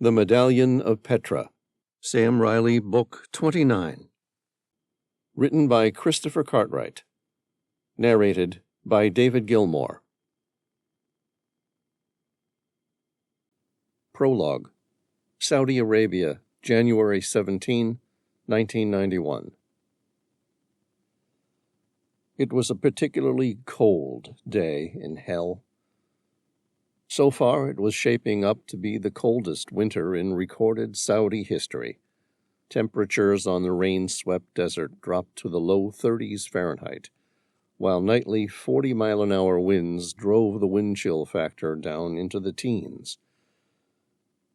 The Medallion of Petra, Sam Reilly, Book 29. Written by Christopher Cartwright. Narrated by David Gilmore. Prologue. Saudi Arabia, January 17, 1991. It was a particularly cold day in hell. So far, it was shaping up to be the coldest winter in recorded Saudi history. Temperatures on the rain-swept desert dropped to the low 30s Fahrenheit, while nightly 40-mile-an-hour winds drove the wind chill factor down into the teens.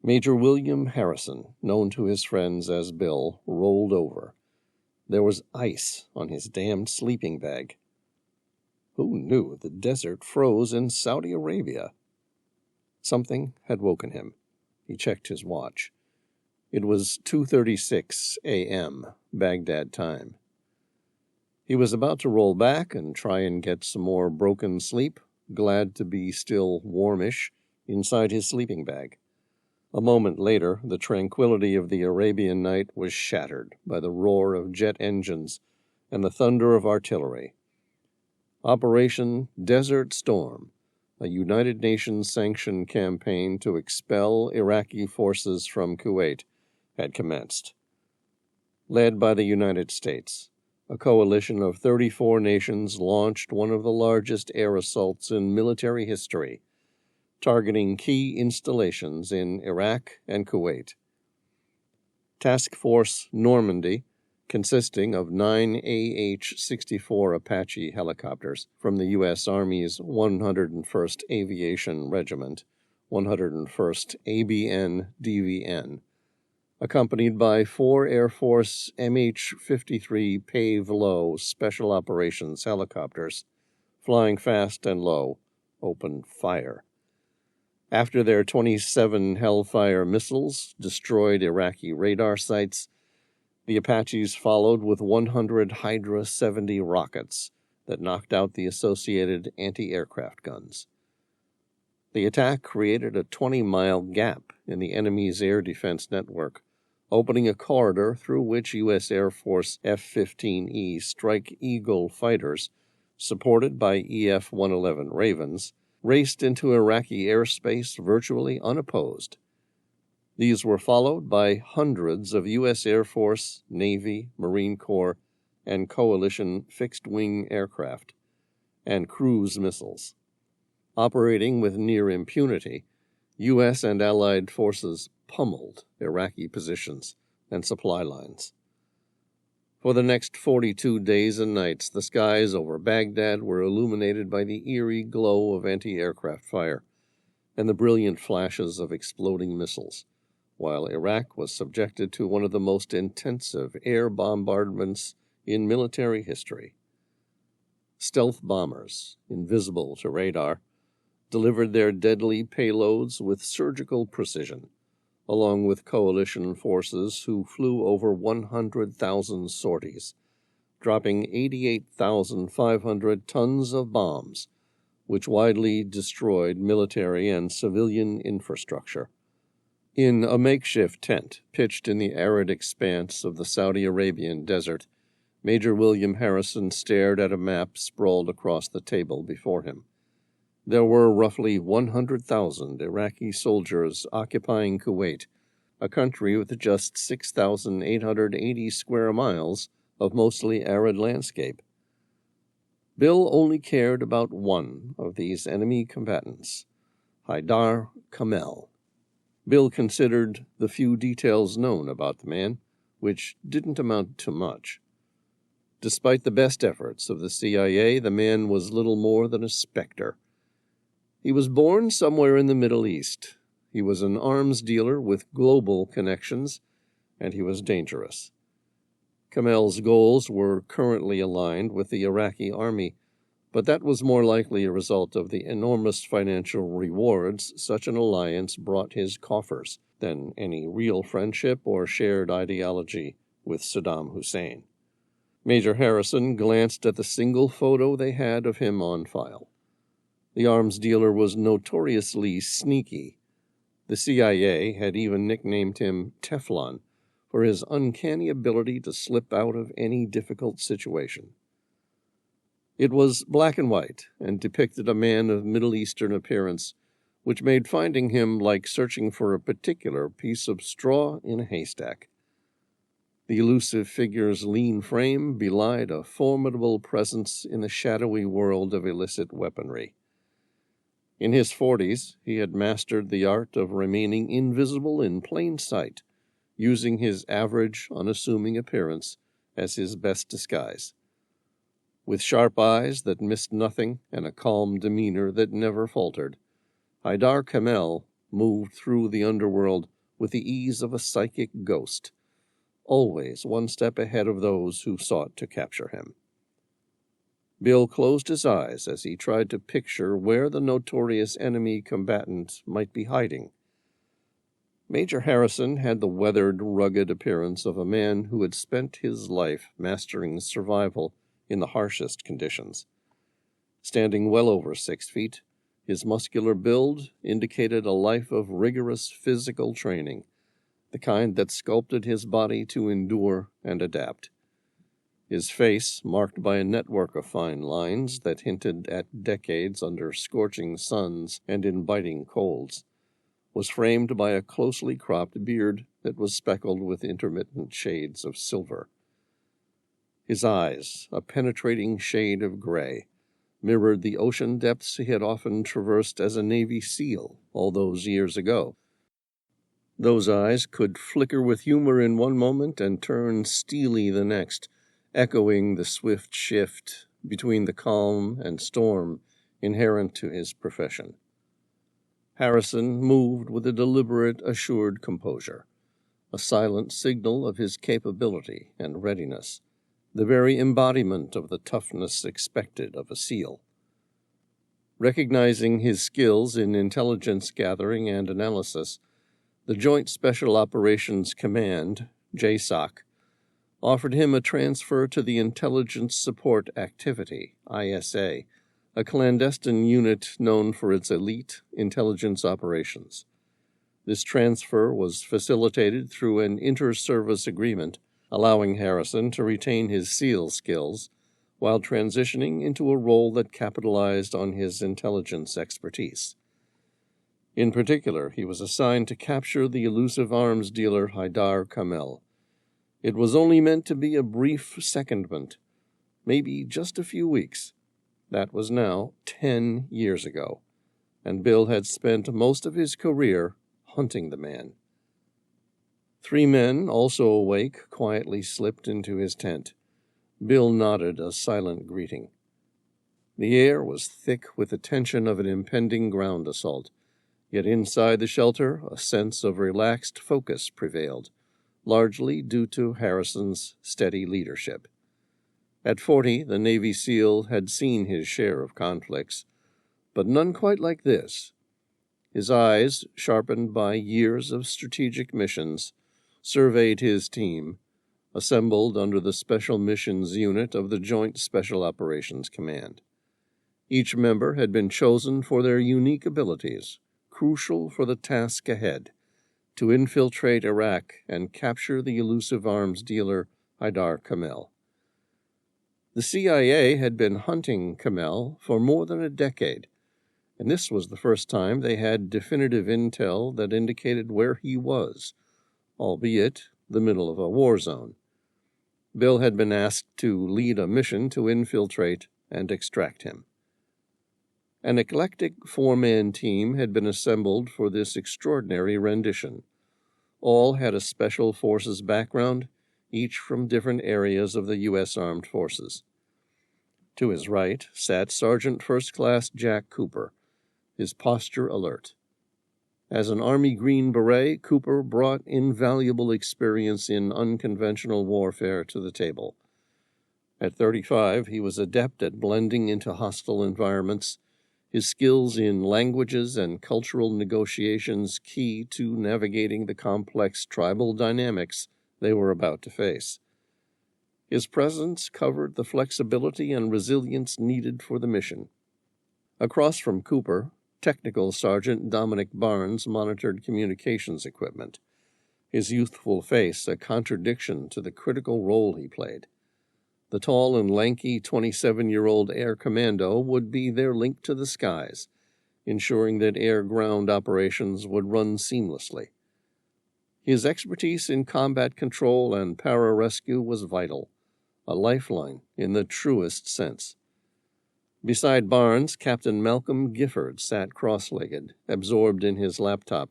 Major William Harrison, known to his friends as Bill, rolled over. There was ice on his damned sleeping bag. Who knew the desert froze in Saudi Arabia? Something had woken him. He checked his watch. It was 2:36 a.m., Baghdad time. He was about to roll back and try and get some more broken sleep, glad to be still warmish inside his sleeping bag. A moment later, the tranquility of the Arabian night was shattered by the roar of jet engines and the thunder of artillery. Operation Desert Storm, a United Nations-sanctioned campaign to expel Iraqi forces from Kuwait, had commenced. Led by the United States, a coalition of 34 nations launched one of the largest air assaults in military history, targeting key installations in Iraq and Kuwait. Task Force Normandy, consisting of 9 AH-64 Apache helicopters from the U.S. Army's 101st Aviation Regiment, 101st ABN-DVN, accompanied by 4 Air Force MH-53 Pave-Low Special Operations helicopters, flying fast and low, opened fire. After their 27 Hellfire missiles destroyed Iraqi radar sites, the Apaches followed with 100 Hydra 70 rockets that knocked out the associated anti-aircraft guns. The attack created a 20-mile gap in the enemy's air defense network, opening a corridor through which U.S. Air Force F-15E Strike Eagle fighters, supported by EF-111 Ravens, raced into Iraqi airspace virtually unopposed. These were followed by hundreds of U.S. Air Force, Navy, Marine Corps, and coalition fixed-wing aircraft and cruise missiles. Operating with near impunity, U.S. and Allied forces pummeled Iraqi positions and supply lines. For the next 42 days and nights, the skies over Baghdad were illuminated by the eerie glow of anti-aircraft fire and the brilliant flashes of exploding missiles, while Iraq was subjected to one of the most intensive air bombardments in military history. Stealth bombers, invisible to radar, delivered their deadly payloads with surgical precision, along with coalition forces who flew over 100,000 sorties, dropping 88,500 tons of bombs, which widely destroyed military and civilian infrastructure. In a makeshift tent pitched in the arid expanse of the Saudi Arabian desert, Major William Harrison stared at a map sprawled across the table before him. There were roughly 100,000 Iraqi soldiers occupying Kuwait, a country with just 6,880 square miles of mostly arid landscape. Bill only cared about one of these enemy combatants, Haidar Kamel. Bill considered the few details known about the man, which didn't amount to much. Despite the best efforts of the CIA, the man was little more than a specter. He was born somewhere in the Middle East. He was an arms dealer with global connections, and he was dangerous. Kamel's goals were currently aligned with the Iraqi army, but that was more likely a result of the enormous financial rewards such an alliance brought his coffers than any real friendship or shared ideology with Saddam Hussein. Major Harrison glanced at the single photo they had of him on file. The arms dealer was notoriously sneaky, The CIA had even nicknamed him Teflon for his uncanny ability to slip out of any difficult situation. It was black and white, and depicted a man of Middle Eastern appearance, which made finding him like searching for a particular piece of straw in a haystack. The elusive figure's lean frame belied a formidable presence in the shadowy world of illicit weaponry. In his 40s, he had mastered the art of remaining invisible in plain sight, using his average, unassuming appearance as his best disguise. With sharp eyes that missed nothing and a calm demeanor that never faltered, Haidar Camel moved through the underworld with the ease of a psychic ghost, always one step ahead of those who sought to capture him. Bill closed his eyes as he tried to picture where the notorious enemy combatant might be hiding. Major Harrison had the weathered, rugged appearance of a man who had spent his life mastering survival in the harshest conditions. Standing well over 6 feet, his muscular build indicated a life of rigorous physical training, the kind that sculpted his body to endure and adapt. His face, marked by a network of fine lines that hinted at decades under scorching suns and in biting colds, was framed by a closely cropped beard that was speckled with intermittent shades of silver. His eyes, a penetrating shade of gray, mirrored the ocean depths he had often traversed as a Navy SEAL all those years ago. Those eyes could flicker with humor in one moment and turn steely the next, echoing the swift shift between the calm and storm inherent to his profession. Harrison moved with a deliberate, assured composure, a silent signal of his capability and readiness, the very embodiment of the toughness expected of a SEAL. Recognizing his skills in intelligence gathering and analysis, the Joint Special Operations Command, JSOC, offered him a transfer to the Intelligence Support Activity, ISA, a clandestine unit known for its elite intelligence operations. This transfer was facilitated through an inter-service agreement, allowing Harrison to retain his SEAL skills while transitioning into a role that capitalized on his intelligence expertise. In particular, he was assigned to capture the elusive arms dealer Haidar Kamel. It was only meant to be a brief secondment, maybe just a few weeks. That was now 10 years ago, and Bill had spent most of his career hunting the man. 3 men, also awake, quietly slipped into his tent. Bill nodded a silent greeting. The air was thick with the tension of an impending ground assault, yet inside the shelter a sense of relaxed focus prevailed, largely due to Harrison's steady leadership. At 40, the Navy SEAL had seen his share of conflicts, but none quite like this. His eyes, sharpened by years of strategic missions, surveyed his team, assembled under the Special Missions Unit of the Joint Special Operations Command. Each member had been chosen for their unique abilities, crucial for the task ahead, to infiltrate Iraq and capture the elusive arms dealer Haidar Camel. The CIA had been hunting Camel for more than a decade, and this was the first time they had definitive intel that indicated where he was, albeit the middle of a war zone. Bill had been asked to lead a mission to infiltrate and extract him. An eclectic 4-man team had been assembled for this extraordinary rendition. All had a special forces background, each from different areas of the U.S. Armed Forces. To his right sat Sergeant First Class Jack Cooper, his posture alert. As an Army Green Beret, Cooper brought invaluable experience in unconventional warfare to the table. At 35, he was adept at blending into hostile environments, his skills in languages and cultural negotiations key to navigating the complex tribal dynamics they were about to face. His presence covered the flexibility and resilience needed for the mission. Across from Cooper, Technical Sergeant Dominic Barnes monitored communications equipment, his youthful face a contradiction to the critical role he played. The tall and lanky 27-year-old air commando would be their link to the skies, ensuring that air-ground operations would run seamlessly. His expertise in combat control and pararescue was vital, a lifeline in the truest sense. Beside Barnes, Captain Malcolm Gifford sat cross-legged, absorbed in his laptop,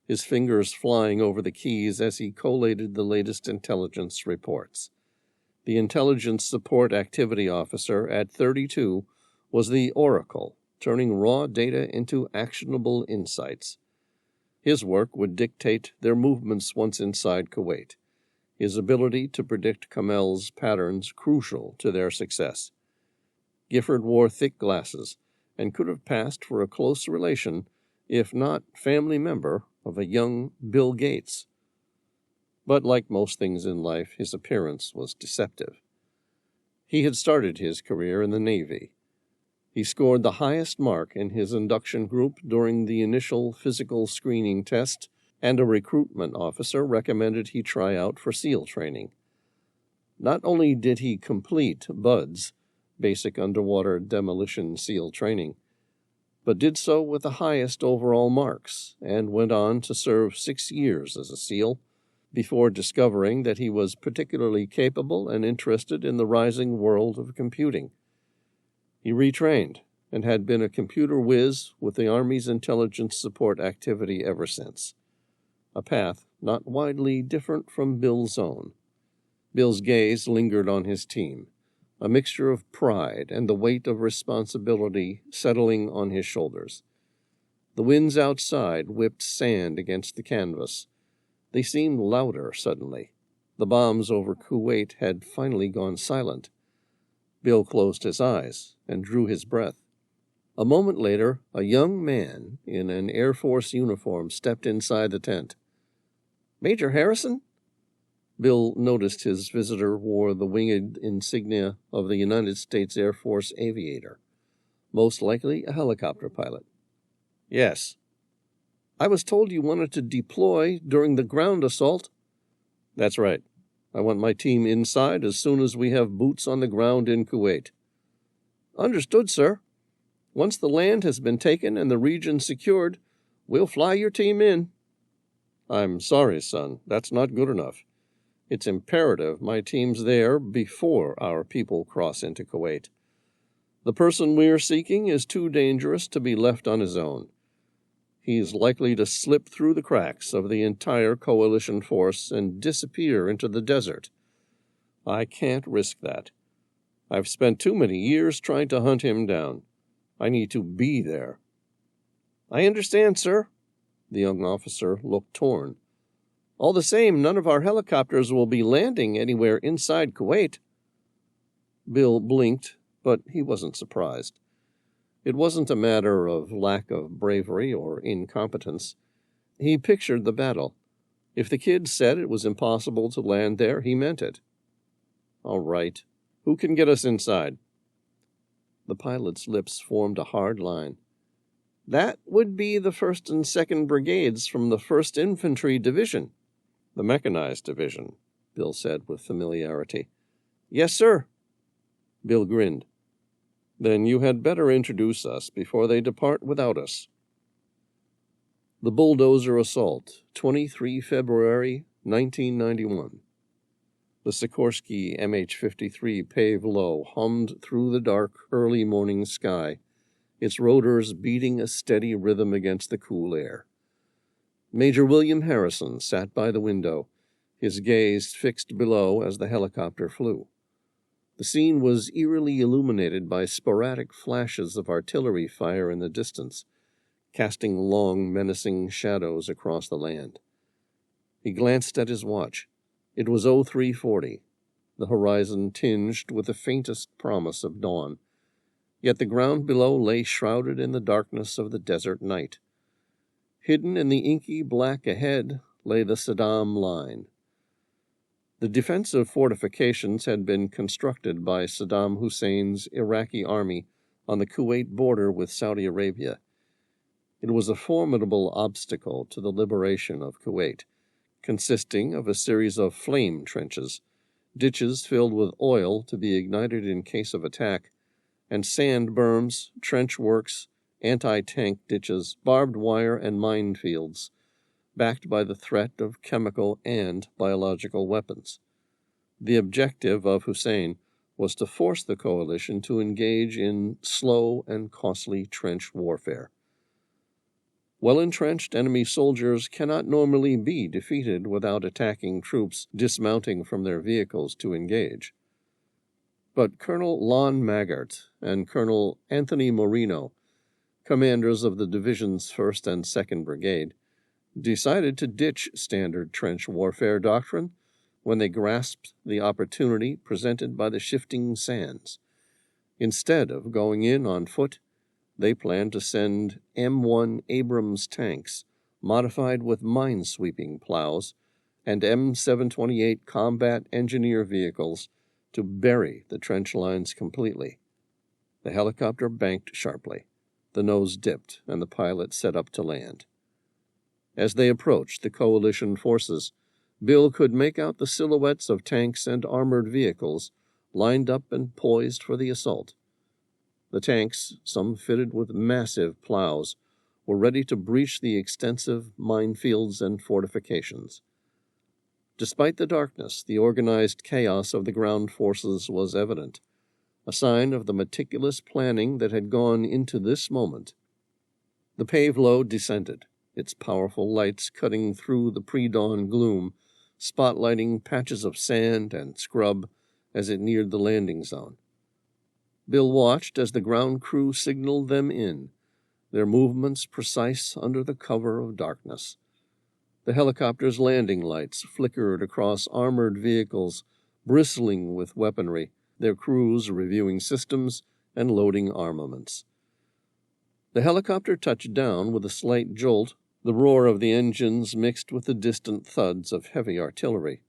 his fingers flying over the keys as he collated the latest intelligence reports. The Intelligence Support Activity Officer at 32 was the Oracle, turning raw data into actionable insights. His work would dictate their movements once inside Kuwait, his ability to predict Kamel's patterns crucial to their success. Gifford wore thick glasses and could have passed for a close relation, if not family member, of a young Bill Gates. But like most things in life, his appearance was deceptive. He had started his career in the Navy. He scored the highest mark in his induction group during the initial physical screening test, and a recruitment officer recommended he try out for SEAL training. Not only did he complete BUDS, Basic Underwater Demolition SEAL Training, but did so with the highest overall marks, and went on to serve 6 years as a SEAL, before discovering that he was particularly capable and interested in the rising world of computing. He retrained and had been a computer whiz with the Army's intelligence support activity ever since, a path not widely different from Bill's own. Bill's gaze lingered on his team, a mixture of pride and the weight of responsibility settling on his shoulders. The winds outside whipped sand against the canvas. They seemed louder suddenly. The bombs over Kuwait had finally gone silent. Bill closed his eyes and drew his breath. A moment later, a young man in an Air Force uniform stepped inside the tent. "Major Harrison?" Bill noticed his visitor wore the winged insignia of the United States Air Force aviator, most likely a helicopter pilot. "Yes." "I was told you wanted to deploy during the ground assault." "That's right. I want my team inside as soon as we have boots on the ground in Kuwait." "Understood, sir. Once the land has been taken and the region secured, we'll fly your team in." "I'm sorry, son. That's not good enough. It's imperative my team's there before our people cross into Kuwait. The person we're seeking is too dangerous to be left on his own. He's likely to slip through the cracks of the entire coalition force and disappear into the desert. I can't risk that. I've spent too many years trying to hunt him down. I need to be there." "I understand, sir." The young officer looked torn. "All the same, none of our helicopters will be landing anywhere inside Kuwait." Bill blinked, but he wasn't surprised. It wasn't a matter of lack of bravery or incompetence. He pictured the battle. If the kid said it was impossible to land there, he meant it. "All right. Who can get us inside?" The pilot's lips formed a hard line. "That would be the 1st and 2nd Brigades from the 1st Infantry Division." "The Mechanized Division," Bill said with familiarity. "Yes, sir." Bill grinned. "Then you had better introduce us before they depart without us." The Bulldozer Assault, 23 February 1991. The Sikorsky MH-53 Pave Low hummed through the dark, early morning sky, its rotors beating a steady rhythm against the cool air. Major William Harrison sat by the window, his gaze fixed below as the helicopter flew. The scene was eerily illuminated by sporadic flashes of artillery fire in the distance, casting long, menacing shadows across the land. He glanced at his watch. It was 0340, the horizon tinged with the faintest promise of dawn, yet the ground below lay shrouded in the darkness of the desert night. Hidden in the inky black ahead lay the Saddam line. The defensive fortifications had been constructed by Saddam Hussein's Iraqi army on the Kuwait border with Saudi Arabia. It was a formidable obstacle to the liberation of Kuwait, consisting of a series of flame trenches, ditches filled with oil to be ignited in case of attack, and sand berms, trench works, anti-tank ditches, barbed wire, and minefields, backed by the threat of chemical and biological weapons. The objective of Hussein was to force the coalition to engage in slow and costly trench warfare. Well-entrenched enemy soldiers cannot normally be defeated without attacking troops dismounting from their vehicles to engage. But Colonel Lon Maggart and Colonel Anthony Moreno, commanders of the division's 1st and 2nd Brigade, decided to ditch standard trench warfare doctrine when they grasped the opportunity presented by the shifting sands. Instead of going in on foot, they planned to send M1 Abrams tanks, modified with mine-sweeping plows, and M728 combat engineer vehicles to bury the trench lines completely. The helicopter banked sharply. The nose dipped, and the pilot set up to land. As they approached the coalition forces, Bill could make out the silhouettes of tanks and armored vehicles lined up and poised for the assault. The tanks, some fitted with massive plows, were ready to breach the extensive minefields and fortifications. Despite the darkness, the organized chaos of the ground forces was evident, a sign of the meticulous planning that had gone into this moment. The pave load descended, its powerful lights cutting through the pre-dawn gloom, spotlighting patches of sand and scrub as it neared the landing zone. Bill watched as the ground crew signaled them in, their movements precise under the cover of darkness. The helicopter's landing lights flickered across armored vehicles bristling with weaponry, their crews reviewing systems and loading armaments. The helicopter touched down with a slight jolt, the roar of the engines mixed with the distant thuds of heavy artillery.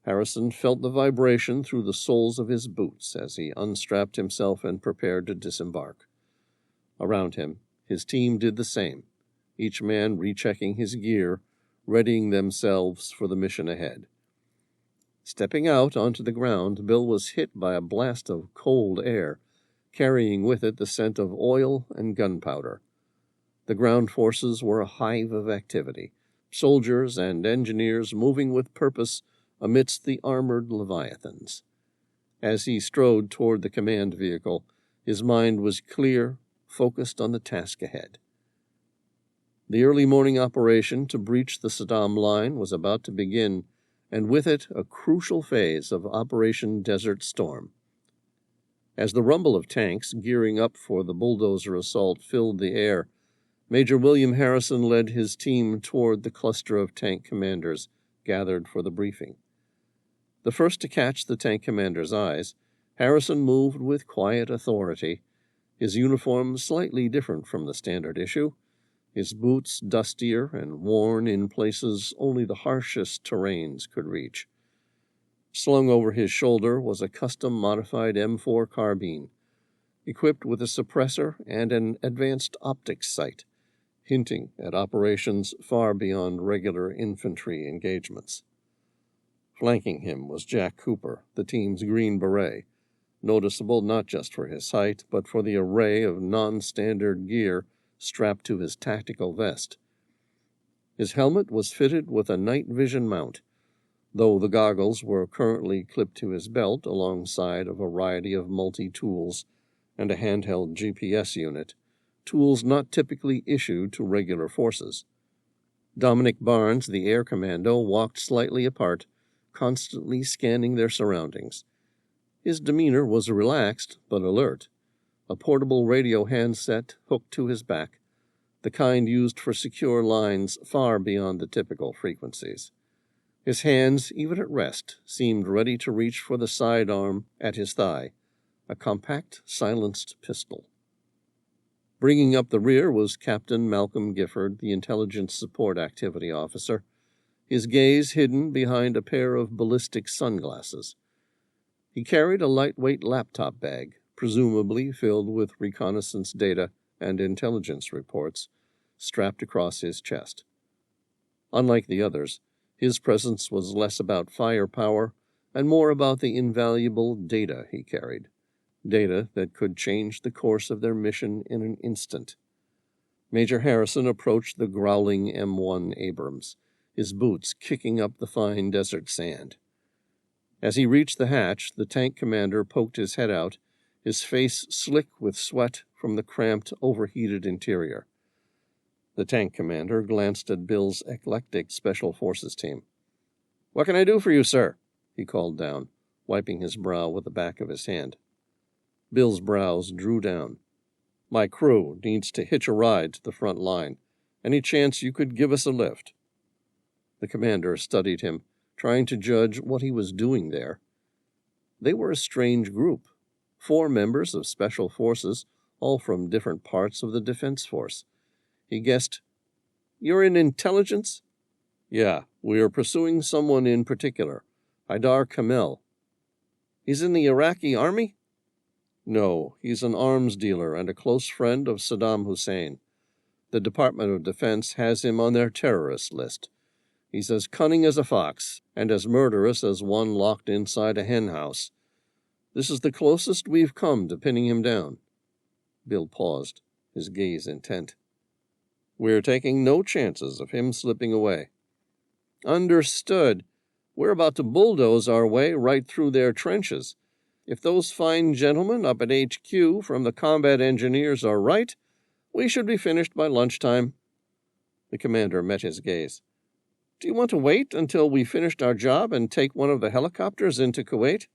Harrison felt the vibration through the soles of his boots as he unstrapped himself and prepared to disembark. Around him, his team did the same, each man rechecking his gear, readying themselves for the mission ahead. Stepping out onto the ground, Bill was hit by a blast of cold air, carrying with it the scent of oil and gunpowder. The ground forces were a hive of activity, soldiers and engineers moving with purpose amidst the armored leviathans. As he strode toward the command vehicle, his mind was clear, focused on the task ahead. The early morning operation to breach the Saddam line was about to begin, and with it a crucial phase of Operation Desert Storm. As the rumble of tanks gearing up for the bulldozer assault filled the air, Major William Harrison led his team toward the cluster of tank commanders gathered for the briefing. The first to catch the tank commander's eyes, Harrison moved with quiet authority, his uniform slightly different from the standard issue, his boots dustier and worn in places only the harshest terrains could reach. Slung over his shoulder was a custom-modified M4 carbine, equipped with a suppressor and an advanced optics sight, hinting at operations far beyond regular infantry engagements. Flanking him was Jack Cooper, the team's Green Beret, noticeable not just for his height, but for the array of non-standard gear strapped to his tactical vest. His helmet was fitted with a night vision mount, though the goggles were currently clipped to his belt alongside a variety of multi-tools and a handheld GPS unit, tools not typically issued to regular forces. Dominic Barnes, the air commando, walked slightly apart, constantly scanning their surroundings. His demeanor was relaxed but alert, a portable radio handset hooked to his back, the kind used for secure lines far beyond the typical frequencies. His hands, even at rest, seemed ready to reach for the sidearm at his thigh, a compact, silenced pistol. Bringing up the rear was Captain Malcolm Gifford, the Intelligence Support Activity Officer, his gaze hidden behind a pair of ballistic sunglasses. He carried a lightweight laptop bag, presumably filled with reconnaissance data and intelligence reports, strapped across his chest. Unlike the others, his presence was less about firepower and more about the invaluable data he carried, data that could change the course of their mission in an instant. Major Harrison approached the growling M1 Abrams, his boots kicking up the fine desert sand. As he reached the hatch, the tank commander poked his head out, his face slick with sweat from the cramped, overheated interior. The tank commander glanced at Bill's eclectic Special Forces team. "What can I do for you, sir?" he called down, wiping his brow with the back of his hand. Bill's brows drew down. "My crew needs to hitch a ride to the front line. Any chance you could give us a lift?" The commander studied him, trying to judge what he was doing there. They were a strange group, 4 members of Special Forces, all from different parts of the Defense Force. He guessed, "You're in intelligence?" "Yeah, we are pursuing someone in particular, Haidar Kamel." "He's in the Iraqi army?" "No, he's an arms dealer and a close friend of Saddam Hussein. The Department of Defense has him on their terrorist list. He's as cunning as a fox and as murderous as one locked inside a hen house. This is the closest we've come to pinning him down." Bill paused, his gaze intent. "We're taking no chances of him slipping away." "Understood. We're about to bulldoze our way right through their trenches. If those fine gentlemen up at HQ from the combat engineers are right, we should be finished by lunchtime." The commander met his gaze. "Do you want to wait until we finished our job and take one of the helicopters into Kuwait?"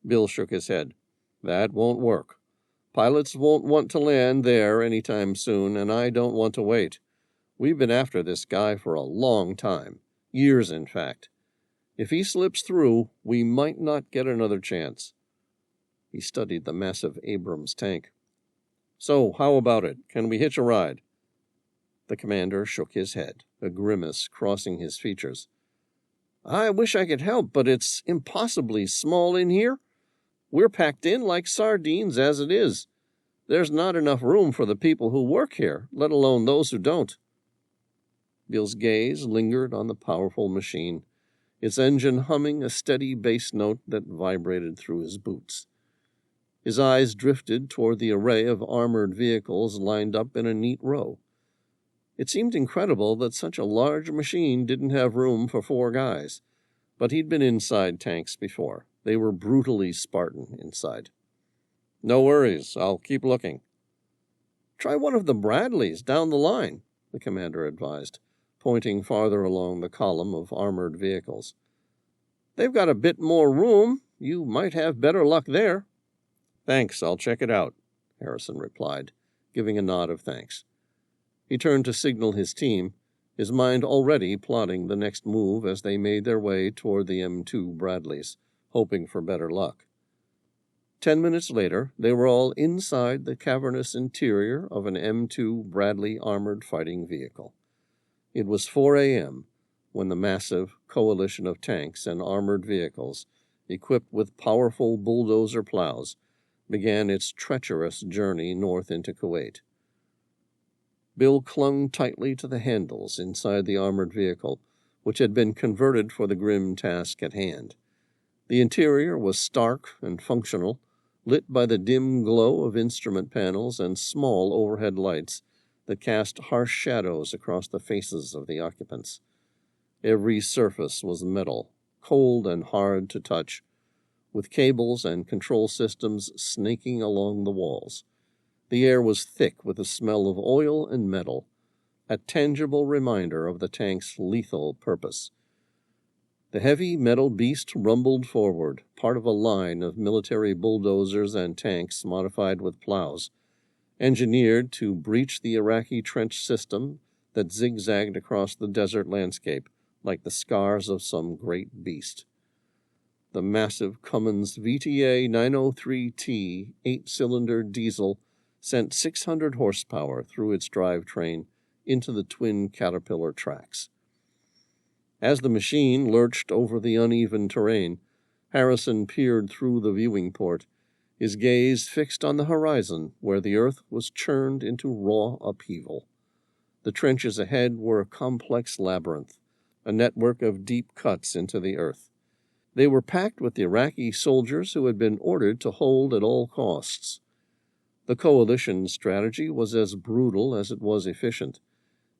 Bill shook his head. "That won't work. Pilots won't want to land there any time soon, and I don't want to wait. We've been after this guy for a long time. Years, in fact. If he slips through, we might not get another chance." He studied the massive Abrams tank. "So, how about it? Can we hitch a ride?" The commander shook his head, a grimace crossing his features. "I wish I could help, but it's impossibly small in here. We're packed in like sardines as it is. There's not enough room for the people who work here, let alone those who don't." Bill's gaze lingered on the powerful machine, its engine humming a steady bass note that vibrated through his boots. His eyes drifted toward the array of armored vehicles lined up in a neat row. It seemed incredible that such a large machine didn't have room for 4 guys, but he'd been inside tanks before. They were brutally Spartan inside. "No worries, I'll keep looking." "Try one of the Bradleys down the line," the commander advised, pointing farther along the column of armored vehicles. "They've got a bit more room. You might have better luck there." "Thanks, I'll check it out," Harrison replied, giving a nod of thanks. He turned to signal his team, his mind already plotting the next move as they made their way toward the M2 Bradleys, hoping for better luck. 10 minutes later, they were all inside the cavernous interior of an M2 Bradley armored fighting vehicle. It was 4 a.m. when the massive coalition of tanks and armored vehicles, equipped with powerful bulldozer plows, began its treacherous journey north into Kuwait. Bill clung tightly to the handles inside the armored vehicle, which had been converted for the grim task at hand. The interior was stark and functional, lit by the dim glow of instrument panels and small overhead lights that cast harsh shadows across the faces of the occupants. Every surface was metal, cold and hard to touch, with cables and control systems snaking along the walls. The air was thick with the smell of oil and metal, a tangible reminder of the tank's lethal purpose. The heavy metal beast rumbled forward, part of a line of military bulldozers and tanks modified with plows, engineered to breach the Iraqi trench system that zigzagged across the desert landscape like the scars of some great beast. The massive Cummins VTA 903T 8-cylinder diesel sent 600 horsepower through its drivetrain into the twin Caterpillar tracks. As the machine lurched over the uneven terrain, Harrison peered through the viewing port, his gaze fixed on the horizon where the earth was churned into raw upheaval. The trenches ahead were a complex labyrinth, a network of deep cuts into the earth. They were packed with Iraqi soldiers who had been ordered to hold at all costs. The coalition strategy was as brutal as it was efficient.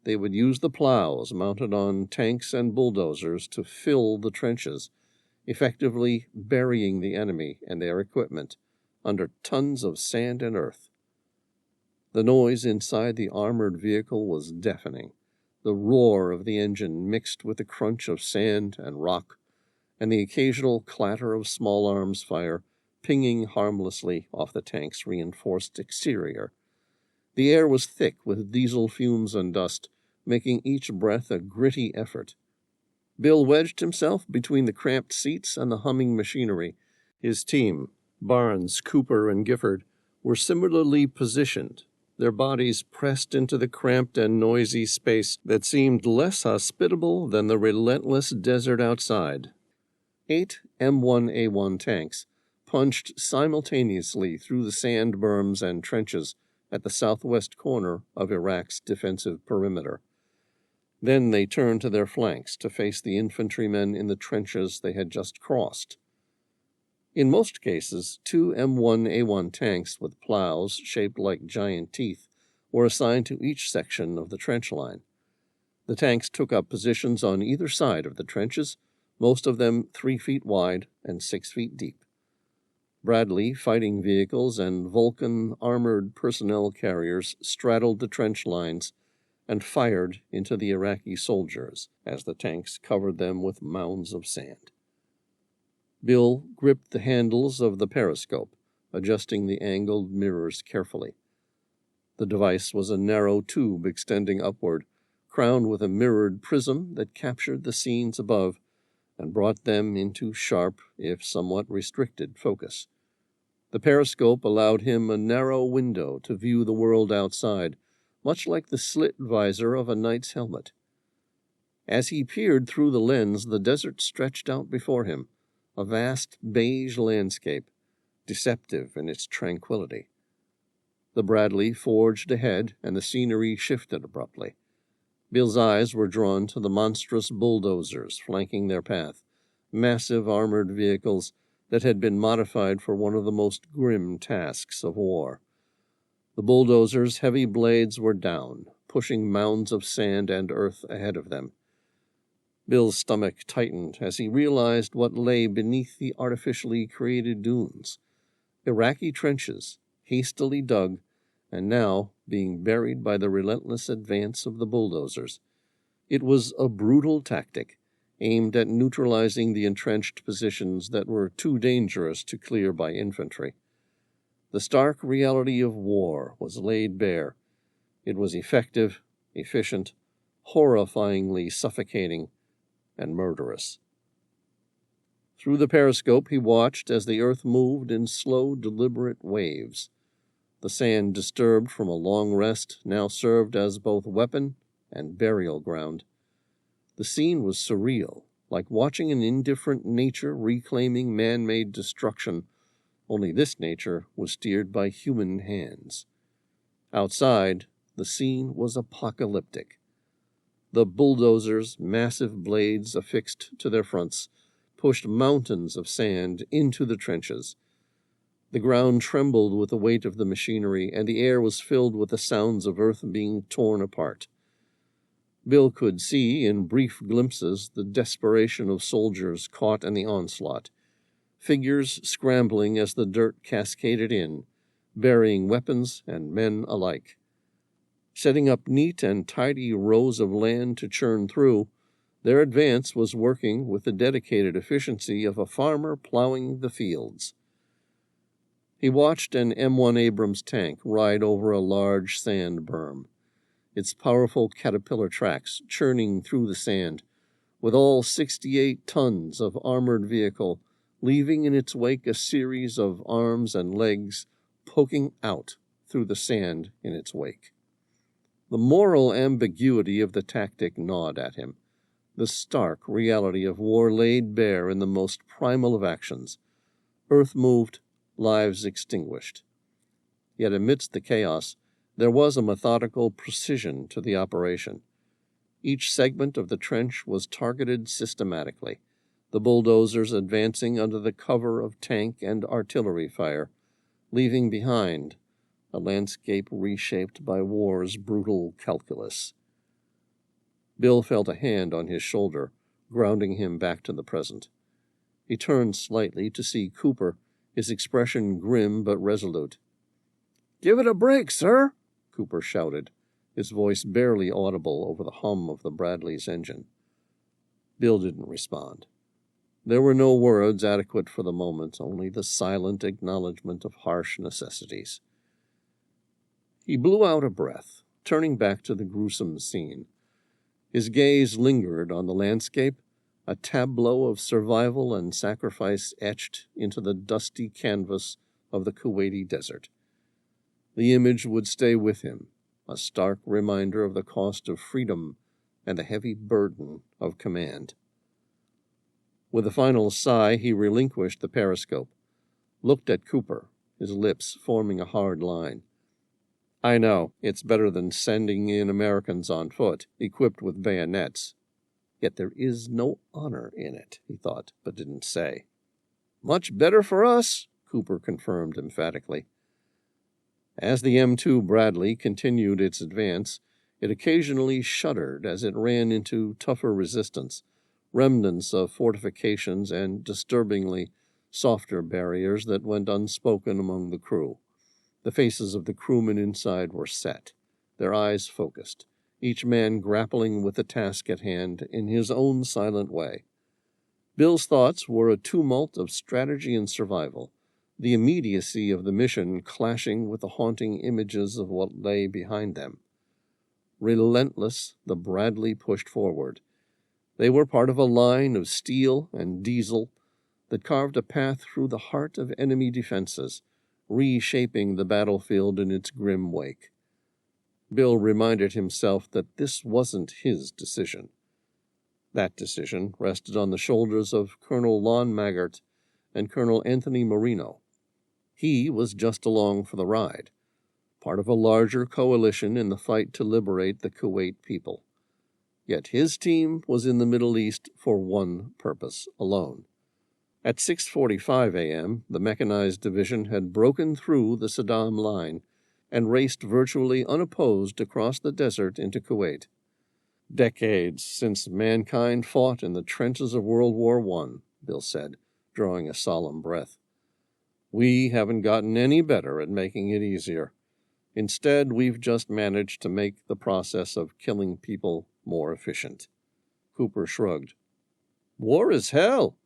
They would use the plows mounted on tanks and bulldozers to fill the trenches, effectively burying the enemy and their equipment under tons of sand and earth. The noise inside the armored vehicle was deafening. The roar of the engine mixed with the crunch of sand and rock, and the occasional clatter of small arms fire pinging harmlessly off the tank's reinforced exterior. The air was thick with diesel fumes and dust, making each breath a gritty effort. Bill wedged himself between the cramped seats and the humming machinery. His team, Barnes, Cooper, and Gifford, were similarly positioned, their bodies pressed into the cramped and noisy space that seemed less hospitable than the relentless desert outside. 8 M1A1 tanks punched simultaneously through the sand berms and trenches at the southwest corner of Iraq's defensive perimeter. Then they turned to their flanks to face the infantrymen in the trenches they had just crossed. In most cases, 2 M1A1 tanks with plows shaped like giant teeth were assigned to each section of the trench line. The tanks took up positions on either side of the trenches, most of them 3 feet wide and 6 feet deep. Bradley fighting vehicles and Vulcan armored personnel carriers straddled the trench lines and fired into the Iraqi soldiers as the tanks covered them with mounds of sand. Bill gripped the handles of the periscope, adjusting the angled mirrors carefully. The device was a narrow tube extending upward, crowned with a mirrored prism that captured the scenes above and brought them into sharp, if somewhat restricted, focus. The periscope allowed him a narrow window to view the world outside, much like the slit visor of a knight's helmet. As he peered through the lens, the desert stretched out before him, a vast beige landscape, deceptive in its tranquility. The Bradley forged ahead, and the scenery shifted abruptly. Bill's eyes were drawn to the monstrous bulldozers flanking their path, massive armored vehicles that had been modified for one of the most grim tasks of war. The bulldozers' heavy blades were down, pushing mounds of sand and earth ahead of them. Bill's stomach tightened as he realized what lay beneath the artificially created dunes. Iraqi trenches, hastily dug, and now being buried by the relentless advance of the bulldozers. It was a brutal tactic, aimed at neutralizing the entrenched positions that were too dangerous to clear by infantry. The stark reality of war was laid bare. It was effective, efficient, horrifyingly suffocating, and murderous. Through the periscope he watched as the earth moved in slow, deliberate waves. The sand, disturbed from a long rest, now served as both weapon and burial ground. The scene was surreal, like watching an indifferent nature reclaiming man-made destruction, only this nature was steered by human hands. Outside, the scene was apocalyptic. The bulldozers, massive blades affixed to their fronts, pushed mountains of sand into the trenches. The ground trembled with the weight of the machinery, and the air was filled with the sounds of earth being torn apart. Bill could see, in brief glimpses, the desperation of soldiers caught in the onslaught, figures scrambling as the dirt cascaded in, burying weapons and men alike. Setting up neat and tidy rows of land to churn through, their advance was working with the dedicated efficiency of a farmer plowing the fields. He watched an M1 Abrams tank ride over a large sand berm, its powerful caterpillar tracks churning through the sand, with all 68 tons of armored vehicle, leaving in its wake a series of arms and legs poking out through the sand in its wake. The moral ambiguity of the tactic gnawed at him, the stark reality of war laid bare in the most primal of actions. Earth moved, lives extinguished. Yet amidst the chaos, There was a methodical precision to the operation. Each segment of the trench was targeted systematically, the bulldozers advancing under the cover of tank and artillery fire, leaving behind a landscape reshaped by war's brutal calculus. Bill felt a hand on his shoulder, grounding him back to the present. He turned slightly to see Cooper, his expression grim but resolute. "Give it a break, sir," Cooper shouted, his voice barely audible over the hum of the Bradley's engine. Bill didn't respond. There were no words adequate for the moment, only the silent acknowledgment of harsh necessities. He blew out a breath, turning back to the gruesome scene. His gaze lingered on the landscape, a tableau of survival and sacrifice etched into the dusty canvas of the Kuwaiti desert. The image would stay with him, a stark reminder of the cost of freedom and the heavy burden of command. With a final sigh, he relinquished the periscope, looked at Cooper, his lips forming a hard line. "I know, it's better than sending in Americans on foot, equipped with bayonets. Yet there is no honor in it," he thought, but didn't say. "Much better for us," Cooper confirmed emphatically. As the M2 Bradley continued its advance, it occasionally shuddered as it ran into tougher resistance, remnants of fortifications and disturbingly softer barriers that went unspoken among the crew. The faces of the crewmen inside were set, their eyes focused, each man grappling with the task at hand in his own silent way. Bill's thoughts were a tumult of strategy and survival, the immediacy of the mission clashing with the haunting images of what lay behind them. Relentless, the Bradley pushed forward. They were part of a line of steel and diesel that carved a path through the heart of enemy defenses, reshaping the battlefield in its grim wake. Bill reminded himself that this wasn't his decision. That decision rested on the shoulders of Colonel Lon Maggart and Colonel Anthony Marino. He was just along for the ride, part of a larger coalition in the fight to liberate the Kuwait people. Yet his team was in the Middle East for one purpose alone. At 6:45 a.m., the mechanized division had broken through the Saddam line and raced virtually unopposed across the desert into Kuwait. Decades since mankind fought in the trenches of World War I, Bill said, drawing a solemn breath. We haven't gotten any better at making it easier. Instead, we've just managed to make the process of killing people more efficient. Cooper shrugged. War is hell.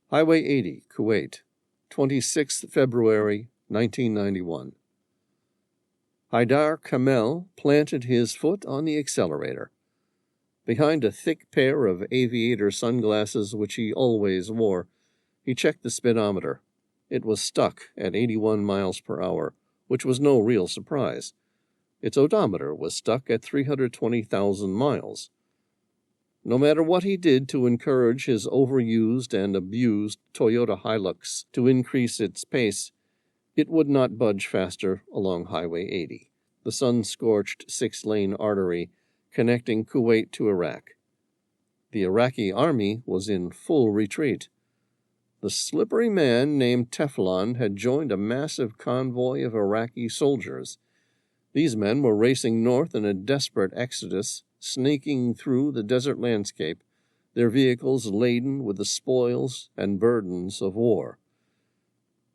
Highway 80, Kuwait, 26th February, 1991. Haidar Kamel planted his foot on the accelerator. Behind a thick pair of aviator sunglasses which he always wore, he checked the speedometer. It was stuck at 81 miles per hour, which was no real surprise. Its odometer was stuck at 320,000 miles. No matter what he did to encourage his overused and abused Toyota Hilux to increase its pace, it would not budge faster along Highway 80, the sun-scorched six-lane artery connecting Kuwait to Iraq. The Iraqi army was in full retreat. The slippery man named Teflon had joined a massive convoy of Iraqi soldiers. These men were racing north in a desperate exodus, snaking through the desert landscape, their vehicles laden with the spoils and burdens of war.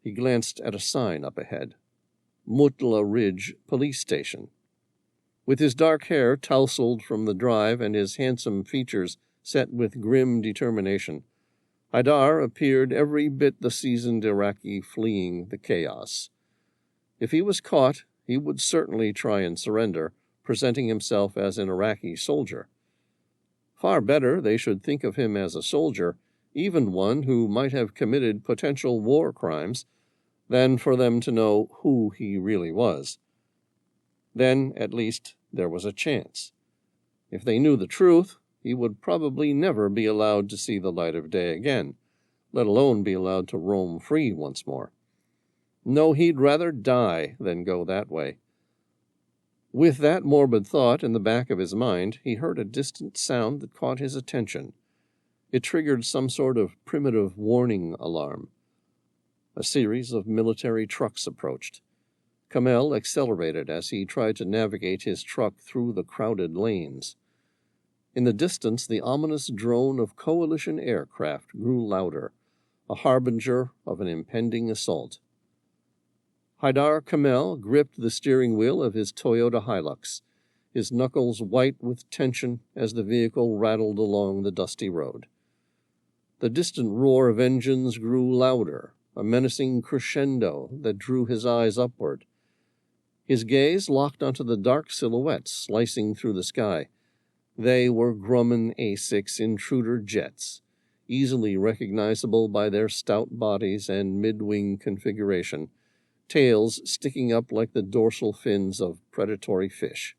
He glanced at a sign up ahead. Mutla Ridge Police Station. With his dark hair tousled from the drive and his handsome features set with grim determination, Haidar appeared every bit the seasoned Iraqi fleeing the chaos. If he was caught, he would certainly try and surrender, presenting himself as an Iraqi soldier. Far better they should think of him as a soldier, even one who might have committed potential war crimes, than for them to know who he really was. Then, at least, there was a chance. If they knew the truth, he would probably never be allowed to see the light of day again, let alone be allowed to roam free once more. No, he'd rather die than go that way. With that morbid thought in the back of his mind, he heard a distant sound that caught his attention. It triggered some sort of primitive warning alarm. A series of military trucks approached. Kamel accelerated as he tried to navigate his truck through the crowded lanes. In the distance, the ominous drone of coalition aircraft grew louder, a harbinger of an impending assault. Haidar Camel gripped the steering wheel of his Toyota Hilux, his knuckles white with tension as the vehicle rattled along the dusty road. The distant roar of engines grew louder, a menacing crescendo that drew his eyes upward. His gaze locked onto the dark silhouettes slicing through the sky. They were Grumman A6 intruder jets, easily recognizable by their stout bodies and mid-wing configuration, tails sticking up like the dorsal fins of predatory fish.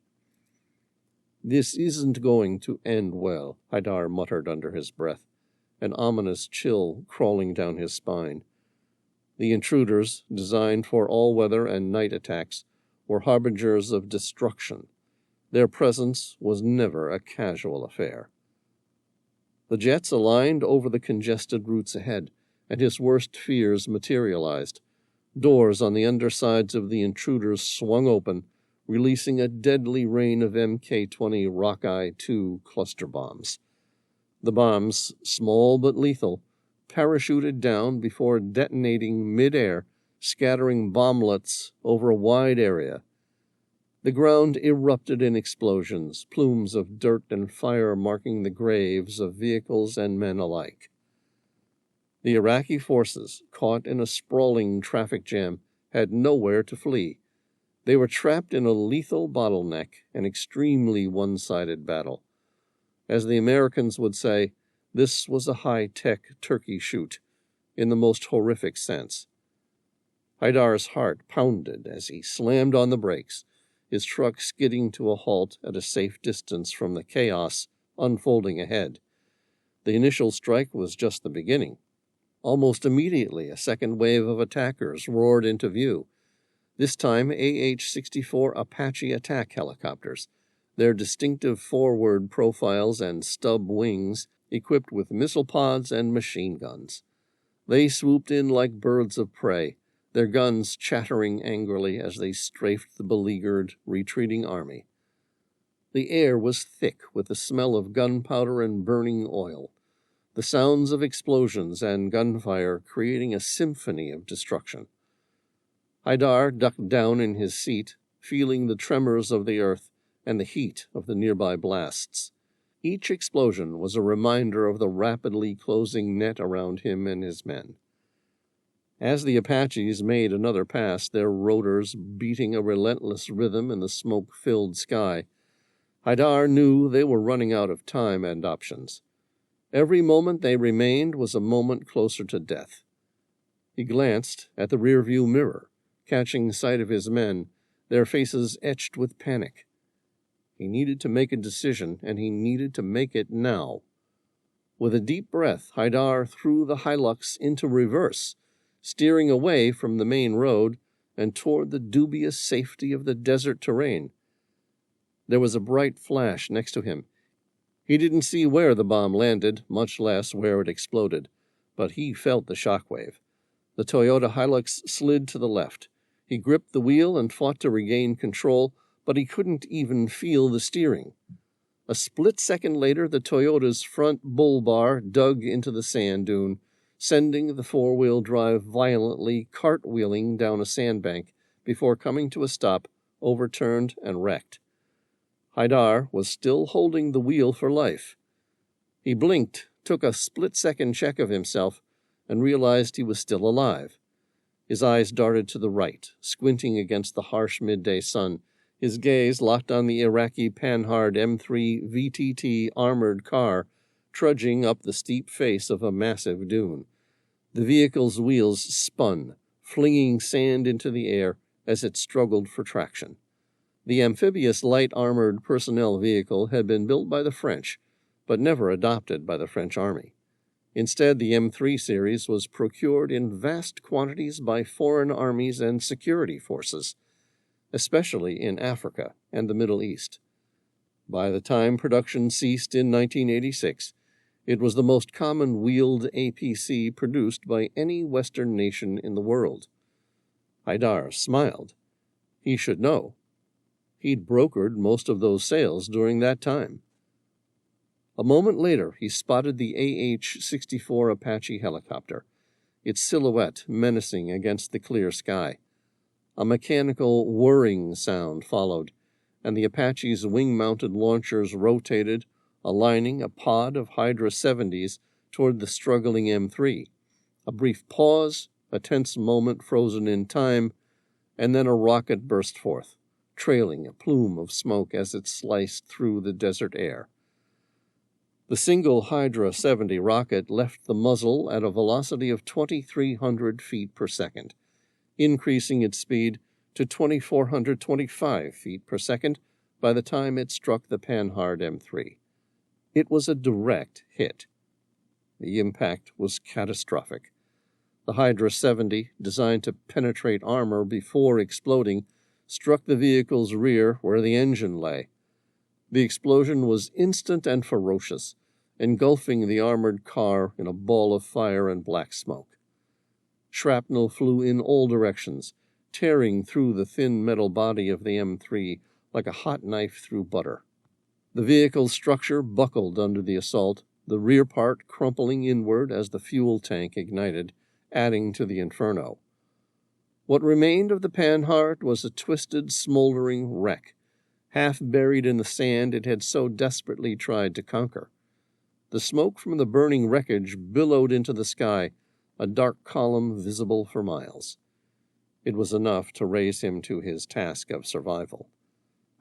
"This isn't going to end well," Haidar muttered under his breath, an ominous chill crawling down his spine. The intruders, designed for all weather and night attacks, were harbingers of destruction. Their presence was never a casual affair. The jets aligned over the congested routes ahead, and his worst fears materialized. Doors on the undersides of the intruders swung open, releasing a deadly rain of Mk-20 Rockeye-2 cluster bombs. The bombs, small but lethal, parachuted down before detonating mid-air, scattering bomblets over a wide area. The ground erupted in explosions, plumes of dirt and fire marking the graves of vehicles and men alike. The Iraqi forces, caught in a sprawling traffic jam, had nowhere to flee. They were trapped in a lethal bottleneck, an extremely one-sided battle. As the Americans would say, this was a high-tech turkey shoot, in the most horrific sense. Haidar's heart pounded as he slammed on the brakes, his truck skidding to a halt at a safe distance from the chaos unfolding ahead. The initial strike was just the beginning. Almost immediately, a second wave of attackers roared into view, this time AH-64 Apache attack helicopters, their distinctive forward profiles and stub wings equipped with missile pods and machine guns. They swooped in like birds of prey, their guns chattering angrily as they strafed the beleaguered, retreating army. The air was thick with the smell of gunpowder and burning oil, the sounds of explosions and gunfire creating a symphony of destruction. Haidar ducked down in his seat, feeling the tremors of the earth and the heat of the nearby blasts. Each explosion was a reminder of the rapidly closing net around him and his men. As the Apaches made another pass, their rotors beating a relentless rhythm in the smoke-filled sky, Haidar knew they were running out of time and options. Every moment they remained was a moment closer to death. He glanced at the rearview mirror, catching sight of his men, their faces etched with panic. He needed to make a decision, and he needed to make it now. With a deep breath, Haidar threw the Hilux into reverse, steering away from the main road and toward the dubious safety of the desert terrain. There was a bright flash next to him. He didn't see where the bomb landed, much less where it exploded, but he felt the shockwave. The Toyota Hilux slid to the left. He gripped the wheel and fought to regain control, but he couldn't even feel the steering. A split second later, the Toyota's front bull bar dug into the sand dune, sending the four-wheel drive violently cartwheeling down a sandbank before coming to a stop, overturned and wrecked. Haidar was still holding the wheel for life. He blinked, took a split-second check of himself, and realized he was still alive. His eyes darted to the right, squinting against the harsh midday sun, his gaze locked on the Iraqi Panhard M3 VTT armored car trudging up the steep face of a massive dune. The vehicle's wheels spun, flinging sand into the air as it struggled for traction. The amphibious light armored personnel vehicle had been built by the French, but never adopted by the French Army. Instead, the M3 series was procured in vast quantities by foreign armies and security forces. especially in Africa and the Middle East. By the time production ceased in 1986, it was the most common wheeled APC produced by any Western nation in the world. Haidar smiled. He should know. He'd brokered most of those sales during that time. A moment later, he spotted the AH-64 Apache helicopter, its silhouette menacing against the clear sky. A mechanical whirring sound followed, and the Apache's wing-mounted launchers rotated, aligning a pod of Hydra 70s toward the struggling M3. A brief pause, a tense moment frozen in time, and then a rocket burst forth, trailing a plume of smoke as it sliced through the desert air. The single Hydra 70 rocket left the muzzle at a velocity of 2,300 feet per second, increasing its speed to 2,425 feet per second by the time it struck the Panhard M3. It was a direct hit. The impact was catastrophic. The Hydra 70, designed to penetrate armor before exploding, struck the vehicle's rear where the engine lay. The explosion was instant and ferocious, engulfing the armored car in a ball of fire and black smoke. Shrapnel flew in all directions, tearing through the thin metal body of the M3 like a hot knife through butter. The vehicle's structure buckled under the assault, the rear part crumpling inward as the fuel tank ignited, adding to the inferno. What remained of the Panhard was a twisted, smoldering wreck, half buried in the sand it had so desperately tried to conquer. The smoke from the burning wreckage billowed into the sky, a dark column visible for miles. It was enough to raise him to his task of survival.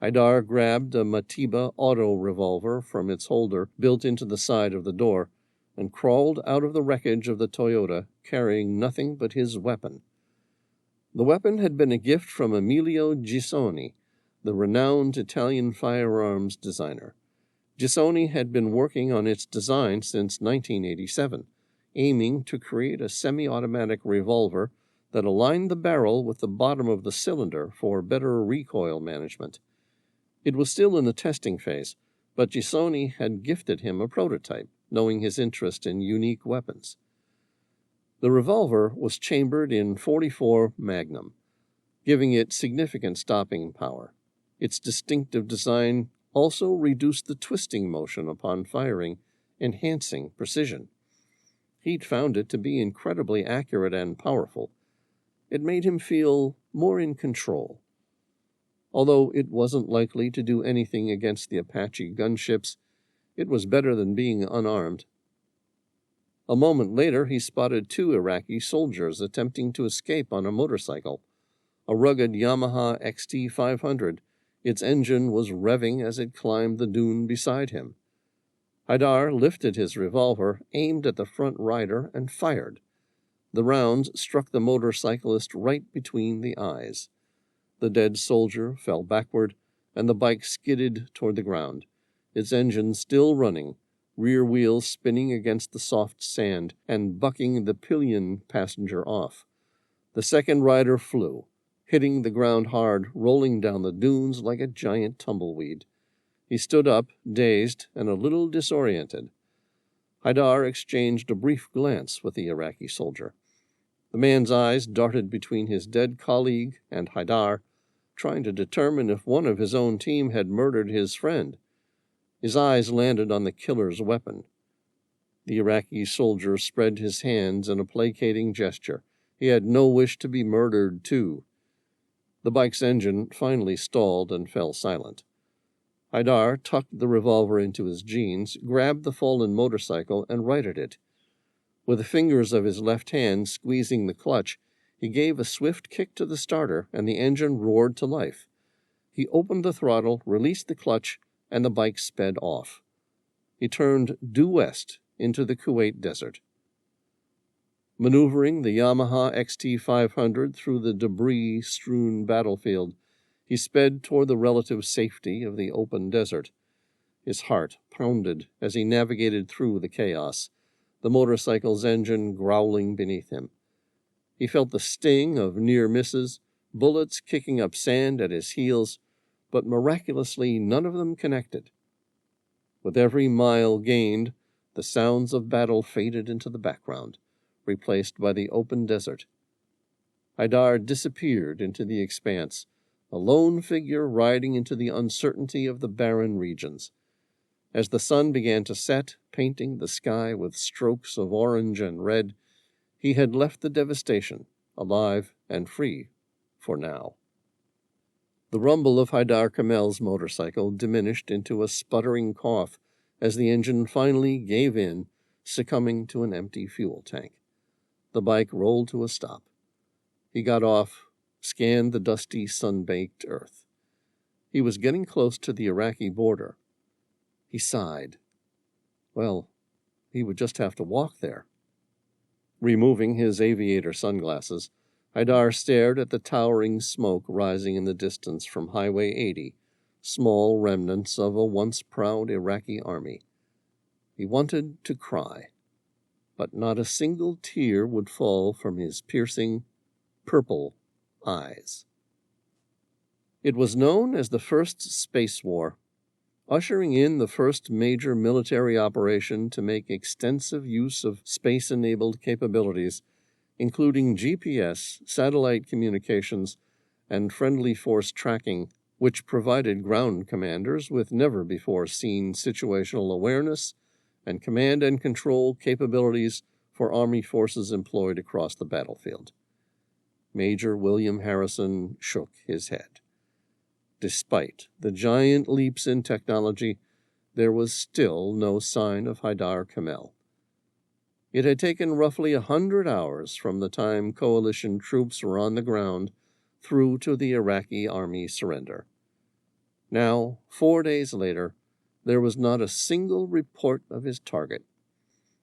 Haidar grabbed a Matiba auto revolver from its holder built into the side of the door and crawled out of the wreckage of the Toyota, carrying nothing but his weapon. The weapon had been a gift from Emilio Gisoni, the renowned Italian firearms designer. Gisoni had been working on its design since 1987, aiming to create a semi-automatic revolver that aligned the barrel with the bottom of the cylinder for better recoil management. It was still in the testing phase, but Gisoni had gifted him a prototype, knowing his interest in unique weapons. The revolver was chambered in .44 Magnum, giving it significant stopping power. Its distinctive design also reduced the twisting motion upon firing, enhancing precision. He'd found it to be incredibly accurate and powerful. It made him feel more in control. Although it wasn't likely to do anything against the Apache gunships, it was better than being unarmed. A moment later, he spotted two Iraqi soldiers attempting to escape on a motorcycle, a rugged Yamaha XT500. Its engine was revving as it climbed the dune beside him. Haidar lifted his revolver, aimed at the front rider, and fired. The rounds struck the motorcyclist right between the eyes. The dead soldier fell backward, and the bike skidded toward the ground, its engine still running, rear wheels spinning against the soft sand and bucking the pillion passenger off. The second rider flew, hitting the ground hard, rolling down the dunes like a giant tumbleweed. He stood up, dazed and a little disoriented. Haidar exchanged a brief glance with the Iraqi soldier. The man's eyes darted between his dead colleague and Haidar, trying to determine if one of his own team had murdered his friend. His eyes landed on the killer's weapon. The Iraqi soldier spread his hands in a placating gesture. He had no wish to be murdered, too. The bike's engine finally stalled and fell silent. Haidar tucked the revolver into his jeans, grabbed the fallen motorcycle, and righted it. With the fingers of his left hand squeezing the clutch, he gave a swift kick to the starter, and the engine roared to life. He opened the throttle, released the clutch, and the bike sped off. He turned due west into the Kuwait desert. Maneuvering the Yamaha XT500 through the debris-strewn battlefield, he sped toward the relative safety of the open desert. His heart pounded as he navigated through the chaos, the motorcycle's engine growling beneath him. He felt the sting of near misses, bullets kicking up sand at his heels, but miraculously none of them connected. With every mile gained, the sounds of battle faded into the background, replaced by the open desert. Haidar disappeared into the expanse, a lone figure riding into the uncertainty of the barren regions. As the sun began to set, painting the sky with strokes of orange and red, he had left the devastation, alive and free for now. The rumble of Haidar Kamel's motorcycle diminished into a sputtering cough as the engine finally gave in, succumbing to an empty fuel tank. The bike rolled to a stop. He got off, scanned the dusty, sun-baked earth. He was getting close to the Iraqi border. He sighed. Well, he would just have to walk there. Removing his aviator sunglasses, Haidar stared at the towering smoke rising in the distance from Highway 80, small remnants of a once proud Iraqi army. He wanted to cry, but not a single tear would fall from his piercing, purple eyes. It was known as the First Space War, ushering in the first major military operation to make extensive use of space-enabled capabilities, including GPS, satellite communications, and friendly force tracking, which provided ground commanders with never-before-seen situational awareness and command and control capabilities for Army forces employed across the battlefield. Major William Harrison shook his head. Despite the giant leaps in technology, there was still no sign of Haidar Camel. It had taken roughly 100 hours from the time coalition troops were on the ground through to the Iraqi army surrender. Now, 4 days later, there was not a single report of his target.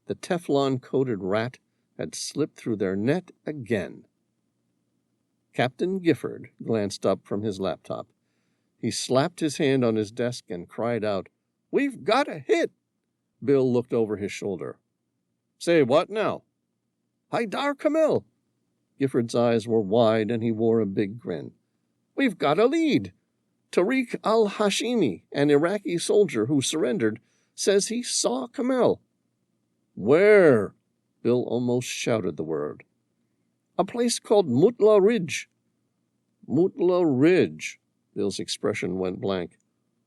The Teflon-coated rat had slipped through their net again. Captain Gifford glanced up from his laptop. He slapped his hand on his desk and cried out, "We've got a hit!" Bill looked over his shoulder. "Say, what now?" "Haidar Kamel." Gifford's eyes were wide and he wore a big grin. "We've got a lead. Tariq al-Hashimi, an Iraqi soldier who surrendered, says he saw Kamel." "Where?" Bill almost shouted the word. "A place called Mutla Ridge." "Mutla Ridge." Bill's expression went blank.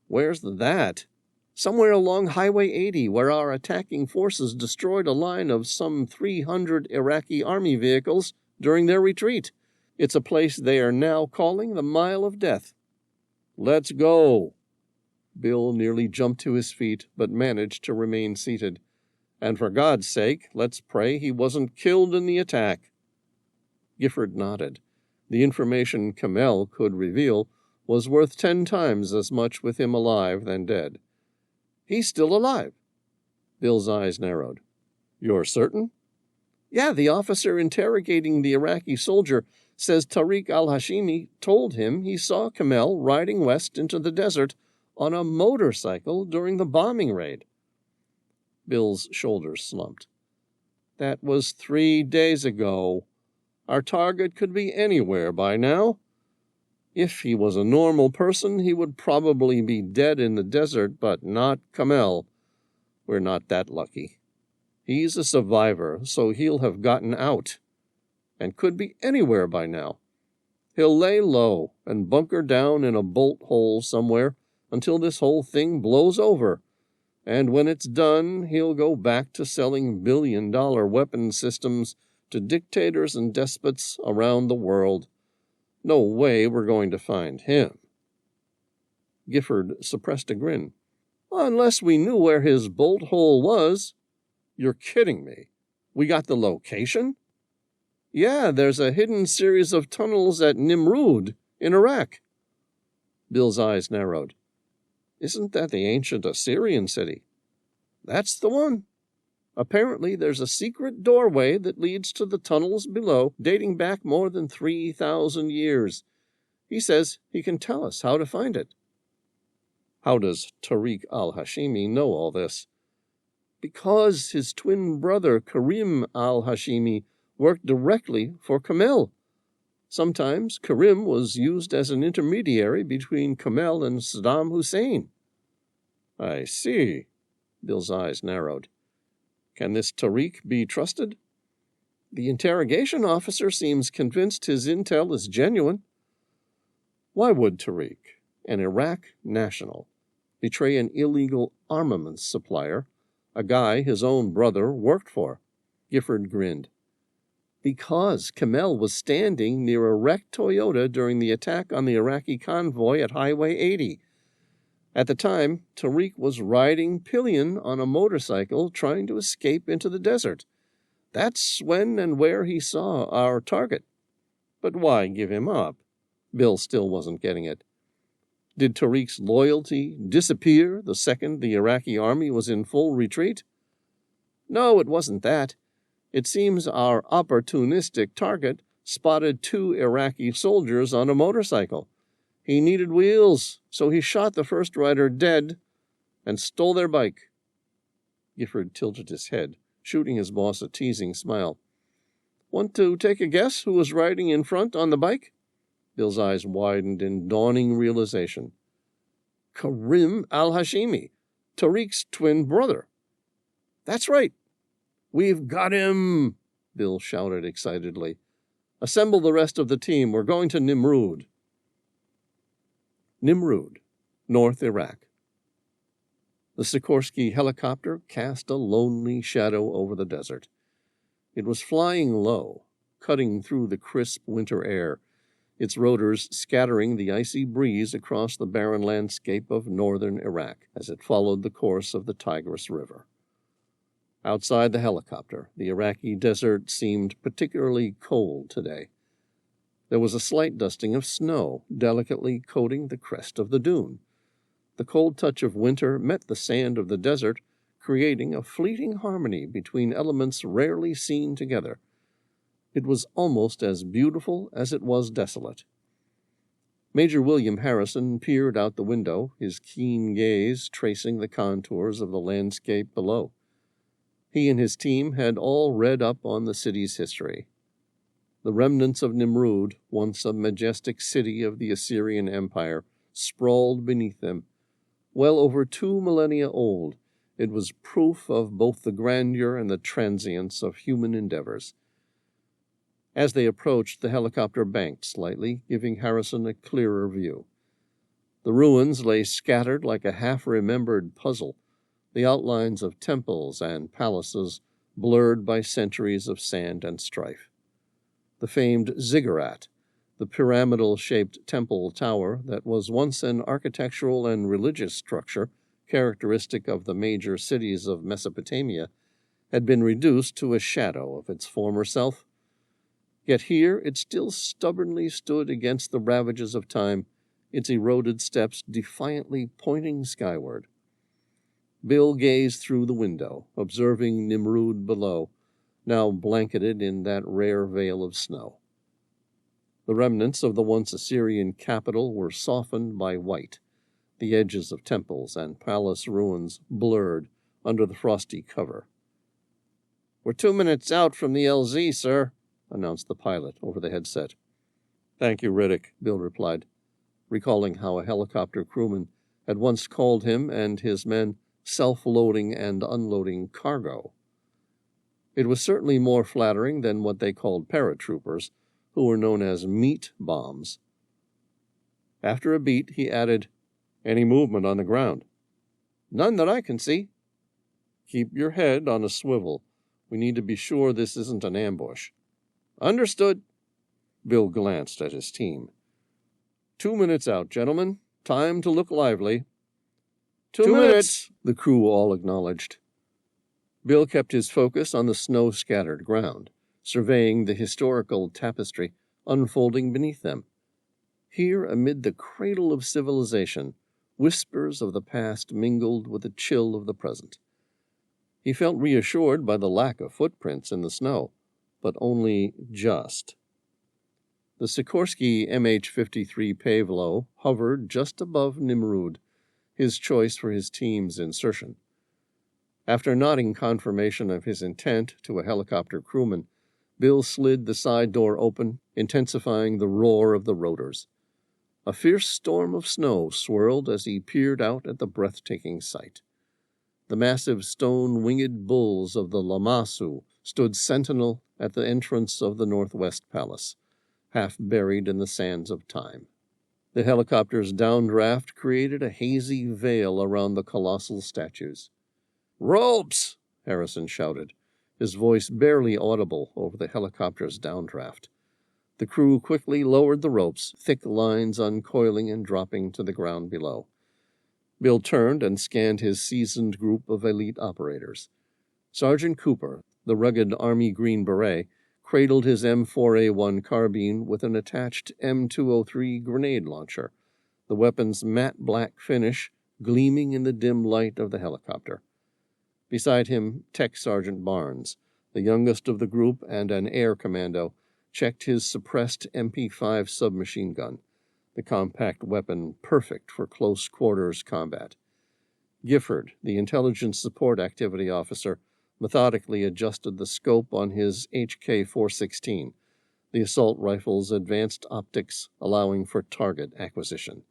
"Where's that?" "Somewhere along Highway 80, where our attacking forces destroyed a line of some 300 Iraqi army vehicles during their retreat. It's a place they are now calling the Mile of Death." "Let's go." Bill nearly jumped to his feet, but managed to remain seated. "And for God's sake, let's pray he wasn't killed in the attack." Gifford nodded. The information Camel could reveal was worth 10 times as much with him alive than dead. "He's still alive." Bill's eyes narrowed. "You're certain?" "Yeah, the officer interrogating the Iraqi soldier says Tariq al-Hashimi told him he saw Camel riding west into the desert on a motorcycle during the bombing raid." Bill's shoulders slumped. "That was 3 days ago. Our target could be anywhere by now. If he was a normal person, he would probably be dead in the desert, but not Camel. We're not that lucky. He's a survivor, so he'll have gotten out, and could be anywhere by now. He'll lay low and bunker down in a bolt hole somewhere until this whole thing blows over, and when it's done, he'll go back to selling billion-dollar weapon systems to dictators and despots around the world. No way we're going to find him." Gifford suppressed a grin. "Unless we knew where his bolt hole was." "You're kidding me. We got the location?" "Yeah, there's a hidden series of tunnels at Nimrud in Iraq." Bill's eyes narrowed. "Isn't that the ancient Assyrian city?" "That's the one. Apparently there's a secret doorway that leads to the tunnels below, dating back more than 3,000 years. He says he can tell us how to find it." "How does Tariq al-Hashimi know all this?" "Because his twin brother Karim al-Hashimi worked directly for Camel. Sometimes Karim was used as an intermediary between Kamel and Saddam Hussein. I see. Bill's eyes narrowed. Can this Tariq be trusted? The interrogation officer seems convinced his intel is genuine. Why would Tariq, an Iraq national, betray an illegal armaments supplier, a guy his own brother worked for? Gifford grinned. Because Kamel was standing near a wrecked Toyota during the attack on the Iraqi convoy at Highway 80. At the time, Tariq was riding pillion on a motorcycle trying to escape into the desert. That's when and where he saw our target. But why give him up? Bill still wasn't getting it. Did Tariq's loyalty disappear the second the Iraqi army was in full retreat? No, it wasn't that. It seems our opportunistic target spotted 2 Iraqi soldiers on a motorcycle. He needed wheels, so he shot the first rider dead and stole their bike. Gifford tilted his head, shooting his boss a teasing smile. Want to take a guess who was riding in front on the bike? Bill's eyes widened in dawning realization. Karim al-Hashimi, Tariq's twin brother. That's right. We've got him, Bill shouted excitedly. Assemble the rest of the team. We're going to Nimrud. Nimrud, North Iraq. The Sikorsky helicopter cast a lonely shadow over the desert. It was flying low, cutting through the crisp winter air, its rotors scattering the icy breeze across the barren landscape of northern Iraq as it followed the course of the Tigris River. Outside the helicopter, the Iraqi desert seemed particularly cold today. There was a slight dusting of snow, delicately coating the crest of the dune. The cold touch of winter met the sand of the desert, creating a fleeting harmony between elements rarely seen together. It was almost as beautiful as it was desolate. Major William Harrison peered out the window, his keen gaze tracing the contours of the landscape below. He and his team had all read up on the city's history. The remnants of Nimrud, once a majestic city of the Assyrian Empire, sprawled beneath them. Well over 2 millennia old, it was proof of both the grandeur and the transience of human endeavors. As they approached, the helicopter banked slightly, giving Harrison a clearer view. The ruins lay scattered like a half-remembered puzzle, the outlines of temples and palaces blurred by centuries of sand and strife. The famed ziggurat, the pyramidal-shaped temple tower that was once an architectural and religious structure characteristic of the major cities of Mesopotamia, had been reduced to a shadow of its former self. Yet here it still stubbornly stood against the ravages of time, its eroded steps defiantly pointing skyward. Bill gazed through the window, observing Nimrud below, now blanketed in that rare veil of snow. The remnants of the once Assyrian capital were softened by white, the edges of temples and palace ruins blurred under the frosty cover. "We're 2 minutes out from the LZ, sir," announced the pilot over the headset. "Thank you, Riddick," Bill replied, recalling how a helicopter crewman had once called him and his men self-loading and unloading cargo. It was certainly more flattering than what they called paratroopers, who were known as meat bombs. After a beat, he added, "Any movement on the ground?" "None that I can see." "Keep your head on a swivel. We need to be sure this isn't an ambush." "Understood." Bill glanced at his team. 2 minutes out, gentlemen. Time to look lively." Two minutes, the crew all acknowledged. Bill kept his focus on the snow-scattered ground, surveying the historical tapestry unfolding beneath them. Here, amid the cradle of civilization, whispers of the past mingled with the chill of the present. He felt reassured by the lack of footprints in the snow, but only just. The Sikorsky MH-53 Pavlo hovered just above Nimrud, his choice for his team's insertion. After nodding confirmation of his intent to a helicopter crewman, Bill slid the side door open, intensifying the roar of the rotors. A fierce storm of snow swirled as he peered out at the breathtaking sight. The massive stone-winged bulls of the Lamassu stood sentinel at the entrance of the Northwest Palace, half buried in the sands of time. The helicopter's downdraft created a hazy veil around the colossal statues. "Ropes!" Harrison shouted, his voice barely audible over the helicopter's downdraft. The crew quickly lowered the ropes, thick lines uncoiling and dropping to the ground below. Bill turned and scanned his seasoned group of elite operators. Sergeant Cooper, the rugged Army Green Beret, cradled his M4A1 carbine with an attached M203 grenade launcher, the weapon's matte black finish gleaming in the dim light of the helicopter. Beside him, Tech Sergeant Barnes, the youngest of the group and an air commando, checked his suppressed MP5 submachine gun, the compact weapon perfect for close-quarters combat. Gifford, the intelligence support activity officer, methodically adjusted the scope on his HK-416, the assault rifle's advanced optics allowing for target acquisition.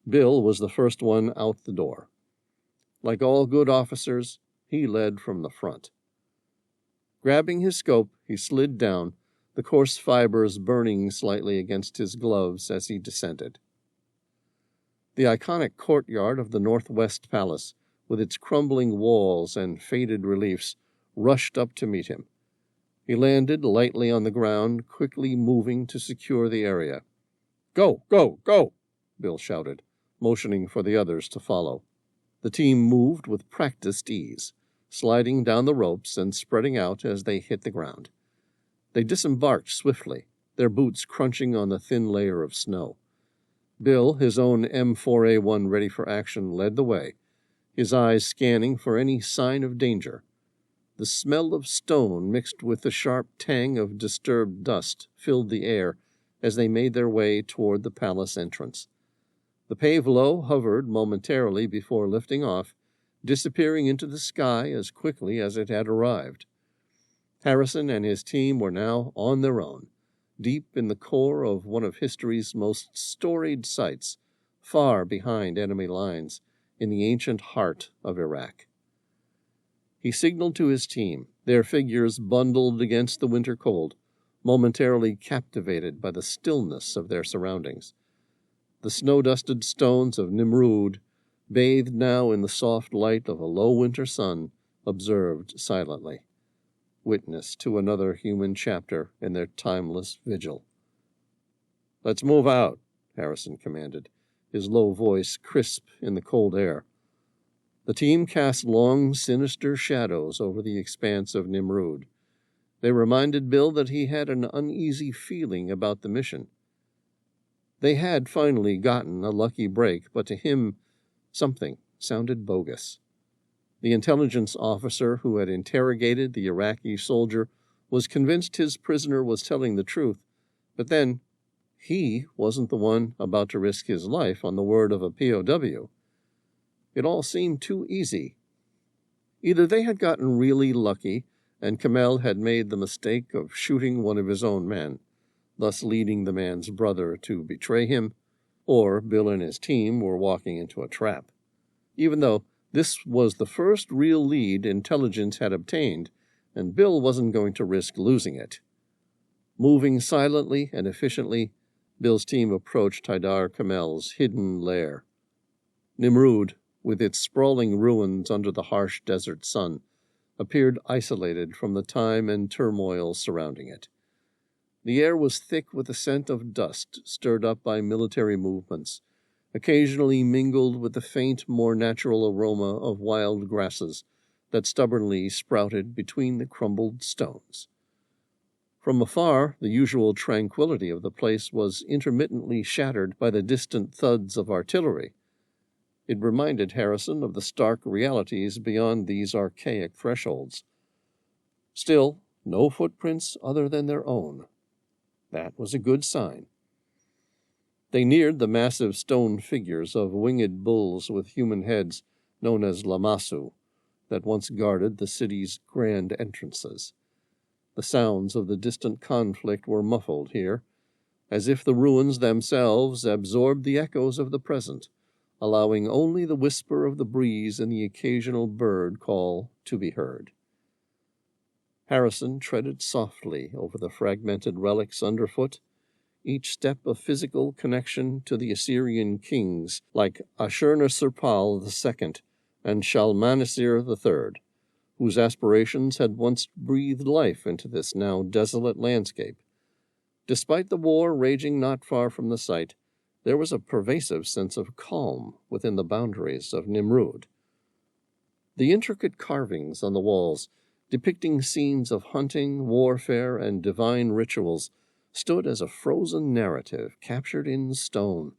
Bill was the first one out the door. Like all good officers, he led from the front. Grabbing his scope, he slid down, the coarse fibers burning slightly against his gloves as he descended. The iconic courtyard of the Northwest Palace, with its crumbling walls and faded reliefs, rushed up to meet him. He landed lightly on the ground, quickly moving to secure the area. "Go, go, go!" Bill shouted, motioning for the others to follow. The team moved with practiced ease, sliding down the ropes and spreading out as they hit the ground. They disembarked swiftly, their boots crunching on the thin layer of snow. Bill, his own M4A1 ready for action, led the way, his eyes scanning for any sign of danger. The smell of stone mixed with the sharp tang of disturbed dust filled the air as they made their way toward the palace entrance. The Pavelo hovered momentarily before lifting off, disappearing into the sky as quickly as it had arrived. Harrison and his team were now on their own, deep in the core of one of history's most storied sites, far behind enemy lines, in the ancient heart of Iraq. He signaled to his team, their figures bundled against the winter cold, momentarily captivated by the stillness of their surroundings. The snow-dusted stones of Nimrud, bathed now in the soft light of a low winter sun, observed silently, witness to another human chapter in their timeless vigil. "Let's move out," Harrison commanded, his low voice crisp in the cold air. The team cast long, sinister shadows over the expanse of Nimrud. They reminded Bill that he had an uneasy feeling about the mission. They had finally gotten a lucky break, but to him, something sounded bogus. The intelligence officer who had interrogated the Iraqi soldier was convinced his prisoner was telling the truth, but then he wasn't the one about to risk his life on the word of a POW. It all seemed too easy. Either they had gotten really lucky, and Kamel had made the mistake of shooting one of his own men, thus leading the man's brother to betray him, or Bill and his team were walking into a trap. Even though this was the first real lead intelligence had obtained, and Bill wasn't going to risk losing it. Moving silently and efficiently, Bill's team approached Haidar Kamel's hidden lair. Nimrud, with its sprawling ruins under the harsh desert sun, appeared isolated from the time and turmoil surrounding it. The air was thick with the scent of dust stirred up by military movements, occasionally mingled with the faint, more natural aroma of wild grasses that stubbornly sprouted between the crumbled stones. From afar, the usual tranquility of the place was intermittently shattered by the distant thuds of artillery. It reminded Harrison of the stark realities beyond these archaic thresholds. Still, no footprints other than their own. That was a good sign. They neared the massive stone figures of winged bulls with human heads, known as Lamassu, that once guarded the city's grand entrances. The sounds of the distant conflict were muffled here, as if the ruins themselves absorbed the echoes of the present, allowing only the whisper of the breeze and the occasional bird call to be heard. Harrison treaded softly over the fragmented relics underfoot, each step a physical connection to the Assyrian kings like Ashurnasirpal II and Shalmaneser III, whose aspirations had once breathed life into this now desolate landscape. Despite the war raging not far from the site, there was a pervasive sense of calm within the boundaries of Nimrud. The intricate carvings on the walls, depicting scenes of hunting, warfare, and divine rituals, stood as a frozen narrative captured in stone,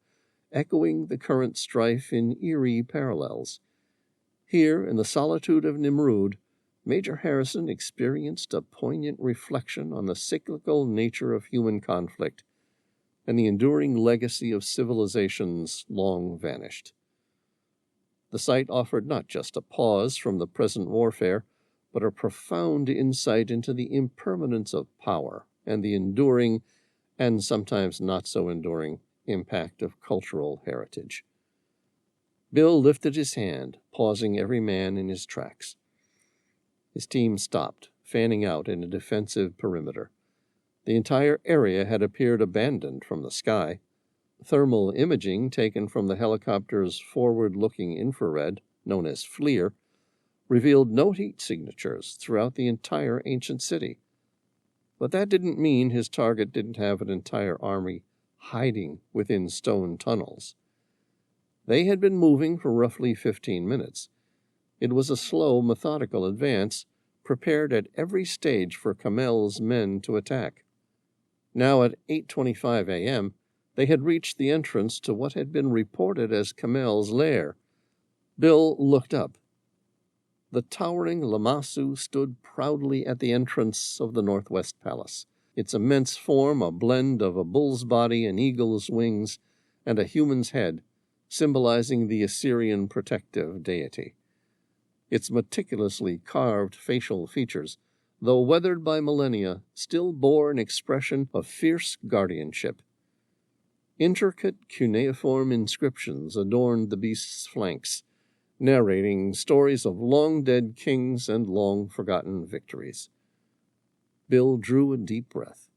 echoing the current strife in eerie parallels. Here, in the solitude of Nimrud, Major Harrison experienced a poignant reflection on the cyclical nature of human conflict and the enduring legacy of civilizations long vanished. The site offered not just a pause from the present warfare, but a profound insight into the impermanence of power and the enduring, and sometimes not so enduring, impact of cultural heritage. Bill lifted his hand, pausing every man in his tracks. His team stopped, fanning out in a defensive perimeter. The entire area had appeared abandoned from the sky. Thermal imaging taken from the helicopter's forward-looking infrared, known as FLIR, revealed no heat signatures throughout the entire ancient city. But that didn't mean his target didn't have an entire army hiding within stone tunnels. They had been moving for roughly 15 minutes. It was a slow, methodical advance, prepared at every stage for Camel's men to attack. Now at 8:25 a.m., they had reached the entrance to what had been reported as Camel's lair. Bill looked up. The towering Lamassu stood proudly at the entrance of the Northwest Palace, its immense form a blend of a bull's body, an eagle's wings, and a human's head, symbolizing the Assyrian protective deity. Its meticulously carved facial features, though weathered by millennia, still bore an expression of fierce guardianship. Intricate cuneiform inscriptions adorned the beast's flanks, narrating stories of long-dead kings and long-forgotten victories. Bill drew a deep breath.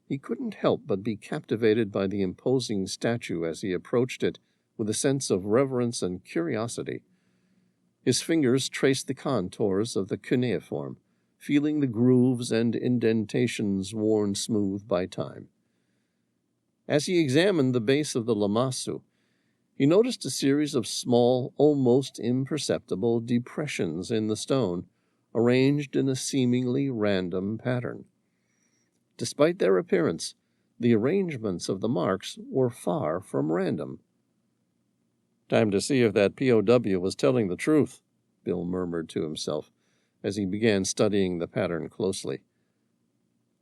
He couldn't help but be captivated by the imposing statue as he approached it with a sense of reverence and curiosity. His fingers traced the contours of the cuneiform, feeling the grooves and indentations worn smooth by time. As he examined the base of the Lamassu, he noticed a series of small, almost imperceptible depressions in the stone, arranged in a seemingly random pattern. Despite their appearance, the arrangements of the marks were far from random. "Time to see if that POW was telling the truth," Bill murmured to himself as he began studying the pattern closely.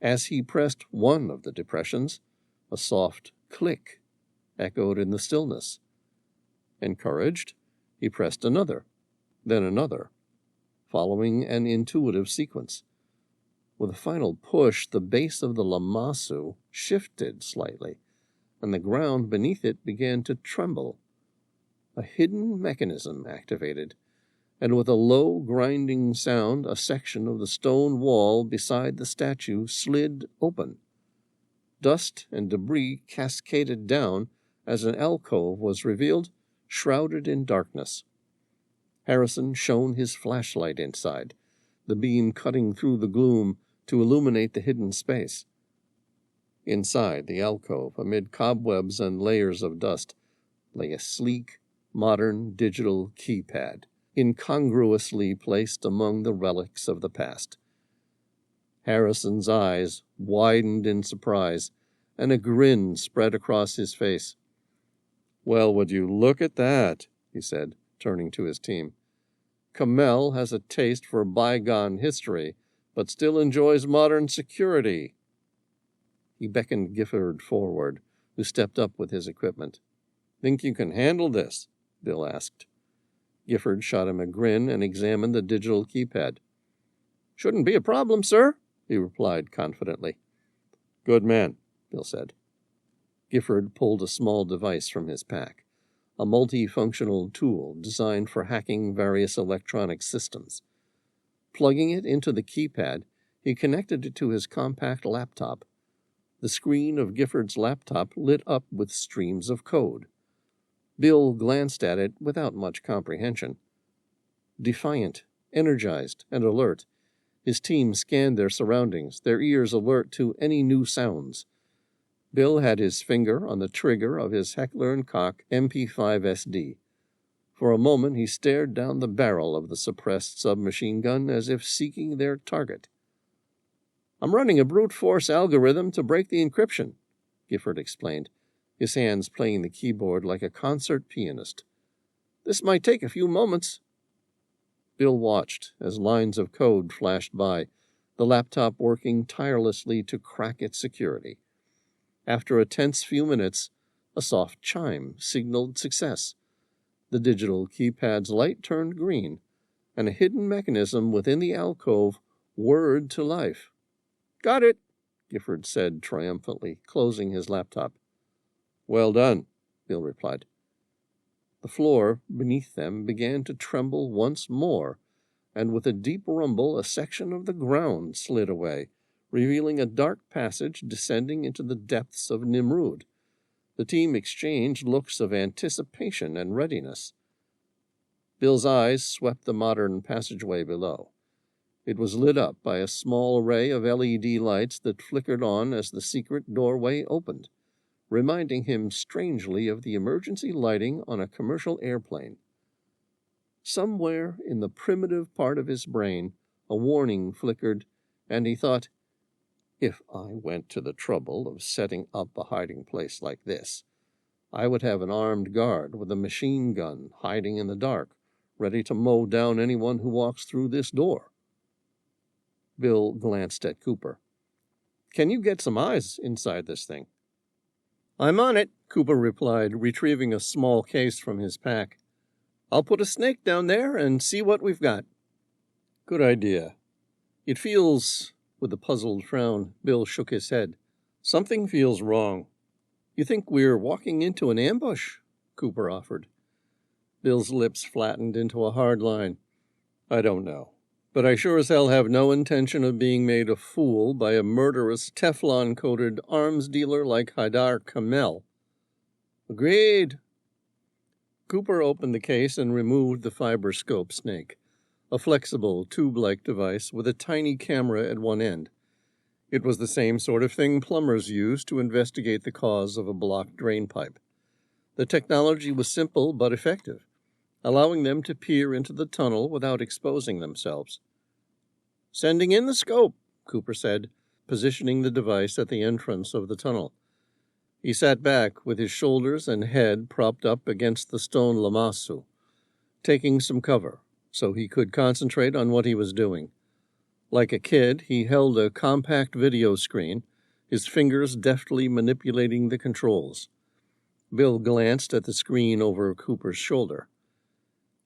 As he pressed one of the depressions, a soft click echoed in the stillness. Encouraged, he pressed another, then another, following an intuitive sequence. With a final push, the base of the Lamassu shifted slightly, and the ground beneath it began to tremble. A hidden mechanism activated, and with a low, grinding sound, a section of the stone wall beside the statue slid open. Dust and debris cascaded down as an alcove was revealed, shrouded in darkness. Harrison shone his flashlight inside, the beam cutting through the gloom to illuminate the hidden space. Inside the alcove, amid cobwebs and layers of dust, lay a sleek, modern digital keypad, incongruously placed among the relics of the past. Harrison's eyes widened in surprise, and a grin spread across his face. "Well, would you look at that?" he said, turning to his team. "Camel has a taste for bygone history, but still enjoys modern security." He beckoned Gifford forward, who stepped up with his equipment. "Think you can handle this?" Bill asked. Gifford shot him a grin and examined the digital keypad. "Shouldn't be a problem, sir," he replied confidently. Good man, Bill said. Gifford pulled a small device from his pack, a multifunctional tool designed for hacking various electronic systems. Plugging it into the keypad, he connected it to his compact laptop. The screen of Gifford's laptop lit up with streams of code. Bill glanced at it without much comprehension. Defiant, energized, and alert, his team scanned their surroundings, their ears alert to any new sounds. Bill had his finger on the trigger of his Heckler & Koch MP5 SD. For a moment he stared down the barrel of the suppressed submachine gun as if seeking their target. I'm running a brute force algorithm to break the encryption, Gifford explained, his hands playing the keyboard like a concert pianist. This might take a few moments. Bill watched as lines of code flashed by, the laptop working tirelessly to crack its security. After a tense few minutes, a soft chime signaled success. The digital keypad's light turned green, and a hidden mechanism within the alcove whirred to life. Got it, Gifford said triumphantly, closing his laptop. Well done, Bill replied. The floor beneath them began to tremble once more, and with a deep rumble a section of the ground slid away, revealing a dark passage descending into the depths of Nimrud. The team exchanged looks of anticipation and readiness. Bill's eyes swept the modern passageway below. It was lit up by a small array of LED lights that flickered on as the secret doorway opened, reminding him strangely of the emergency lighting on a commercial airplane. Somewhere in the primitive part of his brain, a warning flickered, and he thought, if I went to the trouble of setting up a hiding place like this, I would have an armed guard with a machine gun hiding in the dark, ready to mow down anyone who walks through this door. Bill glanced at Cooper. Can you get some eyes inside this thing? I'm on it, Cooper replied, retrieving a small case from his pack. I'll put a snake down there and see what we've got. Good idea. It feels... With a puzzled frown, Bill shook his head. Something feels wrong. You think we're walking into an ambush? Cooper offered. Bill's lips flattened into a hard line. I don't know. But I sure as hell have no intention of being made a fool by a murderous Teflon-coated arms dealer like Haidar Kamel. Agreed. Cooper opened the case and removed the fiberscope snake, a flexible, tube-like device with a tiny camera at one end. It was the same sort of thing plumbers use to investigate the cause of a blocked drain pipe. The technology was simple but effective, allowing them to peer into the tunnel without exposing themselves. Sending in the scope, Cooper said, positioning the device at the entrance of the tunnel. He sat back with his shoulders and head propped up against the stone lamassu, taking some cover so he could concentrate on what he was doing. Like a kid, he held a compact video screen, his fingers deftly manipulating the controls. Bill glanced at the screen over Cooper's shoulder.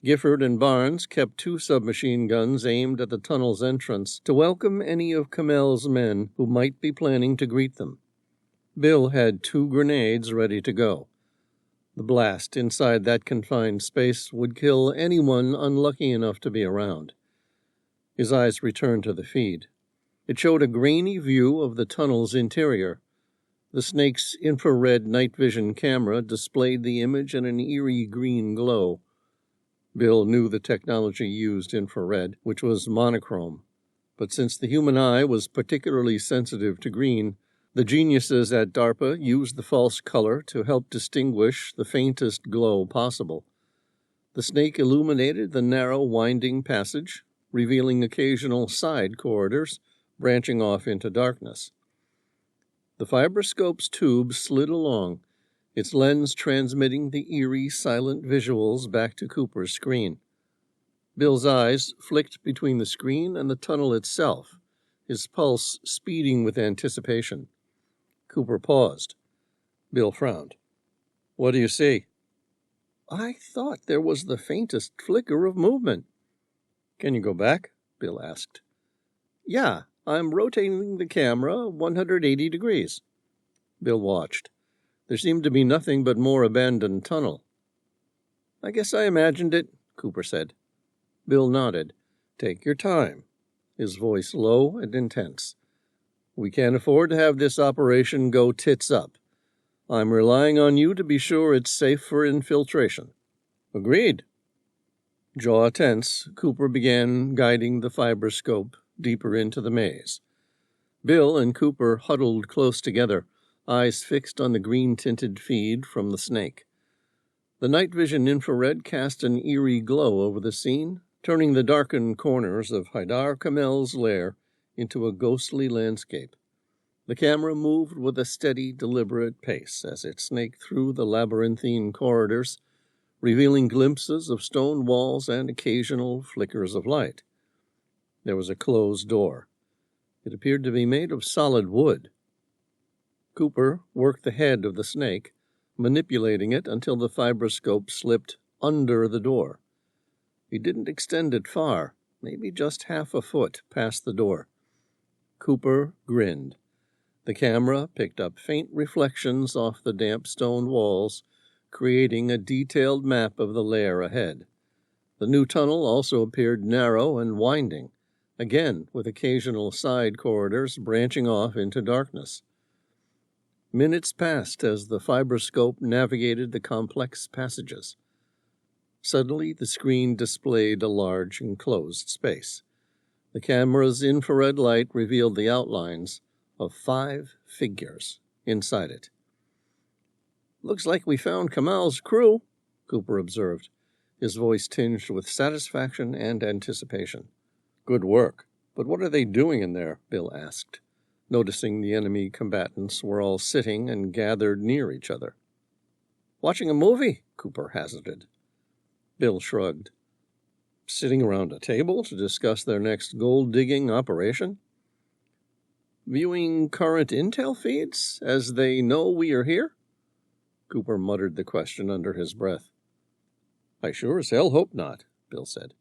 Gifford and Barnes kept 2 submachine guns aimed at the tunnel's entrance to welcome any of Camel's men who might be planning to greet them. Bill had 2 grenades ready to go. The blast inside that confined space would kill anyone unlucky enough to be around. His eyes returned to the feed. It showed a grainy view of the tunnel's interior. The snake's infrared night vision camera displayed the image in an eerie green glow. Bill knew the technology used infrared, which was monochrome. But since the human eye was particularly sensitive to green, the geniuses at DARPA used the false color to help distinguish the faintest glow possible. The snake illuminated the narrow, winding passage, revealing occasional side corridors branching off into darkness. The fiberscope's tube slid along, its lens transmitting the eerie, silent visuals back to Cooper's screen. Bill's eyes flicked between the screen and the tunnel itself, his pulse speeding with anticipation. Cooper paused. Bill frowned. What do you see? I thought there was the faintest flicker of movement. Can you go back? Bill asked. Yeah, I'm rotating the camera 180 degrees. Bill watched. There seemed to be nothing but more abandoned tunnel. I guess I imagined it, Cooper said. Bill nodded. Take your time. His voice low and intense. We can't afford to have this operation go tits up. I'm relying on you to be sure it's safe for infiltration. Agreed. Jaw tense, Cooper began guiding the fibroscope deeper into the maze. Bill and Cooper huddled close together, eyes fixed on the green-tinted feed from the snake. The night vision infrared cast an eerie glow over the scene, turning the darkened corners of Haidar Camel's lair into a ghostly landscape. The camera moved with a steady, deliberate pace as it snaked through the labyrinthine corridors, revealing glimpses of stone walls and occasional flickers of light. There was a closed door. It appeared to be made of solid wood. Cooper worked the head of the snake, manipulating it until the fibroscope slipped under the door. He didn't extend it far, maybe just half a foot past the door. Cooper grinned. The camera picked up faint reflections off the damp stone walls, creating a detailed map of the lair ahead. The new tunnel also appeared narrow and winding, again with occasional side corridors branching off into darkness. Minutes passed as the fibroscope navigated the complex passages. Suddenly, the screen displayed a large enclosed space. The camera's infrared light revealed the outlines of 5 figures inside it. Looks like we found Kamel's crew, Cooper observed, his voice tinged with satisfaction and anticipation. Good work. But what are they doing in there? Bill asked, noticing the enemy combatants were all sitting and gathered near each other. Watching a movie, Cooper hazarded. Bill shrugged. Sitting around a table to discuss their next gold-digging operation? Viewing current intel feeds, as they know we are here? Cooper muttered the question under his breath. I sure as hell hope not, Bill said.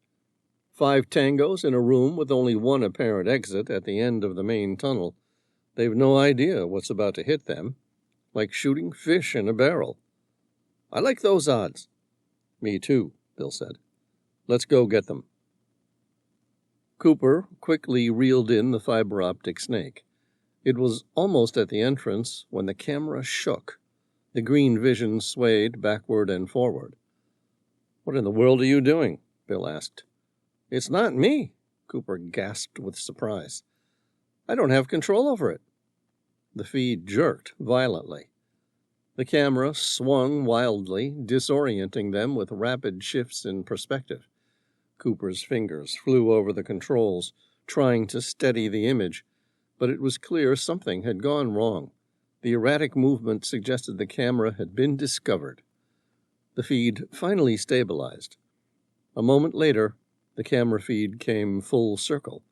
5 tangos in a room with only one apparent exit at the end of the main tunnel. They've no idea what's about to hit them. Like shooting fish in a barrel. I like those odds. Me too, Bill said. Let's go get them. Cooper quickly reeled in the fiber optic snake. It was almost at the entrance when the camera shook. The green vision swayed backward and forward. What in the world are you doing? Bill asked. It's not me, Cooper gasped with surprise. I don't have control over it. The feed jerked violently. The camera swung wildly, disorienting them with rapid shifts in perspective. Cooper's fingers flew over the controls, trying to steady the image, but it was clear something had gone wrong. The erratic movement suggested the camera had been discovered. The feed finally stabilized. A moment later, the camera feed came full circle,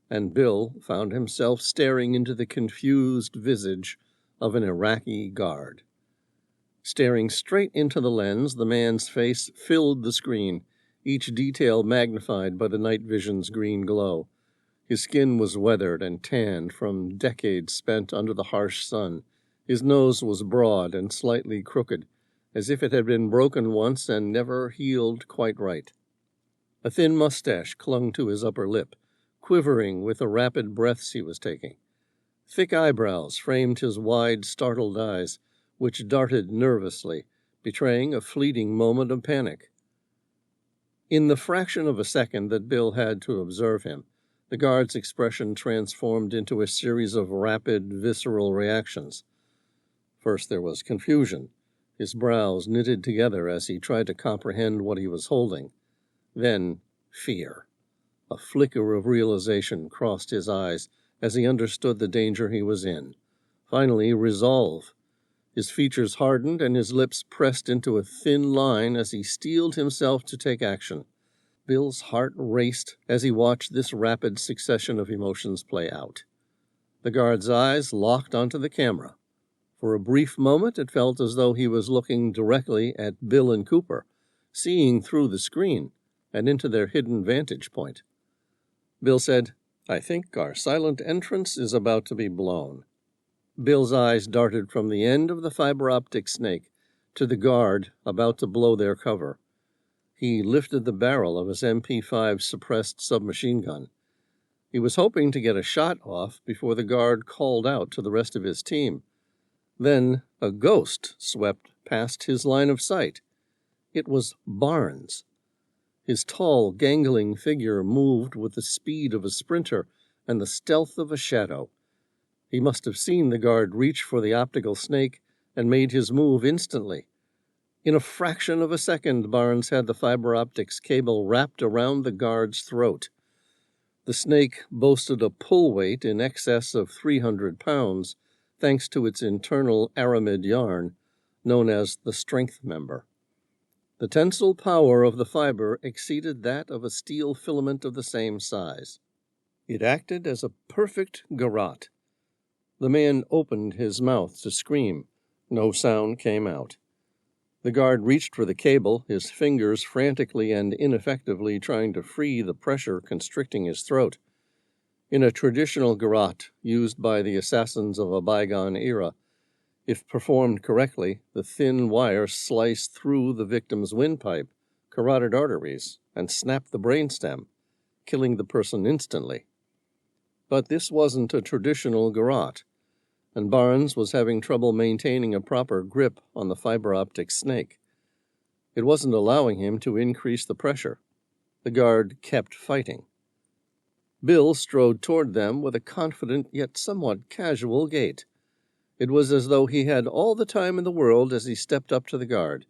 and Bill found himself staring into the confused visage of an Iraqi guard. Staring straight into the lens, the man's face filled the screen, each detail magnified by the night vision's green glow. His skin was weathered and tanned from decades spent under the harsh sun. His nose was broad and slightly crooked, as if it had been broken once and never healed quite right. A thin mustache clung to his upper lip, quivering with the rapid breaths he was taking. Thick eyebrows framed his wide, startled eyes, which darted nervously, betraying a fleeting moment of panic. In the fraction of a second that Bill had to observe him, the guard's expression transformed into a series of rapid, visceral reactions. First there was confusion, his brows knitted together as he tried to comprehend what he was holding. Then fear. A flicker of realization crossed his eyes as he understood the danger he was in. Finally, resolve. His features hardened and his lips pressed into a thin line as he steeled himself to take action. Bill's heart raced as he watched this rapid succession of emotions play out. The guard's eyes locked onto the camera. For a brief moment, it felt as though he was looking directly at Bill and Cooper, seeing through the screen and into their hidden vantage point. Bill said, I think our silent entrance is about to be blown. Bill's eyes darted from the end of the fiber optic snake to the guard about to blow their cover. He lifted the barrel of his MP5 suppressed submachine gun. He was hoping to get a shot off before the guard called out to the rest of his team. Then a ghost swept past his line of sight. It was Barnes. His tall, gangling figure moved with the speed of a sprinter and the stealth of a shadow. He must have seen the guard reach for the optical snake and made his move instantly. In a fraction of a second, Barnes had the fiber optics cable wrapped around the guard's throat. The snake boasted a pull weight in excess of 300 pounds, thanks to its internal aramid yarn, known as the strength member. The tensile power of the fiber exceeded that of a steel filament of the same size. It acted as a perfect garrote. The man opened his mouth to scream. No sound came out. The guard reached for the cable, his fingers frantically and ineffectively trying to free the pressure constricting his throat. In a traditional garrote used by the assassins of a bygone era, if performed correctly, the thin wire sliced through the victim's windpipe, carotid arteries, and snapped the brainstem, killing the person instantly. But this wasn't a traditional garrote, and Barnes was having trouble maintaining a proper grip on the fiber optic snake. It wasn't allowing him to increase the pressure. The guard kept fighting. Bill strode toward them with a confident yet somewhat casual gait. It was as though he had all the time in the world as he stepped up to the guard.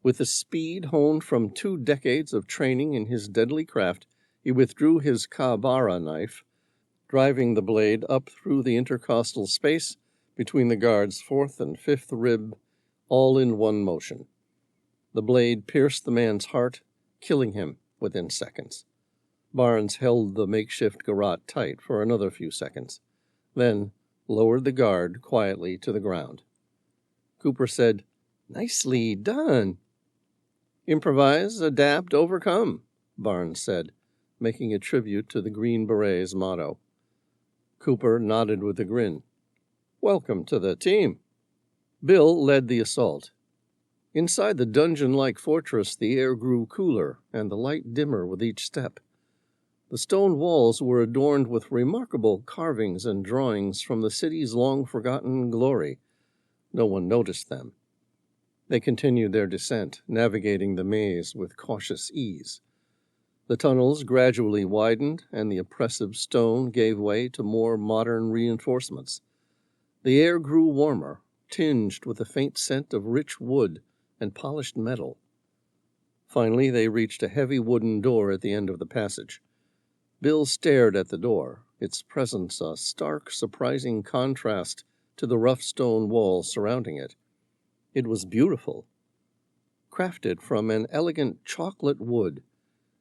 With the speed honed from 2 decades of training in his deadly craft, he withdrew his Kabara knife, driving the blade up through the intercostal space between the guard's 4th and 5th rib, all in one motion. The blade pierced the man's heart, killing him within seconds. Barnes held the makeshift garrote tight for another few seconds, then lowered the guard quietly to the ground. Cooper said, "Nicely done." "Improvise, adapt, overcome," Barnes said, making a tribute to the Green Beret's motto. Cooper nodded with a grin. "Welcome to the team." Bill led the assault. Inside the dungeon-like fortress, the air grew cooler and the light dimmer with each step. The stone walls were adorned with remarkable carvings and drawings from the city's long-forgotten glory. No one noticed them. They continued their descent, navigating the maze with cautious ease. The tunnels gradually widened, and the oppressive stone gave way to more modern reinforcements. The air grew warmer, tinged with a faint scent of rich wood and polished metal. Finally, they reached a heavy wooden door at the end of the passage. Bill stared at the door, its presence a stark, surprising contrast to the rough stone walls surrounding it. It was beautiful. Crafted from an elegant chocolate wood,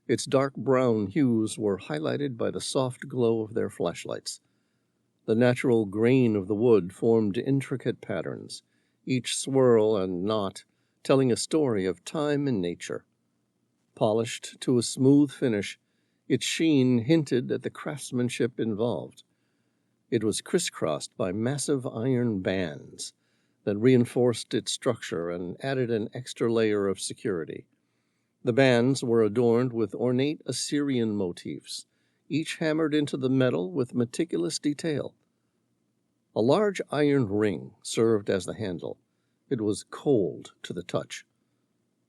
its dark brown hues were highlighted by the soft glow of their flashlights. The natural grain of the wood formed intricate patterns, each swirl and knot telling a story of time and nature. Polished to a smooth finish, its sheen hinted at the craftsmanship involved. It was crisscrossed by massive iron bands that reinforced its structure and added an extra layer of security. The bands were adorned with ornate Assyrian motifs, each hammered into the metal with meticulous detail. A large iron ring served as the handle. It was cold to the touch.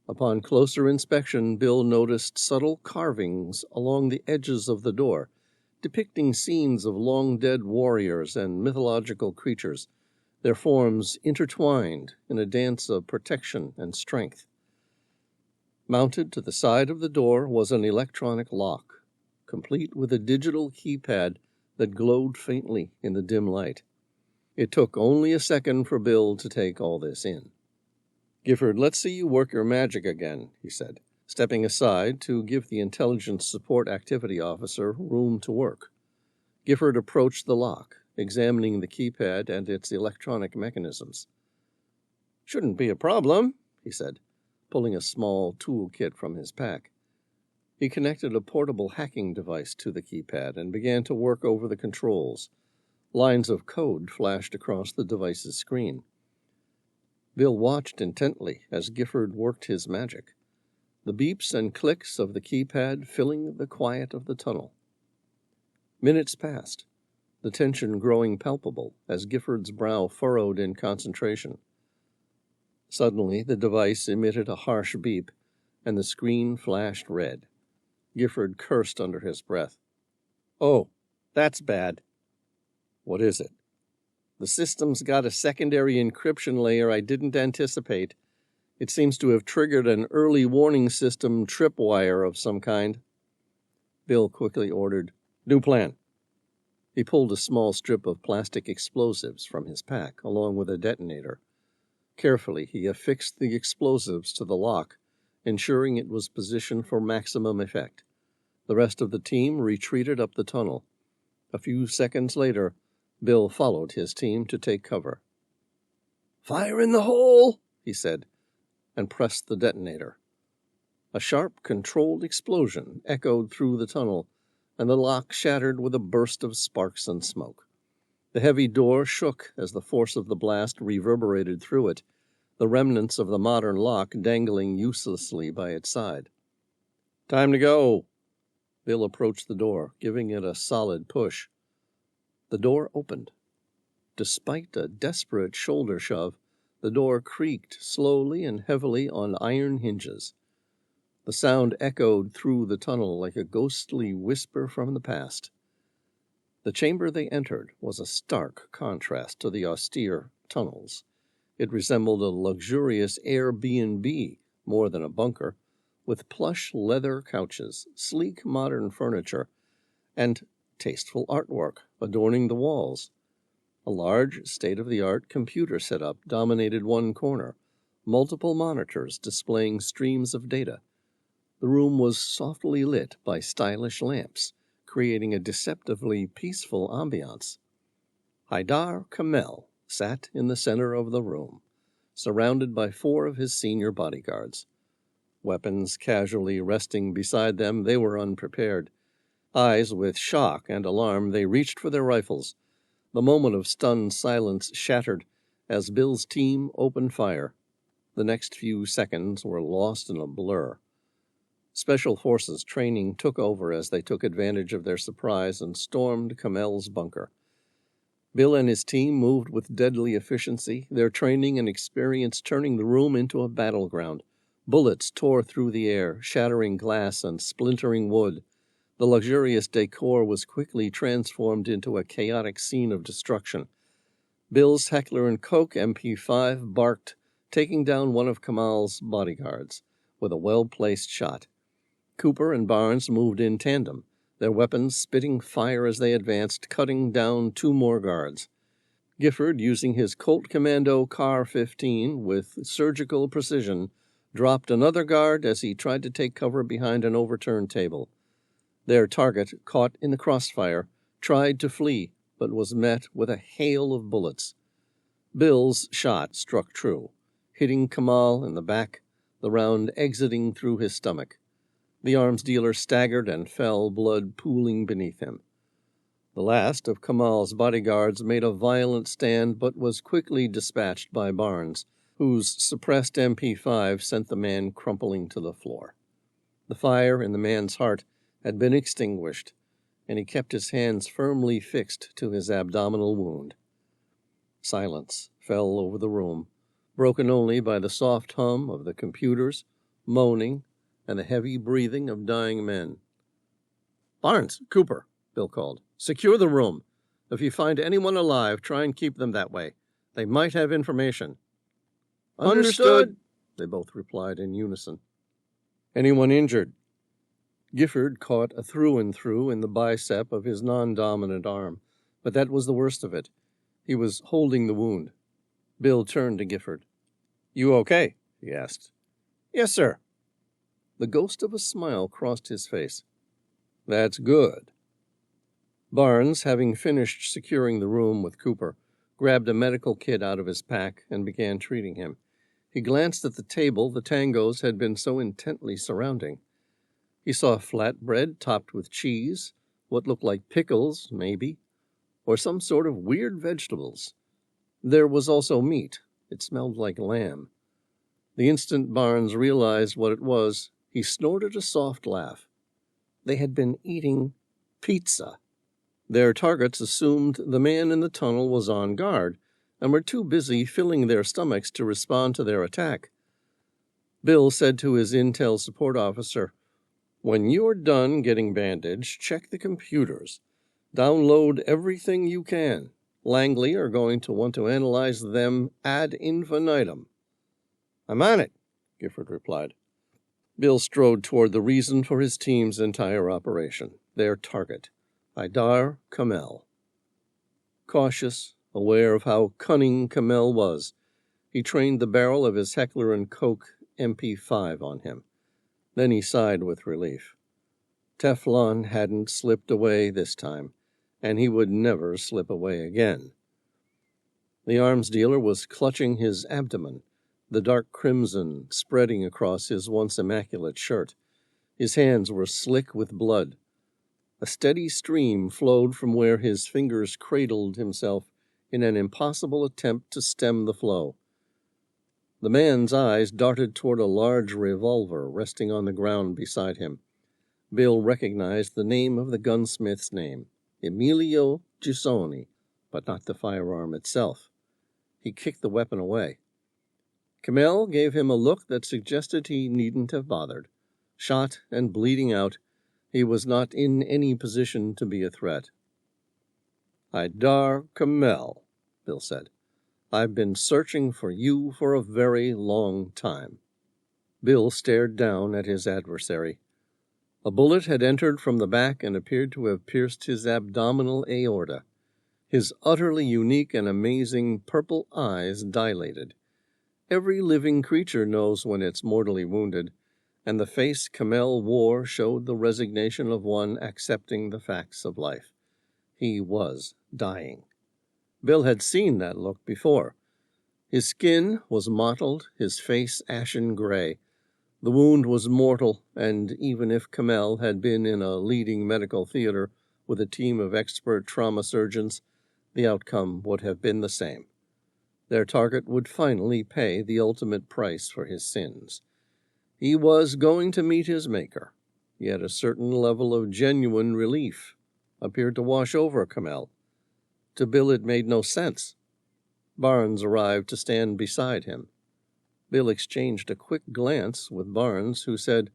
Upon closer inspection, Bill noticed subtle carvings along the edges of the door, depicting scenes of long-dead warriors and mythological creatures, their forms intertwined in a dance of protection and strength. Mounted to the side of the door was an electronic lock, complete with a digital keypad that glowed faintly in the dim light. It took only a second for Bill to take all this in. "Gifford, let's see you work your magic again," he said, stepping aside to give the Intelligence Support Activity Officer room to work. Gifford approached the lock, examining the keypad and its electronic mechanisms. "Shouldn't be a problem," he said, pulling a small tool kit from his pack. He connected a portable hacking device to the keypad and began to work over the controls. Lines of code flashed across the device's screen. Bill watched intently as Gifford worked his magic, the beeps and clicks of the keypad filling the quiet of the tunnel. Minutes passed, the tension growing palpable as Gifford's brow furrowed in concentration. Suddenly, the device emitted a harsh beep, and the screen flashed red. Gifford cursed under his breath. "Oh, that's bad." "What is it?" "The system's got a secondary encryption layer I didn't anticipate. It seems to have triggered an early warning system tripwire of some kind." Bill quickly ordered, "New plan." He pulled a small strip of plastic explosives from his pack, along with a detonator. Carefully, he affixed the explosives to the lock, ensuring it was positioned for maximum effect. The rest of the team retreated up the tunnel. A few seconds later, Bill followed his team to take cover. "Fire in the hole," he said, and pressed the detonator. A sharp, controlled explosion echoed through the tunnel, and the lock shattered with a burst of sparks and smoke. The heavy door shook as the force of the blast reverberated through it, the remnants of the modern lock dangling uselessly by its side. "Time to go." Bill approached the door, giving it a solid push. The door opened. Despite a desperate shoulder shove, the door creaked slowly and heavily on iron hinges. The sound echoed through the tunnel like a ghostly whisper from the past. The chamber they entered was a stark contrast to the austere tunnels. It resembled a luxurious Airbnb more than a bunker, with plush leather couches, sleek modern furniture, and tasteful artwork adorning the walls. A large, state-of-the-art computer setup dominated one corner, multiple monitors displaying streams of data. The room was softly lit by stylish lamps, creating a deceptively peaceful ambiance. Haidar Camel sat in the center of the room, surrounded by 4 of his senior bodyguards. Weapons casually resting beside them, they were unprepared. Eyes with shock and alarm, they reached for their rifles. The moment of stunned silence shattered as Bill's team opened fire. The next few seconds were lost in a blur. Special Forces training took over as they took advantage of their surprise and stormed Camel's bunker. Bill and his team moved with deadly efficiency, their training and experience turning the room into a battleground. Bullets tore through the air, shattering glass and splintering wood. The luxurious decor was quickly transformed into a chaotic scene of destruction. Bill's Heckler & Koch MP5 barked, taking down one of Kamal's bodyguards with a well-placed shot. Cooper and Barnes moved in tandem, their weapons spitting fire as they advanced, cutting down 2 more guards. Gifford, using his Colt Commando Car-15 with surgical precision, dropped another guard as he tried to take cover behind an overturned table. Their target, caught in the crossfire, tried to flee, but was met with a hail of bullets. Bill's shot struck true, hitting Kamal in the back, the round exiting through his stomach. The arms dealer staggered and fell, blood pooling beneath him. The last of Kamal's bodyguards made a violent stand, but was quickly dispatched by Barnes, whose suppressed MP5 sent the man crumpling to the floor. The fire in the man's heart had been extinguished, and he kept his hands firmly fixed to his abdominal wound. Silence fell over the room, broken only by the soft hum of the computers, moaning, and the heavy breathing of dying men. "Barnes, Cooper," Bill called, "secure the room. If you find anyone alive, try and keep them that way. They might have information." "Understood," they both replied in unison. "Anyone injured?" Gifford caught a through and through in the bicep of his non-dominant arm, but that was the worst of it. He was holding the wound. Bill turned to Gifford. "You okay?" he asked. "Yes, sir." The ghost of a smile crossed his face. "That's good." Barnes, having finished securing the room with Cooper, grabbed a medical kit out of his pack and began treating him. He glanced at the table the tangos had been so intently surrounding. He saw flatbread topped with cheese, what looked like pickles, maybe, or some sort of weird vegetables. There was also meat. It smelled like lamb. The instant Barnes realized what it was, he snorted a soft laugh. They had been eating pizza. Their targets assumed the man in the tunnel was on guard and were too busy filling their stomachs to respond to their attack. Bill said to his intel support officer, "When you're done getting bandaged, check the computers. Download everything you can. Langley are going to want to analyze them ad infinitum." "I'm on it," Gifford replied. Bill strode toward the reason for his team's entire operation, their target, Haidar Kamel. Cautious, aware of how cunning Kamel was, he trained the barrel of his Heckler & Koch MP5 on him. Then he sighed with relief. Teflon hadn't slipped away this time, and he would never slip away again. The arms dealer was clutching his abdomen, the dark crimson spreading across his once immaculate shirt. His hands were slick with blood. A steady stream flowed from where his fingers cradled himself in an impossible attempt to stem the flow. The man's eyes darted toward a large revolver resting on the ground beside him. Bill recognized the name of the gunsmith's name, Emilio Gisoni, but not the firearm itself. He kicked the weapon away. Camel gave him a look that suggested he needn't have bothered. Shot and bleeding out, he was not in any position to be a threat. "Haidar Camel," Bill said. "I've been searching for you for a very long time." Bill stared down at his adversary. A bullet had entered from the back and appeared to have pierced his abdominal aorta. His utterly unique and amazing purple eyes dilated. Every living creature knows when it's mortally wounded, and the face Camel wore showed the resignation of one accepting the facts of life. He was dying. Bill had seen that look before. His skin was mottled, his face ashen gray. The wound was mortal, and even if Camel had been in a leading medical theater with a team of expert trauma surgeons, the outcome would have been the same. Their target would finally pay the ultimate price for his sins. He was going to meet his maker, yet a certain level of genuine relief appeared to wash over Camel. To Bill it made no sense. Barnes arrived to stand beside him. Bill exchanged a quick glance with Barnes, who said,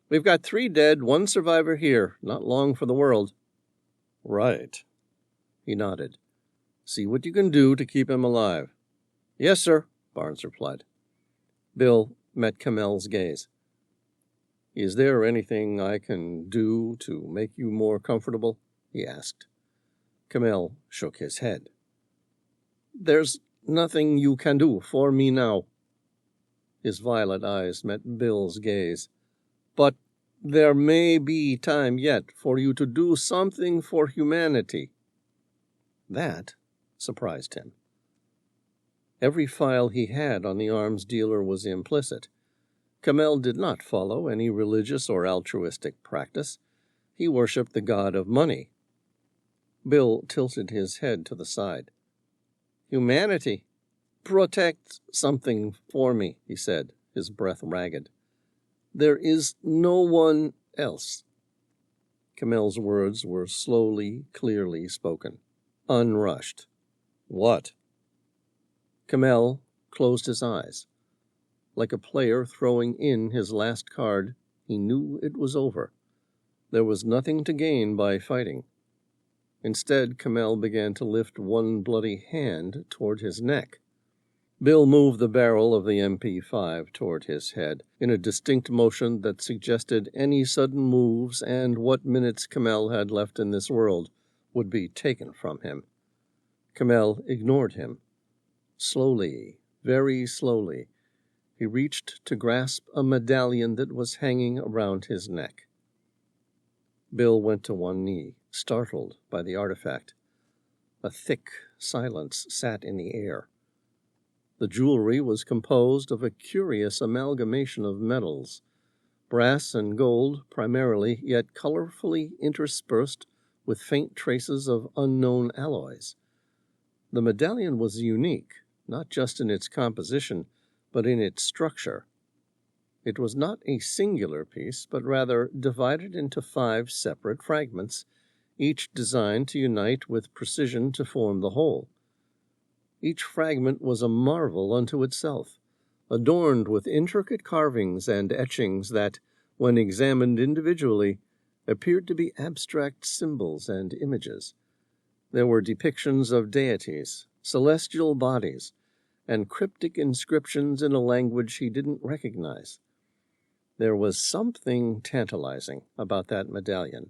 "We've got 3 dead, 1 survivor here, not long for the world." "Right." He nodded. "See what you can do to keep him alive." "Yes, sir," Barnes replied. Bill met Camel's gaze. "Is there anything I can do to make you more comfortable?" he asked. Camel shook his head. "There's nothing you can do for me now." His violet eyes met Bill's gaze. "But there may be time yet for you to do something for humanity." That surprised him. Every file he had on the arms dealer was implicit. Camel did not follow any religious or altruistic practice. He worshipped the god of money. Bill tilted his head to the side. "Humanity. Protect something for me," he said, his breath ragged. "There is no one else." Camel's words were slowly, clearly spoken, unrushed. "What?" Camel closed his eyes. Like a player throwing in his last card, he knew it was over. There was nothing to gain by fighting. Instead, Camel began to lift one bloody hand toward his neck. Bill moved the barrel of the MP5 toward his head, in a distinct motion that suggested any sudden moves and what minutes Camel had left in this world would be taken from him. Camel ignored him. Slowly, very slowly, he reached to grasp a medallion that was hanging around his neck. Bill went to one knee, startled by the artifact. A thick silence sat in the air. The jewelry was composed of a curious amalgamation of metals, brass and gold primarily, yet colorfully interspersed with faint traces of unknown alloys. The medallion was unique, not just in its composition, but in its structure. It was not a singular piece, but rather divided into 5 separate fragments, each designed to unite with precision to form the whole. Each fragment was a marvel unto itself, adorned with intricate carvings and etchings that, when examined individually, appeared to be abstract symbols and images. There were depictions of deities, celestial bodies, and cryptic inscriptions in a language he didn't recognize. There was something tantalizing about that medallion.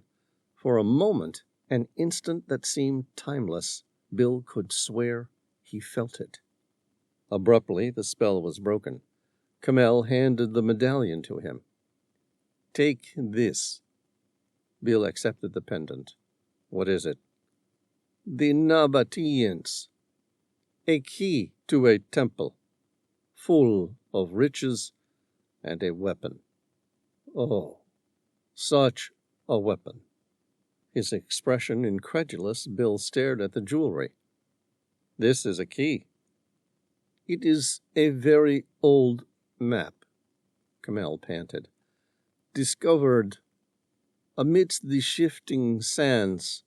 For a moment, an instant that seemed timeless, Bill could swear he felt it. Abruptly, the spell was broken. Camel handed the medallion to him. "Take this." Bill accepted the pendant. "What is it?" "The Nabateans. A key to a temple, full of riches and a weapon." "Oh, such a weapon." His expression incredulous, Bill stared at the jewelry. "This is a key." "It is a very old map," Camel panted, "discovered amidst the shifting sands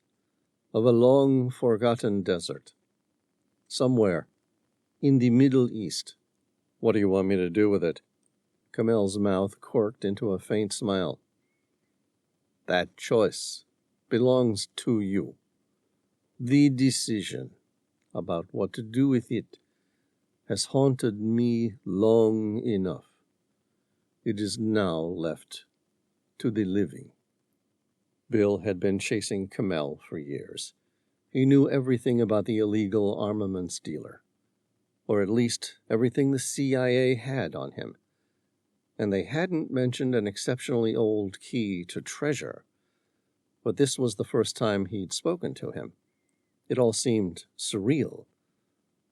of a long-forgotten desert, somewhere in the Middle East." "What do you want me to do with it?" Camel's mouth quirked into a faint smile. "That choice belongs to you. The decision about what to do with it has haunted me long enough. It is now left to the living." Bill had been chasing Camel for years. He knew everything about the illegal armaments dealer, or at least everything the CIA had on him. And they hadn't mentioned an exceptionally old key to treasure. But this was the first time he'd spoken to him. It all seemed surreal.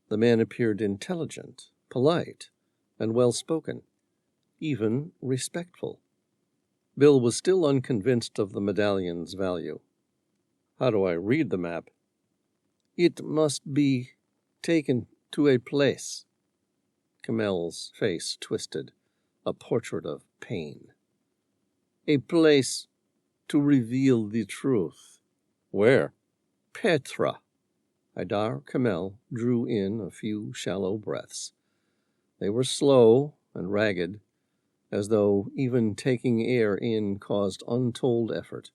The man appeared intelligent, polite, and well-spoken, even respectful. Bill was still unconvinced of the medallion's value. "How do I read the map?" "It must be taken to a place." Camel's face twisted, a portrait of pain. "A place to reveal the truth." "Where?" "Petra." Haidar Camel drew in a few shallow breaths. They were slow and ragged, as though even taking air in caused untold effort.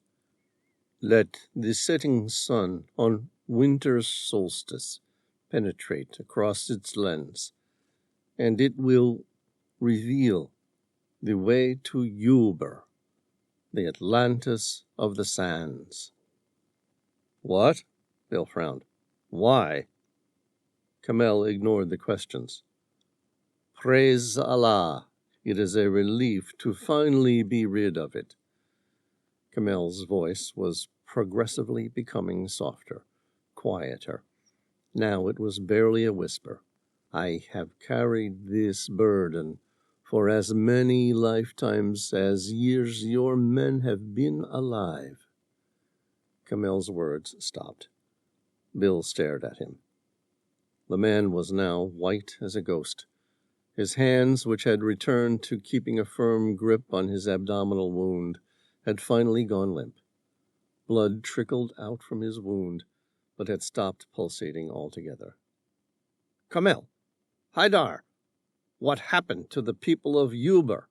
"Let the setting sun on winter's solstice penetrate across its lens, and it will reveal the way to Ubar, the Atlantis of the sands." "What?" Bill frowned. "Why?" Camel ignored the questions. "Praise Allah. It is a relief to finally be rid of it." Camel's voice was progressively becoming softer, quieter. Now it was barely a whisper. "I have carried this burden for as many lifetimes as years your men have been alive." Camel's words stopped. Bill stared at him. The man was now white as a ghost. His hands, which had returned to keeping a firm grip on his abdominal wound, had finally gone limp. Blood trickled out from his wound, but had stopped pulsating altogether. "Camel! Haidar! What happened to the people of Ubar?"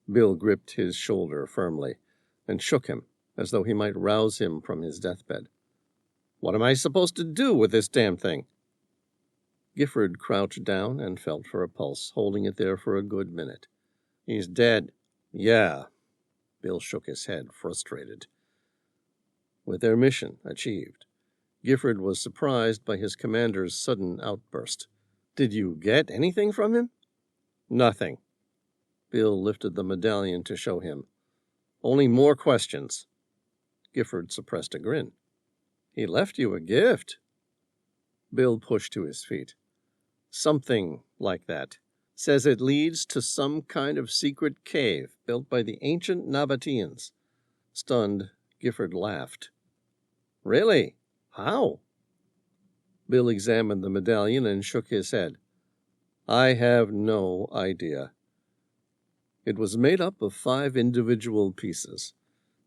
Bill gripped his shoulder firmly and shook him as though he might rouse him from his deathbed. "What am I supposed to do with this damn thing?" Gifford crouched down and felt for a pulse, holding it there for a good minute. "He's dead." "Yeah." Bill shook his head, frustrated. With their mission achieved, Gifford was surprised by his commander's sudden outburst. "Did you get anything from him?" "Nothing." Bill lifted the medallion to show him. "Only more questions." Gifford suppressed a grin. "He left you a gift." Bill pushed to his feet. "Something like that. Says it leads to some kind of secret cave built by the ancient Nabateans. Stunned, Gifford laughed. Really? How? Bill examined the medallion and shook his head. I have no idea. It was made up of 5 individual pieces.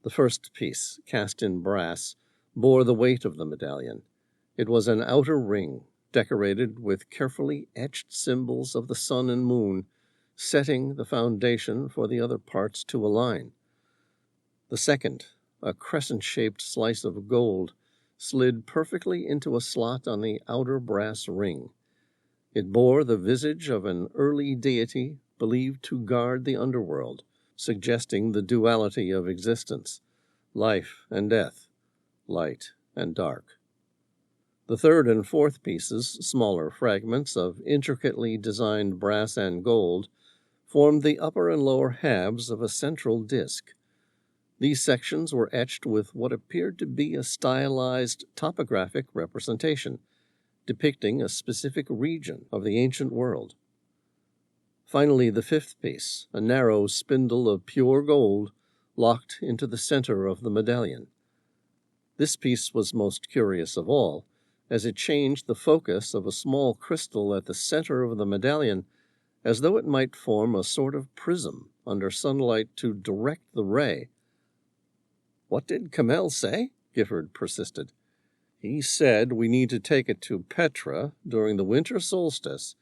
The first piece, cast in brass, bore the weight of the medallion. It was an outer ring, decorated with carefully etched symbols of the sun and moon, setting the foundation for the other parts to align. The second, a crescent-shaped slice of gold, slid perfectly into a slot on the outer brass ring. It bore the visage of an early deity believed to guard the underworld, suggesting the duality of existence, life and death, light and dark. The third and fourth pieces, smaller fragments of intricately designed brass and gold, formed the upper and lower halves of a central disc. These sections were etched with what appeared to be a stylized topographic representation, depicting a specific region of the ancient world. Finally, the fifth piece, a narrow spindle of pure gold, locked into the center of the medallion. This piece was most curious of all, as it changed the focus of a small crystal at the center of the medallion, as though it might form a sort of prism under sunlight to direct the ray. What did Camel say? Gifford persisted. He said we need to take it to Petra during the winter solstice,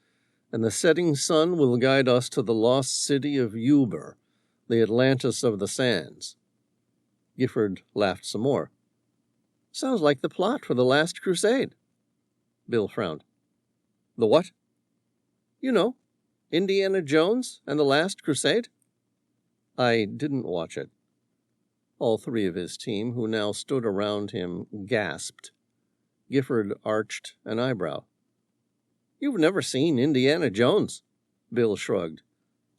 and the setting sun will guide us to the lost city of Ubar, the Atlantis of the sands. Gifford laughed some more. Sounds like the plot for The Last Crusade. Bill frowned. The what? You know, Indiana Jones and The Last Crusade. I didn't watch it. All 3 of his team, who now stood around him, gasped. Gifford arched an eyebrow. You've never seen Indiana Jones? Bill shrugged.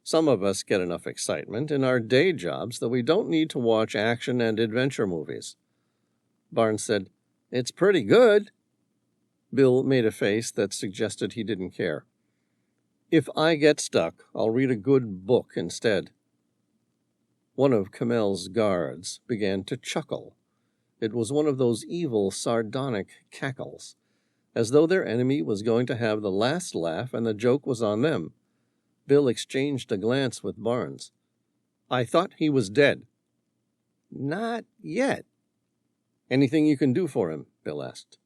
Some of us get enough excitement in our day jobs that we don't need to watch action and adventure movies. Barnes said, It's pretty good. Bill made a face that suggested he didn't care. If I get stuck, I'll read a good book instead. One of Camel's guards began to chuckle. It was one of those evil, sardonic cackles, as though their enemy was going to have the last laugh and the joke was on them. Bill exchanged a glance with Barnes. I thought he was dead. Not yet. Anything you can do for him? Bill asked.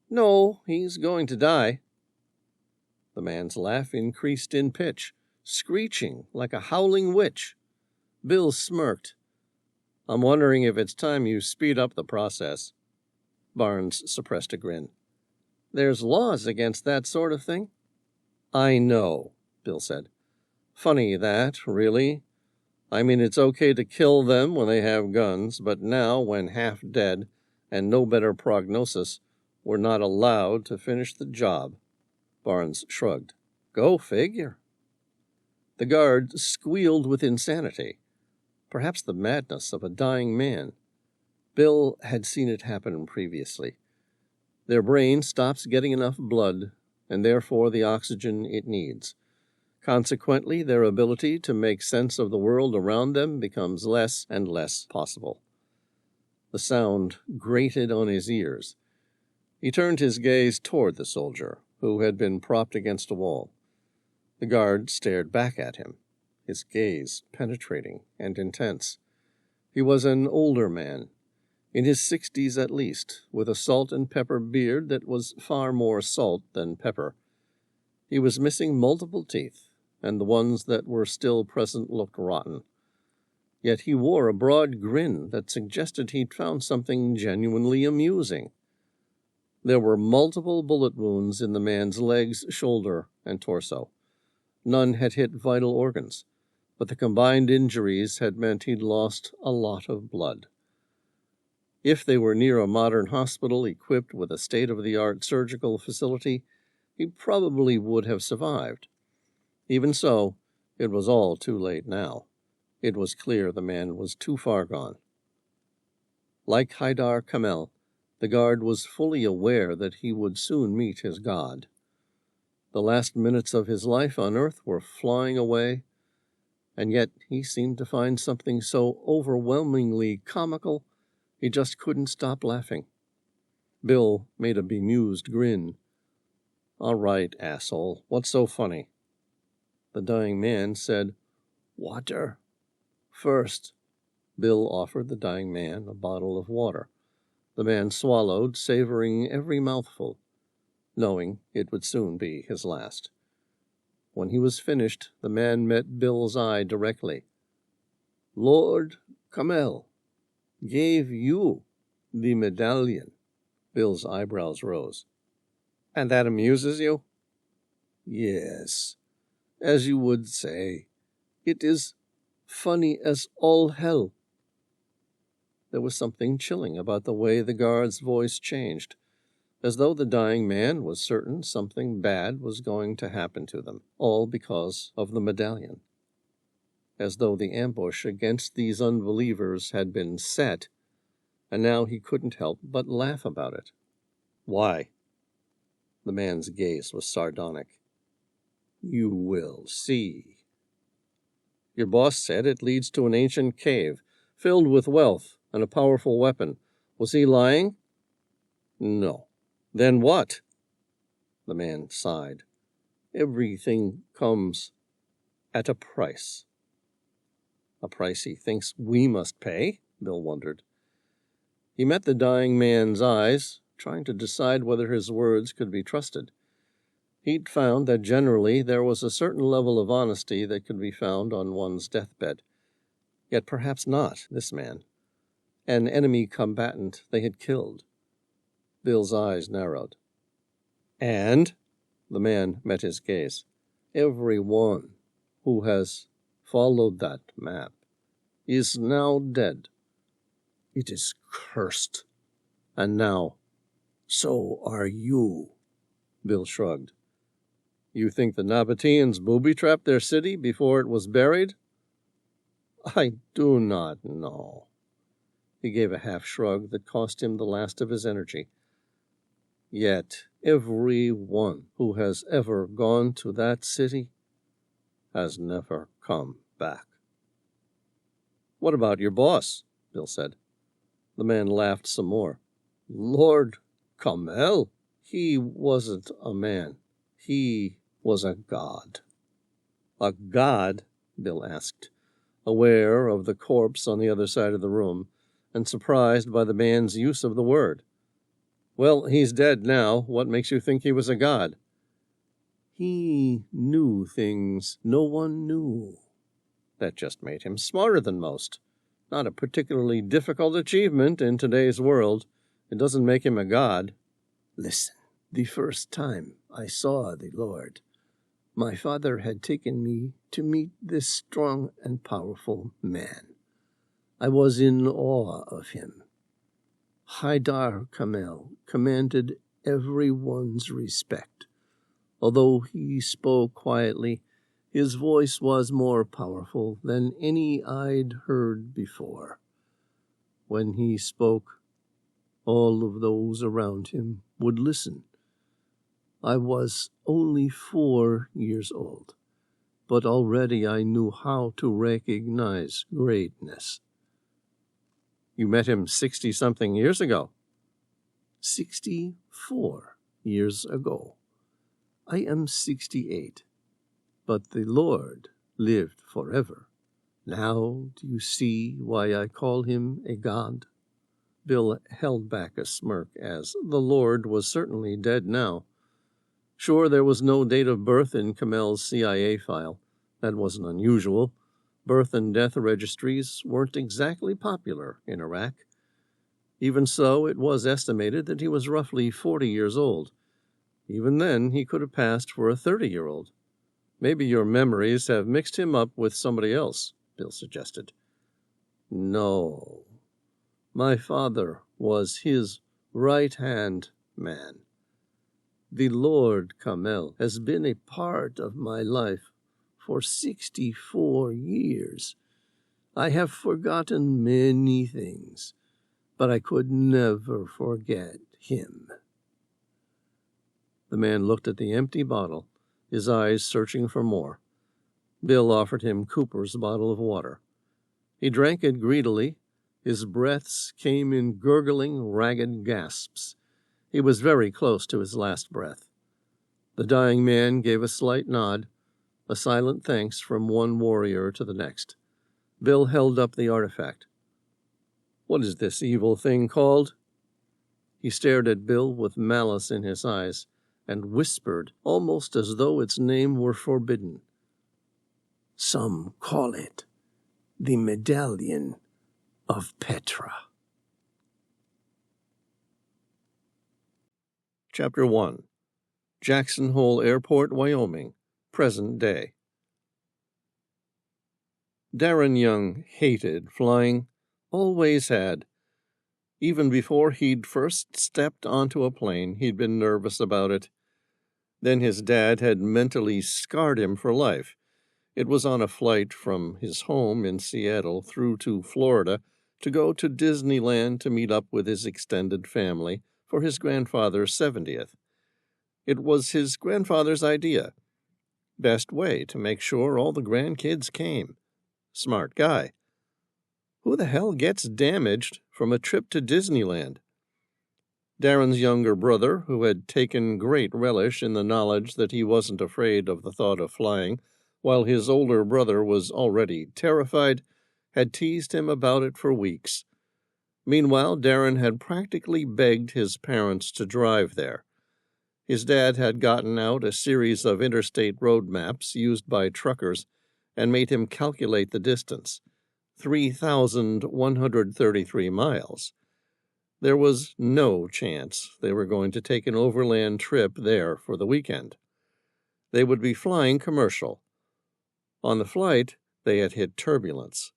No, he's going to die. The man's laugh increased in pitch, screeching like a howling witch. Bill smirked. I'm wondering if it's time you speed up the process. Barnes suppressed a grin. There's laws against that sort of thing. I know, Bill said. Funny that, really. I mean, it's okay to kill them when they have guns, but now, when half dead and no better prognosis, we're not allowed to finish the job. Barnes shrugged. Go figure. The guard squealed with insanity, perhaps the madness of a dying man. Bill had seen it happen previously. Their brain stops getting enough blood, and therefore the oxygen it needs. Consequently, their ability to make sense of the world around them becomes less and less possible. The sound grated on his ears. He turned his gaze toward the soldier, who had been propped against a wall. The guard stared back at him, his gaze penetrating and intense. He was an older man, in his 60s at least, with a salt and pepper beard that was far more salt than pepper. He was missing multiple teeth, and the ones that were still present looked rotten. Yet he wore a broad grin that suggested he'd found something genuinely amusing. There were multiple bullet wounds in the man's legs, shoulder, and torso. None had hit vital organs, but the combined injuries had meant he'd lost a lot of blood. If they were near a modern hospital equipped with a state-of-the-art surgical facility, he probably would have survived. Even so, it was all too late now. It was clear the man was too far gone. Like Haidar Kamel, the guard was fully aware that he would soon meet his god. The last minutes of his life on Earth were flying away, and yet he seemed to find something so overwhelmingly comical he just couldn't stop laughing. Bill made a bemused grin. "All right, asshole, what's so funny?" The dying man said, "Water." "First." Bill offered the dying man a bottle of water. The man swallowed, savoring every mouthful, knowing it would soon be his last. When he was finished, the man met Bill's eye directly. "Lord Camel gave you the medallion." Bill's eyebrows rose. "And that amuses you?" "Yes, as you would say. It is funny as all hell." There was something chilling about the way the guard's voice changed, as though the dying man was certain something bad was going to happen to them, all because of the medallion. As though the ambush against these unbelievers had been set, and now he couldn't help but laugh about it. "Why?" The man's gaze was sardonic. "You will see. Your boss said it leads to an ancient cave, filled with wealth and a powerful weapon. Was he lying?" "No." "Then what?" The man sighed. "Everything comes at a price." "A price he thinks we must pay?" Bill wondered. He met the dying man's eyes, trying to decide whether his words could be trusted. He'd found that generally there was a certain level of honesty that could be found on one's deathbed. Yet perhaps not this man. An enemy combatant they had killed. Bill's eyes narrowed. "And?" The man met his gaze. "Everyone who has followed that map is now dead. It is cursed. And now, so are you." Bill shrugged. "You think the Nabateans booby-trapped their city before it was buried?" "I do not know." He gave a half-shrug that cost him the last of his energy. "Yet every one who has ever gone to that city has never come back." "What about your boss?" Bill said. The man laughed some more. "Lord Camel? He wasn't a man. He was a god." "A god?" Bill asked, aware of the corpse on the other side of the room, and surprised by the man's use of the word. "Well, he's dead now. What makes you think he was a god?" "He knew things no one knew." That just made him smarter than most. Not a particularly difficult achievement in today's world. It doesn't make him a god. "Listen, the first time I saw the Lord, my father had taken me to meet this strong and powerful man. I was in awe of him. Haidar Kamel commanded everyone's respect. Although he spoke quietly, his voice was more powerful than any I'd heard before. When he spoke, all of those around him would listen. I was only 4 years old, but already I knew how to recognize greatness." "You met him 60-something years ago." 64 years ago. I am 68, but the Lord lived forever. Now do you see why I call him a god?" Bill held back a smirk, as the Lord was certainly dead now. Sure, there was no date of birth in Camel's CIA file. That wasn't unusual. Birth and death registries weren't exactly popular in Iraq. Even so, it was estimated that he was roughly 40 years old. Even then, he could have passed for a 30-year-old. "Maybe your memories have mixed him up with somebody else," Bill suggested. "No. My father was his right-hand man. The Lord Camel has been a part of my life for 64 years. I have forgotten many things, but I could never forget him." The man looked at the empty bottle his eyes searching for more. Bill offered him Cooper's bottle of water. He drank it greedily. His breaths came in gurgling, ragged gasps. He was very close to his last breath. The dying man gave a slight nod, a silent thanks from one warrior to the next. Bill held up the artifact. "What is this evil thing called?" He stared at Bill with malice in his eyes and whispered, almost as though its name were forbidden. "Some call it the Medallion of Petra." Chapter 1. Jackson Hole Airport, Wyoming, present day. Darren Young hated flying, always had. Even before he'd first stepped onto a plane, he'd been nervous about it. Then his dad had mentally scarred him for life. It was on a flight from his home in Seattle through to Florida to go to Disneyland to meet up with his extended family for his grandfather's 70th. It was his grandfather's idea. Best way to make sure all the grandkids came. Smart guy. Who the hell gets damaged from a trip to Disneyland? Darren's younger brother, who had taken great relish in the knowledge that he wasn't afraid of the thought of flying, while his older brother was already terrified, had teased him about it for weeks. Meanwhile, Darren had practically begged his parents to drive there. His dad had gotten out a series of interstate road maps used by truckers and made him calculate the distance, 3,133 miles. There was no chance they were going to take an overland trip there for the weekend. They would be flying commercial. On the flight, they had hit turbulence.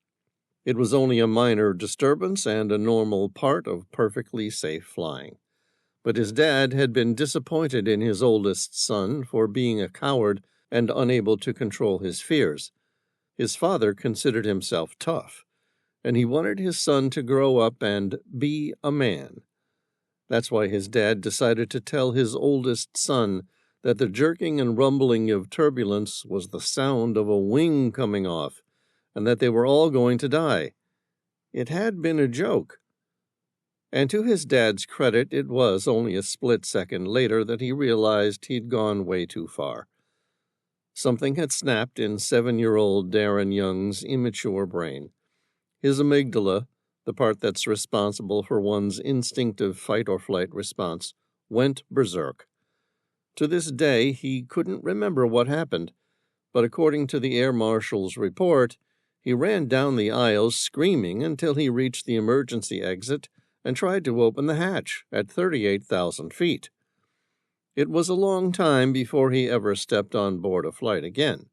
It was only a minor disturbance and a normal part of perfectly safe flying. But his dad had been disappointed in his oldest son for being a coward and unable to control his fears. His father considered himself tough, and he wanted his son to grow up and be a man. That's why his dad decided to tell his oldest son that the jerking and rumbling of turbulence was the sound of a wing coming off, and that they were all going to die. It had been a joke. And to his dad's credit, it was only a split second later that he realized he'd gone way too far. Something had snapped in 7-year-old Darren Young's immature brain. His amygdala, the part that's responsible for one's instinctive fight-or-flight response, went berserk. To this day, he couldn't remember what happened, but according to the air marshal's report, he ran down the aisles screaming until he reached the emergency exit and tried to open the hatch at 38,000 feet. It was a long time before he ever stepped on board a flight again.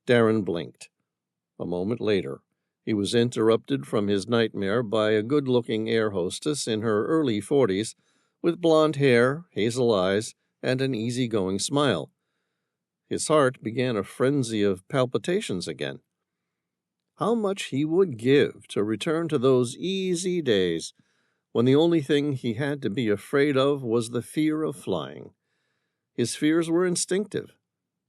Darren blinked. A moment later, he was interrupted from his nightmare by a good-looking air hostess in her early 40s with blonde hair, hazel eyes, and an easygoing smile. His heart began a frenzy of palpitations again. How much he would give to return to those easy days when the only thing he had to be afraid of was the fear of flying. His fears were instinctive,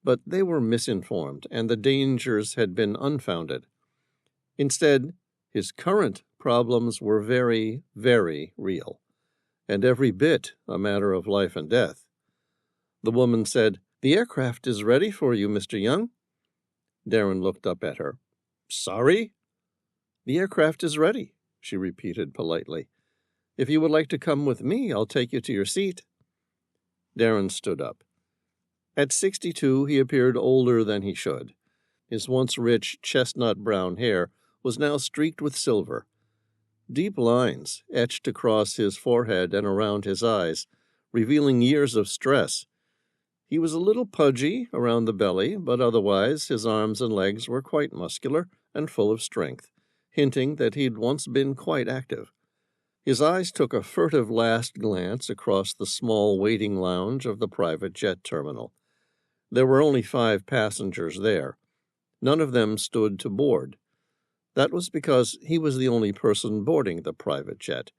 but they were misinformed, and the dangers had been unfounded. Instead, his current problems were very, very real, and every bit a matter of life and death. The woman said, "The aircraft is ready for you, Mr. Young." Darren looked up at her. "Sorry?" "The aircraft is ready," she repeated politely. "If you would like to come with me, I'll take you to your seat." Darren stood up. At 62, he appeared older than he should. His once rich chestnut-brown hair was now streaked with silver. Deep lines etched across his forehead and around his eyes, revealing years of stress. He was a little pudgy around the belly, but otherwise his arms and legs were quite muscular and full of strength, hinting that he'd once been quite active. His eyes took a furtive last glance across the small waiting lounge of the private jet terminal. There were only 5 passengers there. None of them stood to board. That was because he was the only person boarding the private jet,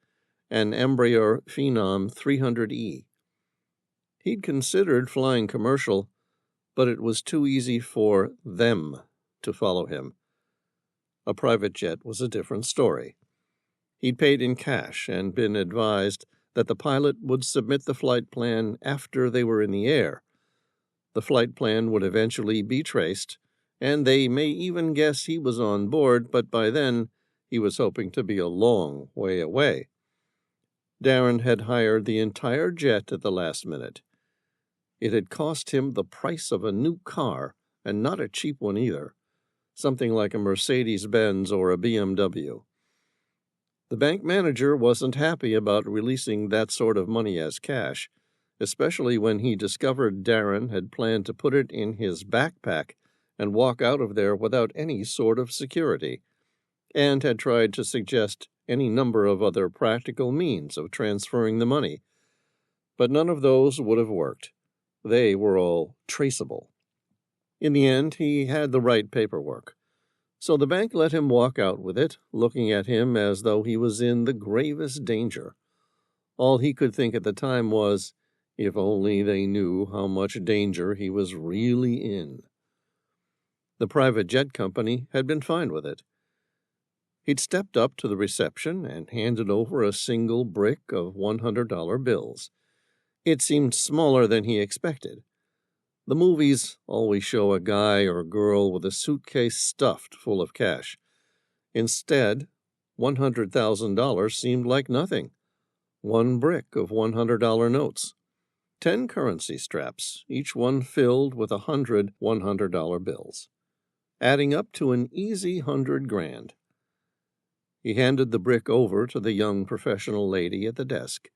an Embraer Phenom 300E. He'd considered flying commercial, but it was too easy for them to follow him. A private jet was a different story. He'd paid in cash and been advised that the pilot would submit the flight plan after they were in the air. The flight plan would eventually be traced, and they may even guess he was on board, but by then he was hoping to be a long way away. Darren had hired the entire jet at the last minute. It had cost him the price of a new car, and not a cheap one either, something like a Mercedes-Benz or a BMW. The bank manager wasn't happy about releasing that sort of money as cash, especially when he discovered Darren had planned to put it in his backpack and walk out of there without any sort of security, and had tried to suggest any number of other practical means of transferring the money. But none of those would have worked. They were all traceable. In the end, he had the right paperwork, so the bank let him walk out with it, looking at him as though he was in the gravest danger. All he could think at the time was, if only they knew how much danger he was really in. The private jet company had been fine with it. He'd stepped up to the reception and handed over a single brick of $100 bills. It seemed smaller than he expected. The movies always show a guy or girl with a suitcase stuffed full of cash. Instead, $100,000 seemed like nothing. One brick of $100 notes. 10 currency straps, each one filled with 100 $100 bills, adding up to an easy $100,000. He handed the brick over to the young professional lady at the desk.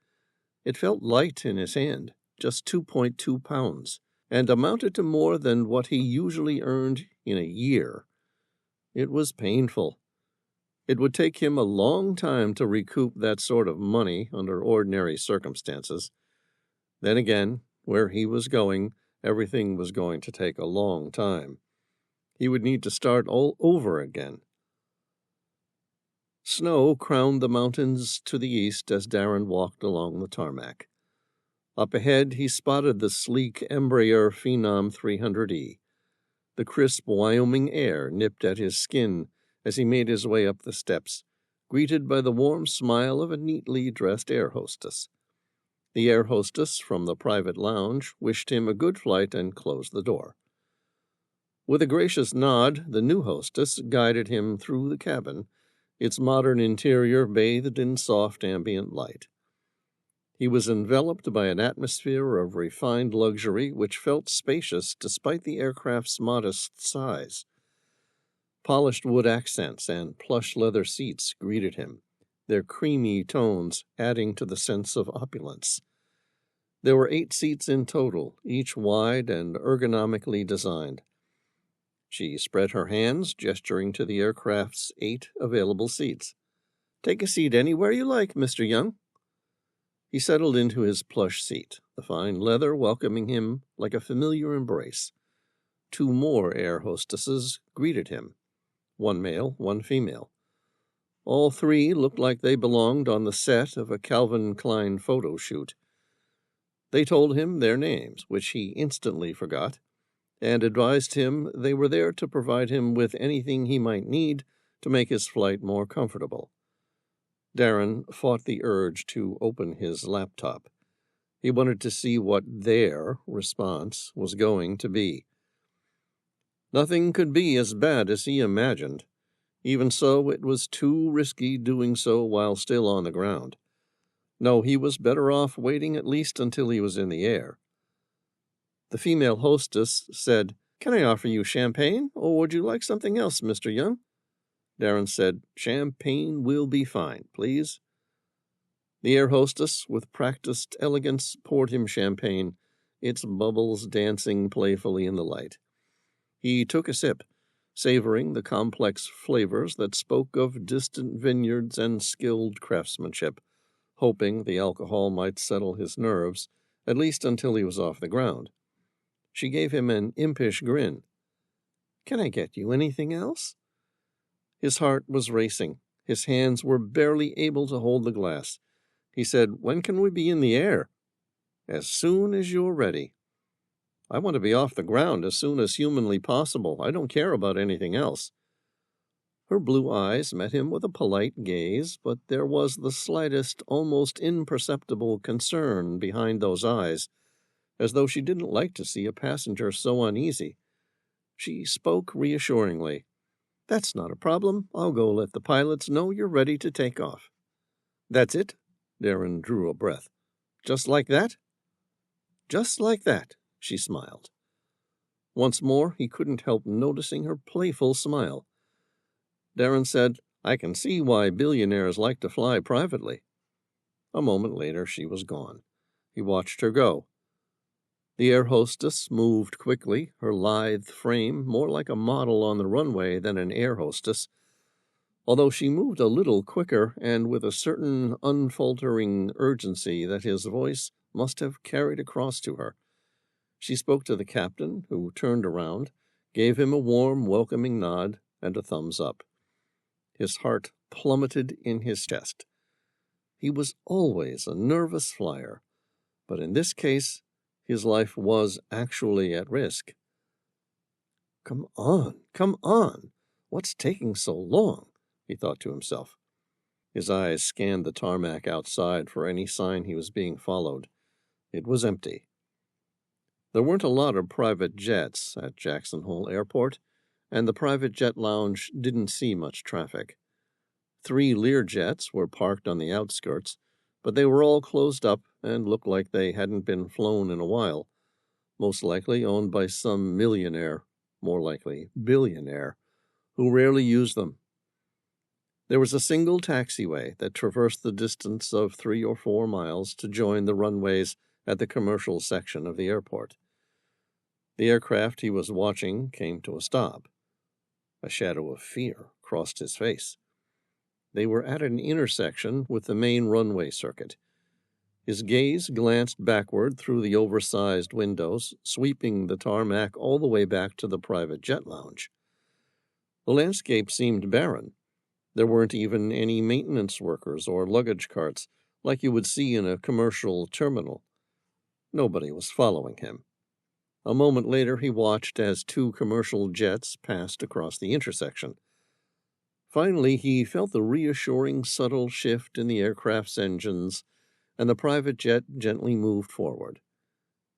It felt light in his hand, just 2.2 pounds, and amounted to more than what he usually earned in a year. It was painful. It would take him a long time to recoup that sort of money under ordinary circumstances. Then again, where he was going, everything was going to take a long time. He would need to start all over again. Snow crowned the mountains to the east as Darren walked along the tarmac. Up ahead, he spotted the sleek Embraer Phenom 300E. The crisp Wyoming air nipped at his skin as he made his way up the steps, greeted by the warm smile of a neatly dressed air hostess. The air hostess from the private lounge wished him a good flight and closed the door. With a gracious nod, the new hostess guided him through the cabin, its modern interior bathed in soft ambient light. He was enveloped by an atmosphere of refined luxury which felt spacious despite the aircraft's modest size. Polished wood accents and plush leather seats greeted him, their creamy tones adding to the sense of opulence. There were 8 seats in total, each wide and ergonomically designed. She spread her hands, gesturing to the aircraft's 8 available seats. "Take a seat anywhere you like, Mr. Young." He settled into his plush seat, the fine leather welcoming him like a familiar embrace. 2 more air hostesses greeted him, 1 male, 1 female. All 3 looked like they belonged on the set of a Calvin Klein photo shoot. They told him their names, which he instantly forgot, and advised him they were there to provide him with anything he might need to make his flight more comfortable. Darren fought the urge to open his laptop. He wanted to see what their response was going to be. Nothing could be as bad as he imagined. Even so, it was too risky doing so while still on the ground. No, he was better off waiting at least until he was in the air. The female hostess said, "Can I offer you champagne, or would you like something else, Mr. Young?" Darren said, "Champagne will be fine, please." The air hostess, with practiced elegance, poured him champagne, its bubbles dancing playfully in the light. He took a sip, savoring the complex flavors that spoke of distant vineyards and skilled craftsmanship, hoping the alcohol might settle his nerves, at least until he was off the ground. She gave him an impish grin. "Can I get you anything else?" His heart was racing. His hands were barely able to hold the glass. He said, "When can we be in the air?" "As soon as you're ready." I want to be off the ground as soon as humanly possible. I don't care about anything else." Her blue eyes met him with a polite gaze, but there was the slightest, almost imperceptible concern behind those eyes, as though she didn't like to see a passenger so uneasy. She spoke reassuringly. "That's not a problem. I'll go let the pilots know you're ready to take off." "That's it?" Darren drew a breath. "Just like that?" "Just like that," she smiled. Once more he couldn't help noticing her playful smile. Darren said, "I can see why billionaires like to fly privately." A moment later she was gone. He watched her go. The air hostess moved quickly, her lithe frame more like a model on the runway than an air hostess, although she moved a little quicker and with a certain unfaltering urgency that his voice must have carried across to her. She spoke to the captain, who turned around, gave him a warm, welcoming nod and a thumbs up. His heart plummeted in his chest. He was always a nervous flyer, but in this case his life was actually at risk. Come on. What's taking so long?" he thought to himself. His eyes scanned the tarmac outside for any sign he was being followed. It was empty. There weren't a lot of private jets at Jackson Hole Airport, and the private jet lounge didn't see much traffic. 3 Learjets were parked on the outskirts, but they were all closed up and looked like they hadn't been flown in a while, most likely owned by some millionaire, more likely billionaire, who rarely used them. There was a single taxiway that traversed the distance of 3 or 4 miles to join the runways at the commercial section of the airport. The aircraft he was watching came to a stop. A shadow of fear crossed his face. They were at an intersection with the main runway circuit. His gaze glanced backward through the oversized windows, sweeping the tarmac all the way back to the private jet lounge. The landscape seemed barren. There weren't even any maintenance workers or luggage carts like you would see in a commercial terminal. Nobody was following him. A moment later he watched as 2 commercial jets passed across the intersection. Finally he felt the reassuring subtle shift in the aircraft's engines, and the private jet gently moved forward.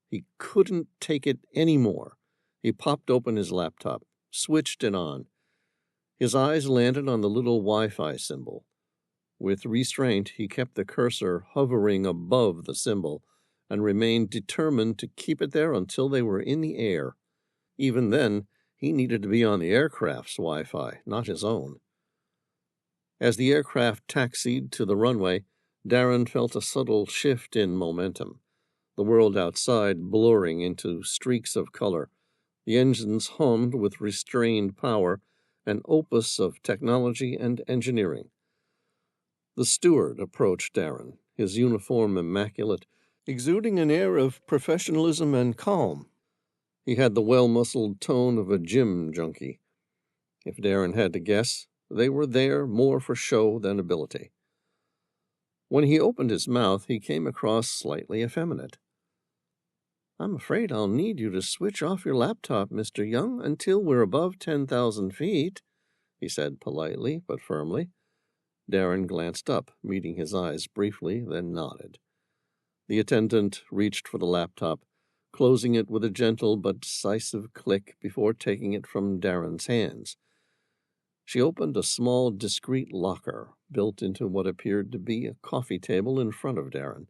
He couldn't take it any more. He popped open his laptop, switched it on. His eyes landed on the little Wi-Fi symbol. With restraint, he kept the cursor hovering above the symbol and remained determined to keep it there until they were in the air. Even then, he needed to be on the aircraft's Wi-Fi, not his own. As the aircraft taxied to the runway, Darren felt a subtle shift in momentum, the world outside blurring into streaks of color. The engines hummed with restrained power, an opus of technology and engineering. The steward approached Darren, his uniform immaculate, exuding an air of professionalism and calm. He had the well-muscled tone of a gym junkie. If Darren had to guess, they were there more for show than ability. When he opened his mouth, he came across slightly effeminate. "I'm afraid I'll need you to switch off your laptop, Mr. Young, until we're above 10,000 feet, he said politely but firmly. Darren glanced up, meeting his eyes briefly, then nodded. The attendant reached for the laptop, closing it with a gentle but decisive click before taking it from Darren's hands. She opened a small, discreet locker built into what appeared to be a coffee table in front of Darren.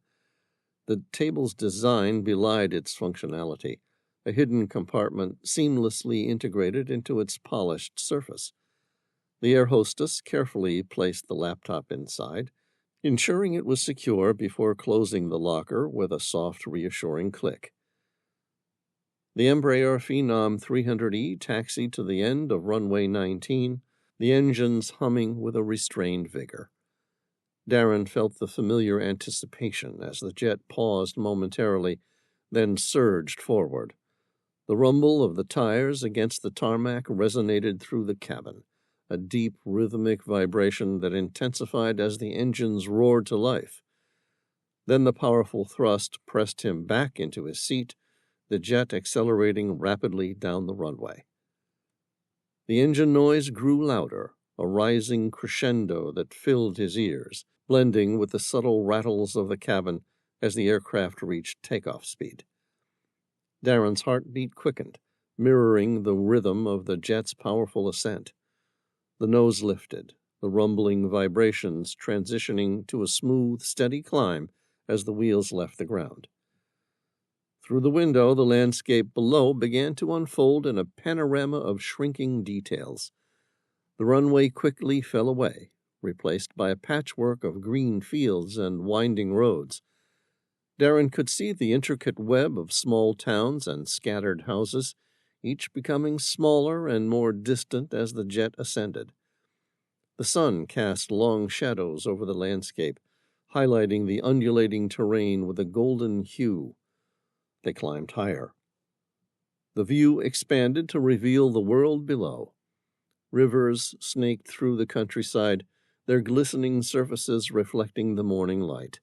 The table's design belied its functionality, a hidden compartment seamlessly integrated into its polished surface. The air hostess carefully placed the laptop inside, ensuring it was secure before closing the locker with a soft, reassuring click. The Embraer Phenom 300E taxied to the end of runway 19, the engines humming with a restrained vigor. Darren felt the familiar anticipation as the jet paused momentarily, then surged forward. The rumble of the tires against the tarmac resonated through the cabin, a deep, rhythmic vibration that intensified as the engines roared to life. Then the powerful thrust pressed him back into his seat, the jet accelerating rapidly down the runway. The engine noise grew louder, a rising crescendo that filled his ears, blending with the subtle rattles of the cabin as the aircraft reached takeoff speed. Darren's heartbeat quickened, mirroring the rhythm of the jet's powerful ascent. The nose lifted, the rumbling vibrations transitioning to a smooth, steady climb as the wheels left the ground. Through the window, the landscape below began to unfold in a panorama of shrinking details. The runway quickly fell away, replaced by a patchwork of green fields and winding roads. Darren could see the intricate web of small towns and scattered houses, each becoming smaller and more distant as the jet ascended. The sun cast long shadows over the landscape, highlighting the undulating terrain with a golden hue. They climbed higher. The view expanded to reveal the world below. Rivers snaked through the countryside, their glistening surfaces reflecting the morning light.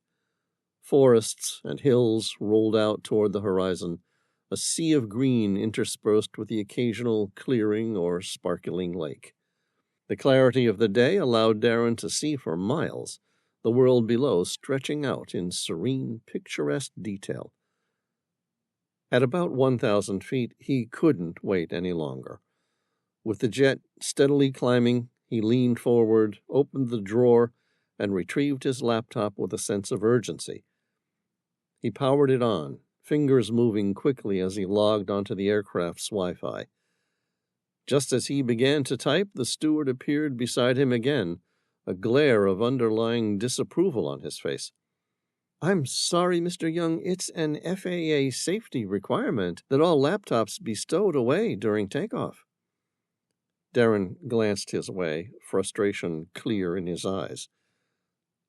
Forests and hills rolled out toward the horizon, a sea of green interspersed with the occasional clearing or sparkling lake. The clarity of the day allowed Darren to see for miles, the world below stretching out in serene, picturesque detail. At about 1,000 feet, he couldn't wait any longer. With the jet steadily climbing, he leaned forward, opened the drawer, and retrieved his laptop with a sense of urgency. He powered it on, fingers moving quickly as he logged onto the aircraft's Wi-Fi. Just as he began to type, the steward appeared beside him again, a glare of underlying disapproval on his face. "I'm sorry, Mr. Young, it's an FAA safety requirement that all laptops be stowed away during takeoff." Darren glanced his way, frustration clear in his eyes.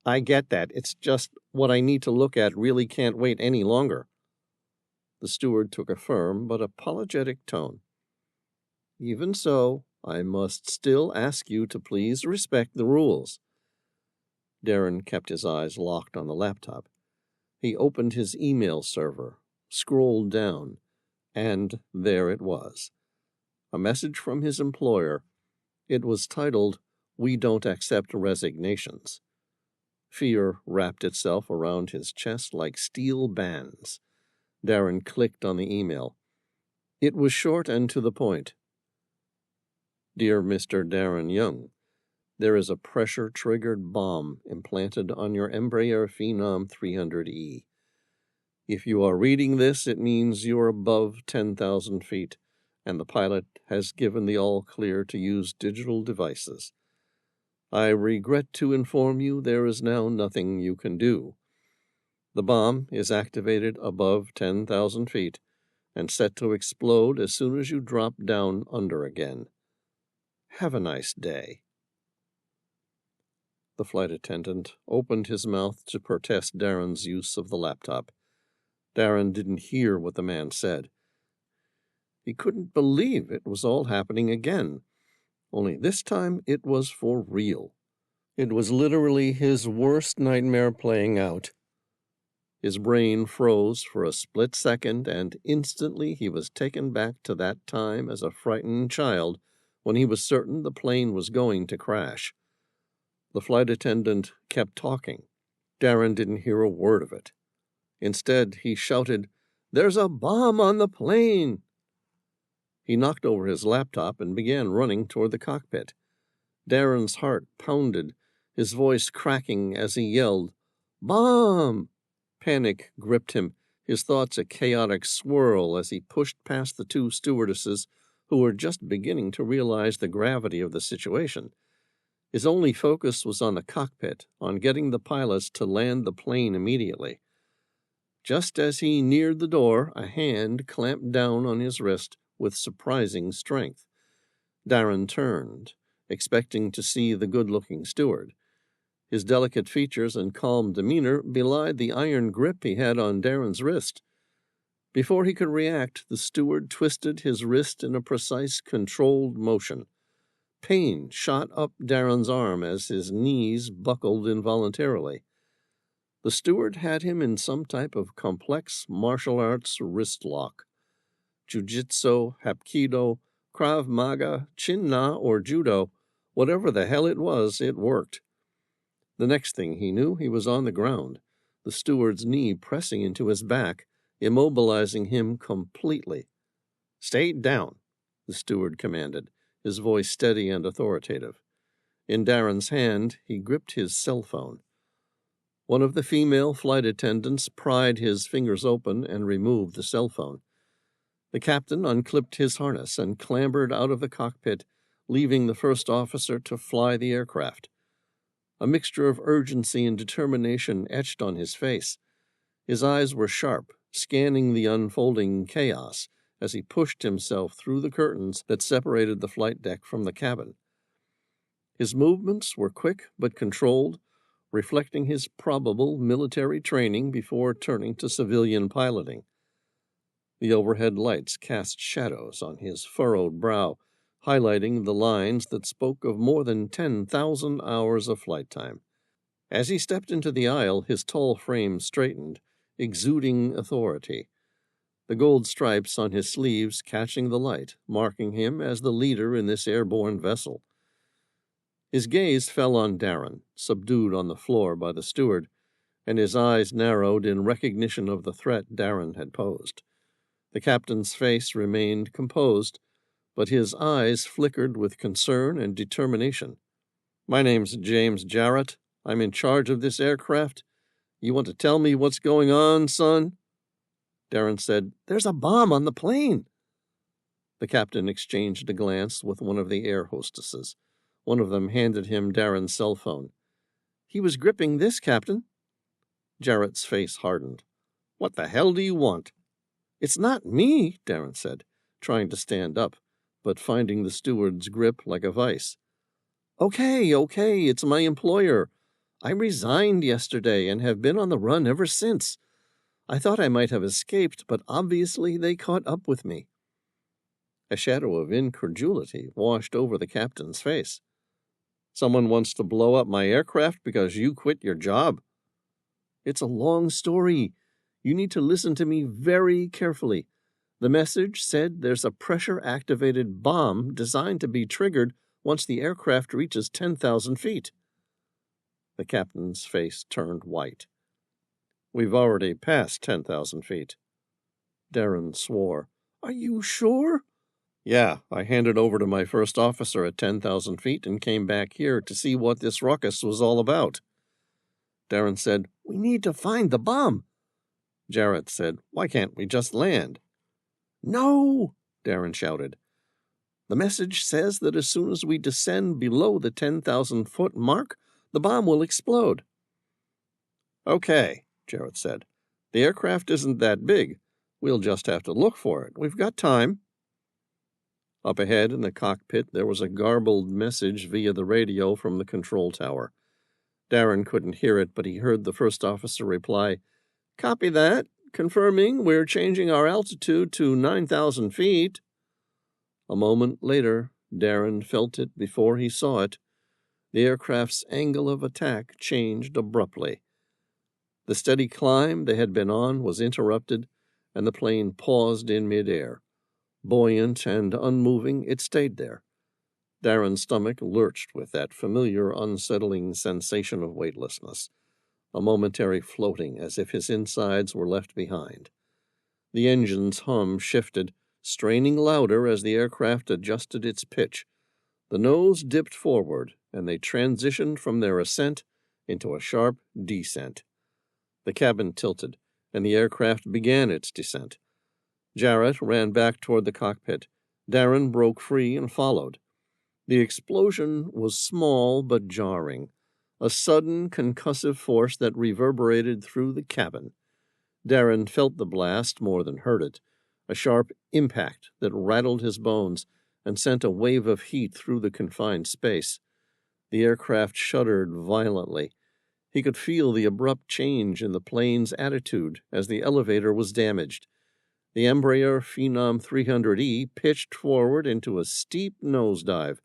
"I get that. It's just what I need to look at really can't wait any longer." The steward took a firm but apologetic tone. "Even so, I must still ask you to please respect the rules." Darren kept his eyes locked on the laptop. He opened his email server, scrolled down, and there it was. A message from his employer. It was titled, "We don't accept resignations." Fear wrapped itself around his chest like steel bands. Darren clicked on the email. It was short and to the point. "Dear Mr. Darren Young, there is a pressure-triggered bomb implanted on your Embraer Phenom 300E. If you are reading this, it means you are above 10,000 feet, and the pilot has given the all-clear to use digital devices. I regret to inform you there is now nothing you can do. The bomb is activated above 10,000 feet and set to explode as soon as you drop down under again. Have a nice day." The flight attendant opened his mouth to protest Darren's use of the laptop. Darren didn't hear what the man said. He couldn't believe it was all happening again, only this time it was for real. It was literally his worst nightmare playing out. His brain froze for a split second, and instantly he was taken back to that time as a frightened child when he was certain the plane was going to crash. The flight attendant kept talking. Darren didn't hear a word of it. Instead, he shouted, "There's a bomb on the plane!" He knocked over his laptop and began running toward the cockpit. Darren's heart pounded, his voice cracking as he yelled, "Bomb!" Panic gripped him, his thoughts a chaotic swirl as he pushed past the two stewardesses who were just beginning to realize the gravity of the situation. His only focus was on the cockpit, on getting the pilots to land the plane immediately. Just as he neared the door, a hand clamped down on his wrist with surprising strength. Darren turned, expecting to see the good-looking steward. His delicate features and calm demeanor belied the iron grip he had on Darren's wrist. Before he could react, the steward twisted his wrist in a precise, controlled motion. Pain shot up Darren's arm as his knees buckled involuntarily. The steward had him in some type of complex martial arts wrist lock. Jiu-Jitsu, Hapkido, Krav Maga, Chin-Na, or Judo. Whatever the hell it was, it worked. The next thing he knew, he was on the ground, the steward's knee pressing into his back, immobilizing him completely. "Stay down," the steward commanded, his voice steady and authoritative. In Darren's hand, he gripped his cell phone. One of the female flight attendants pried his fingers open and removed the cell phone. The captain unclipped his harness and clambered out of the cockpit, leaving the first officer to fly the aircraft. A mixture of urgency and determination etched on his face. His eyes were sharp, scanning the unfolding chaos as he pushed himself through the curtains that separated the flight deck from the cabin. His movements were quick but controlled, reflecting his probable military training before turning to civilian piloting. The overhead lights cast shadows on his furrowed brow, highlighting the lines that spoke of more than 10,000 hours of flight time. As he stepped into the aisle, his tall frame straightened, exuding authority. The gold stripes on his sleeves catching the light, marking him as the leader in this airborne vessel. His gaze fell on Darren, subdued on the floor by the steward, and his eyes narrowed in recognition of the threat Darren had posed. The captain's face remained composed, but his eyes flickered with concern and determination. "My name's James Jarrett. I'm in charge of this aircraft. You want to tell me what's going on, son?" Darren said, "There's a bomb on the plane." The captain exchanged a glance with one of the air hostesses. One of them handed him Darren's cell phone. "He was gripping this, Captain." Jarrett's face hardened. "What the hell do you want?" "It's not me," Darren said, trying to stand up, but finding the steward's grip like a vice. Okay, it's my employer. I resigned yesterday and have been on the run ever since. I thought I might have escaped, but obviously they caught up with me." A shadow of incredulity washed over the captain's face. "Someone wants to blow up my aircraft because you quit your job?" "It's a long story. You need to listen to me very carefully. The message said there's a pressure-activated bomb designed to be triggered once the aircraft reaches 10,000 feet. The captain's face turned white. "We've already passed 10,000 feet. Darren swore. "Are you sure?" "Yeah, I handed over to my first officer at 10,000 feet and came back here to see what this ruckus was all about." Darren said, "We need to find the bomb." Jarrett said, "Why can't we just land?" "No!" Darren shouted. "The message says that as soon as we descend below the 10,000-foot mark, the bomb will explode." "Okay," Jarrett said. "The aircraft isn't that big. We'll just have to look for it. We've got time." Up ahead in the cockpit, there was a garbled message via the radio from the control tower. Darren couldn't hear it, but he heard the first officer reply, "Copy that. Confirming we're changing our altitude to 9,000 feet. A moment later, Darren felt it before he saw it. The aircraft's angle of attack changed abruptly. The steady climb they had been on was interrupted, and the plane paused in midair. Buoyant and unmoving, it stayed there. Darren's stomach lurched with that familiar, unsettling sensation of weightlessness, a momentary floating as if his insides were left behind. The engine's hum shifted, straining louder as the aircraft adjusted its pitch. The nose dipped forward, and they transitioned from their ascent into a sharp descent. The cabin tilted, and the aircraft began its descent. Jarrett ran back toward the cockpit. Darren broke free and followed. The explosion was small but jarring, a sudden concussive force that reverberated through the cabin. Darren felt the blast more than heard it, a sharp impact that rattled his bones and sent a wave of heat through the confined space. The aircraft shuddered violently. He could feel the abrupt change in the plane's attitude as the elevator was damaged. The Embraer Phenom 300E pitched forward into a steep nosedive,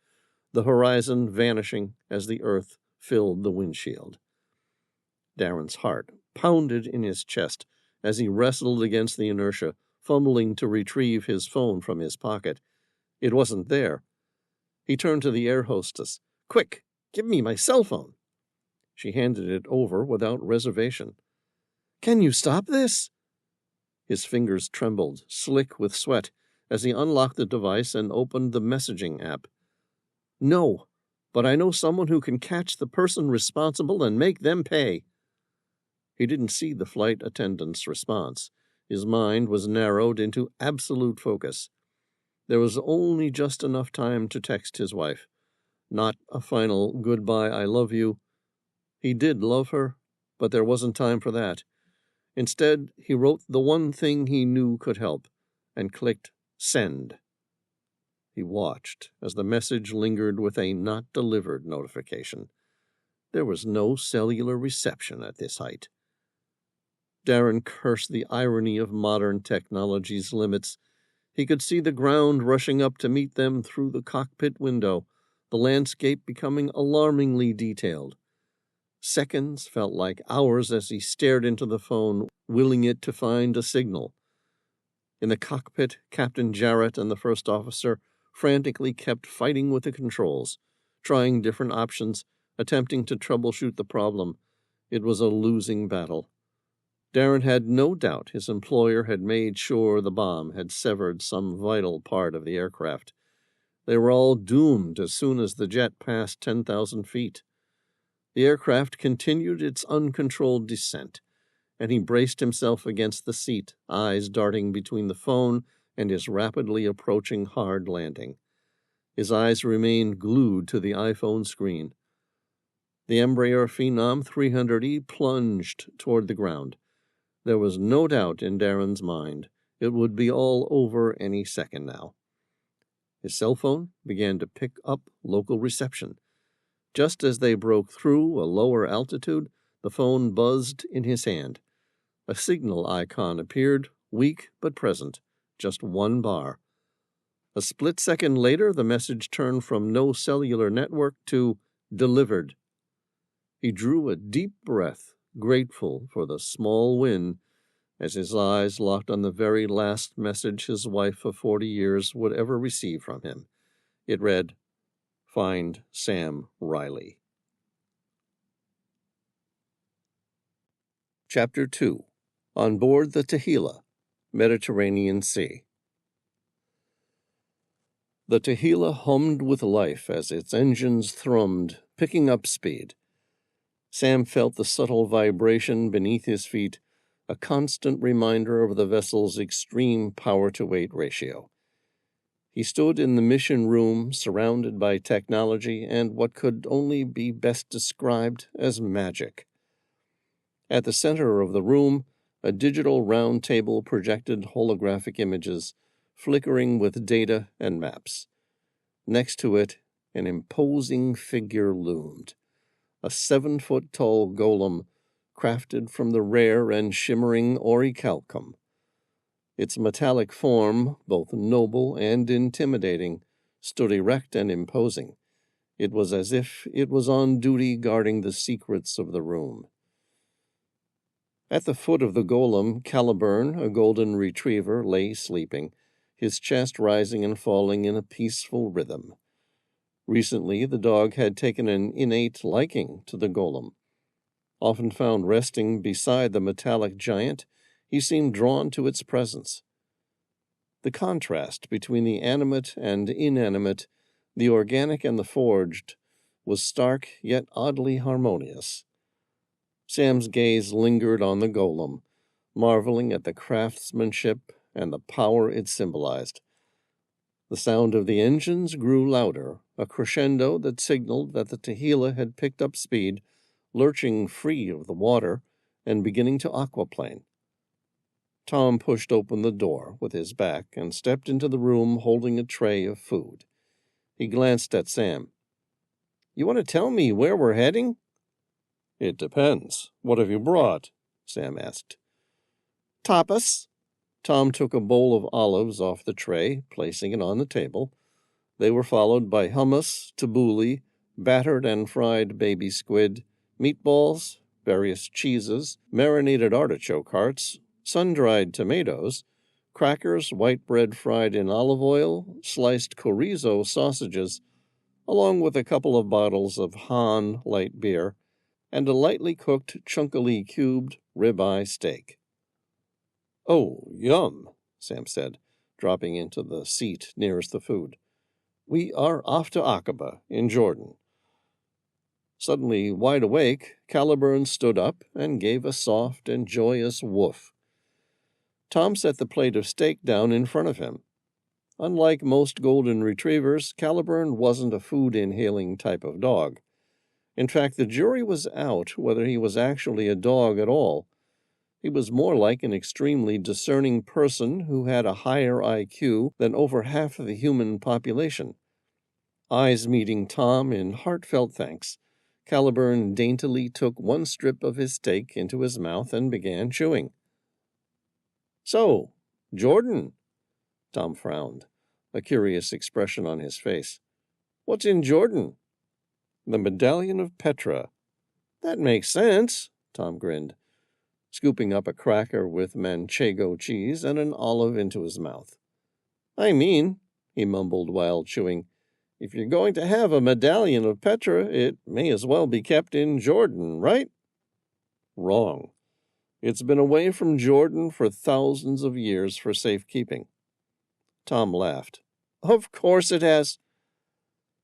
the horizon vanishing as the earth filled the windshield. Darren's heart pounded in his chest as he wrestled against the inertia, fumbling to retrieve his phone from his pocket. It wasn't there. He turned to the air hostess. "Quick, give me my cell phone." She handed it over without reservation. "Can you stop this?" His fingers trembled, slick with sweat, as he unlocked the device and opened the messaging app. "No, but I know someone who can catch the person responsible and make them pay." He didn't see the flight attendant's response. His mind was narrowed into absolute focus. There was only just enough time to text his wife. Not a final "goodbye, I love you." He did love her, but there wasn't time for that. Instead, he wrote the one thing he knew could help and clicked send. He watched as the message lingered with a not delivered notification. There was no cellular reception at this height. Darren cursed the irony of modern technology's limits. He could see the ground rushing up to meet them through the cockpit window, the landscape becoming alarmingly detailed. Seconds felt like hours as he stared into the phone, willing it to find a signal. In the cockpit, Captain Jarrett and the first officer frantically kept fighting with the controls, trying different options, attempting to troubleshoot the problem. It was a losing battle. Darren had no doubt his employer had made sure the bomb had severed some vital part of the aircraft. They were all doomed as soon as the jet passed 10,000 feet. The aircraft continued its uncontrolled descent, and he braced himself against the seat, eyes darting between the phone and his rapidly approaching hard landing. His eyes remained glued to the iPhone screen. The Embraer Phenom 300E plunged toward the ground. There was no doubt in Darren's mind. It would be all over any second now. His cell phone began to pick up local reception. Just as they broke through a lower altitude, the phone buzzed in his hand. A signal icon appeared, weak but present, just one bar. A split second later, the message turned from no cellular network to delivered. He drew a deep breath, grateful for the small win, as his eyes locked on the very last message his wife of 40 years would ever receive from him. It read, "Find Sam Reilly." Chapter 2. On Board the Tehila, Mediterranean Sea. The Tehila hummed with life as its engines thrummed, picking up speed. Sam felt the subtle vibration beneath his feet, a constant reminder of the vessel's extreme power-to-weight ratio. He stood in the mission room, surrounded by technology and what could only be best described as magic. At the center of the room, a digital round table projected holographic images, flickering with data and maps. Next to it, an imposing figure loomed. A 7-foot-tall golem, crafted from the rare and shimmering orichalcum. Its metallic form, both noble and intimidating, stood erect and imposing. It was as if it was on duty guarding the secrets of the room. At the foot of the golem, Caliburn, a golden retriever, lay sleeping, his chest rising and falling in a peaceful rhythm. Recently, the dog had taken an innate liking to the golem. Often found resting beside the metallic giant, he seemed drawn to its presence. The contrast between the animate and inanimate, the organic and the forged, was stark yet oddly harmonious. Sam's gaze lingered on the golem, marveling at the craftsmanship and the power it symbolized. The sound of the engines grew louder, a crescendo that signaled that the Tehila had picked up speed, lurching free of the water and beginning to aquaplane. Tom pushed open the door with his back and stepped into the room holding a tray of food. He glanced at Sam. "You want to tell me where we're heading?" "It depends. What have you brought?" Sam asked. "Tapas." Tom took a bowl of olives off the tray, placing it on the table. They were followed by hummus, tabbouleh, battered and fried baby squid, meatballs, various cheeses, marinated artichoke hearts, sun-dried tomatoes, crackers, white bread fried in olive oil, sliced chorizo sausages, along with a couple of bottles of Han light beer, and a lightly cooked, chunkily cubed ribeye steak. "Oh, yum," Sam said, dropping into the seat nearest the food. "We are off to Akaba, in Jordan." Suddenly wide awake, Caliburn stood up and gave a soft and joyous woof. Tom set the plate of steak down in front of him. Unlike most golden retrievers, Caliburn wasn't a food-inhaling type of dog. In fact, the jury was out whether he was actually a dog at all. He was more like an extremely discerning person who had a higher IQ than over half of the human population. Eyes meeting Tom in heartfelt thanks, Caliburn daintily took one strip of his steak into his mouth and began chewing. "So, Jordan," Tom frowned, a curious expression on his face. "What's in Jordan?" "The Medallion of Petra." "That makes sense," Tom grinned, scooping up a cracker with manchego cheese and an olive into his mouth. "I mean," he mumbled while chewing, "if you're going to have a Medallion of Petra, it may as well be kept in Jordan, right?" "Wrong. It's been away from Jordan for thousands of years for safekeeping." Tom laughed. "Of course it has."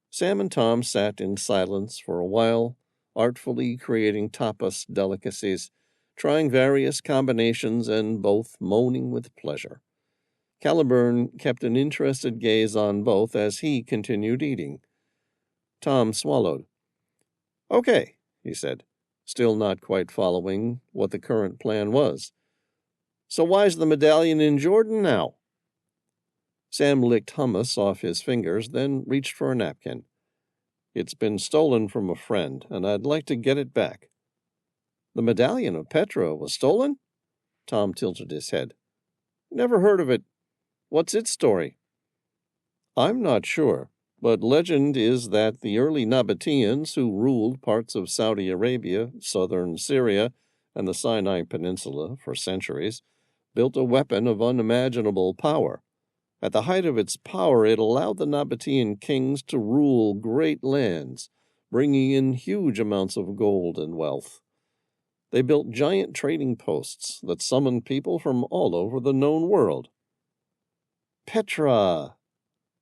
Sam and Tom sat in silence for a while, artfully creating tapas delicacies, trying various combinations and both moaning with pleasure. Caliburn kept an interested gaze on both as he continued eating. Tom swallowed. "Okay," he said, still not quite following what the current plan was. "So why's the medallion in Jordan now?" Sam licked hummus off his fingers, then reached for a napkin. "It's been stolen from a friend, and I'd like to get it back." "The Medallion of Petra was stolen?" Tom tilted his head. "Never heard of it. What's its story?" "I'm not sure, but legend is that the early Nabateans who ruled parts of Saudi Arabia, southern Syria, and the Sinai Peninsula for centuries built a weapon of unimaginable power. At the height of its power, it allowed the Nabatean kings to rule great lands, bringing in huge amounts of gold and wealth. They built giant trading posts that summoned people from all over the known world." "Petra!"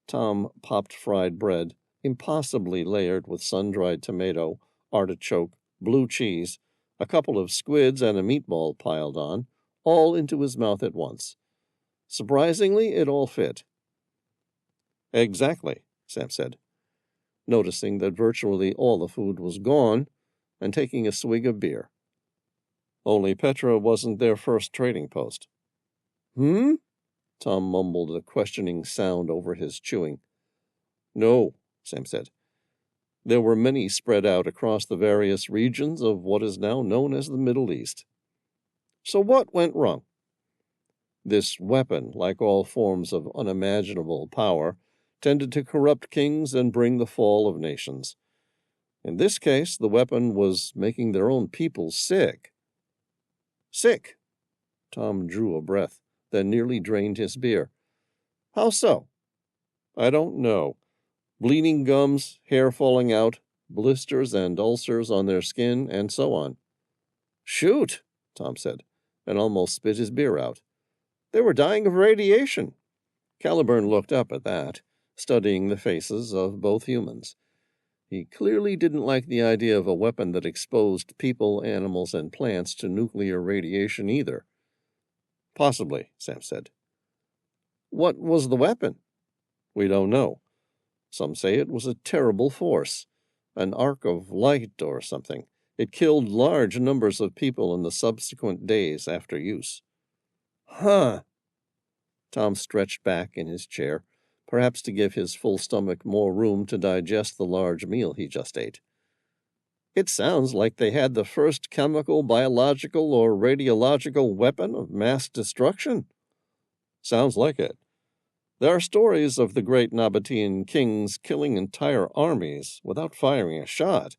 Tom popped fried bread, impossibly layered with sun-dried tomato, artichoke, blue cheese, a couple of squids and a meatball piled on, all into his mouth at once. Surprisingly, it all fit. "Exactly," Sam said, noticing that virtually all the food was gone, and taking a swig of beer. "Only Petra wasn't their first trading post." "Hmm?" Tom mumbled a questioning sound over his chewing. "No," Sam said. "There were many spread out across the various regions of what is now known as the Middle East." "So what went wrong?" "This weapon, like all forms of unimaginable power, tended to corrupt kings and bring the fall of nations. In this case, the weapon was making their own people sick." "Sick?" Tom drew a breath, then nearly drained his beer. "How so?" "I don't know. Bleeding gums, hair falling out, blisters and ulcers on their skin, and so on." "Shoot," Tom said, and almost spit his beer out. "They were dying of radiation." Caliburn looked up at that, studying the faces of both humans. He clearly didn't like the idea of a weapon that exposed people, animals, and plants to nuclear radiation either. "Possibly," Sam said. "What was the weapon?" "We don't know. Some say it was a terrible force, an arc of light or something. It killed large numbers of people in the subsequent days after use." "Huh." Tom stretched back in his chair, perhaps to give his full stomach more room to digest the large meal he just ate. "It sounds like they had the first chemical, biological, or radiological weapon of mass destruction." "Sounds like it. There are stories of the great Nabatean kings killing entire armies without firing a shot."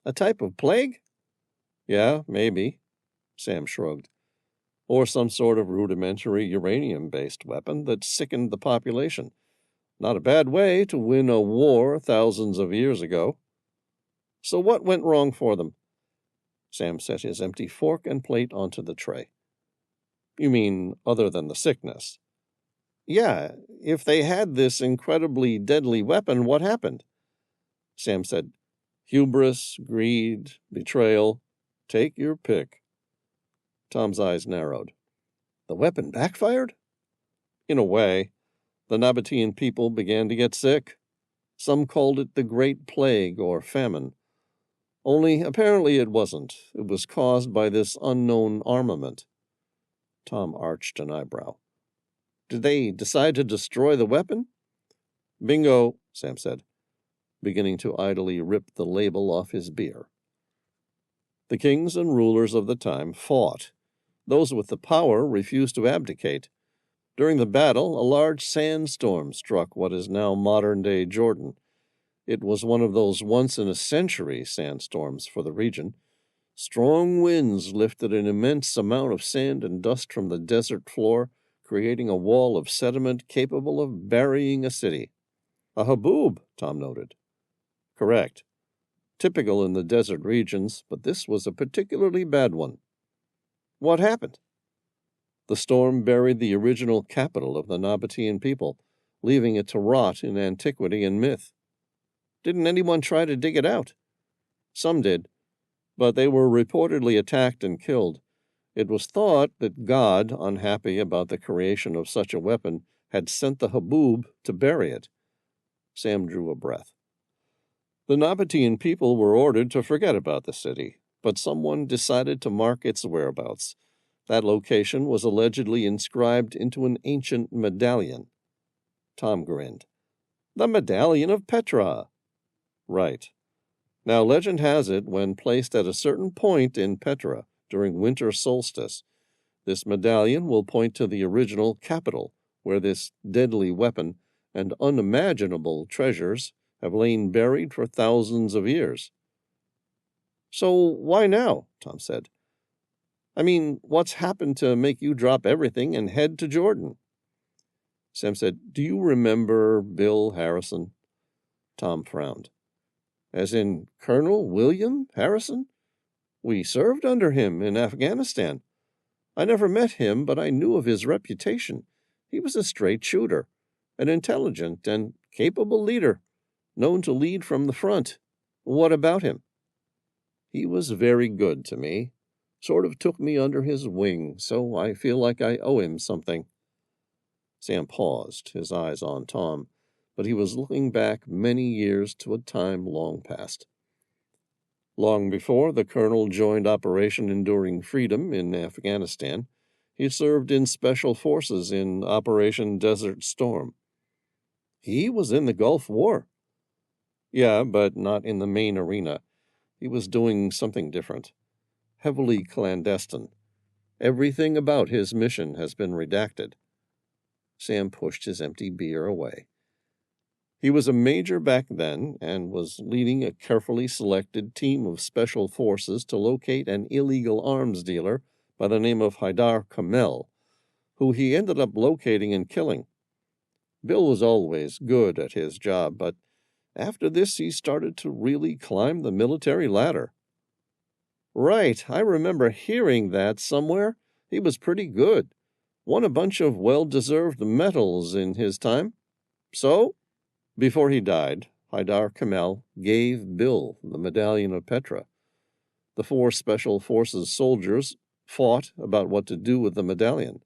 "A type of plague?" "Yeah, maybe." Sam shrugged. or some sort of rudimentary uranium-based weapon that sickened the population. Not a bad way to win a war thousands of years ago. So what went wrong for them? Sam set his empty fork and plate onto the tray. You mean other than the sickness? Yeah, if they had this incredibly deadly weapon, what happened? Sam said, hubris, greed, betrayal. Take your pick. Tom's eyes narrowed. The weapon backfired? In a way. The Nabatean people began to get sick. Some called it the Great Plague or Famine. Only apparently it wasn't. It was caused by this unknown armament. Tom arched an eyebrow. Did they decide to destroy the weapon? Bingo, Sam said, beginning to idly rip the label off his beer. The kings and rulers of the time fought. Those with the power refused to abdicate. During the battle, a large sandstorm struck what is now modern-day Jordan. It was one of those once-in-a-century sandstorms for the region. Strong winds lifted an immense amount of sand and dust from the desert floor, creating a wall of sediment capable of burying a city. A haboob, Tom noted. Correct. Typical in the desert regions, but this was a particularly bad one. What happened? The storm buried the original capital of the Nabatean people, leaving it to rot in antiquity and myth. Didn't anyone try to dig it out? Some did, but they were reportedly attacked and killed. It was thought that God, unhappy about the creation of such a weapon, had sent the haboob to bury it. Sam drew a breath. The Nabatean people were ordered to forget about the city, but someone decided to mark its whereabouts. That location was allegedly inscribed into an ancient medallion. Tom grinned. The Medallion of Petra. Right. Now, legend has it, when placed at a certain point in Petra during winter solstice, this medallion will point to the original capital, where this deadly weapon and unimaginable treasures have lain buried for thousands of years. So why now? Tom said. I mean, what's happened to make you drop everything and head to Jordan? Sam said, Do you remember Bill Harrison? Tom frowned. As in Colonel William Harrison? We served under him in Afghanistan. I never met him, but I knew of his reputation. He was a straight shooter, an intelligent and capable leader, known to lead from the front. What about him? He was very good to me. Sort of took me under his wing, so I feel like I owe him something. Sam paused, his eyes on Tom, but he was looking back many years to a time long past. Long before the colonel joined Operation Enduring Freedom in Afghanistan, he served in Special Forces in Operation Desert Storm. He was in the Gulf War. Yeah, but not in the main arena. He was doing something different. Heavily clandestine. Everything about his mission has been redacted. Sam pushed his empty beer away. He was a major back then and was leading a carefully selected team of special forces to locate an illegal arms dealer by the name of Haidar Kamel, who he ended up locating and killing. Bill was always good at his job, but after this he started to really climb the military ladder. Right, I remember hearing that somewhere. He was pretty good. Won a bunch of well-deserved medals in his time. So, before he died, Haidar Camel gave Bill the Medallion of Petra. The 4 Special Forces soldiers fought about what to do with the medallion.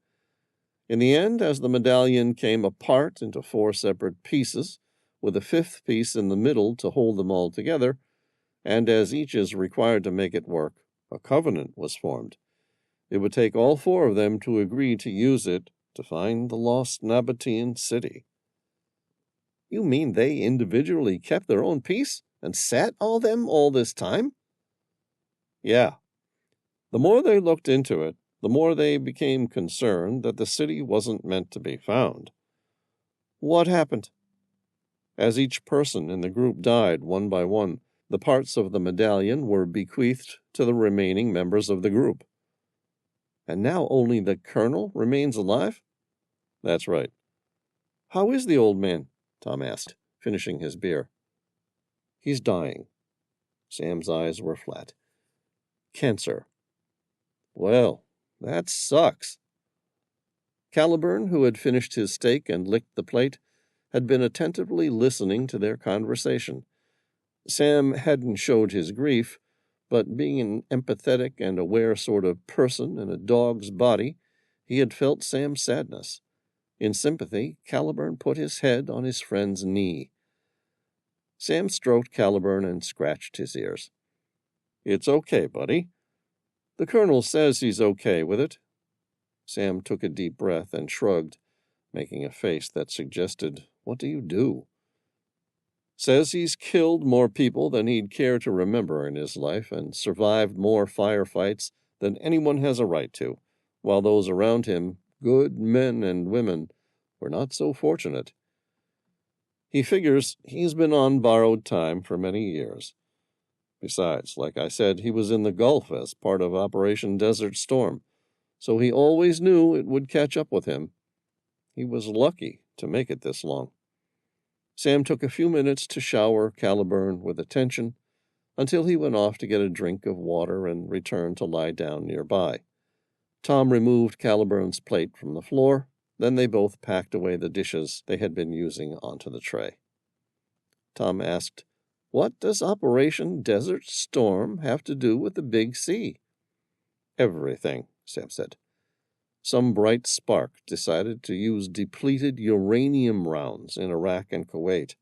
In the end, as the medallion came apart into 4 separate pieces, with a 5th piece in the middle to hold them all together, and as each is required to make it work, a covenant was formed. It would take all 4 of them to agree to use it to find the lost Nabatean city. You mean they individually kept their own piece and sat all this time? Yeah. The more they looked into it, the more they became concerned that the city wasn't meant to be found. What happened? As each person in the group died one by one, the parts of the medallion were bequeathed to the remaining members of the group. And now only the colonel remains alive? That's right. How is the old man? Tom asked, finishing his beer. He's dying. Sam's eyes were flat. Cancer. Well, that sucks. Caliburn, who had finished his steak and licked the plate, had been attentively listening to their conversation. Sam hadn't showed his grief, but being an empathetic and aware sort of person in a dog's body, he had felt Sam's sadness. In sympathy, Caliburn put his head on his friend's knee. Sam stroked Caliburn and scratched his ears. It's okay, buddy. The colonel says he's okay with it. Sam took a deep breath and shrugged, making a face that suggested, what do you do? Says he's killed more people than he'd care to remember in his life and survived more firefights than anyone has a right to, while those around him, good men and women, were not so fortunate. He figures he's been on borrowed time for many years. Besides, like I said, he was in the Gulf as part of Operation Desert Storm, so he always knew it would catch up with him. He was lucky to make it this long. Sam took a few minutes to shower Caliburn with attention until he went off to get a drink of water and returned to lie down nearby. Tom removed Caliburn's plate from the floor. Then they both packed away the dishes they had been using onto the tray. Tom asked, What does Operation Desert Storm have to do with the Big Sea? Everything, Sam said. Some bright spark decided to use depleted uranium rounds in Iraq and Kuwait,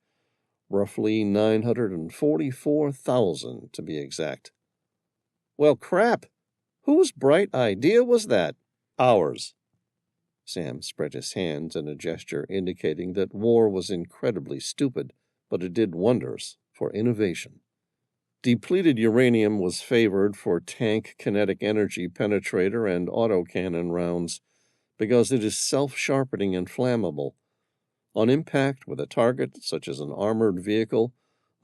roughly 944,000 to be exact. Well, crap! Whose bright idea was that? Ours. Sam spread his hands in a gesture indicating that war was incredibly stupid, but it did wonders for innovation. Depleted uranium was favored for tank kinetic energy penetrator and autocannon rounds because it is self-sharpening and flammable. On impact with a target, such as an armored vehicle,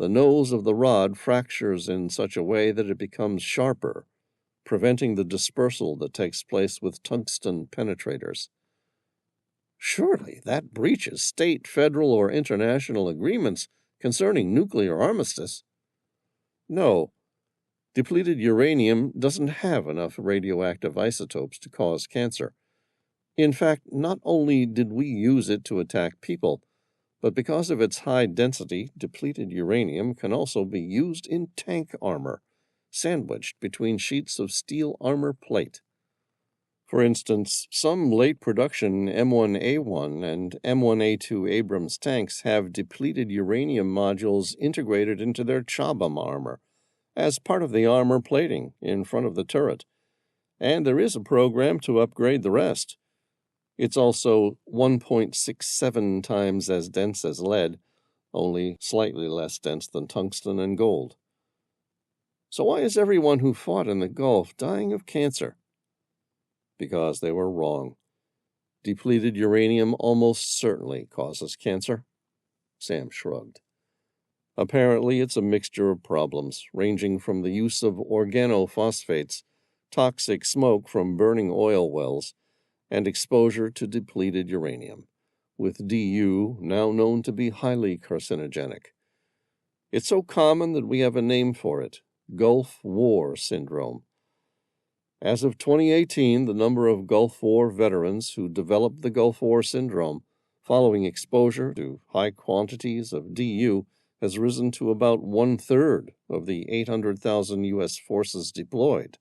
the nose of the rod fractures in such a way that it becomes sharper, preventing the dispersal that takes place with tungsten penetrators. Surely that breaches state, federal, or international agreements concerning nuclear armistice. No, depleted uranium doesn't have enough radioactive isotopes to cause cancer. In fact, not only did we use it to attack people, but because of its high density, depleted uranium can also be used in tank armor, sandwiched between sheets of steel armor plate. For instance, some late-production M1A1 and M1A2 Abrams tanks have depleted uranium modules integrated into their Chabam armor as part of the armor plating in front of the turret, and there is a program to upgrade the rest. It's also 1.67 times as dense as lead, only slightly less dense than tungsten and gold. So why is everyone who fought in the Gulf dying of cancer? Because they were wrong. Depleted uranium almost certainly causes cancer. Sam shrugged. Apparently, it's a mixture of problems, ranging from the use of organophosphates, toxic smoke from burning oil wells, and exposure to depleted uranium, with DU now known to be highly carcinogenic. It's so common that we have a name for it, Gulf War Syndrome. As of 2018, the number of Gulf War veterans who developed the Gulf War Syndrome following exposure to high quantities of DU has risen to about 1/3 of the 800,000 U.S. forces deployed.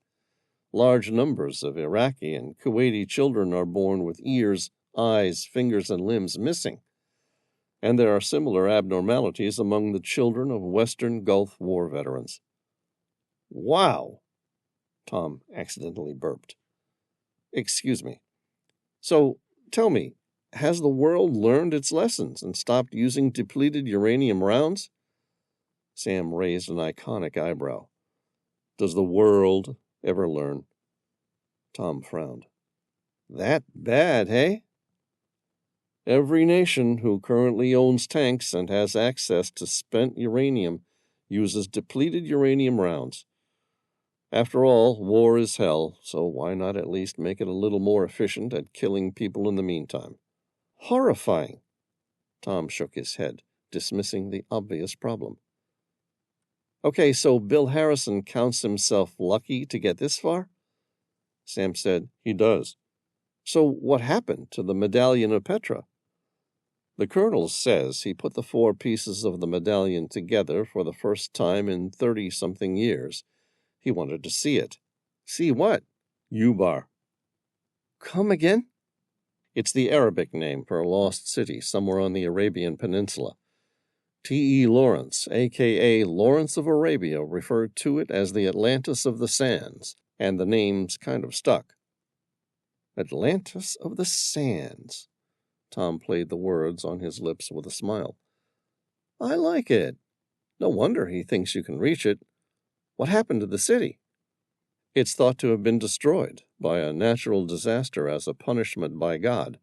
Large numbers of Iraqi and Kuwaiti children are born with ears, eyes, fingers, and limbs missing. And there are similar abnormalities among the children of Western Gulf War veterans. Wow! Tom accidentally burped. Excuse me. So, tell me, has the world learned its lessons and stopped using depleted uranium rounds? Sam raised an iconic eyebrow. Does the world ever learn? Tom frowned. That bad, hey? Every nation who currently owns tanks and has access to spent uranium uses depleted uranium rounds. After all, war is hell, so why not at least make it a little more efficient at killing people in the meantime? Horrifying! Tom shook his head, dismissing the obvious problem. Okay, so Bill Harrison counts himself lucky to get this far? Sam said, he does. So what happened to the Medallion of Petra? The colonel says he put the 4 pieces of the medallion together for the first time in 30-something years. He wanted to see it. See what? Ubar. Come again? It's the Arabic name for a lost city somewhere on the Arabian Peninsula. T.E. Lawrence, a.k.a. Lawrence of Arabia, referred to it as the Atlantis of the Sands, and the name's kind of stuck. Atlantis of the Sands. Tom played the words on his lips with a smile. I like it. No wonder he thinks you can reach it. What happened to the city? It's thought to have been destroyed by a natural disaster as a punishment by God.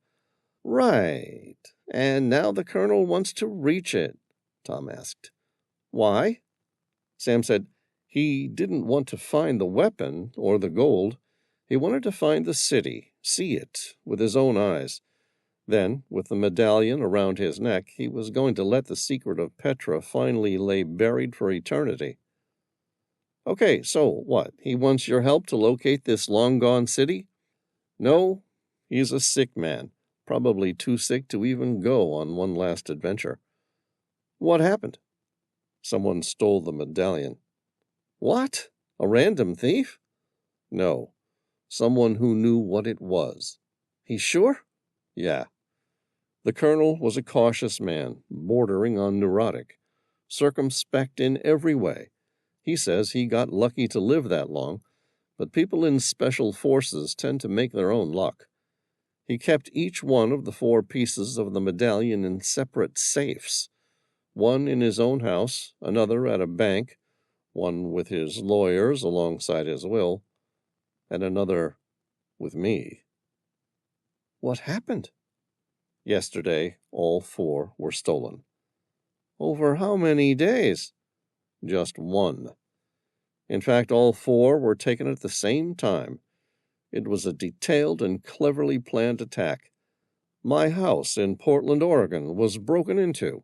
Right. And now the colonel wants to reach it, Tom asked. Why? Sam said he didn't want to find the weapon or the gold. He wanted to find the city, see it with his own eyes. Then, with the medallion around his neck, he was going to let the secret of Petra finally lay buried for eternity. Okay, so what? He wants your help to locate this long-gone city? No, he's a sick man, probably too sick to even go on one last adventure. What happened? Someone stole the medallion. What? A random thief? No, someone who knew what it was. He's sure? Yeah. The colonel was a cautious man, bordering on neurotic, circumspect in every way. He says he got lucky to live that long, but people in special forces tend to make their own luck. He kept each one of the 4 pieces of the medallion in separate safes, one in his own house, another at a bank, one with his lawyers alongside his will, and another with me. What happened? Yesterday, all 4 were stolen. Over how many days? Just 1. In fact, all 4 were taken at the same time. It was a detailed and cleverly planned attack. My house in Portland, Oregon, was broken into.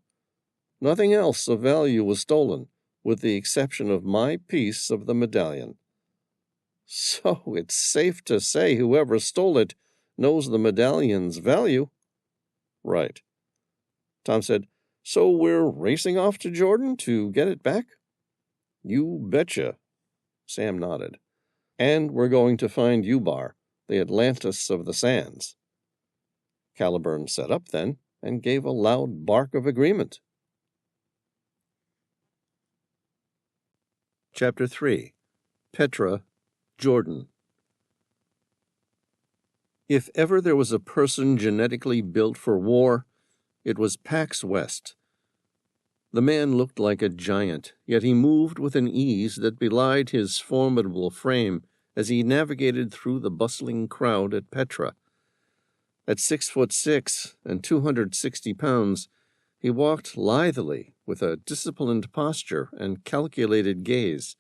Nothing else of value was stolen, with the exception of my piece of the medallion. So it's safe to say whoever stole it knows the medallion's value. Right. Tom said, so we're racing off to Jordan to get it back? You betcha. Sam nodded. And we're going to find Ubar, the Atlantis of the Sands. Caliburn sat up then and gave a loud bark of agreement. Chapter 3. Petra, Jordan. If ever there was a person genetically built for war, it was Pax West. The man looked like a giant, yet he moved with an ease that belied his formidable frame as he navigated through the bustling crowd at Petra. At 6'6" and 260 pounds, he walked lithely with a disciplined posture and calculated gaze.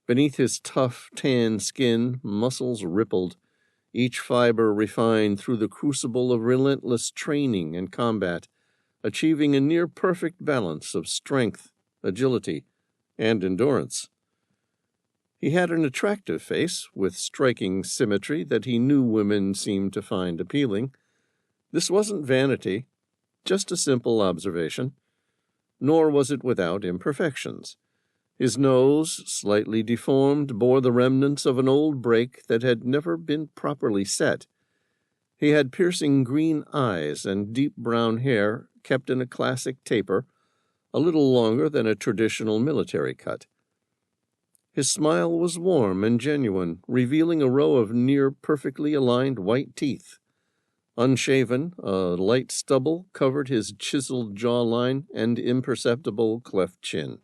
Beneath his tough, tan skin, muscles rippled, each fiber refined through the crucible of relentless training and combat, achieving a near-perfect balance of strength, agility, and endurance. He had an attractive face, with striking symmetry that he knew women seemed to find appealing. This wasn't vanity, just a simple observation, nor was it without imperfections. His nose, slightly deformed, bore the remnants of an old break that had never been properly set. He had piercing green eyes and deep brown hair kept in a classic taper, a little longer than a traditional military cut. His smile was warm and genuine, revealing a row of near-perfectly aligned white teeth. Unshaven, a light stubble covered his chiseled jawline and imperceptible cleft chin.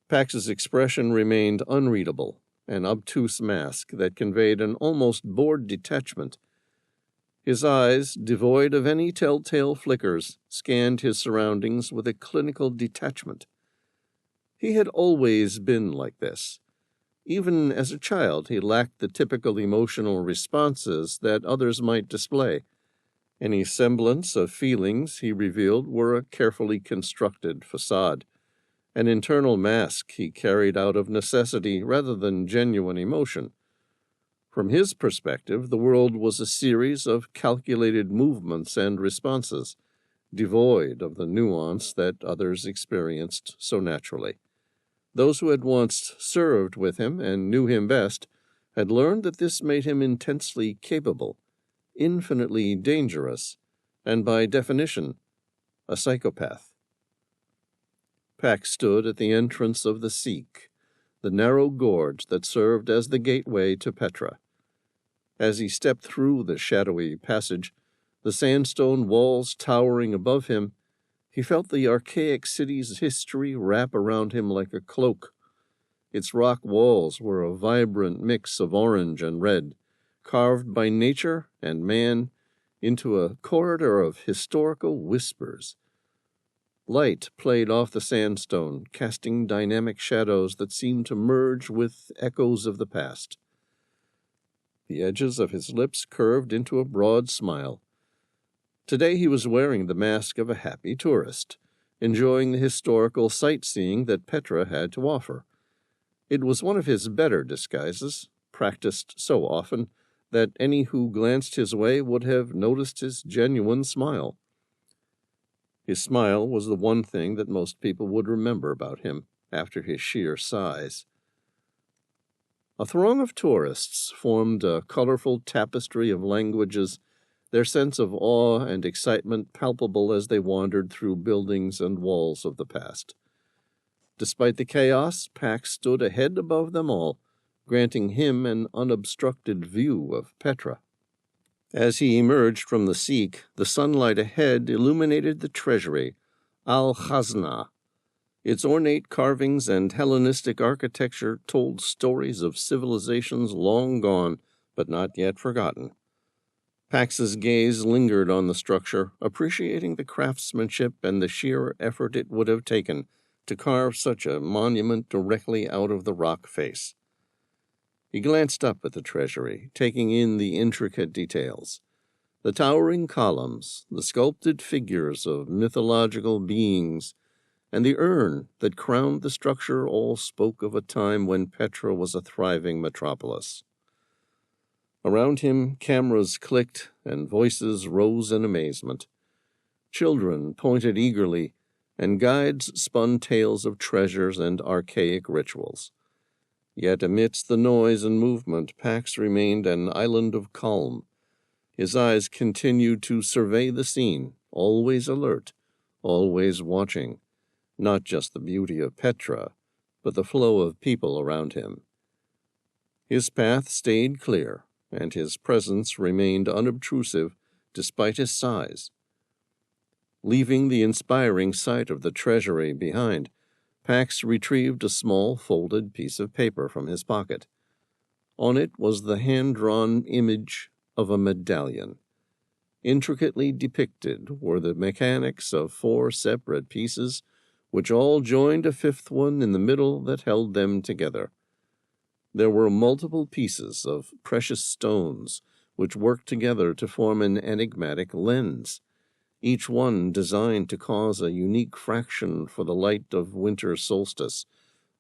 Pax's expression remained unreadable, an obtuse mask that conveyed an almost bored detachment. His eyes, devoid of any telltale flickers, scanned his surroundings with a clinical detachment. He had always been like this. Even as a child, he lacked the typical emotional responses that others might display. Any semblance of feelings he revealed were a carefully constructed facade, an internal mask he carried out of necessity rather than genuine emotion. From his perspective, the world was a series of calculated movements and responses, devoid of the nuance that others experienced so naturally. Those who had once served with him and knew him best had learned that this made him intensely capable, infinitely dangerous, and by definition, a psychopath. Pax stood at the entrance of the Seek, the narrow gorge that served as the gateway to Petra. As he stepped through the shadowy passage, the sandstone walls towering above him, he felt the archaic city's history wrap around him like a cloak. Its rock walls were a vibrant mix of orange and red, carved by nature and man into a corridor of historical whispers. Light played off the sandstone, casting dynamic shadows that seemed to merge with echoes of the past. The edges of his lips curved into a broad smile. Today he was wearing the mask of a happy tourist, enjoying the historical sightseeing that Petra had to offer. It was one of his better disguises, practiced so often that any who glanced his way would have noticed his genuine smile. His smile was the one thing that most people would remember about him after his sheer size. A throng of tourists formed a colorful tapestry of languages, their sense of awe and excitement palpable as they wandered through buildings and walls of the past. Despite the chaos, Pax stood a head above them all, granting him an unobstructed view of Petra. As he emerged from the Seek, the sunlight ahead illuminated the treasury, Al-Khazna. Its ornate carvings and Hellenistic architecture told stories of civilizations long gone, but not yet forgotten. Pax's gaze lingered on the structure, appreciating the craftsmanship and the sheer effort it would have taken to carve such a monument directly out of the rock face. He glanced up at the treasury, taking in the intricate details. The towering columns, the sculpted figures of mythological beings, and the urn that crowned the structure all spoke of a time when Petra was a thriving metropolis. Around him, cameras clicked and voices rose in amazement. Children pointed eagerly, and guides spun tales of treasures and archaic rituals. Yet amidst the noise and movement, Pax remained an island of calm. His eyes continued to survey the scene, always alert, always watching, not just the beauty of Petra, but the flow of people around him. His path stayed clear, and his presence remained unobtrusive despite his size. Leaving the inspiring sight of the treasury behind, Pax retrieved a small folded piece of paper from his pocket. On it was the hand-drawn image of a medallion. Intricately depicted were the mechanics of 4 separate pieces, which all joined a 5th one in the middle that held them together. There were multiple pieces of precious stones, which worked together to form an enigmatic lens, each one designed to cause a unique fraction for the light of winter solstice,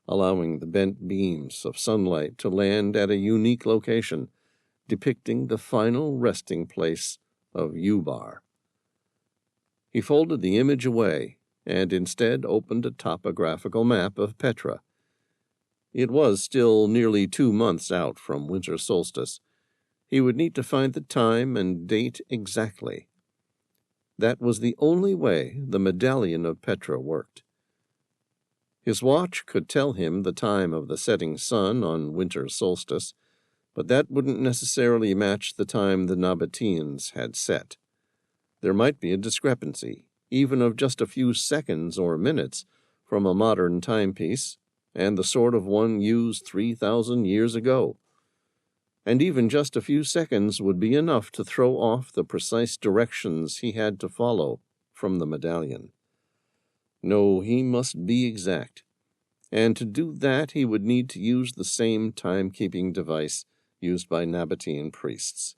allowing the bent beams of sunlight to land at a unique location, depicting the final resting place of Ubar. He folded the image away and instead opened a topographical map of Petra. It was still nearly 2 months out from winter solstice. He would need to find the time and date exactly. That was the only way the Medallion of Petra worked. His watch could tell him the time of the setting sun on winter solstice, but that wouldn't necessarily match the time the Nabateans had set. There might be a discrepancy, even of just a few seconds or minutes, from a modern timepiece and the sort of one used 3,000 years ago. And even just a few seconds would be enough to throw off the precise directions he had to follow from the medallion. No, he must be exact. and to do that he would need to use the same timekeeping device used by Nabatean priests.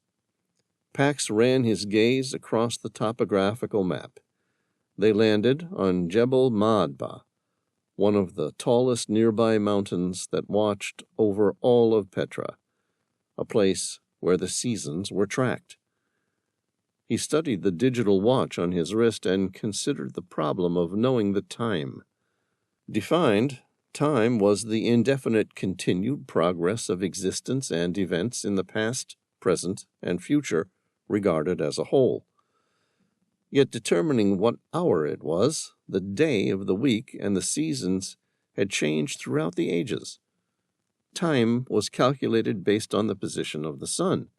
Pax ran his gaze across the topographical map. They landed on Jebel Maadba, one of the tallest nearby mountains that watched over all of Petra, a place where the seasons were tracked. He studied the digital watch on his wrist and considered the problem of knowing the time. Defined, time was the indefinite continued progress of existence and events in the past, present, and future regarded as a whole. Yet determining what hour it was, the day of the week, and the seasons had changed throughout the ages. Time was calculated based on the position of the sun.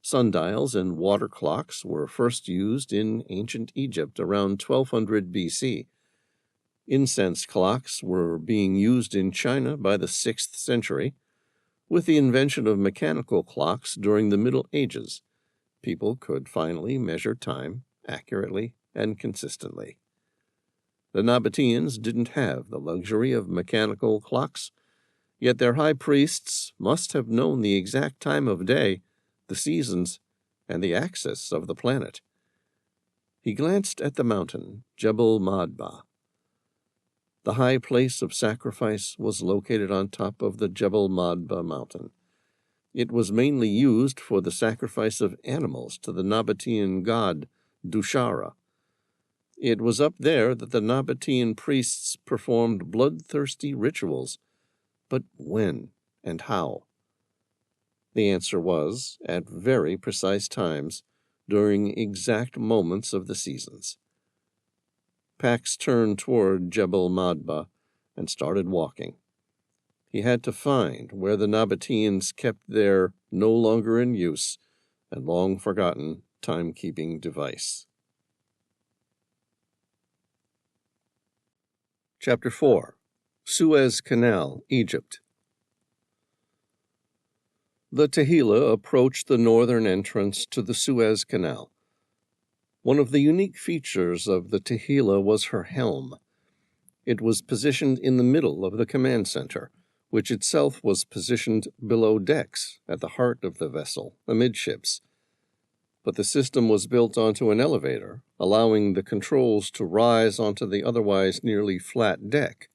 Sundials and water clocks were first used in ancient Egypt around 1200 BC. Incense clocks were being used in China by the 6th century. With the invention of mechanical clocks during the Middle Ages, people could finally measure time accurately and consistently. The Nabateans didn't have the luxury of mechanical clocks, yet their high priests must have known the exact time of day, the seasons, and the axis of the planet. He glanced at the mountain, Jebel Maadba. The high place of sacrifice was located on top of the Jebel Maadba mountain. It was mainly used for the sacrifice of animals to the Nabatean god Dushara. It was up there that the Nabatean priests performed bloodthirsty rituals. But when and how? The answer was, at very precise times, during exact moments of the seasons. Pax turned toward Jebel Maadba and started walking. He had to find where the Nabateans kept their no longer in use and long forgotten timekeeping device. Chapter 4. Suez Canal, Egypt. The Tehillah approached the northern entrance to the Suez Canal. One of the unique features of the Tehillah was her helm. It was positioned in the middle of the command center, which itself was positioned below decks at the heart of the vessel, amidships. But the system was built onto an elevator, allowing the controls to rise onto the otherwise nearly flat deck.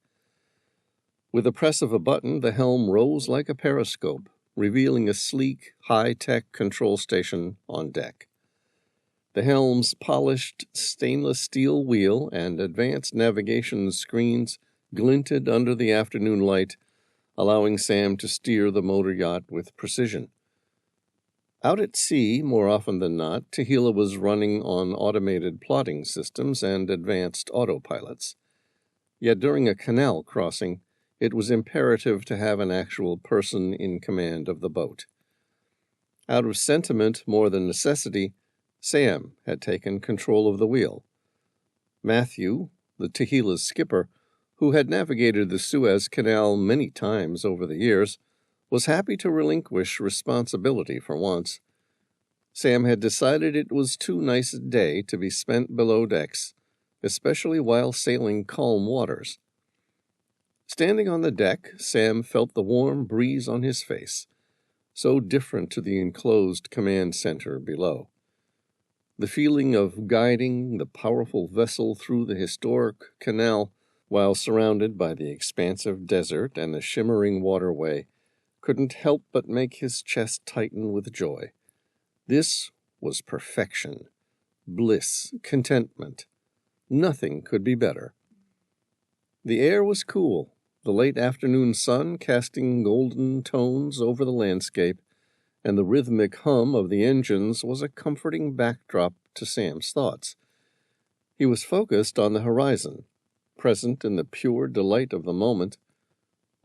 With the press of a button, the helm rose like a periscope, revealing a sleek, high-tech control station on deck. The helm's polished stainless steel wheel and advanced navigation screens glinted under the afternoon light, allowing Sam to steer the motor yacht with precision. Out at sea, more often than not, Tehillah was running on automated plotting systems and advanced autopilots. Yet during a canal crossing, it was imperative to have an actual person in command of the boat. Out of sentiment more than necessity, Sam had taken control of the wheel. Matthew, the Tehillah's skipper, who had navigated the Suez Canal many times over the years, was happy to relinquish responsibility for once. Sam had decided it was too nice a day to be spent below decks, especially while sailing calm waters. Standing on the deck, Sam felt the warm breeze on his face, so different to the enclosed command center below. The feeling of guiding the powerful vessel through the historic canal while surrounded by the expansive desert and the shimmering waterway couldn't help but make his chest tighten with joy. This was perfection, bliss, contentment. Nothing could be better. The air was cool, the late afternoon sun casting golden tones over the landscape, and the rhythmic hum of the engines was a comforting backdrop to Sam's thoughts. He was focused on the horizon, present in the pure delight of the moment,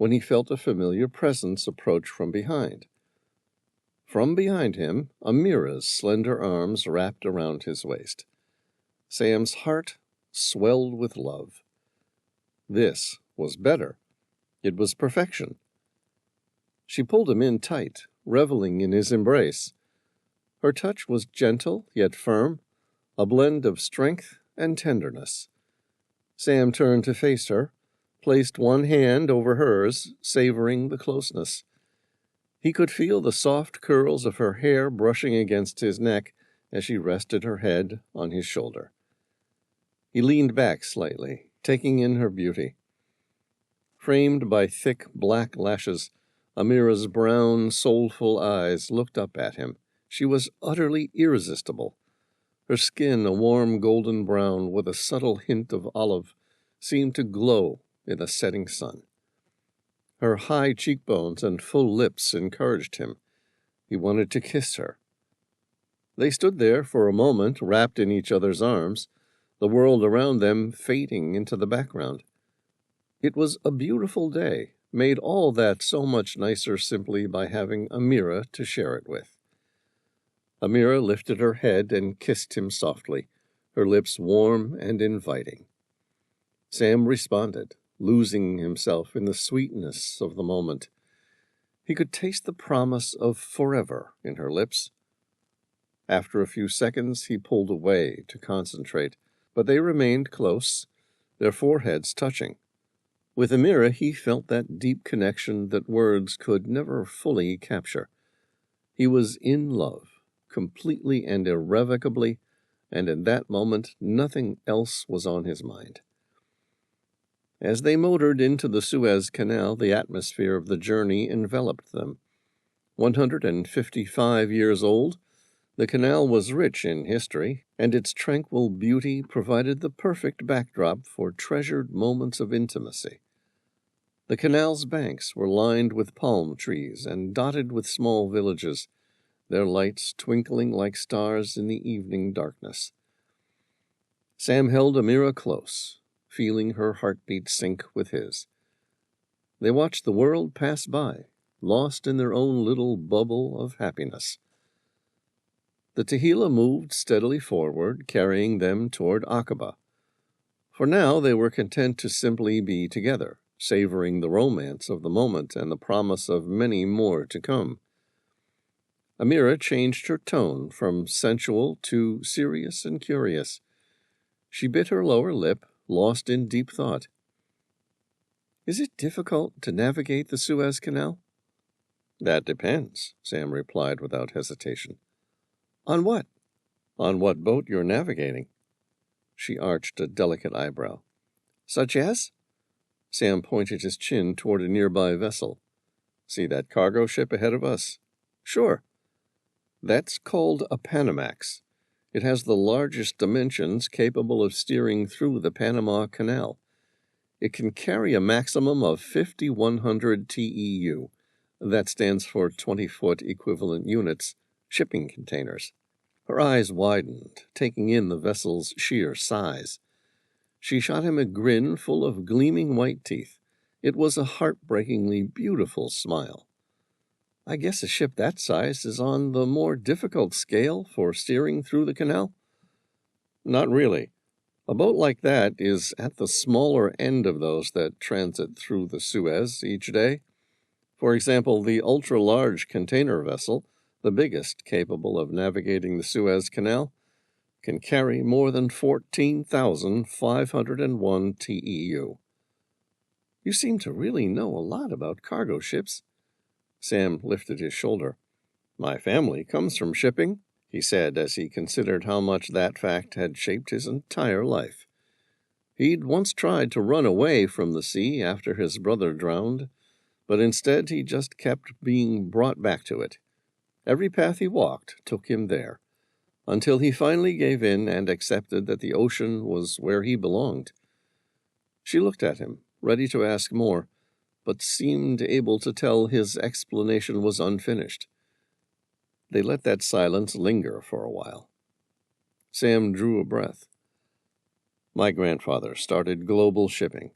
when he felt a familiar presence approach from behind. From behind him, Amira's slender arms wrapped around his waist. Sam's heart swelled with love. This was better. It was perfection. She pulled him in tight, reveling in his embrace. Her touch was gentle yet firm, a blend of strength and tenderness. Sam turned to face her, placed one hand over hers, savoring the closeness. He could feel the soft curls of her hair brushing against his neck as she rested her head on his shoulder. He leaned back slightly, taking in her beauty. Framed by thick black lashes, Amira's brown, soulful eyes looked up at him. She was utterly irresistible. Her skin, a warm golden brown with a subtle hint of olive, seemed to glow in the setting sun. Her high cheekbones and full lips encouraged him. He wanted to kiss her. They stood there for a moment, wrapped in each other's arms, the world around them fading into the background. It was a beautiful day, made all that so much nicer simply by having Amira to share it with. Amira lifted her head and kissed him softly, her lips warm and inviting. Sam responded, losing himself in the sweetness of the moment. He could taste the promise of forever in her lips. After a few seconds, he pulled away to concentrate, but they remained close, their foreheads touching. With Amira, he felt that deep connection that words could never fully capture. He was in love, completely and irrevocably, and in that moment nothing else was on his mind. As they motored into the Suez Canal, the atmosphere of the journey enveloped them. 155 years old, the canal was rich in history, and its tranquil beauty provided the perfect backdrop for treasured moments of intimacy. The canal's banks were lined with palm trees and dotted with small villages, their lights twinkling like stars in the evening darkness. Sam held Amira close, feeling her heartbeat sync with his. They watched the world pass by, lost in their own little bubble of happiness. The Tehila moved steadily forward, carrying them toward Akaba. For now they were content to simply be together, savoring the romance of the moment and the promise of many more to come. Amira changed her tone from sensual to serious and curious. She bit her lower lip, lost in deep thought. "Is it difficult to navigate the Suez Canal?" "That depends," Sam replied without hesitation. "On what?" "On what boat you're navigating." She arched a delicate eyebrow. "Such as?" Sam pointed his chin toward a nearby vessel. "See that cargo ship ahead of us?" "Sure." "That's called a Panamax. It has the largest dimensions capable of steering through the Panama Canal. It can carry a maximum of 5,100 TEU. That stands for 20-foot equivalent units, shipping containers." Her eyes widened, taking in the vessel's sheer size. She shot him a grin full of gleaming white teeth. It was a heartbreakingly beautiful smile. "I guess a ship that size is on the more difficult scale for steering through the canal?" "Not really. A boat like that is at the smaller end of those that transit through the Suez each day. For example, the ultra-large container vessel, the biggest capable of navigating the Suez Canal, can carry more than 14,501 TEU. "You seem to really know a lot about cargo ships." Sam lifted his shoulder. "My family comes from shipping," he said as he considered how much that fact had shaped his entire life. He'd once tried to run away from the sea after his brother drowned, but instead he just kept being brought back to it. Every path he walked took him there, until he finally gave in and accepted that the ocean was where he belonged. She looked at him, ready to ask more, but seemed able to tell his explanation was unfinished. They let that silence linger for a while. Sam drew a breath. "My grandfather started global shipping.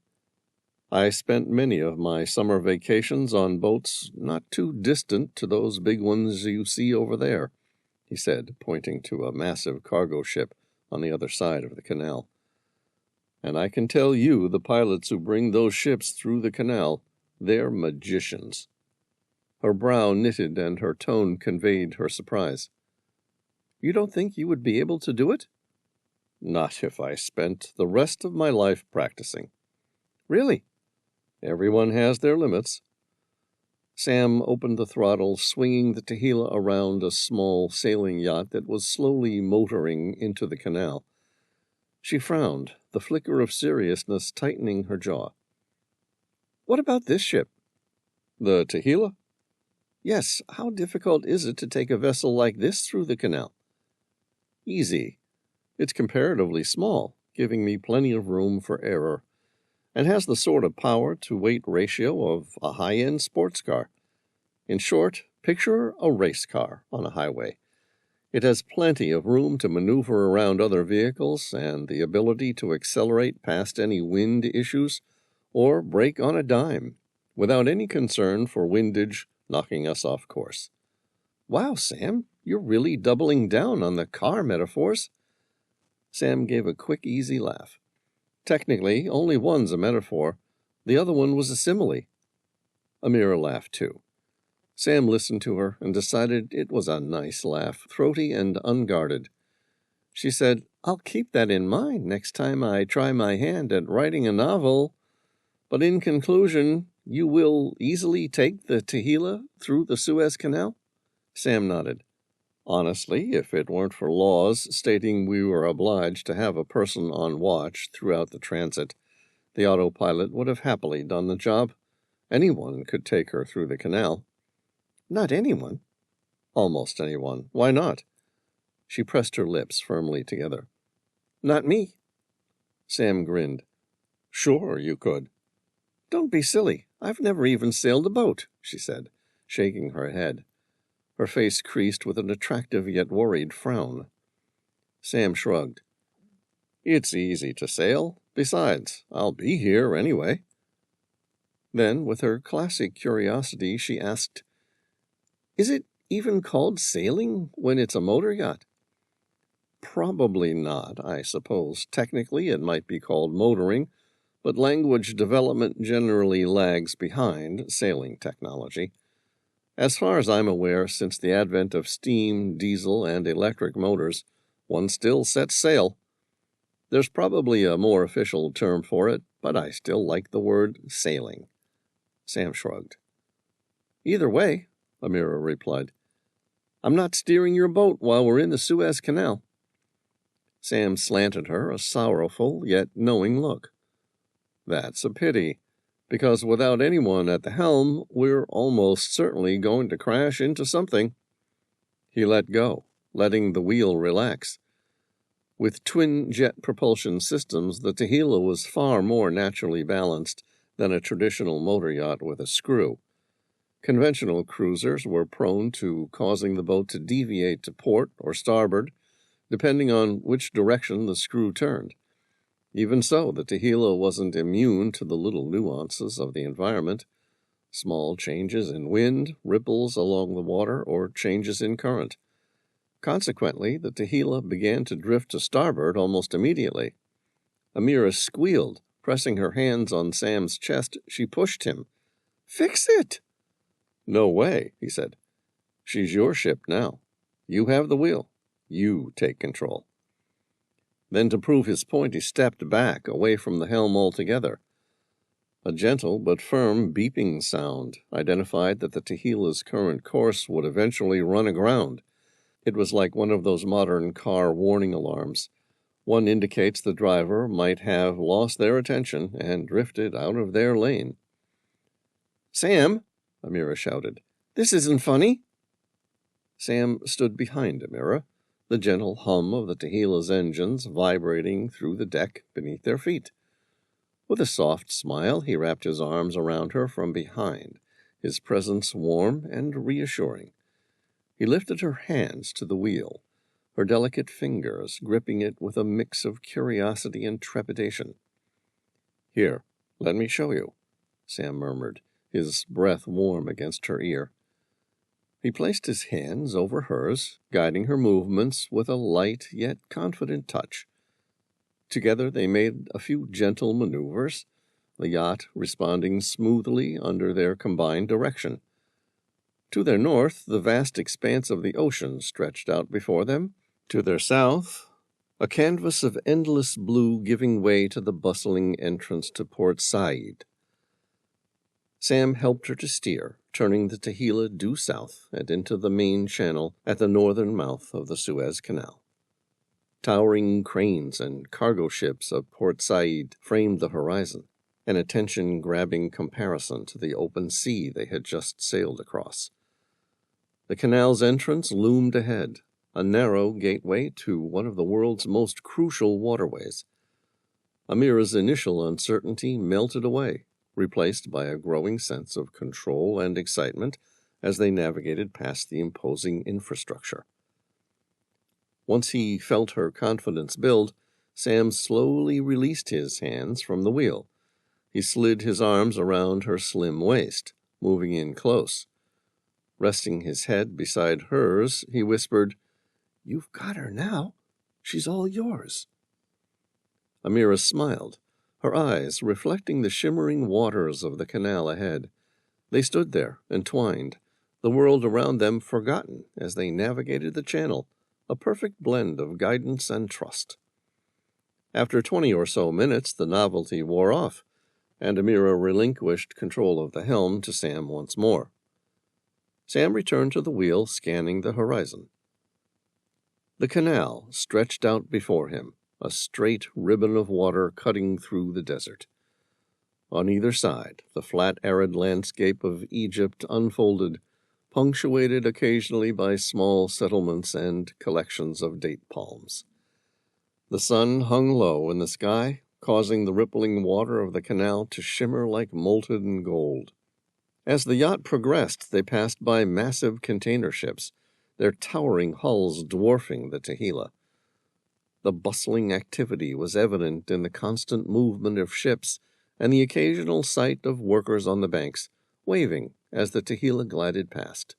I spent many of my summer vacations on boats not too distant to those big ones you see over there," he said, pointing to a massive cargo ship on the other side of the canal. "And I can tell you the pilots who bring those ships through the canal, they're magicians." Her brow knitted and her tone conveyed her surprise. "You don't think you would be able to do it?" "Not if I spent the rest of my life practicing." "Really?" Everyone has their limits. Sam opened the throttle, swinging the Tehila around a small sailing yacht that was slowly motoring into the canal. She frowned, the flicker of seriousness tightening her jaw. "What about this ship?" "The Tehila?" "Yes. How difficult is it to take a vessel like this through the canal?" "Easy. It's comparatively small, giving me plenty of room for error, and has the sort of power-to-weight ratio of a high-end sports car. In short, picture a race car on a highway. It has plenty of room to maneuver around other vehicles and the ability to accelerate past any wind issues or brake on a dime without any concern for windage knocking us off course." "Wow, Sam, you're really doubling down on the car metaphors." Sam gave a quick, easy laugh. "Technically, only one's a metaphor. The other one was a simile." Amira laughed too. Sam listened to her and decided it was a nice laugh, throaty and unguarded. She said, "I'll keep that in mind next time I try my hand at writing a novel. But in conclusion, you will easily take the Tehila through the Suez Canal?" Sam nodded. "Honestly, if it weren't for laws stating we were obliged to have a person on watch throughout the transit, the autopilot would have happily done the job. Anyone could take her through the canal." "Not anyone?" "Almost anyone. Why not?" She pressed her lips firmly together. "Not me." Sam grinned. "Sure, you could." "Don't be silly. I've never even sailed a boat," she said, shaking her head. Her face creased with an attractive yet worried frown. Sam shrugged. "It's easy to sail. Besides, I'll be here anyway." Then, with her classic curiosity, she asked, "Is it even called sailing when it's a motor yacht?" "Probably not, I suppose. Technically, it might be called motoring, but language development generally lags behind sailing technology. As far as I'm aware, since the advent of steam, diesel, and electric motors, one still sets sail. There's probably a more official term for it, but I still like the word sailing." Sam shrugged. "Either way," Amira replied, "I'm not steering your boat while we're in the Suez Canal." Sam slanted her a sorrowful yet knowing look. "That's a pity, because without anyone at the helm, we're almost certainly going to crash into something." He let go, letting the wheel relax. With twin-jet propulsion systems, the Tehila was far more naturally balanced than a traditional motor yacht with a screw. Conventional cruisers were prone to causing the boat to deviate to port or starboard, depending on which direction the screw turned. Even so, the Tehila wasn't immune to the little nuances of the environment, small changes in wind, ripples along the water, or changes in current. Consequently, the Tehila began to drift to starboard almost immediately. Amira squealed. Pressing her hands on Sam's chest, she pushed him. "Fix it!" "No way," he said. "She's your ship now. You have the wheel. You take control." Then, to prove his point, he stepped back, away from the helm altogether. A gentle but firm beeping sound identified that the Tehila's current course would eventually run aground. It was like one of those modern car warning alarms. One indicates the driver might have lost their attention and drifted out of their lane. "Sam!" Amira shouted. "This isn't funny." Sam stood behind Amira, the gentle hum of the Tehila's engines vibrating through the deck beneath their feet. With a soft smile, he wrapped his arms around her from behind, his presence warm and reassuring. He lifted her hands to the wheel, her delicate fingers gripping it with a mix of curiosity and trepidation. "Here, let me show you," Sam murmured, his breath warm against her ear. He placed his hands over hers, guiding her movements with a light yet confident touch. Together they made a few gentle maneuvers, the yacht responding smoothly under their combined direction. To their north, the vast expanse of the ocean stretched out before them. To their south, a canvas of endless blue giving way to the bustling entrance to Port Said. Sam helped her to steer, turning the Tehila due south and into the main channel at the northern mouth of the Suez Canal. Towering cranes and cargo ships of Port Said framed the horizon, an attention-grabbing comparison to the open sea they had just sailed across. The canal's entrance loomed ahead, a narrow gateway to one of the world's most crucial waterways. Amira's initial uncertainty melted away, replaced by a growing sense of control and excitement as they navigated past the imposing infrastructure. Once he felt her confidence build, Sam slowly released his hands from the wheel. He slid his arms around her slim waist, moving in close. Resting his head beside hers, he whispered, "You've got her now. She's all yours." Amira smiled, her eyes reflecting the shimmering waters of the canal ahead. They stood there, entwined, the world around them forgotten as they navigated the channel, a perfect blend of guidance and trust. After 20 or so minutes, the novelty wore off, and Amira relinquished control of the helm to Sam once more. Sam returned to the wheel, scanning the horizon. The canal stretched out before him, a straight ribbon of water cutting through the desert. On either side, the flat, arid landscape of Egypt unfolded, punctuated occasionally by small settlements and collections of date palms. The sun hung low in the sky, causing the rippling water of the canal to shimmer like molten gold. As the yacht progressed, they passed by massive container ships, their towering hulls dwarfing the Tehila. The bustling activity was evident in the constant movement of ships and the occasional sight of workers on the banks, waving as the Tehila glided past.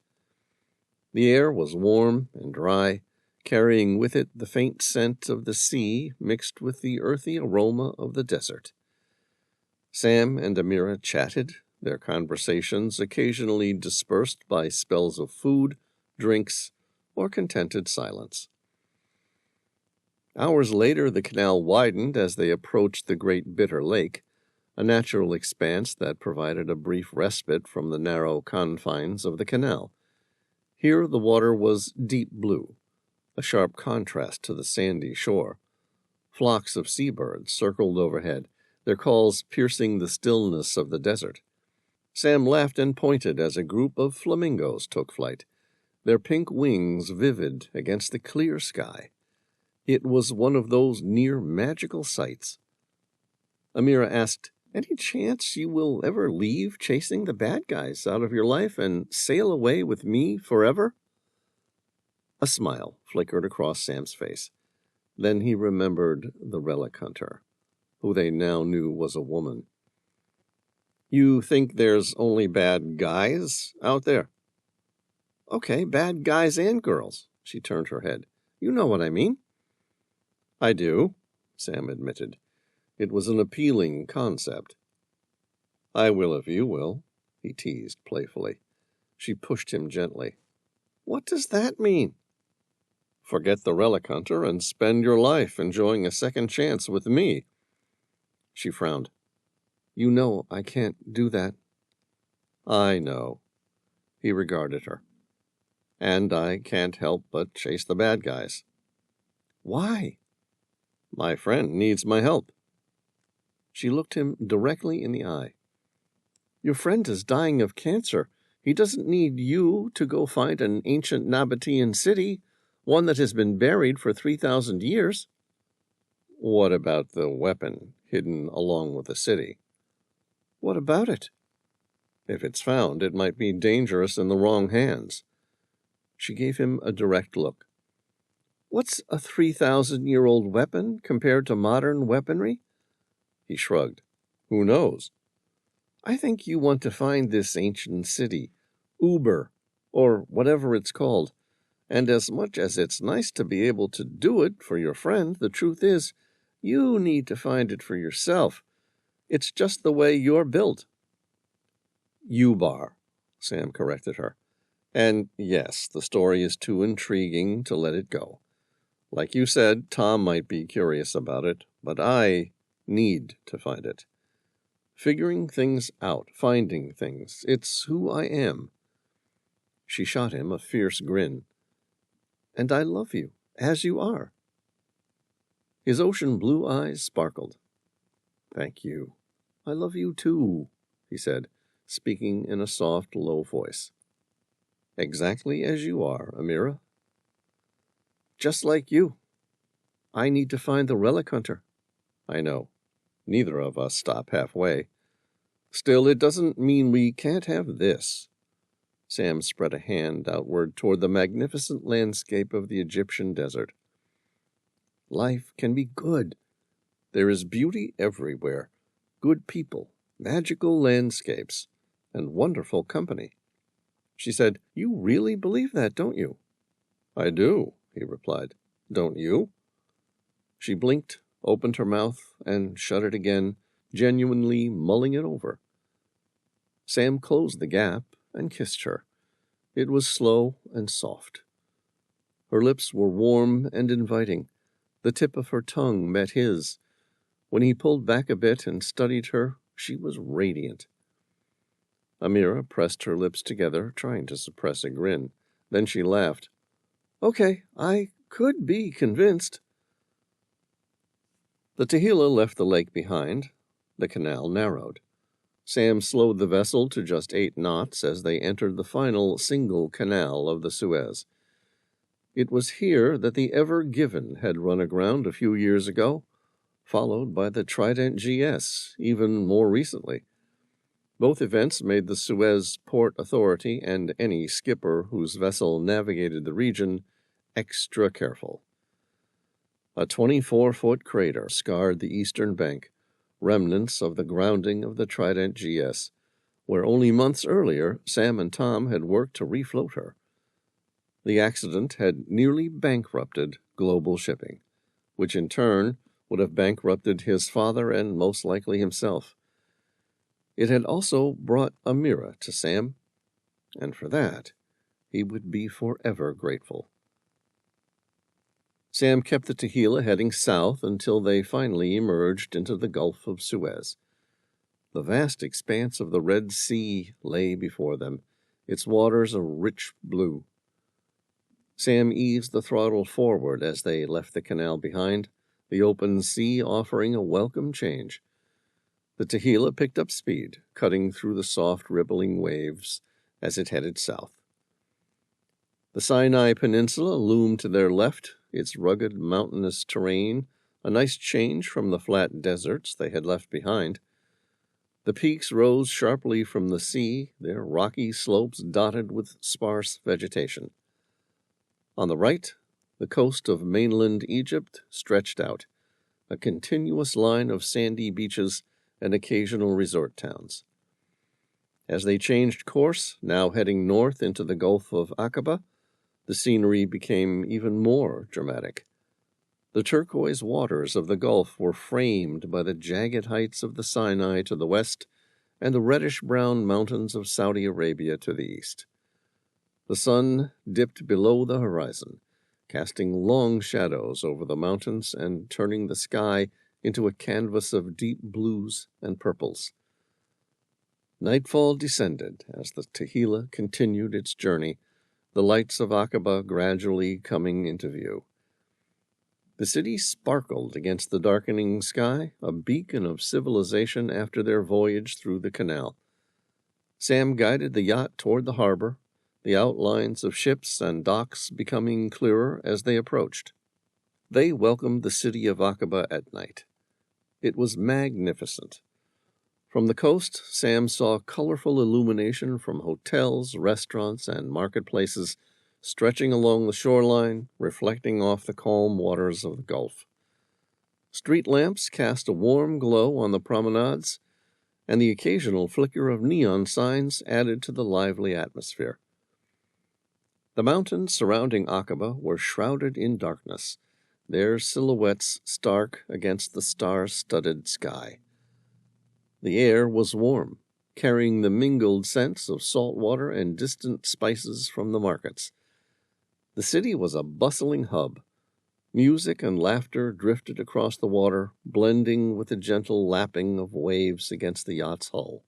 The air was warm and dry, carrying with it the faint scent of the sea mixed with the earthy aroma of the desert. Sam and Amira chatted, their conversations occasionally dispersed by spells of food, drinks, or contented silence. Hours later, the canal widened as they approached the Great Bitter Lake, a natural expanse that provided a brief respite from the narrow confines of the canal. Here the water was deep blue, a sharp contrast to the sandy shore. Flocks of seabirds circled overhead, their calls piercing the stillness of the desert. Sam laughed and pointed as a group of flamingos took flight, their pink wings vivid against the clear sky. It was one of those near-magical sights. Amira asked, "Any chance you will ever leave chasing the bad guys out of your life and sail away with me forever?" A smile flickered across Sam's face. Then he remembered the relic hunter, who they now knew was a woman. "You think there's only bad guys out there?" "Okay, bad guys and girls." She turned her head. "You know what I mean." "I do," Sam admitted. It was an appealing concept. "I will if you will," he teased playfully. She pushed him gently. "What does that mean?" "Forget the relic hunter and spend your life enjoying a second chance with me." She frowned. "You know I can't do that." "I know." He regarded her. "And I can't help but chase the bad guys." "Why?" "My friend needs my help." She looked him directly in the eye. "Your friend is dying of cancer. He doesn't need you to go find an ancient Nabatean city, one that has been buried for 3,000 years. "What about the weapon hidden along with the city?" "What about it?" "If it's found, it might be dangerous in the wrong hands." She gave him a direct look. "What's a 3,000-year-old weapon compared to modern weaponry?" He shrugged. "Who knows?" "I think you want to find this ancient city, Ubar, or whatever it's called. And as much as it's nice to be able to do it for your friend, the truth is, you need to find it for yourself. It's just the way you're built." "Ubar," Sam corrected her. "And yes, the story is too intriguing to let it go. Like you said, Tom might be curious about it, but I need to find it. Figuring things out, finding things. It's who I am. She shot him a fierce grin. And I love you, as you are. His ocean blue eyes sparkled. Thank you. I love you too, he said, speaking in a soft, low voice. Exactly as you are, Amira. Just like you. I need to find the relic hunter. I know. Neither of us stop halfway. Still, it doesn't mean we can't have this. Sam spread a hand outward toward the magnificent landscape of the Egyptian desert. Life can be good. There is beauty everywhere, good people, magical landscapes, and wonderful company. She said, You really believe that, don't you? I do, he replied. Don't you? She blinked, opened her mouth, and shut it again, genuinely mulling it over. Sam closed the gap and kissed her. It was slow and soft. Her lips were warm and inviting. The tip of her tongue met his. When he pulled back a bit and studied her, she was radiant. Amira pressed her lips together, trying to suppress a grin. Then she laughed. Okay, I could be convinced. The Tehillah left the lake behind. The canal narrowed. Sam slowed the vessel to just 8 knots as they entered the final single canal of the Suez. It was here that the Ever Given had run aground a few years ago, followed by the Trident GS even more recently. Both events made the Suez Port Authority and any skipper whose vessel navigated the region extra careful. A 24-foot crater scarred the eastern bank, remnants of the grounding of the Trident GS, where only months earlier Sam and Tom had worked to refloat her. The accident had nearly bankrupted global shipping, which in turn would have bankrupted his father and most likely himself. It had also brought Amira to Sam, and for that he would be forever grateful. Sam kept the Tehillah heading south until they finally emerged into the Gulf of Suez. The vast expanse of the Red Sea lay before them, its waters a rich blue. Sam eased the throttle forward as they left the canal behind, the open sea offering a welcome change. The Tehillah picked up speed, cutting through the soft, rippling waves as it headed south. The Sinai Peninsula loomed to their left, its rugged, mountainous terrain a nice change from the flat deserts they had left behind. The peaks rose sharply from the sea, their rocky slopes dotted with sparse vegetation. On the right, the coast of mainland Egypt stretched out, a continuous line of sandy beaches and occasional resort towns. As they changed course, now heading north into the Gulf of Akaba, the scenery became even more dramatic. The turquoise waters of the Gulf were framed by the jagged heights of the Sinai to the west and the reddish-brown mountains of Saudi Arabia to the east. The sun dipped below the horizon, casting long shadows over the mountains and turning the sky into a canvas of deep blues and purples. Nightfall descended as the Tehillah continued its journey, the lights of Akaba gradually coming into view. The city sparkled against the darkening sky, a beacon of civilization after their voyage through the canal. Sam guided the yacht toward the harbor, the outlines of ships and docks becoming clearer as they approached. They welcomed the city of Akaba at night. It was magnificent. From the coast, Sam saw colorful illumination from hotels, restaurants, and marketplaces stretching along the shoreline, reflecting off the calm waters of the Gulf. Street lamps cast a warm glow on the promenades, and the occasional flicker of neon signs added to the lively atmosphere. The mountains surrounding Akaba were shrouded in darkness, their silhouettes stark against the star-studded sky. The air was warm, carrying the mingled scents of salt water and distant spices from the markets. The city was a bustling hub. Music and laughter drifted across the water, blending with the gentle lapping of waves against the yacht's hull.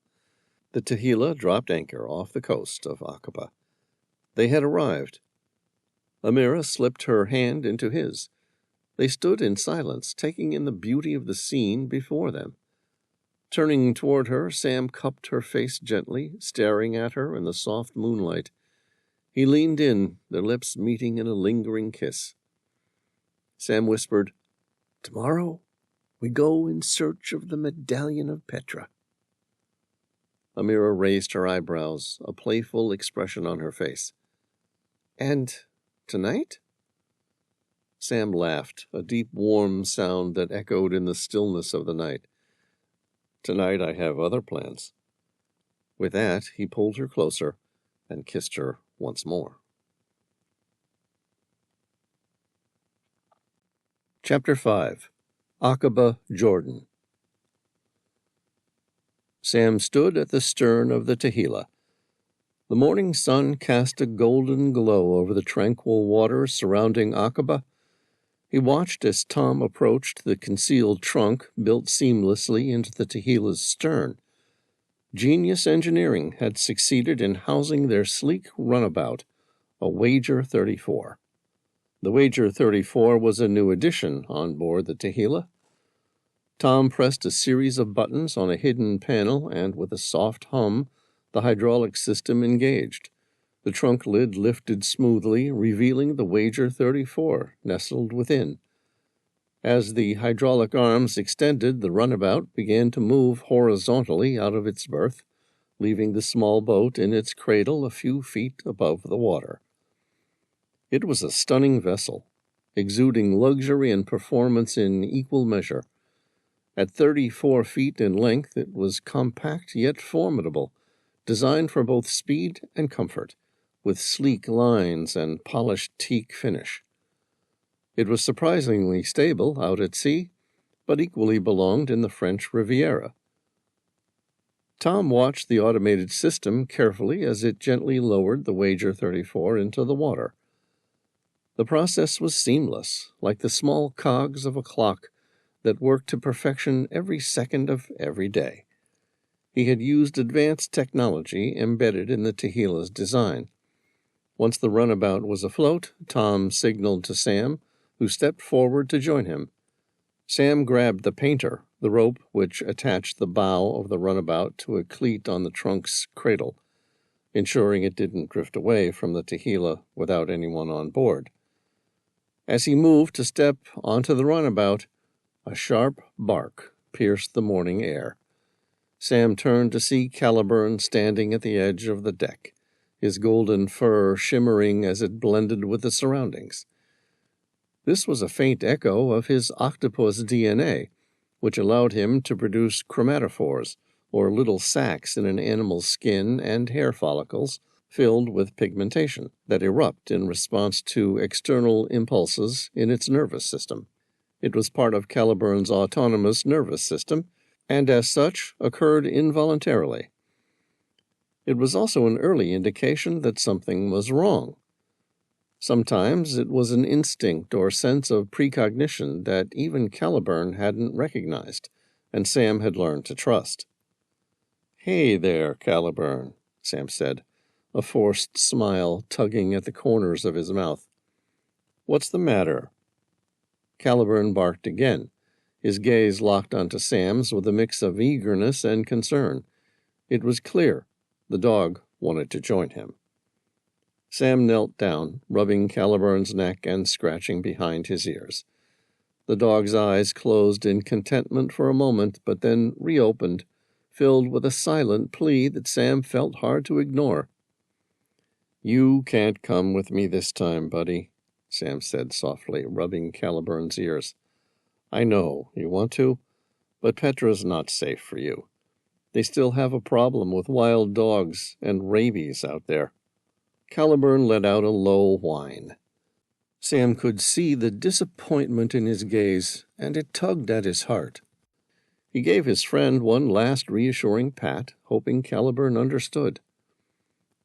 The Tehila dropped anchor off the coast of Akaba. They had arrived. Amira slipped her hand into his. They stood in silence, taking in the beauty of the scene before them. Turning toward her, Sam cupped her face gently, staring at her in the soft moonlight. He leaned in, their lips meeting in a lingering kiss. Sam whispered, "Tomorrow we go in search of the Medallion of Petra." Amira raised her eyebrows, a playful expression on her face. "And tonight?" Sam laughed, a deep, warm sound that echoed in the stillness of the night. "Tonight I have other plans." With that, he pulled her closer and kissed her once more. Chapter 5. Akaba, Jordan. Sam stood at the stern of the Tehila. The morning sun cast a golden glow over the tranquil waters surrounding Akaba. He watched as Tom approached the concealed trunk built seamlessly into the Tehila's stern. Genius engineering had succeeded in housing their sleek runabout, a Wager 34. The Wager 34 was a new addition on board the Tehila. Tom pressed a series of buttons on a hidden panel, and with a soft hum, the hydraulic system engaged. The trunk lid lifted smoothly, revealing the Wager 34 nestled within. As the hydraulic arms extended, the runabout began to move horizontally out of its berth, leaving the small boat in its cradle a few feet above the water. It was a stunning vessel, exuding luxury and performance in equal measure. At 34 feet in length, it was compact yet formidable, designed for both speed and comfort, with sleek lines and polished teak finish. It was surprisingly stable out at sea, but equally belonged in the French Riviera. Tom watched the automated system carefully as it gently lowered the Wager 34 into the water. The process was seamless, like the small cogs of a clock that worked to perfection every second of every day. He had used advanced technology embedded in the Tehila's design. Once the runabout was afloat, Tom signaled to Sam, who stepped forward to join him. Sam grabbed the painter, the rope which attached the bow of the runabout to a cleat on the trunk's cradle, ensuring it didn't drift away from the Tehila without anyone on board. As he moved to step onto the runabout, a sharp bark pierced the morning air. Sam turned to see Caliburn standing at the edge of the deck, his golden fur shimmering as it blended with the surroundings. This was a faint echo of his octopus DNA, which allowed him to produce chromatophores, or little sacs in an animal's skin and hair follicles, filled with pigmentation, that erupt in response to external impulses in its nervous system. It was part of Caliburn's autonomous nervous system, and as such occurred involuntarily. It was also an early indication that something was wrong. Sometimes it was an instinct or sense of precognition that even Caliburn hadn't recognized, and Sam had learned to trust. "Hey there, Caliburn," Sam said, a forced smile tugging at the corners of his mouth. "What's the matter?" Caliburn barked again, his gaze locked onto Sam's with a mix of eagerness and concern. It was clear the dog wanted to join him. Sam knelt down, rubbing Caliburn's neck and scratching behind his ears. The dog's eyes closed in contentment for a moment, but then reopened, filled with a silent plea that Sam felt hard to ignore. "You can't come with me this time, buddy," Sam said softly, rubbing Caliburn's ears. "I know you want to, but Petra's not safe for you. They still have a problem with wild dogs and rabies out there." Caliburn let out a low whine. Sam could see the disappointment in his gaze, and it tugged at his heart. He gave his friend one last reassuring pat, hoping Caliburn understood.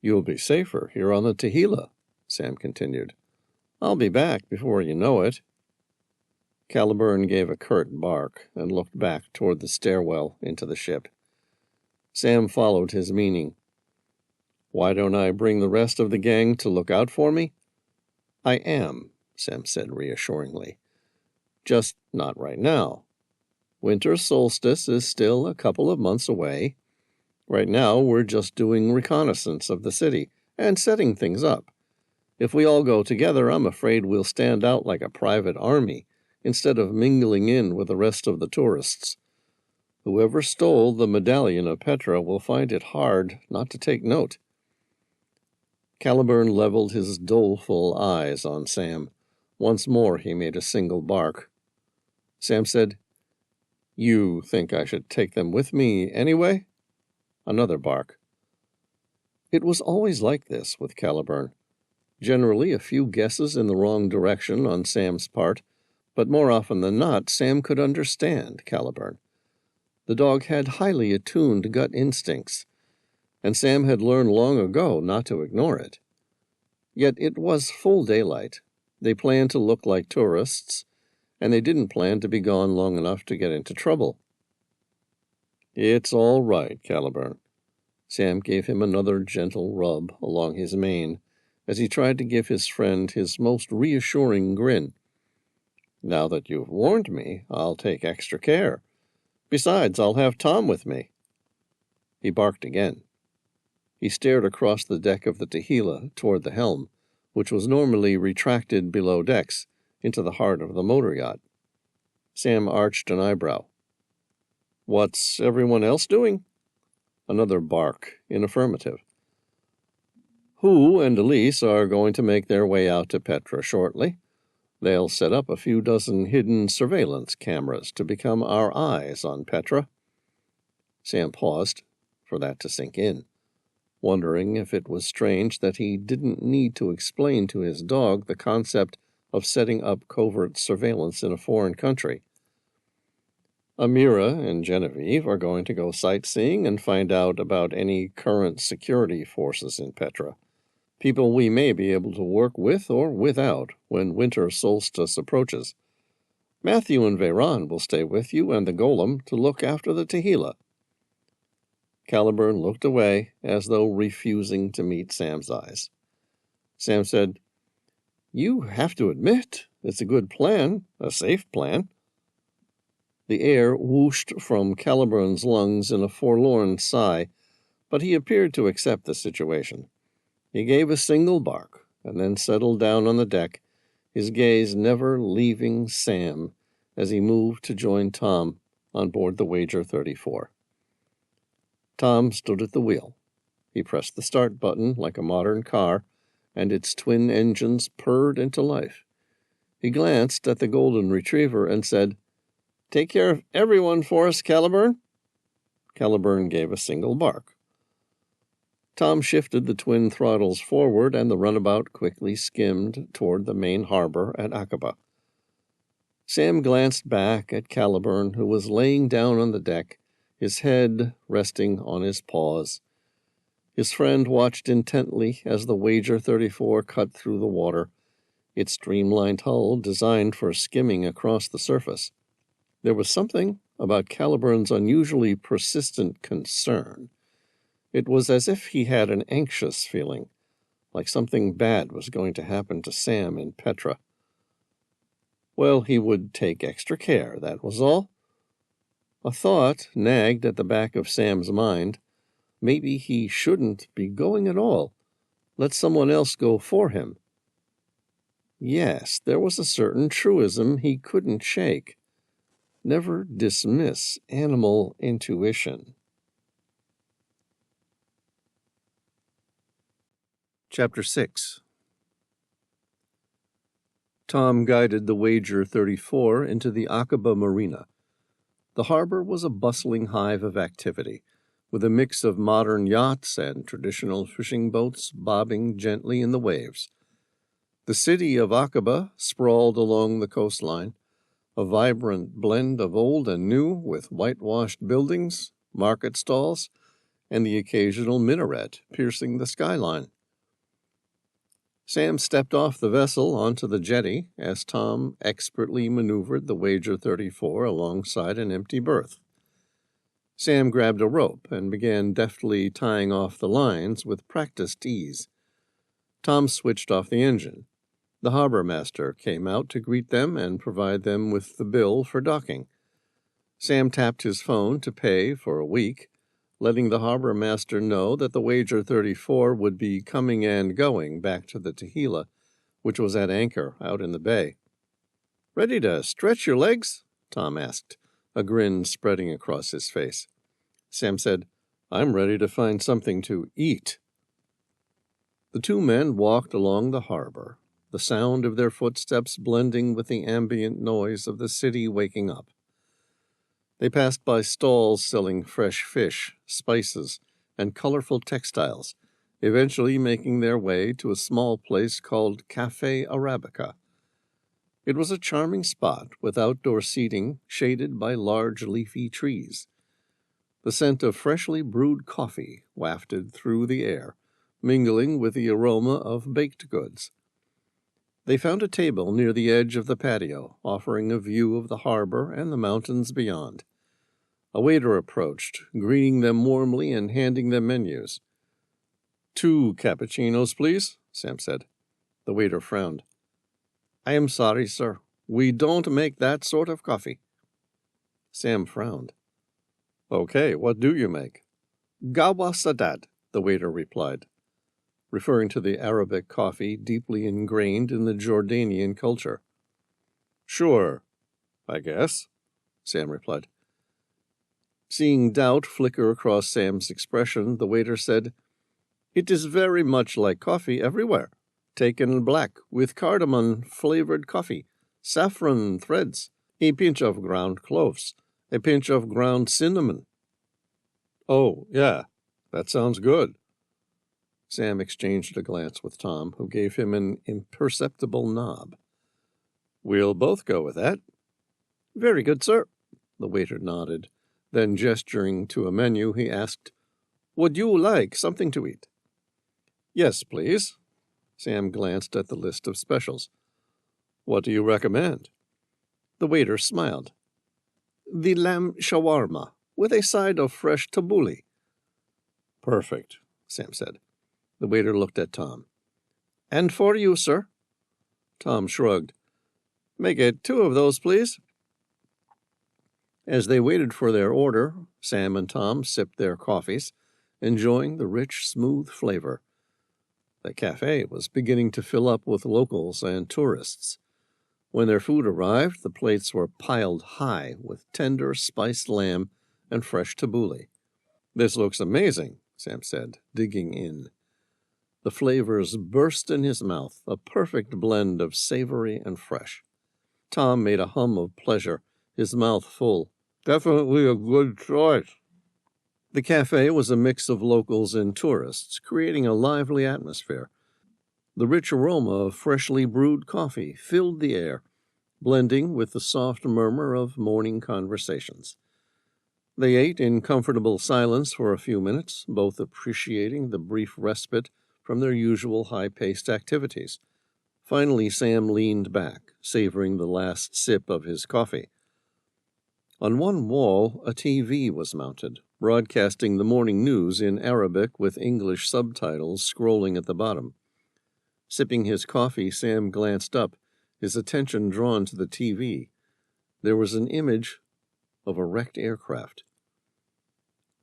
"You'll be safer here on the Tehila," Sam continued. "I'll be back before you know it." Caliburn gave a curt bark and looked back toward the stairwell into the ship. Sam followed his meaning. "Why don't I bring the rest of the gang to look out for me?" "I am," Sam said reassuringly. "Just not right now. Winter solstice is still a couple of months away. Right now we're just doing reconnaissance of the city and setting things up. If we all go together, I'm afraid we'll stand out like a private army instead of mingling in with the rest of the tourists. Whoever stole the Medallion of Petra will find it hard not to take note." Caliburn leveled his doleful eyes on Sam. Once more he made a single bark. Sam said, "You think I should take them with me anyway?" Another bark. It was always like this with Caliburn. Generally a few guesses in the wrong direction on Sam's part, but more often than not Sam could understand Caliburn. The dog had highly attuned gut instincts, and Sam had learned long ago not to ignore it. Yet it was full daylight. They planned to look like tourists, and they didn't plan to be gone long enough to get into trouble. "It's all right, Caliburn." Sam gave him another gentle rub along his mane as he tried to give his friend his most reassuring grin. "Now that you've warned me, I'll take extra care. Besides, I'll have Tom with me." He barked again. He stared across the deck of the Tehillah toward the helm, which was normally retracted below decks into the heart of the motor yacht. Sam arched an eyebrow. "What's everyone else doing?" Another bark in affirmative. "Hu and Elise are going to make their way out to Petra shortly. They'll set up a few dozen hidden surveillance cameras to become our eyes on Petra." Sam paused for that to sink in, wondering if it was strange that he didn't need to explain to his dog the concept of setting up covert surveillance in a foreign country. Amira and Genevieve are going to go sightseeing and find out about any current security forces in Petra, people we may be able to work with or without when winter solstice approaches. Matthew and Veyron will stay with you and the golem to look after the Tehillah." Caliburn looked away as though refusing to meet Sam's eyes. Sam said, "You have to admit it's a good plan, a safe plan." The air whooshed from Caliburn's lungs in a forlorn sigh, but he appeared to accept the situation. He gave a single bark and then settled down on the deck, his gaze never leaving Sam as he moved to join Tom on board the Wager 34. Tom stood at the wheel. He pressed the start button like a modern car, and its twin engines purred into life. He glanced at the golden retriever and said, "Take care of everyone for us, Caliburn." Caliburn gave a single bark. Tom shifted the twin throttles forward, and the runabout quickly skimmed toward the main harbor at Akaba. Sam glanced back at Caliburn, who was laying down on the deck, his head resting on his paws. His friend watched intently as the Wager 34 cut through the water, its streamlined hull designed for skimming across the surface. There was something about Caliburn's unusually persistent concern. It was as if he had an anxious feeling, like something bad was going to happen to Sam in Petra. Well, he would take extra care, that was all. A thought nagged at the back of Sam's mind. Maybe he shouldn't be going at all. Let someone else go for him. Yes, there was a certain truism he couldn't shake. Never dismiss animal intuition. Chapter 6. Tom guided the Wager 34 into the Akaba marina. The harbor was a bustling hive of activity, with a mix of modern yachts and traditional fishing boats bobbing gently in the waves. The city of Akaba sprawled along the coastline, a vibrant blend of old and new, with whitewashed buildings, market stalls, and the occasional minaret piercing the skyline. Sam stepped off the vessel onto the jetty as Tom expertly maneuvered the Wager 34 alongside an empty berth. Sam grabbed a rope and began deftly tying off the lines with practiced ease. Tom switched off the engine. The harbor master came out to greet them and provide them with the bill for docking. Sam tapped his phone to pay for a week, letting the harbor master know that the Wager 34 would be coming and going back to the Tehila, which was at anchor out in the bay. "Ready to stretch your legs?" Tom asked, a grin spreading across his face. Sam said, "I'm ready to find something to eat." The two men walked along the harbor, the sound of their footsteps blending with the ambient noise of the city waking up. They passed by stalls selling fresh fish, spices, and colorful textiles, eventually making their way to a small place called Café Arabica. It was a charming spot with outdoor seating shaded by large leafy trees. The scent of freshly brewed coffee wafted through the air, mingling with the aroma of baked goods. They found a table near the edge of the patio, offering a view of the harbor and the mountains beyond. A waiter approached, greeting them warmly and handing them menus. "2 cappuccinos, please," Sam said. The waiter frowned. "I am sorry, sir. We don't make that sort of coffee." Sam frowned. "Okay, what do you make?" "Gawa Sadat," the waiter replied, referring to the Arabic coffee deeply ingrained in the Jordanian culture. "Sure, I guess," Sam replied. Seeing doubt flicker across Sam's expression, the waiter said, "It is very much like coffee everywhere. Taken black, with cardamom-flavored coffee, saffron threads, a pinch of ground cloves, a pinch of ground cinnamon." "Oh, yeah, that sounds good." Sam exchanged a glance with Tom, who gave him an imperceptible nod. "We'll both go with that." "Very good, sir." The waiter nodded. Then, gesturing to a menu, he asked, "Would you like something to eat?" "Yes, please." Sam glanced at the list of specials. "What do you recommend?" The waiter smiled. "The lamb shawarma, with a side of fresh tabbouleh." "Perfect," Sam said. The waiter looked at Tom. "And for you, sir?" Tom shrugged. "Make it 2 of those, please." As they waited for their order, Sam and Tom sipped their coffees, enjoying the rich, smooth flavor. The cafe was beginning to fill up with locals and tourists. When their food arrived, the plates were piled high with tender, spiced lamb and fresh tabbouleh. "This looks amazing," Sam said, digging in. The flavors burst in his mouth, a perfect blend of savory and fresh. Tom made a hum of pleasure, his mouth full. "Definitely a good choice." The cafe was a mix of locals and tourists, creating a lively atmosphere. The rich aroma of freshly brewed coffee filled the air, blending with the soft murmur of morning conversations. They ate in comfortable silence for a few minutes, both appreciating the brief respite from their usual high-paced activities. Finally, Sam leaned back, savoring the last sip of his coffee. On one wall, a TV was mounted, broadcasting the morning news in Arabic with English subtitles scrolling at the bottom. Sipping his coffee, Sam glanced up, his attention drawn to the TV. There was an image of a wrecked aircraft.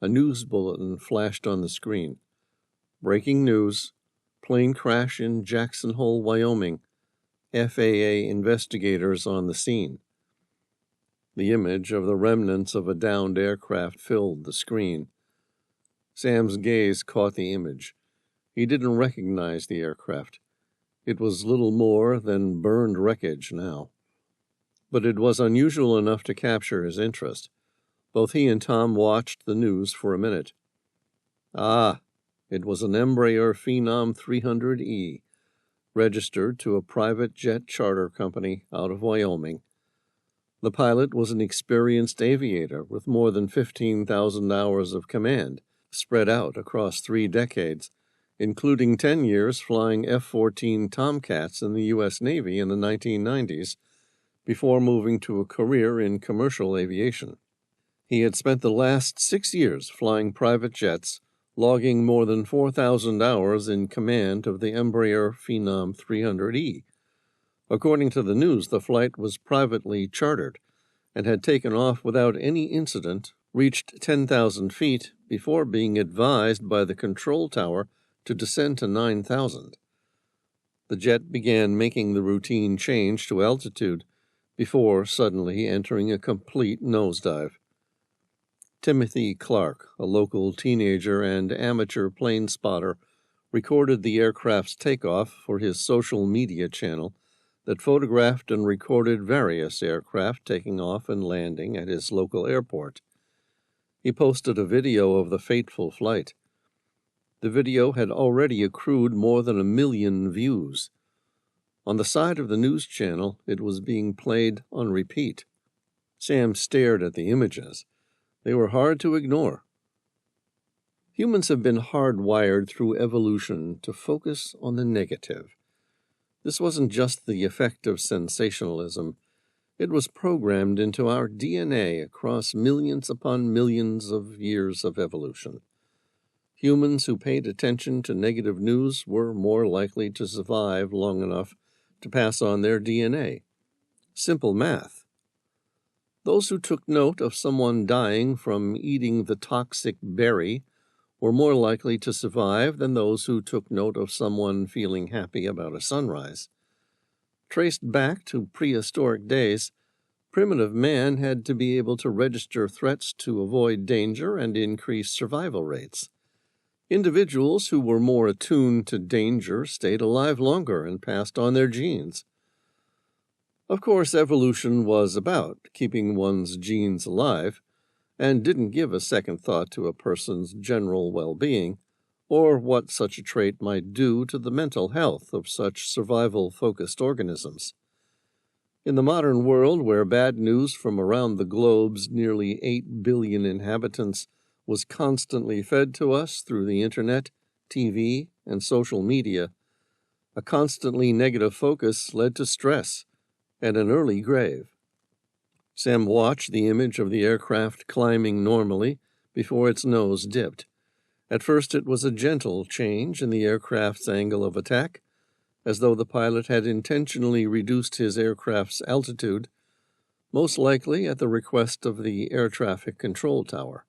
A news bulletin flashed on the screen. "Breaking news. Plane crash in Jackson Hole, Wyoming. FAA investigators on the scene." The image of the remnants of a downed aircraft filled the screen. Sam's gaze caught the image. He didn't recognize the aircraft. It was little more than burned wreckage now. But it was unusual enough to capture his interest. Both he and Tom watched the news for a minute. Ah, it was an Embraer Phenom 300E, registered to a private jet charter company out of Wyoming. The pilot was an experienced aviator with more than 15,000 hours of command, spread out across 3 decades, including 10 years flying F-14 Tomcats in the U.S. Navy in the 1990s, before moving to a career in commercial aviation. He had spent the last 6 years flying private jets, logging more than 4,000 hours in command of the Embraer Phenom 300E. According to the news, the flight was privately chartered and had taken off without any incident, reached 10,000 feet before being advised by the control tower to descend to 9,000. The jet began making the routine change to altitude before suddenly entering a complete nosedive. Timothy Clark, a local teenager and amateur plane spotter, recorded the aircraft's takeoff for his social media channel that photographed and recorded various aircraft taking off and landing at his local airport. He posted a video of the fateful flight. The video had already accrued more than 1 million views. On the side of the news channel, it was being played on repeat. Sam stared at the images. They were hard to ignore. Humans have been hardwired through evolution to focus on the negative. This wasn't just the effect of sensationalism. It was programmed into our DNA across millions upon millions of years of evolution. Humans who paid attention to negative news were more likely to survive long enough to pass on their DNA. Simple math. Those who took note of someone dying from eating the toxic berry were more likely to survive than those who took note of someone feeling happy about a sunrise. Traced back to prehistoric days, primitive man had to be able to register threats to avoid danger and increase survival rates. Individuals who were more attuned to danger stayed alive longer and passed on their genes. Of course, evolution was about keeping one's genes alive, and didn't give a second thought to a person's general well-being, or what such a trait might do to the mental health of such survival-focused organisms. In the modern world, where bad news from around the globe's nearly 8 billion inhabitants was constantly fed to us through the internet, TV, and social media, a constantly negative focus led to stress and an early grave. Sam watched the image of the aircraft climbing normally before its nose dipped. At first it was a gentle change in the aircraft's angle of attack, as though the pilot had intentionally reduced his aircraft's altitude, most likely at the request of the air traffic control tower.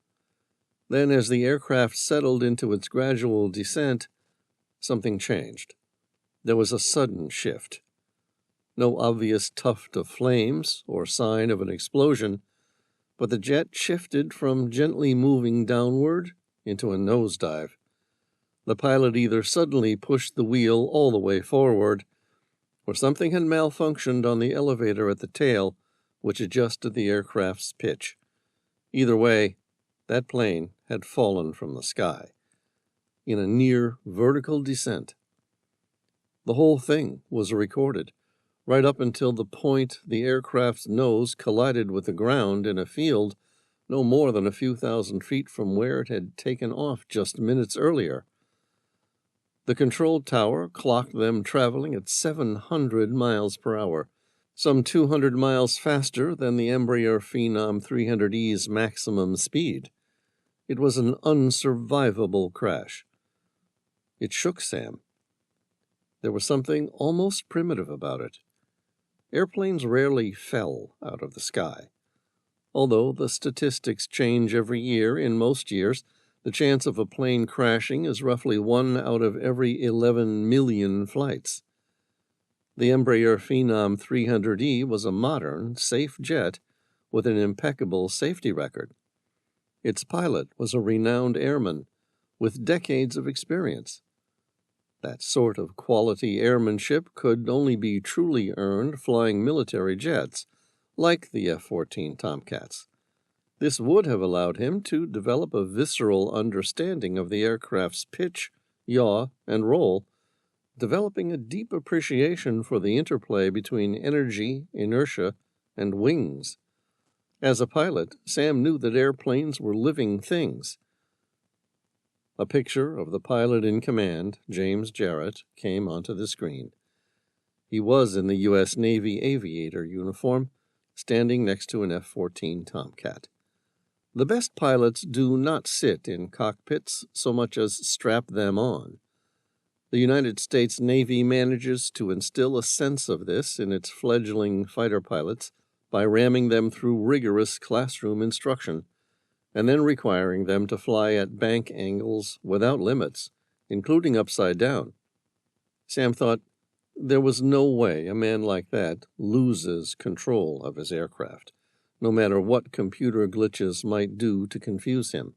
Then, as the aircraft settled into its gradual descent, something changed. There was a sudden shift. No obvious tuft of flames or sign of an explosion, but the jet shifted from gently moving downward into a nosedive. The pilot either suddenly pushed the wheel all the way forward, or something had malfunctioned on the elevator at the tail, which adjusted the aircraft's pitch. Either way, that plane had fallen from the sky in a near vertical descent. The whole thing was recorded, right up until the point the aircraft's nose collided with the ground in a field no more than a few thousand feet from where it had taken off just minutes earlier. The control tower clocked them traveling at 700 miles per hour, some 200 miles faster than the Embraer Phenom 300E's maximum speed. It was an unsurvivable crash. It shook Sam. There was something almost primitive about it. Airplanes rarely fell out of the sky. Although the statistics change every year, in most years, the chance of a plane crashing is roughly 1 out of every 11 million flights. The Embraer Phenom 300E was a modern, safe jet with an impeccable safety record. Its pilot was a renowned airman with decades of experience. That sort of quality airmanship could only be truly earned flying military jets, like the F-14 Tomcats. This would have allowed him to develop a visceral understanding of the aircraft's pitch, yaw, and roll, developing a deep appreciation for the interplay between energy, inertia, and wings. As a pilot, Sam knew that airplanes were living things. A picture of the pilot in command, James Jarrett, came onto the screen. He was in the U.S. Navy aviator uniform, standing next to an F-14 Tomcat. The best pilots do not sit in cockpits so much as strap them on. The United States Navy manages to instill a sense of this in its fledgling fighter pilots by ramming them through rigorous classroom instruction, and then requiring them to fly at bank angles without limits, including upside down. Sam thought there was no way a man like that loses control of his aircraft, no matter what computer glitches might do to confuse him.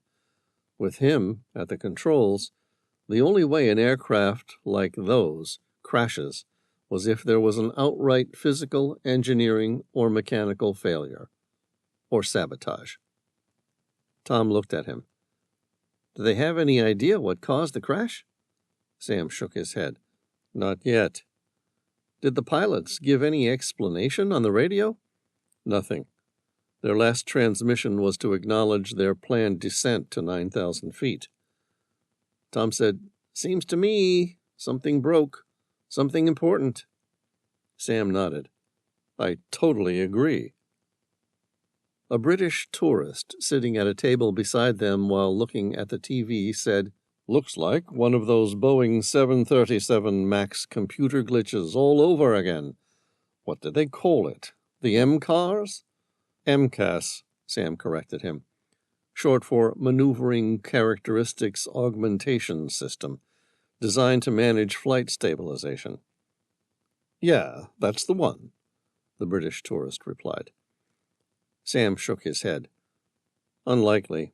With him at the controls, the only way an aircraft like those crashes was if there was an outright physical, engineering, or mechanical failure, or sabotage. Tom looked at him. Do they have any idea what caused the crash? Sam shook his head. Not yet. Did the pilots give any explanation on the radio? Nothing. Their last transmission was to acknowledge their planned descent to 9,000 feet. Tom said, Seems to me something broke, something important. Sam nodded. I totally agree. A British tourist sitting at a table beside them while looking at the TV said, Looks like one of those Boeing 737 MAX computer glitches all over again. What did they call it? The MCARS? MCAS, Sam corrected him. Short for Maneuvering Characteristics Augmentation System, designed to manage flight stabilization. Yeah, that's the one, the British tourist replied. Sam shook his head. Unlikely.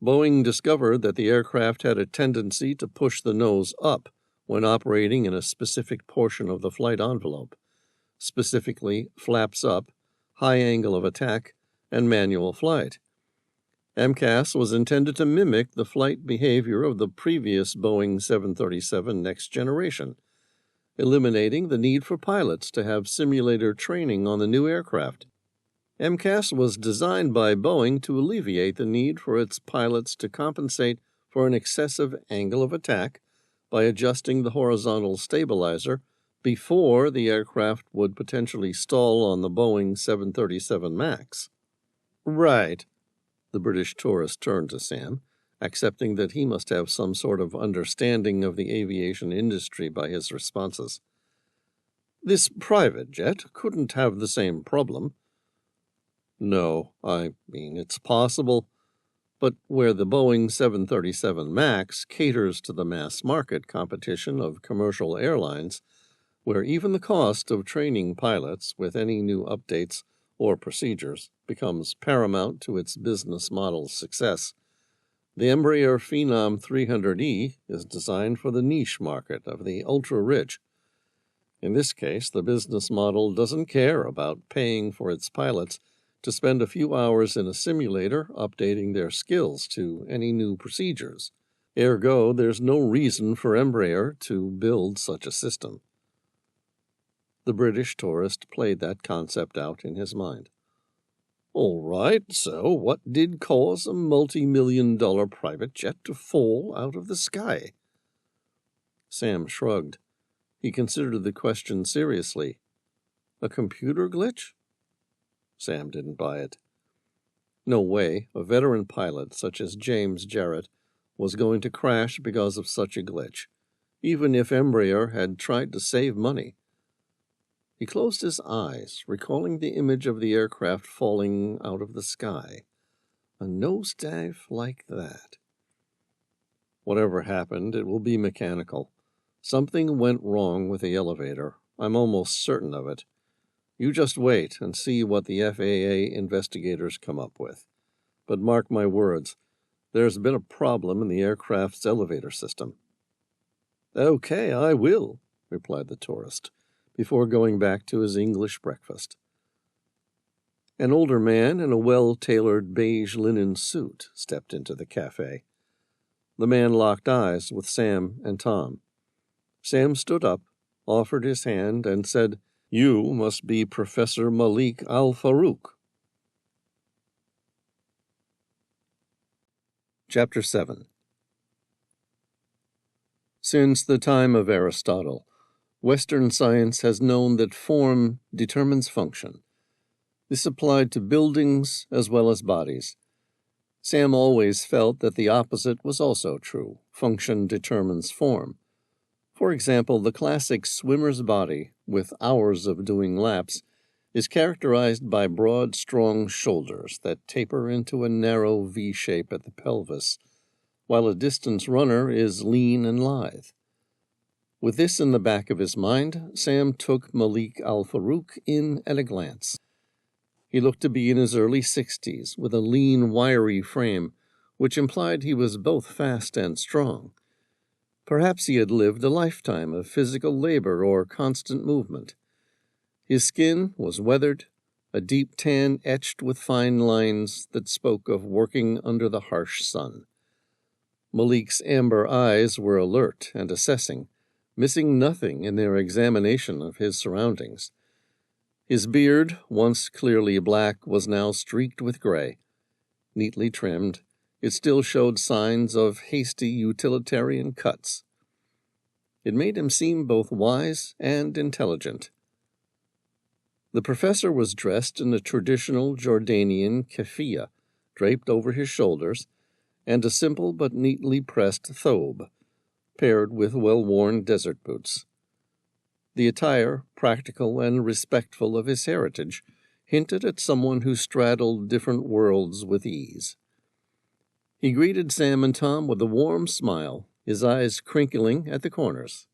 Boeing discovered that the aircraft had a tendency to push the nose up when operating in a specific portion of the flight envelope, specifically flaps up, high angle of attack, and manual flight. MCAS was intended to mimic the flight behavior of the previous Boeing 737 Next Generation, eliminating the need for pilots to have simulator training on the new aircraft. MCAS was designed by Boeing to alleviate the need for its pilots to compensate for an excessive angle of attack by adjusting the horizontal stabilizer before the aircraft would potentially stall on the Boeing 737 MAX. Right. The British tourist turned to Sam, accepting that he must have some sort of understanding of the aviation industry by his responses. This private jet couldn't have the same problem. No, I mean, it's possible, but where the Boeing 737 MAX caters to the mass market competition of commercial airlines, where even the cost of training pilots with any new updates or procedures becomes paramount to its business model's success, the Embraer Phenom 300E is designed for the niche market of the ultra-rich. In this case, the business model doesn't care about paying for its pilots to spend a few hours in a simulator updating their skills to any new procedures. Ergo, there's no reason for Embraer to build such a system. The British tourist played that concept out in his mind. All right, so what did cause a multi-million-dollar private jet to fall out of the sky? Sam shrugged. He considered the question seriously. A computer glitch? Sam didn't buy it. No way a veteran pilot such as James Jarrett was going to crash because of such a glitch, even if Embraer had tried to save money. He closed his eyes, recalling the image of the aircraft falling out of the sky. A nosedive like that. Whatever happened, it will be mechanical. Something went wrong with the elevator. I'm almost certain of it. You just wait and see what the FAA investigators come up with. But mark my words, there's been a problem in the aircraft's elevator system. Okay, I will, replied the tourist, before going back to his English breakfast. An older man in a well-tailored beige linen suit stepped into the cafe. The man locked eyes with Sam and Tom. Sam stood up, offered his hand, and said, You must be Professor Malik Al-Farouk. Chapter 7. Since the time of Aristotle, Western science has known that form determines function. This applied to buildings as well as bodies. Sam always felt that the opposite was also true. Function determines form. For example, the classic swimmer's body, with hours of doing laps, is characterized by broad, strong shoulders that taper into a narrow V shape at the pelvis, while a distance runner is lean and lithe. With this in the back of his mind, Sam took Malik al-Farouk in at a glance. He looked to be in his early 60s, with a lean, wiry frame, which implied he was both fast and strong. Perhaps he had lived a lifetime of physical labor or constant movement. His skin was weathered, a deep tan etched with fine lines that spoke of working under the harsh sun. Malik's amber eyes were alert and assessing, missing nothing in their examination of his surroundings. His beard, once clearly black, was now streaked with gray. Neatly trimmed, it still showed signs of hasty utilitarian cuts. It made him seem both wise and intelligent. The professor was dressed in a traditional Jordanian keffiyeh, draped over his shoulders, and a simple but neatly pressed thobe, paired with well-worn desert boots. The attire, practical and respectful of his heritage, hinted at someone who straddled different worlds with ease. He greeted Sam and Tom with a warm smile, his eyes crinkling at the corners.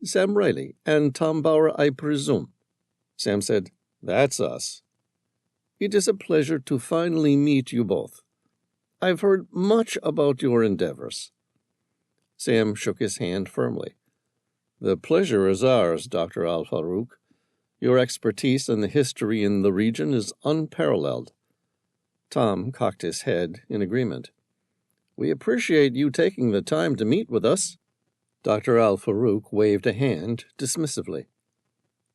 "Sam Reilly and Tom Bauer, I presume." Sam said, "That's us." "It is a pleasure to finally meet you both. I've heard much about your endeavors." Sam shook his hand firmly. "The pleasure is ours, Dr. Al-Farouk. Your expertise in the history in the region is unparalleled." Tom cocked his head in agreement. "We appreciate you taking the time to meet with us." Dr. Al-Farouk waved a hand dismissively.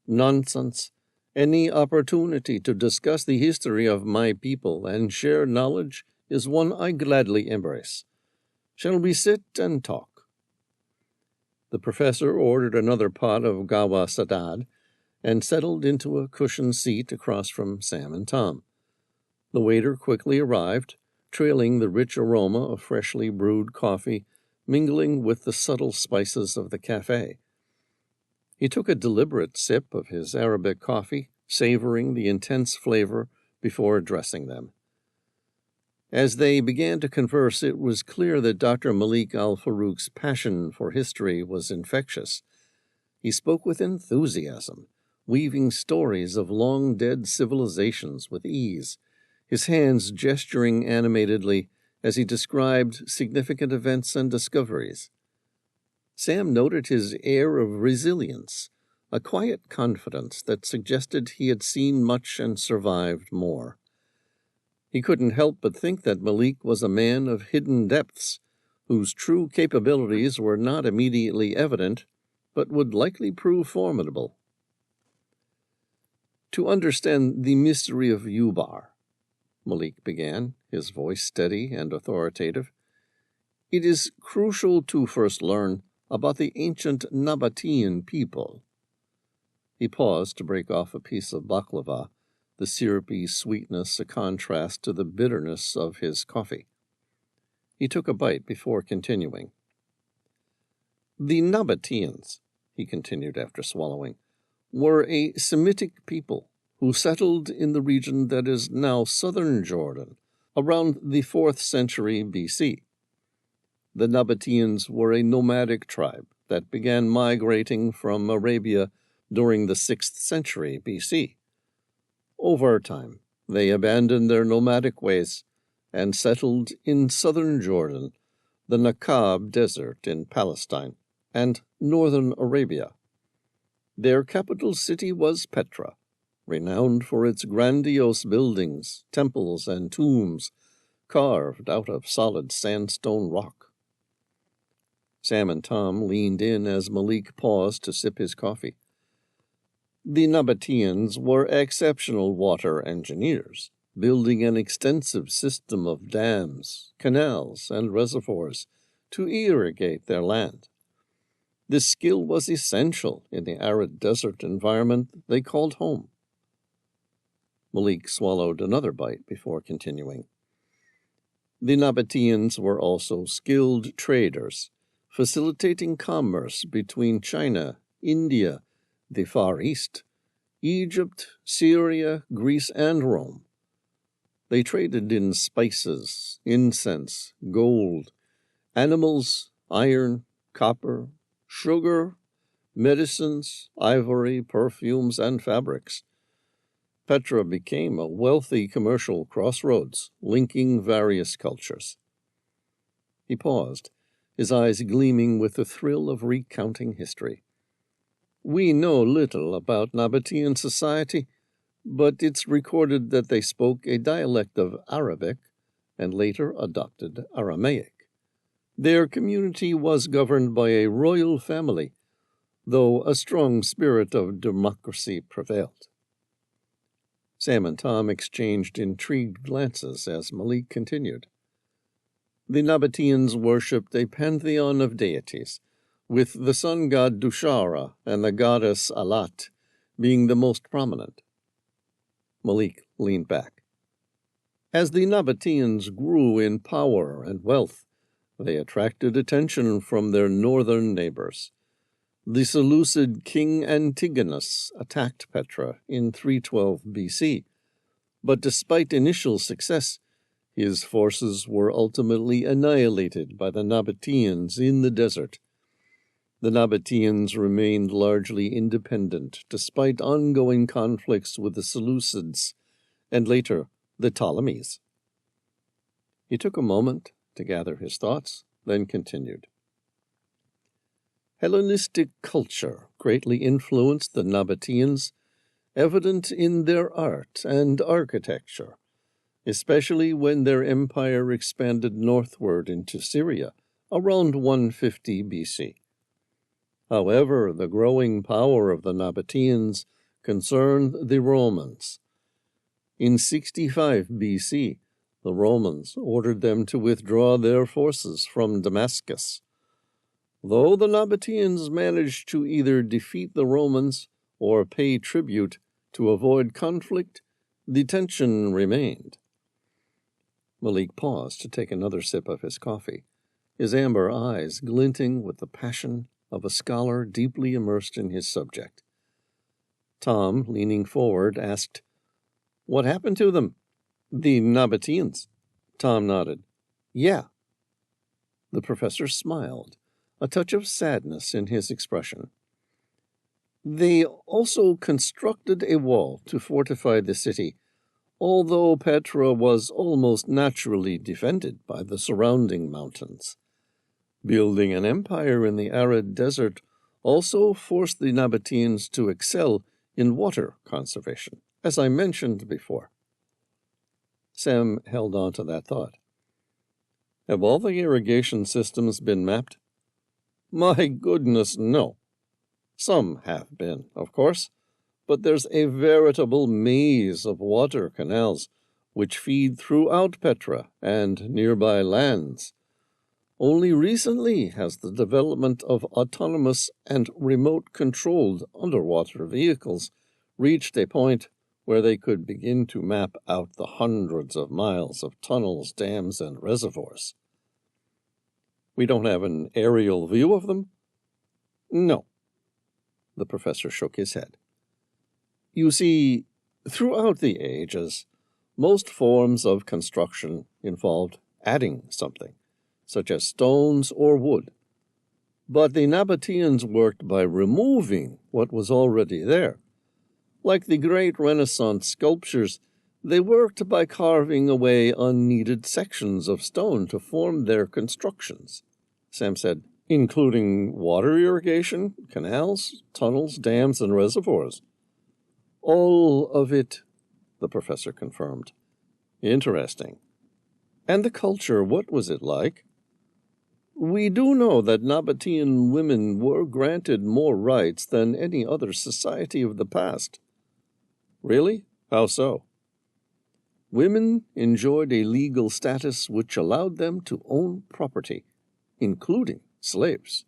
"Nonsense. Any opportunity to discuss the history of my people and share knowledge is one I gladly embrace. Shall we sit and talk?" The professor ordered another pot of gawa sadad and settled into a cushioned seat across from Sam and Tom. The waiter quickly arrived, trailing the rich aroma of freshly brewed coffee, mingling with the subtle spices of the cafe. He took a deliberate sip of his Arabic coffee, savoring the intense flavor before addressing them. As they began to converse, it was clear that Dr. Malik al-Farouk's passion for history was infectious. He spoke with enthusiasm, weaving stories of long-dead civilizations with ease, his hands gesturing animatedly as he described significant events and discoveries. Sam noted his air of resilience, a quiet confidence that suggested he had seen much and survived more. He couldn't help but think that Malik was a man of hidden depths, whose true capabilities were not immediately evident, but would likely prove formidable. "To understand the mystery of Ubar," Malik began, his voice steady and authoritative, "it is crucial to first learn about the ancient Nabatean people." He paused to break off a piece of baklava, the syrupy sweetness a contrast to the bitterness of his coffee. He took a bite before continuing. "The Nabateans," he continued after swallowing, "were a Semitic people who settled in the region that is now southern Jordan around the 4th century BC. The Nabateans were a nomadic tribe that began migrating from Arabia during the 6th century BC. Over time, they abandoned their nomadic ways and settled in southern Jordan, the Akaba Desert in Palestine, and northern Arabia. Their capital city was Petra, renowned for its grandiose buildings, temples, and tombs carved out of solid sandstone rock. Sam and Tom leaned in as Malik paused to sip his coffee. The Nabateans were exceptional water engineers, building an extensive system of dams, canals, and reservoirs to irrigate their land. This skill was essential in the arid desert environment they called home. Malik swallowed another bite before continuing. The Nabateans were also skilled traders, facilitating commerce between China, India, the Far East, Egypt, Syria, Greece, and Rome. They traded in spices, incense, gold, animals, iron, copper, sugar, medicines, ivory, perfumes, and fabrics. Petra became a wealthy commercial crossroads, linking various cultures. He paused, his eyes gleaming with the thrill of recounting history. We know little about Nabatean society, but it's recorded that they spoke a dialect of Arabic and later adopted Aramaic. Their community was governed by a royal family, though a strong spirit of democracy prevailed. Sam and Tom exchanged intrigued glances as Malik continued. The Nabateans worshipped a pantheon of deities, with the sun god Dushara and the goddess Alat being the most prominent. Malik leaned back. As the Nabateans grew in power and wealth, they attracted attention from their northern neighbors. The Seleucid king Antigonus attacked Petra in 312 BC, but despite initial success, his forces were ultimately annihilated by the Nabateans in the desert. The Nabateans remained largely independent despite ongoing conflicts with the Seleucids and later the Ptolemies. He took a moment to gather his thoughts, then continued. Hellenistic culture greatly influenced the Nabateans, evident in their art and architecture, especially when their empire expanded northward into Syria around 150 BC. However, the growing power of the Nabateans concerned the Romans. In 65 BC, the Romans ordered them to withdraw their forces from Damascus. Though the Nabateans managed to either defeat the Romans or pay tribute to avoid conflict, the tension remained. Malik paused to take another sip of his coffee, his amber eyes glinting with the passion of a scholar deeply immersed in his subject. Tom, leaning forward, asked, "What happened to them?" "The Nabateans." Tom nodded. "Yeah." The professor smiled, a touch of sadness in his expression. "They also constructed a wall to fortify the city, although Petra was almost naturally defended by the surrounding mountains. Building an empire in the arid desert also forced the Nabateans to excel in water conservation, as I mentioned before." Sam held on to that thought. "Have all the irrigation systems been mapped?" "My goodness, no. Some have been, of course, but there's a veritable maze of water canals which feed throughout Petra and nearby lands. Only recently has the development of autonomous and remote-controlled underwater vehicles reached a point where they could begin to map out the hundreds of miles of tunnels, dams, and reservoirs." "We don't have an aerial view of them?" "No." The professor shook his head. "You see, throughout the ages, most forms of construction involved adding something, such as stones or wood. But the Nabateans worked by removing what was already there. Like the great Renaissance sculptures, they worked by carving away unneeded sections of stone to form their constructions," Sam said, "including water irrigation, canals, tunnels, dams, and reservoirs." "All of it," the professor confirmed. "Interesting. And the culture, what was it like?" "We do know that Nabatean women were granted more rights than any other society of the past." "Really? How so?" "Women enjoyed a legal status which allowed them to own property, including slaves.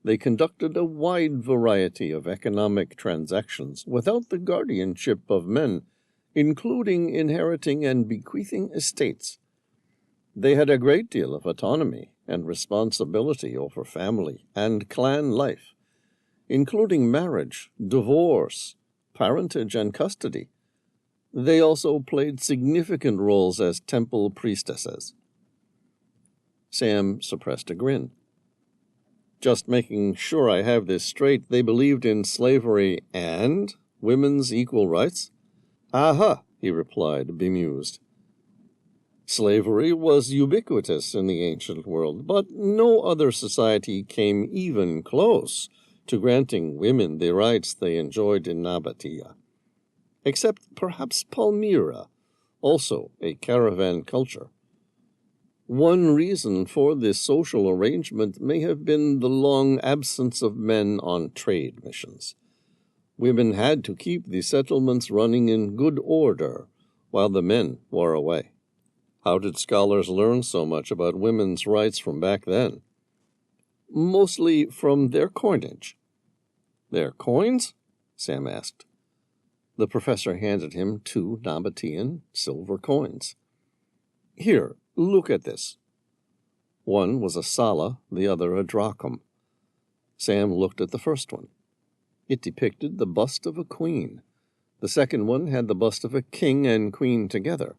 They conducted a wide variety of economic transactions without the guardianship of men, including inheriting and bequeathing estates. They had a great deal of autonomy and responsibility over family and clan life, including marriage, divorce, parentage, and custody. They also played significant roles as temple priestesses. Sam suppressed a grin. Just making sure I have this straight, they believed in slavery and women's equal rights? Aha, he replied, bemused. Slavery was ubiquitous in the ancient world, but no other society came even close to granting women the rights they enjoyed in Nabatea, except perhaps Palmyra, also a caravan culture. One reason for this social arrangement may have been the long absence of men on trade missions. Women had to keep the settlements running in good order while the men were away. How did scholars learn so much about women's rights from back then? Mostly from their coinage. Their coins? Sam asked. The professor handed him 2 Nabatean silver coins. Here, look at this. One was a sala, the other a drachm. Sam looked at the first one. It depicted the bust of a queen. The second one had the bust of a king and queen together.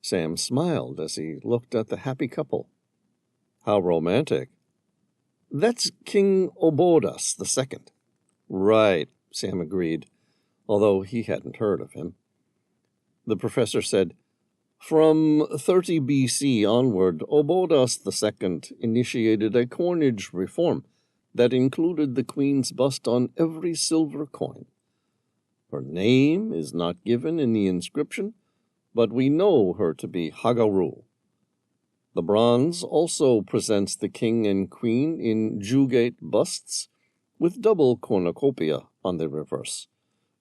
Sam smiled as he looked at the happy couple. How romantic. That's King Obodas II. Right, Sam agreed, although he hadn't heard of him. The professor said, From 30 BC onward, Obodas II initiated a coinage reform that included the queen's bust on every silver coin. Her name is not given in the inscription, but we know her to be Hagaru. The bronze also presents the king and queen in jugate busts with double cornucopia on the reverse,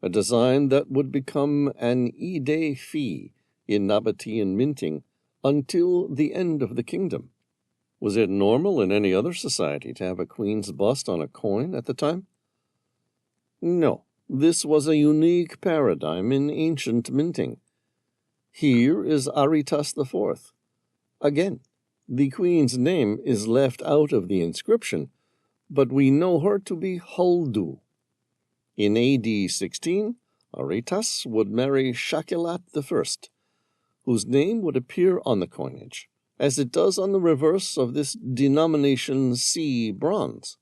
a design that would become an Ide fee in Nabatean minting until the end of the kingdom. Was it normal in any other society to have a queen's bust on a coin at the time? No, this was a unique paradigm in ancient minting. Here is Aretas IV. Again, the queen's name is left out of the inscription, but we know her to be Huldu. In AD 16, Aretas would marry Shakilat I, whose name would appear on the coinage, as it does on the reverse of this denomination C bronze.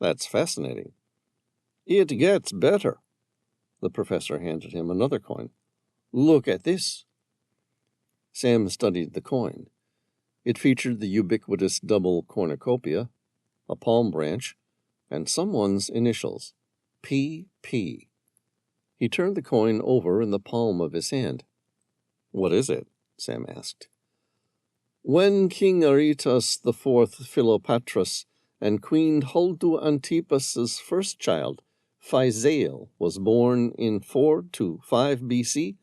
That's fascinating. It gets better. The professor handed him another coin. Look at this. Sam studied the coin. It featured the ubiquitous double cornucopia, a palm branch, and someone's initials, P.P. He turned the coin over in the palm of his hand. What is it? Sam asked. When King Aretas IV Philopatras and Queen Huldu Antipas's first child, Physael, was born in 4 to 5 BC,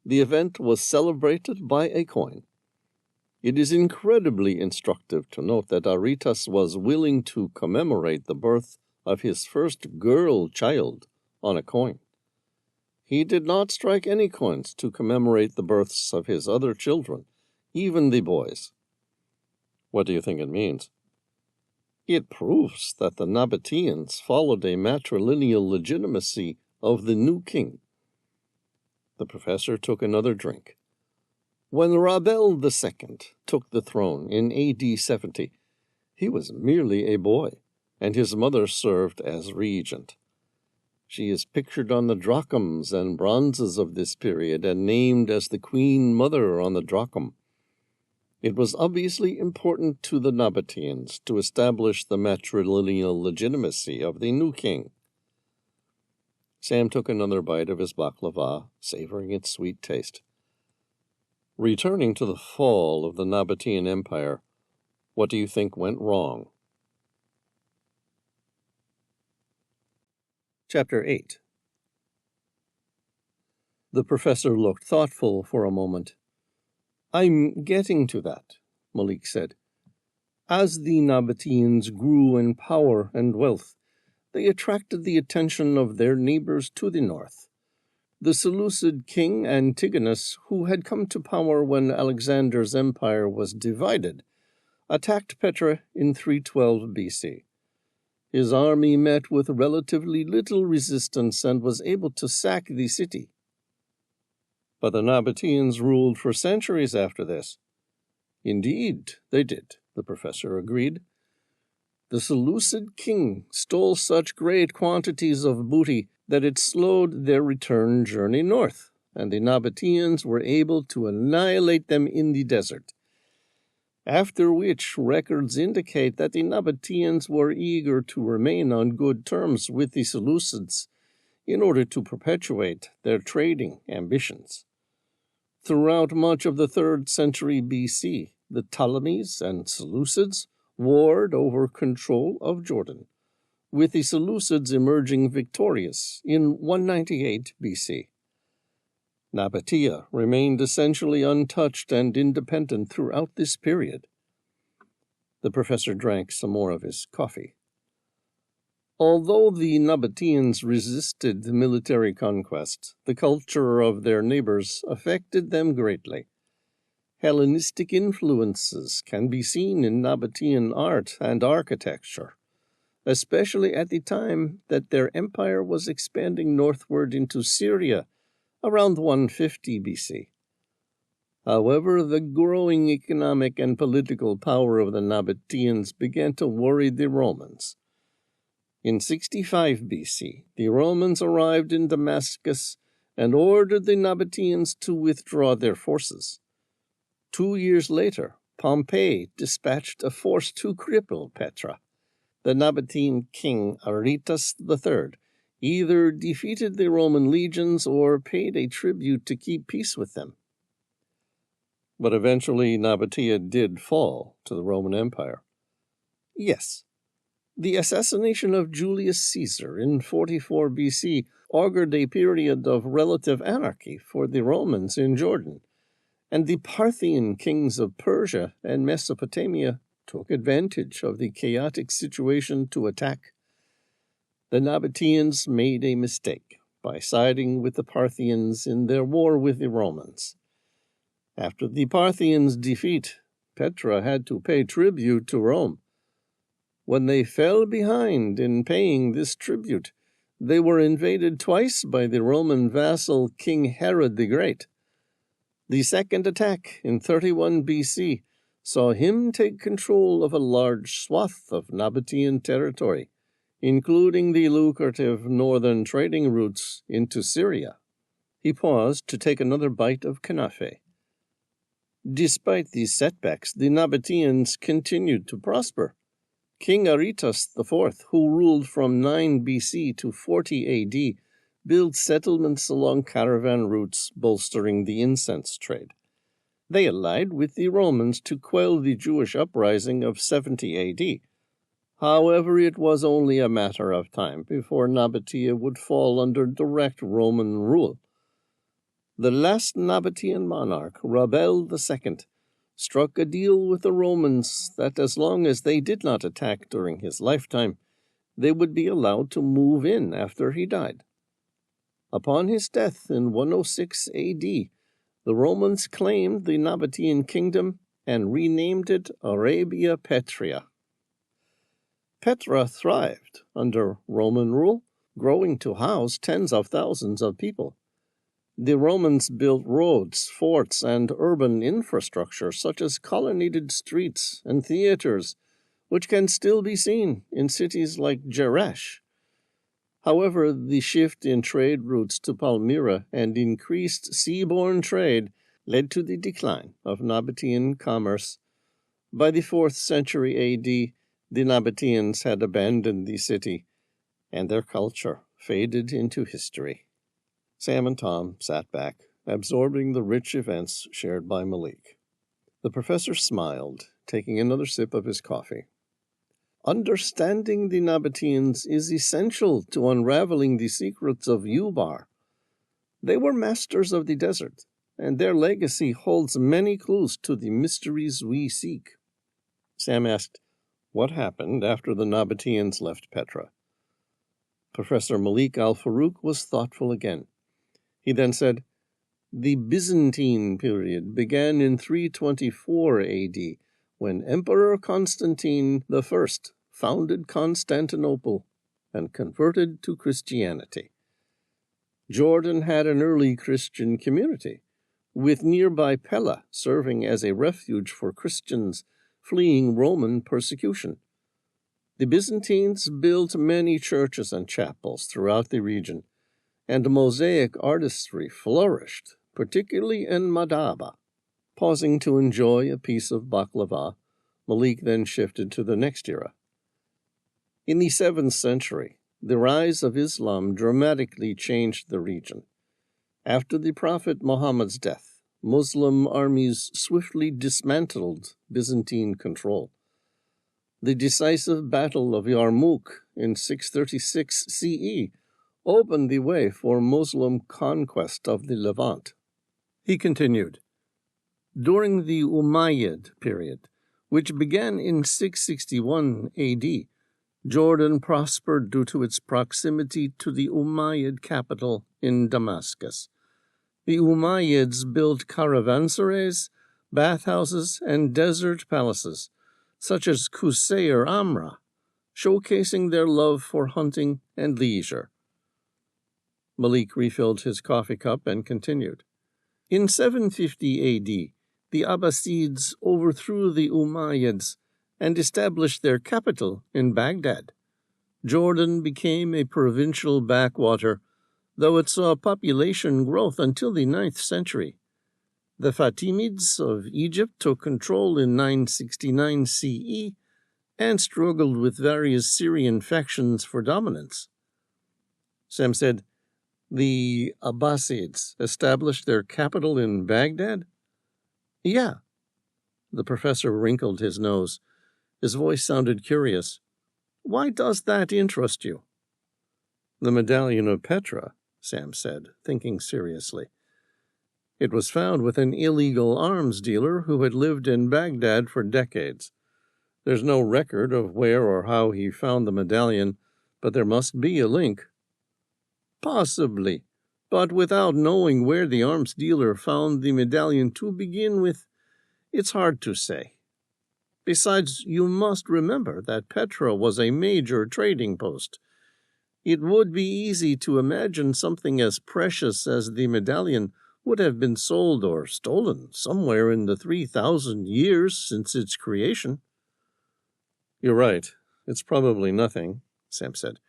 the event was celebrated by a coin. It is incredibly instructive to note that Aretas was willing to commemorate the birth of his first girl child on a coin. He did not strike any coins to commemorate the births of his other children, even the boys. What do you think it means? It proves that the Nabateans followed a matrilineal legitimacy of the new king. The professor took another drink. When Rabel II took the throne in AD 70, he was merely a boy, and his mother served as regent. She is pictured on the drachms and bronzes of this period and named as the Queen Mother on the drachm. It was obviously important to the Nabateans to establish the matrilineal legitimacy of the new king. Sam took another bite of his baklava, savoring its sweet taste. Returning to the fall of the Nabatean Empire, what do you think went wrong? Chapter 8. The professor looked thoughtful for a moment. I'm getting to that, Malik said. As the Nabateans grew in power and wealth, they attracted the attention of their neighbors to the north. The Seleucid king Antigonus, who had come to power when Alexander's empire was divided, attacked Petra in 312 BC. His army met with relatively little resistance and was able to sack the city. But the Nabateans ruled for centuries after this. Indeed, they did, the professor agreed. The Seleucid king stole such great quantities of booty that it slowed their return journey north, and the Nabateans were able to annihilate them in the desert. After which records indicate that the Nabateans were eager to remain on good terms with the Seleucids in order to perpetuate their trading ambitions. Throughout much of the 3rd century BC, the Ptolemies and Seleucids warred over control of Jordan, with the Seleucids emerging victorious in 198 BC. Nabatea remained essentially untouched and independent throughout this period. The professor drank some more of his coffee. Although the Nabateans resisted military conquest, the culture of their neighbors affected them greatly. Hellenistic influences can be seen in Nabatean art and architecture, especially at the time that their empire was expanding northward into Syria around 150 BC. However, the growing economic and political power of the Nabateans began to worry the Romans. In 65 BC, the Romans arrived in Damascus and ordered the Nabateans to withdraw their forces. 2 years later, Pompey dispatched a force to cripple Petra. The Nabatean king Aretas III either defeated the Roman legions or paid a tribute to keep peace with them. But eventually Nabatea did fall to the Roman Empire. Yes, the assassination of Julius Caesar in 44 BC augured a period of relative anarchy for the Romans in Jordan, and the Parthian kings of Persia and Mesopotamia took advantage of the chaotic situation to attack. The Nabateans made a mistake by siding with the Parthians in their war with the Romans. After the Parthians' defeat, Petra had to pay tribute to Rome. When they fell behind in paying this tribute, they were invaded twice by the Roman vassal King Herod the Great. The second attack in 31 BC saw him take control of a large swath of Nabatean territory, including the lucrative northern trading routes into Syria. He paused to take another bite of kanafe. Despite these setbacks, the Nabateans continued to prosper. King Aretas IV, who ruled from 9 BC to 40 AD, built settlements along caravan routes, bolstering the incense trade. They allied with the Romans to quell the Jewish uprising of 70 AD. However, it was only a matter of time before Nabatea would fall under direct Roman rule. The last Nabatean monarch, Rabel II, struck a deal with the Romans that as long as they did not attack during his lifetime, they would be allowed to move in after he died. Upon his death in 106 AD, the Romans claimed the Nabatean kingdom and renamed it Arabia Petria. Petra thrived under Roman rule, growing to house tens of thousands of people. The Romans built roads, forts, and urban infrastructure such as colonnaded streets and theaters, which can still be seen in cities like Jerash. However, the shift in trade routes to Palmyra and increased seaborne trade led to the decline of Nabatean commerce. By the 4th century AD, the Nabateans had abandoned the city, and their culture faded into history. Sam and Tom sat back, absorbing the rich events shared by Malik. The professor smiled, taking another sip of his coffee. Understanding the Nabateans is essential to unraveling the secrets of Ubar. They were masters of the desert, and their legacy holds many clues to the mysteries we seek. Sam asked, "What happened after the Nabateans left Petra?" Professor Malik al-Farouk was thoughtful again. He then said, "The Byzantine period began in 324 AD, when Emperor Constantine I founded Constantinople and converted to Christianity. Jordan had an early Christian community, with nearby Pella serving as a refuge for Christians fleeing Roman persecution. The Byzantines built many churches and chapels throughout the region, and mosaic artistry flourished, particularly in Madaba." Pausing to enjoy a piece of baklava, Malik then shifted to the next era. In the 7th century, the rise of Islam dramatically changed the region. After the Prophet Muhammad's death, Muslim armies swiftly dismantled Byzantine control. The decisive Battle of Yarmouk in 636 CE opened the way for Muslim conquest of the Levant. He continued, "During the Umayyad period, which began in 661 AD, Jordan prospered due to its proximity to the Umayyad capital in Damascus. The Umayyads built caravanserais, bathhouses, and desert palaces, such as Qusayr Amra, showcasing their love for hunting and leisure." Malik refilled his coffee cup and continued. "In 750 AD, the Abbasids overthrew the Umayyads and established their capital in Baghdad. Jordan became a provincial backwater, though it saw population growth until the 9th century. The Fatimids of Egypt took control in 969 CE and struggled with various Syrian factions for dominance." Sam said, "The Abbasids established their capital in Baghdad?" "Yeah." The professor wrinkled his nose. His voice sounded curious. "Why does that interest you?" "The Medallion of Petra," Sam said, thinking seriously. "It was found with an illegal arms dealer who had lived in Baghdad for decades. There's no record of where or how he found the medallion, but there must be a link." "Possibly, but without knowing where the arms dealer found the medallion to begin with, it's hard to say. Besides, you must remember that Petra was a major trading post. It would be easy to imagine something as precious as the medallion would have been sold or stolen somewhere in the 3,000 years since its creation." "You're right. It's probably nothing," Sam said.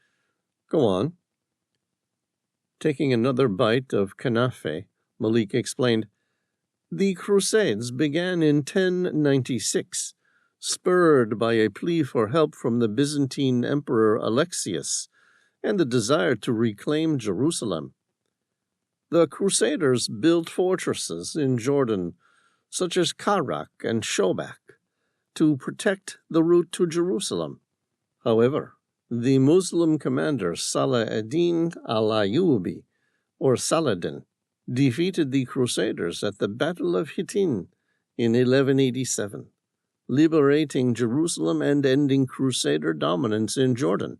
"Go on." Taking another bite of kanafe, Malik explained, "The Crusades began in 1096, spurred by a plea for help from the Byzantine Emperor Alexius and the desire to reclaim Jerusalem. The Crusaders built fortresses in Jordan, such as Karak and Shobak, to protect the route to Jerusalem. However, the Muslim commander Salah ad-Din al-Ayyubi, or Saladin, defeated the Crusaders at the Battle of Hittin in 1187, liberating Jerusalem and ending Crusader dominance in Jordan.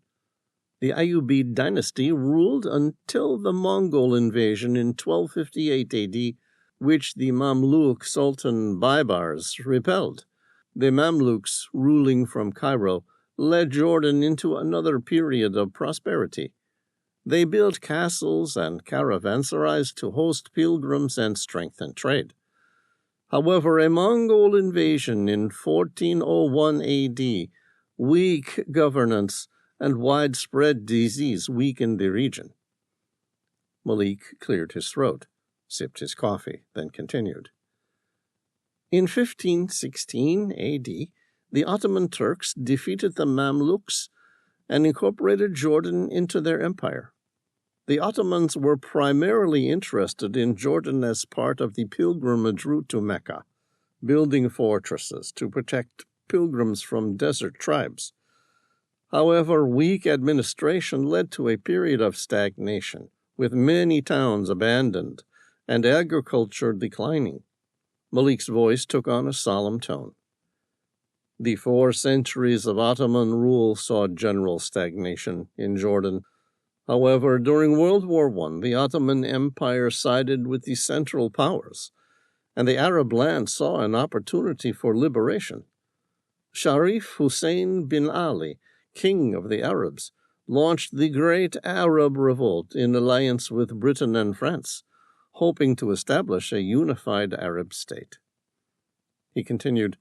The Ayyubid dynasty ruled until the Mongol invasion in 1258 AD, which the Mamluk Sultan Baybars repelled. The Mamluks, ruling from Cairo, led Jordan into another period of prosperity. They built castles and caravanserais to host pilgrims and strengthen trade. However, a Mongol invasion in 1401 AD, weak governance, and widespread disease weakened the region. Malik cleared his throat, sipped his coffee, then continued. In 1516 AD, the Ottoman Turks defeated the Mamluks and incorporated Jordan into their empire. The Ottomans were primarily interested in Jordan as part of the pilgrimage route to Mecca, building fortresses to protect pilgrims from desert tribes. However, weak administration led to a period of stagnation, with many towns abandoned and agriculture declining. Malik's voice took on a solemn tone. The 4 centuries of Ottoman rule saw general stagnation in Jordan. However, during World War I, the Ottoman Empire sided with the Central Powers, and the Arab land saw an opportunity for liberation. Sharif Hussein bin Ali, king of the Arabs, launched the Great Arab Revolt in alliance with Britain and France, hoping to establish a unified Arab state. He continued,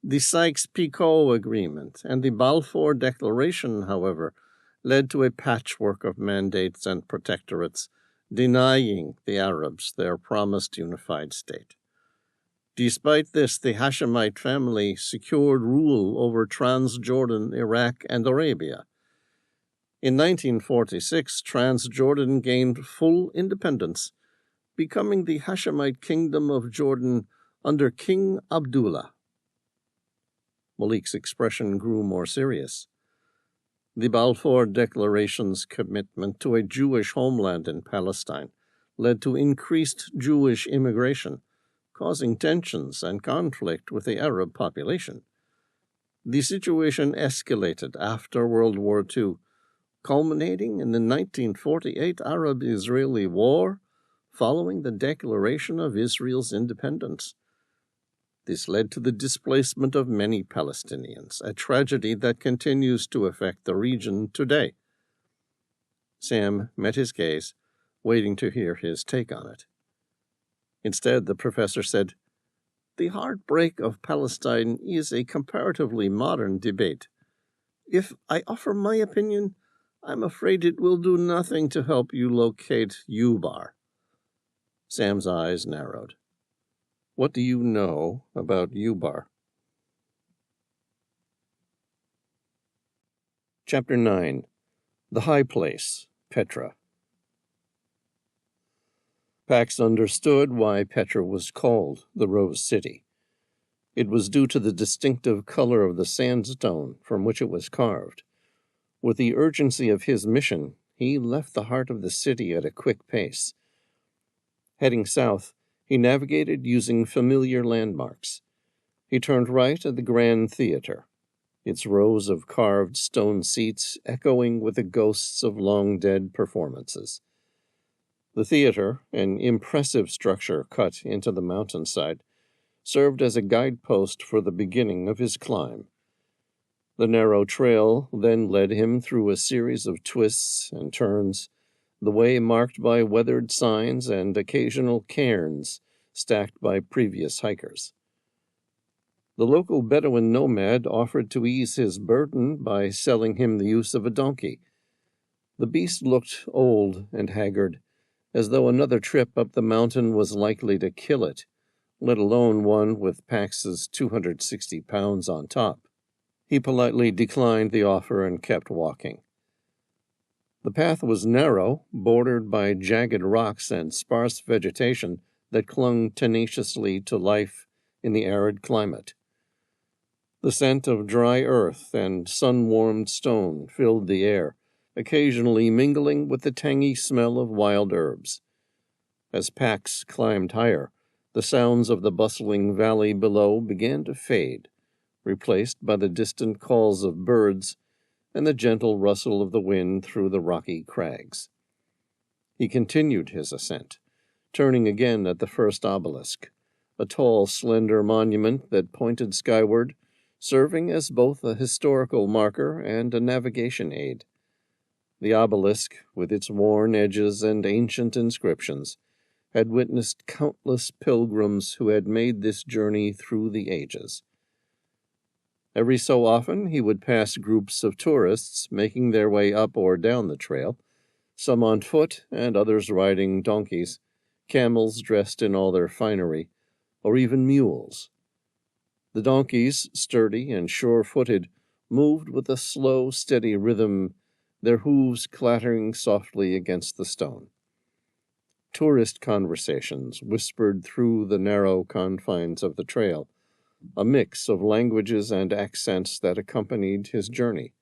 "The Sykes-Picot Agreement and the Balfour Declaration, however, led to a patchwork of mandates and protectorates, denying the Arabs their promised unified state. Despite this, the Hashemite family secured rule over Transjordan, Iraq, and Arabia. In 1946, Transjordan gained full independence, becoming the Hashemite Kingdom of Jordan under King Abdullah." Malik's expression grew more serious. The Balfour Declaration's commitment to a Jewish homeland in Palestine led to increased Jewish immigration, causing tensions and conflict with the Arab population. The situation escalated after World War II, culminating in the 1948 Arab-Israeli War following the declaration of Israel's independence. This led to the displacement of many Palestinians, a tragedy that continues to affect the region today. Sam met his gaze, waiting to hear his take on it. Instead, the professor said, "The heartbreak of Palestine is a comparatively modern debate. If I offer my opinion, I'm afraid it will do nothing to help you locate Ubar." Sam's eyes narrowed. "What do you know about Ubar?" Chapter 9. The High Place, Petra. Pax understood why Petra was called the Rose City. It was due to the distinctive color of the sandstone from which it was carved. With the urgency of his mission, he left the heart of the city at a quick pace. Heading south, he navigated using familiar landmarks. He turned right at the Grand Theater, its rows of carved stone seats echoing with the ghosts of long-dead performances. The theater, an impressive structure cut into the mountainside, served as a guidepost for the beginning of his climb. The narrow trail then led him through a series of twists and turns, the way marked by weathered signs and occasional cairns stacked by previous hikers. The local Bedouin nomad offered to ease his burden by selling him the use of a donkey. The beast looked old and haggard, as though another trip up the mountain was likely to kill it, let alone one with Pax's 260 pounds on top. He politely declined the offer and kept walking. The path was narrow, bordered by jagged rocks and sparse vegetation that clung tenaciously to life in the arid climate. The scent of dry earth and sun-warmed stone filled the air, occasionally mingling with the tangy smell of wild herbs. As Pax climbed higher, the sounds of the bustling valley below began to fade, replaced by the distant calls of birds and the gentle rustle of the wind through the rocky crags. He continued his ascent, turning again at the first obelisk, a tall, slender monument that pointed skyward, serving as both a historical marker and a navigation aid. The obelisk, with its worn edges and ancient inscriptions, had witnessed countless pilgrims who had made this journey through the ages. Every so often he would pass groups of tourists making their way up or down the trail, some on foot and others riding donkeys, camels dressed in all their finery, or even mules. The donkeys, sturdy and sure-footed, moved with a slow, steady rhythm, their hooves clattering softly against the stone. Tourist conversations whispered through the narrow confines of the trail, a mix of languages and accents that accompanied his journey.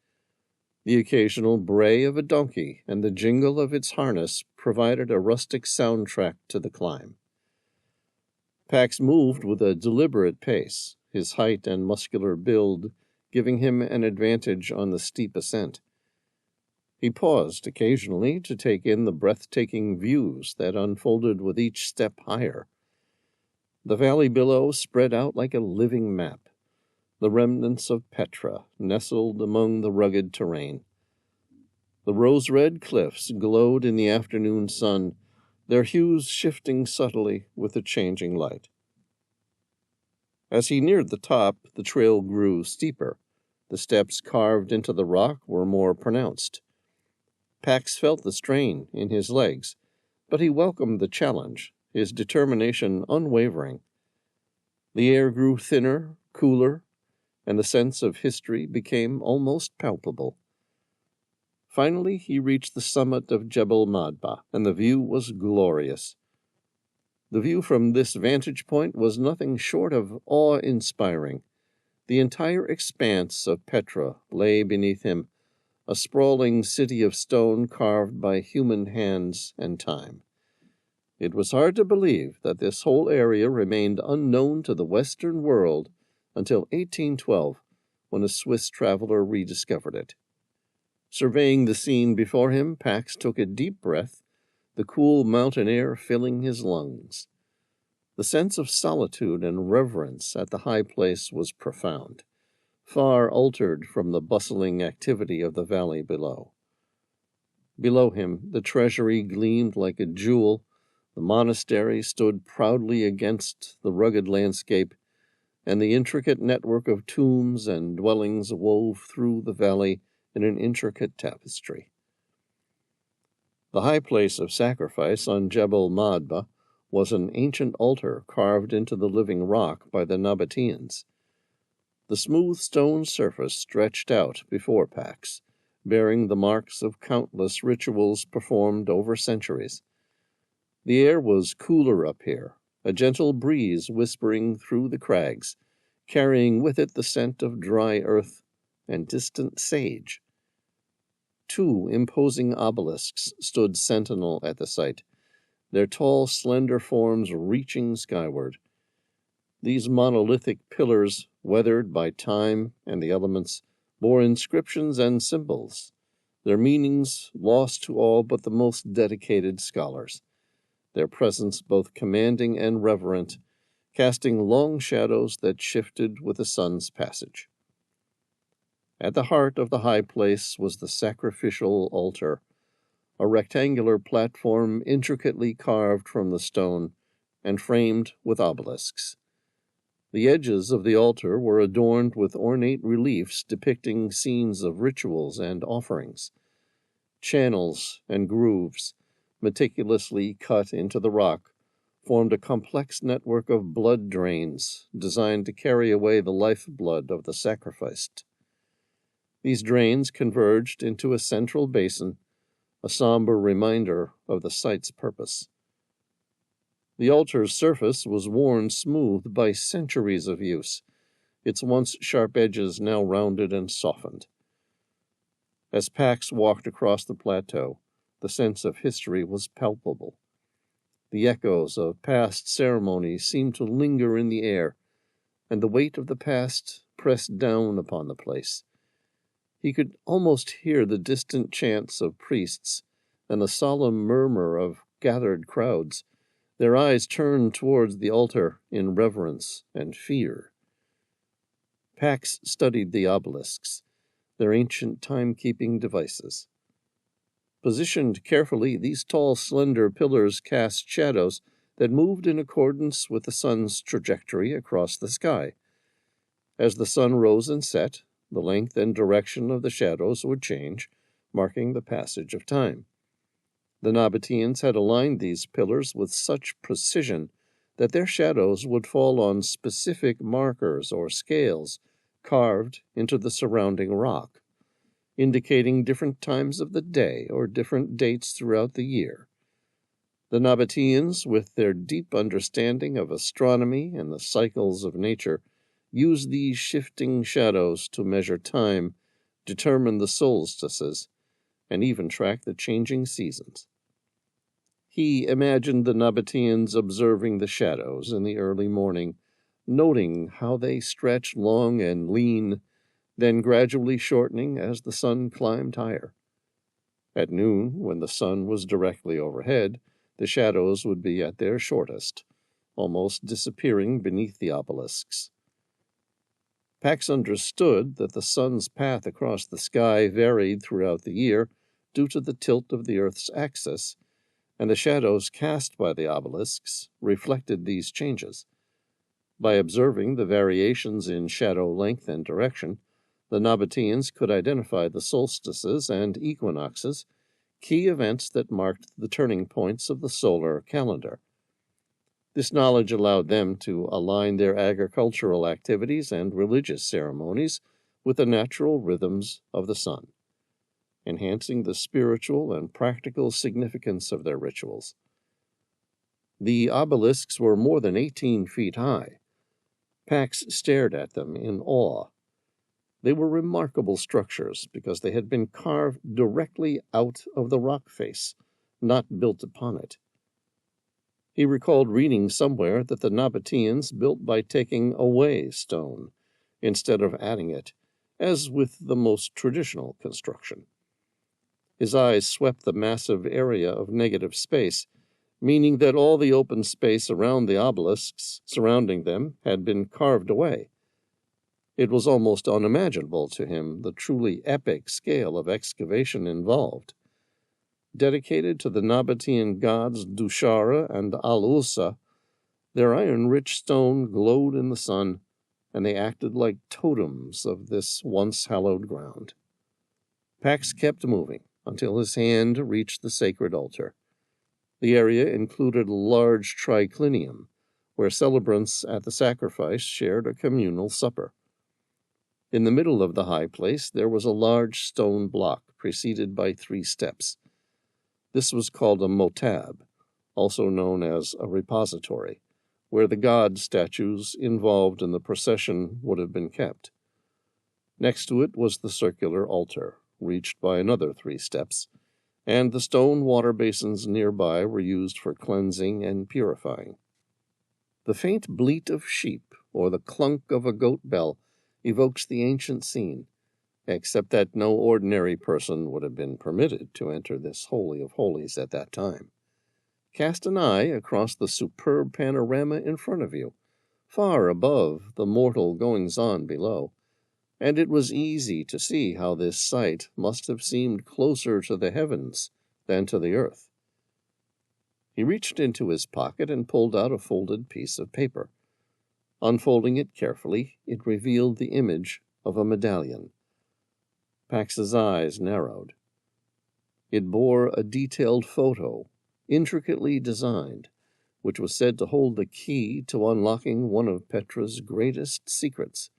The occasional bray of a donkey and the jingle of its harness provided a rustic soundtrack to the climb. Pax moved with a deliberate pace, his height and muscular build giving him an advantage on the steep ascent. He paused occasionally to take in the breathtaking views that unfolded with each step higher. The valley below spread out like a living map, the remnants of Petra nestled among the rugged terrain. The rose-red cliffs glowed in the afternoon sun, their hues shifting subtly with the changing light. As he neared the top, the trail grew steeper. The steps carved into the rock were more pronounced. Pax felt the strain in his legs, but he welcomed the challenge, his determination unwavering. The air grew thinner, cooler, and the sense of history became almost palpable. Finally, he reached the summit of Jebel Madba, and the view was glorious. The view from this vantage point was nothing short of awe-inspiring. The entire expanse of Petra lay beneath him, a sprawling city of stone carved by human hands and time. It was hard to believe that this whole area remained unknown to the Western world until 1812, when a Swiss traveler rediscovered it. Surveying the scene before him, Pax took a deep breath, the cool mountain air filling his lungs. The sense of solitude and reverence at the high place was profound, far altered from the bustling activity of the valley below. Below him, the treasury gleamed like a jewel, the monastery stood proudly against the rugged landscape, and the intricate network of tombs and dwellings wove through the valley in an intricate tapestry. The high place of sacrifice on Jebel Madba was an ancient altar carved into the living rock by the Nabateans. The smooth stone surface stretched out before Pax, bearing the marks of countless rituals performed over centuries. The air was cooler up here, a gentle breeze whispering through the crags, carrying with it the scent of dry earth and distant sage. 2 imposing obelisks stood sentinel at the site, their tall, slender forms reaching skyward. These monolithic pillars, weathered by time and the elements, bore inscriptions and symbols, their meanings lost to all but the most dedicated scholars, their presence both commanding and reverent, casting long shadows that shifted with the sun's passage. At the heart of the high place was the sacrificial altar, a rectangular platform intricately carved from the stone and framed with obelisks. The edges of the altar were adorned with ornate reliefs depicting scenes of rituals and offerings. Channels and grooves, meticulously cut into the rock, formed a complex network of blood drains designed to carry away the lifeblood of the sacrificed. These drains converged into a central basin, a somber reminder of the site's purpose. The altar's surface was worn smooth by centuries of use, its once sharp edges now rounded and softened. As Pax walked across the plateau, the sense of history was palpable. The echoes of past ceremonies seemed to linger in the air, and the weight of the past pressed down upon the place. He could almost hear the distant chants of priests and the solemn murmur of gathered crowds, their eyes turned towards the altar in reverence and fear. Pax studied the obelisks, their ancient timekeeping devices. Positioned carefully, these tall, slender pillars cast shadows that moved in accordance with the sun's trajectory across the sky. As the sun rose and set, the length and direction of the shadows would change, marking the passage of time. The Nabateans had aligned these pillars with such precision that their shadows would fall on specific markers or scales carved into the surrounding rock, indicating different times of the day or different dates throughout the year. The Nabateans, with their deep understanding of astronomy and the cycles of nature, used these shifting shadows to measure time, determine the solstices, and even track the changing seasons. He imagined the Nabateans observing the shadows in the early morning, noting how they stretched long and lean, then gradually shortening as the sun climbed higher. At noon, when the sun was directly overhead, the shadows would be at their shortest, almost disappearing beneath the obelisks. Pax understood that the sun's path across the sky varied throughout the year due to the tilt of the Earth's axis, and the shadows cast by the obelisks reflected these changes. By observing the variations in shadow length and direction, the Nabateans could identify the solstices and equinoxes, key events that marked the turning points of the solar calendar. This knowledge allowed them to align their agricultural activities and religious ceremonies with the natural rhythms of the sun, enhancing the spiritual and practical significance of their rituals. The obelisks were more than 18 feet high. Pax stared at them in awe. They were remarkable structures because they had been carved directly out of the rock face, not built upon it. He recalled reading somewhere that the Nabateans built by taking away stone instead of adding it, as with the most traditional construction. His eyes swept the massive area of negative space, meaning that all the open space around the obelisks surrounding them had been carved away. It was almost unimaginable to him the truly epic scale of excavation involved. Dedicated to the Nabatean gods Dushara and Al-Usa, their iron-rich stone glowed in the sun, and they acted like totems of this once hallowed ground. Pax kept moving until his hand reached the sacred altar. The area included a large triclinium, where celebrants at the sacrifice shared a communal supper. In the middle of the high place there was a large stone block preceded by 3 steps. This was called a motab, also known as a repository, where the god statues involved in the procession would have been kept. Next to it was the circular altar, reached by another 3 steps, and the stone water basins nearby were used for cleansing and purifying. The faint bleat of sheep or the clunk of a goat bell evokes the ancient scene, except that no ordinary person would have been permitted to enter this holy of holies at that time. Cast an eye across the superb panorama in front of you, far above the mortal goings-on below, and it was easy to see how this sight must have seemed closer to the heavens than to the earth. He reached into his pocket and pulled out a folded piece of paper. Unfolding it carefully, it revealed the image of a medallion. Pax's eyes narrowed. It bore a detailed photo, intricately designed, which was said to hold the key to unlocking one of Petra's greatest secrets.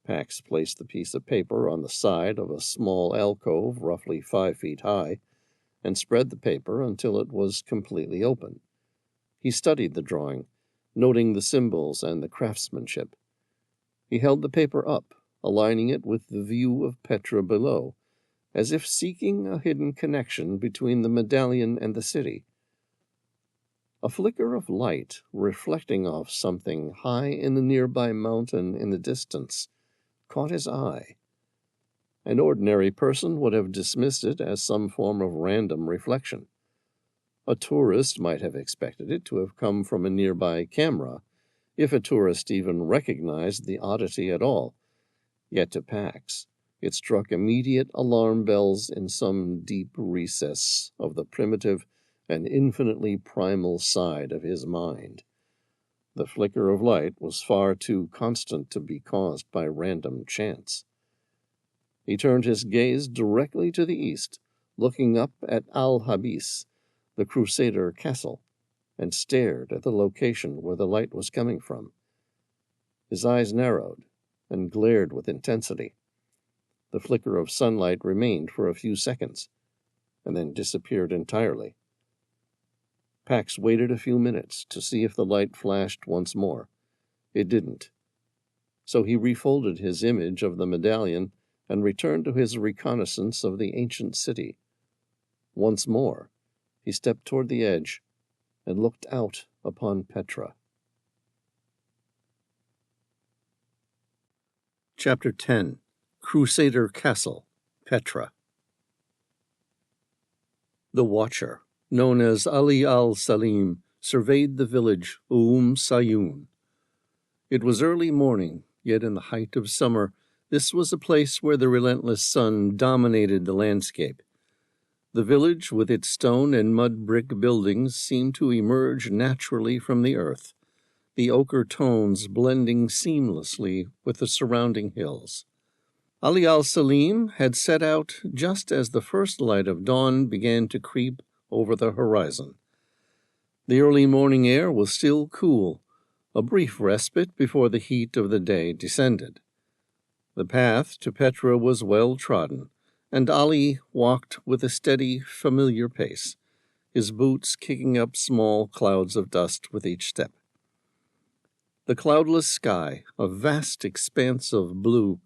Pax placed the piece of paper on the side of a small alcove roughly 5 feet high, and spread the paper until it was completely open. He studied the drawing, noting the symbols and the craftsmanship. He held the paper up, aligning it with the view of Petra below, as if seeking a hidden connection between the medallion and the city. A flicker of light, reflecting off something high in the nearby mountain in the distance, caught his eye. An ordinary person would have dismissed it as some form of random reflection. A tourist might have expected it to have come from a nearby camera, if a tourist even recognized the oddity at all. Yet to Pax, it struck immediate alarm bells in some deep recess of the primitive and infinitely primal side of his mind. The flicker of light was far too constant to be caused by random chance. He turned his gaze directly to the east, looking up at Al-Habis, the Crusader castle, and stared at the location where the light was coming from. His eyes narrowed and glared with intensity. The flicker of sunlight remained for a few seconds, and then disappeared entirely. Pax waited a few minutes to see if the light flashed once more. It didn't. So he refolded his image of the medallion and returned to his reconnaissance of the ancient city. Once more, he stepped toward the edge and looked out upon Petra. Chapter 10. Crusader Castle, Petra. The Watcher, known as Ali al-Salim, surveyed the village Sayun. It was early morning, yet in the height of summer, this was a place where the relentless sun dominated the landscape. The village, with its stone and mud brick buildings, seemed to emerge naturally from the earth, the ochre tones blending seamlessly with the surrounding hills. Ali al-Salim had set out just as the first light of dawn began to creep over the horizon. The early morning air was still cool, a brief respite before the heat of the day descended. The path to Petra was well trodden, and Ali walked with a steady, familiar pace, his boots kicking up small clouds of dust with each step. The cloudless sky, a vast expanse of blue,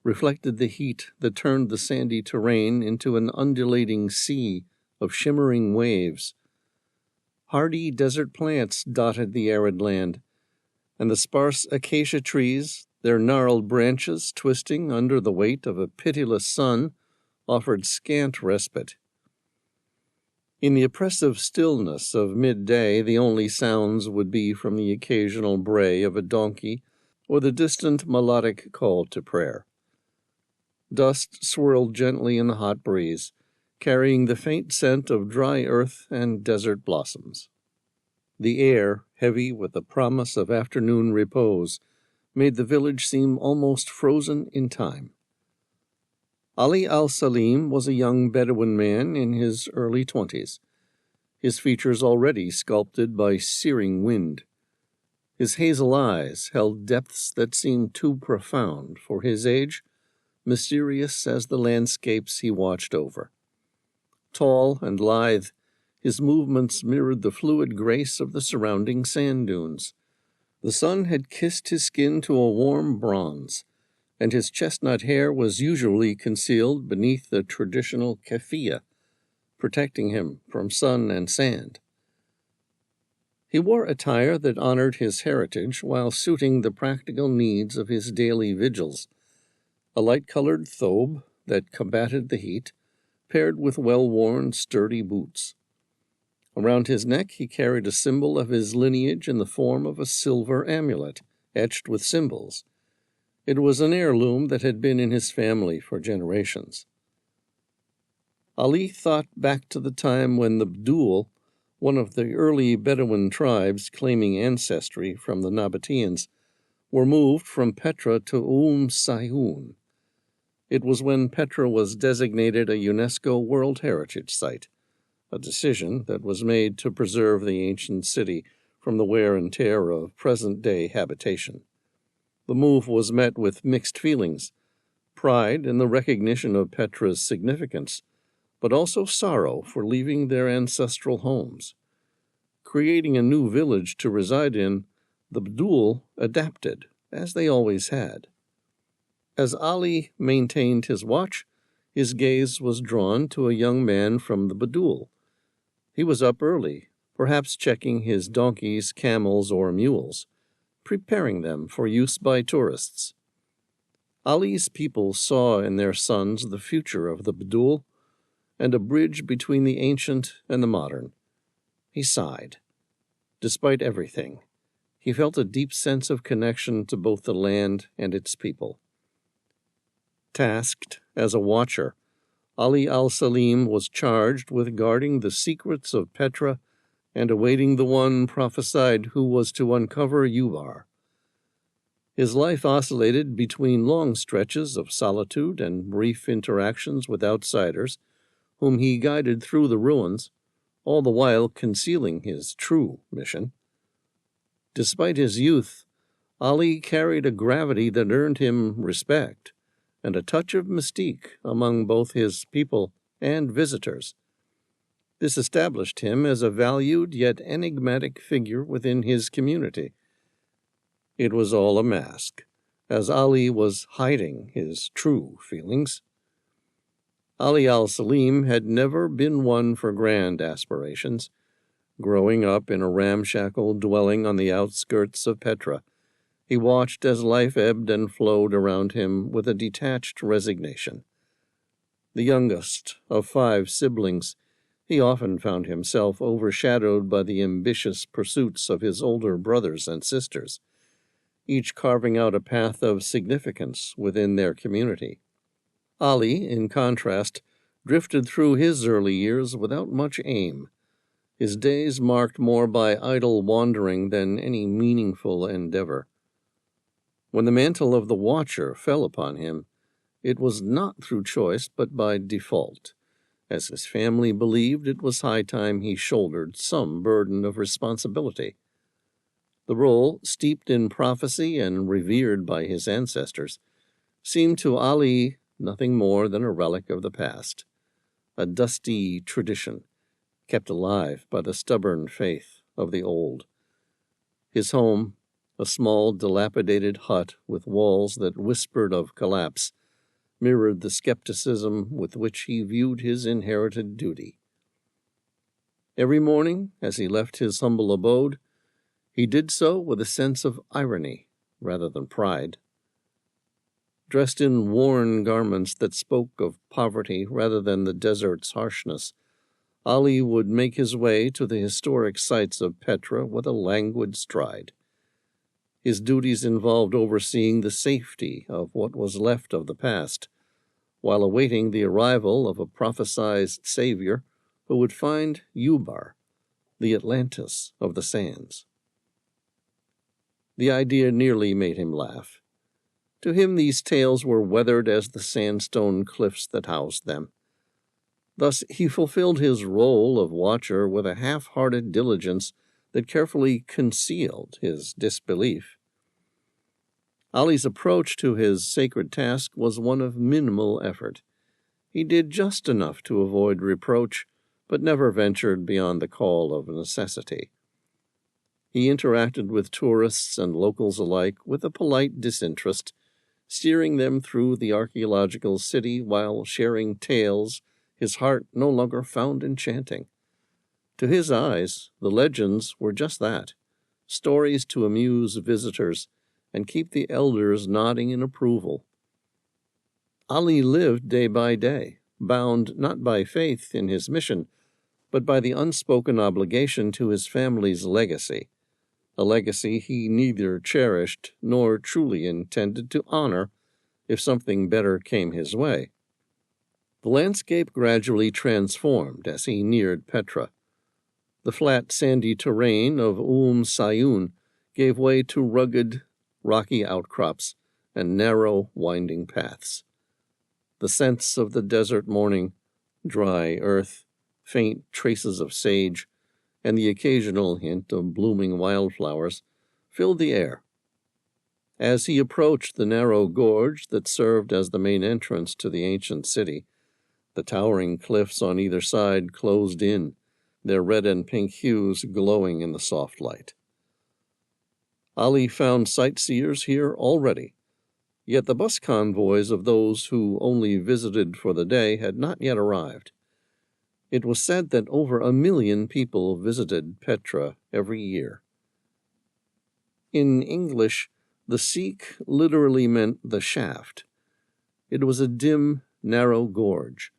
reflected the heat that turned the sandy terrain into an undulating sea of shimmering waves. Hardy desert plants dotted the arid land, and the sparse acacia trees, their gnarled branches twisting under the weight of a pitiless sun, offered scant respite. In the oppressive stillness of midday, the only sounds would be from the occasional bray of a donkey or the distant melodic call to prayer. Dust swirled gently in the hot breeze, carrying the faint scent of dry earth and desert blossoms. The air, heavy with the promise of afternoon repose, made the village seem almost frozen in time. Ali al-Salim was a young Bedouin man in his early 20s, his features already sculpted by searing wind. His hazel eyes held depths that seemed too profound for his age, mysterious as the landscapes he watched over. Tall and lithe, his movements mirrored the fluid grace of the surrounding sand dunes. The sun had kissed his skin to a warm bronze, and his chestnut hair was usually concealed beneath the traditional keffiyeh, protecting him from sun and sand. He wore attire that honored his heritage while suiting the practical needs of his daily vigils, a light-colored thobe that combated the heat, paired with well-worn, sturdy boots. Around his neck he carried a symbol of his lineage in the form of a silver amulet, etched with symbols. It was an heirloom that had been in his family for generations. Ali thought back to the time when the Bdul, one of the early Bedouin tribes claiming ancestry from the Nabateans, were moved from Petra to Sayun. It was when Petra was designated a UNESCO World Heritage Site, a decision that was made to preserve the ancient city from the wear and tear of present-day habitation. The move was met with mixed feelings, pride in the recognition of Petra's significance, but also sorrow for leaving their ancestral homes. Creating a new village to reside in, the Bdul adapted, as they always had. As Ali maintained his watch, his gaze was drawn to a young man from the Bdul. He was up early, perhaps checking his donkeys, camels, or mules, preparing them for use by tourists. Ali's people saw in their sons the future of the Bdul and a bridge between the ancient and the modern. He sighed. Despite everything, he felt a deep sense of connection to both the land and its people. Tasked as a watcher, Ali al-Salim was charged with guarding the secrets of Petra and awaiting the one prophesied who was to uncover Ubar. His life oscillated between long stretches of solitude and brief interactions with outsiders, whom he guided through the ruins, all the while concealing his true mission. Despite his youth, Ali carried a gravity that earned him respect and a touch of mystique among both his people and visitors. This established him as a valued yet enigmatic figure within his community. It was all a mask, as Ali was hiding his true feelings. Ali al-Salim had never been one for grand aspirations. Growing up in a ramshackle dwelling on the outskirts of Petra, He watched as life ebbed and flowed around him with a detached resignation. The youngest of 5 siblings, he often found himself overshadowed by the ambitious pursuits of his older brothers and sisters, each carving out a path of significance within their community. Ali, in contrast, drifted through his early years without much aim, his days marked more by idle wandering than any meaningful endeavor. When the mantle of the Watcher fell upon him, it was not through choice but by default, as his family believed it was high time he shouldered some burden of responsibility. The role, steeped in prophecy and revered by his ancestors, seemed to Ali nothing more than a relic of the past, a dusty tradition kept alive by the stubborn faith of the old. His home, a small, dilapidated hut with walls that whispered of collapse, mirrored the skepticism with which he viewed his inherited duty. Every morning, as he left his humble abode, he did so with a sense of irony rather than pride. Dressed in worn garments that spoke of poverty rather than the desert's harshness, Ali would make his way to the historic sites of Petra with a languid stride. His duties involved overseeing the safety of what was left of the past, while awaiting the arrival of a prophesied savior who would find Ubar, the Atlantis of the sands. The idea nearly made him laugh. To him these tales were weathered as the sandstone cliffs that housed them. Thus he fulfilled his role of watcher with a half-hearted diligence that carefully concealed his disbelief. Ali's approach to his sacred task was one of minimal effort. He did just enough to avoid reproach, but never ventured beyond the call of necessity. He interacted with tourists and locals alike with a polite disinterest, steering them through the archaeological city while sharing tales his heart no longer found enchanting. To his eyes, the legends were just that, stories to amuse visitors and keep the elders nodding in approval. Ali lived day by day, bound not by faith in his mission, but by the unspoken obligation to his family's legacy, a legacy he neither cherished nor truly intended to honor if something better came his way. The landscape gradually transformed as he neared Petra. The flat, sandy terrain of Sayun gave way to rugged, rocky outcrops and narrow, winding paths. The scents of the desert morning, dry earth, faint traces of sage, and the occasional hint of blooming wildflowers filled the air. As he approached the narrow gorge that served as the main entrance to the ancient city, the towering cliffs on either side closed in, their red and pink hues glowing in the soft light. Ali found sightseers here already, yet the bus convoys of those who only visited for the day had not yet arrived. It was said that over 1 million people visited Petra every year. In English, the Sikh literally meant the shaft. It was a dim, narrow gorge,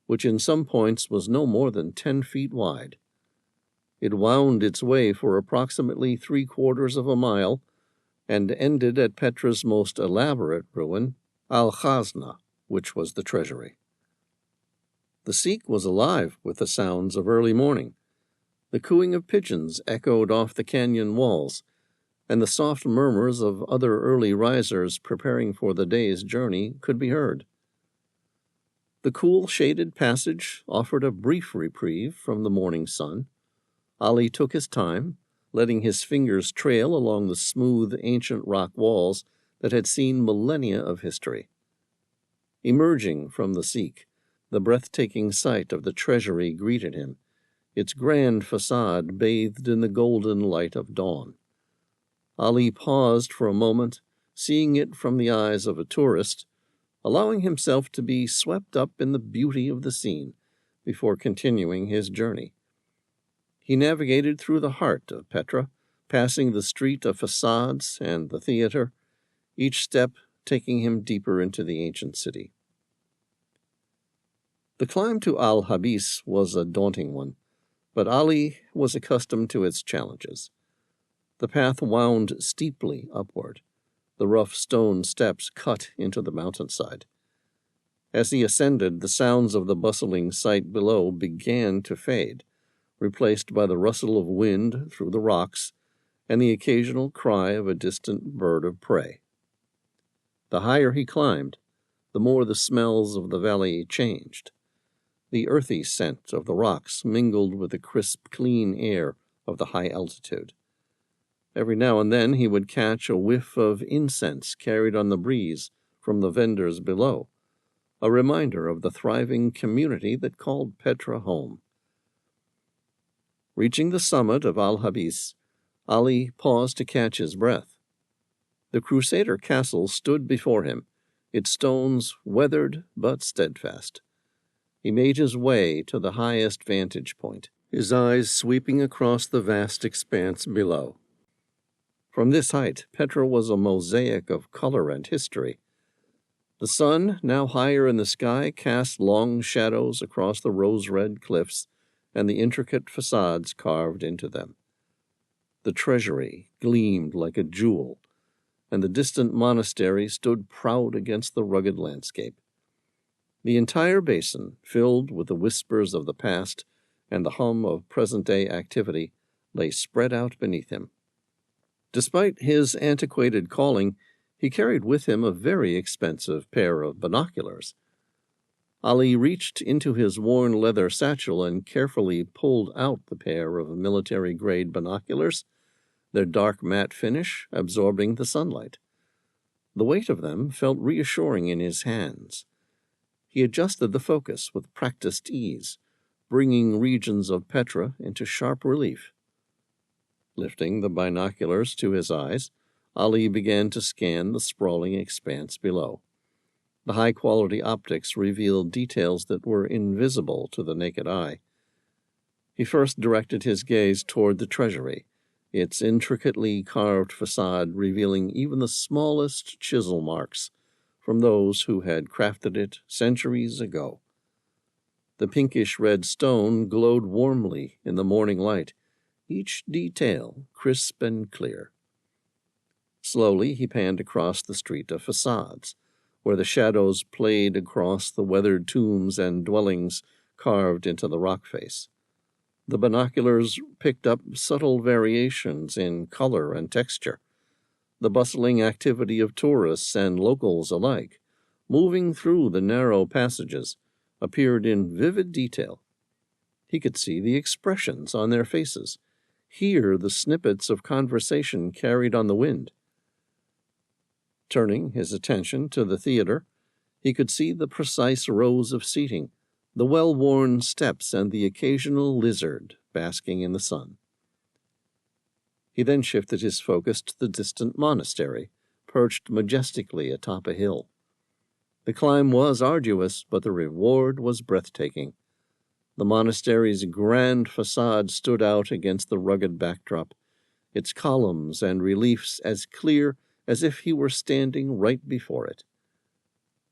which in some points was no more than 10 feet wide. It wound its way for approximately 3/4 of a mile and ended at Petra's most elaborate ruin, Al-Khazna, which was the treasury. The Sikh was alive with the sounds of early morning. The cooing of pigeons echoed off the canyon walls, and the soft murmurs of other early risers preparing for the day's journey could be heard. The cool, shaded passage offered a brief reprieve from the morning sun. Ali took his time, letting his fingers trail along the smooth, ancient rock walls that had seen millennia of history. Emerging from the Sikh, the breathtaking sight of the treasury greeted him, its grand facade bathed in the golden light of dawn. Ali paused for a moment, seeing it from the eyes of a tourist, allowing himself to be swept up in the beauty of the scene before continuing his journey. He navigated through the heart of Petra, passing the street of facades and the theater, each step taking him deeper into the ancient city. The climb to Al-Habis was a daunting one, but Ali was accustomed to its challenges. The path wound steeply upward. The rough stone steps cut into the mountainside. As he ascended, the sounds of the bustling site below began to fade, replaced by the rustle of wind through the rocks and the occasional cry of a distant bird of prey. The higher he climbed, the more the smells of the valley changed. The earthy scent of the rocks mingled with the crisp, clean air of the high altitude. Every now and then he would catch a whiff of incense carried on the breeze from the vendors below, a reminder of the thriving community that called Petra home. Reaching the summit of Al-Habis, Ali paused to catch his breath. The Crusader castle stood before him, its stones weathered but steadfast. He made his way to the highest vantage point, his eyes sweeping across the vast expanse below. From this height, Petra was a mosaic of color and history. The sun, now higher in the sky, cast long shadows across the rose-red cliffs and the intricate facades carved into them. The treasury gleamed like a jewel, and the distant monastery stood proud against the rugged landscape. The entire basin, filled with the whispers of the past and the hum of present-day activity, lay spread out beneath him. Despite his antiquated calling, he carried with him a very expensive pair of binoculars. Ali reached into his worn leather satchel and carefully pulled out the pair of military-grade binoculars, their dark matte finish absorbing the sunlight. The weight of them felt reassuring in his hands. He adjusted the focus with practiced ease, bringing regions of Petra into sharp relief. Lifting the binoculars to his eyes, Ali began to scan the sprawling expanse below. The high-quality optics revealed details that were invisible to the naked eye. He first directed his gaze toward the treasury, its intricately carved facade revealing even the smallest chisel marks from those who had crafted it centuries ago. The pinkish-red stone glowed warmly in the morning light, each detail crisp and clear. Slowly he panned across the street of facades, where the shadows played across the weathered tombs and dwellings carved into the rock face. The binoculars picked up subtle variations in color and texture. The bustling activity of tourists and locals alike, moving through the narrow passages, appeared in vivid detail. He could see the expressions on their faces, hear the snippets of conversation carried on the wind. Turning his attention to the theater, he could see the precise rows of seating, the well-worn steps, and the occasional lizard basking in the sun. He then shifted his focus to the distant monastery, perched majestically atop a hill. The climb was arduous, but the reward was breathtaking. The monastery's grand facade stood out against the rugged backdrop, its columns and reliefs as clear as if he were standing right before it.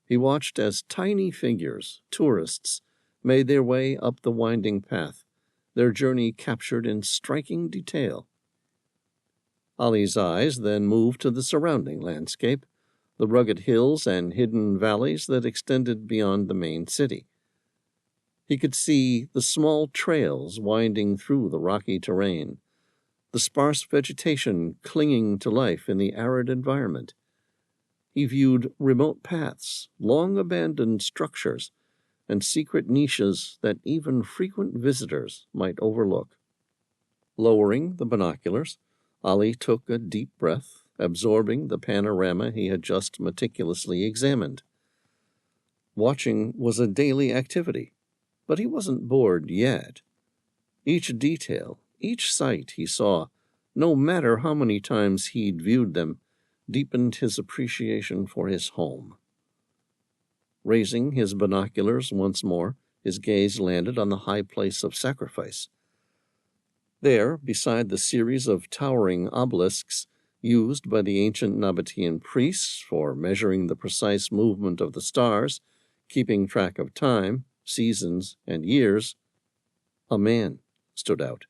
He watched as tiny figures, tourists, made their way up the winding path, their journey captured in striking detail. Ali's eyes then moved to the surrounding landscape, the rugged hills and hidden valleys that extended beyond the main city. He could see the small trails winding through the rocky terrain, the sparse vegetation clinging to life in the arid environment. He viewed remote paths, long-abandoned structures, and secret niches that even frequent visitors might overlook. Lowering the binoculars, Ali took a deep breath, absorbing the panorama he had just meticulously examined. Watching was a daily activity, but he wasn't bored yet. Each detail, each sight he saw, no matter how many times he'd viewed them, deepened his appreciation for his home. Raising his binoculars once more, his gaze landed on the high place of sacrifice. There, beside the series of towering obelisks used by the ancient Nabatean priests for measuring the precise movement of the stars, keeping track of time, seasons, and years, a man stood out.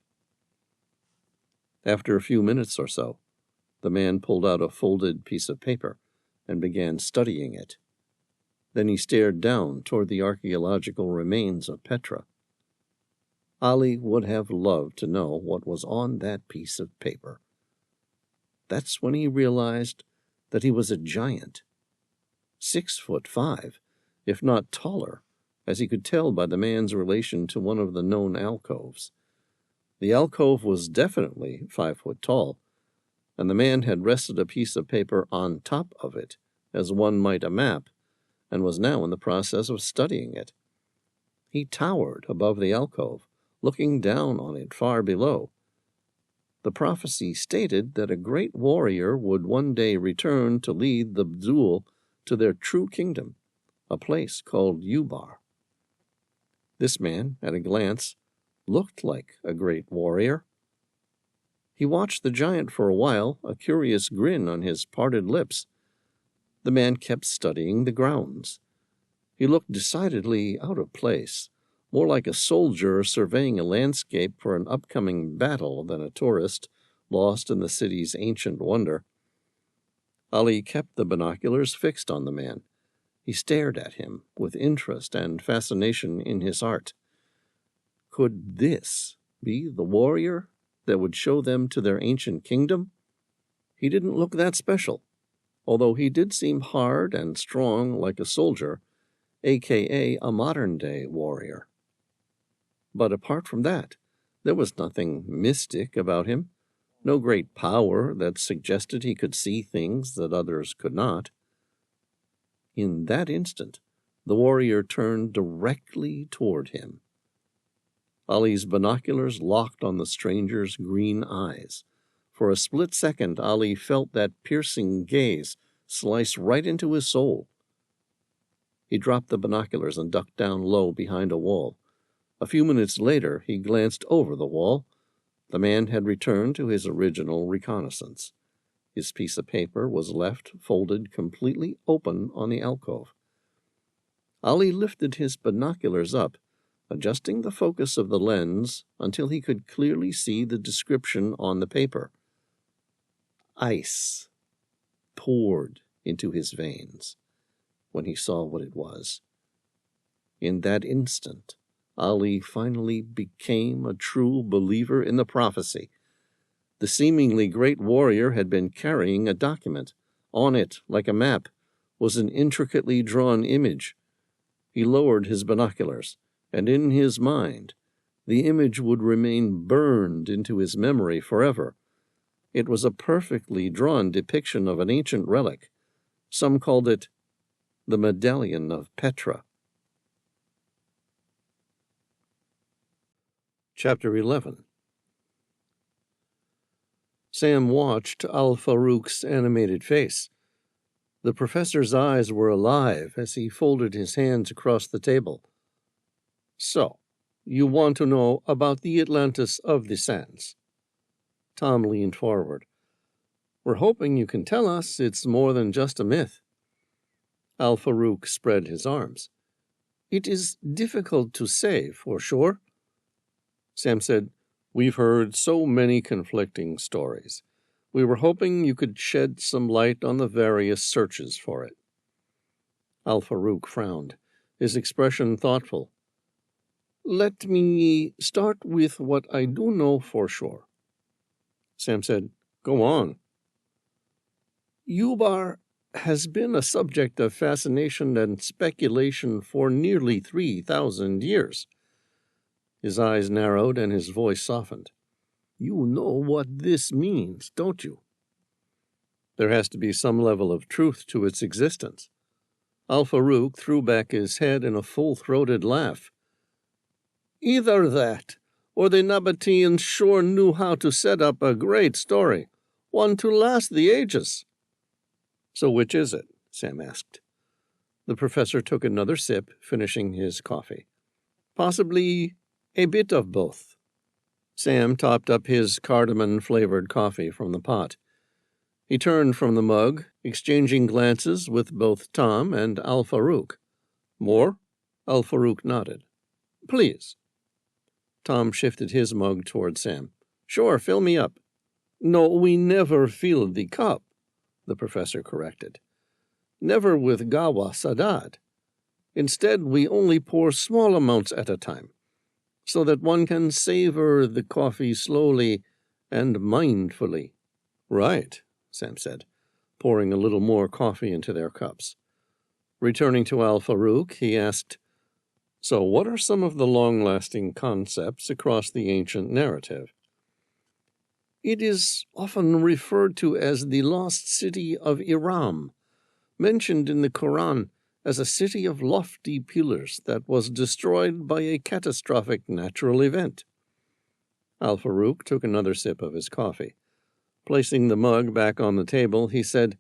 After a few minutes or so, the man pulled out a folded piece of paper and began studying it. Then he stared down toward the archaeological remains of Petra. Ali would have loved to know what was on that piece of paper. That's when he realized that he was a giant, 6'5", if not taller, as he could tell by the man's relation to one of the known alcoves. The alcove was definitely 5 foot tall, and the man had rested a piece of paper on top of it, as one might a map, and was now in the process of studying it. He towered above the alcove, looking down on it far below. The prophecy stated that a great warrior would one day return to lead the Bzul to their true kingdom, a place called Ubar. This man, at a glance, looked like a great warrior. He watched the giant for a while, a curious grin on his parted lips. The man kept studying the grounds. He looked decidedly out of place, more like a soldier surveying a landscape for an upcoming battle than a tourist lost in the city's ancient wonder. Ali kept the binoculars fixed on the man. He stared at him with interest and fascination in his heart. Could this be the warrior that would show them to their ancient kingdom? He didn't look that special, although he did seem hard and strong like a soldier, a.k.a. a modern-day warrior. But apart from that, there was nothing mystic about him, no great power that suggested he could see things that others could not. In that instant, the warrior turned directly toward him. Ali's binoculars locked on the stranger's green eyes. For a split second, Ali felt that piercing gaze slice right into his soul. He dropped the binoculars and ducked down low behind a wall. A few minutes later, he glanced over the wall. The man had returned to his original reconnaissance. His piece of paper was left folded completely open on the alcove. Ali lifted his binoculars up, adjusting the focus of the lens until he could clearly see the description on the paper. Ice poured into his veins when he saw what it was. In that instant, Ali finally became a true believer in the prophecy. The seemingly great warrior had been carrying a document. On it, like a map, was an intricately drawn image. He lowered his binoculars, and in his mind, the image would remain burned into his memory forever. It was a perfectly drawn depiction of an ancient relic. Some called it the Medallion of Petra. Chapter 11. Sam watched Al-Farouk's animated face. The professor's eyes were alive as he folded his hands across the table. So, you want to know about the Atlantis of the Sands? Tom leaned forward. We're hoping you can tell us it's more than just a myth. Al-Farouk spread his arms. It is difficult to say for sure. Sam said, We've heard so many conflicting stories. We were hoping you could shed some light on the various searches for it. Al-Farouk frowned, his expression thoughtful. Let me start with what I do know for sure. Sam said, Go on. Ubar has been a subject of fascination and speculation for nearly 3,000 years. His eyes narrowed and his voice softened. You know what this means, don't you? There has to be some level of truth to its existence. Al-Farouk threw back his head in a full-throated laugh. Either that, or the Nabateans sure knew how to set up a great story, one to last the ages. So which is it? Sam asked. The professor took another sip, finishing his coffee. Possibly a bit of both. Sam topped up his cardamom-flavored coffee from the pot. He turned from the mug, exchanging glances with both Tom and Al-Farouk. "More?" Al-Farouk nodded. "Please." Tom shifted his mug toward Sam. "Sure, fill me up." "No, we never fill the cup," the professor corrected. "Never with Gawa Sadad. Instead, we only pour small amounts at a time, so that one can savor the coffee slowly and mindfully." "Right," Sam said, pouring a little more coffee into their cups. Returning to Al-Farouk, he asked, "So what are some of the long-lasting concepts across the ancient narrative?" "It is often referred to as the lost city of Iram, mentioned in the Quran as a city of lofty pillars that was destroyed by a catastrophic natural event." Al-Farouk took another sip of his coffee. Placing the mug back on the table, he said,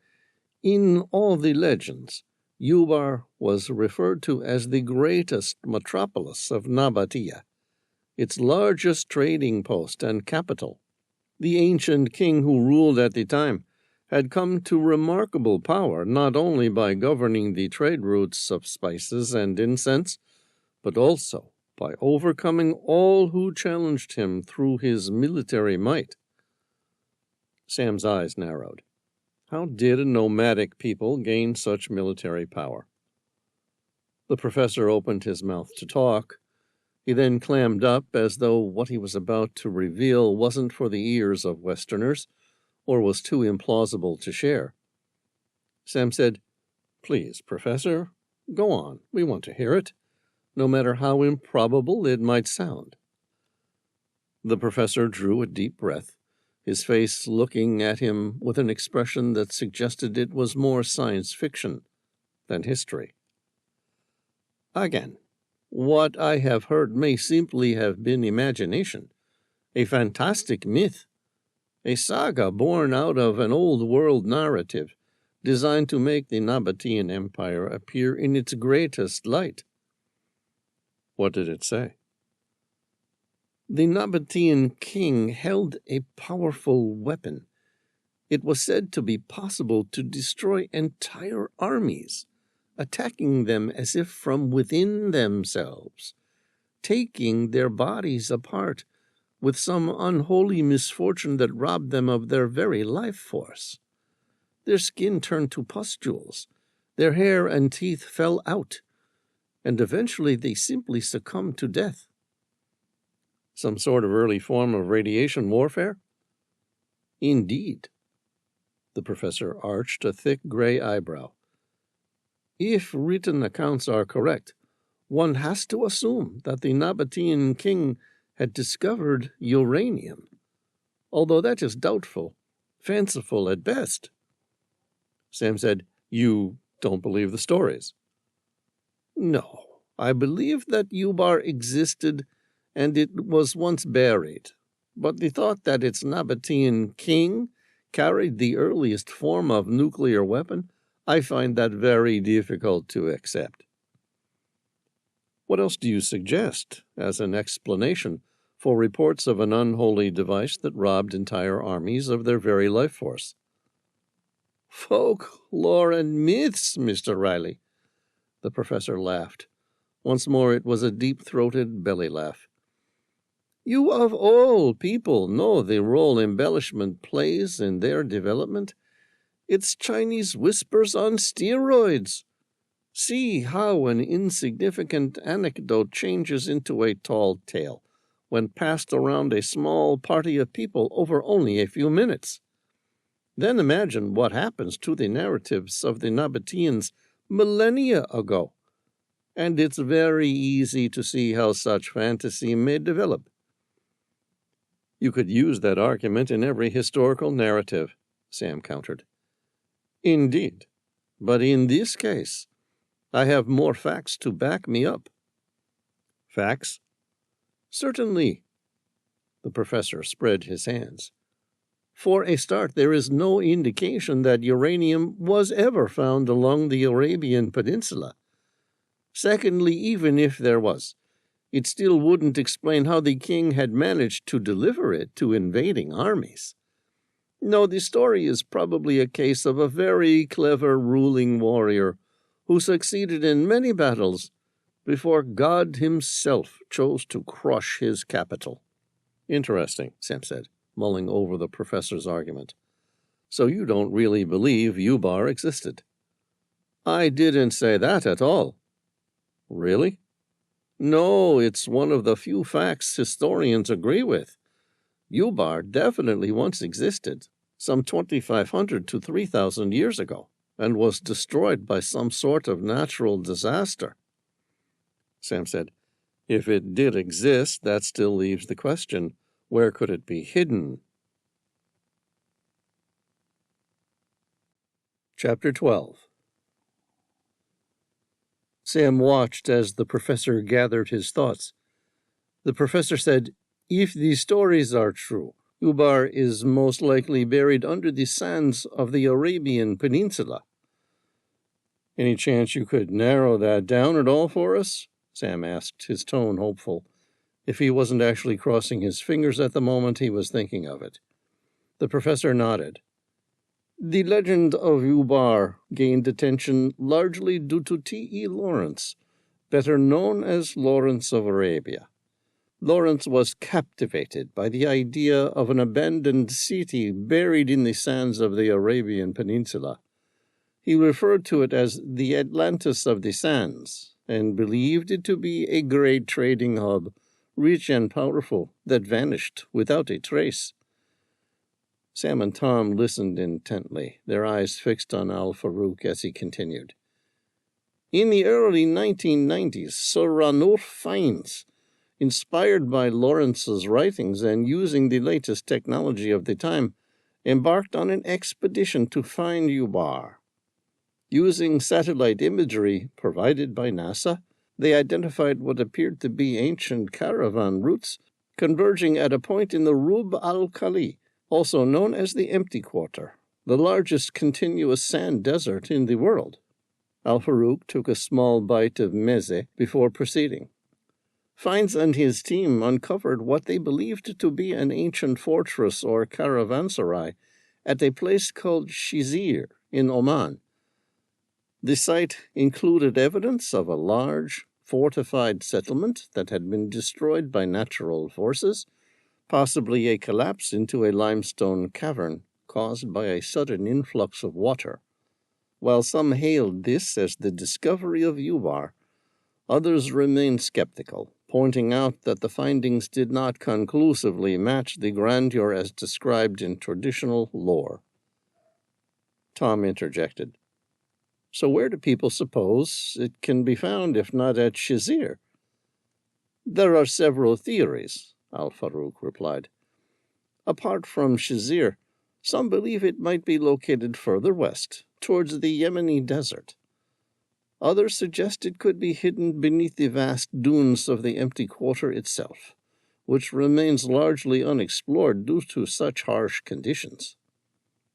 "In all the legends, Ubar was referred to as the greatest metropolis of Nabatea, its largest trading post and capital. The ancient king who ruled at the time had come to remarkable power not only by governing the trade routes of spices and incense, but also by overcoming all who challenged him through his military might." Sam's eyes narrowed. How did a nomadic people gain such military power? The professor opened his mouth to talk. He then clammed up as though what he was about to reveal wasn't for the ears of Westerners, or was too implausible to share. Sam said, "Please, Professor, go on. We want to hear it, no matter how improbable it might sound." The professor drew a deep breath, his face looking at him with an expression that suggested it was more science fiction than history. "Again, what I have heard may simply have been imagination, a fantastic myth, a saga born out of an old-world narrative designed to make the Nabatean Empire appear in its greatest light." "What did it say?" "The Nabatean king held a powerful weapon. It was said to be possible to destroy entire armies, attacking them as if from within themselves, taking their bodies apart with some unholy misfortune that robbed them of their very life force. Their skin turned to pustules, their hair and teeth fell out, and eventually they simply succumbed to death." "Some sort of early form of radiation warfare?" "Indeed." The professor arched a thick gray eyebrow. "If written accounts are correct, one has to assume that the Nabatean king had discovered uranium, although that is doubtful, fanciful at best." Sam said, "You don't believe the stories?" "No, I believe that Ubar existed and it was once buried, but the thought that its Nabatean king carried the earliest form of nuclear weapon, I find that very difficult to accept." "What else do you suggest as an explanation for reports of an unholy device that robbed entire armies of their very life force?" "Folklore and myths, Mr. Reilly." The professor laughed. Once more it was a deep-throated belly laugh. "You of all people know the role embellishment plays in their development. It's Chinese whispers on steroids. See how an insignificant anecdote changes into a tall tale when passed around a small party of people over only a few minutes. Then imagine what happens to the narratives of the Nabateans millennia ago, and it's very easy to see how such fantasy may develop." "You could use that argument in every historical narrative," Sam countered. "Indeed, but in this case, I have more facts to back me up." "Facts?" "Certainly." The professor spread his hands. "For a start, there is no indication that uranium was ever found along the Arabian Peninsula. Secondly, even if there was, it still wouldn't explain how the king had managed to deliver it to invading armies. No, the story is probably a case of a very clever ruling warrior who succeeded in many battles before God himself chose to crush his capital. Interesting, Sam said, mulling over the professor's argument. So you don't really believe Ubar existed? I didn't say that at all. Really? No, it's one of the few facts historians agree with. Ubar definitely once existed, some 2,500 to 3,000 years ago, and was destroyed by some sort of natural disaster. Sam said, if it did exist, that still leaves the question, where could it be hidden? Chapter 12. Sam watched as the professor gathered his thoughts. The professor said, if these stories are true, Ubar is most likely buried under the sands of the Arabian Peninsula. Any chance you could narrow that down at all for us? Sam asked, his tone hopeful. If he wasn't actually crossing his fingers at the moment, he was thinking of it. The professor nodded. The legend of Ubar gained attention largely due to T.E. Lawrence, better known as Lawrence of Arabia. Lawrence was captivated by the idea of an abandoned city buried in the sands of the Arabian Peninsula. He referred to it as the Atlantis of the Sands, and believed it to be a great trading hub, rich and powerful, that vanished without a trace. Sam and Tom listened intently, their eyes fixed on Al-Farouk as he continued. In the early 1990s, Sir Ranulph Fiennes, inspired by Lawrence's writings and using the latest technology of the time, embarked on an expedition to find Ubar. Using satellite imagery provided by NASA, they identified what appeared to be ancient caravan routes converging at a point in the Rub al-Khali, also known as the Empty Quarter, the largest continuous sand desert in the world. Al-Farouk took a small bite of meze before proceeding. Fiennes and his team uncovered what they believed to be an ancient fortress or caravanserai at a place called Shizir in Oman. The site included evidence of a large, fortified settlement that had been destroyed by natural forces, possibly a collapse into a limestone cavern caused by a sudden influx of water. While some hailed this as the discovery of Ubar, others remained skeptical, pointing out that the findings did not conclusively match the grandeur as described in traditional lore. Tom interjected. So where do people suppose it can be found if not at Shizir? There are several theories, Al-Farouk replied. Apart from Shizir, some believe it might be located further west, towards the Yemeni desert. Others suggest it could be hidden beneath the vast dunes of the Empty Quarter itself, which remains largely unexplored due to such harsh conditions.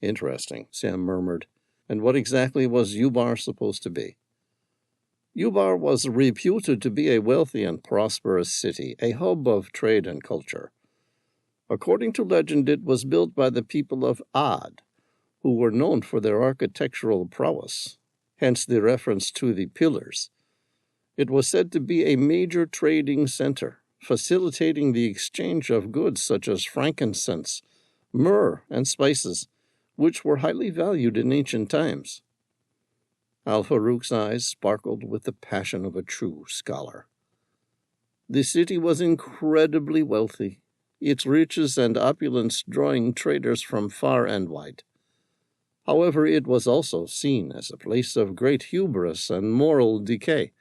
Interesting, Sam murmured. And what exactly was Ubar supposed to be? Ubar was reputed to be a wealthy and prosperous city, a hub of trade and culture. According to legend, it was built by the people of Ad, who were known for their architectural prowess, hence the reference to the pillars. It was said to be a major trading center, facilitating the exchange of goods such as frankincense, myrrh, and spices, which were highly valued in ancient times. Al-Farouk's eyes sparkled with the passion of a true scholar. The city was incredibly wealthy, its riches and opulence drawing traders from far and wide. However, it was also seen as a place of great hubris and moral decay,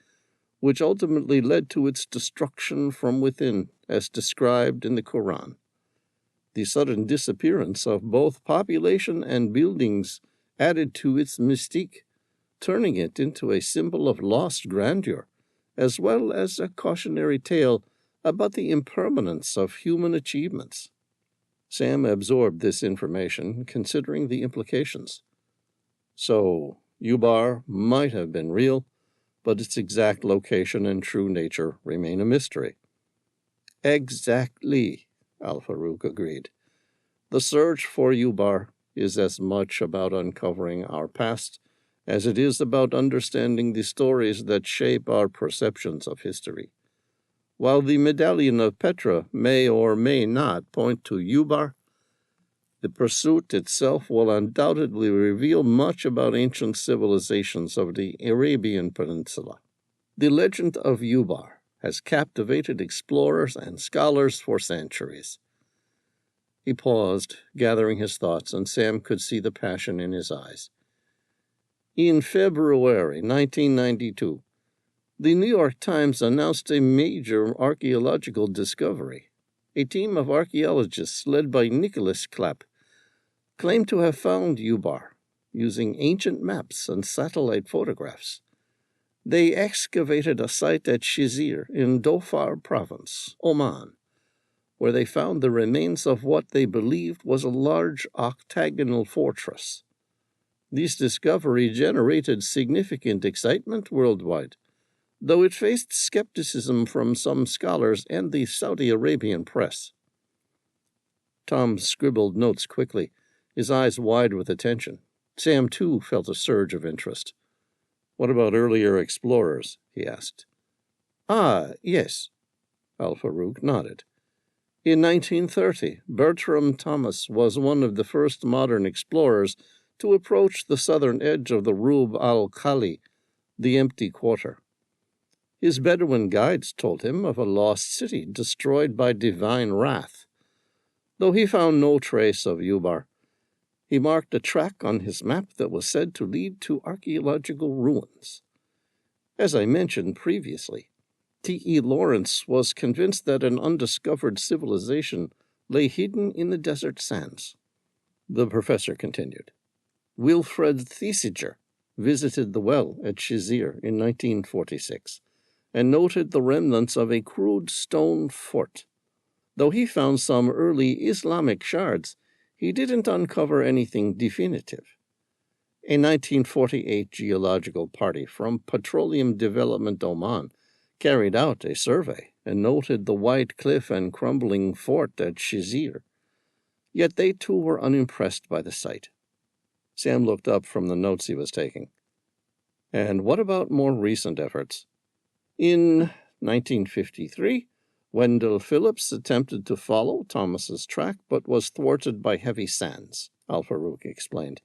which ultimately led to its destruction from within, as described in the Quran. The sudden disappearance of both population and buildings added to its mystique, turning it into a symbol of lost grandeur, as well as a cautionary tale about the impermanence of human achievements. Sam absorbed this information, considering the implications. So, Ubar might have been real, but its exact location and true nature remain a mystery. Exactly, Al-Farouk agreed. The search for Ubar is as much about uncovering our past as it is about understanding the stories that shape our perceptions of history. While the Medallion of Petra may or may not point to Ubar, the pursuit itself will undoubtedly reveal much about ancient civilizations of the Arabian Peninsula. The legend of Ubar has captivated explorers and scholars for centuries. He paused, gathering his thoughts, and Sam could see the passion in his eyes. In February 1992, the New York Times announced a major archaeological discovery. A team of archaeologists led by Nicholas Clapp claimed to have found Ubar using ancient maps and satellite photographs. They excavated a site at Shizir in Dhofar province, Oman, where they found the remains of what they believed was a large octagonal fortress. This discovery generated significant excitement worldwide, though it faced skepticism from some scholars and the Saudi Arabian press. Tom scribbled notes quickly, his eyes wide with attention. Sam, too, felt a surge of interest. "What about earlier explorers?" he asked. "Ah, yes." Al-Farouk nodded. In 1930, Bertram Thomas was one of the first modern explorers to approach the southern edge of the Rub al-Khali, the empty quarter. His Bedouin guides told him of a lost city destroyed by divine wrath. Though he found no trace of Ubar, he marked a track on his map that was said to lead to archaeological ruins. As I mentioned previously, T.E. Lawrence was convinced that an undiscovered civilization lay hidden in the desert sands. The professor continued. Wilfred Thesiger visited the well at Shizir in 1946 and noted the remnants of a crude stone fort. Though he found some early Islamic shards, he didn't uncover anything definitive. A 1948 geological party from Petroleum Development Oman carried out a survey and noted the white cliff and crumbling fort at Shizir. Yet they too were unimpressed by the site. Sam looked up from the notes he was taking. And what about more recent efforts? In 1953, Wendell Phillips attempted to follow Thomas's track, but was thwarted by heavy sands, Al-Farouk explained.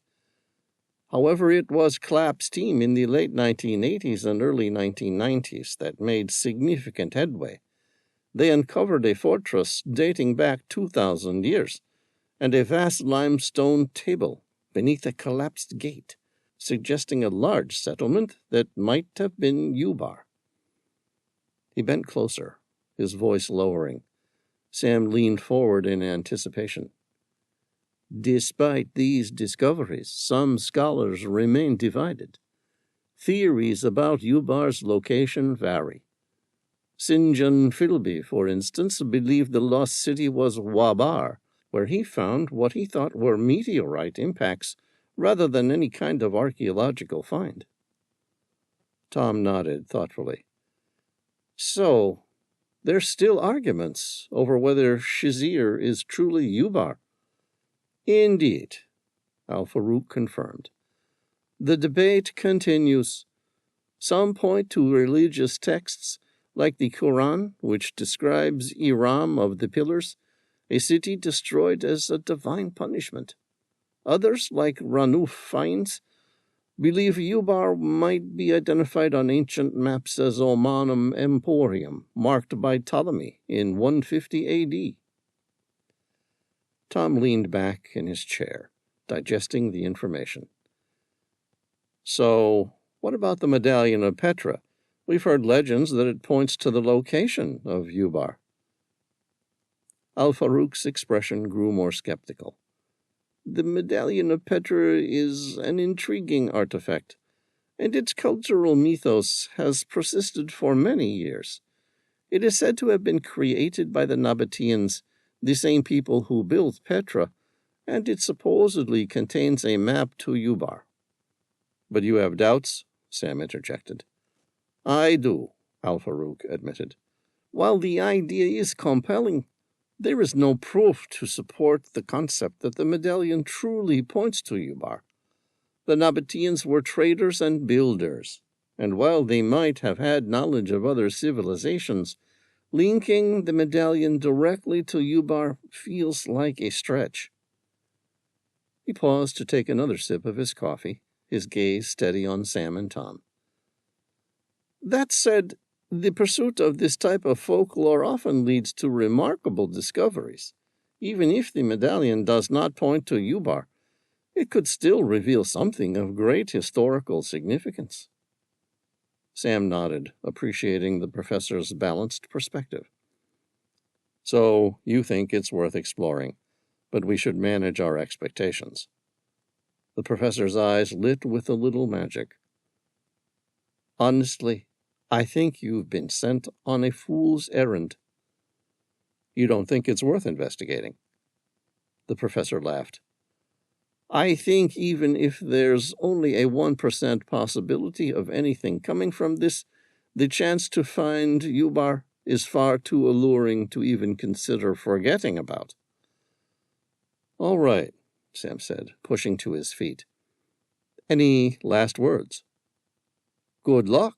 However, it was Clapp's team in the late 1980s and early 1990s that made significant headway. They uncovered a fortress dating back 2,000 years and a vast limestone table beneath a collapsed gate, suggesting a large settlement that might have been Ubar. He bent closer, his voice lowering. Sam leaned forward in anticipation. Despite these discoveries, some scholars remain divided. Theories about Ubar's location vary. Sinjan Philby, for instance, believed the lost city was Wabar, where he found what he thought were meteorite impacts rather than any kind of archaeological find. Tom nodded thoughtfully. So, there's still arguments over whether Shizir is truly Ubar. Indeed, Al-Farouk confirmed. The debate continues. Some point to religious texts like the Quran, which describes Iram of the Pillars, a city destroyed as a divine punishment. Others, like Ranuf finds, believe Ubar might be identified on ancient maps as Omanum Emporium, marked by Ptolemy in 150 A.D. Tom leaned back in his chair, digesting the information. So, what about the Medallion of Petra? We've heard legends that it points to the location of Ubar. Al-Farouk's expression grew more skeptical. The Medallion of Petra is an intriguing artifact, and its cultural mythos has persisted for many years. It is said to have been created by the Nabateans, the same people who built Petra, and it supposedly contains a map to Ubar. But you have doubts? Sam interjected. I do, Al-Farouk admitted. While the idea is compelling, there is no proof to support the concept that the medallion truly points to Ubar. The Nabateans were traders and builders, and while they might have had knowledge of other civilizations, linking the medallion directly to Ubar feels like a stretch. He paused to take another sip of his coffee, his gaze steady on Sam and Tom. That said, the pursuit of this type of folklore often leads to remarkable discoveries. Even if the medallion does not point to Ubar, it could still reveal something of great historical significance. Sam nodded, appreciating the professor's balanced perspective. So, you think it's worth exploring, but we should manage our expectations. The professor's eyes lit with a little magic. Honestly, I think you've been sent on a fool's errand. You don't think it's worth investigating? The professor laughed. I think even if there's only a 1% possibility of anything coming from this, the chance to find Ubar is far too alluring to even consider forgetting about. All right, Sam said, pushing to his feet. Any last words? Good luck,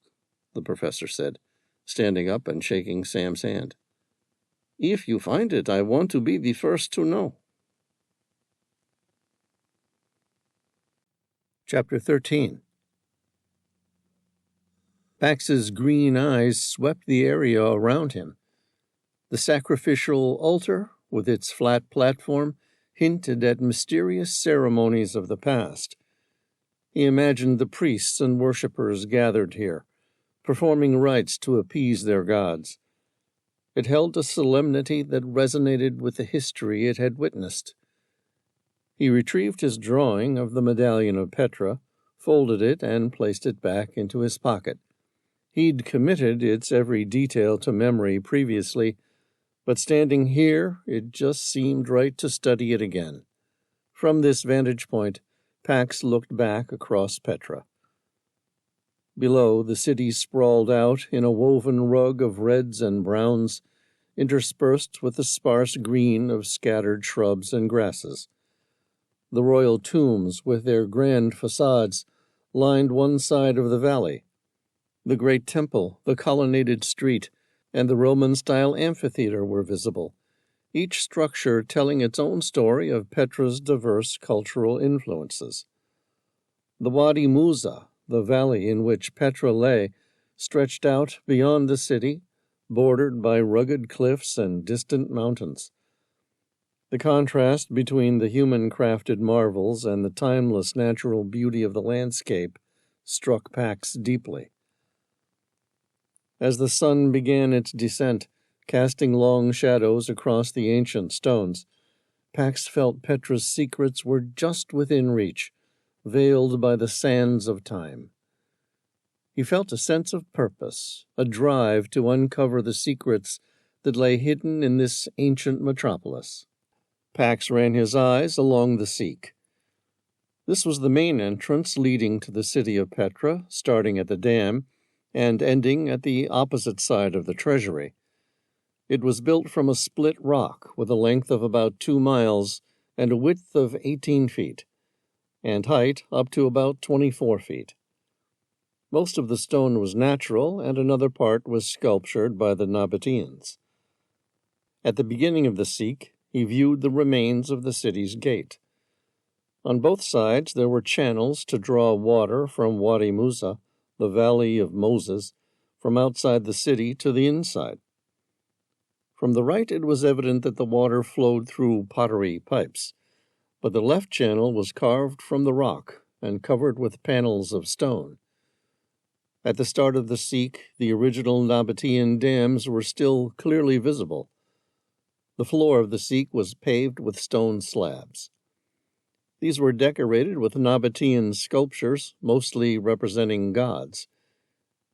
the professor said, standing up and shaking Sam's hand. If you find it, I want to be the first to know. Chapter 13. Pax's green eyes swept the area around him. The sacrificial altar, with its flat platform, hinted at mysterious ceremonies of the past. He imagined the priests and worshippers gathered here, performing rites to appease their gods. It held a solemnity that resonated with the history it had witnessed. He retrieved his drawing of the Medallion of Petra, folded it, and placed it back into his pocket. He'd committed its every detail to memory previously, but standing here, it just seemed right to study it again. From this vantage point, Pax looked back across Petra. Below, the city sprawled out in a woven rug of reds and browns, interspersed with the sparse green of scattered shrubs and grasses. The royal tombs, with their grand facades, lined one side of the valley. The great temple, the colonnaded street, and the Roman-style amphitheater were visible, each structure telling its own story of Petra's diverse cultural influences. The Wadi Musa, the valley in which Petra lay, stretched out beyond the city, bordered by rugged cliffs and distant mountains. The contrast between the human-crafted marvels and the timeless natural beauty of the landscape struck Pax deeply. As the sun began its descent, casting long shadows across the ancient stones, Pax felt Petra's secrets were just within reach, veiled by the sands of time. He felt a sense of purpose, a drive to uncover the secrets that lay hidden in this ancient metropolis. Pax ran his eyes along the Seek. This was the main entrance leading to the city of Petra, starting at the dam and ending at the opposite side of the treasury. It was built from a split rock with a length of about 2 miles and a width of 18 feet, and height up to about 24 feet. Most of the stone was natural, and another part was sculptured by the Nabateans. At the beginning of the Seek, he viewed the remains of the city's gate. On both sides there were channels to draw water from Wadi Musa, the Valley of Moses, from outside the city to the inside. From the right it was evident that the water flowed through pottery pipes, but the left channel was carved from the rock and covered with panels of stone. At the start of the Seek, the original Nabatean dams were still clearly visible. The floor of the Seek was paved with stone slabs. These were decorated with Nabatean sculptures, mostly representing gods.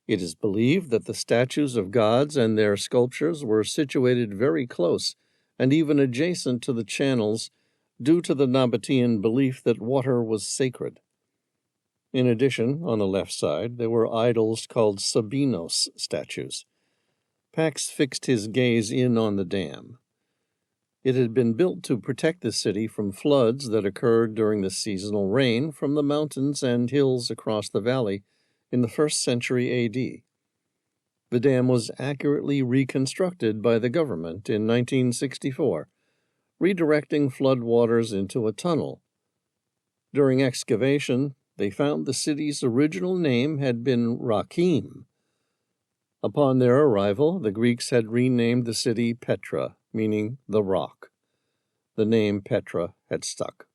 It is believed that the statues of gods and their sculptures were situated very close and even adjacent to the channels due to the Nabatean belief that water was sacred. In addition, on the left side, there were idols called Sabinos statues. Pax fixed his gaze in on the dam. It had been built to protect the city from floods that occurred during the seasonal rain from the mountains and hills across the valley in the 1st century A.D. The dam was accurately reconstructed by the government in 1964, redirecting floodwaters into a tunnel. During excavation, they found the city's original name had been Rakim. Upon their arrival, the Greeks had renamed the city Petra, meaning the rock. The name Petra had stuck.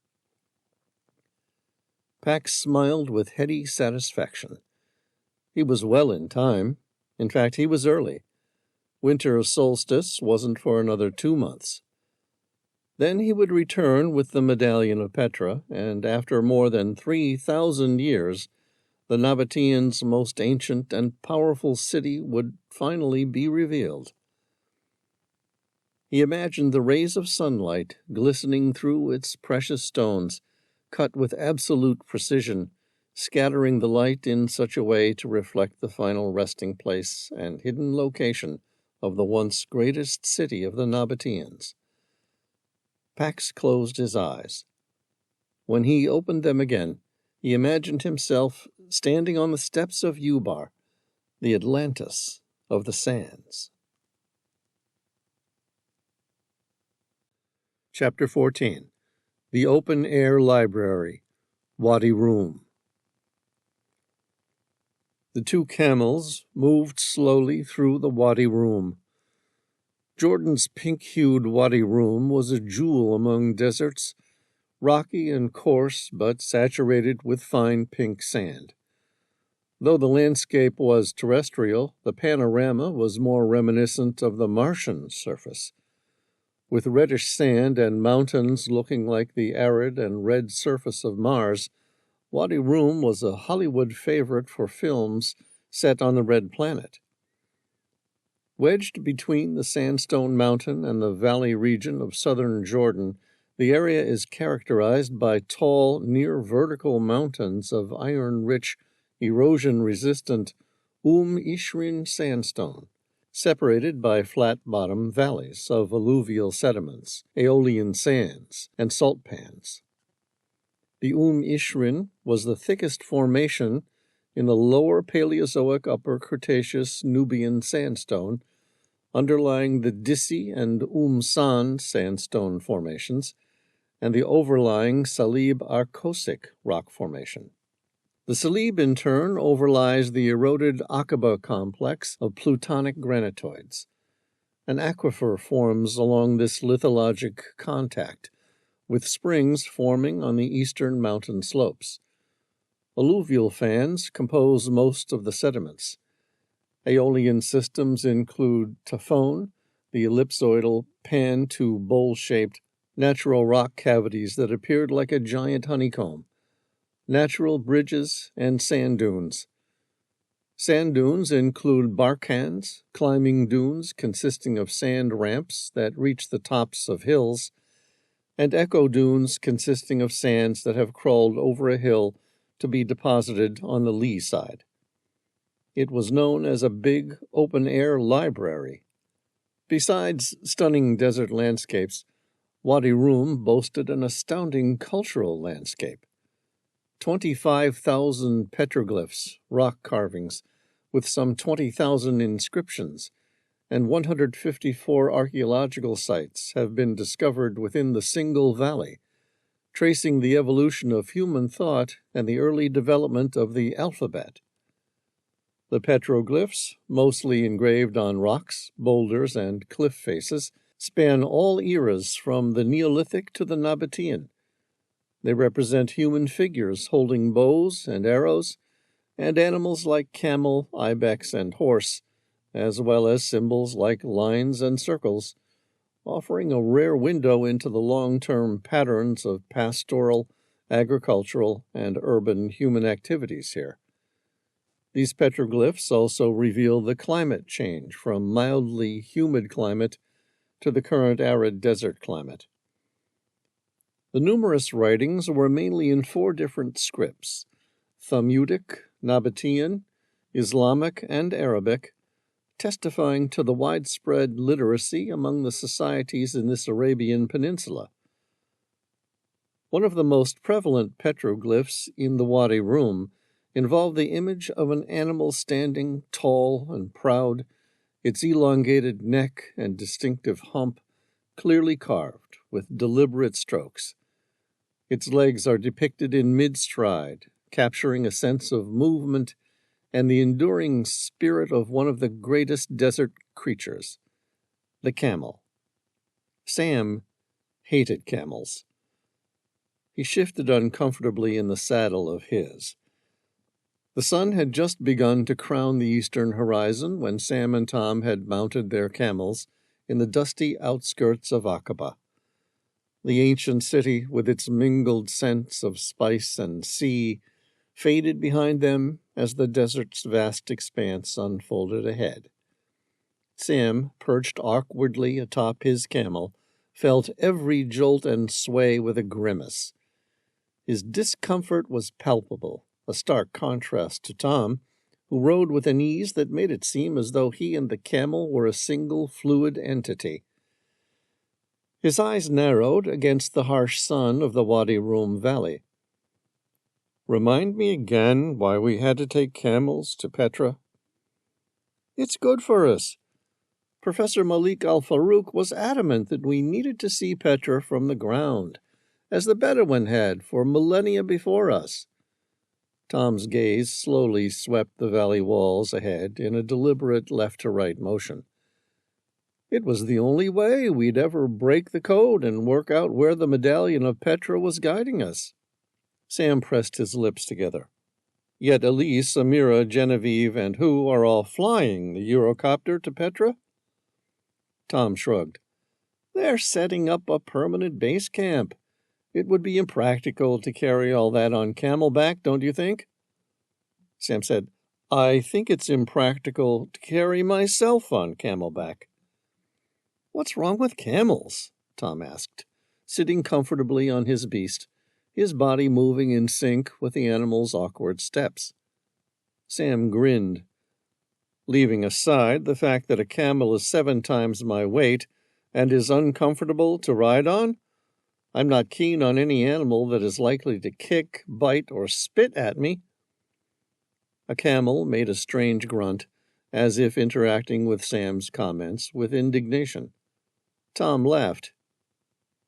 Pax smiled with heady satisfaction. He was well in time. In fact, he was early. Winter solstice wasn't for another 2 months. Then he would return with the Medallion of Petra, and after more than 3,000 years, the Nabateans' most ancient and powerful city would finally be revealed. He imagined the rays of sunlight glistening through its precious stones, cut with absolute precision, scattering the light in such a way to reflect the final resting place and hidden location of the once greatest city of the Nabateans. Pax closed his eyes. When he opened them again, he imagined himself standing on the steps of Ubar, the Atlantis of the sands. Chapter 14. The Open Air Library, Wadi Rum. The 2 camels moved slowly through the Wadi Rum. Jordan's pink-hued Wadi Rum was a jewel among deserts, rocky and coarse but saturated with fine pink sand. Though the landscape was terrestrial, the panorama was more reminiscent of the Martian surface. With reddish sand and mountains looking like the arid and red surface of Mars, Wadi Rum was a Hollywood favorite for films set on the Red Planet. Wedged between the sandstone mountain and the valley region of southern Jordan, the area is characterized by tall, near-vertical mountains of iron-rich, erosion-resistant Ishrin sandstone, separated by flat-bottom valleys of alluvial sediments, aeolian sands, and salt pans. The Ishrin was the thickest formation in the lower Paleozoic Upper Cretaceous Nubian sandstone, underlying the Dissi and San sandstone formations, and the overlying Salib-Arcosic rock formation. The Salib, in turn, overlies the eroded Akaba complex of plutonic granitoids. An aquifer forms along this lithologic contact, with springs forming on the eastern mountain slopes. Alluvial fans compose most of the sediments. Aeolian systems include Tafone, the ellipsoidal, pan to bowl-shaped, natural rock cavities that appeared like a giant honeycomb, natural bridges, and sand dunes. Sand dunes include barkhans, climbing dunes consisting of sand ramps that reach the tops of hills, and echo dunes consisting of sands that have crawled over a hill to be deposited on the lee side. It was known as a big, open-air library. Besides stunning desert landscapes, Wadi Rum boasted an astounding cultural landscape. 25,000 petroglyphs, rock carvings, with some 20,000 inscriptions, and 154 archaeological sites have been discovered within the single valley, tracing the evolution of human thought and the early development of the alphabet. The petroglyphs, mostly engraved on rocks, boulders, and cliff faces, span all eras from the Neolithic to the Nabatean. They represent human figures holding bows and arrows, and animals like camel, ibex, and horse, as well as symbols like lines and circles, offering a rare window into the long-term patterns of pastoral, agricultural, and urban human activities here. These petroglyphs also reveal the climate change from mildly humid climate to the current arid desert climate. The numerous writings were mainly in 4 different scripts: Thamudic, Nabatean, Islamic, and Arabic, testifying to the widespread literacy among the societies in this Arabian peninsula. One of the most prevalent petroglyphs in the Wadi Rum involved the image of an animal standing tall and proud, its elongated neck and distinctive hump clearly carved with deliberate strokes. Its legs are depicted in mid-stride, capturing a sense of movement and the enduring spirit of one of the greatest desert creatures, the camel. Sam hated camels. He shifted uncomfortably in the saddle of his. The sun had just begun to crown the eastern horizon when Sam and Tom had mounted their camels in the dusty outskirts of Akaba. The ancient city, with its mingled scents of spice and sea, faded behind them as the desert's vast expanse unfolded ahead. Sam, perched awkwardly atop his camel, felt every jolt and sway with a grimace. His discomfort was palpable, a stark contrast to Tom, who rode with an ease that made it seem as though he and the camel were a single fluid entity. His eyes narrowed against the harsh sun of the Wadi Rum Valley. "Remind me again why we had to take camels to Petra?" "It's good for us. Professor Malik al-Farouk was adamant that we needed to see Petra from the ground, as the Bedouin had for millennia before us." Tom's gaze slowly swept the valley walls ahead in a deliberate left-to-right motion. "It was the only way we'd ever break the code and work out where the Medallion of Petra was guiding us." Sam pressed his lips together. "Yet Elise, Amira, Genevieve, and who are all flying the Eurocopter to Petra?" Tom shrugged. "They're setting up a permanent base camp. It would be impractical to carry all that on camelback, don't you think?" Sam said, "I think it's impractical to carry myself on camelback." "What's wrong with camels?" Tom asked, sitting comfortably on his beast, his body moving in sync with the animal's awkward steps. Sam grinned. "Leaving aside the fact that a camel is 7 times my weight and is uncomfortable to ride on, I'm not keen on any animal that is likely to kick, bite, or spit at me." A camel made a strange grunt, as if interacting with Sam's comments with indignation. Tom laughed.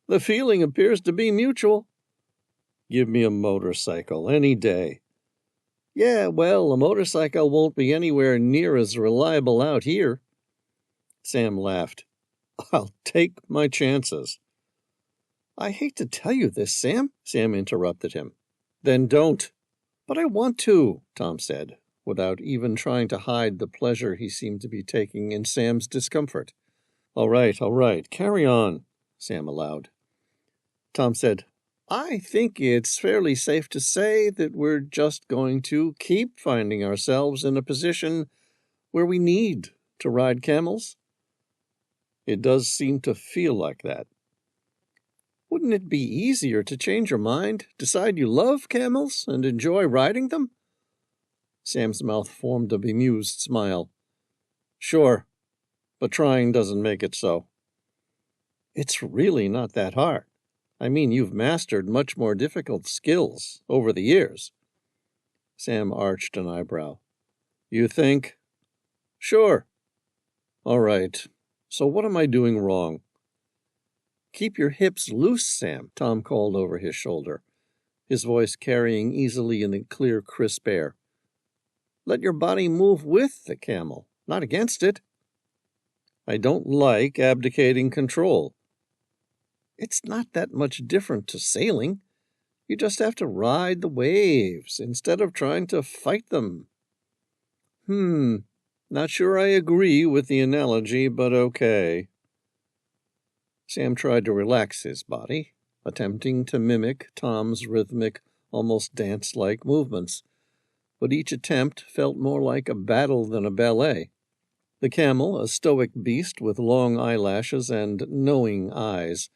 "The feeling appears to be mutual." "Give me a motorcycle any day." "Yeah, well, a motorcycle won't be anywhere near as reliable out here." Sam laughed. "I'll take my chances." "I hate to tell you this, Sam," Sam interrupted him. "Then don't." "But I want to," Tom said, without even trying to hide the pleasure he seemed to be taking in Sam's discomfort. All right, carry on," Sam allowed. Tom said, "I think it's fairly safe to say that we're just going to keep finding ourselves in a position where we need to ride camels." "It does seem to feel like that." "Wouldn't it be easier to change your mind, decide you love camels, and enjoy riding them?" Sam's mouth formed a bemused smile. "Sure, but trying doesn't make it so." "It's really not that hard. I mean, you've mastered much more difficult skills over the years." Sam arched an eyebrow. "You think?" "Sure." "All right, so what am I doing wrong?" "Keep your hips loose, Sam," Tom called over his shoulder, his voice carrying easily in the clear, crisp air. "Let your body move with the camel, not against it." "I don't like abdicating control." "It's not that much different to sailing. You just have to ride the waves instead of trying to fight them." Not sure I agree with the analogy, but okay." Sam tried to relax his body, attempting to mimic Tom's rhythmic, almost dance-like movements, but each attempt felt more like a battle than a ballet. The camel, a stoic beast with long eyelashes and knowing eyes,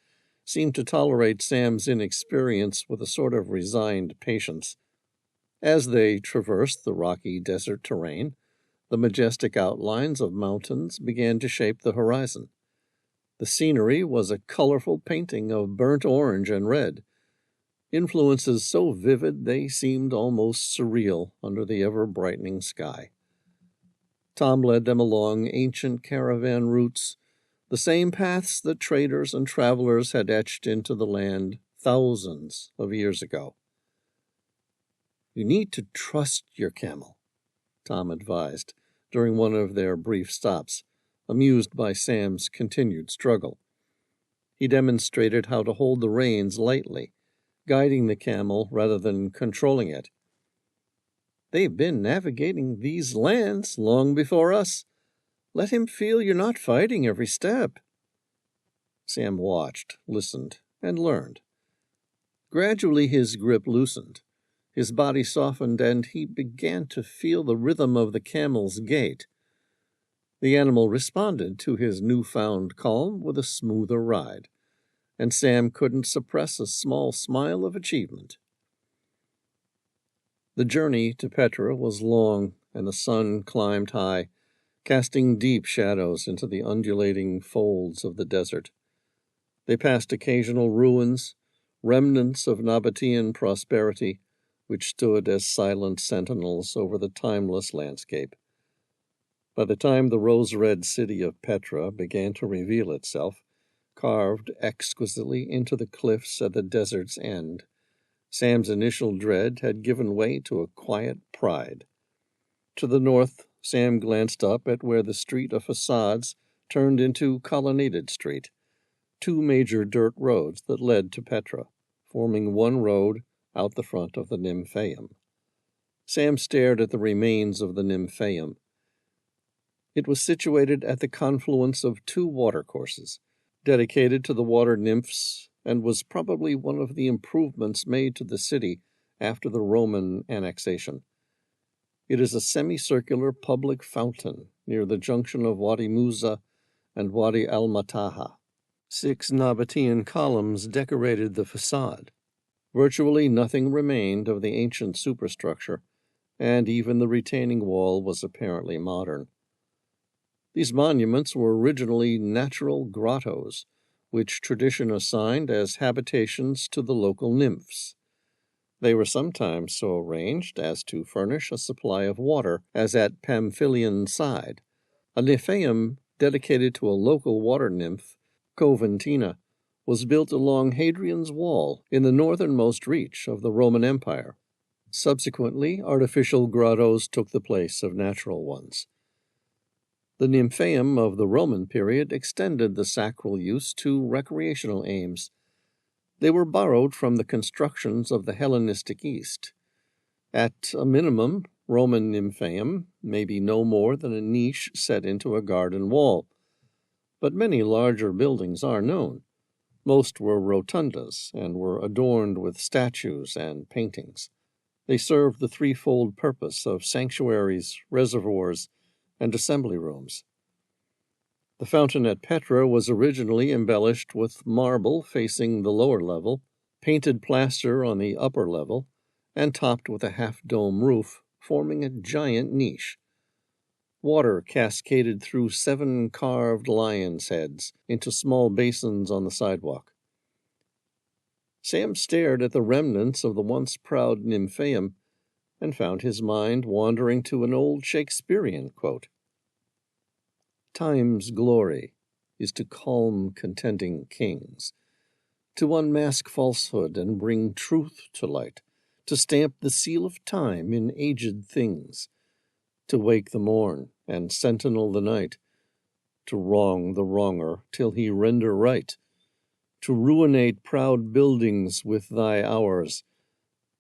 seemed to tolerate Sam's inexperience with a sort of resigned patience. As they traversed the rocky desert terrain, The majestic outlines of mountains began to shape the horizon. The scenery was a colorful painting of burnt orange and red, influences so vivid they seemed almost surreal under the ever-brightening sky. Tom led them along ancient caravan routes, the same paths that traders and travelers had etched into the land thousands of years ago. "You need to trust your camel," Tom advised during one of their brief stops, amused by Sam's continued struggle. He demonstrated how to hold the reins lightly, guiding the camel rather than controlling it. "They've been navigating these lands long before us. Let him feel you're not fighting every step." Sam watched, listened, and learned. Gradually his grip loosened. His body softened, and he began to feel the rhythm of the camel's gait. The animal responded to his newfound calm with a smoother ride, and Sam couldn't suppress a small smile of achievement. The journey to Petra was long, and the sun climbed high, casting deep shadows into the undulating folds of the desert. They passed occasional ruins, remnants of Nabatean prosperity, which stood as silent sentinels over the timeless landscape. By the time the rose-red city of Petra began to reveal itself, carved exquisitely into the cliffs at the desert's end, Sam's initial dread had given way to a quiet pride. To the north, Sam glanced up at where the street of facades turned into Colonnaded Street, two major dirt roads that led to Petra, forming one road out the front of the Nymphaeum. Sam stared at the remains of the Nymphaeum. It was situated at the confluence of two watercourses, dedicated to the water nymphs, and was probably one of the improvements made to the city after the Roman annexation. It is a semicircular public fountain near the junction of Wadi Musa and Wadi al-Mataha. 6 Nabatean columns decorated the facade. Virtually nothing remained of the ancient superstructure, and even the retaining wall was apparently modern. These monuments were originally natural grottos, which tradition assigned as habitations to the local nymphs. They were sometimes so arranged as to furnish a supply of water, as at Pamphylian side. A nymphaeum dedicated to a local water nymph, Coventina, was built along Hadrian's Wall in the northernmost reach of the Roman Empire. Subsequently, artificial grottos took the place of natural ones. The nymphaeum of the Roman period extended the sacral use to recreational aims. They were borrowed from the constructions of the Hellenistic East. At a minimum, Roman nymphaeum may be no more than a niche set into a garden wall, but many larger buildings are known. Most were rotundas and were adorned with statues and paintings. They served the threefold purpose of sanctuaries, reservoirs, and assembly rooms. The fountain at Petra was originally embellished with marble facing the lower level, painted plaster on the upper level, and topped with a half-dome roof, forming a giant niche. Water cascaded through 7 carved lions' heads into small basins on the sidewalk. Sam stared at the remnants of the once proud nymphaeum and found his mind wandering to an old Shakespearean quote. "Time's glory is to calm contending kings, to unmask falsehood and bring truth to light, to stamp the seal of time in aged things, to wake the morn and sentinel the night, to wrong the wronger till he render right, to ruinate proud buildings with thy hours,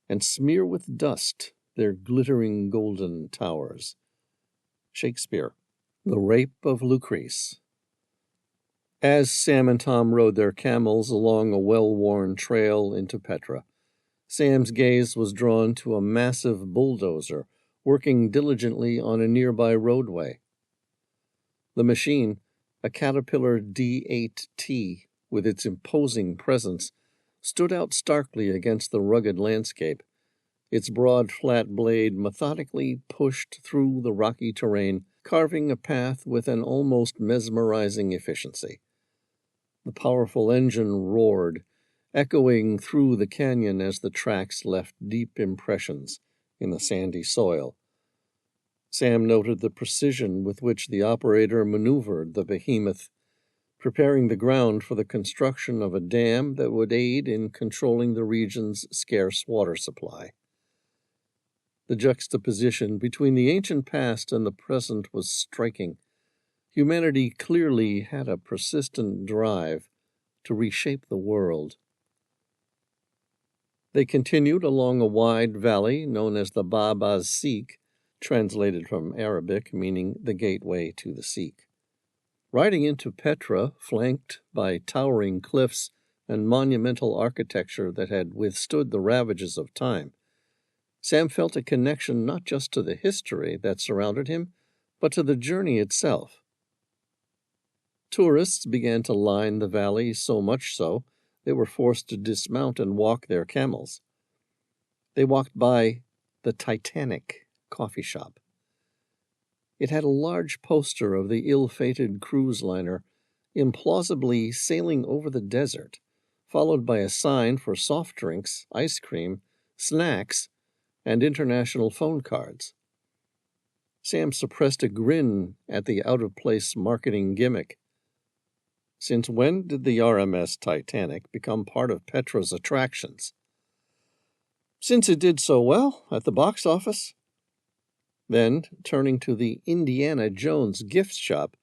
and smear with dust their glittering golden towers." Shakespeare. The Rape of Lucrece. As Sam and Tom rode their camels along a well-worn trail into Petra, Sam's gaze was drawn to a massive bulldozer working diligently on a nearby roadway. The machine, a Caterpillar D8T with its imposing presence, stood out starkly against the rugged landscape, its broad flat blade methodically pushed through the rocky terrain, carving a path with an almost mesmerizing efficiency. The powerful engine roared, echoing through the canyon as the tracks left deep impressions in the sandy soil. Sam noted the precision with which the operator maneuvered the behemoth, preparing the ground for the construction of a dam that would aid in controlling the region's scarce water supply. The juxtaposition between the ancient past and the present was striking. Humanity clearly had a persistent drive to reshape the world. They continued along a wide valley known as the Bab az-Sikh, translated from Arabic meaning the gateway to the Sikh. Riding into Petra, flanked by towering cliffs and monumental architecture that had withstood the ravages of time, Sam felt a connection not just to the history that surrounded him, but to the journey itself. Tourists began to line the valley, so much so they were forced to dismount and walk their camels. They walked by the Titanic coffee shop. It had a large poster of the ill-fated cruise liner implausibly sailing over the desert, followed by a sign for soft drinks, ice cream, snacks, and international phone cards. Sam suppressed a grin at the out-of-place marketing gimmick. Since when did the RMS Titanic become part of Petra's attractions? Since it did so well at the box office. Then, turning to the Indiana Jones gift shop,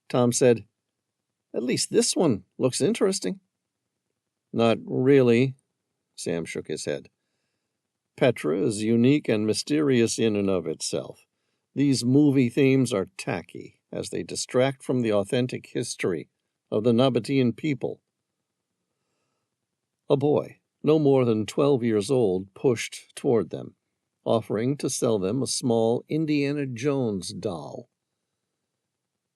Tom said, "At least this one looks interesting." "Not really," Sam shook his head. "Petra is unique and mysterious in and of itself. These movie themes are tacky, as they distract from the authentic history of the Nabatean people." A boy, no more than 12 years old, pushed toward them, offering to sell them a small Indiana Jones doll.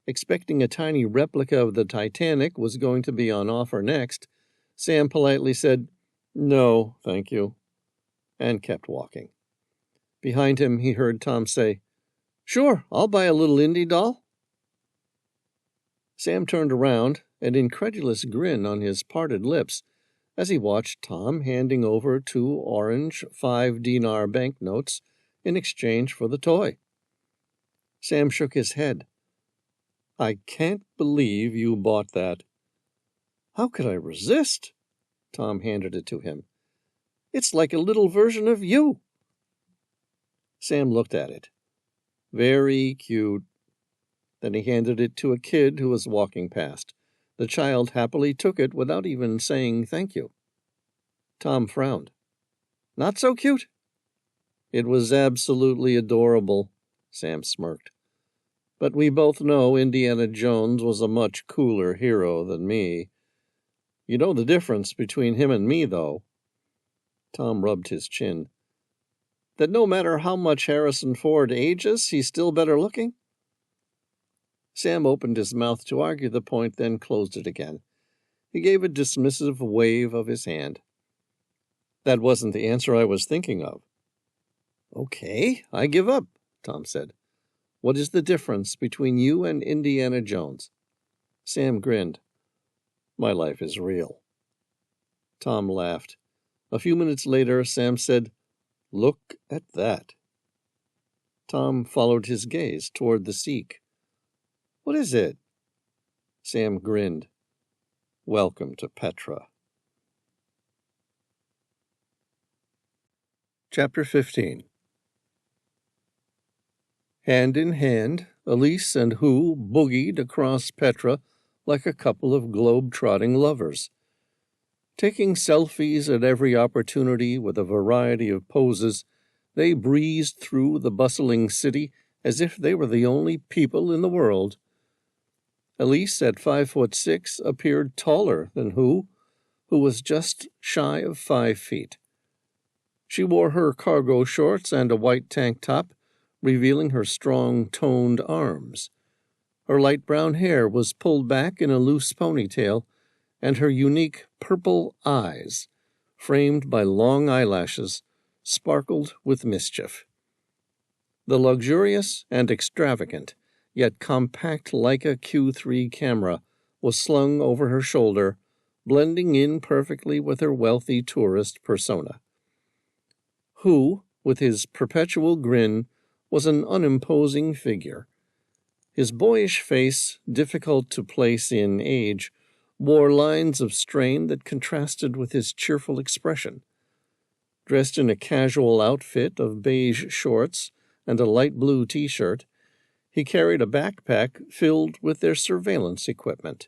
Expecting a tiny replica of the Titanic was going to be on offer next, Sam politely said, "No, thank you," and kept walking. Behind him, he heard Tom say, "Sure, I'll buy a little Indy doll." Sam turned around, an incredulous grin on his parted lips, as he watched Tom handing over 2 orange 5-dinar banknotes in exchange for the toy. Sam shook his head. "I can't believe you bought that." "How could I resist?" Tom handed it to him. "It's like a little version of you." Sam looked at it. "Very cute." Then he handed it to a kid who was walking past. The child happily took it without even saying thank you. Tom frowned. "Not so cute?" "It was absolutely adorable," Sam smirked. "But we both know Indiana Jones was a much cooler hero than me. You know the difference between him and me, though." Tom rubbed his chin. "That no matter how much Harrison Ford ages, he's still better looking?" Sam opened his mouth to argue the point, then closed it again. He gave a dismissive wave of his hand. "That wasn't the answer I was thinking of." "Okay, I give up," Tom said. "What is the difference between you and Indiana Jones?" Sam grinned. "My life is real." Tom laughed. A few minutes later, Sam said, "Look at that." Tom followed his gaze toward the Sikh. "What is it?" Sam grinned. "Welcome to Petra." Chapter 15. Hand in hand, Elise and Hu boogied across Petra like a couple of globe-trotting lovers. Taking selfies at every opportunity with a variety of poses, they breezed through the bustling city as if they were the only people in the world. Elise, at 5'6", appeared taller than Hu was just shy of 5 feet. She wore her cargo shorts and a white tank top, revealing her strong, toned arms. Her light brown hair was pulled back in a loose ponytail, and her unique purple eyes, framed by long eyelashes, sparkled with mischief. The luxurious and extravagant, yet compact Leica Q3 camera was slung over her shoulder, blending in perfectly with her wealthy tourist persona. Who, with his perpetual grin, was an unimposing figure. His boyish face, difficult to place in age, wore lines of strain that contrasted with his cheerful expression. Dressed in a casual outfit of beige shorts and a light blue T-shirt, he carried a backpack filled with their surveillance equipment.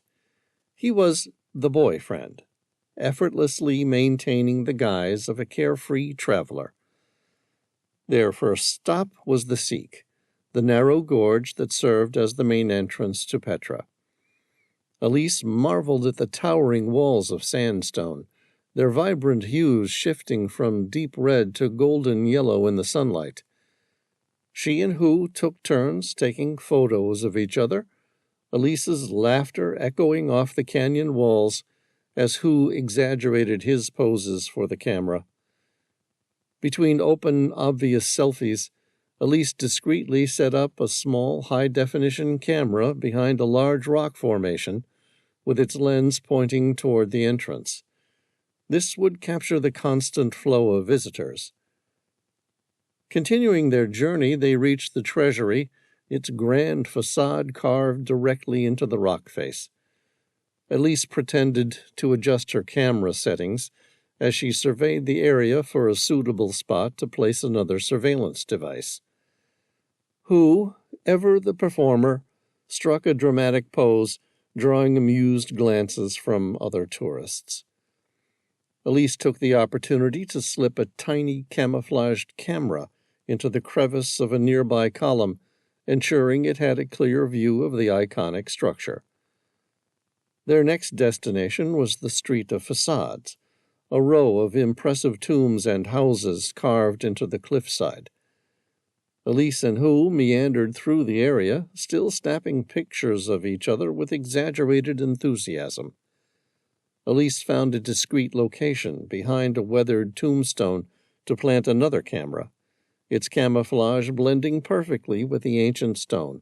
He was the boyfriend, effortlessly maintaining the guise of a carefree traveler. Their first stop was the Seek, the narrow gorge that served as the main entrance to Petra. Elise marveled at the towering walls of sandstone, their vibrant hues shifting from deep red to golden yellow in the sunlight. She and Hu took turns taking photos of each other, Elise's laughter echoing off the canyon walls as Hu exaggerated his poses for the camera. Between open, obvious selfies, Elise discreetly set up a small, high-definition camera behind a large rock formation, with its lens pointing toward the entrance. This would capture the constant flow of visitors. Continuing their journey, they reached the treasury, its grand facade carved directly into the rock face. Elise pretended to adjust her camera settings as she surveyed the area for a suitable spot to place another surveillance device. Hu, ever the performer, struck a dramatic pose, drawing amused glances from other tourists. Elise took the opportunity to slip a tiny camouflaged camera into the crevice of a nearby column, ensuring it had a clear view of the iconic structure. Their next destination was the Street of Facades, a row of impressive tombs and houses carved into the cliffside. Elise and Hu meandered through the area, still snapping pictures of each other with exaggerated enthusiasm. Elise found a discreet location behind a weathered tombstone to plant another camera, its camouflage blending perfectly with the ancient stone.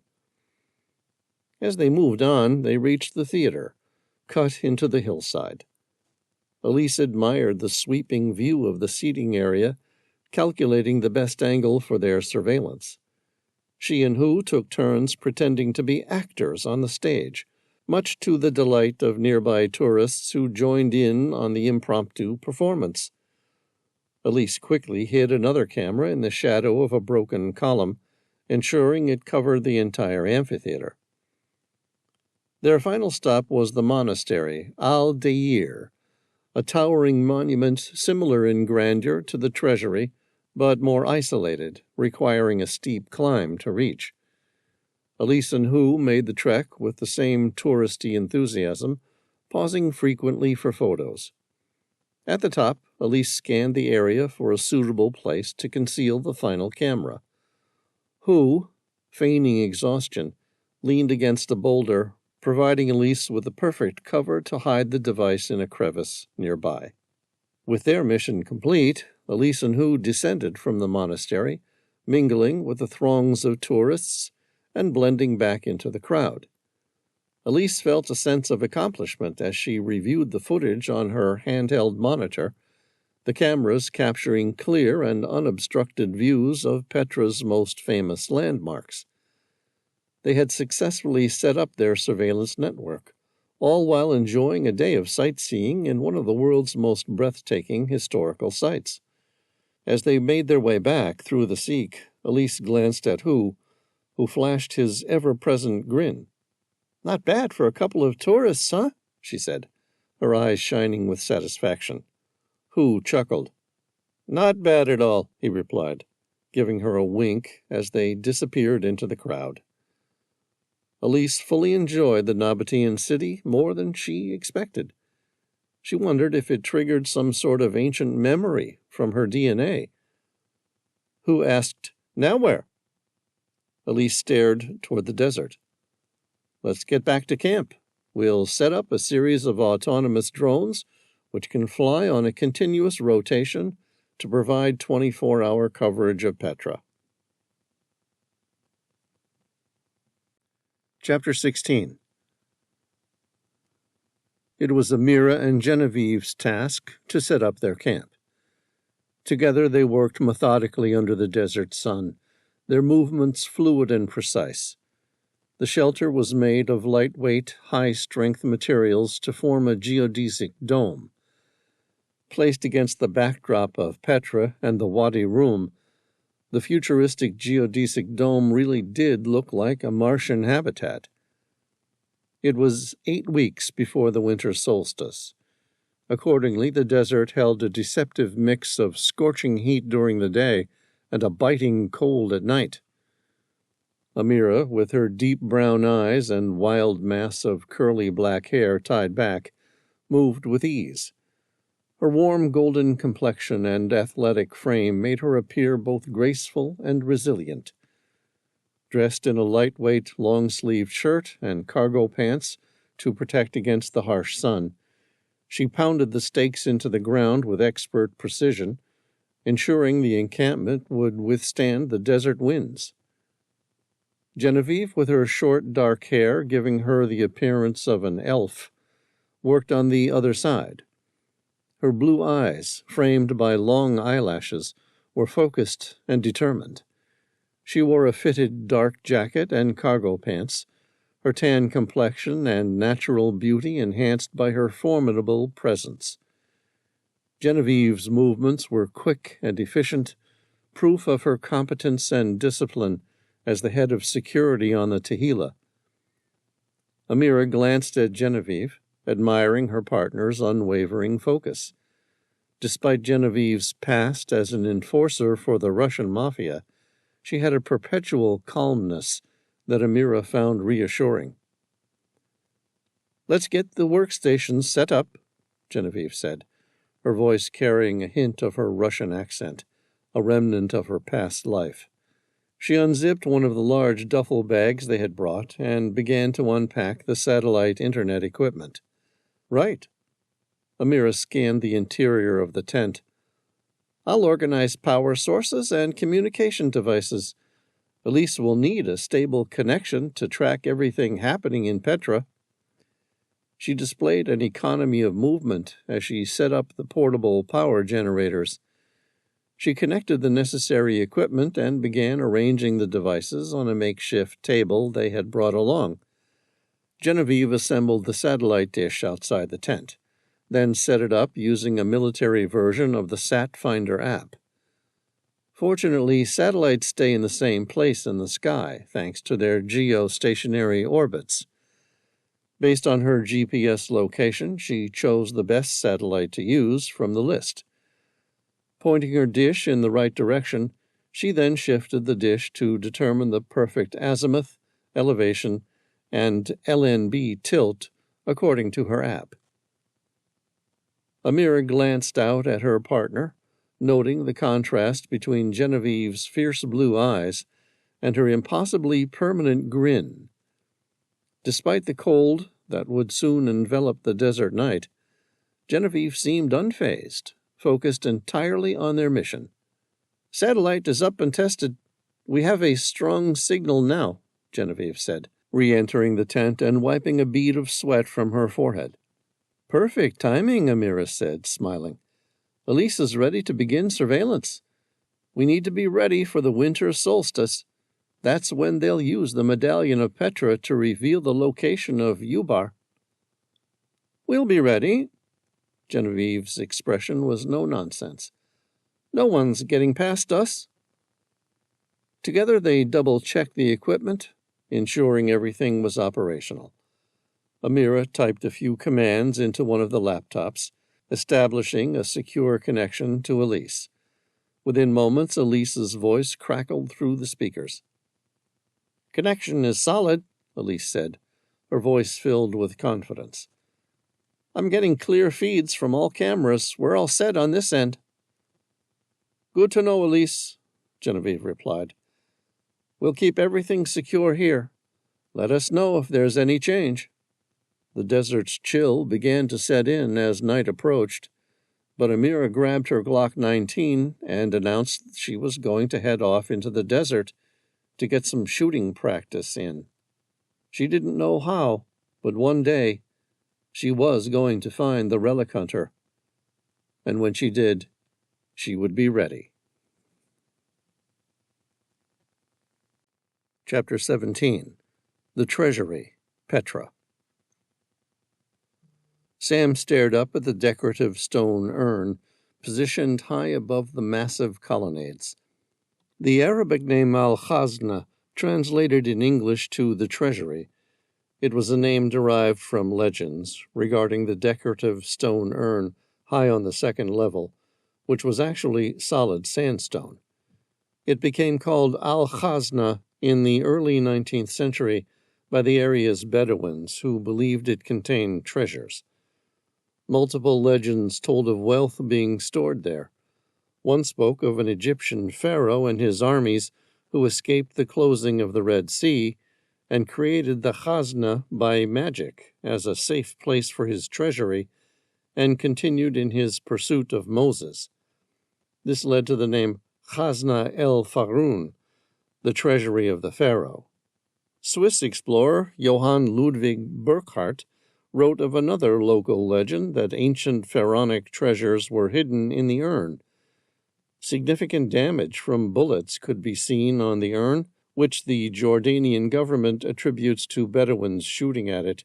As they moved on, they reached the theater, cut into the hillside. Elise admired the sweeping view of the seating area, calculating the best angle for their surveillance. She and Hu took turns pretending to be actors on the stage, much to the delight of nearby tourists who joined in on the impromptu performance. Elise quickly hid another camera in the shadow of a broken column, ensuring it covered the entire amphitheater. Their final stop was the monastery, Al-Dair, a towering monument similar in grandeur to the treasury, but more isolated, requiring a steep climb to reach. Elise and Hu made the trek with the same touristy enthusiasm, pausing frequently for photos. At the top, Elise scanned the area for a suitable place to conceal the final camera. Hu, feigning exhaustion, leaned against a boulder, providing Elise with the perfect cover to hide the device in a crevice nearby. With their mission complete, Elise and Hu descended from the monastery, mingling with the throngs of tourists and blending back into the crowd. Elise felt a sense of accomplishment as she reviewed the footage on her handheld monitor, the cameras capturing clear and unobstructed views of Petra's most famous landmarks. They had successfully set up their surveillance network, all while enjoying a day of sightseeing in one of the world's most breathtaking historical sites. As they made their way back through the Seek, Elise glanced at Hu, who flashed his ever-present grin. "Not bad for a couple of tourists, huh?" she said, her eyes shining with satisfaction. Hu chuckled. "Not bad at all," he replied, giving her a wink as they disappeared into the crowd. Elise fully enjoyed the Nabatean city more than she expected. She wondered if it triggered some sort of ancient memory from her DNA. Hu asked, "Now where?" Elise stared toward the desert. "Let's get back to camp. We'll set up a series of autonomous drones which can fly on a continuous rotation to provide 24-hour coverage of Petra. Chapter 16. It was Amira and Genevieve's task to set up their camp. Together they worked methodically under the desert sun, their movements fluid and precise. The shelter was made of lightweight, high-strength materials to form a geodesic dome. Placed against the backdrop of Petra and the Wadi Rum, the futuristic geodesic dome really did look like a Martian habitat. It was 8 weeks before the winter solstice. Accordingly, the desert held a deceptive mix of scorching heat during the day and a biting cold at night. Amira, with her deep brown eyes and wild mass of curly black hair tied back, moved with ease. Her warm golden complexion and athletic frame made her appear both graceful and resilient. Dressed in a lightweight, long-sleeved shirt and cargo pants to protect against the harsh sun, she pounded the stakes into the ground with expert precision, ensuring the encampment would withstand the desert winds. Genevieve, with her short, dark hair giving her the appearance of an elf, worked on the other side. Her blue eyes, framed by long eyelashes, were focused and determined. She wore a fitted dark jacket and cargo pants, her tan complexion and natural beauty enhanced by her formidable presence. Genevieve's movements were quick and efficient, proof of her competence and discipline as the head of security on the Tehillah. Amira glanced at Genevieve, admiring her partner's unwavering focus. Despite Genevieve's past as an enforcer for the Russian mafia, she had a perpetual calmness that Amira found reassuring. "Let's get the workstations set up," Genevieve said, her voice carrying a hint of her Russian accent, a remnant of her past life. She unzipped one of the large duffel bags they had brought and began to unpack the satellite internet equipment. "Right." Amira scanned the interior of the tent. "I'll organize power sources and communication devices. Elise will need a stable connection to track everything happening in Petra." She displayed an economy of movement as she set up the portable power generators. She connected the necessary equipment and began arranging the devices on a makeshift table they had brought along. Genevieve assembled the satellite dish outside the tent, then set it up using a military version of the Sat Finder app. Fortunately, satellites stay in the same place in the sky, thanks to their geostationary orbits. Based on her GPS location, she chose the best satellite to use from the list. Pointing her dish in the right direction, she then shifted the dish to determine the perfect azimuth, elevation, and LNB tilt according to her app. Amira glanced out at her partner, noting the contrast between Genevieve's fierce blue eyes and her impossibly permanent grin. Despite the cold that would soon envelop the desert night, Genevieve seemed unfazed, focused entirely on their mission. "Satellite is up and tested. We have a strong signal now," Genevieve said, re-entering the tent and wiping a bead of sweat from her forehead. "Perfect timing," Amira said, smiling. "Elise is ready to begin surveillance. We need to be ready for the winter solstice. That's when they'll use the Medallion of Petra to reveal the location of Ubar." "We'll be ready." Genevieve's expression was no nonsense. "No one's getting past us." Together they double-checked the equipment, ensuring everything was operational. Amira typed a few commands into one of the laptops, establishing a secure connection to Elise. Within moments, Elise's voice crackled through the speakers. "Connection is solid," Elise said, her voice filled with confidence. "I'm getting clear feeds from all cameras. We're all set on this end." "Good to know, Elise," Genevieve replied. "We'll keep everything secure here. Let us know if there's any change." The desert's chill began to set in as night approached. but Amira grabbed her Glock 19 and announced she was going to head off into the desert to get some shooting practice in. She didn't know how, but one day she was going to find the relic hunter. And when she did, she would be ready. Chapter 17. The Treasury, Petra. Sam stared up at the decorative stone urn, positioned high above the massive colonnades. The Arabic name al-Khazna translated in English to the Treasury. It was a name derived from legends regarding the decorative stone urn high on the second level, which was actually solid sandstone. It became called al-Khazna in the early 19th century by the area's Bedouins, who believed it contained treasures. Multiple legends told of wealth being stored there. One spoke of an Egyptian pharaoh and his armies who escaped the closing of the Red Sea and created the Khazna by magic as a safe place for his treasury, and continued in his pursuit of Moses. This led to the name Khazna el-Farun, the treasury of the pharaoh. Swiss explorer Johann Ludwig Burckhardt wrote of another local legend that ancient pharaonic treasures were hidden in the urn. Significant damage from bullets could be seen on the urn, which the Jordanian government attributes to Bedouins shooting at it,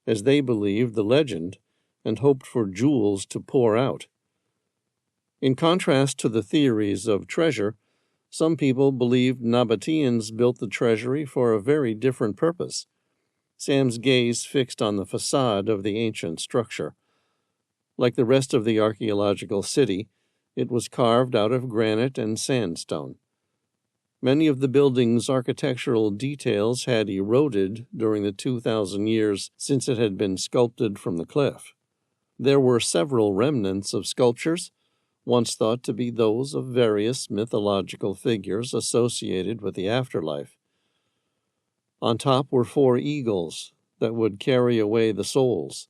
as they believed the legend and hoped for jewels to pour out. In contrast to the theories of treasure, some people believed Nabateans built the treasury for a very different purpose. Sam's gaze fixed on the facade of the ancient structure. Like the rest of the archaeological city, it was carved out of granite and sandstone. Many of the building's architectural details had eroded during the 2,000 years since it had been sculpted from the cliff. There were several remnants of sculptures, once thought to be those of various mythological figures associated with the afterlife. On top were 4 eagles that would carry away the souls.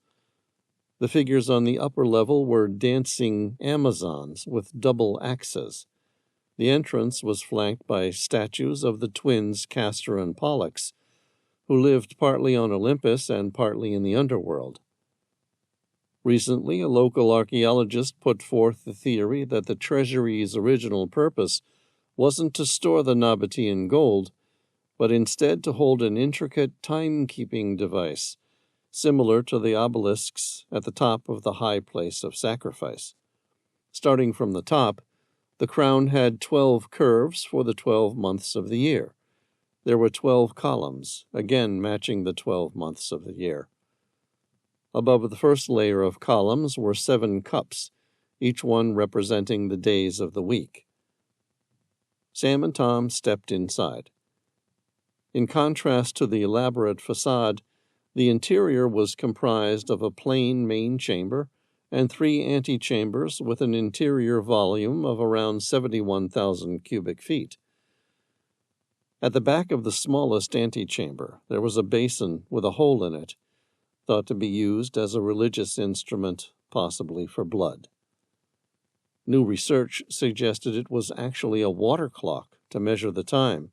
The figures on the upper level were dancing Amazons with double axes. The entrance was flanked by statues of the twins Castor and Pollux, who lived partly on Olympus and partly in the underworld. Recently, a local archaeologist put forth the theory that the treasury's original purpose wasn't to store the Nabatean gold, but instead to hold an intricate timekeeping device, similar to the obelisks at the top of the high place of sacrifice. Starting from the top, the crown had 12 curves for the 12 months of the year. There were 12 columns, again matching the 12 months of the year. Above the first layer of columns were 7 cups, each one representing the days of the week. Sam and Tom stepped inside. In contrast to the elaborate facade, the interior was comprised of a plain main chamber and 3 antechambers with an interior volume of around 71,000 cubic feet. At the back of the smallest antechamber, there was a basin with a hole in it, thought to be used as a religious instrument, possibly for blood. New research suggested it was actually a water clock to measure the time.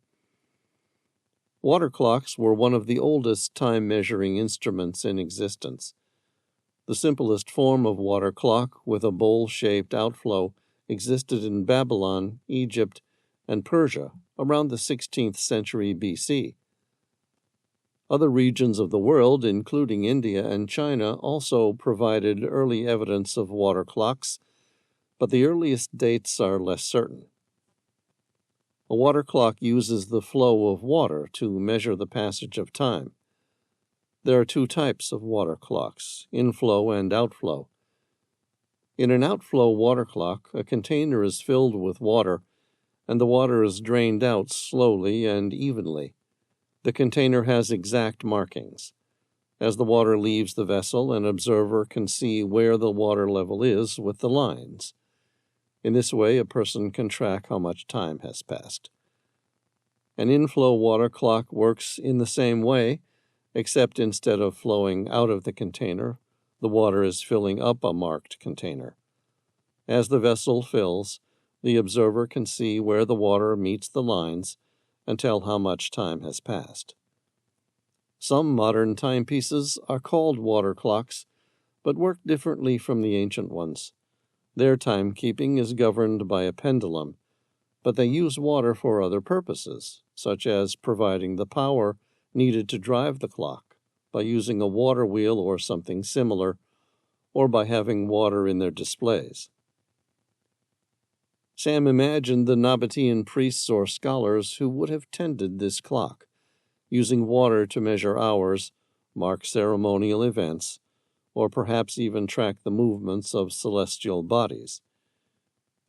Water clocks were one of the oldest time-measuring instruments in existence. The simplest form of water clock, with a bowl-shaped outflow, existed in Babylon, Egypt, and Persia around the 16th century BC. Other regions of the world, including India and China, also provided early evidence of water clocks, but the earliest dates are less certain. A water clock uses the flow of water to measure the passage of time. There are 2 types of water clocks, inflow and outflow. In an outflow water clock, a container is filled with water, and the water is drained out slowly and evenly. The container has exact markings. As the water leaves the vessel, an observer can see where the water level is with the lines. In this way, a person can track how much time has passed. An inflow water clock works in the same way, except instead of flowing out of the container, the water is filling up a marked container. As the vessel fills, the observer can see where the water meets the lines and tell how much time has passed. Some modern timepieces are called water clocks, but work differently from the ancient ones. Their timekeeping is governed by a pendulum, but they use water for other purposes, such as providing the power needed to drive the clock by using a water wheel or something similar, or by having water in their displays. Sam imagined the Nabatean priests or scholars who would have tended this clock, using water to measure hours, mark ceremonial events, or perhaps even track the movements of celestial bodies.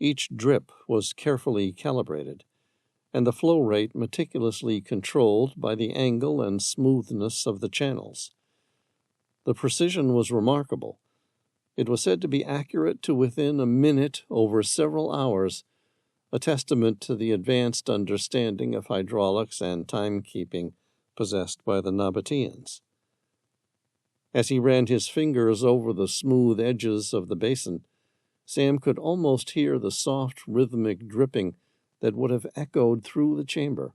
Each drip was carefully calibrated, and the flow rate meticulously controlled by the angle and smoothness of the channels. The precision was remarkable. It was said to be accurate to within a minute over several hours, a testament to the advanced understanding of hydraulics and timekeeping possessed by the Nabateans. As he ran his fingers over the smooth edges of the basin, Sam could almost hear the soft, rhythmic dripping that would have echoed through the chamber.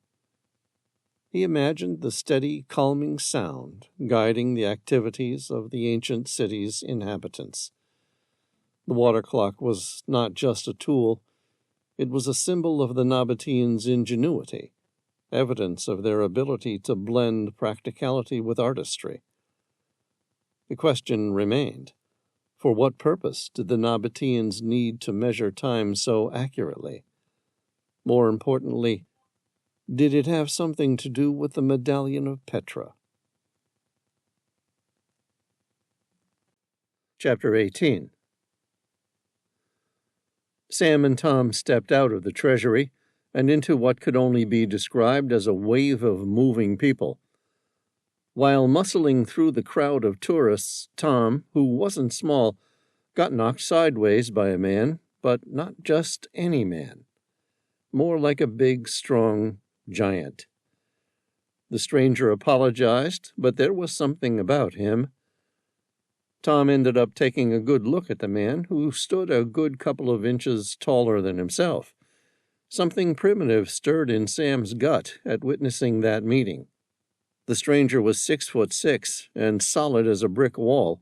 He imagined the steady, calming sound guiding the activities of the ancient city's inhabitants. The water clock was not just a tool, it was a symbol of the Nabateans' ingenuity, evidence of their ability to blend practicality with artistry. The question remained, for what purpose did the Nabateans need to measure time so accurately? More importantly, did it have something to do with the Medallion of Petra? Chapter 18. Sam and Tom stepped out of the treasury and into what could only be described as a wave of moving people. While muscling through the crowd of tourists, Tom, who wasn't small, got knocked sideways by a man, but not just any man. More like a big, strong giant. The stranger apologized, but there was something about him. Tom ended up taking a good look at the man, who stood a good couple of inches taller than himself. Something primitive stirred in Sam's gut at witnessing that meeting. The stranger was 6'6" and solid as a brick wall.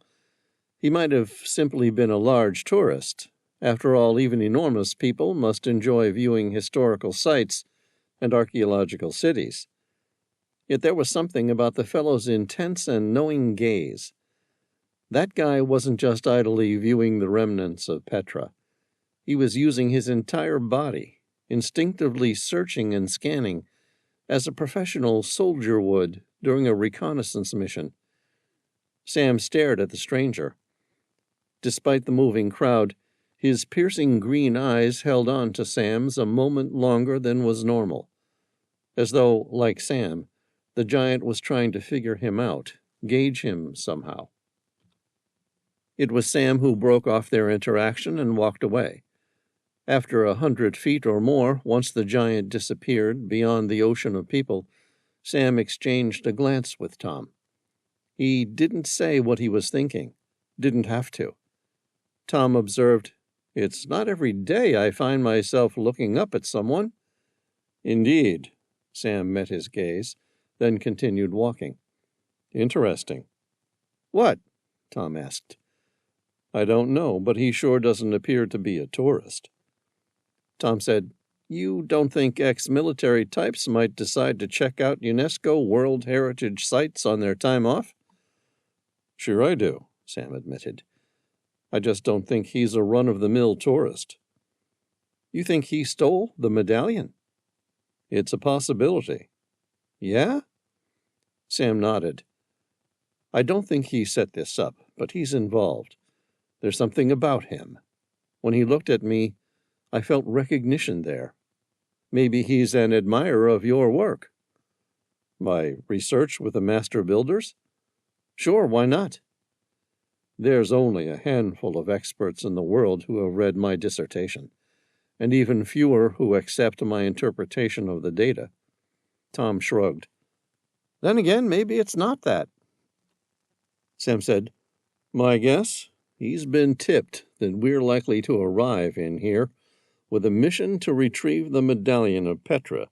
He might have simply been a large tourist. After all, even enormous people must enjoy viewing historical sites and archaeological cities. Yet there was something about the fellow's intense and knowing gaze. That guy wasn't just idly viewing the remnants of Petra. He was using his entire body, instinctively searching and scanning, as a professional soldier would during a reconnaissance mission. Sam stared at the stranger. Despite the moving crowd, his piercing green eyes held on to Sam's a moment longer than was normal, as though, like Sam, the giant was trying to figure him out, gauge him somehow. It was Sam who broke off their interaction and walked away. After 100 feet or more, once the giant disappeared beyond the ocean of people, Sam exchanged a glance with Tom. He didn't say what he was thinking, didn't have to. Tom observed, "It's not every day I find myself looking up at someone." "Indeed." Sam met his gaze, then continued walking. "Interesting." "What?" Tom asked. "I don't know, but he sure doesn't appear to be a tourist." Tom said, "You don't think ex-military types might decide to check out UNESCO World Heritage Sites on their time off?" "Sure I do," Sam admitted. "I just don't think he's a run-of-the-mill tourist." "You think he stole the medallion?" "It's a possibility." "Yeah?" Sam nodded. "I don't think he set this up, but he's involved. There's something about him. When he looked at me, I felt recognition there. Maybe he's an admirer of your work." "My research with the master builders?" "Sure, why not?" "There's only a handful of experts in the world who have read my dissertation, and even fewer who accept my interpretation of the data." Tom shrugged. "Then again, maybe it's not that." Sam said, "My guess? He's been tipped that we're likely to arrive in here with a mission to retrieve the Medallion of Petra.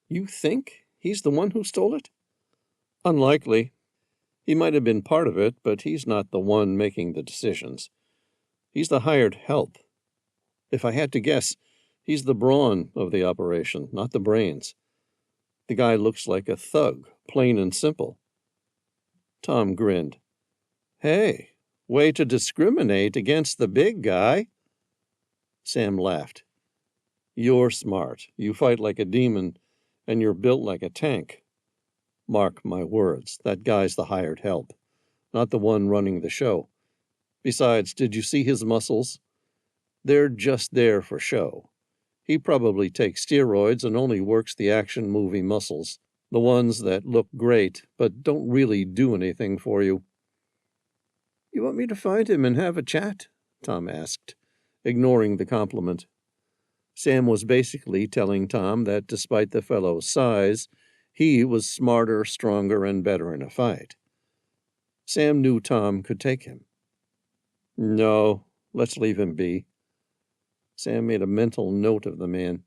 You think he's the one who stole it? Unlikely. He might have been part of it, but he's not the one making the decisions. He's the hired help. If I had to guess, he's the brawn of the operation, not the brains. The guy looks like a thug, plain and simple. Tom grinned. Hey, way to discriminate against the big guy. Sam laughed. You're smart. You fight like a demon, and you're built like a tank. Mark my words, that guy's the hired help, not the one running the show. Besides, did you see his muscles? They're just there for show. He probably takes steroids and only works the action movie muscles, the ones that look great but don't really do anything for you. You want me to find him and have a chat? Tom asked, ignoring the compliment. Sam was basically telling Tom that despite the fellow's size, he was smarter, stronger, and better in a fight. Sam knew Tom could take him. No, let's leave him be. Sam made a mental note of the man.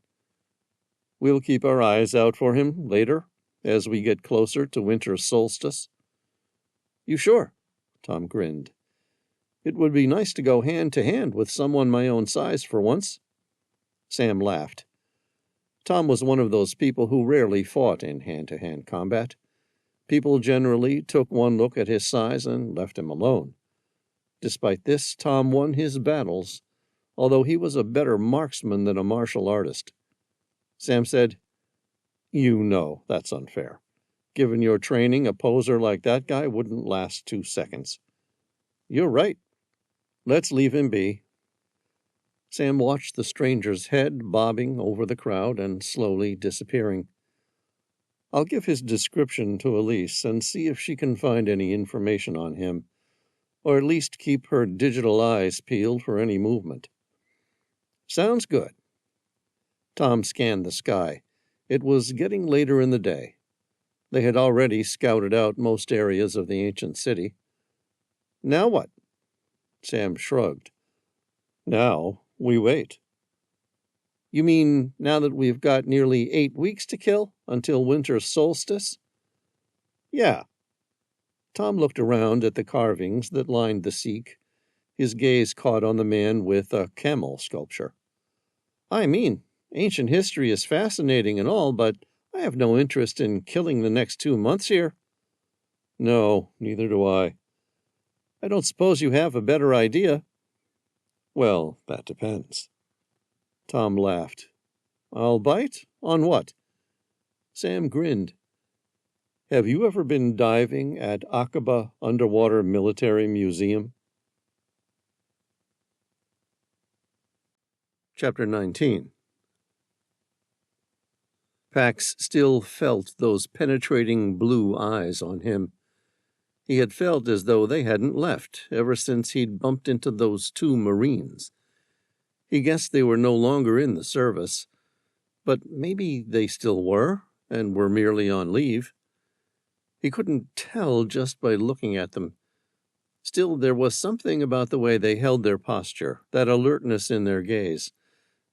We'll keep our eyes out for him later, as we get closer to winter solstice. You sure? Tom grinned. It would be nice to go hand to hand with someone my own size for once. Sam laughed. Tom was one of those people who rarely fought in hand-to-hand combat. People generally took one look at his size and left him alone. Despite this, Tom won his battles, although he was a better marksman than a martial artist. Sam said, You know that's unfair. Given your training, a poser like that guy wouldn't last 2 seconds. You're right. Let's leave him be. Sam watched the stranger's head bobbing over the crowd and slowly disappearing. I'll give his description to Elise and see if she can find any information on him, or at least keep her digital eyes peeled for any movement. Sounds good. Tom scanned the sky. It was getting later in the day. They had already scouted out most areas of the ancient city. Now what? Sam shrugged. Now we wait. You mean now that we've got nearly 8 weeks to kill until winter solstice? Yeah. Tom looked around at the carvings that lined the Sikh. His gaze caught on the man with a camel sculpture. I mean, ancient history is fascinating and all, but I have no interest in killing the next 2 months here. No, neither do I. I don't suppose you have a better idea. Well, that depends. Tom laughed. I'll bite? On what? Sam grinned. Have you ever been diving at Akaba Underwater Military Museum? Chapter 19. Pax still felt those penetrating blue eyes on him. He had felt as though they hadn't left ever since he'd bumped into those 2 Marines. He guessed they were no longer in the service, but maybe they still were, and were merely on leave. He couldn't tell just by looking at them. Still, there was something about the way they held their posture, that alertness in their gaze.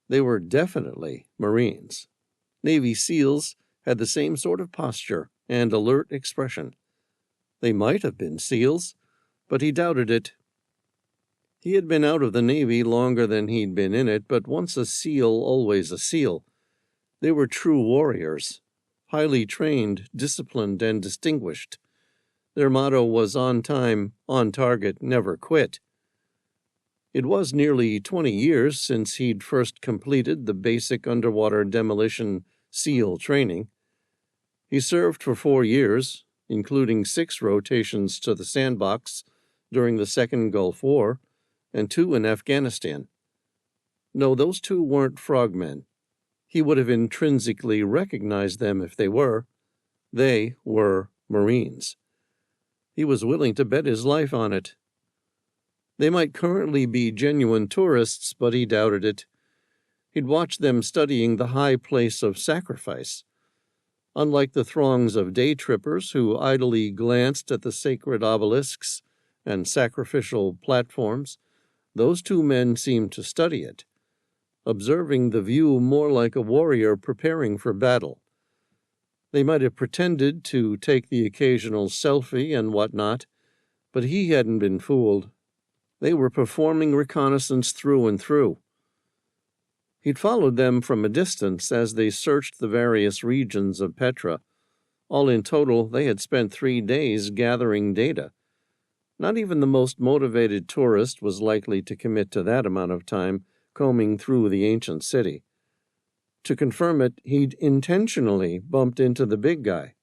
They were definitely Marines. Navy SEALs had the same sort of posture and alert expression. They might have been SEALs, but he doubted it. He had been out of the Navy longer than he'd been in it, but once a SEAL, always a SEAL. They were true warriors, highly trained, disciplined, and distinguished. Their motto was on time, on target, never quit. It was nearly 20 years since he'd first completed the basic underwater demolition SEAL training. He served for 4 years, including 6 rotations to the sandbox during the Second Gulf War, and 2 in Afghanistan. No, those 2 weren't frogmen. He would have intrinsically recognized them if they were. They were Marines. He was willing to bet his life on it. They might currently be genuine tourists, but he doubted it. He'd watched them studying the high place of sacrifice. Unlike the throngs of day trippers who idly glanced at the sacred obelisks and sacrificial platforms, those two men seemed to study it, observing the view more like a warrior preparing for battle. They might have pretended to take the occasional selfie and whatnot, but he hadn't been fooled. They were performing reconnaissance through and through. He'd followed them from a distance as they searched the various regions of Petra. All in total, they had spent 3 days gathering data. Not even the most motivated tourist was likely to commit to that amount of time combing through the ancient city. To confirm it, he'd intentionally bumped into the big guy.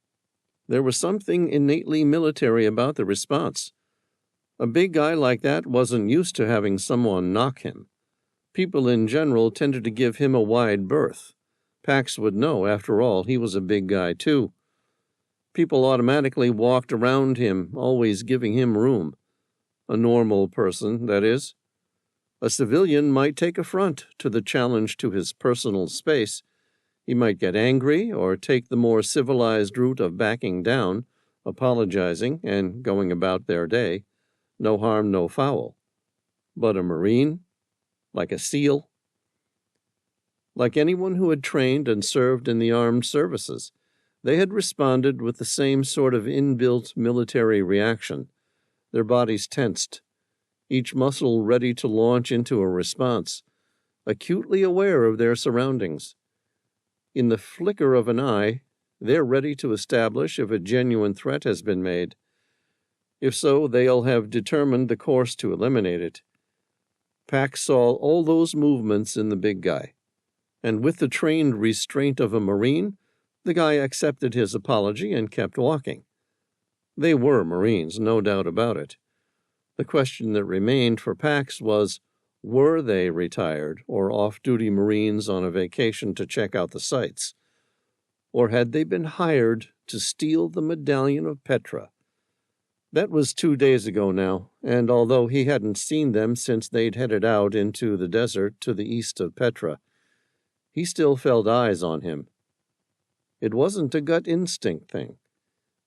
There was something innately military about the response. A big guy like that wasn't used to having someone knock him. People in general tended to give him a wide berth. Pax would know, after all, he was a big guy too. People automatically walked around him, always giving him room. A normal person, that is. A civilian might take affront to the challenge to his personal space. He might get angry or take the more civilized route of backing down, apologizing, and going about their day. No harm, no foul. But a Marine? Like a SEAL? Like anyone who had trained and served in the armed services, they had responded with the same sort of inbuilt military reaction. Their bodies tensed, each muscle ready to launch into a response, acutely aware of their surroundings. In the flicker of an eye, they're ready to establish if a genuine threat has been made. If so, they'll have determined the course to eliminate it. Pax saw all those movements in the big guy, and with the trained restraint of a Marine, the guy accepted his apology and kept walking. They were Marines, no doubt about it. The question that remained for Pax was, were they retired or off-duty Marines on a vacation to check out the sights? Or had they been hired to steal the Medallion of Petra? That was 2 days ago now, and although he hadn't seen them since they'd headed out into the desert to the east of Petra, he still felt eyes on him. It wasn't a gut instinct thing.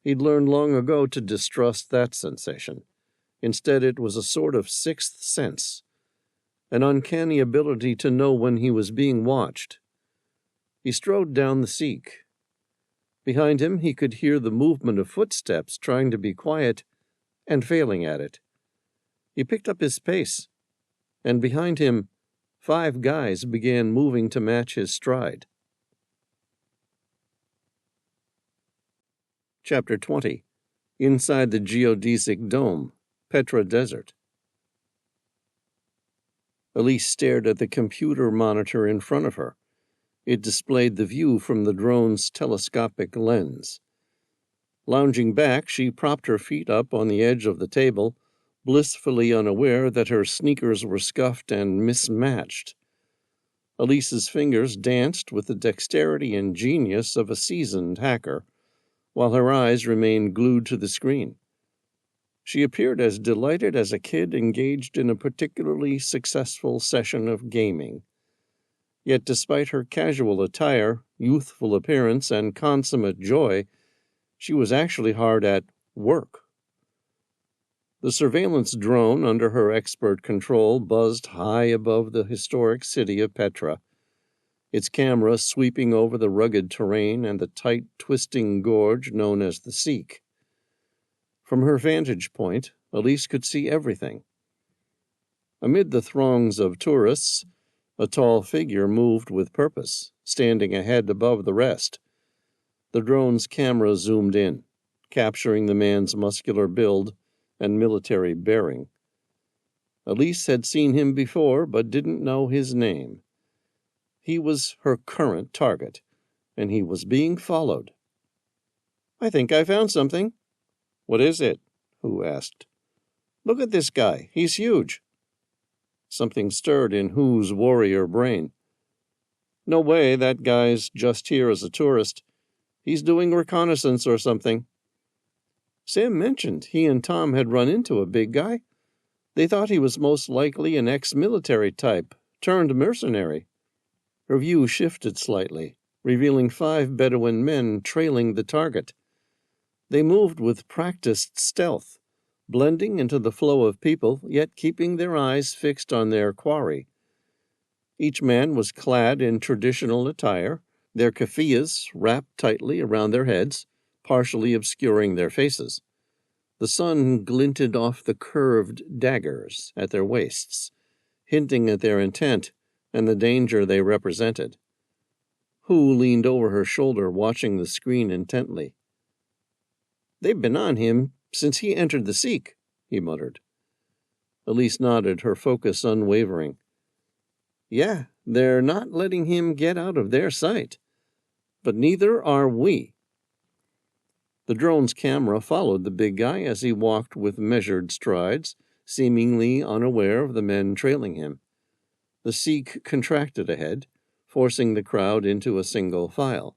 He'd learned long ago to distrust that sensation. Instead, it was a sort of sixth sense, an uncanny ability to know when he was being watched. He strode down the Seek. Behind him, he could hear the movement of footsteps trying to be quiet and failing at it. He picked up his pace, and behind him, 5 guys began moving to match his stride. Chapter 20. Inside the Geodesic Dome, Petra Desert. Elise stared at the computer monitor in front of her. It displayed the view from the drone's telescopic lens. Lounging back, she propped her feet up on the edge of the table, blissfully unaware that her sneakers were scuffed and mismatched. Elise's fingers danced with the dexterity and genius of a seasoned hacker, while her eyes remained glued to the screen. She appeared as delighted as a kid engaged in a particularly successful session of gaming. Yet despite her casual attire, youthful appearance, and consummate joy, she was actually hard at work. The surveillance drone under her expert control buzzed high above the historic city of Petra, its camera sweeping over the rugged terrain and the tight, twisting gorge known as the Seek. From her vantage point, Elise could see everything. Amid the throngs of tourists, a tall figure moved with purpose, standing a head above the rest. The drone's camera zoomed in, capturing the man's muscular build and military bearing. Elise had seen him before, but didn't know his name. He was her current target, and he was being followed. "I think I found something." "What is it?" Hu asked. "Look at this guy. He's huge." Something stirred in Hu's warrior brain. "No way, that guy's just here as a tourist. He's doing reconnaissance or something." Sam mentioned he and Tom had run into a big guy. They thought he was most likely an ex-military type, turned mercenary. Her view shifted slightly, revealing 5 Bedouin men trailing the target. They moved with practiced stealth, blending into the flow of people, yet keeping their eyes fixed on their quarry. Each man was clad in traditional attire, their keffiyehs wrapped tightly around their heads, partially obscuring their faces. The sun glinted off the curved daggers at their waists, hinting at their intent and the danger they represented. Hu leaned over her shoulder, watching the screen intently. "They've been on him since he entered the Sikh," he muttered. Elise nodded, her focus unwavering. "Yeah, they're not letting him get out of their sight. But neither are we." The drone's camera followed the big guy as he walked with measured strides, seemingly unaware of the men trailing him. The Sikh contracted ahead, forcing the crowd into a single file.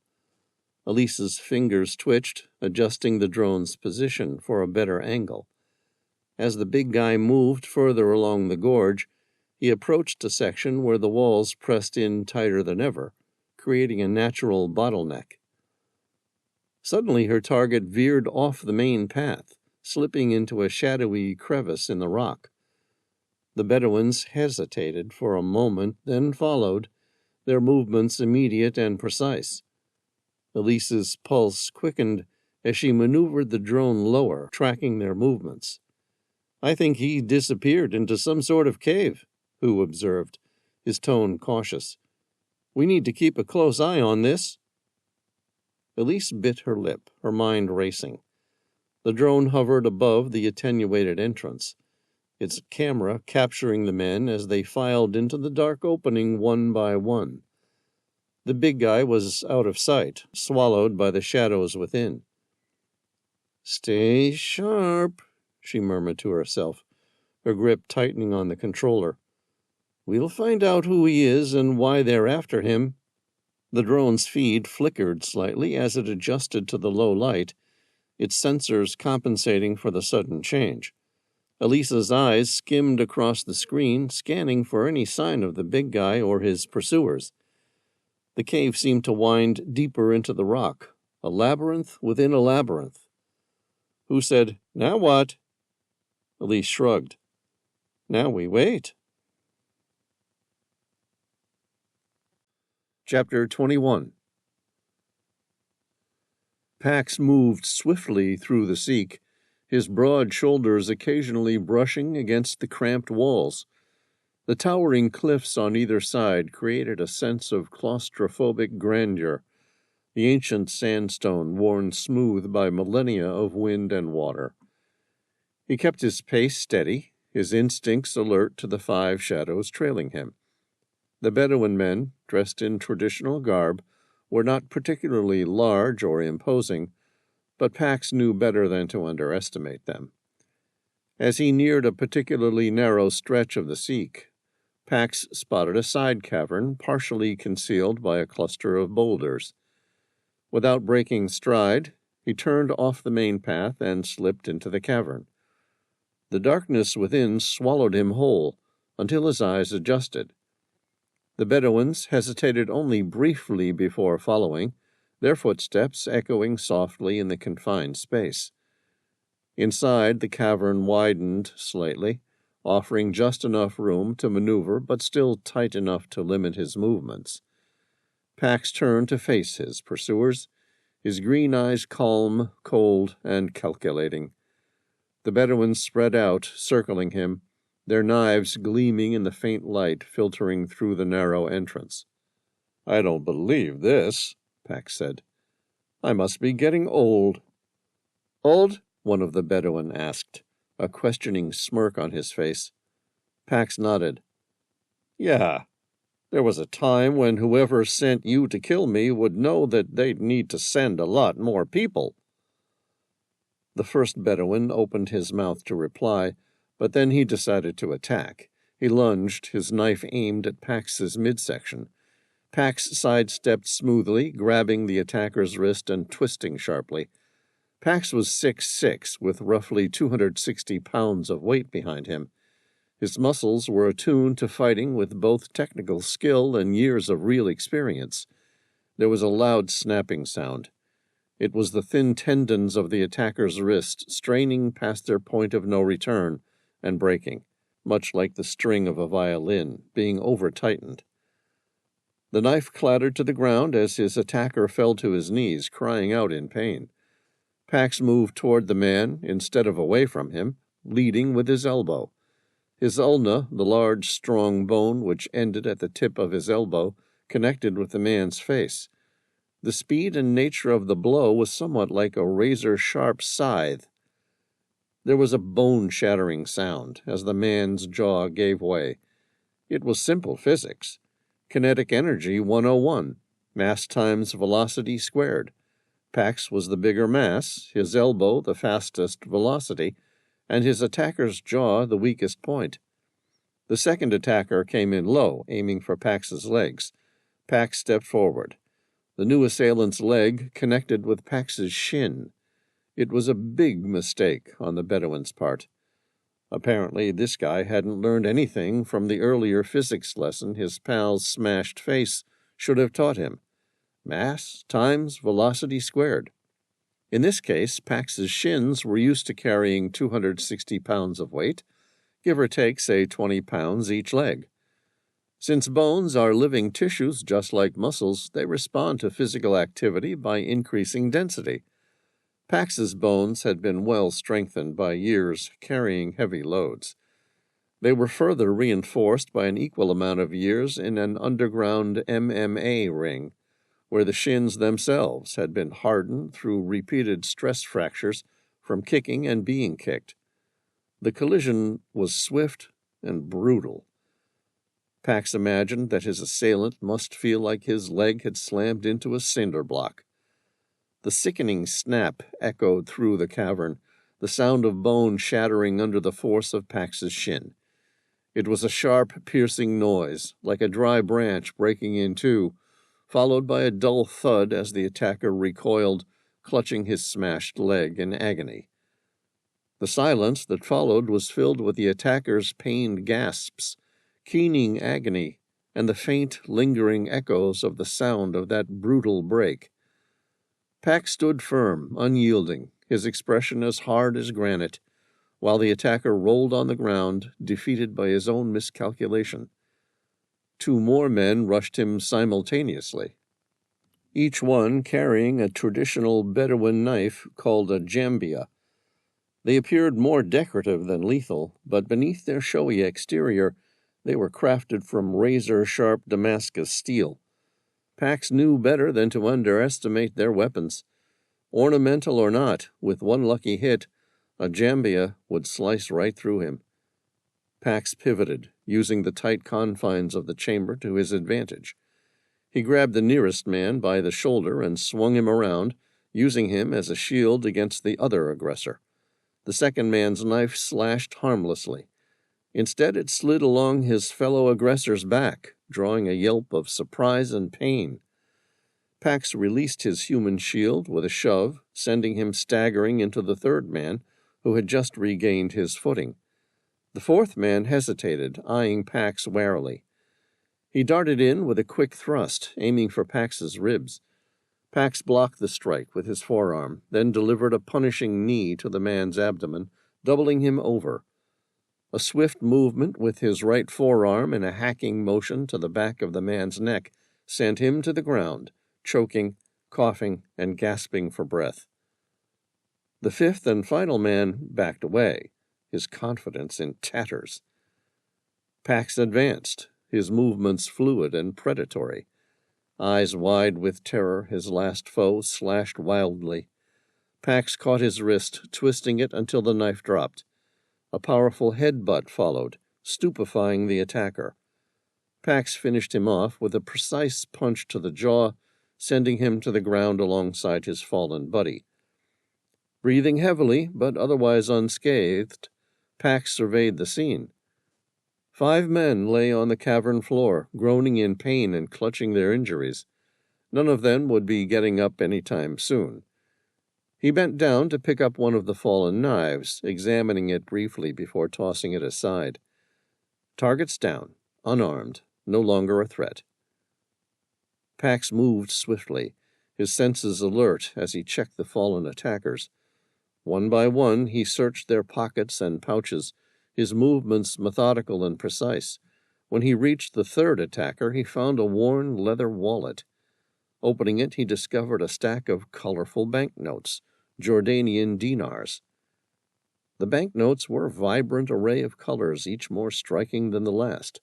Elise's fingers twitched, adjusting the drone's position for a better angle. As the big guy moved further along the gorge, he approached a section where the walls pressed in tighter than ever, creating a natural bottleneck. Suddenly her target veered off the main path, slipping into a shadowy crevice in the rock. The Bedouins hesitated for a moment, then followed, their movements immediate and precise. Elise's pulse quickened as she maneuvered the drone lower, tracking their movements. "I think he disappeared into some sort of cave," Hu observed, his tone cautious. "We need to keep a close eye on this." Elise bit her lip, her mind racing. The drone hovered above the attenuated entrance, its camera capturing the men as they filed into the dark opening one by one. The big guy was out of sight, swallowed by the shadows within. "Stay sharp," she murmured to herself, her grip tightening on the controller. "We'll find out who he is and why they're after him." The drone's feed flickered slightly as it adjusted to the low light, its sensors compensating for the sudden change. Elisa's eyes skimmed across the screen, scanning for any sign of the big guy or his pursuers. The cave seemed to wind deeper into the rock, a labyrinth within a labyrinth. Hu said, "Now what?" Elise shrugged. "Now we wait." Chapter 21. Pax moved swiftly through the Sikh, his broad shoulders occasionally brushing against the cramped walls. The towering cliffs on either side created a sense of claustrophobic grandeur, the ancient sandstone worn smooth by millennia of wind and water. He kept his pace steady, his instincts alert to the 5 shadows trailing him. The Bedouin men, dressed in traditional garb, were not particularly large or imposing, but Pax knew better than to underestimate them. As he neared a particularly narrow stretch of the Sikh, Pax spotted a side cavern partially concealed by a cluster of boulders. Without breaking stride, he turned off the main path and slipped into the cavern. The darkness within swallowed him whole until his eyes adjusted. The Bedouins hesitated only briefly before following, their footsteps echoing softly in the confined space. Inside, the cavern widened slightly, offering just enough room to maneuver but still tight enough to limit his movements. Pax turned to face his pursuers, his green eyes calm, cold, and calculating. The Bedouins spread out, circling him, their knives gleaming in the faint light filtering through the narrow entrance. "I don't believe this," Pax said. "I must be getting old." "Old?" one of the Bedouin asked, a questioning smirk on his face. Pax nodded. "Yeah. There was a time when whoever sent you to kill me would know that they'd need to send a lot more people." The first Bedouin opened his mouth to reply, but then he decided to attack. He lunged, his knife aimed at Pax's midsection. Pax sidestepped smoothly, grabbing the attacker's wrist and twisting sharply. Pax was 6'6", with roughly 260 pounds of weight behind him. His muscles were attuned to fighting with both technical skill and years of real experience. There was a loud snapping sound. It was the thin tendons of the attacker's wrist straining past their point of no return and breaking, much like the string of a violin being over-tightened. The knife clattered to the ground as his attacker fell to his knees, crying out in pain. Pax moved toward the man instead of away from him, leading with his elbow. His ulna, the large, strong bone which ended at the tip of his elbow, connected with the man's face. The speed and nature of the blow was somewhat like a razor-sharp scythe. There was a bone-shattering sound as the man's jaw gave way. It was simple physics. Kinetic energy 101, mass times velocity squared. Pax was the bigger mass, his elbow the fastest velocity, and his attacker's jaw the weakest point. The second attacker came in low, aiming for Pax's legs. Pax stepped forward. The new assailant's leg connected with Pax's shin. It was a big mistake on the Bedouin's part. Apparently, this guy hadn't learned anything from the earlier physics lesson his pal's smashed face should have taught him. Mass times velocity squared. In this case, Pax's shins were used to carrying 260 pounds of weight, give or take, say, 20 pounds each leg. Since bones are living tissues just like muscles, they respond to physical activity by increasing density. Pax's bones had been well strengthened by years carrying heavy loads. They were further reinforced by an equal amount of years in an underground MMA ring, where the shins themselves had been hardened through repeated stress fractures from kicking and being kicked. The collision was swift and brutal. Pax imagined that his assailant must feel like his leg had slammed into a cinder block. The sickening snap echoed through the cavern, the sound of bone shattering under the force of Pax's shin. It was a sharp, piercing noise, like a dry branch breaking in two, followed by a dull thud as the attacker recoiled, clutching his smashed leg in agony. The silence that followed was filled with the attacker's pained gasps, keening agony, and the faint, lingering echoes of the sound of that brutal break. Pax stood firm, unyielding, his expression as hard as granite, while the attacker rolled on the ground, defeated by his own miscalculation. Two more men rushed him simultaneously, each one carrying a traditional Bedouin knife called a jambia. They appeared more decorative than lethal, but beneath their showy exterior, they were crafted from razor-sharp Damascus steel. Pax knew better than to underestimate their weapons. Ornamental or not, with one lucky hit, a jambia would slice right through him. Pax pivoted, using the tight confines of the chamber to his advantage. He grabbed the nearest man by the shoulder and swung him around, using him as a shield against the other aggressor. The second man's knife slashed harmlessly. Instead, it slid along his fellow aggressor's back, drawing a yelp of surprise and pain. Pax released his human shield with a shove, sending him staggering into the third man, who had just regained his footing. The fourth man hesitated, eyeing Pax warily. He darted in with a quick thrust, aiming for Pax's ribs. Pax blocked the strike with his forearm, then delivered a punishing knee to the man's abdomen, doubling him over. A swift movement with his right forearm and a hacking motion to the back of the man's neck sent him to the ground, choking, coughing, and gasping for breath. The fifth and final man backed away, his confidence in tatters. Pax advanced, his movements fluid and predatory. Eyes wide with terror, his last foe slashed wildly. Pax caught his wrist, twisting it until the knife dropped. A powerful headbutt followed, stupefying the attacker. Pax finished him off with a precise punch to the jaw, sending him to the ground alongside his fallen buddy. Breathing heavily, but otherwise unscathed, Pax surveyed the scene. 5 men lay on the cavern floor, groaning in pain and clutching their injuries. None of them would be getting up any time soon. He bent down to pick up one of the fallen knives, examining it briefly before tossing it aside. Targets down, unarmed, no longer a threat. Pax moved swiftly, his senses alert as he checked the fallen attackers. One by one, he searched their pockets and pouches, his movements methodical and precise. When he reached the third attacker, he found a worn leather wallet. Opening it, he discovered a stack of colorful banknotes, Jordanian dinars. The banknotes were a vibrant array of colors, each more striking than the last.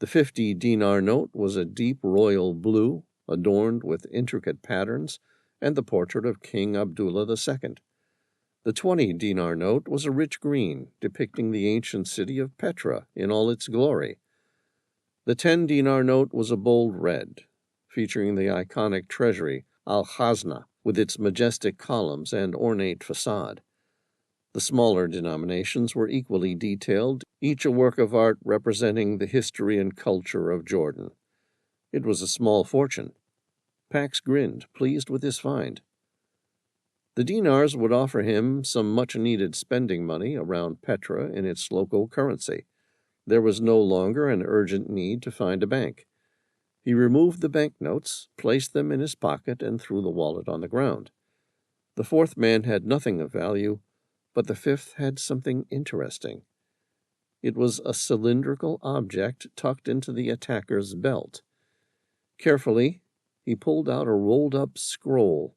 The 50-dinar note was a deep royal blue, adorned with intricate patterns, and the portrait of King Abdullah II. The 20-dinar note was a rich green, depicting the ancient city of Petra in all its glory. The 10-dinar note was a bold red, featuring the iconic treasury, Al-Khazna, with its majestic columns and ornate facade. The smaller denominations were equally detailed, each a work of art representing the history and culture of Jordan. It was a small fortune. Pax grinned, pleased with his find. The dinars would offer him some much-needed spending money around Petra in its local currency. There was no longer an urgent need to find a bank. He removed the banknotes, placed them in his pocket, and threw the wallet on the ground. The fourth man had nothing of value, but the fifth had something interesting. It was a cylindrical object tucked into the attacker's belt. Carefully, he pulled out a rolled-up scroll.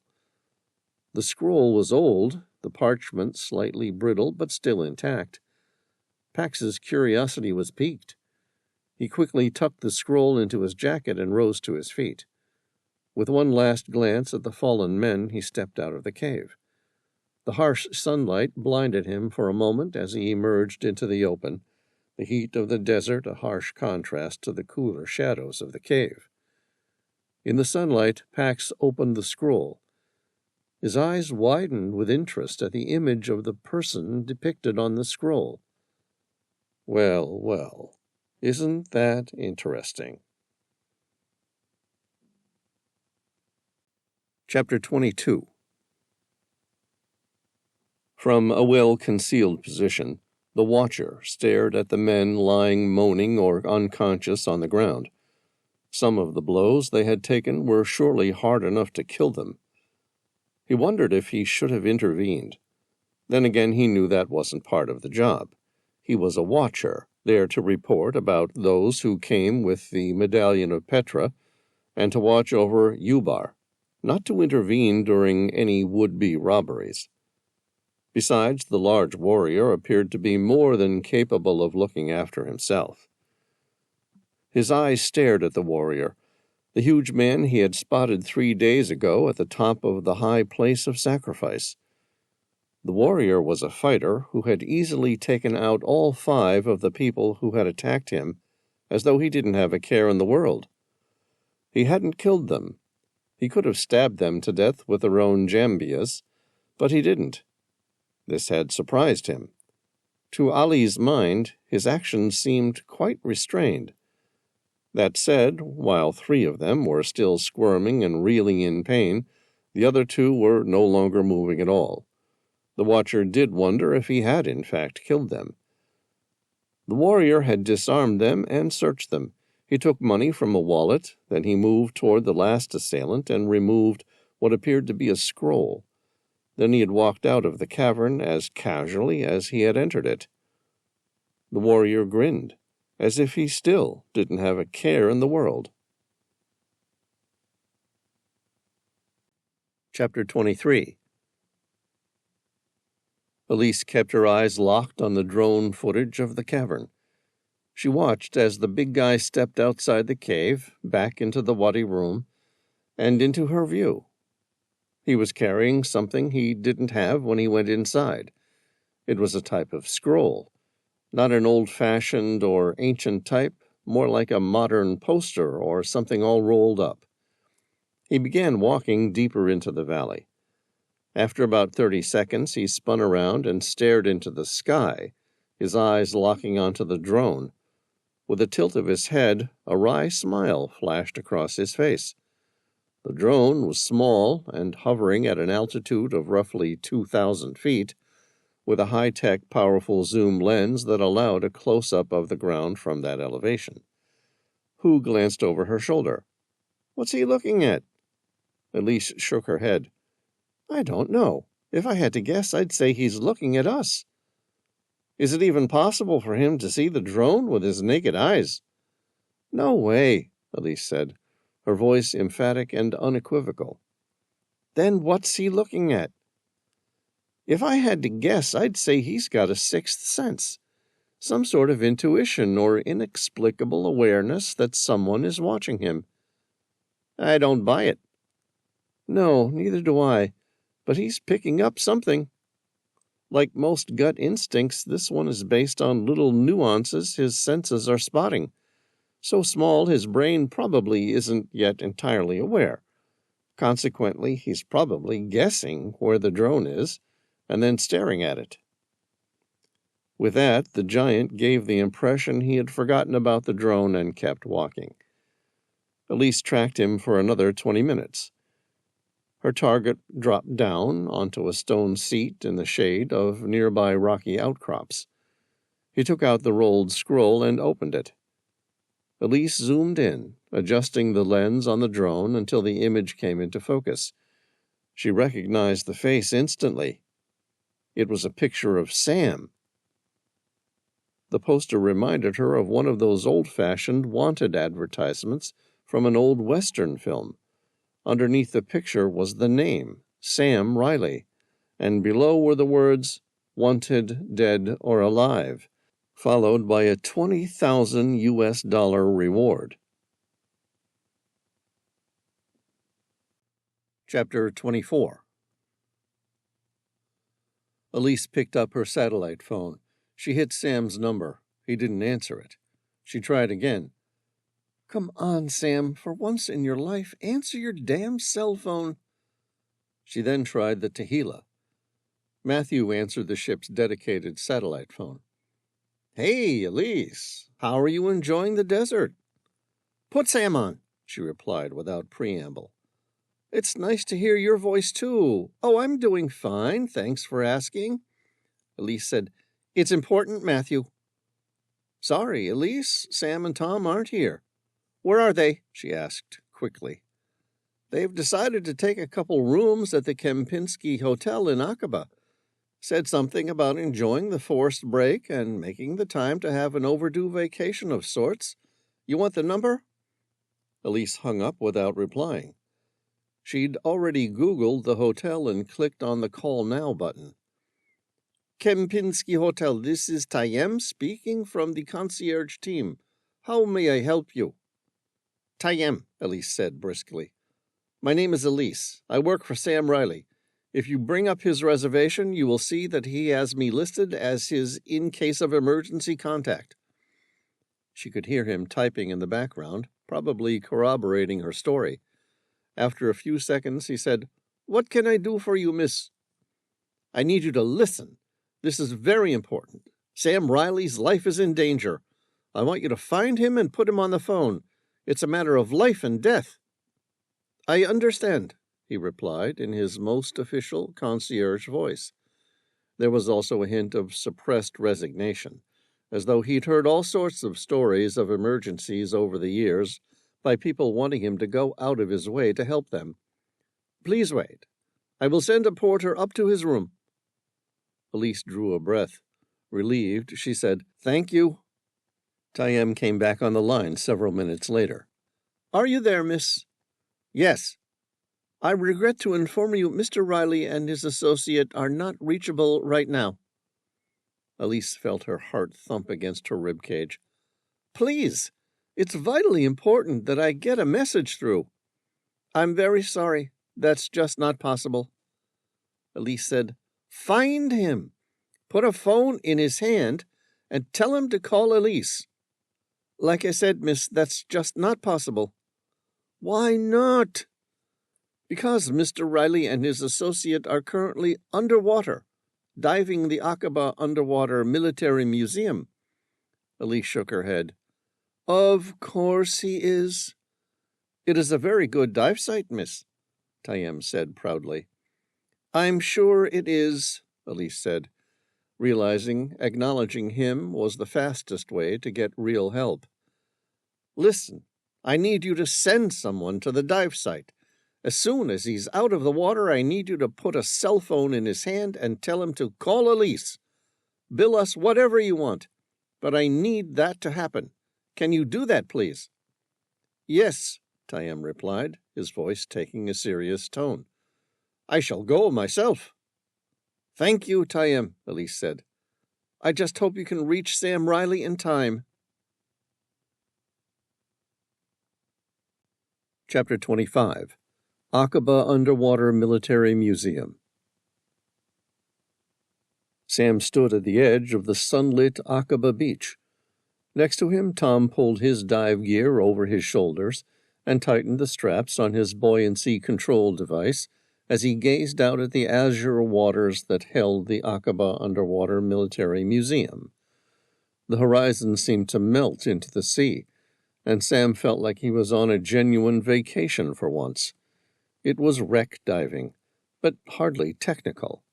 The scroll was old, the parchment slightly brittle, but still intact. Pax's curiosity was piqued. He quickly tucked the scroll into his jacket and rose to his feet. With one last glance at the fallen men, he stepped out of the cave. The harsh sunlight blinded him for a moment as he emerged into the open, the heat of the desert a harsh contrast to the cooler shadows of the cave. In the sunlight, Pax opened the scroll. His eyes widened with interest at the image of the person depicted on the scroll. Well, well, isn't that interesting? Chapter 22. From a well-concealed position, the watcher stared at the men lying moaning or unconscious on the ground. Some of the blows they had taken were surely hard enough to kill them. He wondered if he should have intervened. Then again, he knew that wasn't part of the job. He was a watcher, there to report about those who came with the Medallion of Petra, and to watch over Ubar, not to intervene during any would-be robberies. Besides, the large warrior appeared to be more than capable of looking after himself. His eyes stared at the warrior, the huge man he had spotted 3 days ago at the top of the high place of sacrifice. The warrior was a fighter who had easily taken out all 5 of the people who had attacked him, as though he didn't have a care in the world. He hadn't killed them. He could have stabbed them to death with their own jambias, but he didn't. This had surprised him. To Ali's mind, his actions seemed quite restrained. That said, while 3 of them were still squirming and reeling in pain, the other 2 were no longer moving at all. The watcher did wonder if he had in fact killed them. The warrior had disarmed them and searched them. He took money from a wallet, then he moved toward the last assailant and removed what appeared to be a scroll. Then he had walked out of the cavern as casually as he had entered it. The warrior grinned, as if he still didn't have a care in the world. Chapter 23. Elise kept her eyes locked on the drone footage of the cavern. She watched as the big guy stepped outside the cave, back into the Wadi room, and into her view. He was carrying something he didn't have when he went inside. It was a type of scroll, not an old-fashioned or ancient type, more like a modern poster or something all rolled up. He began walking deeper into the valley. After about 30 seconds, he spun around and stared into the sky, his eyes locking onto the drone. With a tilt of his head, a wry smile flashed across his face. The drone was small and hovering at an altitude of roughly 2,000 feet, with a high-tech, powerful zoom lens that allowed a close-up of the ground from that elevation. Hu glanced over her shoulder. "What's he looking at?" Elise shook her head. I don't know. If I had to guess, I'd say he's looking at us. Is it even possible for him to see the drone with his naked eyes? No way, Elise said, her voice emphatic and unequivocal. Then what's he looking at? If I had to guess, I'd say he's got a sixth sense, some sort of intuition or inexplicable awareness that someone is watching him. I don't buy it. No, neither do I, but he's picking up something. Like most gut instincts, this one is based on little nuances his senses are spotting. So small his brain probably isn't yet entirely aware. Consequently, he's probably guessing where the drone is, and then staring at it. With that, the giant gave the impression he had forgotten about the drone and kept walking. Elise tracked him for another 20 minutes. Her target dropped down onto a stone seat in the shade of nearby rocky outcrops. He took out the rolled scroll and opened it. Elise zoomed in, adjusting the lens on the drone until the image came into focus. She recognized the face instantly. It was a picture of Sam. The poster reminded her of one of those old-fashioned wanted advertisements from an old Western film. Underneath the picture was the name, Sam Reilly, and below were the words, Wanted, Dead, or Alive, followed by a $20,000 reward. Chapter 24. Elise picked up her satellite phone. She hit Sam's number. He didn't answer it. She tried again. Come on, Sam, for once in your life, answer your damn cell phone. She then tried the Tehillah. Matthew answered the ship's dedicated satellite phone. Hey, Elise, how are you enjoying the desert? Put Sam on, she replied without preamble. It's nice to hear your voice, too. Oh, I'm doing fine, thanks for asking. Elise said, It's important, Matthew. Sorry, Elise, Sam and Tom aren't here. Where are they? She asked quickly. They've decided to take a couple rooms at the Kempinski Hotel in Akaba. Said something about enjoying the forced break and making the time to have an overdue vacation of sorts. You want the number? Elise hung up without replying. She'd already Googled the hotel and clicked on the Call Now button. Kempinski Hotel, this is Tayem speaking from the concierge team. How may I help you? Tayem, Elise said briskly. My name is Elise. I work for Sam Reilly. If you bring up his reservation, you will see that he has me listed as his in-case-of-emergency contact. She could hear him typing in the background, probably corroborating her story. After a few seconds, he said, What can I do for you, miss? I need you to listen. This is very important. Sam Reilly's life is in danger. I want you to find him and put him on the phone. It's a matter of life and death. I understand, he replied in his most official concierge voice. There was also a hint of suppressed resignation, as though he'd heard all sorts of stories of emergencies over the years by people wanting him to go out of his way to help them. Please wait. I will send a porter up to his room. Elise drew a breath. Relieved, she said, Thank you. Tayem came back on the line several minutes later. Are you there, miss? Yes. I regret to inform you Mr. Reilly and his associate are not reachable right now. Elise felt her heart thump against her ribcage. Please, it's vitally important that I get a message through. I'm very sorry. That's just not possible. Elise said, Find him. Put a phone in his hand and tell him to call Elise. Like I said, miss, that's just not possible. Why not? Because Mr. Reilly and his associate are currently underwater, diving the Akaba Underwater Military Museum. Elise shook her head. Of course he is. It is a very good dive site, miss, Tayem said proudly. I'm sure it is, Elise said, realizing acknowledging him was the fastest way to get real help. Listen, I need you to send someone to the dive site. As soon as he's out of the water, I need you to put a cell phone in his hand and tell him to call Elise. Bill us whatever you want, but I need that to happen. Can you do that, please?" "Yes," Tayem replied, his voice taking a serious tone. "I shall go myself." "Thank you, Tayem," Elise said. "I just hope you can reach Sam Reilly in time." Chapter 25. Akaba Underwater Military Museum. Sam stood at the edge of the sunlit Akaba beach. Next to him, Tom pulled his dive gear over his shoulders and tightened the straps on his buoyancy control device as he gazed out at the azure waters that held the Akaba Underwater Military Museum. The horizon seemed to melt into the sea, and Sam felt like he was on a genuine vacation for once. It was wreck diving, but hardly technical.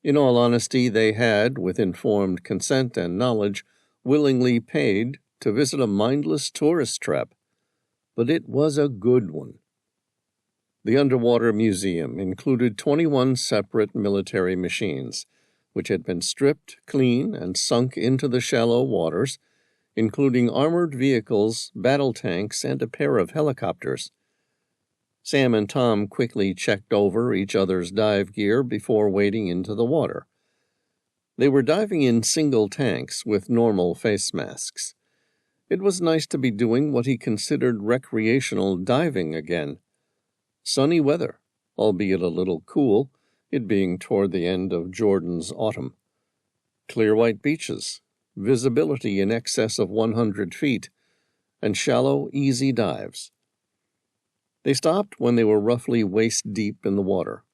In all honesty, they had, with informed consent and knowledge, willingly paid to visit a mindless tourist trap. But it was a good one. The underwater museum included 21 separate military machines, which had been stripped clean and sunk into the shallow waters, including armored vehicles, battle tanks, and a pair of helicopters. Sam and Tom quickly checked over each other's dive gear before wading into the water. They were diving in single tanks with normal face masks. It was nice to be doing what he considered recreational diving again. Sunny weather, albeit a little cool, it being toward the end of Jordan's autumn. Clear white beaches, visibility in excess of 100 feet, and shallow, easy dives. They stopped when they were roughly waist-deep in the water.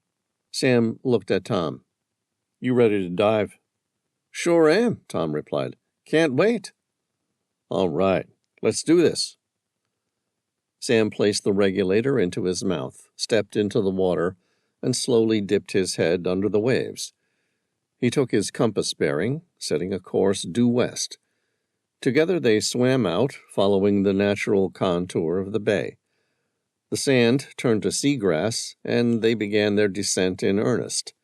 Sam looked at Tom. "You ready to dive?" "Sure am," Tom replied. "Can't wait." "All right, let's do this." Sam placed the regulator into his mouth, stepped into the water, and slowly dipped his head under the waves. He took his compass bearing, setting a course due west. Together they swam out, following the natural contour of the bay. The sand turned to seagrass, and they began their descent in earnest.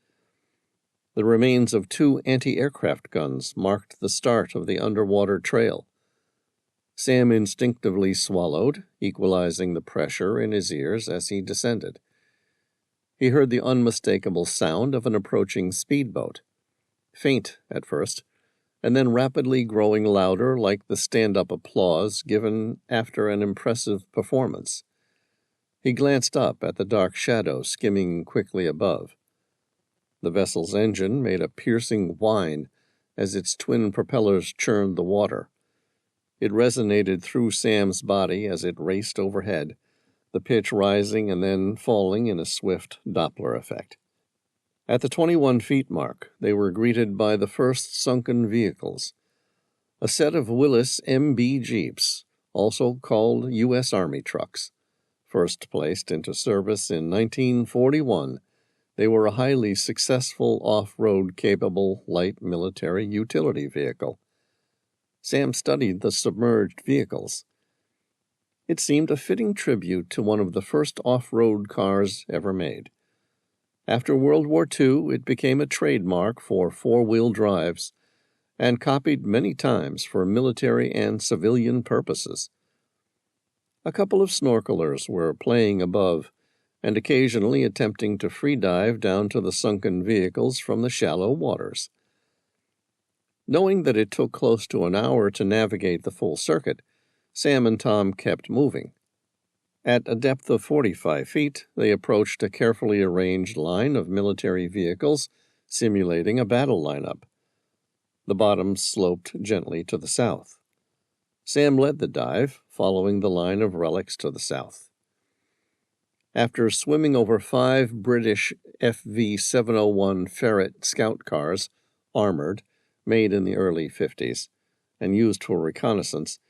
The remains of 2 anti-aircraft guns marked the start of the underwater trail. Sam instinctively swallowed, equalizing the pressure in his ears as he descended. He heard the unmistakable sound of an approaching speedboat. Faint at first, and then rapidly growing louder like the stand-up applause given after an impressive performance. He glanced up at the dark shadow skimming quickly above. The vessel's engine made a piercing whine as its twin propellers churned the water. It resonated through Sam's body as it raced overhead, the pitch rising and then falling in a swift Doppler effect. At the 21-feet mark, they were greeted by the first sunken vehicles. A set of Willis MB Jeeps, also called U.S. Army trucks. First placed into service in 1941, they were a highly successful off-road capable light military utility vehicle. Sam studied the submerged vehicles. It seemed a fitting tribute to one of the first off-road cars ever made. After World War II, it became a trademark for four-wheel drives and copied many times for military and civilian purposes. A couple of snorkelers were playing above and occasionally attempting to free dive down to the sunken vehicles from the shallow waters. Knowing that it took close to an hour to navigate the full circuit, Sam and Tom kept moving. At a depth of 45 feet, they approached a carefully arranged line of military vehicles simulating a battle lineup. The bottoms sloped gently to the south. Sam led the dive, following the line of relics to the south. After swimming over 5 British FV-701 Ferret scout cars, armored, made in the early 50s, and used for reconnaissance,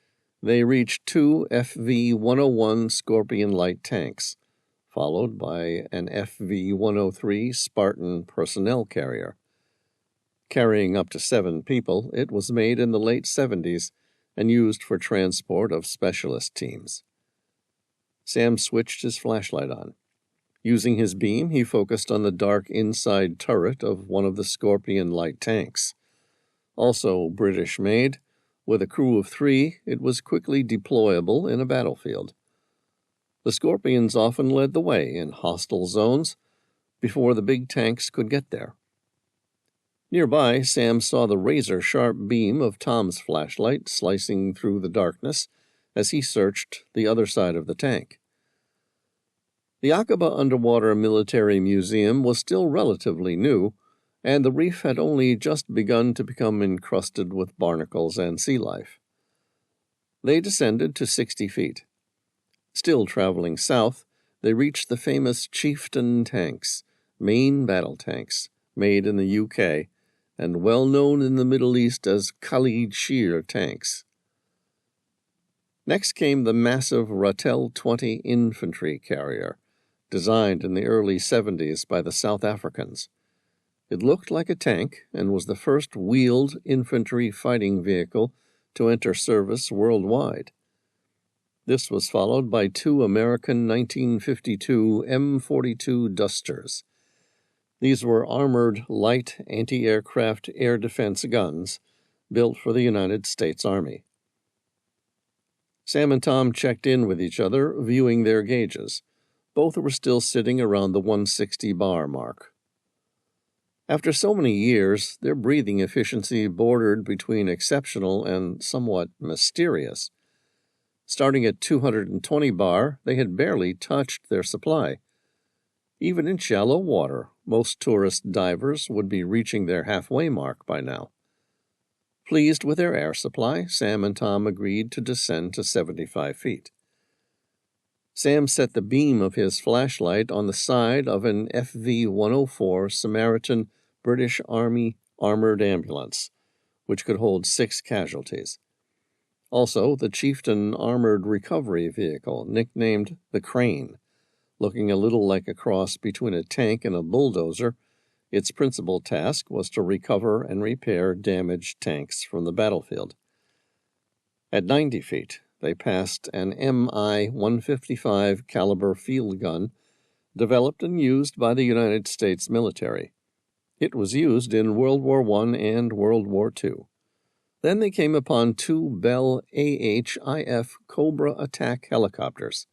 they reached 2 FV-101 Scorpion light tanks, followed by an FV-103 Spartan personnel carrier. Carrying up to 7 people, it was made in the late 70s and used for transport of specialist teams. Sam switched his flashlight on. Using his beam, he focused on the dark inside turret of one of the Scorpion light tanks. Also British-made, with a crew of 3, it was quickly deployable in a battlefield. The Scorpions often led the way in hostile zones before the big tanks could get there. Nearby, Sam saw the razor-sharp beam of Tom's flashlight slicing through the darkness as he searched the other side of the tank. The Akaba Underwater Military Museum was still relatively new, and the reef had only just begun to become encrusted with barnacles and sea life. They descended to 60 feet. Still traveling south, they reached the famous Chieftain tanks, main battle tanks, made in the UK, and well known in the Middle East as Khalid Shir tanks. Next came the massive Ratel 20 infantry carrier, designed in the early 70s by the South Africans. It looked like a tank and was the first wheeled infantry fighting vehicle to enter service worldwide. This was followed by 2 American 1952 M42 Dusters. These were armored light anti-aircraft air defense guns built for the United States Army. Sam and Tom checked in with each other, viewing their gauges. Both were still sitting around the 160 bar mark. After so many years, their breathing efficiency bordered between exceptional and somewhat mysterious. Starting at 220 bar, they had barely touched their supply. Even in shallow water, most tourist divers would be reaching their halfway mark by now. Pleased with their air supply, Sam and Tom agreed to descend to 75 feet. Sam set the beam of his flashlight on the side of an FV-104 Samaritan British Army armored ambulance, which could hold 6 casualties. Also, the Chieftain armored recovery vehicle, nicknamed the Crane. Looking a little like a cross between a tank and a bulldozer, its principal task was to recover and repair damaged tanks from the battlefield. At 90 feet, they passed an MI-155 caliber field gun developed and used by the United States military. It was used in World War I and World War II. Then they came upon 2 Bell AHIF Cobra attack helicopters.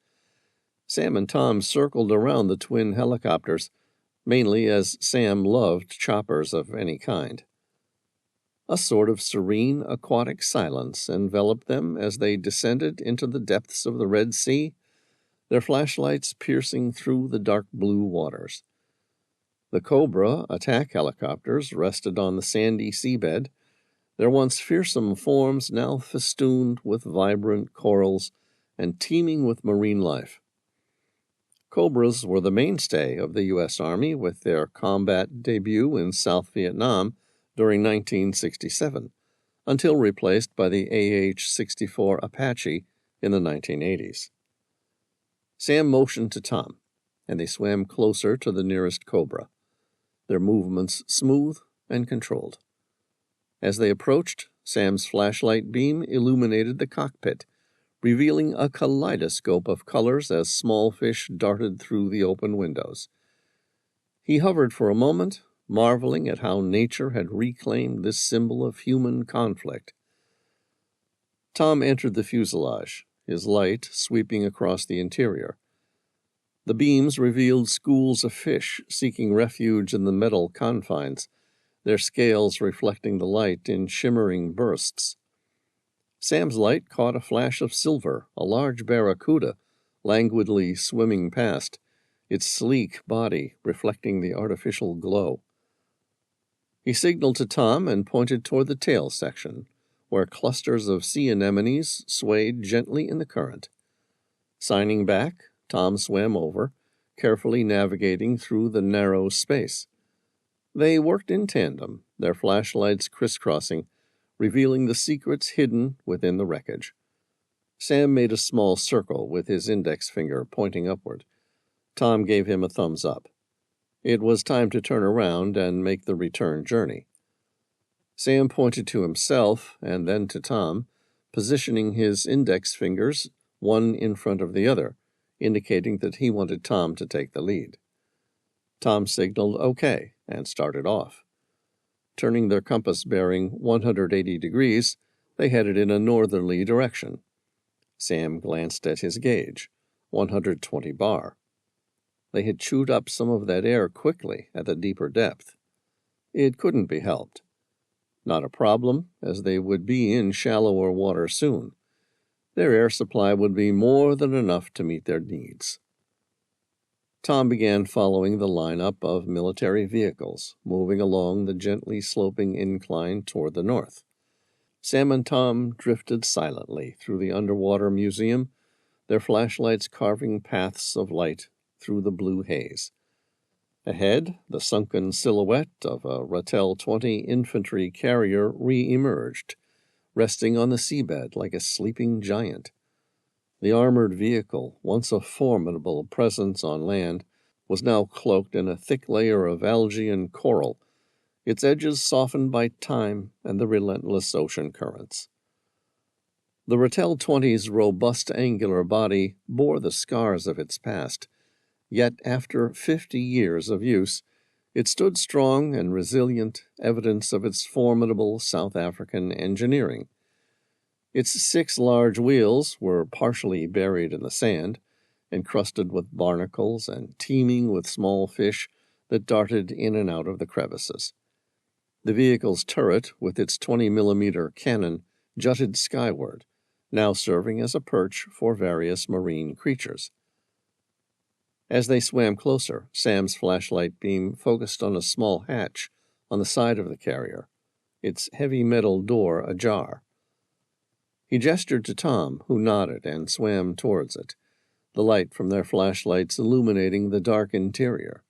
Sam and Tom circled around the twin helicopters, mainly as Sam loved choppers of any kind. A sort of serene aquatic silence enveloped them as they descended into the depths of the Red Sea, their flashlights piercing through the dark blue waters. The Cobra attack helicopters rested on the sandy seabed, their once fearsome forms now festooned with vibrant corals and teeming with marine life. Cobras were the mainstay of the U.S. Army, with their combat debut in South Vietnam during 1967, until replaced by the AH-64 Apache in the 1980s. Sam motioned to Tom, and they swam closer to the nearest Cobra, their movements smooth and controlled. As they approached, Sam's flashlight beam illuminated the cockpit, revealing a kaleidoscope of colors as small fish darted through the open windows. He hovered for a moment, marveling at how nature had reclaimed this symbol of human conflict. Tom entered the fuselage, his light sweeping across the interior. The beams revealed schools of fish seeking refuge in the metal confines, their scales reflecting the light in shimmering bursts. Sam's light caught a flash of silver, a large barracuda, languidly swimming past, its sleek body reflecting the artificial glow. He signaled to Tom and pointed toward the tail section, where clusters of sea anemones swayed gently in the current. Signing back, Tom swam over, carefully navigating through the narrow space. They worked in tandem, their flashlights crisscrossing, revealing the secrets hidden within the wreckage. Sam made a small circle with his index finger pointing upward. Tom gave him a thumbs up. It was time to turn around and make the return journey. Sam pointed to himself and then to Tom, positioning his index fingers one in front of the other, indicating that he wanted Tom to take the lead. Tom signaled OK and started off. Turning their compass bearing 180 degrees, they headed in a northerly direction. Sam glanced at his gauge, 120 bar. They had chewed up some of that air quickly at a deeper depth. It couldn't be helped. Not a problem, as they would be in shallower water soon. Their air supply would be more than enough to meet their needs. Tom began following the lineup of military vehicles, moving along the gently sloping incline toward the north. Sam and Tom drifted silently through the underwater museum, their flashlights carving paths of light through the blue haze. Ahead, the sunken silhouette of a Ratel 20 infantry carrier re-emerged, resting on the seabed like a sleeping giant. The armored vehicle, once a formidable presence on land, was now cloaked in a thick layer of algae and coral, its edges softened by time and the relentless ocean currents. The Ratel 20's robust angular body bore the scars of its past, yet after 50 years of use, it stood strong and resilient, evidence of its formidable South African engineering. Its 6 large wheels were partially buried in the sand, encrusted with barnacles and teeming with small fish that darted in and out of the crevices. The vehicle's turret, with its 20-millimeter cannon, jutted skyward, now serving as a perch for various marine creatures. As they swam closer, Sam's flashlight beam focused on a small hatch on the side of the carrier, its heavy metal door ajar. He gestured to Tom, who nodded and swam towards it, the light from their flashlights illuminating the dark interior.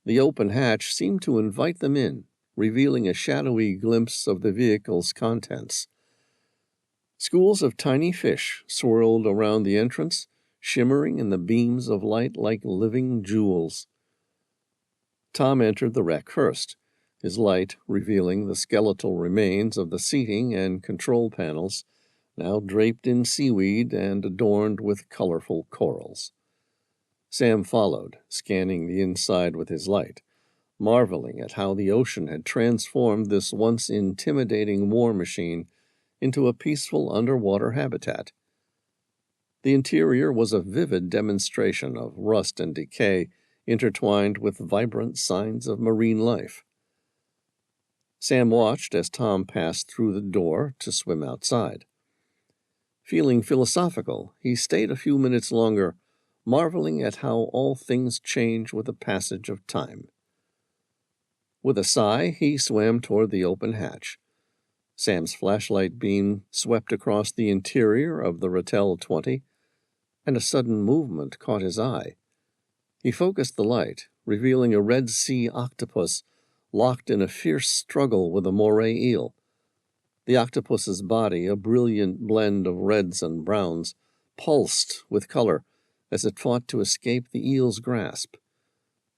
The open hatch seemed to invite them in, revealing a shadowy glimpse of the vehicle's contents. Schools of tiny fish swirled around the entrance, shimmering in the beams of light like living jewels. Tom entered the wreck first, his light revealing the skeletal remains of the seating and control panels, now draped in seaweed and adorned with colorful corals. Sam followed, scanning the inside with his light, marveling at how the ocean had transformed this once intimidating war machine into a peaceful underwater habitat. The interior was a vivid demonstration of rust and decay intertwined with vibrant signs of marine life. Sam watched as Tom passed through the door to swim outside. Feeling philosophical, he stayed a few minutes longer, marveling at how all things change with the passage of time. With a sigh, he swam toward the open hatch. Sam's flashlight beam swept across the interior of the Ratel 20, and a sudden movement caught his eye. He focused the light, revealing a Red Sea octopus locked in a fierce struggle with a moray eel. The octopus's body, a brilliant blend of reds and browns, pulsed with color as it fought to escape the eel's grasp.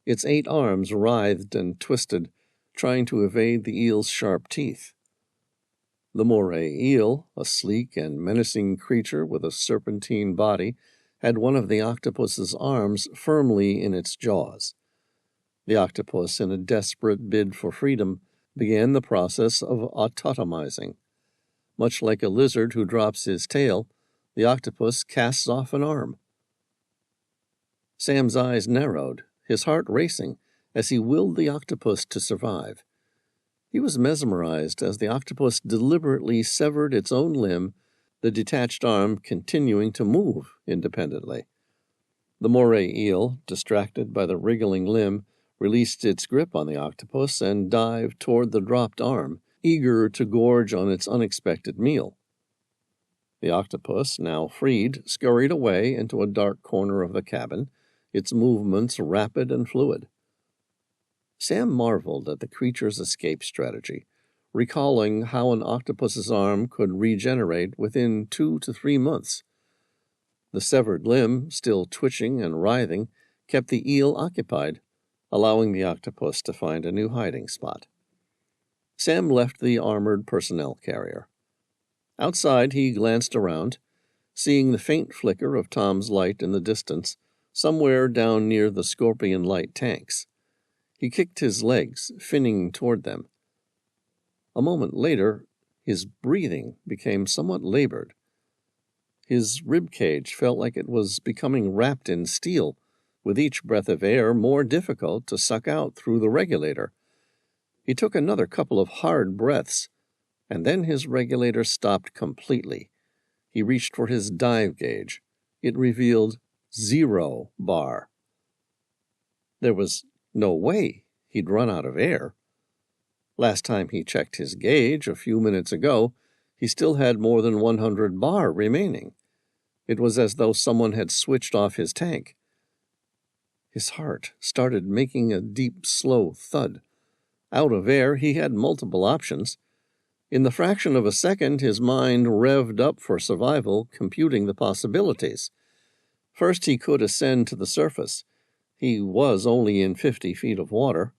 Its 8 arms writhed and twisted, trying to evade the eel's sharp teeth. The moray eel, a sleek and menacing creature with a serpentine body, had one of the octopus's arms firmly in its jaws. The octopus, in a desperate bid for freedom, began the process of autotomizing. Much like a lizard who drops his tail, the octopus casts off an arm. Sam's eyes narrowed, his heart racing, as he willed the octopus to survive. He was mesmerized as the octopus deliberately severed its own limb, the detached arm continuing to move independently. The moray eel, distracted by the wriggling limb, released its grip on the octopus and dived toward the dropped arm, eager to gorge on its unexpected meal. The octopus, now freed, scurried away into a dark corner of the cabin, its movements rapid and fluid. Sam marveled at the creature's escape strategy, recalling how an octopus's arm could regenerate within 2 to 3 months. The severed limb, still twitching and writhing, kept the eel occupied, allowing the octopus to find a new hiding spot. Sam left the armored personnel carrier. Outside, he glanced around, seeing the faint flicker of Tom's light in the distance, somewhere down near the Scorpion Light tanks. He kicked his legs, finning toward them. A moment later, his breathing became somewhat labored. His rib cage felt like it was becoming wrapped in steel, with each breath of air more difficult to suck out through the regulator. He took another couple of hard breaths, and then his regulator stopped completely. He reached for his dive gauge. It revealed 0 bar. There was no way he'd run out of air. Last time he checked his gauge, a few minutes ago, he still had more than 100 bar remaining. It was as though someone had switched off his tank. His heart started making a deep, slow thud. Out of air, he had multiple options. In the fraction of a second, his mind revved up for survival, computing the possibilities. First, he could ascend to the surface. He was only in 50 feet of water.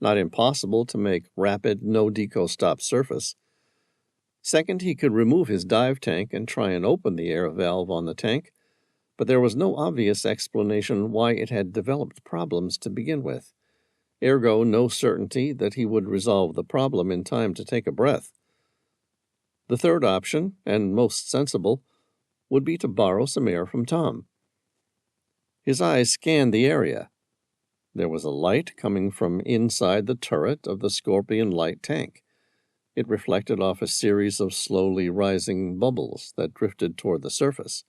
Not impossible to make rapid, no-deco-stop surface. Second, he could remove his dive tank and try and open the air valve on the tank, but there was no obvious explanation why it had developed problems to begin with. Ergo, no certainty that he would resolve the problem in time to take a breath. The third option, and most sensible, would be to borrow some air from Tom. His eyes scanned the area. There was a light coming from inside the turret of the Scorpion light tank. It reflected off a series of slowly rising bubbles that drifted toward the surface.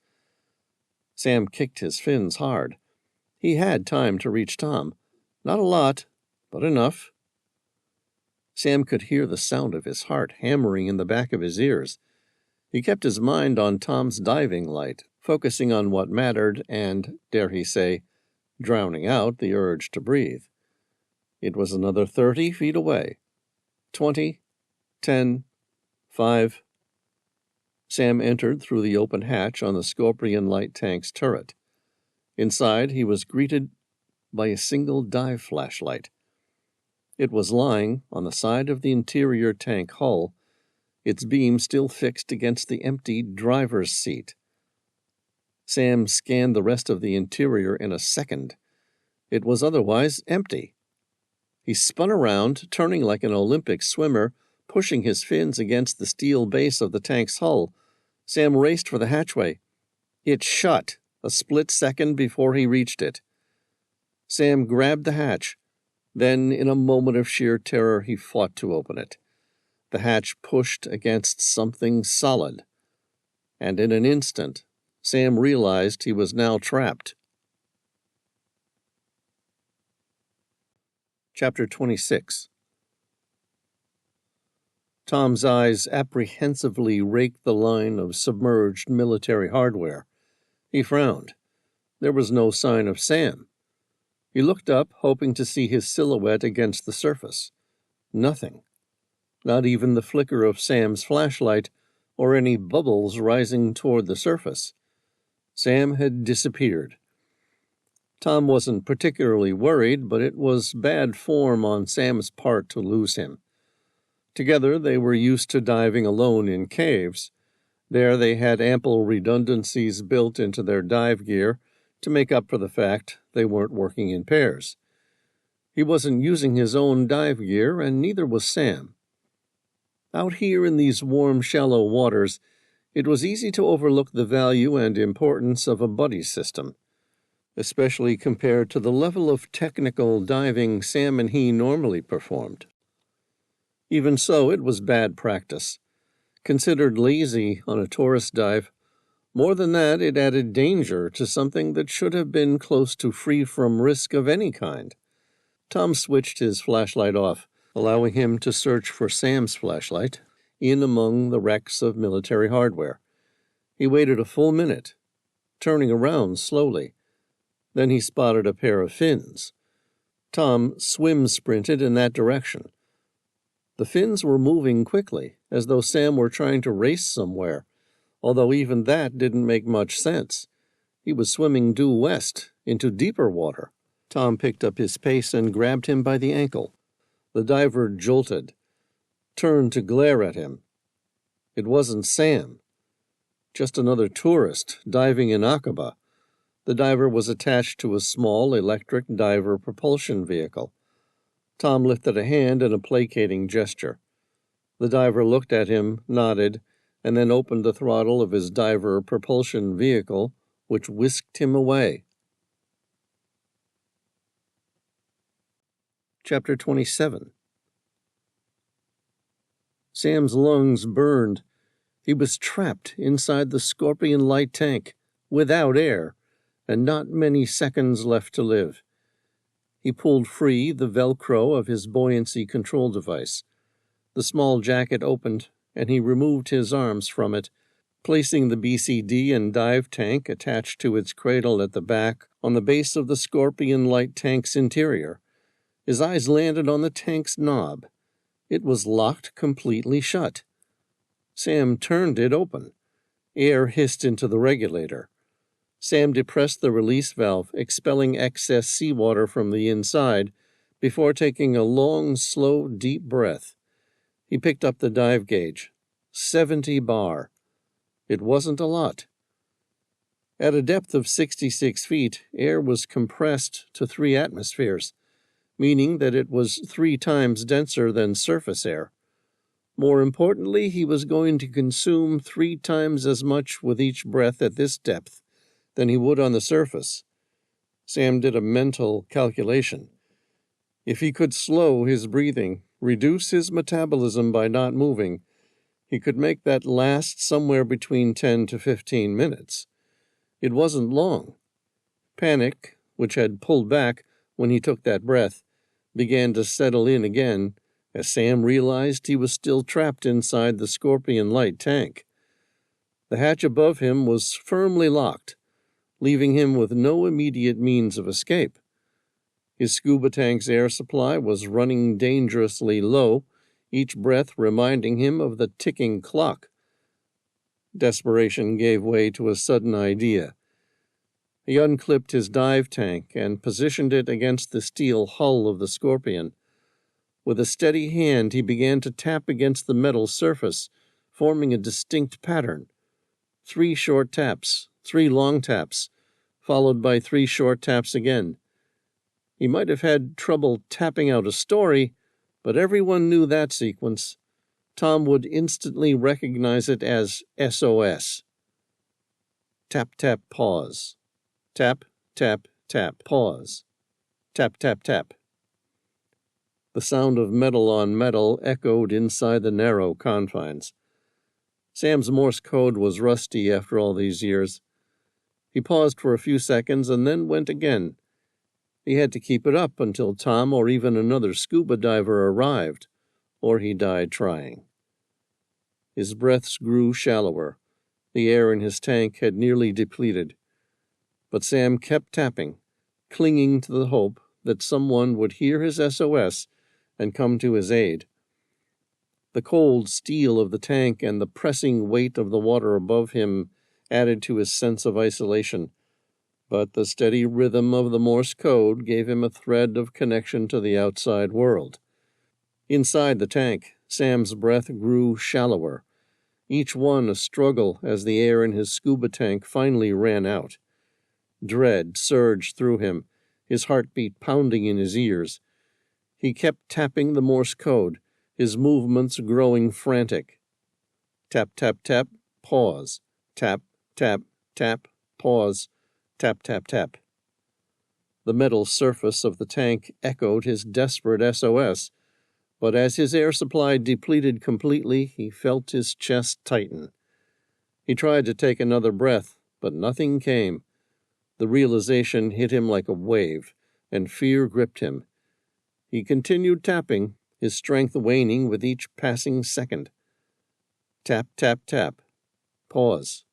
Sam kicked his fins hard. He had time to reach Tom. Not a lot, but enough. Sam could hear the sound of his heart hammering in the back of his ears. He kept his mind on Tom's diving light, focusing on what mattered and, dare he say, drowning out the urge to breathe. It was another 30 feet away. 20, 10, 5. Sam entered through the open hatch on the Scorpion light tank's turret. Inside, he was greeted by a single dive flashlight. It was lying on the side of the interior tank hull, its beam still fixed against the empty driver's seat. Sam scanned the rest of the interior in a second. It was otherwise empty. He spun around, turning like an Olympic swimmer, pushing his fins against the steel base of the tank's hull. Sam raced for the hatchway. It shut a split second before he reached it. Sam grabbed the hatch. Then, in a moment of sheer terror, he fought to open it. The hatch pushed against something solid, and in an instant, Sam realized he was now trapped. Chapter 26. Tom's eyes apprehensively raked the line of submerged military hardware. He frowned. There was no sign of Sam. He looked up, hoping to see his silhouette against the surface. Nothing. Not even the flicker of Sam's flashlight or any bubbles rising toward the surface. Sam had disappeared. Tom wasn't particularly worried, but it was bad form on Sam's part to lose him. Together they were used to diving alone in caves. There they had ample redundancies built into their dive gear to make up for the fact they weren't working in pairs. He wasn't using his own dive gear, and neither was Sam. Out here in these warm, shallow waters, it was easy to overlook the value and importance of a buddy system, especially compared to the level of technical diving Sam and he normally performed. Even so, it was bad practice. Considered lazy on a tourist dive, more than that, it added danger to something that should have been close to free from risk of any kind. Tom switched his flashlight off, allowing him to search for Sam's flashlight in among the wrecks of military hardware. He waited a full minute, turning around slowly. Then he spotted a pair of fins. Tom swim-sprinted in that direction. The fins were moving quickly, as though Sam were trying to race somewhere, although even that didn't make much sense. He was swimming due west, into deeper water. Tom picked up his pace and grabbed him by the ankle. The diver jolted, turned to glare at him. It wasn't Sam, just another tourist diving in Akaba. The diver was attached to a small electric diver propulsion vehicle. Tom lifted a hand in a placating gesture. The diver looked at him, nodded, and then opened the throttle of his diver propulsion vehicle, which whisked him away. Chapter 27. Sam's lungs burned. He was trapped inside the Scorpion light tank, without air, and not many seconds left to live. He pulled free the Velcro of his buoyancy control device. The small jacket opened, and he removed his arms from it, placing the BCD and dive tank attached to its cradle at the back on the base of the Scorpion light tank's interior. His eyes landed on the tank's knob. It was locked completely shut. Sam turned it open. Air hissed into the regulator. Sam depressed the release valve, expelling excess seawater from the inside, before taking a long, slow, deep breath. He picked up the dive gauge. 70 bar. It wasn't a lot. At a depth of 66 feet, air was compressed to 3 atmospheres, meaning that it was 3 times denser than surface air. More importantly, he was going to consume 3 times as much with each breath at this depth than he would on the surface. Sam did a mental calculation. If he could slow his breathing, reduce his metabolism by not moving, he could make that last somewhere between 10 to 15 minutes. It wasn't long. Panic, which had pulled back when he took that breath, began to settle in again as Sam realized he was still trapped inside the Scorpion light tank. The hatch above him was firmly locked, leaving him with no immediate means of escape. His scuba tank's air supply was running dangerously low, each breath reminding him of the ticking clock. Desperation gave way to a sudden idea. He unclipped his dive tank and positioned it against the steel hull of the Scorpion. With a steady hand, he began to tap against the metal surface, forming a distinct pattern. 3 short taps, 3 long taps, followed by 3 short taps again. He might have had trouble tapping out a story, but everyone knew that sequence. Tom would instantly recognize it as SOS. Tap, tap, pause. Tap, tap, tap, pause. Tap, tap, tap. The sound of metal on metal echoed inside the narrow confines. Sam's Morse code was rusty after all these years. He paused for a few seconds and then went again. He had to keep it up until Tom or even another scuba diver arrived, or he died trying. His breaths grew shallower. The air in his tank had nearly depleted. But Sam kept tapping, clinging to the hope that someone would hear his SOS and come to his aid. The cold steel of the tank and the pressing weight of the water above him added to his sense of isolation, but the steady rhythm of the Morse code gave him a thread of connection to the outside world. Inside the tank, Sam's breath grew shallower, each one a struggle as the air in his scuba tank finally ran out. Dread surged through him, his heartbeat pounding in his ears. He kept tapping the Morse code, his movements growing frantic. Tap, tap, tap, pause. Tap, tap, tap, pause. Tap, tap, tap. The metal surface of the tank echoed his desperate SOS, but as his air supply depleted completely, he felt his chest tighten. He tried to take another breath, but nothing came. The realization hit him like a wave, and fear gripped him. He continued tapping, his strength waning with each passing second. Tap, tap, tap. Pause.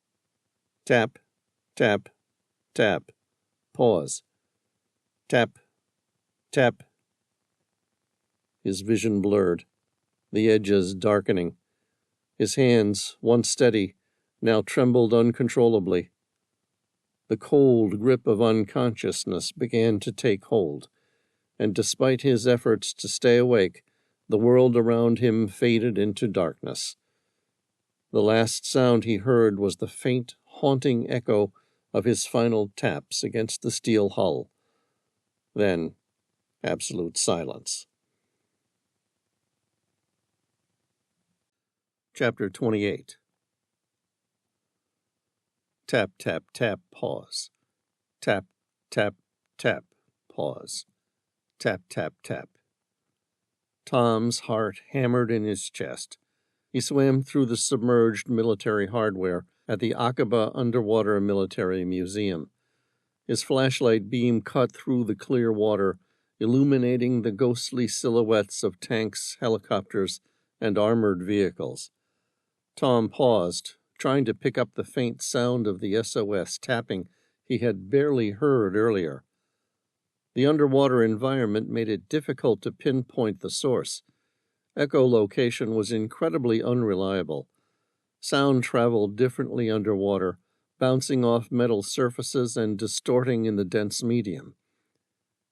Tap, tap, tap. Pause. Tap, tap. His vision blurred, the edges darkening. His hands, once steady, now trembled uncontrollably. The cold grip of unconsciousness began to take hold, and despite his efforts to stay awake, the world around him faded into darkness. The last sound he heard was the faint, haunting echo of his final taps against the steel hull. Then, absolute silence. Chapter 28. Tap, tap, tap, pause. Tap, tap, tap, pause. Tap, tap, tap. Tom's heart hammered in his chest. He swam through the submerged military hardware at the Akaba Underwater Military Museum. His flashlight beam cut through the clear water, illuminating the ghostly silhouettes of tanks, helicopters, and armored vehicles. Tom paused, trying to pick up the faint sound of the SOS tapping he had barely heard earlier. The underwater environment made it difficult to pinpoint the source. Echolocation was incredibly unreliable. Sound traveled differently underwater, bouncing off metal surfaces and distorting in the dense medium.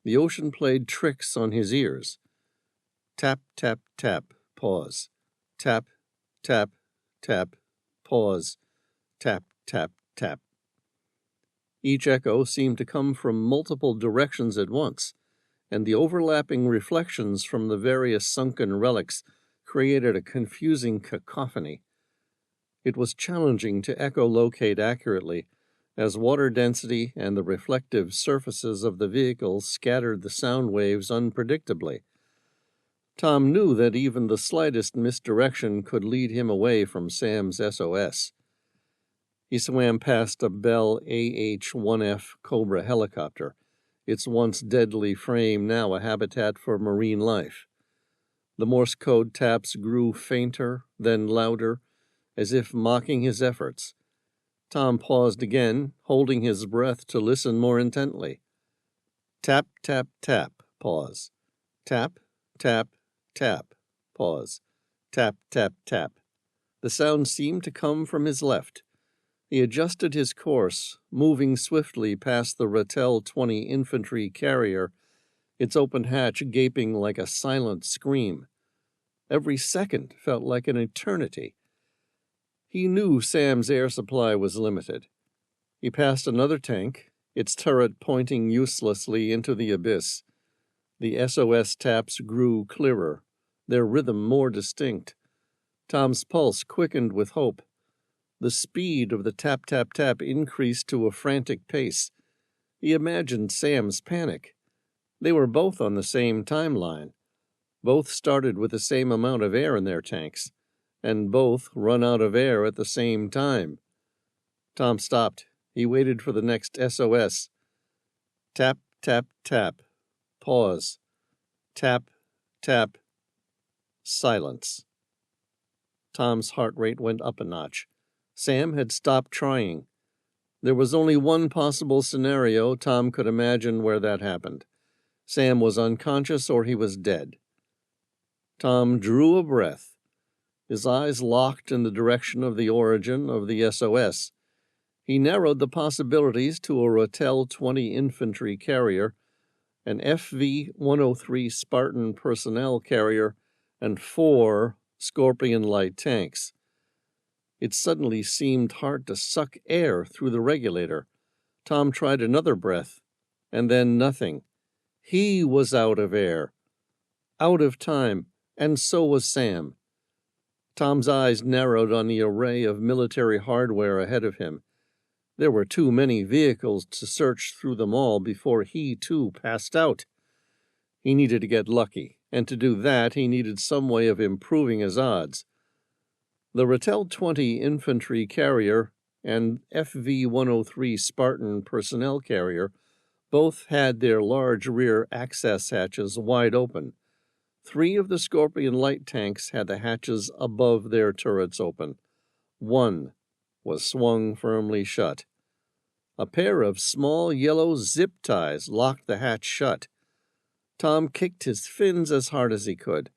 The ocean played tricks on his ears. Tap, tap, tap, pause. Tap, tap, tap, pause. Tap, tap, tap. Each echo seemed to come from multiple directions at once, and the overlapping reflections from the various sunken relics created a confusing cacophony. It was challenging to echolocate accurately, as water density and the reflective surfaces of the vehicles scattered the sound waves unpredictably. Tom knew that even the slightest misdirection could lead him away from Sam's SOS. He swam past a Bell AH-1F Cobra helicopter, its once deadly frame now a habitat for marine life. The Morse code taps grew fainter, then louder, as if mocking his efforts. Tom paused again, holding his breath to listen more intently. Tap, tap, tap, pause. Tap, tap, tap, pause. Tap, tap, tap. The sound seemed to come from his left. He adjusted his course, moving swiftly past the Rattel 20 infantry carrier, its open hatch gaping like a silent scream. Every second felt like an eternity. He knew Sam's air supply was limited. He passed another tank, its turret pointing uselessly into the abyss. The SOS taps grew clearer, their rhythm more distinct. Tom's pulse quickened with hope. The speed of the tap-tap-tap increased to a frantic pace. He imagined Sam's panic. They were both on the same timeline. Both started with the same amount of air in their tanks, and both run out of air at the same time. Tom stopped. He waited for the next SOS. Tap, tap, tap. Pause. Tap, tap. Silence. Tom's heart rate went up a notch. Sam had stopped trying. There was only one possible scenario Tom could imagine where that happened. Sam was unconscious or he was dead. Tom drew a breath. His eyes locked in the direction of the origin of the SOS. He narrowed the possibilities to a Rattel 20 infantry carrier, an FV-103 Spartan personnel carrier, and 4 Scorpion light tanks. It suddenly seemed hard to suck air through the regulator. Tom tried another breath, and then nothing. He was out of air, out of time, and so was Sam. Tom's eyes narrowed on the array of military hardware ahead of him. There were too many vehicles to search through them all before he, too, passed out. He needed to get lucky, and to do that he needed some way of improving his odds. The Rattel 20 infantry carrier and FV-103 Spartan personnel carrier both had their large rear access hatches wide open. 3 of the Scorpion light tanks had the hatches above their turrets open. 1 was swung firmly shut. A pair of small yellow zip ties locked the hatch shut. Tom kicked his fins as hard as he could.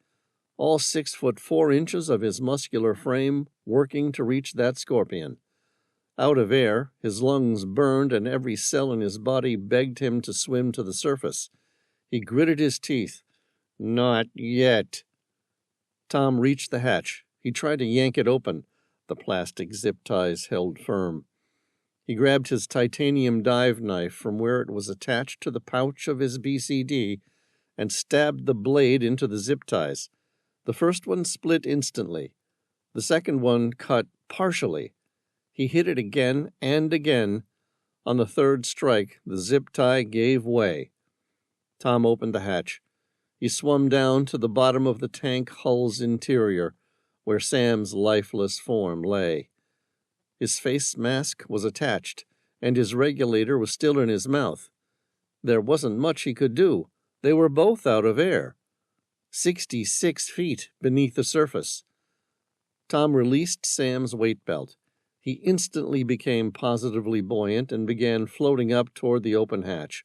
All 6 foot 4 inches of his muscular frame working to reach that Scorpion. Out of air, his lungs burned and every cell in his body begged him to swim to the surface. He gritted his teeth. Not yet. Tom reached the hatch. He tried to yank it open. The plastic zip ties held firm. He grabbed his titanium dive knife from where it was attached to the pouch of his BCD and stabbed the blade into the zip ties. The first one split instantly. The second one cut partially. He hit it again and again. On the third strike, the zip tie gave way. Tom opened the hatch. He swum down to the bottom of the tank hull's interior, where Sam's lifeless form lay. His face mask was attached, and his regulator was still in his mouth. There wasn't much he could do. They were both out of air. 66 feet beneath the surface. Tom released Sam's weight belt. He instantly became positively buoyant and began floating up toward the open hatch.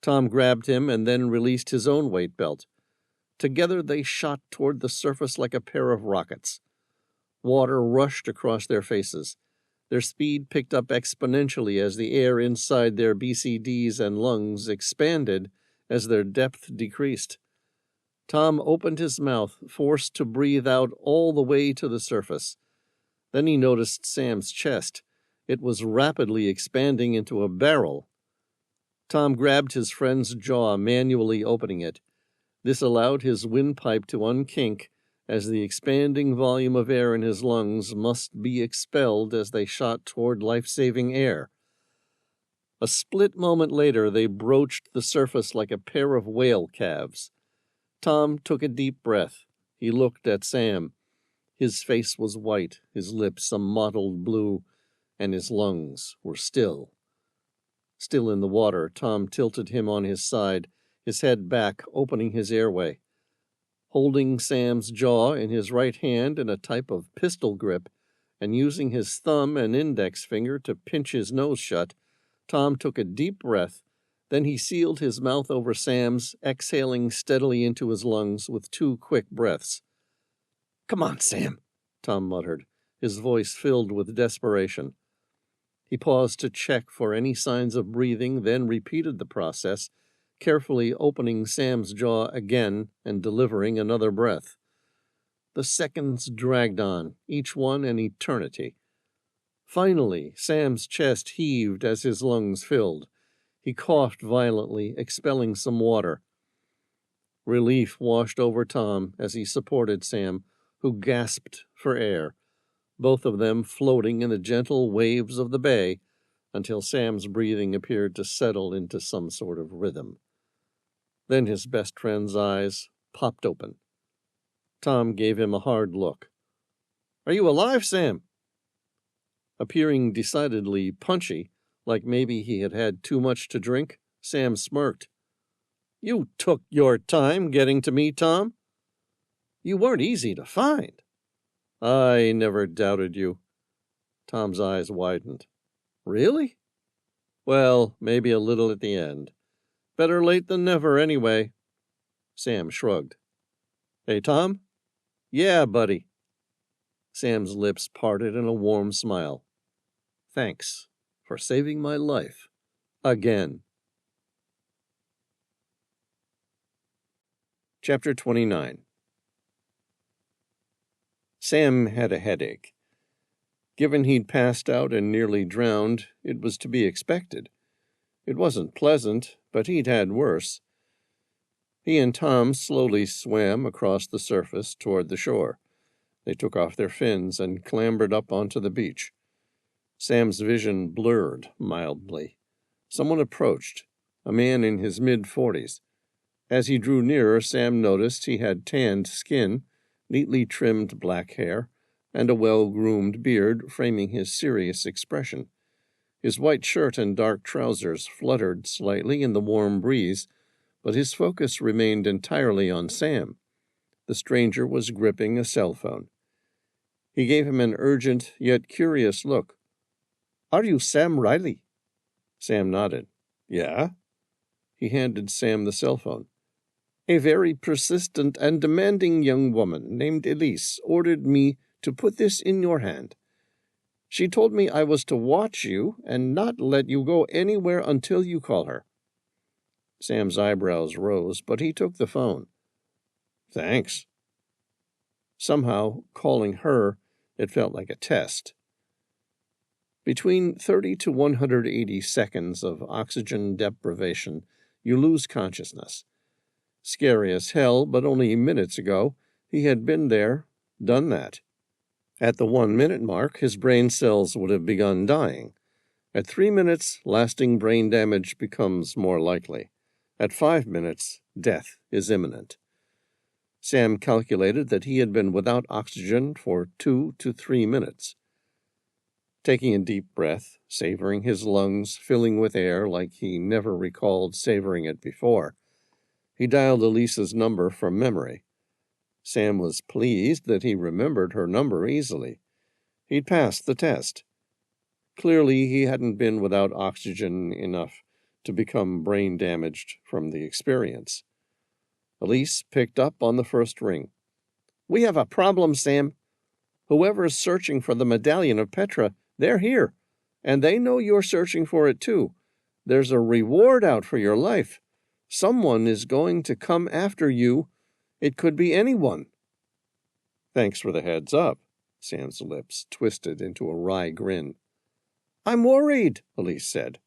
Tom grabbed him and then released his own weight belt. Together they shot toward the surface like a pair of rockets. Water rushed across their faces. Their speed picked up exponentially as the air inside their BCDs and lungs expanded as their depth decreased. Tom opened his mouth, forced to breathe out all the way to the surface. Then he noticed Sam's chest. It was rapidly expanding into a barrel. Tom grabbed his friend's jaw, manually opening it. This allowed his windpipe to unkink, as the expanding volume of air in his lungs must be expelled as they shot toward life-saving air. A split moment later, they broached the surface like a pair of whale calves. Tom took a deep breath. He looked at Sam. His face was white, his lips a mottled blue, and his lungs were still. Still in the water, Tom tilted him on his side, his head back, opening his airway. Holding Sam's jaw in his right hand in a type of pistol grip, and using his thumb and index finger to pinch his nose shut, Tom took a deep breath. Then he sealed his mouth over Sam's, exhaling steadily into his lungs with 2 quick breaths. "Come on, Sam," Tom muttered, his voice filled with desperation. He paused to check for any signs of breathing, then repeated the process, carefully opening Sam's jaw again and delivering another breath. The seconds dragged on, each one an eternity. Finally, Sam's chest heaved as his lungs filled. He coughed violently, expelling some water. Relief washed over Tom as he supported Sam, who gasped for air, both of them floating in the gentle waves of the bay until Sam's breathing appeared to settle into some sort of rhythm. Then his best friend's eyes popped open. Tom gave him a hard look. "Are you alive, Sam?" Appearing decidedly punchy, like maybe he had had too much to drink, Sam smirked. "You took your time getting to me, Tom. You weren't easy to find." "I never doubted you." Tom's eyes widened. "Really?" "Well, maybe a little at the end. Better late than never, anyway." Sam shrugged. "Hey, Tom?" "Yeah, buddy." Sam's lips parted in a warm smile. "Thanks for saving my life. Again." Chapter 29. Sam had a headache. Given he'd passed out and nearly drowned, it was to be expected. It wasn't pleasant, but he'd had worse. He and Tom slowly swam across the surface toward the shore. They took off their fins and clambered up onto the beach. Sam's vision blurred mildly. Someone approached, a man in his mid-40s. As he drew nearer, Sam noticed he had tanned skin, neatly trimmed black hair, and a well-groomed beard framing his serious expression. His white shirt and dark trousers fluttered slightly in the warm breeze, but his focus remained entirely on Sam. The stranger was gripping a cell phone. He gave him an urgent yet curious look. "Are you Sam Reilly?" Sam nodded. "Yeah?" He handed Sam the cell phone. "A very persistent and demanding young woman named Elise ordered me to put this in your hand. She told me I was to watch you and not let you go anywhere until you call her." Sam's eyebrows rose, but he took the phone. "Thanks." Somehow, calling her, it felt like a test. Between 30 to 180 seconds of oxygen deprivation, you lose consciousness. Scary as hell, but only minutes ago, he had been there, done that. At the 1-minute mark, his brain cells would have begun dying. At 3 minutes, lasting brain damage becomes more likely. At 5 minutes, death is imminent. Sam calculated that he had been without oxygen for 2 to 3 minutes. Taking a deep breath, savoring his lungs filling with air like he never recalled savoring it before, he dialed Elisa's number from memory. Sam was pleased that he remembered her number easily. He'd passed the test. Clearly, he hadn't been without oxygen enough to become brain damaged from the experience. Elise picked up on the first ring. "We have a problem, Sam. Whoever's searching for the Medallion of Petra, they're here, and they know you're searching for it too. There's a reward out for your life. Someone is going to come after you. It could be anyone." "Thanks for the heads up." Sam's lips twisted into a wry grin. "I'm worried," Elise said.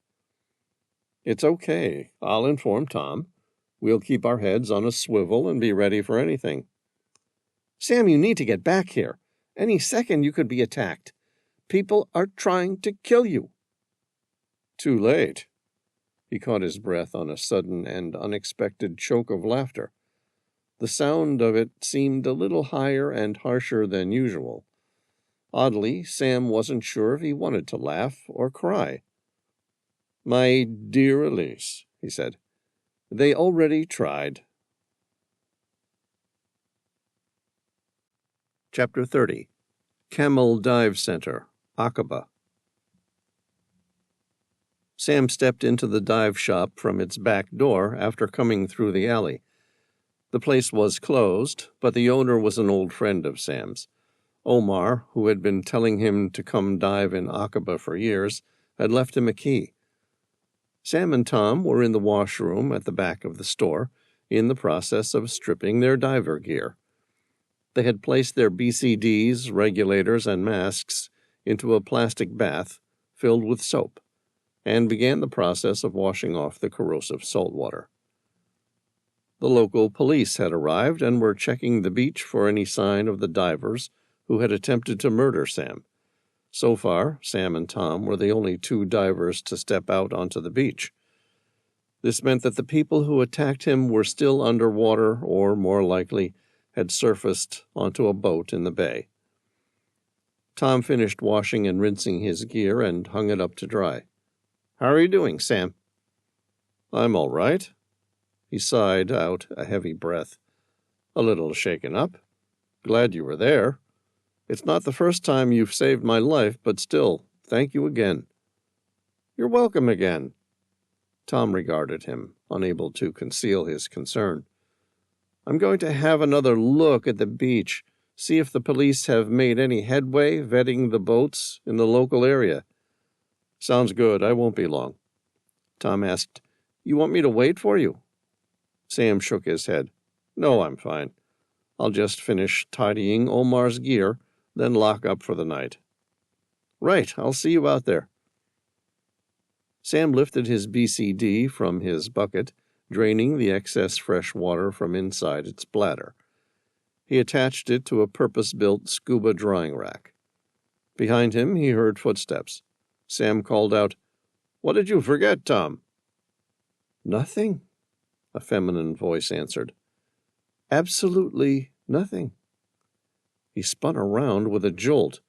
"It's okay. I'll inform Tom. We'll keep our heads on a swivel and be ready for anything." "Sam, you need to get back here. Any second you could be attacked. People are trying to kill you." "Too late." He caught his breath on a sudden and unexpected choke of laughter. The sound of it seemed a little higher and harsher than usual. Oddly, Sam wasn't sure if he wanted to laugh or cry. "My dear Elise," he said, "they already tried." Chapter 30. Camel Dive Center, Akaba. Sam stepped into the dive shop from its back door after coming through the alley. The place was closed, but the owner was an old friend of Sam's. Omar, who had been telling him to come dive in Akaba for years, had left him a key. Sam and Tom were in the washroom at the back of the store, in the process of stripping their diver gear. They had placed their BCDs, regulators, and masks into a plastic bath filled with soap, and began the process of washing off the corrosive salt water. The local police had arrived and were checking the beach for any sign of the divers who had attempted to murder Sam. So far, Sam and Tom were the only 2 divers to step out onto the beach. This meant that the people who attacked him were still underwater or, more likely, had surfaced onto a boat in the bay. Tom finished washing and rinsing his gear and hung it up to dry. "How are you doing, Sam?" "I'm all right." He sighed out a heavy breath. "A little shaken up. Glad you were there. It's not the first time you've saved my life, but still, thank you again." "You're welcome again." Tom regarded him, unable to conceal his concern. "I'm going to have another look at the beach, see if the police have made any headway vetting the boats in the local area." "Sounds good. I won't be long." Tom asked, "You want me to wait for you?" Sam shook his head. "No, I'm fine. I'll just finish tidying Omar's gear, then lock up for the night." "Right, I'll see you out there." Sam lifted his BCD from his bucket, draining the excess fresh water from inside its bladder. He attached it to a purpose-built scuba drying rack. Behind him, he heard footsteps. Sam called out, "What did you forget, Tom?" "Nothing," a feminine voice answered. "Absolutely nothing." He spun around with a jolt.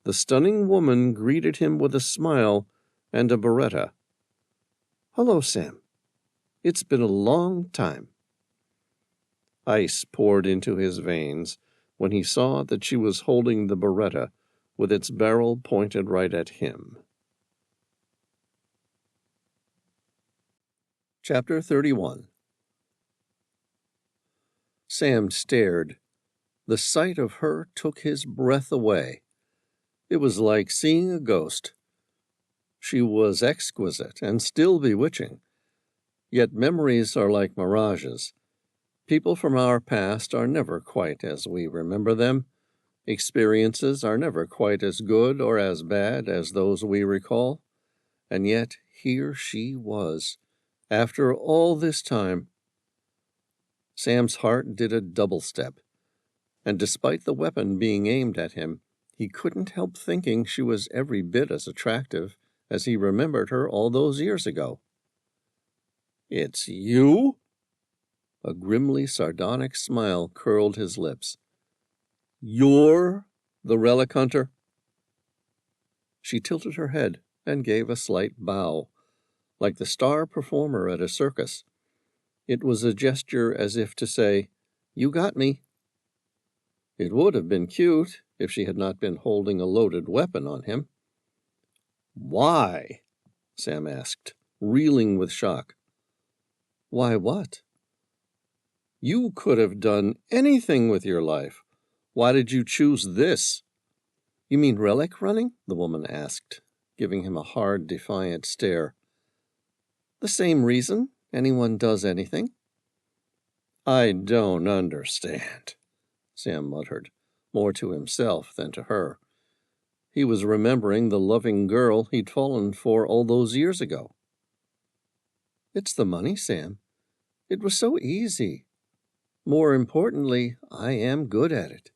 The stunning woman greeted him with a smile and a beretta. "Hello, Sam. It's been a long time." Ice poured into his veins when he saw that she was holding the beretta with its barrel pointed right at him. Chapter 31. Sam stared. The sight of her took his breath away. It was like seeing a ghost. She was exquisite and still bewitching. Yet memories are like mirages. People from our past are never quite as we remember them. Experiences are never quite as good or as bad as those we recall. And yet here she was, after all this time. Sam's heart did a double step, and despite the weapon being aimed at him, He couldn't help thinking she was every bit as attractive as he remembered her all those years ago. "It's you?" A grimly sardonic smile curled his lips. "You're the relic hunter?" She tilted her head and gave a slight bow, like the star performer at a circus. It was a gesture as if to say, "You got me." It would have been cute if she had not been holding a loaded weapon on him. "Why?" Sam asked, reeling with shock. "Why what?" "You could have done anything with your life. Why did you choose this?" "You mean relic running?" the woman asked, giving him a hard, defiant stare. "The same reason anyone does anything." "I don't understand," Sam muttered, more to himself than to her. He was remembering the loving girl he'd fallen for all those years ago. "It's the money, Sam. It was so easy. More importantly, I am good at it."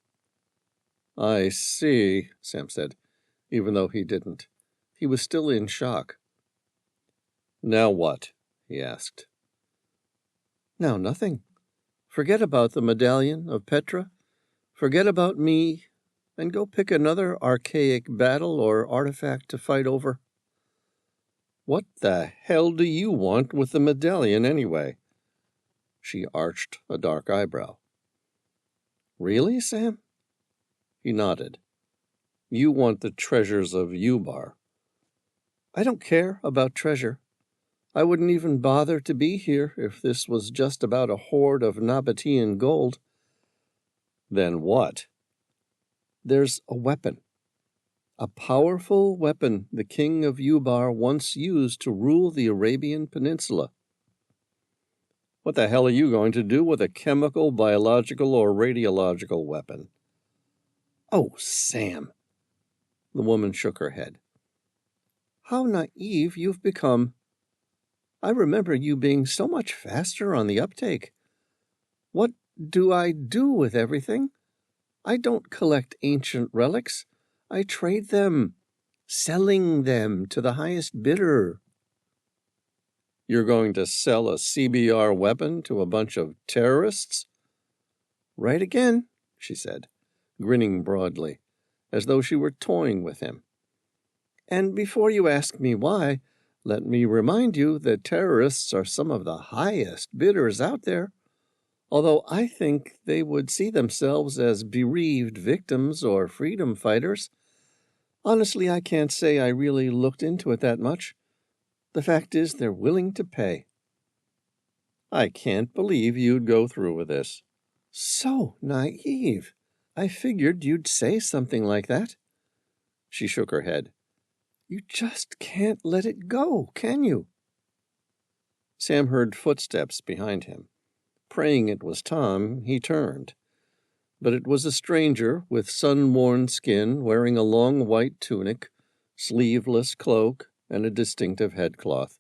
"I see," Sam said, even though he didn't. He was still in shock. "Now what?" he asked. "Now nothing. Forget about the Medallion of Petra. Forget about me, and go pick another archaic battle or artifact to fight over." "What the hell do you want with the medallion anyway?" She arched a dark eyebrow. "Really, Sam?" He nodded. "You want the treasures of Ubar." "I don't care about treasure. I wouldn't even bother to be here if this was just about a hoard of Nabatean gold." "Then what?" "There's a weapon. A powerful weapon the king of Ubar once used to rule the Arabian Peninsula." "What the hell are you going to do with a chemical, biological, or radiological weapon?" "Oh, Sam." The woman shook her head. "How naive you've become. I remember you being so much faster on the uptake. What do I do with everything? I don't collect ancient relics. I trade them, selling them to the highest bidder." "You're going to sell a CBR weapon to a bunch of terrorists?" "Right again," she said, grinning broadly, as though she were toying with him. "And before you ask me why, let me remind you that terrorists are some of the highest bidders out there, although I think they would see themselves as bereaved victims or freedom fighters. Honestly, I can't say I really looked into it that much. The fact is, they're willing to pay." "I can't believe you'd go through with this." "So naive. I figured you'd say something like that." She shook her head. "You just can't let it go, can you?" Sam heard footsteps behind him. Praying it was Tom, he turned. But it was a stranger with sun-worn skin, wearing a long white tunic, sleeveless cloak, and a distinctive headcloth.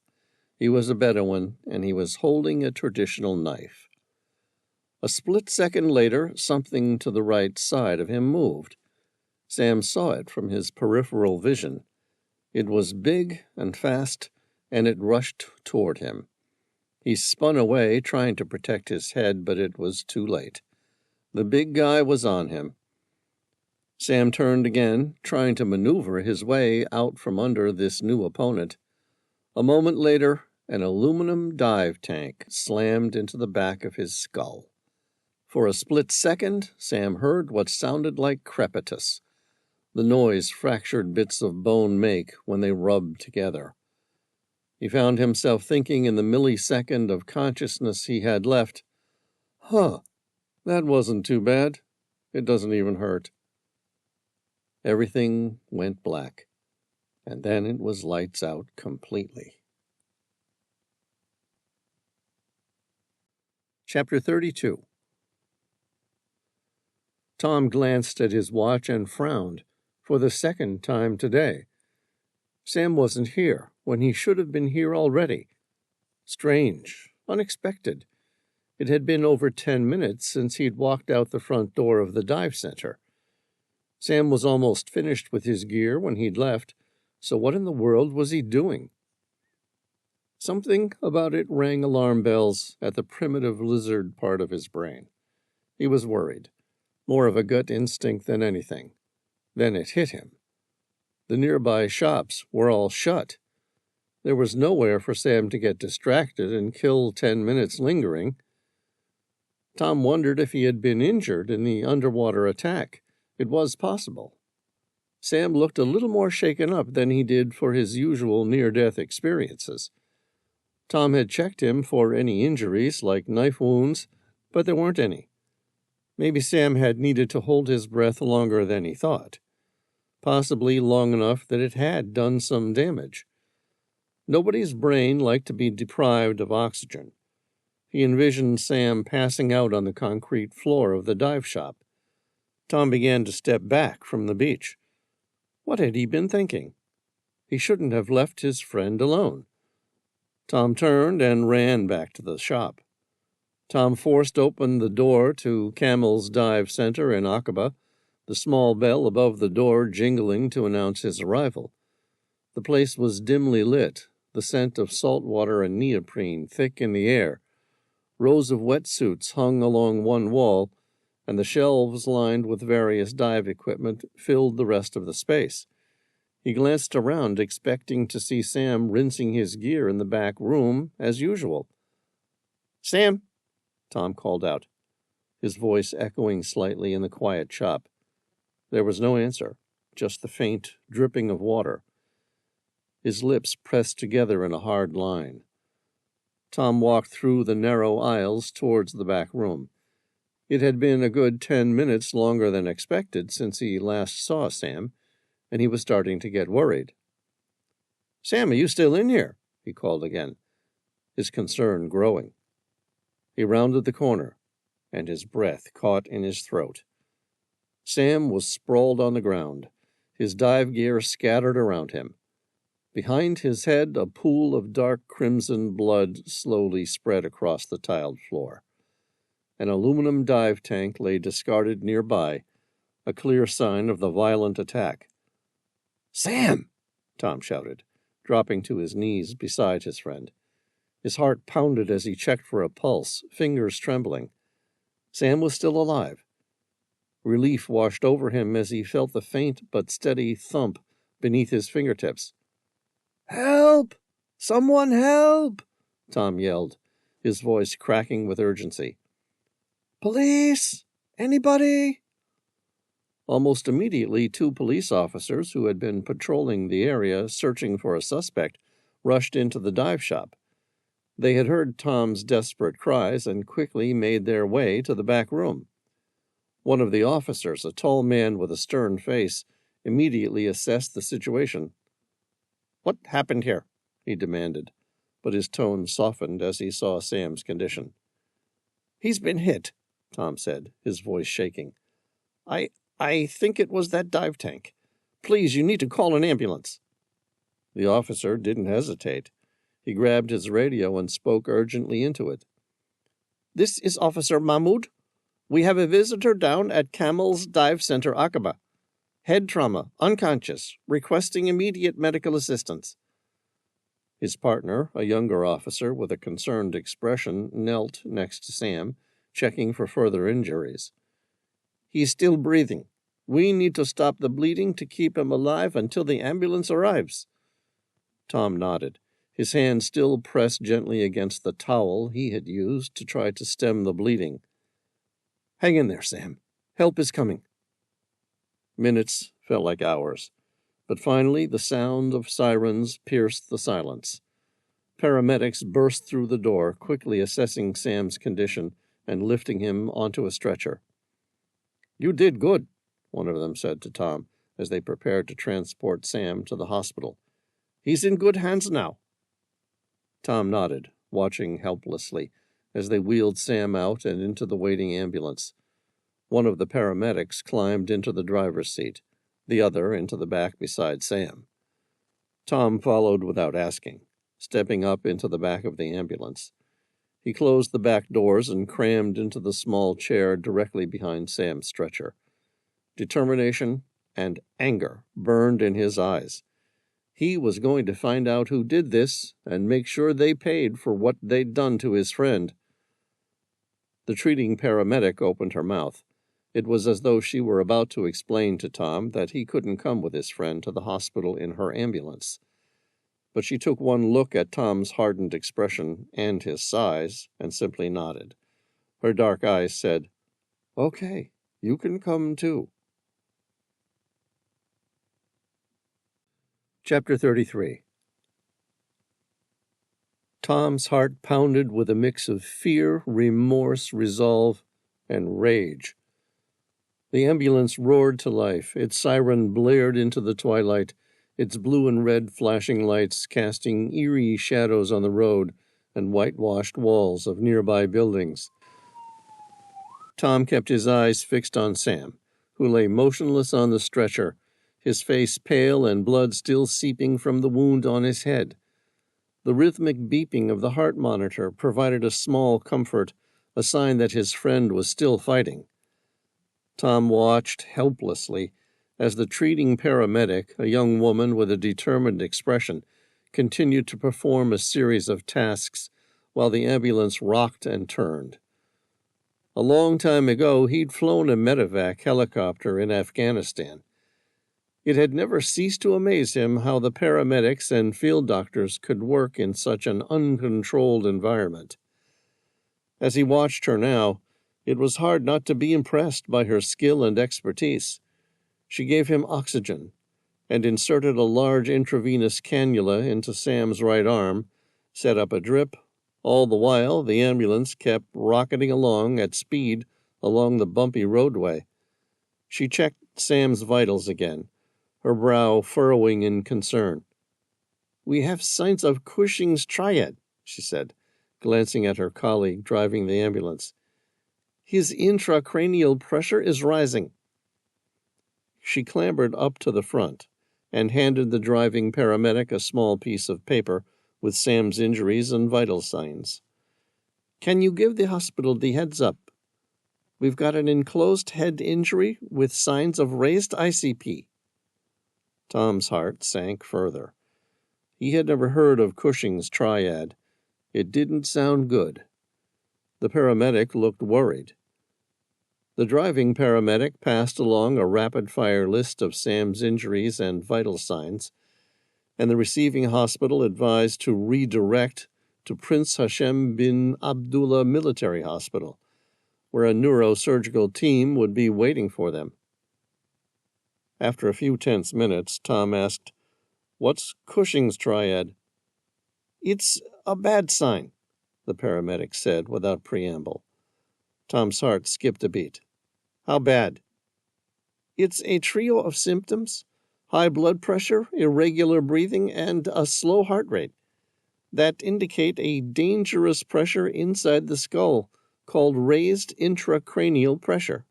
He was a Bedouin, and he was holding a traditional knife. A split second later, something to the right side of him moved. Sam saw it from his peripheral vision. It was big and fast, and it rushed toward him. He spun away, trying to protect his head, but it was too late. The big guy was on him. Sam turned again, trying to maneuver his way out from under this new opponent. A moment later, an aluminum dive tank slammed into the back of his skull. For a split second, Sam heard what sounded like crepitus. The noise fractured bits of bone make when they rubbed together. He found himself thinking in the millisecond of consciousness he had left, that wasn't too bad. It doesn't even hurt." Everything went black, and then it was lights out completely. Chapter 32. Tom glanced at his watch and frowned for the second time today. Sam wasn't here when he should have been here already. Strange, unexpected. It had been over 10 minutes since he'd walked out the front door of the dive center. Sam was almost finished with his gear when he'd left, so what in the world was he doing? Something about it rang alarm bells at the primitive lizard part of his brain. He was worried, more of a gut instinct than anything. Then it hit him. The nearby shops were all shut. There was nowhere for Sam to get distracted and kill 10 minutes lingering. Tom wondered if he had been injured in the underwater attack. It was possible. Sam looked a little more shaken up than he did for his usual near-death experiences. Tom had checked him for any injuries, like knife wounds, but there weren't any. Maybe Sam had needed to hold his breath longer than he thought, possibly long enough that it had done some damage. Nobody's brain liked to be deprived of oxygen. He envisioned Sam passing out on the concrete floor of the dive shop. Tom began to step back from the beach. What had he been thinking? He shouldn't have left his friend alone. Tom turned and ran back to the shop. Tom forced open the door to Camel's Dive Center in Akaba, the small bell above the door jingling to announce his arrival. The place was dimly lit, the scent of salt water and neoprene thick in the air. Rows of wetsuits hung along one wall, and the shelves lined with various dive equipment filled the rest of the space. He glanced around, expecting to see Sam rinsing his gear in the back room, as usual. "Sam," Tom called out, his voice echoing slightly in the quiet shop. There was no answer, just the faint dripping of water. His lips pressed together in a hard line. Tom walked through the narrow aisles towards the back room. It had been a good 10 minutes longer than expected since he last saw Sam, and he was starting to get worried. "Sam, are you still in here?" he called again, his concern growing. He rounded the corner, and his breath caught in his throat. Sam was sprawled on the ground, his dive gear scattered around him. Behind his head, a pool of dark crimson blood slowly spread across the tiled floor. An aluminum dive tank lay discarded nearby, a clear sign of the violent attack. "Sam!" Tom shouted, dropping to his knees beside his friend. His heart pounded as he checked for a pulse, fingers trembling. Sam was still alive. Relief washed over him as he felt the faint but steady thump beneath his fingertips. "Help! Someone help!" Tom yelled, his voice cracking with urgency. "Police! Anybody?" Almost immediately, 2 police officers who had been patrolling the area searching for a suspect rushed into the dive shop. They had heard Tom's desperate cries and quickly made their way to the back room. One of the officers, a tall man with a stern face, immediately assessed the situation. "What happened here?" he demanded, but his tone softened as he saw Sam's condition. "He's been hit," Tom said, his voice shaking. I think it was that dive tank. Please, you need to call an ambulance." The officer didn't hesitate. He grabbed his radio and spoke urgently into it. "This is Officer Mahmoud. We have a visitor down at Camel's Dive Center, Akaba. Head trauma, unconscious, requesting immediate medical assistance." His partner, a younger officer with a concerned expression, knelt next to Sam, checking for further injuries. "He's still breathing. We need to stop the bleeding to keep him alive until the ambulance arrives." Tom nodded, his hand still pressed gently against the towel he had used to try to stem the bleeding. "Hang in there, Sam. Help is coming." Minutes felt like hours, but finally the sound of sirens pierced the silence. Paramedics burst through the door, quickly assessing Sam's condition and lifting him onto a stretcher. "You did good," one of them said to Tom as they prepared to transport Sam to the hospital. "He's in good hands now." Tom nodded, watching helplessly as they wheeled Sam out and into the waiting ambulance. One of the paramedics climbed into the driver's seat, the other into the back beside Sam. Tom followed without asking, stepping up into the back of the ambulance. He closed the back doors and crammed into the small chair directly behind Sam's stretcher. Determination and anger burned in his eyes. He was going to find out who did this and make sure they paid for what they'd done to his friend. The treating paramedic opened her mouth. It was as though she were about to explain to Tom that he couldn't come with his friend to the hospital in her ambulance. But she took one look at Tom's hardened expression and his size and simply nodded. Her dark eyes said, "Okay, you can come too." Chapter 33. Tom's heart pounded with a mix of fear, remorse, resolve, and rage. The ambulance roared to life. Its siren blared into the twilight, its blue and red flashing lights casting eerie shadows on the road and whitewashed walls of nearby buildings. Tom kept his eyes fixed on Sam, who lay motionless on the stretcher, his face pale and blood still seeping from the wound on his head. The rhythmic beeping of the heart monitor provided a small comfort, a sign that his friend was still fighting. Tom watched helplessly as the treating paramedic, a young woman with a determined expression, continued to perform a series of tasks while the ambulance rocked and turned. A long time ago, he'd flown a medevac helicopter in Afghanistan. It had never ceased to amaze him how the paramedics and field doctors could work in such an uncontrolled environment. As he watched her now, it was hard not to be impressed by her skill and expertise. She gave him oxygen and inserted a large intravenous cannula into Sam's right arm, set up a drip. All the while, the ambulance kept rocketing along at speed along the bumpy roadway. She checked Sam's vitals again, her brow furrowing in concern. "We have signs of Cushing's triad," she said, glancing at her colleague driving the ambulance. "His intracranial pressure is rising." She clambered up to the front and handed the driving paramedic a small piece of paper with Sam's injuries and vital signs. "Can you give the hospital the heads up? We've got an enclosed head injury with signs of raised ICP. Tom's heart sank further. He had never heard of Cushing's triad. It didn't sound good. The paramedic looked worried. The driving paramedic passed along a rapid-fire list of Sam's injuries and vital signs, and the receiving hospital advised to redirect to Prince Hashem bin Abdullah Military Hospital, where a neurosurgical team would be waiting for them. After a few tense minutes, Tom asked, "What's Cushing's triad?" "It's a bad sign," the paramedic said without preamble. Tom's heart skipped a beat. "How bad?" "It's a trio of symptoms: high blood pressure, irregular breathing, and a slow heart rate that indicate a dangerous pressure inside the skull called raised intracranial pressure."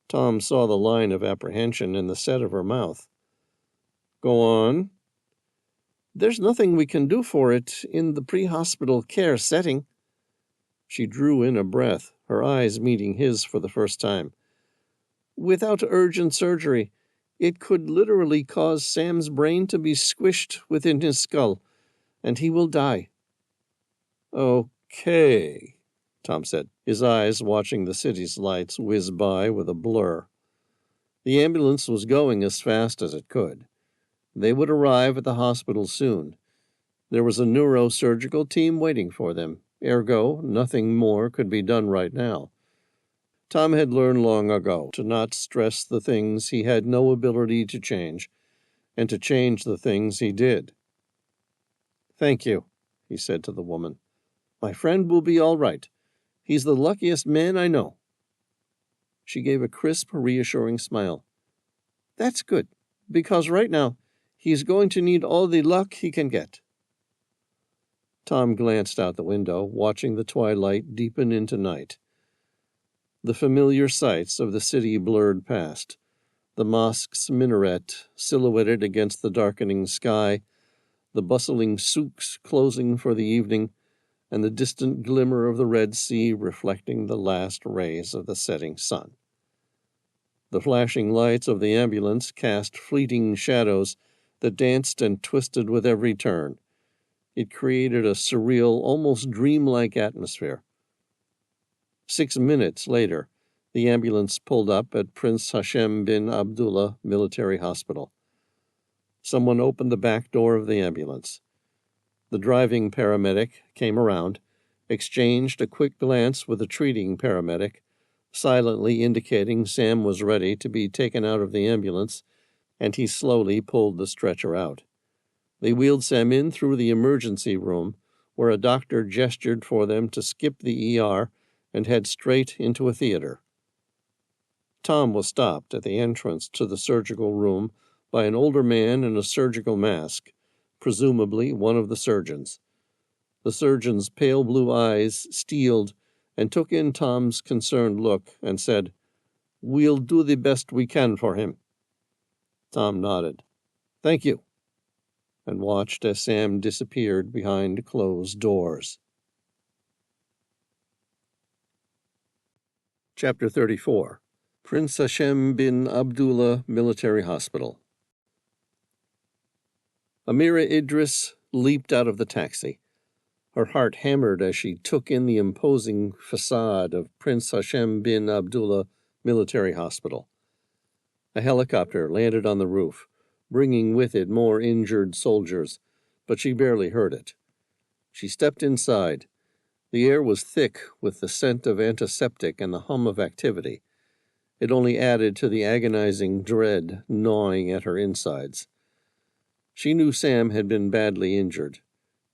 Tom saw the line of apprehension in the set of her mouth. "Go on." "There's nothing we can do for it in the pre-hospital care setting." She drew in a breath, her eyes meeting his for the first time. "Without urgent surgery, it could literally cause Sam's brain to be squished within his skull, and he will die." "Okay," Tom said, his eyes watching the city's lights whiz by with a blur. The ambulance was going as fast as it could. They would arrive at the hospital soon. There was a neurosurgical team waiting for them. Ergo, nothing more could be done right now. Tom had learned long ago to not stress the things he had no ability to change, and to change the things he did. "Thank you," he said to the woman. "My friend will be all right. He's the luckiest man I know." She gave a crisp, reassuring smile. "That's good, because right now he's going to need all the luck he can get." Tom glanced out the window, watching the twilight deepen into night. The familiar sights of the city blurred past, the mosque's minaret silhouetted against the darkening sky, the bustling souks closing for the evening, and the distant glimmer of the Red Sea reflecting the last rays of the setting sun. The flashing lights of the ambulance cast fleeting shadows that danced and twisted with every turn. It created a surreal, almost dreamlike atmosphere. 6 minutes later, the ambulance pulled up at Prince Hashem bin Abdullah Military Hospital. Someone opened the back door of the ambulance. The driving paramedic came around, exchanged a quick glance with the treating paramedic, silently indicating Sam was ready to be taken out of the ambulance, and he slowly pulled the stretcher out. They wheeled Sam in through the emergency room, where a doctor gestured for them to skip the ER and head straight into a theater. Tom was stopped at the entrance to the surgical room by an older man in a surgical mask, presumably one of the surgeons. The surgeon's pale blue eyes steeled and took in Tom's concerned look and said, "We'll do the best we can for him." Tom nodded. "Thank you," and watched as Sam disappeared behind closed doors. Chapter 34. Prince Hashem bin Abdullah Military Hospital. Amira Idris leaped out of the taxi. Her heart hammered as she took in the imposing facade of Prince Hashem bin Abdullah Military Hospital. A helicopter landed on the roof, bringing with it more injured soldiers, but she barely heard it. She stepped inside. The air was thick with the scent of antiseptic and the hum of activity. It only added to the agonizing dread gnawing at her insides. She knew Sam had been badly injured,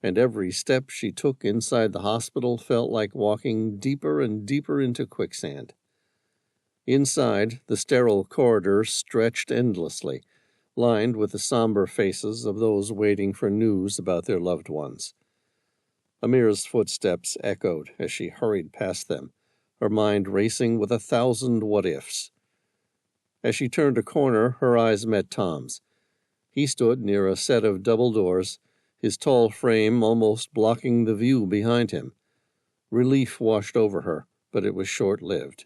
and every step she took inside the hospital felt like walking deeper and deeper into quicksand. Inside, the sterile corridors stretched endlessly, lined with the somber faces of those waiting for news about their loved ones. Amira's footsteps echoed as she hurried past them, her mind racing with 1,000 what-ifs. As she turned a corner, her eyes met Tom's. He stood near a set of double doors, his tall frame almost blocking the view behind him. Relief washed over her, but it was short-lived.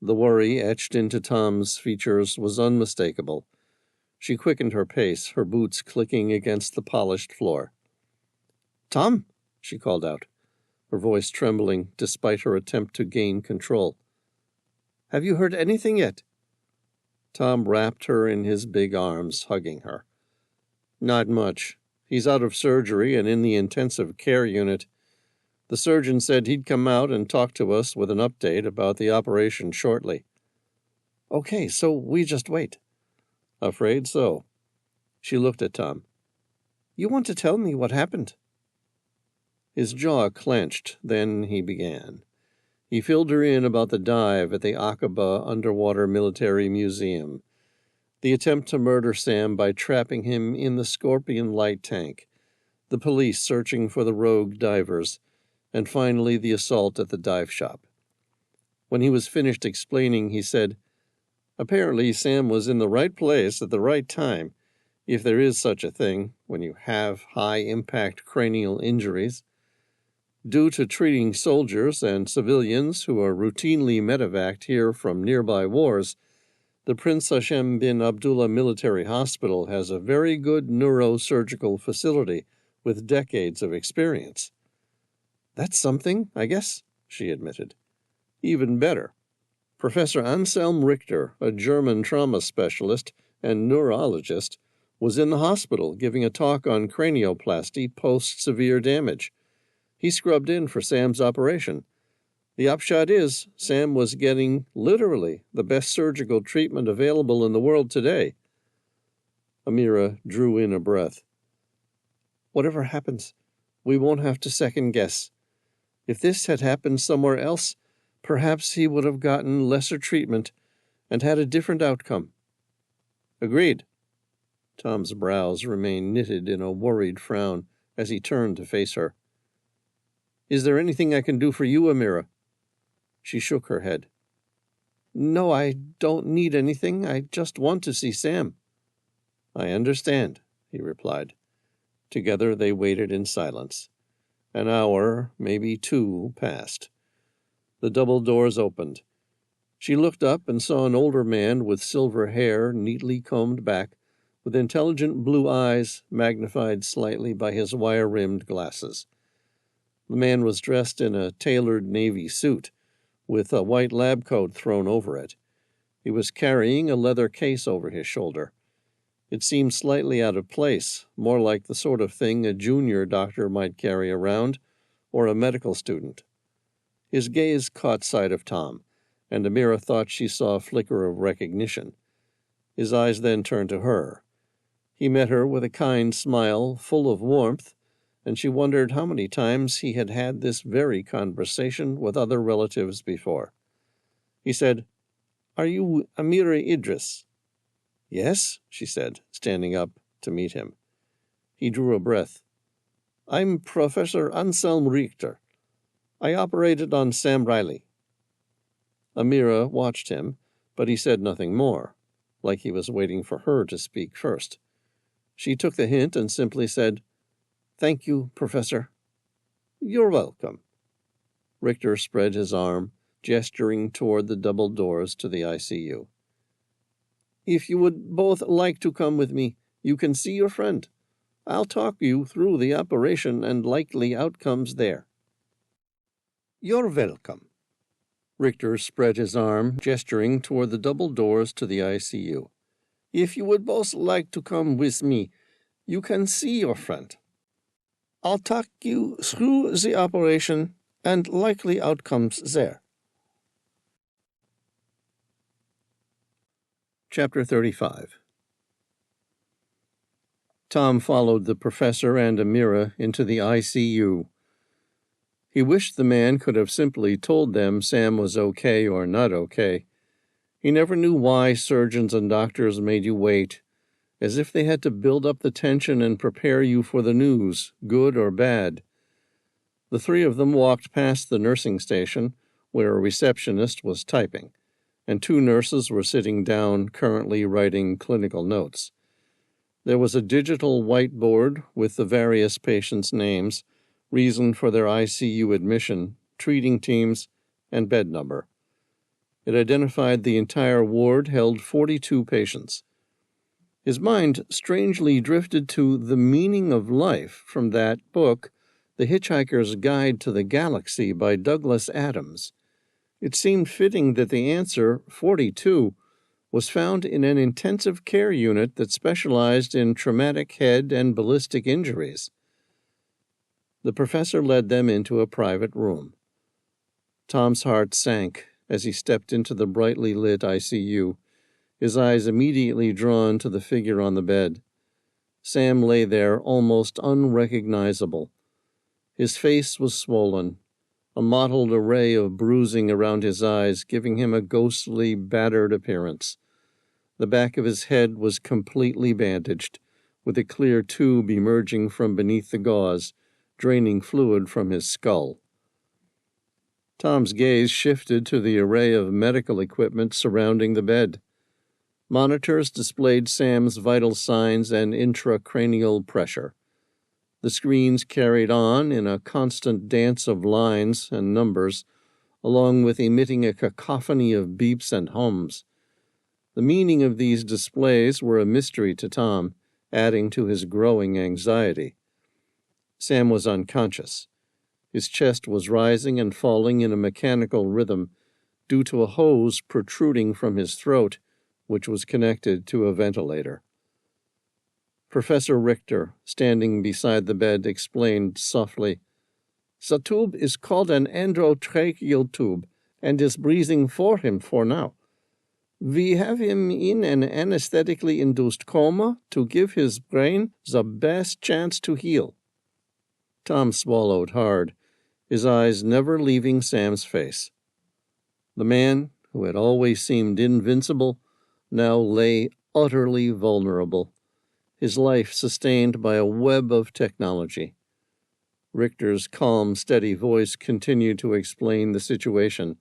The worry etched into Tom's features was unmistakable. She quickened her pace, her boots clicking against the polished floor. "Tom," she called out, her voice trembling despite her attempt to gain control. "Have you heard anything yet?" Tom wrapped her in his big arms, hugging her. "Not much. He's out of surgery and in the intensive care unit. The surgeon said he'd come out and talk to us with an update about the operation shortly." "Okay, so we just wait." "Afraid so." She looked at Tom. "You want to tell me what happened?" His jaw clenched, then he began. He filled her in about the dive at the Akaba Underwater Military Museum, the attempt to murder Sam by trapping him in the Scorpion light tank, the police searching for the rogue divers, and finally the assault at the dive shop. When he was finished explaining, he said, "Apparently Sam was in the right place at the right time, if there is such a thing when you have high-impact cranial injuries. Due to treating soldiers and civilians who are routinely medevaced here from nearby wars, the Prince Hashem bin Abdullah Military Hospital has a very good neurosurgical facility with decades of experience." "That's something, I guess," she admitted. "Even better. Professor Anselm Richter, a German trauma specialist and neurologist, was in the hospital giving a talk on cranioplasty post-severe damage. He scrubbed in for Sam's operation. The upshot is, Sam was getting, literally, the best surgical treatment available in the world today." Amira drew in a breath. "Whatever happens, we won't have to second-guess. If this had happened somewhere else, perhaps he would have gotten lesser treatment and had a different outcome." "Agreed." Tom's brows remained knitted in a worried frown as he turned to face her. "Is there anything I can do for you, Amira?" She shook her head. "No, I don't need anything. I just want to see Sam." "I understand," he replied. Together they waited in silence. An hour, maybe 2, passed. The double doors opened. She looked up and saw an older man with silver hair neatly combed back, with intelligent blue eyes magnified slightly by his wire-rimmed glasses. The man was dressed in a tailored navy suit, with a white lab coat thrown over it. He was carrying a leather case over his shoulder. It seemed slightly out of place, more like the sort of thing a junior doctor might carry around, or a medical student. His gaze caught sight of Tom, and Amira thought she saw a flicker of recognition. His eyes then turned to her. He met her with a kind smile, full of warmth, and she wondered how many times he had had this very conversation with other relatives before. He said, "Are you Amira Idris?" "Yes," she said, standing up to meet him. He drew a breath. "I'm Professor Anselm Richter. I operated on Sam Reilly." Amira watched him, but he said nothing more, like he was waiting for her to speak first. She took the hint and simply said, "Thank you, Professor." "You're welcome." Richter spread his arm, gesturing toward the double doors to the ICU. "If you would both like to come with me, you can see your friend. I'll talk you through the operation and likely outcomes there." "You're welcome." Richter spread his arm, gesturing toward the double doors to the ICU. "If you would both like to come with me, you can see your friend. I'll talk you through the operation and likely outcomes there." Chapter 35. Tom followed the professor and Amira into the ICU. He wished the man could have simply told them Sam was okay or not okay. He never knew why surgeons and doctors made you wait, as if they had to build up the tension and prepare you for the news, good or bad. The three of them walked past the nursing station, where a receptionist was typing, and two nurses were sitting down, currently writing clinical notes. There was a digital whiteboard with the various patients' names, reason for their ICU admission, treating teams, and bed number. It identified the entire ward held 42 patients. His mind strangely drifted to The Meaning of Life from that book, The Hitchhiker's Guide to the Galaxy by Douglas Adams. It seemed fitting that the answer, 42, was found in an intensive care unit that specialized in traumatic head and ballistic injuries. The professor led them into a private room. Tom's heart sank as he stepped into the brightly lit ICU, his eyes immediately drawn to the figure on the bed. Sam lay there almost unrecognizable. His face was swollen, a mottled array of bruising around his eyes giving him a ghostly, battered appearance. The back of his head was completely bandaged, with a clear tube emerging from beneath the gauze, draining fluid from his skull. Tom's gaze shifted to the array of medical equipment surrounding the bed. Monitors displayed Sam's vital signs and intracranial pressure. The screens carried on in a constant dance of lines and numbers, along with emitting a cacophony of beeps and hums. The meaning of these displays were a mystery to Tom, adding to his growing anxiety. Sam was unconscious. His chest was rising and falling in a mechanical rhythm due to a hose protruding from his throat, which was connected to a ventilator. Professor Richter, standing beside the bed, explained softly, "The tube is called an endotracheal tube and is breathing for him for now. We have him in an anesthetically induced coma to give his brain the best chance to heal." Tom swallowed hard, his eyes never leaving Sam's face. The man, who had always seemed invincible, now lay utterly vulnerable, his life sustained by a web of technology. Richter's calm, steady voice continued to explain the situation,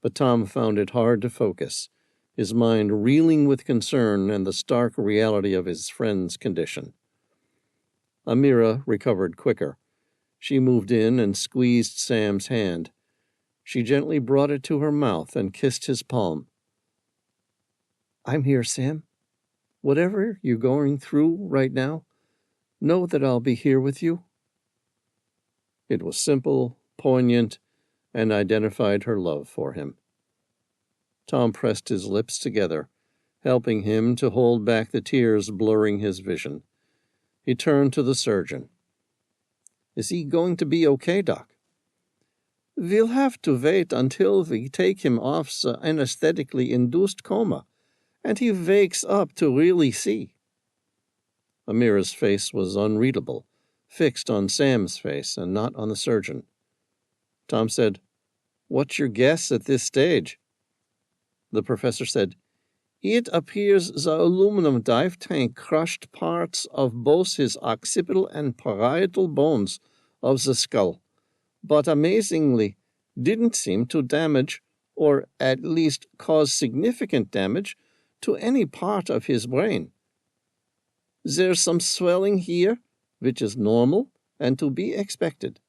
but Tom found it hard to focus, his mind reeling with concern and the stark reality of his friend's condition. Amira recovered quicker. She moved in and squeezed Sam's hand. She gently brought it to her mouth and kissed his palm. I'm here, Sam. Whatever you're going through right now, know that I'll be here with you. It was simple, poignant, and identified her love for him. Tom pressed his lips together, helping him to hold back the tears blurring his vision. He turned to the surgeon. Is he going to be okay, Doc? We'll have to wait until we take him off the anesthetically induced coma, and he wakes up to really see. Amira's face was unreadable, fixed on Sam's face and not on the surgeon. Tom said, What's your guess at this stage? The professor said, It appears the aluminum dive tank crushed parts of both his occipital and parietal bones of the skull, but amazingly didn't seem to damage, or at least cause significant damage, to any part of his brain. There's some swelling here, which is normal and to be expected.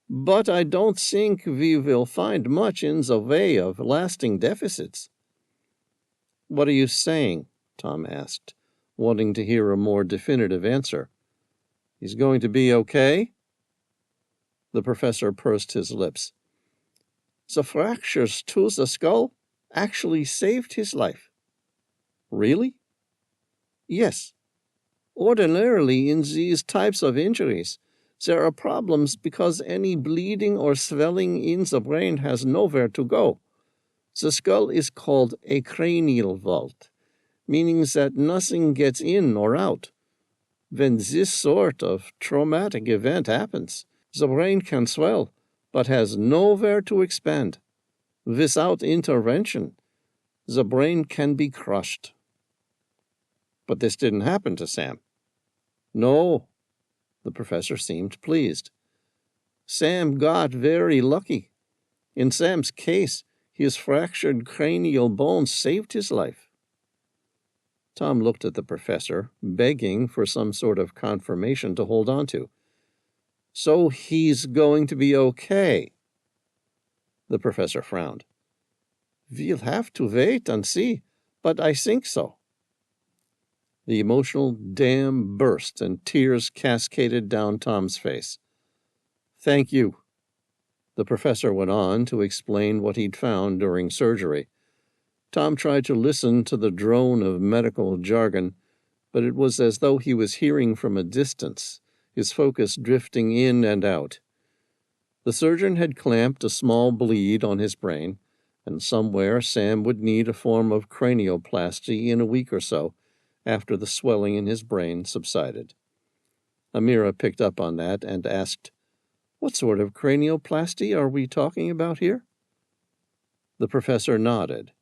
But I don't think we will find much in the way of lasting deficits. What are you saying? Tom asked, wanting to hear a more definitive answer. He's going to be okay? The professor pursed his lips. The fractures to the skull actually saved his life. Really? Yes. Ordinarily, in these types of injuries, there are problems because any bleeding or swelling in the brain has nowhere to go. The skull is called a cranial vault, meaning that nothing gets in or out. When this sort of traumatic event happens, the brain can swell, but has nowhere to expand. Without intervention, the brain can be crushed. But this didn't happen to Sam. No, the professor seemed pleased. Sam got very lucky. In Sam's case, his fractured cranial bones saved his life. Tom looked at the professor, begging for some sort of confirmation to hold on to. So he's going to be okay. The professor frowned. We'll have to wait and see, but I think so. The emotional dam burst and tears cascaded down Tom's face. Thank you. The professor went on to explain what he'd found during surgery. Tom tried to listen to the drone of medical jargon, but it was as though he was hearing from a distance, his focus drifting in and out. The surgeon had clamped a small bleed on his brain, and somewhere Sam would need a form of cranioplasty in a week or so, after the swelling in his brain subsided. Amira picked up on that and asked, What sort of cranioplasty are we talking about here? The professor nodded.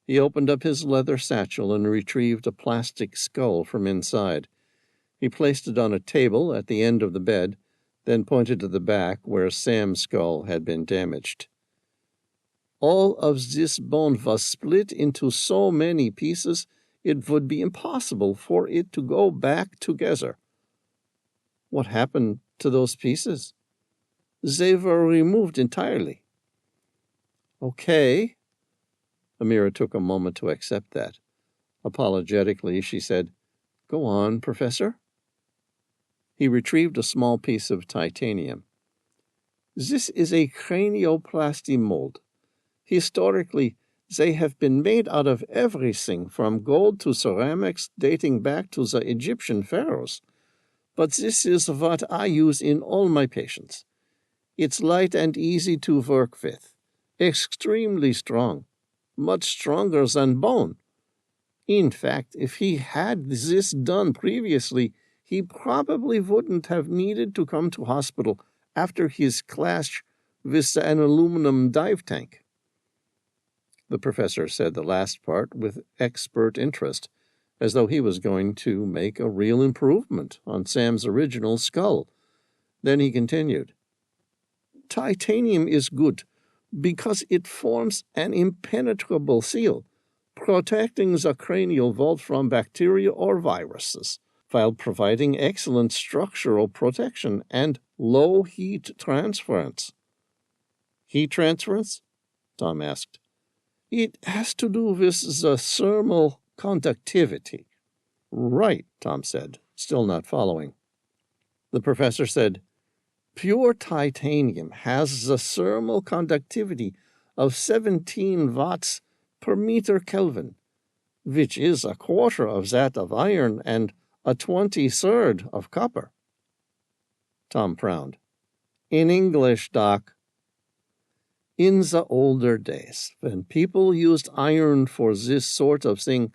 He opened up his leather satchel and retrieved a plastic skull from inside. He placed it on a table at the end of the bed, then pointed to the back where Sam's skull had been damaged. All of this bone was split into so many pieces it would be impossible for it to go back together. What happened to those pieces? They were removed entirely. Okay. Amira took a moment to accept that. Apologetically, she said, Go on, Professor. He retrieved a small piece of titanium. This is a cranioplasty mold. Historically, they have been made out of everything from gold to ceramics dating back to the Egyptian pharaohs. But this is what I use in all my patients. It's light and easy to work with, extremely strong, much stronger than bone. In fact, if he had this done previously, he probably wouldn't have needed to come to hospital after his clash with an aluminum dive tank. The professor said the last part with expert interest, as though he was going to make a real improvement on Sam's original skull. Then he continued, Titanium is good because it forms an impenetrable seal, protecting the cranial vault from bacteria or viruses, while providing excellent structural protection and low heat transference. Heat transference? Tom asked. It has to do with the thermal conductivity. Right, Tom said, still not following. The professor said, Pure titanium has the thermal conductivity of 17 watts per meter Kelvin, which is a quarter of that of iron and a 23rd of copper. Tom frowned. In English, Doc. In the older days, when people used iron for this sort of thing,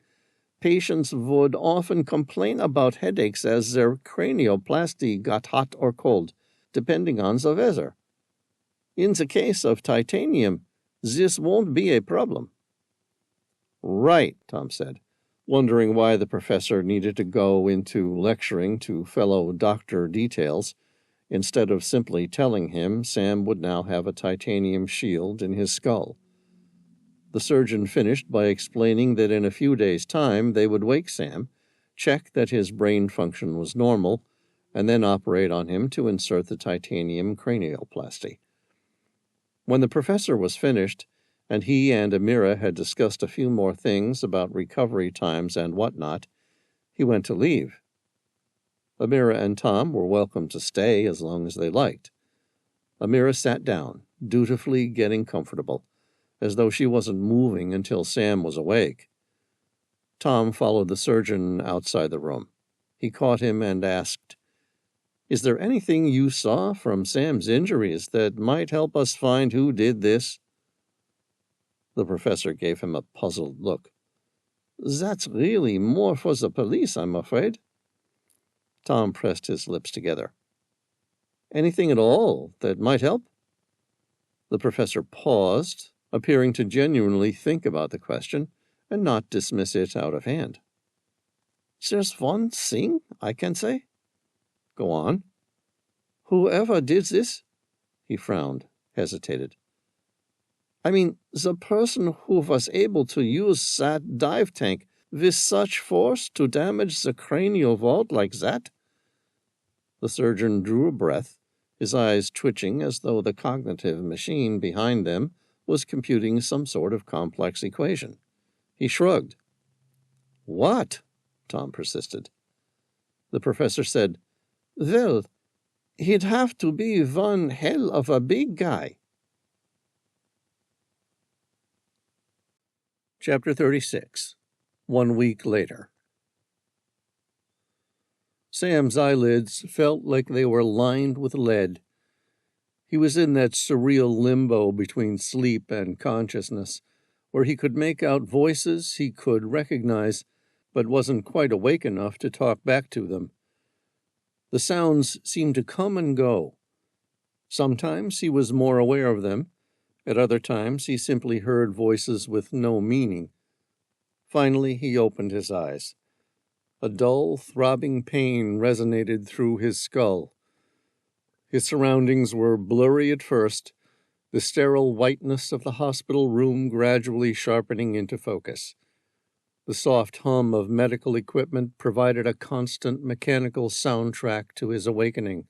patients would often complain about headaches as their cranioplasty got hot or cold, depending on the weather. In the case of titanium, this won't be a problem. Right, Tom said, wondering why the professor needed to go into lecturing to fellow doctor details, instead of simply telling him Sam would now have a titanium shield in his skull. The surgeon finished by explaining that in a few days' time they would wake Sam, check that his brain function was normal, and then operate on him to insert the titanium cranioplasty. When the professor was finished, and he and Amira had discussed a few more things about recovery times and whatnot, he went to leave. Amira and Tom were welcome to stay as long as they liked. Amira sat down, dutifully getting comfortable, as though she wasn't moving until Sam was awake. Tom followed the surgeon outside the room. He caught him and asked, Is there anything you saw from Sam's injuries that might help us find who did this? The professor gave him a puzzled look. That's really more for the police, I'm afraid. Tom pressed his lips together. Anything at all that might help? The professor paused, appearing to genuinely think about the question and not dismiss it out of hand. There's one thing I can say. Go on. Whoever did this, he frowned, hesitated. I mean, the person who was able to use that dive tank with such force to damage the cranial vault like that? The surgeon drew a breath, his eyes twitching as though the cognitive machine behind them was computing some sort of complex equation. He shrugged. What? Tom persisted. The professor said, Well, he'd have to be one hell of a big guy. Chapter 36. 1 week later. Sam's eyelids felt like they were lined with lead. He was in that surreal limbo between sleep and consciousness, where he could make out voices he could recognize, but wasn't quite awake enough to talk back to them. The sounds seemed to come and go. Sometimes he was more aware of them. At other times he simply heard voices with no meaning. Finally he opened his eyes. A dull, throbbing pain resonated through his skull. His surroundings were blurry at first, the sterile whiteness of the hospital room gradually sharpening into focus. The soft hum of medical equipment provided a constant mechanical soundtrack to his awakening.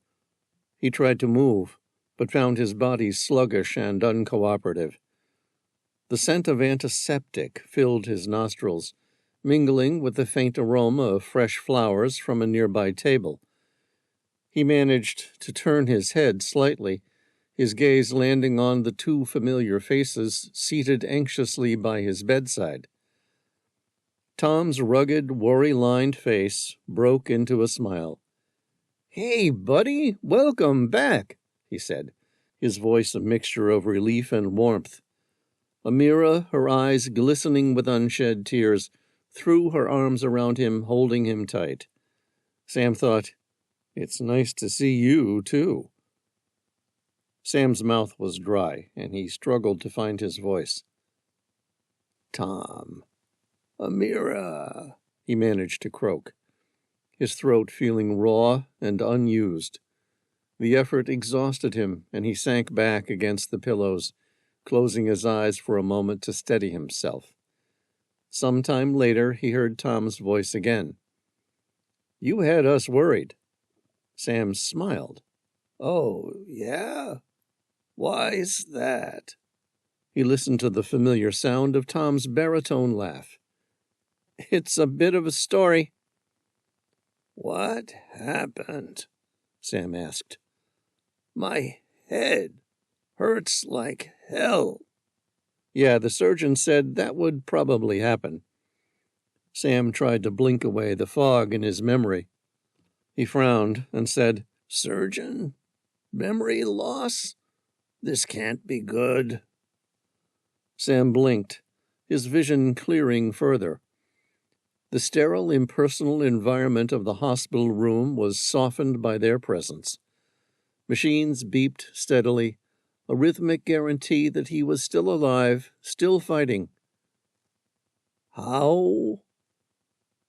He tried to move, but found his body sluggish and uncooperative. The scent of antiseptic filled his nostrils, mingling with the faint aroma of fresh flowers from a nearby table. He managed to turn his head slightly, his gaze landing on the two familiar faces seated anxiously by his bedside. Tom's rugged, worry-lined face broke into a smile. "Hey, buddy, welcome back," he said, his voice a mixture of relief and warmth. Amira, her eyes glistening with unshed tears, threw her arms around him, holding him tight. Sam thought, "It's nice to see you, too." Sam's mouth was dry, and he struggled to find his voice. "Tom, Amira," he managed to croak, his throat feeling raw and unused. The effort exhausted him, and he sank back against the pillows, closing his eyes for a moment to steady himself. Some time later, he heard Tom's voice again. "You had us worried." Sam smiled. "Oh, yeah? Why's that?" He listened to the familiar sound of Tom's baritone laugh. "It's a bit of a story." "What happened?" Sam asked. "My head hurts like hell." Yeah, the surgeon said that would probably happen. Sam tried to blink away the fog in his memory. He frowned and said, "Surgeon? Memory loss? This can't be good." Sam blinked, his vision clearing further. The sterile, impersonal environment of the hospital room was softened by their presence. Machines beeped steadily, a rhythmic guarantee that he was still alive, still fighting. "How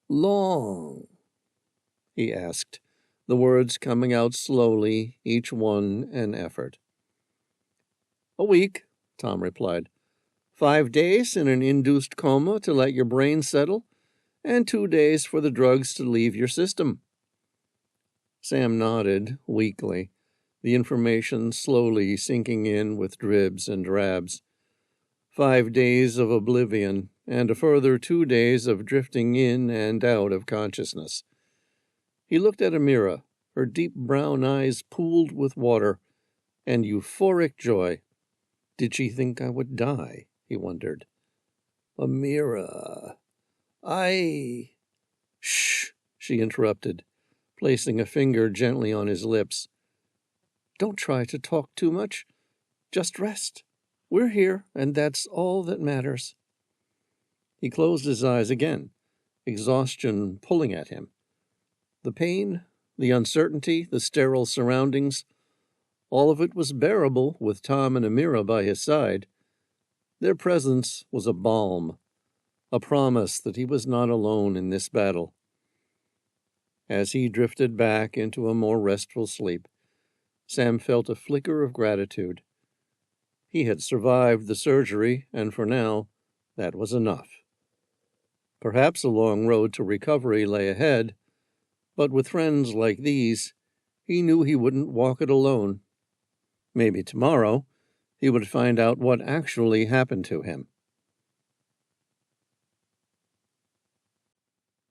long?" he asked, the words coming out slowly, each one an effort. "A week," Tom replied. 5 days in an induced coma to let your brain settle, and 2 days for the drugs to leave your system." Sam nodded weakly, the information slowly sinking in with dribs and drabs. 5 days of oblivion, and a further 2 days of drifting in and out of consciousness. He looked at Amira, her deep brown eyes pooled with water, and euphoric joy. Did she think I would die? He wondered. "Amira, Shh," she interrupted, placing a finger gently on his lips. "Don't try to talk too much. Just rest. We're here, and that's all that matters." He closed his eyes again, exhaustion pulling at him. The pain, the uncertainty, the sterile surroundings, all of it was bearable with Tom and Amira by his side. Their presence was a balm, a promise that he was not alone in this battle. As he drifted back into a more restful sleep, Sam felt a flicker of gratitude. He had survived the surgery, and for now, that was enough. Perhaps a long road to recovery lay ahead, but with friends like these, he knew he wouldn't walk it alone. Maybe tomorrow he would find out what actually happened to him.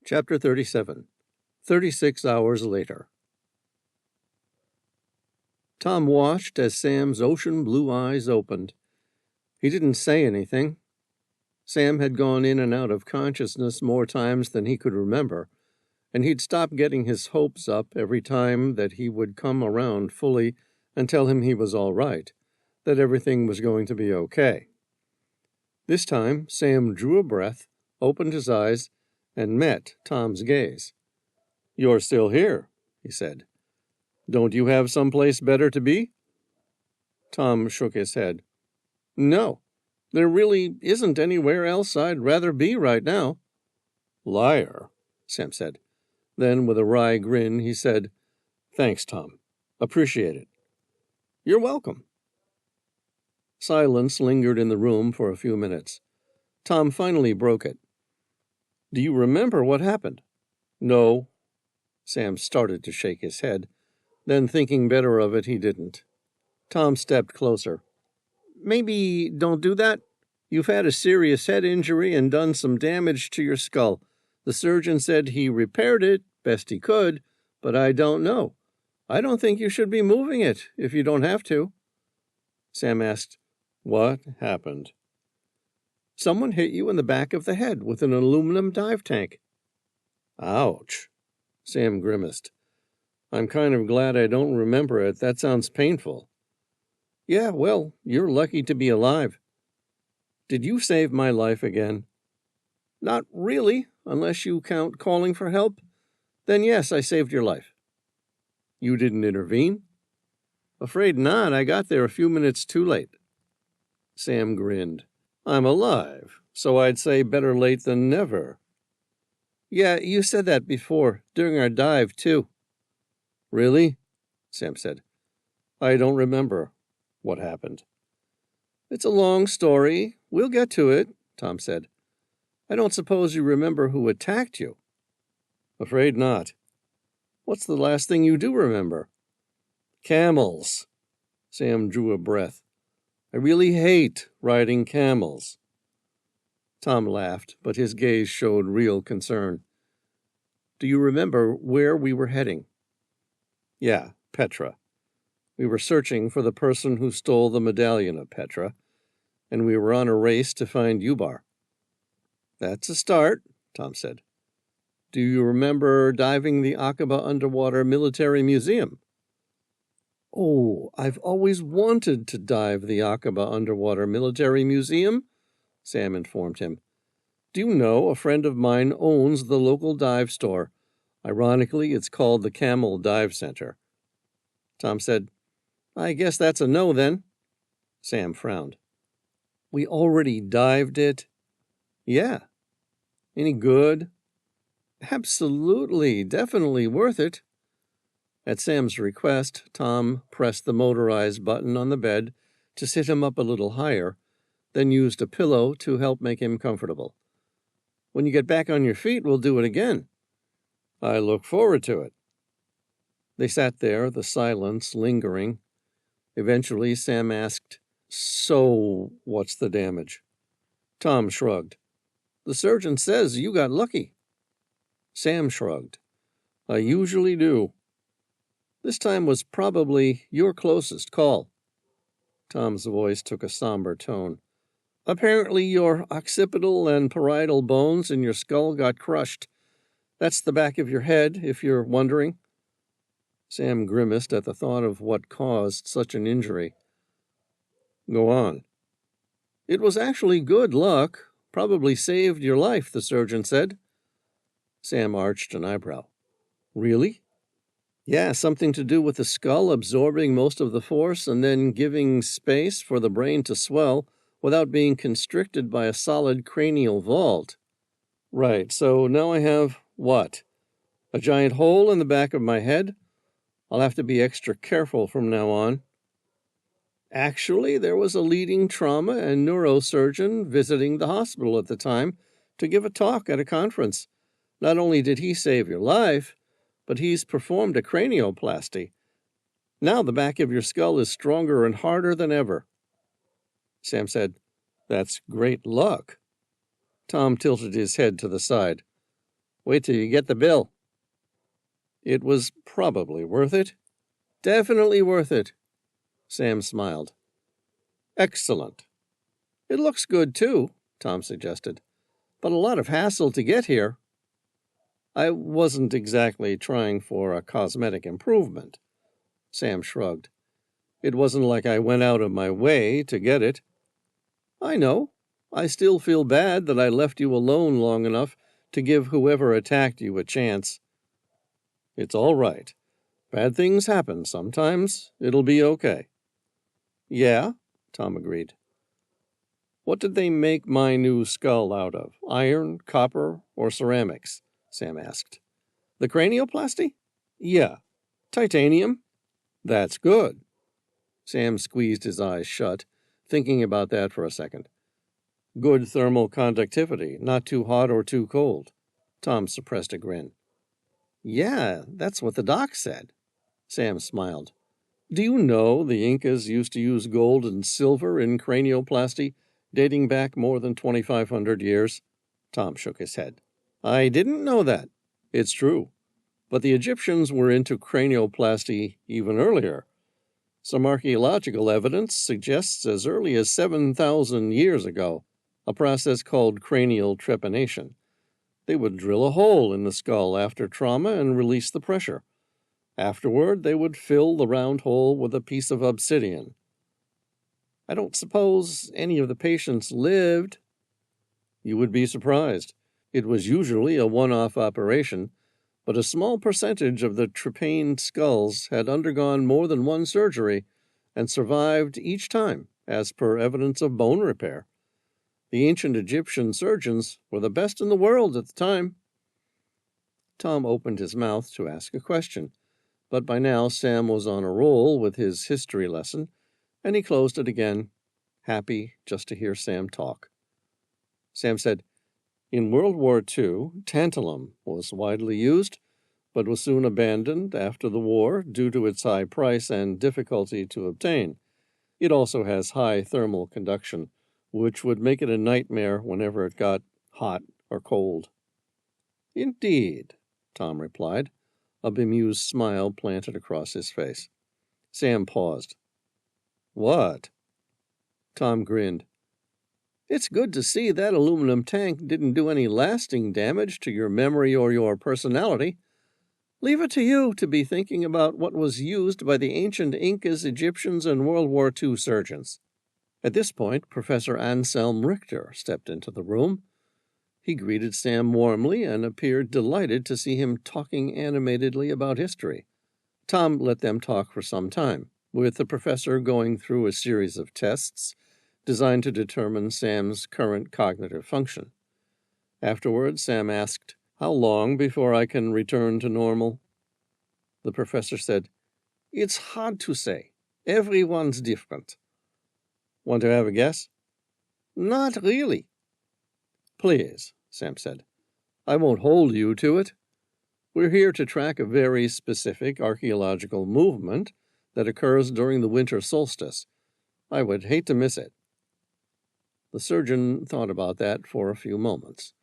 Chapter 37. 36 hours later. Tom watched as Sam's ocean blue eyes opened. He didn't say anything. Sam had gone in and out of consciousness more times than he could remember, and he'd stopped getting his hopes up every time that he would come around fully and tell him he was all right, that everything was going to be okay. This time, Sam drew a breath, opened his eyes, and met Tom's gaze. "You're still here," he said. "Don't you have someplace better to be?" Tom shook his head. "No, there really isn't anywhere else I'd rather be right now." "Liar," Sam said. Then, with a wry grin, he said, "Thanks, Tom. Appreciate it." "You're welcome." Silence lingered in the room for a few minutes. Tom finally broke it. "Do you remember what happened?" "No." Sam started to shake his head. Then, thinking better of it, he didn't. Tom stepped closer. "Maybe don't do that. You've had a serious head injury and done some damage to your skull. The surgeon said he repaired it best he could, but I don't know. I don't think you should be moving it if you don't have to." Sam asked, "What happened?" "Someone hit you in the back of the head with an aluminum dive tank." "Ouch." Sam grimaced. "I'm kind of glad I don't remember it. That sounds painful." "Yeah, well, you're lucky to be alive." "Did you save my life again?" "Not really, unless you count calling for help. Then yes, I saved your life." "You didn't intervene?" "Afraid not. I got there a few minutes too late." Sam grinned. "I'm alive, so I'd say better late than never." "Yeah, you said that before, during our dive, too." "Really?" Sam said. "I don't remember. What happened?" "It's a long story. We'll get to it," Tom said. "I don't suppose you remember who attacked you." "Afraid not." "What's the last thing you do remember?" "Camels." Sam drew a breath. I really hate riding camels. Tom laughed, but his gaze showed real concern. Do you remember where we were heading? Yeah, Petra. We were searching for the person who stole the Medallion of Petra, and we were on a race to find Ubar. That's a start, Tom said. Do you remember diving the Akaba underwater military museum? Oh, I've always wanted to dive the Akaba underwater military museum, Sam informed him. Do you know, a friend of mine owns the local dive store. Ironically, it's called the Camel Dive Center. Tom said, I guess that's a no then. Sam frowned. We already dived it. Yeah. Any good? Absolutely, definitely worth it. At Sam's request, Tom pressed the motorized button on the bed to sit him up a little higher, then used a pillow to help make him comfortable. When you get back on your feet, we'll do it again. I look forward to it. They sat there, the silence lingering. Eventually, Sam asked, So, what's the damage? Tom shrugged. The surgeon says you got lucky. Sam shrugged. I usually do. This time was probably your closest call. Tom's voice took a somber tone. Apparently your occipital and parietal bones in your skull got crushed. That's the back of your head, if you're wondering. Sam grimaced at the thought of what caused such an injury. Go on. It was actually good luck. Probably saved your life, the surgeon said. Sam arched an eyebrow. Really? Yeah, something to do with the skull absorbing most of the force and then giving space for the brain to swell without being constricted by a solid cranial vault. Right, so now I have what? A giant hole in the back of my head? I'll have to be extra careful from now on. Actually, there was a leading trauma and neurosurgeon visiting the hospital at the time to give a talk at a conference. Not only did he save your life, but he's performed a cranioplasty. Now the back of your skull is stronger and harder than ever. Sam said, That's great luck. Tom tilted his head to the side. Wait till you get the bill. It was probably worth it. Definitely worth it. Sam smiled. Excellent. It looks good, too, Tom suggested, but a lot of hassle to get here. I wasn't exactly trying for a cosmetic improvement. Sam shrugged. It wasn't like I went out of my way to get it. I know. I still feel bad that I left you alone long enough to give whoever attacked you a chance. It's all right. Bad things happen sometimes. It'll be okay. Yeah, Tom agreed. What did they make my new skull out of? Iron, copper, or ceramics? Sam asked. The cranioplasty? Yeah. Titanium? That's good. Sam squeezed his eyes shut, thinking about that for a second. Good thermal conductivity, not too hot or too cold. Tom suppressed a grin. Yeah, that's what the doc said. Sam smiled. Do you know the Incas used to use gold and silver in cranioplasty, dating back more than 2,500 years? Tom shook his head. I didn't know that. It's true. But the Egyptians were into cranioplasty even earlier. Some archaeological evidence suggests as early as 7,000 years ago, a process called cranial trepanation. They would drill a hole in the skull after trauma and release the pressure. Afterward, they would fill the round hole with a piece of obsidian. I don't suppose any of the patients lived. You would be surprised. It was usually a one-off operation, but a small percentage of the trepaned skulls had undergone more than one surgery and survived each time, as per evidence of bone repair. The ancient Egyptian surgeons were the best in the world at the time. Tom opened his mouth to ask a question, but by now Sam was on a roll with his history lesson, and he closed it again, happy just to hear Sam talk. Sam said, In World War II, tantalum was widely used, but was soon abandoned after the war due to its high price and difficulty to obtain. It also has high thermal conduction, which would make it a nightmare whenever it got hot or cold. Indeed, Tom replied, a bemused smile planted across his face. Sam paused. What? Tom grinned. It's good to see that aluminum tank didn't do any lasting damage to your memory or your personality. Leave it to you to be thinking about what was used by the ancient Incas, Egyptians, and World War II surgeons. At this point, Professor Anselm Richter stepped into the room. He greeted Sam warmly and appeared delighted to see him talking animatedly about history. Tom let them talk for some time, with the professor going through a series of tests designed to determine Sam's current cognitive function. Afterward, Sam asked, "How long before I can return to normal?" The professor said, "It's hard to say. Everyone's different." "Want to have a guess?" "Not really." "Please," Sam said. "I won't hold you to it. We're here to track a very specific archaeological movement that occurs during the winter solstice. I would hate to miss it." The surgeon thought about that for a few moments.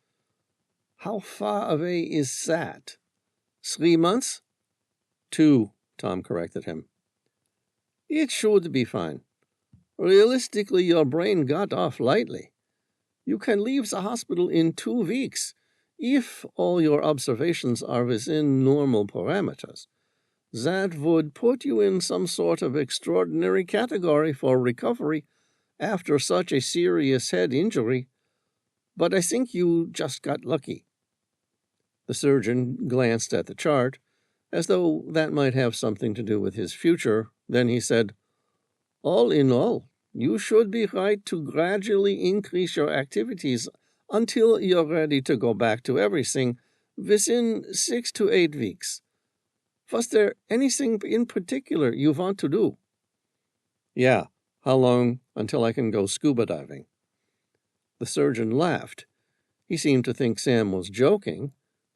"How far away is that? 3 months?" "2," Tom corrected him. "It should be fine. Realistically, your brain got off lightly. You can leave the hospital in 2 weeks, if all your observations are within normal parameters. That would put you in some sort of extraordinary category for recovery after such a serious head injury. But I think you just got lucky." The surgeon glanced at the chart, as though that might have something to do with his future. Then he said, "All in all, you should be right to gradually increase your activities until you're ready to go back to everything within 6 to 8 weeks. Was there anything in particular you want to do?" "Yeah. How long until I can go scuba diving?" The surgeon laughed. He seemed to think Sam was joking,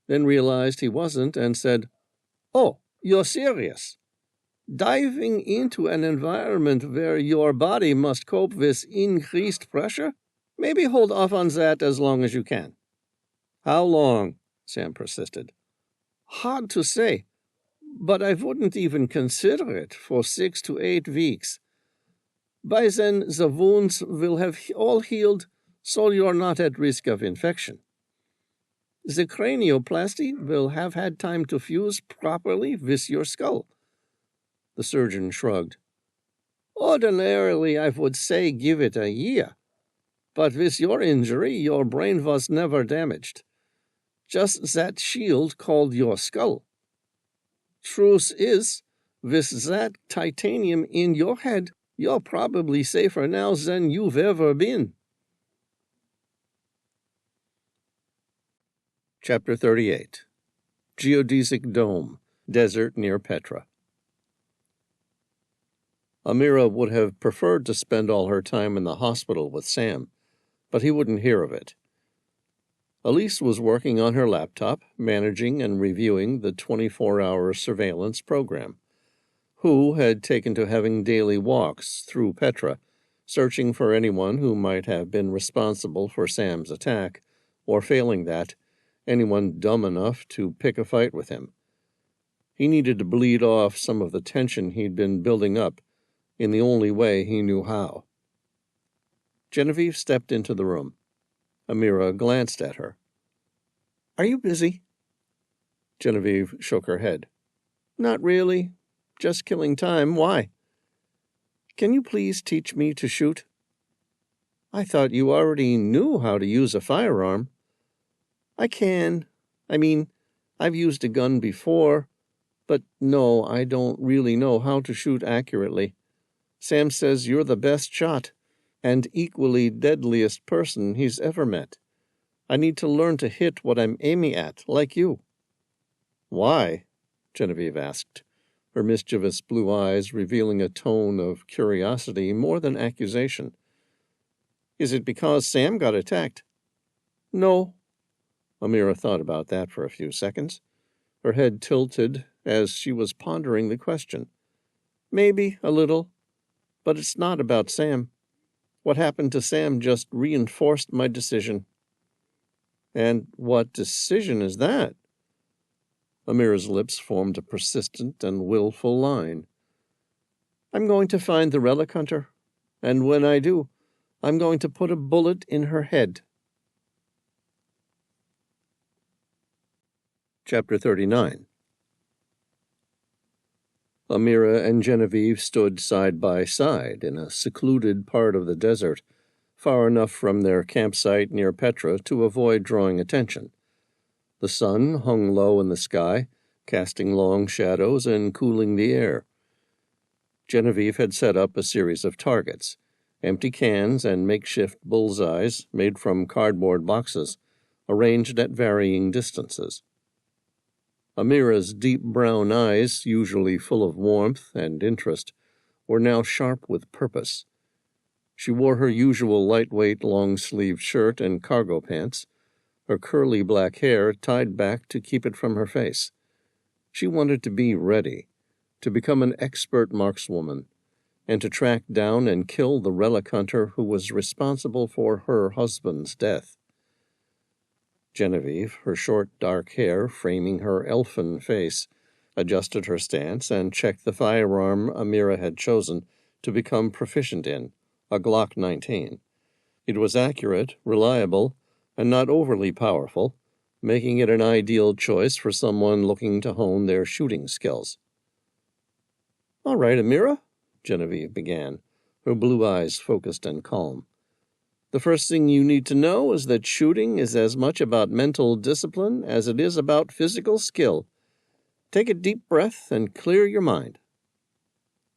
then realized he wasn't and said, "Oh, you're serious? Diving into an environment where your body must cope with increased pressure? Maybe hold off on that as long as you can." "How long?" Sam persisted. "Hard to say, but I wouldn't even consider it for 6 to 8 weeks. By then, the wounds will have all healed, so you're not at risk of infection. The cranioplasty will have had time to fuse properly with your skull." The surgeon shrugged. "Ordinarily, I would say give it a year. But with your injury, your brain was never damaged. Just that shield called your skull. Truth is, with that titanium in your head, you're probably safer now than you've ever been." Chapter 38. Geodesic Dome, Desert near Petra. Amira would have preferred to spend all her time in the hospital with Sam, but he wouldn't hear of it. Elise was working on her laptop, managing and reviewing the 24-hour surveillance program. Who had taken to having daily walks through Petra, searching for anyone who might have been responsible for Sam's attack, or failing that, anyone dumb enough to pick a fight with him. He needed to bleed off some of the tension he'd been building up in the only way he knew how. Genevieve stepped into the room. Amira glanced at her. "Are you busy?" Genevieve shook her head. "Not really. Just killing time. Why?" "Can you please teach me to shoot?" "I thought you already knew how to use a firearm." "I can. I mean, I've used a gun before, but no, I don't really know how to shoot accurately. Sam says you're the best shot, and equally deadliest person he's ever met. I need to learn to hit what I'm aiming at, like you." "Why?" Genevieve asked, her mischievous blue eyes revealing a tone of curiosity more than accusation. "Is it because Sam got attacked?" "No." Amira thought about that for a few seconds. Her head tilted as she was pondering the question. "Maybe a little. But it's not about Sam. What happened to Sam just reinforced my decision." "And what decision is that?" Amira's lips formed a persistent and willful line. "I'm going to find the relic hunter, and when I do, I'm going to put a bullet in her head." Chapter 39. Amira and Genevieve stood side by side in a secluded part of the desert, far enough from their campsite near Petra to avoid drawing attention. The sun hung low in the sky, casting long shadows and cooling the air. Genevieve had set up a series of targets, empty cans and makeshift bullseyes made from cardboard boxes, arranged at varying distances. Amira's deep brown eyes, usually full of warmth and interest, were now sharp with purpose. She wore her usual lightweight long-sleeved shirt and cargo pants, her curly black hair tied back to keep it from her face. She wanted to be ready, to become an expert markswoman, and to track down and kill the relic hunter who was responsible for her husband's death. Genevieve, her short dark hair framing her elfin face, adjusted her stance and checked the firearm Amira had chosen to become proficient in, a Glock 19. It was accurate, reliable, and not overly powerful, making it an ideal choice for someone looking to hone their shooting skills. "All right, Amira," Genevieve began, her blue eyes focused and calm. "The first thing you need to know is that shooting is as much about mental discipline as it is about physical skill. Take a deep breath and clear your mind."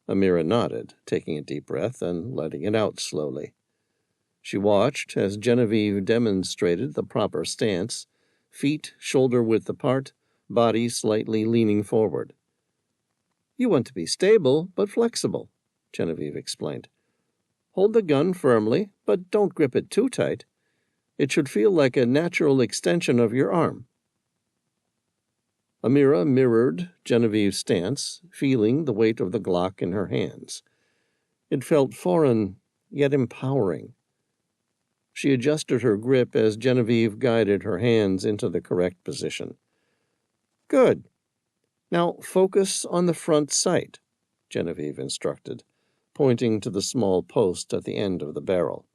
Amira nodded, taking a deep breath and letting it out slowly. She watched as Genevieve demonstrated the proper stance, feet shoulder-width apart, body slightly leaning forward. "You want to be stable but flexible," Genevieve explained. "Hold the gun firmly, but don't grip it too tight. It should feel like a natural extension of your arm." Amira mirrored Genevieve's stance, feeling the weight of the Glock in her hands. It felt foreign, yet empowering. She adjusted her grip as Genevieve guided her hands into the correct position. "Good. Now focus on the front sight," Genevieve instructed, pointing to the small post at the end of the barrel.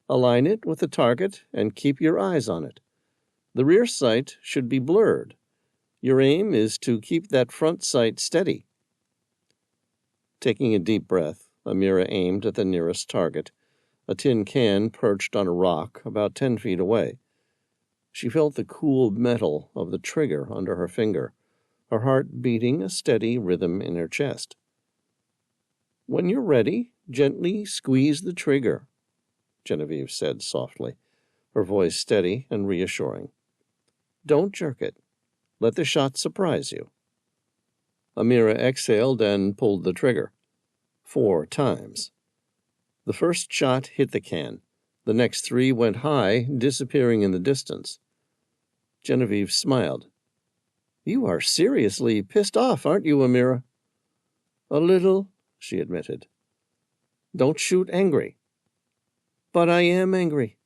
"Align it with the target and keep your eyes on it. The rear sight should be blurred. Your aim is to keep that front sight steady." Taking a deep breath, Amira aimed at the nearest target, a tin can perched on a rock about 10 feet away. She felt the cool metal of the trigger under her finger, her heart beating a steady rhythm in her chest. "When you're ready, gently squeeze the trigger," Genevieve said softly, her voice steady and reassuring. "Don't jerk it. Let the shot surprise you." Amira exhaled and pulled the trigger. 4 times. The first shot hit the can. The next 3 went high, disappearing in the distance. Genevieve smiled. "You are seriously pissed off, aren't you, Amira?" "A little," she admitted. "Don't shoot angry." "But I am angry."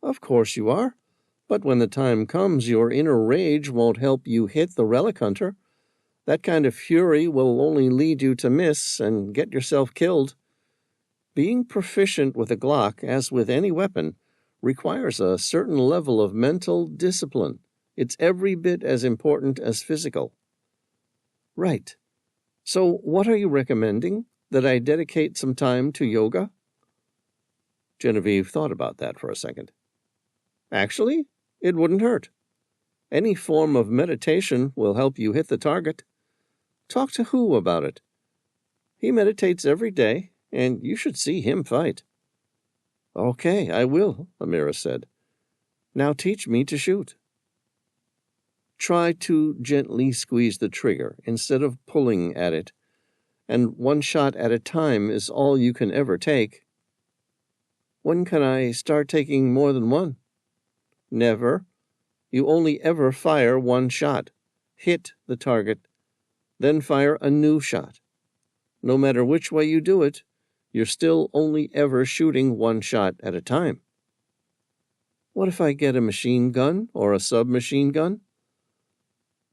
"Of course you are. But when the time comes, your inner rage won't help you hit the relic hunter. That kind of fury will only lead you to miss and get yourself killed. Being proficient with a Glock, as with any weapon, requires a certain level of mental discipline. It's every bit as important as physical." "Right. So what are you recommending? That I dedicate some time to yoga?" Genevieve thought about that for a second. "Actually, it wouldn't hurt. Any form of meditation will help you hit the target. Talk to Hu about it. He meditates every day, and you should see him fight." "Okay, I will," Amira said. "Now teach me to shoot." "Try to gently squeeze the trigger instead of pulling at it, and 1 shot at a time is all you can ever take." "When can I start taking more than one?" "Never. You only ever fire 1 shot. Hit the target. Then fire a new shot." No matter which way you do it, you're still only ever shooting one shot at a time. What if I get a machine gun or a submachine gun?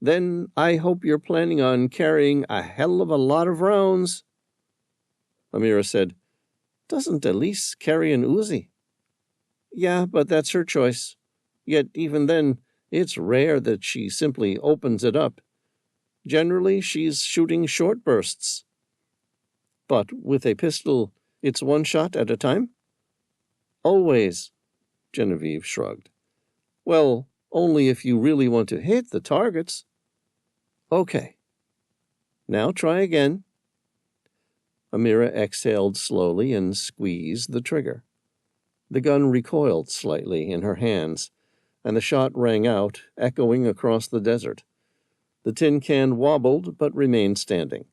Then I hope you're planning on carrying a hell of a lot of rounds. Amira said, Doesn't Elise carry an Uzi? Yeah, but that's her choice. Yet even then, it's rare that she simply opens it up. Generally, she's shooting short bursts. But with a pistol, it's one shot at a time? Always, Genevieve shrugged. Well, only if you really want to hit the targets. Okay. Now try again. Amira exhaled slowly and squeezed the trigger. The gun recoiled slightly in her hands, and the shot rang out, echoing across the desert. The tin can wobbled but remained standing.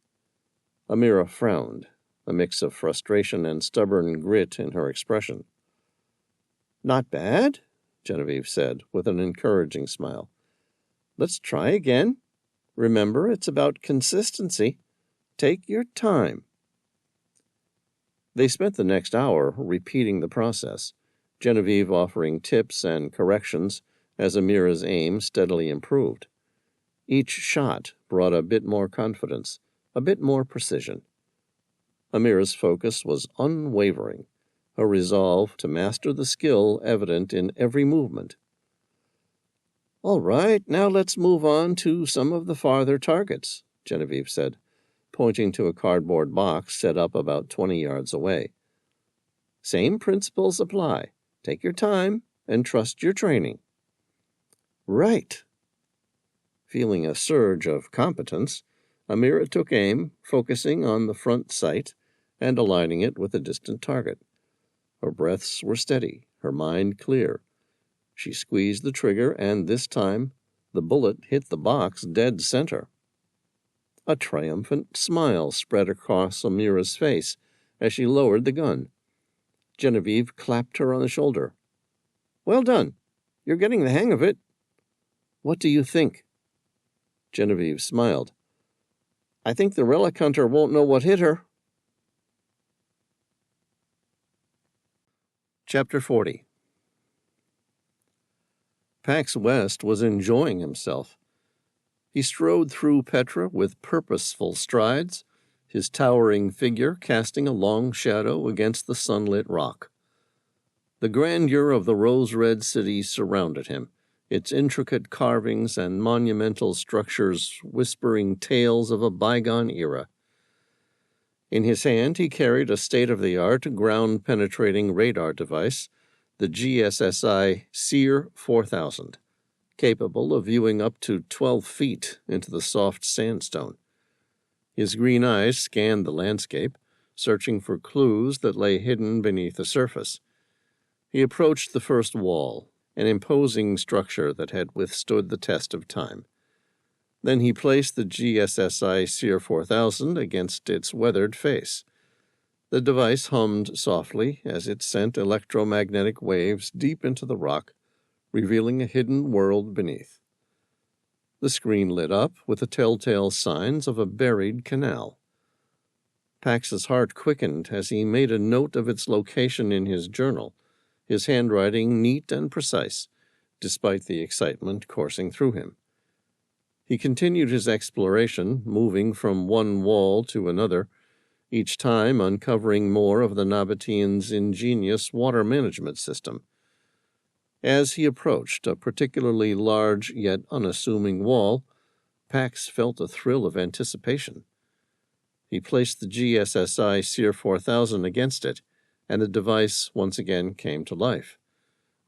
Amira frowned, a mix of frustration and stubborn grit in her expression. Not bad, Genevieve said, with an encouraging smile. Let's try again. Remember, it's about consistency. Take your time. They spent the next hour repeating the process, Genevieve offering tips and corrections as Amira's aim steadily improved. Each shot brought a bit more confidence, a bit more precision. Amira's focus was unwavering, her resolve to master the skill evident in every movement. All right, now let's move on to some of the farther targets, Genevieve said, pointing to a cardboard box set up about 20 yards away. Same principles apply. Take your time and trust your training. Right. Feeling a surge of competence, Amira took aim, focusing on the front sight and aligning it with a distant target. Her breaths were steady, her mind clear. She squeezed the trigger, and this time the bullet hit the box dead center. A triumphant smile spread across Amira's face as she lowered the gun. Genevieve clapped her on the shoulder. Well done. You're getting the hang of it. What do you think? Genevieve smiled. I think the relic hunter won't know what hit her. Chapter 40. Pax West was enjoying himself. He strode through Petra with purposeful strides, his towering figure casting a long shadow against the sunlit rock. The grandeur of the rose-red city surrounded him, its intricate carvings and monumental structures whispering tales of a bygone era. In his hand he carried a state-of-the-art ground-penetrating radar device, the GSSI Seer 4000, capable of viewing up to 12 feet into the soft sandstone. His green eyes scanned the landscape, searching for clues that lay hidden beneath the surface. He approached the first wall, an imposing structure that had withstood the test of time. Then he placed the GSSI Seer 4000 against its weathered face. The device hummed softly as it sent electromagnetic waves deep into the rock, revealing a hidden world beneath. The screen lit up with the telltale signs of a buried canal. Pax's heart quickened as he made a note of its location in his journal, his handwriting neat and precise, despite the excitement coursing through him. He continued his exploration, moving from one wall to another, each time uncovering more of the Nabateans' ingenious water management system. As he approached a particularly large yet unassuming wall, Pax felt a thrill of anticipation. He placed the GSSI Seer 4000 against it, and the device once again came to life.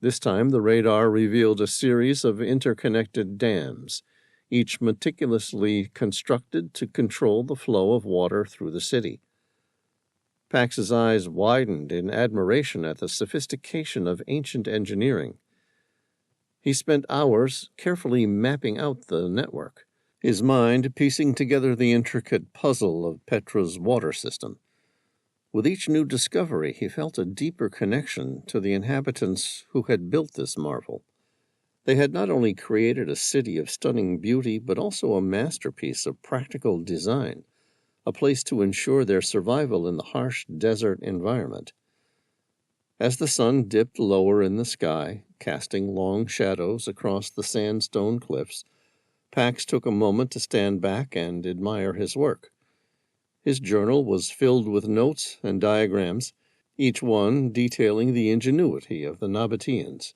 This time the radar revealed a series of interconnected dams, each meticulously constructed to control the flow of water through the city. Pax's eyes widened in admiration at the sophistication of ancient engineering. He spent hours carefully mapping out the network, his mind piecing together the intricate puzzle of Petra's water system. With each new discovery, he felt a deeper connection to the inhabitants who had built this marvel. They had not only created a city of stunning beauty, but also a masterpiece of practical design, a place to ensure their survival in the harsh desert environment. As the sun dipped lower in the sky, casting long shadows across the sandstone cliffs, Pax took a moment to stand back and admire his work. His journal was filled with notes and diagrams, each one detailing the ingenuity of the Nabateans.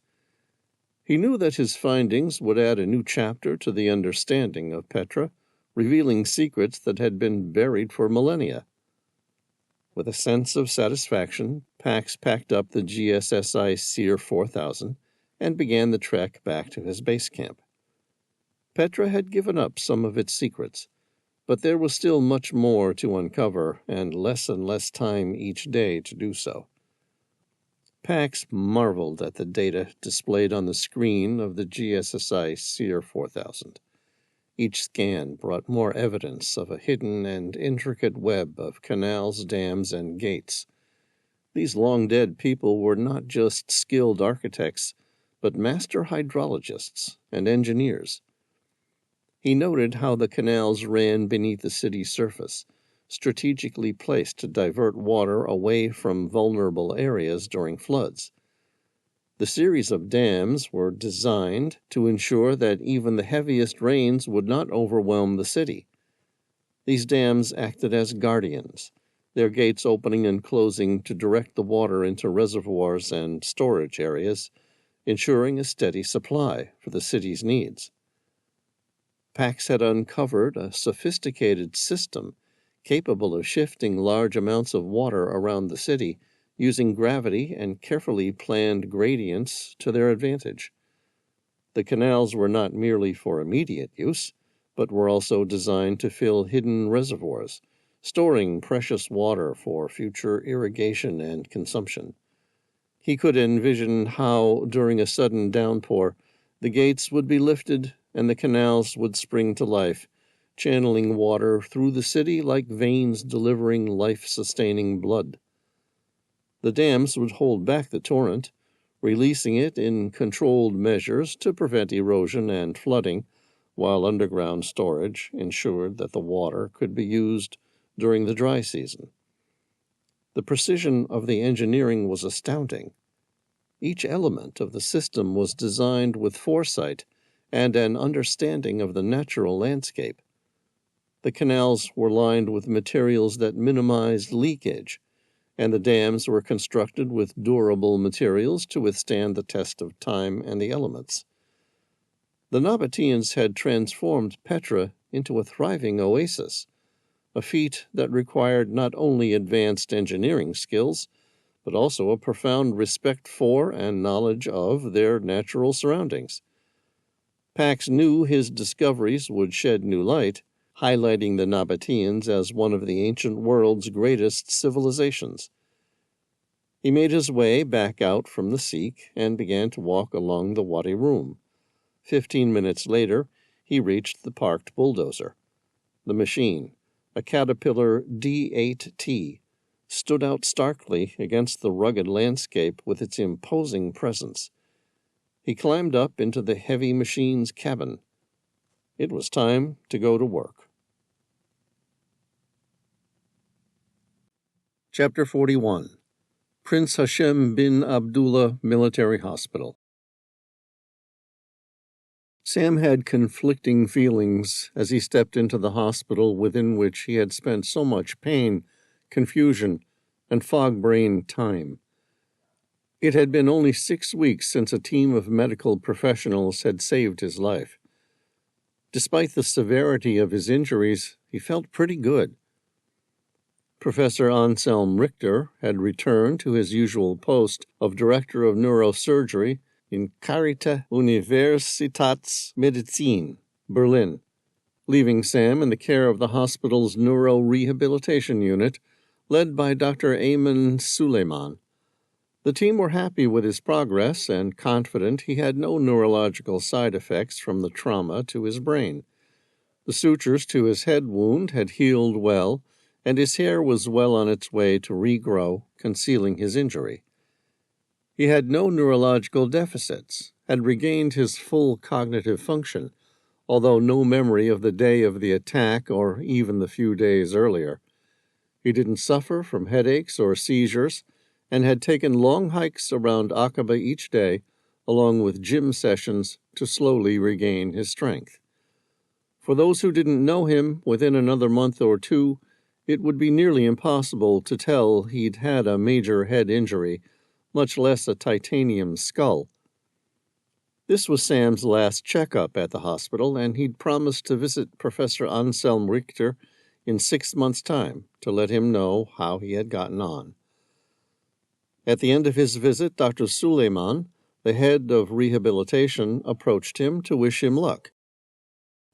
He knew that his findings would add a new chapter to the understanding of Petra, revealing secrets that had been buried for millennia. With a sense of satisfaction, Pax packed up the GSSI Seer 4000 and began the trek back to his base camp. Petra had given up some of its secrets, but there was still much more to uncover and less time each day to do so. Pax marveled at the data displayed on the screen of the GSSI Seer 4000. Each scan brought more evidence of a hidden and intricate web of canals, dams, and gates. These long-dead people were not just skilled architects, but master hydrologists and engineers. He noted how the canals ran beneath the city's surface, strategically placed to divert water away from vulnerable areas during floods. The series of dams were designed to ensure that even the heaviest rains would not overwhelm the city. These dams acted as guardians, their gates opening and closing to direct the water into reservoirs and storage areas, ensuring a steady supply for the city's needs. Pax had uncovered a sophisticated system capable of shifting large amounts of water around the city using gravity and carefully planned gradients to their advantage. The canals were not merely for immediate use, but were also designed to fill hidden reservoirs, storing precious water for future irrigation and consumption. He could envision how, during a sudden downpour, the gates would be lifted and the canals would spring to life, channeling water through the city like veins delivering life-sustaining blood. The dams would hold back the torrent, releasing it in controlled measures to prevent erosion and flooding, while underground storage ensured that the water could be used during the dry season. The precision of the engineering was astounding. Each element of the system was designed with foresight and an understanding of the natural landscape. The canals were lined with materials that minimized leakage, and the dams were constructed with durable materials to withstand the test of time and the elements. The Nabateans had transformed Petra into a thriving oasis, a feat that required not only advanced engineering skills, but also a profound respect for and knowledge of their natural surroundings. Pax knew his discoveries would shed new light, highlighting the Nabateans as one of the ancient world's greatest civilizations. He made his way back out from the Sikh and began to walk along the Wadi Rum. 15 minutes later, he reached the parked bulldozer. The machine, a Caterpillar D8T, stood out starkly against the rugged landscape with its imposing presence. He climbed up into the heavy machine's cabin. It was time to go to work. Chapter 41. Prince Hashem bin Abdullah Military Hospital. Sam had conflicting feelings as he stepped into the hospital within which he had spent so much pain, confusion, and fog-brained time. It had been only 6 weeks since a team of medical professionals had saved his life. Despite the severity of his injuries, he felt pretty good. Professor Anselm Richter had returned to his usual post of Director of Neurosurgery in Charité Universitätsmedizin, Berlin, leaving Sam in the care of the hospital's neuro-rehabilitation unit, led by Dr. Ayman Suleiman. The team were happy with his progress and confident he had no neurological side effects from the trauma to his brain. The sutures to his head wound had healed well, and his hair was well on its way to regrow, concealing his injury. He had no neurological deficits, had regained his full cognitive function, although no memory of the day of the attack or even the few days earlier. He didn't suffer from headaches or seizures and had taken long hikes around Akaba each day, along with gym sessions to slowly regain his strength. For those who didn't know him, within another month or two, it would be nearly impossible to tell he'd had a major head injury, much less a titanium skull. This was Sam's last checkup at the hospital, and he'd promised to visit Professor Anselm Richter in 6 months' time to let him know how he had gotten on. At the end of his visit, Dr. Suleiman, the head of rehabilitation, approached him to wish him luck.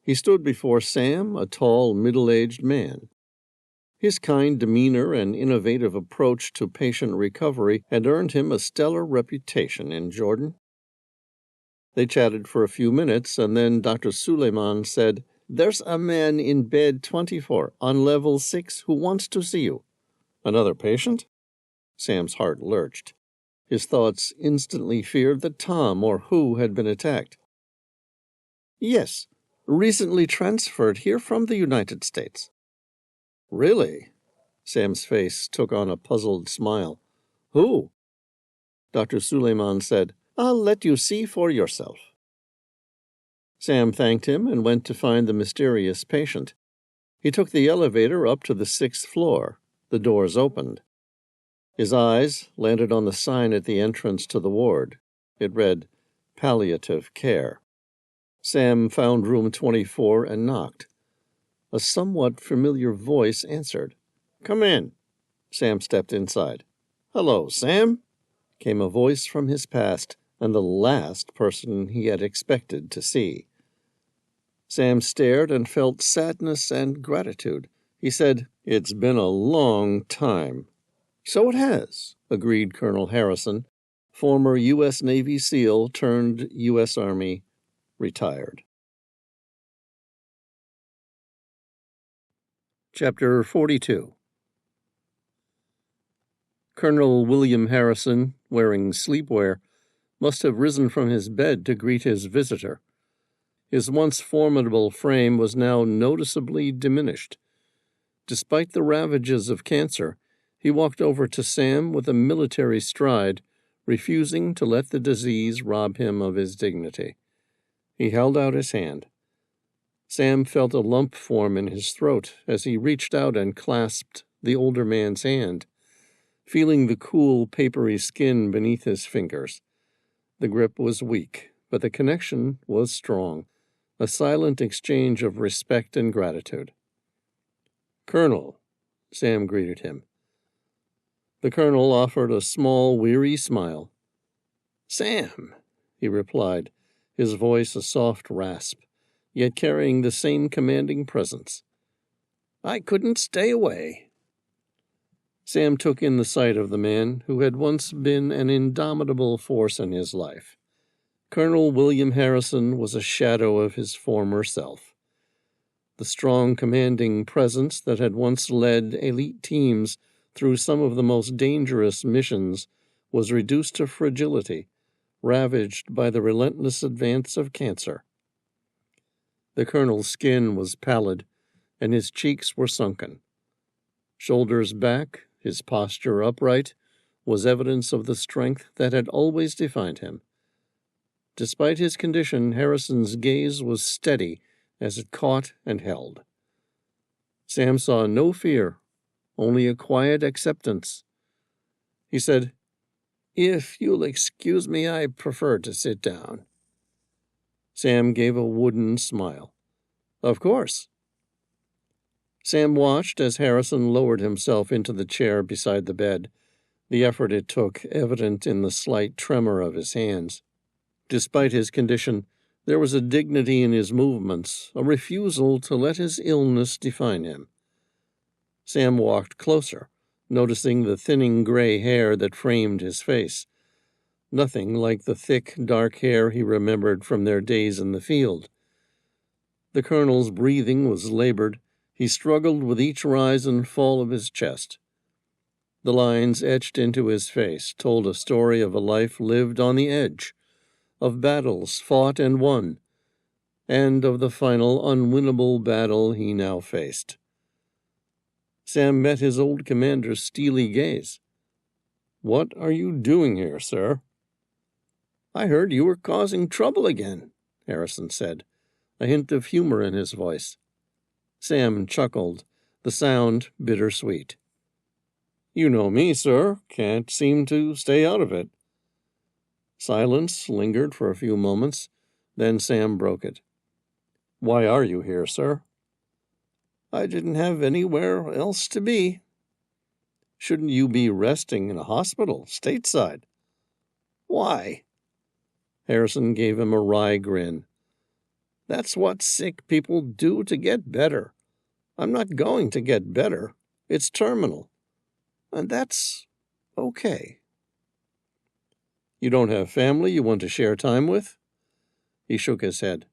He stood before Sam, a tall, middle-aged man. His kind demeanor and innovative approach to patient recovery had earned him a stellar reputation in Jordan. They chatted for a few minutes, and then Dr. Suleiman said, "There's a man in bed 24 on level 6 who wants to see you." "Another patient?" Sam's heart lurched. His thoughts instantly feared that Tom or who had been attacked. "Yes, recently transferred here from the United States." "Really?" Sam's face took on a puzzled smile. "Who?" Dr. Suleiman said, "I'll let you see for yourself." Sam thanked him and went to find the mysterious patient. He took the elevator up to the 6th floor. The doors opened. His eyes landed on the sign at the entrance to the ward. It read, "Palliative Care." Sam found room 24 and knocked. A somewhat familiar voice answered. "Come in." Sam stepped inside. "Hello, Sam," came a voice from his past, and the last person he had expected to see. Sam stared and felt sadness and gratitude. He said, "It's been a long time." "So it has," agreed Colonel Harrison, former U.S. Navy SEAL turned U.S. Army, retired. Chapter 42. Colonel William Harrison, wearing sleepwear, must have risen from his bed to greet his visitor. His once formidable frame was now noticeably diminished. Despite the ravages of cancer, he walked over to Sam with a military stride, refusing to let the disease rob him of his dignity. He held out his hand. Sam felt a lump form in his throat as he reached out and clasped the older man's hand, feeling the cool, papery skin beneath his fingers. The grip was weak, but the connection was strong, a silent exchange of respect and gratitude. "Colonel," Sam greeted him. The colonel offered a small, weary smile. "Sam," he replied, his voice a soft rasp, yet carrying the same commanding presence. "I couldn't stay away." Sam took in the sight of the man who had once been an indomitable force in his life. Colonel William Harrison was a shadow of his former self. The strong, commanding presence that had once led elite teams through some of the most dangerous missions was reduced to fragility, ravaged by the relentless advance of cancer. The colonel's skin was pallid, and his cheeks were sunken. Shoulders back, his posture upright, was evidence of the strength that had always defined him. Despite his condition, Harrison's gaze was steady as it caught and held. Sam saw no fear, only a quiet acceptance. He said, "If you'll excuse me, I prefer to sit down." Sam gave a wooden smile. "Of course." Sam watched as Harrison lowered himself into the chair beside the bed, the effort it took evident in the slight tremor of his hands. Despite his condition, there was a dignity in his movements, a refusal to let his illness define him. Sam walked closer, noticing the thinning gray hair that framed his face. Nothing like the thick, dark hair he remembered from their days in the field. The colonel's breathing was labored. He struggled with each rise and fall of his chest. The lines etched into his face told a story of a life lived on the edge, of battles fought and won, and of the final unwinnable battle he now faced. Sam met his old commander's steely gaze. "What are you doing here, sir?" "I heard you were causing trouble again," Harrison said, a hint of humor in his voice. Sam chuckled, the sound bittersweet. "You know me, sir. Can't seem to stay out of it." Silence lingered for a few moments, then Sam broke it. "Why are you here, sir?" "I didn't have anywhere else to be." "Shouldn't you be resting in a hospital, stateside?" "Why?" Harrison gave him a wry grin. "That's what sick people do to get better. I'm not going to get better. It's terminal. And that's okay." "You don't have family you want to share time with?" He shook his head.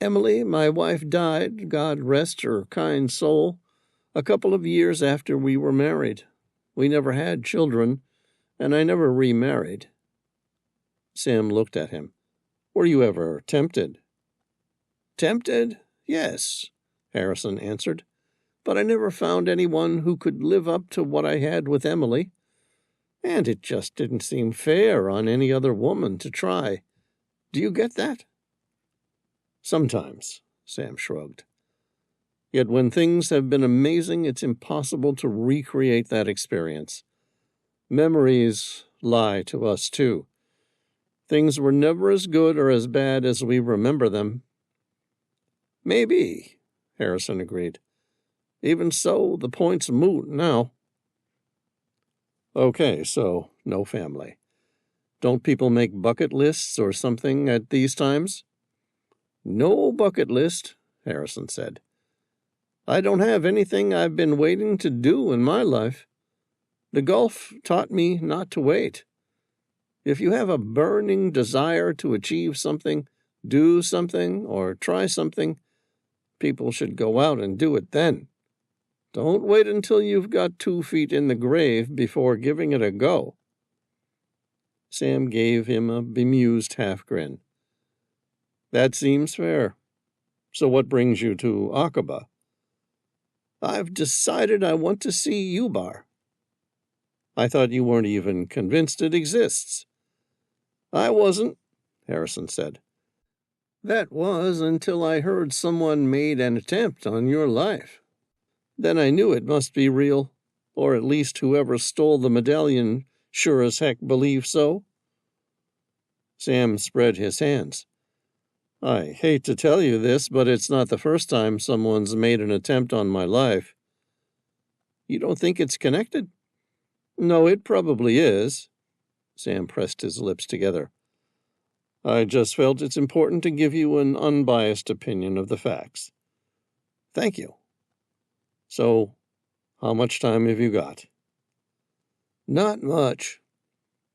"Emily, my wife, died, God rest her kind soul, a couple of years after we were married. We never had children, and I never remarried." Sam looked at him. "Were you ever tempted?" "Tempted? Yes," Harrison answered. "But I never found anyone who could live up to what I had with Emily. And it just didn't seem fair on any other woman to try. Do you get that?" "Sometimes," Sam shrugged. "Yet when things have been amazing, it's impossible to recreate that experience. Memories lie to us, too. Things were never as good or as bad as we remember them." "Maybe," Harrison agreed. "Even so, the point's moot now." "Okay, so no family. Don't people make bucket lists or something at these times?" "No bucket list," Harrison said. "I don't have anything I've been waiting to do in my life. The Gulf taught me not to wait. If you have a burning desire to achieve something, do something, or try something, people should go out and do it then. Don't wait until you've got 2 feet in the grave before giving it a go." Sam gave him a bemused half-grin. "That seems fair. So what brings you to Akaba?" "I've decided I want to see Ubar." "I thought you weren't even convinced it exists." "I wasn't," Harrison said. "That was until I heard someone made an attempt on your life. Then I knew it must be real, or at least whoever stole the medallion sure as heck believed so." Sam spread his hands. "I hate to tell you this, but it's not the first time someone's made an attempt on my life." "You don't think it's connected?" "No, it probably is." Sam pressed his lips together. "I just felt it's important to give you an unbiased opinion of the facts." "Thank you." "So, how much time have you got?" "Not much.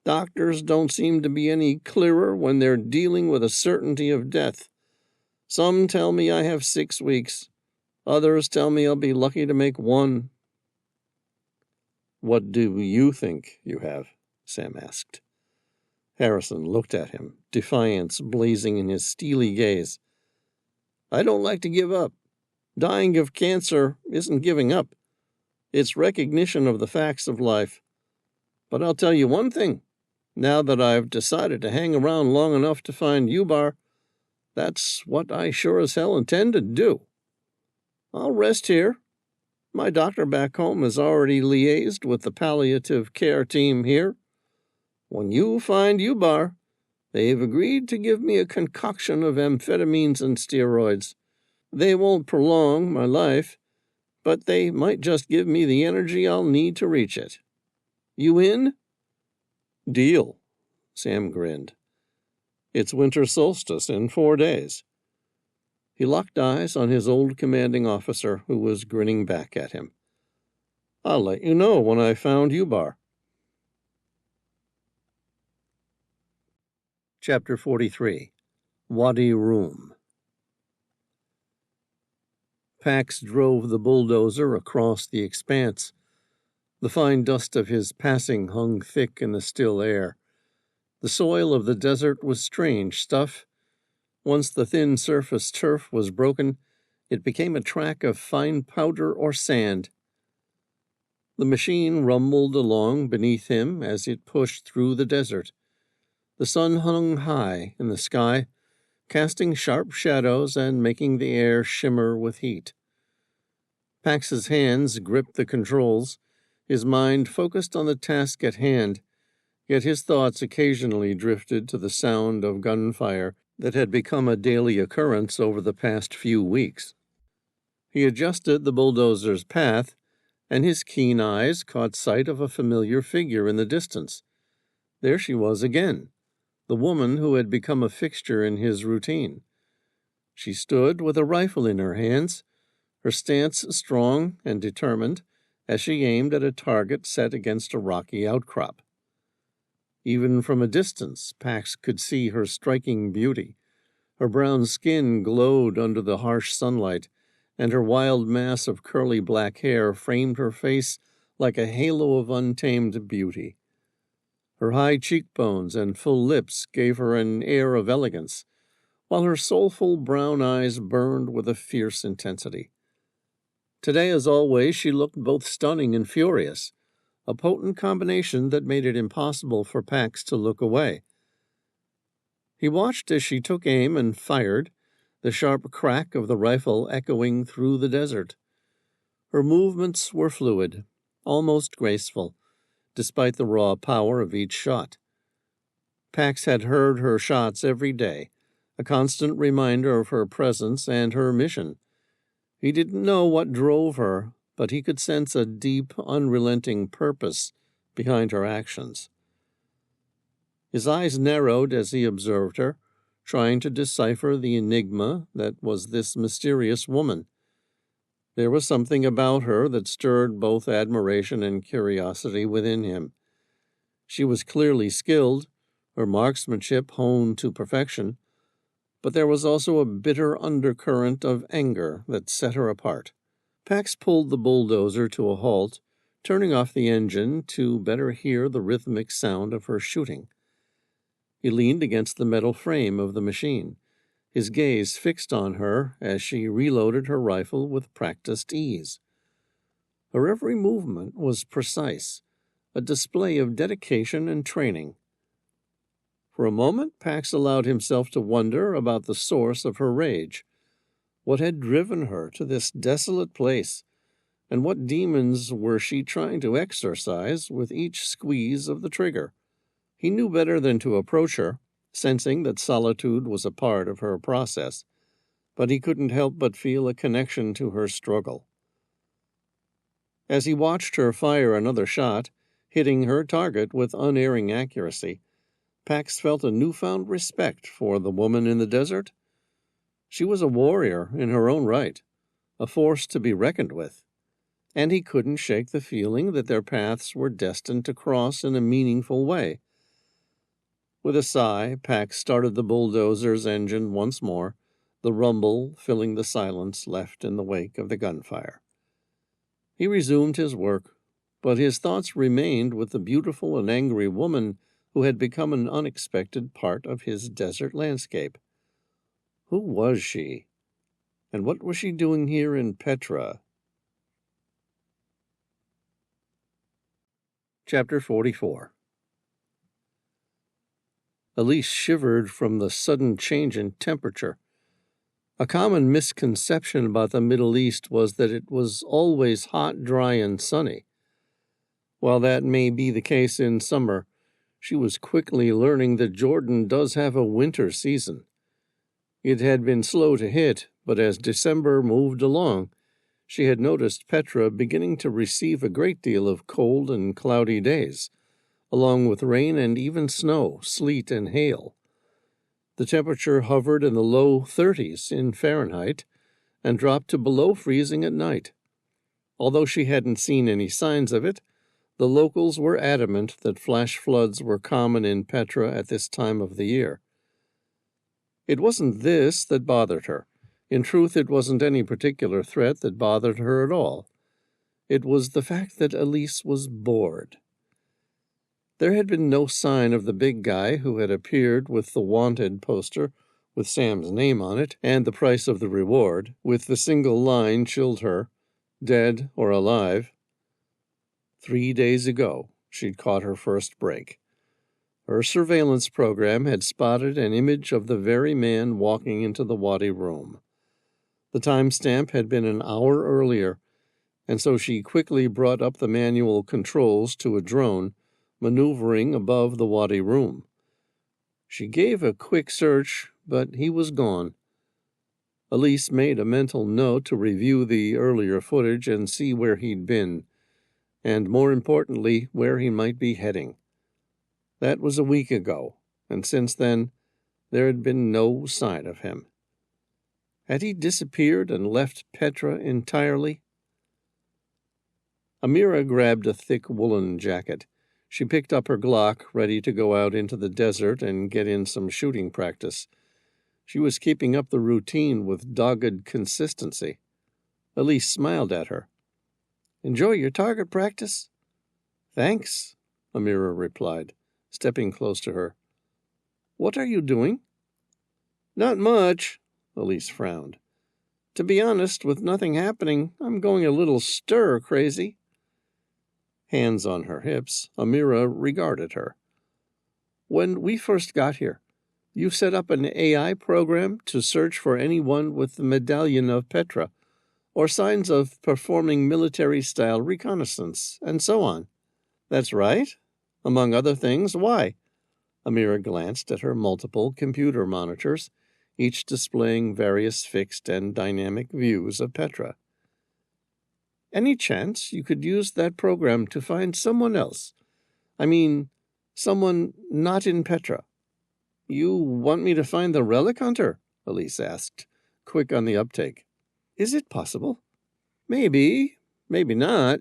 Doctors don't seem to be any clearer when they're dealing with a certainty of death. Some tell me I have 6 weeks. Others tell me I'll be lucky to make 1. "What do you think you have?" Sam asked. Harrison looked at him, defiance blazing in his steely gaze. "I don't like to give up. Dying of cancer isn't giving up. It's recognition of the facts of life. But I'll tell you one thing. Now that I've decided to hang around long enough to find Ubar, that's what I sure as hell intend to do. I'll rest here. My doctor back home has already liaised with the palliative care team here. When you find Ubar, they've agreed to give me a concoction of amphetamines and steroids. They won't prolong my life, but they might just give me the energy I'll need to reach it. You in?" "Deal," Sam grinned. "It's winter solstice in 4 days." He locked eyes on his old commanding officer, who was grinning back at him. "I'll let you know when I found Ubar." Chapter 43. Wadi Rum. Pax drove the bulldozer across the expanse. The fine dust of his passing hung thick in the still air. The soil of the desert was strange stuff. Once the thin surface turf was broken, it became a track of fine powder or sand. The machine rumbled along beneath him as it pushed through the desert. The sun hung high in the sky, casting sharp shadows and making the air shimmer with heat. Pax's hands gripped the controls, his mind focused on the task at hand, yet his thoughts occasionally drifted to the sound of gunfire that had become a daily occurrence over the past few weeks. He adjusted the bulldozer's path, and his keen eyes caught sight of a familiar figure in the distance. There she was again, the woman who had become a fixture in his routine. She stood with a rifle in her hands, her stance strong and determined as she aimed at a target set against a rocky outcrop. Even from a distance, Pax could see her striking beauty. Her brown skin glowed under the harsh sunlight, and her wild mass of curly black hair framed her face like a halo of untamed beauty. Her high cheekbones and full lips gave her an air of elegance, while her soulful brown eyes burned with a fierce intensity. Today, as always, she looked both stunning and furious, a potent combination that made it impossible for Pax to look away. He watched as she took aim and fired, the sharp crack of the rifle echoing through the desert. Her movements were fluid, almost graceful, despite the raw power of each shot. Pax had heard her shots every day, a constant reminder of her presence and her mission. He didn't know what drove her, but he could sense a deep, unrelenting purpose behind her actions. His eyes narrowed as he observed her, trying to decipher the enigma that was this mysterious woman. There was something about her that stirred both admiration and curiosity within him. She was clearly skilled, her marksmanship honed to perfection, but there was also a bitter undercurrent of anger that set her apart. Pax pulled the bulldozer to a halt, turning off the engine to better hear the rhythmic sound of her shooting. He leaned against the metal frame of the machine, his gaze fixed on her as she reloaded her rifle with practiced ease. Her every movement was precise, a display of dedication and training. For a moment, Pax allowed himself to wonder about the source of her rage. What had driven her to this desolate place, and what demons were she trying to exorcise with each squeeze of the trigger? He knew better than to approach her, sensing that solitude was a part of her process, but he couldn't help but feel a connection to her struggle. As he watched her fire another shot, hitting her target with unerring accuracy, Pax felt a newfound respect for the woman in the desert. She was a warrior in her own right, a force to be reckoned with, and he couldn't shake the feeling that their paths were destined to cross in a meaningful way. With a sigh, Pax started the bulldozer's engine once more, the rumble filling the silence left in the wake of the gunfire. He resumed his work, but his thoughts remained with the beautiful and angry woman who had become an unexpected part of his desert landscape. Who was she? And what was she doing here in Petra? Chapter 44. Elise shivered from the sudden change in temperature. A common misconception about the Middle East was that it was always hot, dry, and sunny. While that may be the case in summer, she was quickly learning that Jordan does have a winter season. It had been slow to hit, but as December moved along, she had noticed Petra beginning to receive a great deal of cold and cloudy days, along with rain and even snow, sleet, and hail. The temperature hovered in the low 30s in Fahrenheit and dropped to below freezing at night. Although she hadn't seen any signs of it, the locals were adamant that flash floods were common in Petra at this time of the year. It wasn't this that bothered her. In truth, it wasn't any particular threat that bothered her at all. It was the fact that Elise was bored. There had been no sign of the big guy who had appeared with the wanted poster with Sam's name on it and the price of the reward, with the single line chilled her, dead or alive. 3 days ago, she'd caught her first break. Her surveillance program had spotted an image of the very man walking into the Wadi room. The timestamp had been an hour earlier, and so she quickly brought up the manual controls to a drone maneuvering above the Wadi room. She gave a quick search, but he was gone. Elise made a mental note to review the earlier footage and see where he'd been, and more importantly, where he might be heading. That was a week ago, and since then, there had been no sign of him. Had he disappeared and left Petra entirely? Amira grabbed a thick woolen jacket. She picked up her Glock, ready to go out into the desert and get in some shooting practice. She was keeping up the routine with dogged consistency. Elise smiled at her. "Enjoy your target practice?" "Thanks," Amira replied, stepping close to her. "What are you doing?" "Not much," Elise frowned. "To be honest, with nothing happening, I'm going a little stir-crazy." Hands on her hips, Amira regarded her. "When we first got here, you set up an AI program to search for anyone with the Medallion of Petra, or signs of performing military-style reconnaissance, and so on." "That's right. Among other things, why?" Amira glanced at her multiple computer monitors, each displaying various fixed and dynamic views of Petra. "Any chance you could use that program to find someone else? I mean, someone not in Petra." "You want me to find the relic hunter?" Elise asked, quick on the uptake. "Is it possible?" "Maybe, maybe not.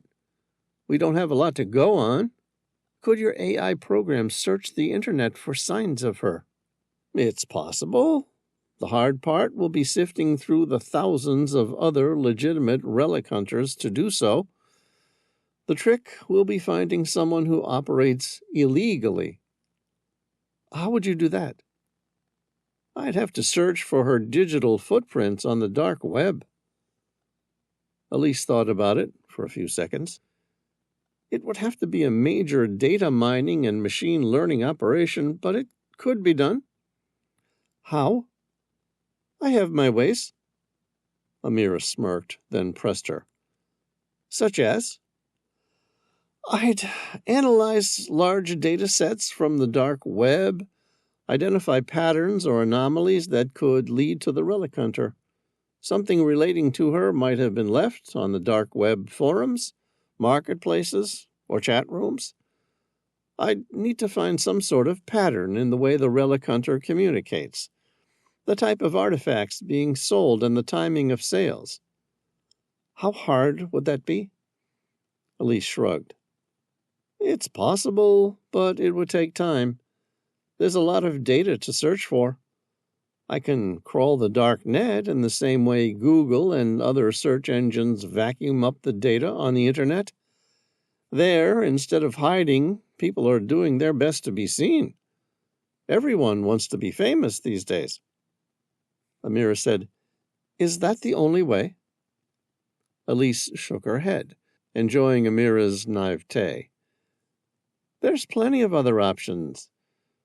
We don't have a lot to go on." "Could your AI program search the internet for signs of her?" "It's possible. The hard part will be sifting through the thousands of other legitimate relic hunters to do so. The trick will be finding someone who operates illegally." "How would you do that?" "I'd have to search for her digital footprints on the dark web." Elise thought about it for a few seconds. "It would have to be a major data mining and machine learning operation, but it could be done." "How?" "I have my ways." Amira smirked, then pressed her. "Such as?" "I'd analyze large data sets from the dark web, identify patterns or anomalies that could lead to the relic hunter. Something relating to her might have been left on the dark web forums, marketplaces, or chat rooms. I'd need to find some sort of pattern in the way the relic hunter communicates, the type of artifacts being sold and the timing of sales." "How hard would that be?" Elise shrugged. "It's possible, but it would take time. There's a lot of data to search for. I can crawl the dark net in the same way Google and other search engines vacuum up the data on the internet. There, instead of hiding, people are doing their best to be seen. Everyone wants to be famous these days." Amira said, "Is that the only way?" Elise shook her head, enjoying Amira's naivete. "There's plenty of other options.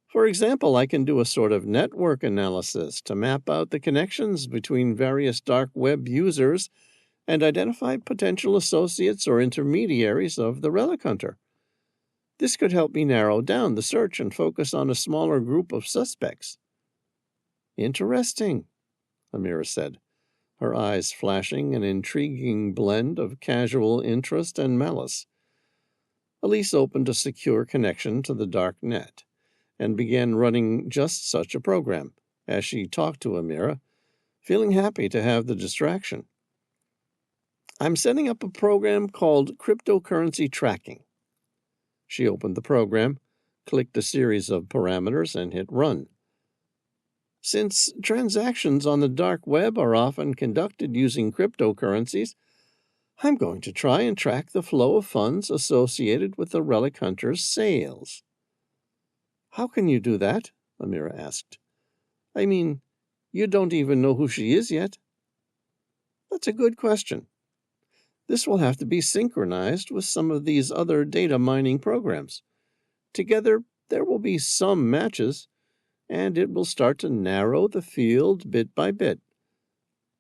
For example, I can do a sort of network analysis to map out the connections between various dark web users and identify potential associates or intermediaries of the relic hunter. This could help me narrow down the search and focus on a smaller group of suspects." "Interesting," Amira said, her eyes flashing an intriguing blend of casual interest and malice. Elise opened a secure connection to the dark net and began running just such a program as she talked to Amira, feeling happy to have the distraction. "I'm setting up a program called cryptocurrency tracking." She opened the program, clicked a series of parameters, and hit run. "Since transactions on the dark web are often conducted using cryptocurrencies, I'm going to try and track the flow of funds associated with the relic hunter's sales." "How can you do that?" Amira asked. "I mean, You don't even know who she is yet? That's a good question. This will have to be synchronized with some of these other data mining programs. Together, there will be some matches, and it will start to narrow the field bit by bit.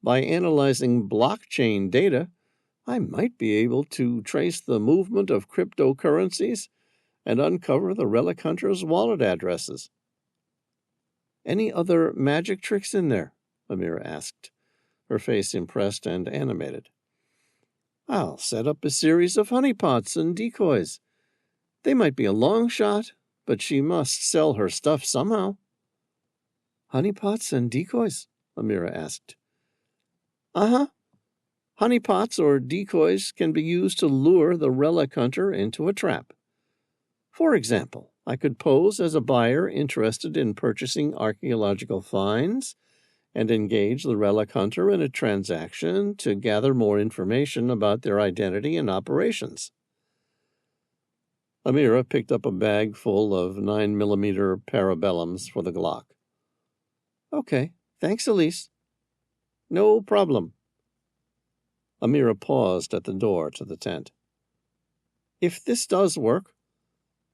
By analyzing blockchain data, I might be able to trace the movement of cryptocurrencies and uncover the relic hunter's wallet addresses. Any other magic tricks in there? Amira asked, her face impressed and animated. I'll set up a series of honeypots and decoys. They might be a long shot, but she must sell her stuff somehow. Honeypots and decoys? Amira asked. Uh-huh. Honeypots or decoys can be used to lure the relic hunter into a trap. For example, I could pose as a buyer interested in purchasing archaeological finds and engage the relic hunter in a transaction to gather more information about their identity and operations. Amira picked up a bag full of 9mm parabellums for the Glock. Okay, thanks, Elise. No problem. Amira paused at the door to the tent. If this does work,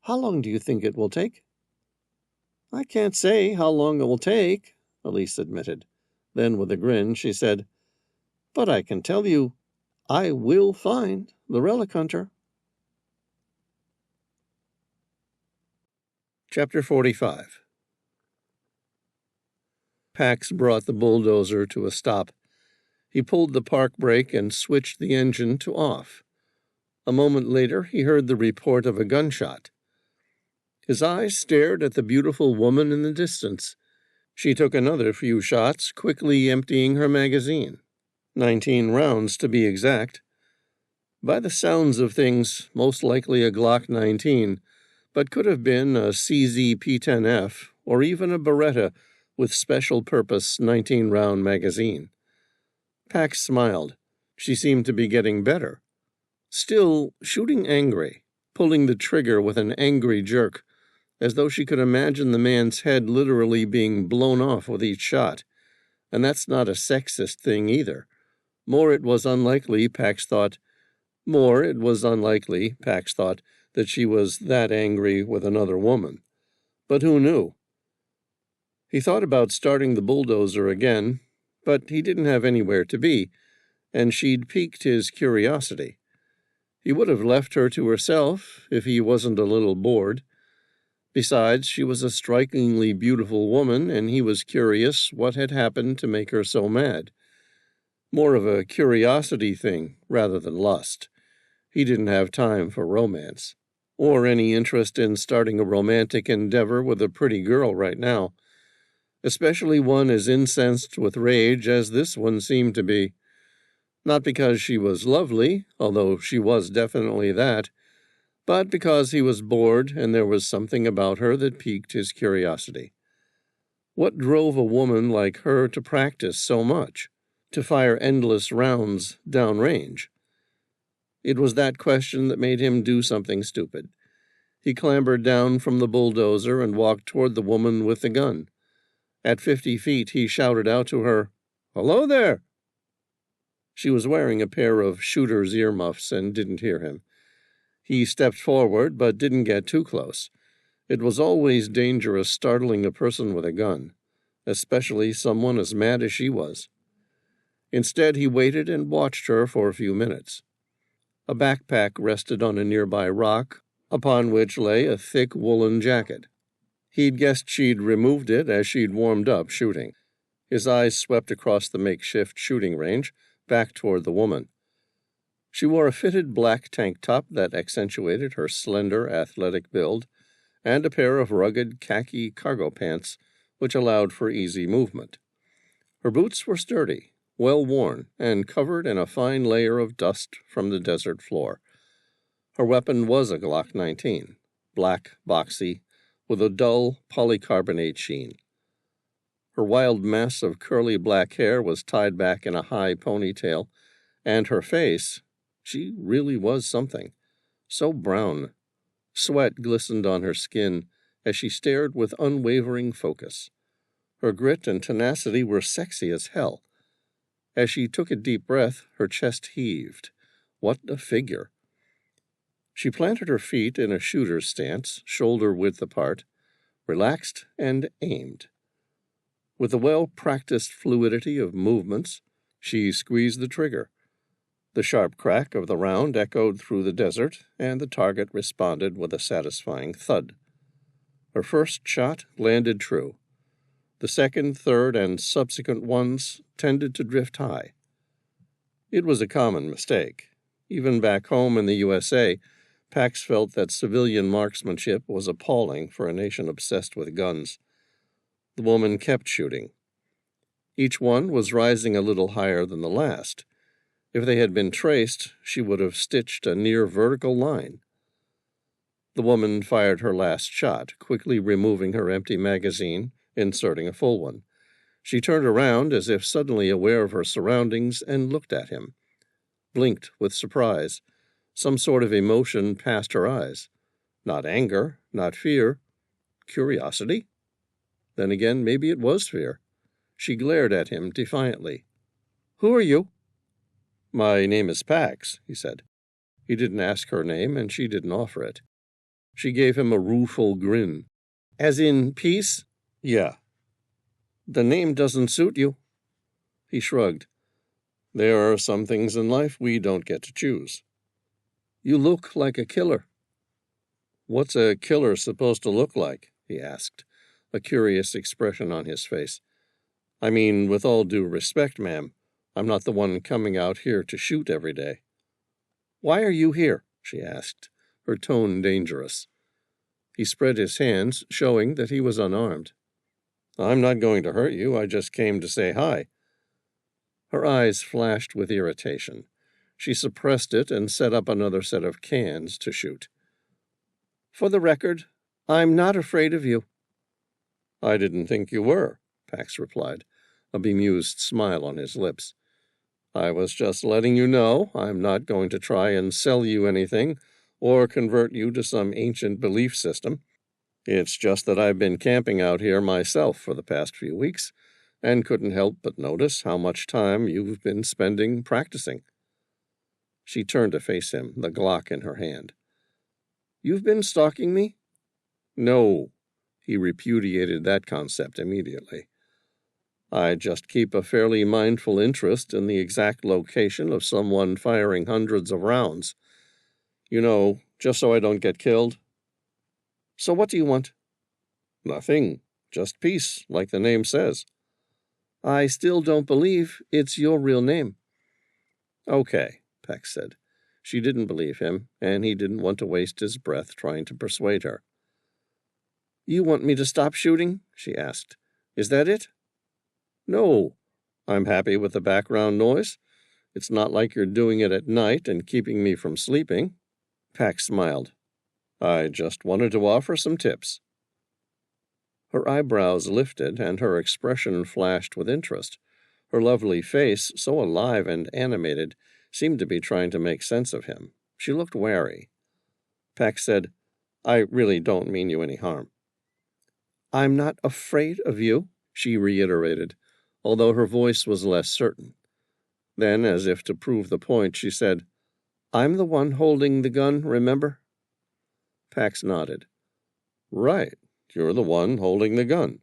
how long do you think it will take? I can't say how long it will take, Elise admitted. Then, with a grin, she said, But I can tell you, I will find the relic hunter. Chapter 45. Pax brought the bulldozer to a stop. He pulled the park brake and switched the engine to off. A moment later, he heard the report of a gunshot. His eyes stared at the beautiful woman in the distance. She took another few shots, quickly emptying her magazine. 19 rounds, to be exact. By the sounds of things, most likely a Glock 19, but could have been a CZ P10F or even a Beretta with special-purpose 19-round magazine. Pax smiled. She seemed to be getting better. Still, shooting angry, pulling the trigger with an angry jerk, as though she could imagine the man's head literally being blown off with each shot. And that's not a sexist thing either. More it was unlikely, Pax thought, that she was that angry with another woman. But who knew? He thought about starting the bulldozer again, but he didn't have anywhere to be, and she'd piqued his curiosity. He would have left her to herself if he wasn't a little bored. Besides, she was a strikingly beautiful woman, and he was curious what had happened to make her so mad. More of a curiosity thing rather than lust. He didn't have time for romance, or any interest in starting a romantic endeavor with a pretty girl right now, especially one as incensed with rage as this one seemed to be. Not because she was lovely, although she was definitely that, but because he was bored and there was something about her that piqued his curiosity. What drove a woman like her to practice so much, to fire endless rounds downrange? It was that question that made him do something stupid. He clambered down from the bulldozer and walked toward the woman with the gun. At 50 feet, he shouted out to her, "Hello there!" She was wearing a pair of shooter's earmuffs and didn't hear him. He stepped forward, but didn't get too close. It was always dangerous startling a person with a gun, especially someone as mad as she was. Instead, he waited and watched her for a few minutes. A backpack rested on a nearby rock, upon which lay a thick woolen jacket. He'd guessed she'd removed it as she'd warmed up shooting. His eyes swept across the makeshift shooting range, back toward the woman. She wore a fitted black tank top that accentuated her slender, athletic build, and a pair of rugged khaki cargo pants, which allowed for easy movement. Her boots were sturdy, well worn, and covered in a fine layer of dust from the desert floor. Her weapon was a Glock 19, black, boxy, with a dull polycarbonate sheen. Her wild mass of curly black hair was tied back in a high ponytail, and her face, she really was something, so brown. Sweat glistened on her skin as she stared with unwavering focus. Her grit and tenacity were sexy as hell. As she took a deep breath, her chest heaved. What a figure! She planted her feet in a shooter's stance, shoulder-width apart, relaxed and aimed. With a well-practiced fluidity of movements, she squeezed the trigger. The sharp crack of the round echoed through the desert, and the target responded with a satisfying thud. Her first shot landed true. The second, third, and subsequent ones tended to drift high. It was a common mistake. Even back home in the USA, Pax felt that civilian marksmanship was appalling for a nation obsessed with guns. The woman kept shooting. Each one was rising a little higher than the last. If they had been traced, she would have stitched a near vertical line. The woman fired her last shot, quickly removing her empty magazine, inserting a full one. She turned around as if suddenly aware of her surroundings and looked at him. Blinked with surprise. Some sort of emotion passed her eyes. Not anger, not fear. Curiosity? Then again, maybe it was fear. She glared at him defiantly. "Who are you?" "My name is Pax," he said. He didn't ask her name, and she didn't offer it. She gave him a rueful grin. "As in peace?" "Yeah." "The name doesn't suit you." He shrugged. "There are some things in life we don't get to choose." "You look like a killer." "What's a killer supposed to look like?" he asked, a curious expression on his face. "I mean, with all due respect, ma'am, I'm not the one coming out here to shoot every day." "Why are you here?" she asked, her tone dangerous. He spread his hands, showing that he was unarmed. "I'm not going to hurt you. I just came to say hi." Her eyes flashed with irritation. She suppressed it and set up another set of cans to shoot. "For the record, I'm not afraid of you." "I didn't think you were," Pax replied, a bemused smile on his lips. "I was just letting you know I'm not going to try and sell you anything or convert you to some ancient belief system. It's just that I've been camping out here myself for the past few weeks and couldn't help but notice how much time you've been spending practicing." She turned to face him, the Glock in her hand. "You've been stalking me?" "No." He repudiated that concept immediately. "I just keep a fairly mindful interest in the exact location of someone firing hundreds of rounds. You know, just so I don't get killed." "So what do you want?" "Nothing. Just peace, like the name says." "I still don't believe it's your real name." "Okay," Pax said. She didn't believe him, and he didn't want to waste his breath trying to persuade her. "You want me to stop shooting?" she asked. "Is that it?" "No. I'm happy with the background noise. It's not like you're doing it at night and keeping me from sleeping." Pax smiled. "I just wanted to offer some tips." Her eyebrows lifted, and her expression flashed with interest. Her lovely face, so alive and animated, seemed to be trying to make sense of him. She looked wary. Pax said, "I really don't mean you any harm." "I'm not afraid of you," she reiterated, although her voice was less certain. Then, as if to prove the point, she said, "I'm the one holding the gun, remember?" Pax nodded. "Right, you're the one holding the gun."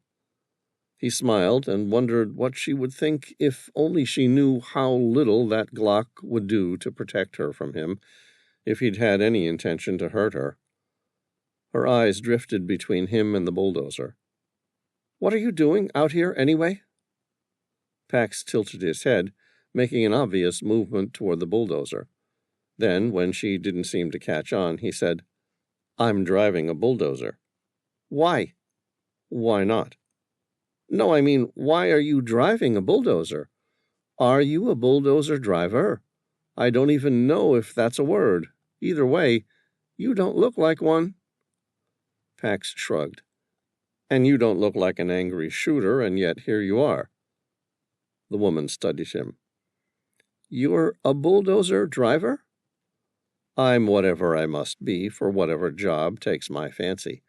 He smiled and wondered what she would think if only she knew how little that Glock would do to protect her from him, if he'd had any intention to hurt her. Her eyes drifted between him and the bulldozer. "What are you doing out here, anyway?" Pax tilted his head, making an obvious movement toward the bulldozer. Then, when she didn't seem to catch on, he said, "I'm driving a bulldozer." "Why?" "Why not?" "No, I mean, why are you driving a bulldozer? Are you a bulldozer driver? I don't even know if that's a word. Either way, you don't look like one." Pax shrugged. "And you don't look like an angry shooter, and yet here you are." The woman studied him. "You're a bulldozer driver?" "I'm whatever I must be for whatever job takes my fancy.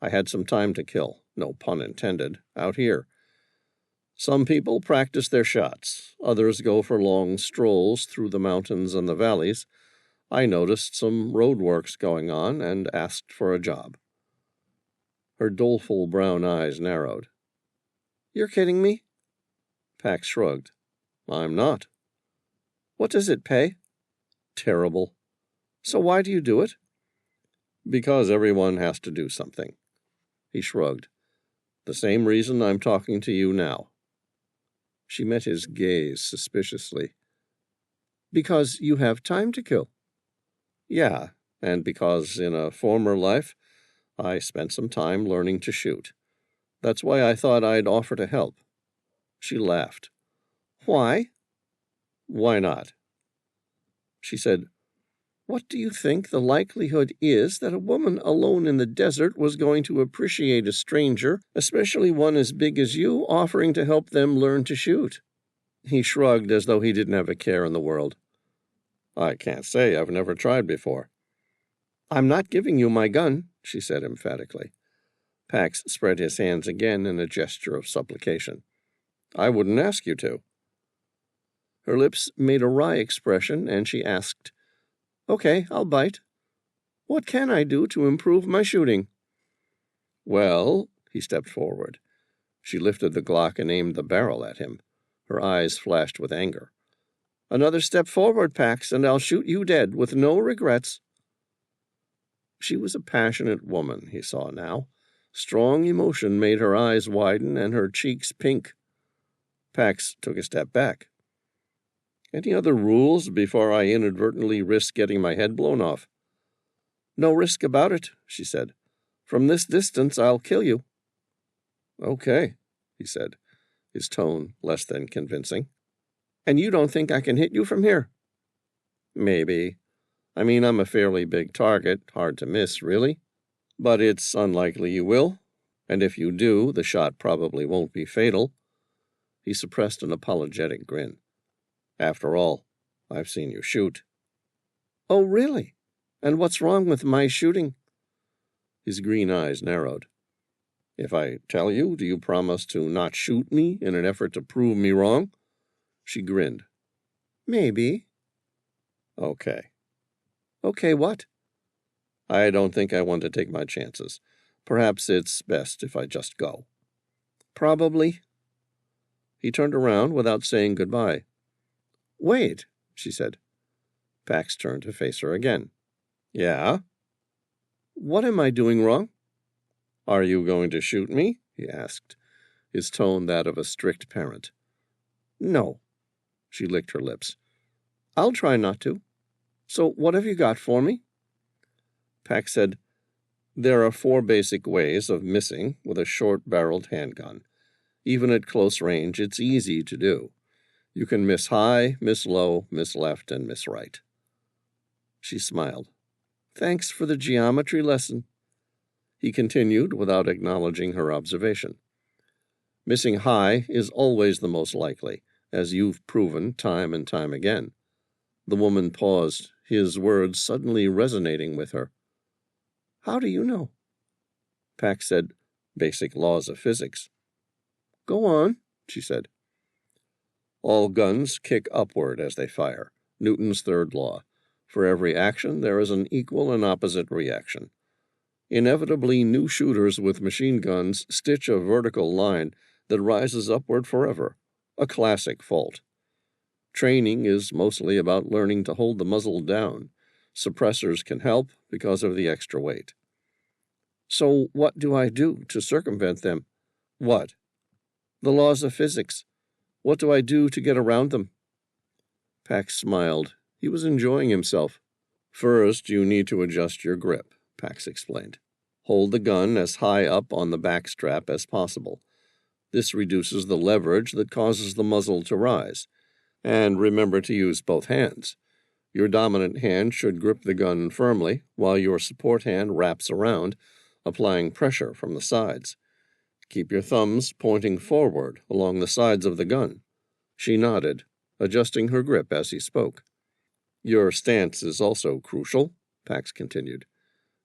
I had some time to kill, no pun intended, out here. Some people practice their shots. Others go for long strolls through the mountains and the valleys. I noticed some roadworks going on and asked for a job. Her doleful brown eyes narrowed. You're kidding me? Pax shrugged. I'm not. What does it pay? Terrible. So why do you do it? Because everyone has to do something. He shrugged. The same reason I'm talking to you now. She met his gaze suspiciously. Because you have time to kill. Yeah, and because in a former life I spent some time learning to shoot. That's why I thought I'd offer to help. She laughed. Why? Why not? She said, What do you think the likelihood is that a woman alone in the desert was going to appreciate a stranger, especially one as big as you, offering to help them learn to shoot? He shrugged as though he didn't have a care in the world. I can't say. I've never tried before. I'm not giving you my gun, she said emphatically. Pax spread his hands again in a gesture of supplication. I wouldn't ask you to. Her lips made a wry expression, and she asked, Okay, I'll bite. What can I do to improve my shooting? Well, he stepped forward. She lifted the Glock and aimed the barrel at him. Her eyes flashed with anger. Another step forward, Pax, and I'll shoot you dead, with no regrets. She was a passionate woman, he saw now. Strong emotion made her eyes widen and her cheeks pink. Pax took a step back. Any other rules before I inadvertently risk getting my head blown off? No risk about it, she said. From this distance, I'll kill you. Okay, he said, his tone less than convincing. And you don't think I can hit you from here? Maybe. I mean, I'm a fairly big target, hard to miss, really. But it's unlikely you will, and if you do, the shot probably won't be fatal. He suppressed an apologetic grin. After all, I've seen you shoot. Oh, really? And what's wrong with my shooting? His green eyes narrowed. If I tell you, do you promise to not shoot me in an effort to prove me wrong? She grinned. Maybe. Okay. Okay, what? I don't think I want to take my chances. Perhaps it's best if I just go. Probably. He turned around without saying goodbye. Wait, she said. Pax turned to face her again. Yeah? What am I doing wrong? Are you going to shoot me? He asked, his tone that of a strict parent. No. She licked her lips. I'll try not to. So what have you got for me? Pax said, There are 4 basic ways of missing with a short-barreled handgun. Even at close range, it's easy to do. You can miss high, miss low, miss left, and miss right. She smiled. Thanks for the geometry lesson. He continued without acknowledging her observation. Missing high is always the most likely, as you've proven time and time again. The woman paused, his words suddenly resonating with her. How do you know? Pax said, Basic laws of physics. Go on, she said. All guns kick upward as they fire, Newton's third law. For every action, there is an equal and opposite reaction. Inevitably, new shooters with machine guns stitch a vertical line that rises upward forever, a classic fault. Training is mostly about learning to hold the muzzle down. Suppressors can help because of the extra weight. So what do I do to circumvent them? What? The laws of physics. What do I do to get around them? Pax smiled. He was enjoying himself. First, you need to adjust your grip, Pax explained. Hold the gun as high up on the back strap as possible. This reduces the leverage that causes the muzzle to rise. And remember to use both hands. Your dominant hand should grip the gun firmly, while your support hand wraps around, applying pressure from the sides. Keep your thumbs pointing forward along the sides of the gun. She nodded, adjusting her grip as he spoke. Your stance is also crucial, Pax continued.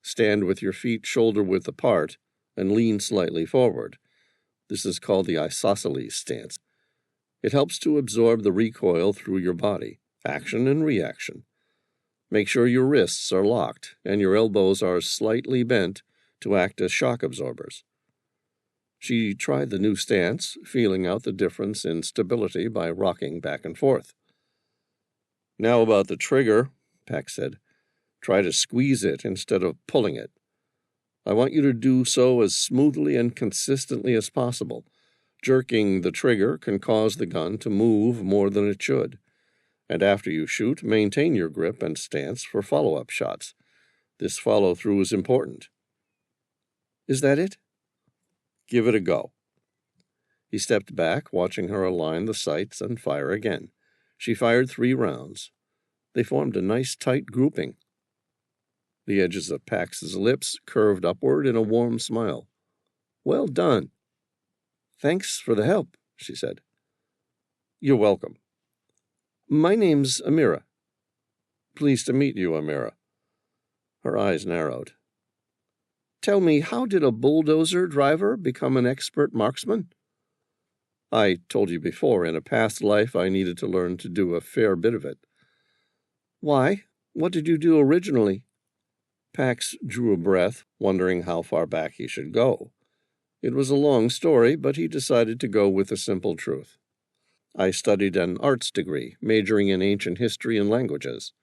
Stand with your feet shoulder-width apart and lean slightly forward. This is called the isosceles stance. It helps to absorb the recoil through your body, action and reaction. Make sure your wrists are locked and your elbows are slightly bent to act as shock absorbers. She tried the new stance, feeling out the difference in stability by rocking back and forth. Now about the trigger, Pax said. Try to squeeze it instead of pulling it. I want you to do so as smoothly and consistently as possible. Jerking the trigger can cause the gun to move more than it should. And after you shoot, maintain your grip and stance for follow-up shots. This follow-through is important. Is that it? Give it a go. He stepped back, watching her align the sights and fire again. She fired 3 rounds. They formed a nice tight grouping. The edges of Pax's lips curved upward in a warm smile. Well done. Thanks for the help, she said. You're welcome. My name's Amira. Pleased to meet you, Amira. Her eyes narrowed. Tell me, how did a bulldozer driver become an expert marksman? I told you before, in a past life I needed to learn to do a fair bit of it. Why? What did you do originally? Pax drew a breath, wondering how far back he should go. It was a long story, but he decided to go with the simple truth. I studied an arts degree, majoring in ancient history and languages.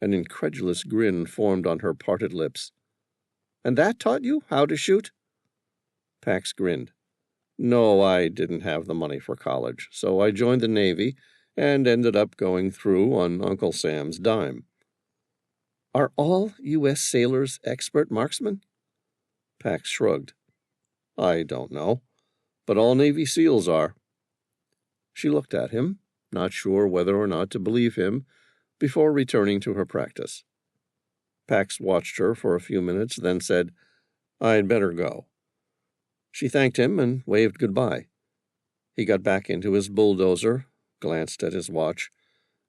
An incredulous grin formed on her parted lips. And that taught you how to shoot? Pax grinned. No, I didn't have the money for college, so I joined the Navy and ended up going through on Uncle Sam's dime. Are all U.S. sailors expert marksmen? Pax shrugged. I don't know, but all Navy SEALs are. She looked at him, not sure whether or not to believe him, before returning to her practice. Pax watched her for a few minutes, then said, I'd better go. She thanked him and waved goodbye. He got back into his bulldozer, glanced at his watch,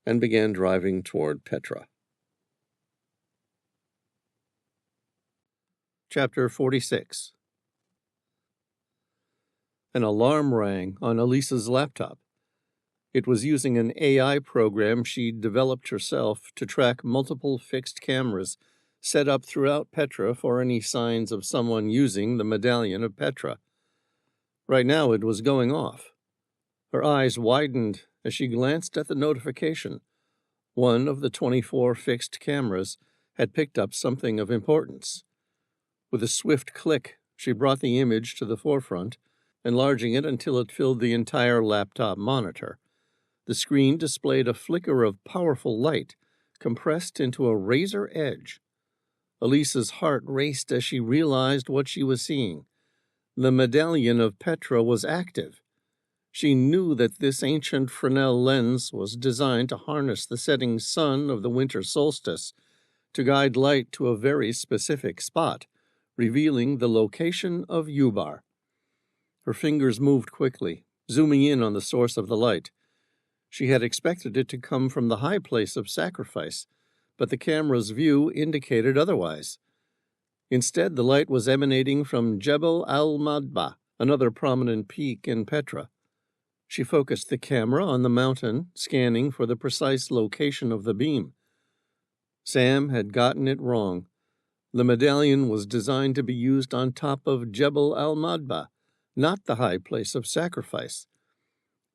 and began driving toward Petra. Chapter 46. An alarm rang on Elisa's laptop. It was using an AI program she'd developed herself to track multiple fixed cameras set up throughout Petra for any signs of someone using the Medallion of Petra. Right now it was going off. Her eyes widened as she glanced at the notification. One of the 24 fixed cameras had picked up something of importance. With a swift click, she brought the image to the forefront, enlarging it until it filled the entire laptop monitor. The screen displayed a flicker of powerful light, compressed into a razor edge. Elisa's heart raced as she realized what she was seeing. The Medallion of Petra was active. She knew that this ancient Fresnel lens was designed to harness the setting sun of the winter solstice to guide light to a very specific spot, revealing the location of Ubar. Her fingers moved quickly, zooming in on the source of the light. She had expected it to come from the high place of sacrifice, but the camera's view indicated otherwise. Instead, the light was emanating from Jebel al-Madba, another prominent peak in Petra. She focused the camera on the mountain, scanning for the precise location of the beam. Sam had gotten it wrong. The medallion was designed to be used on top of Jebel al-Madba, not the high place of sacrifice.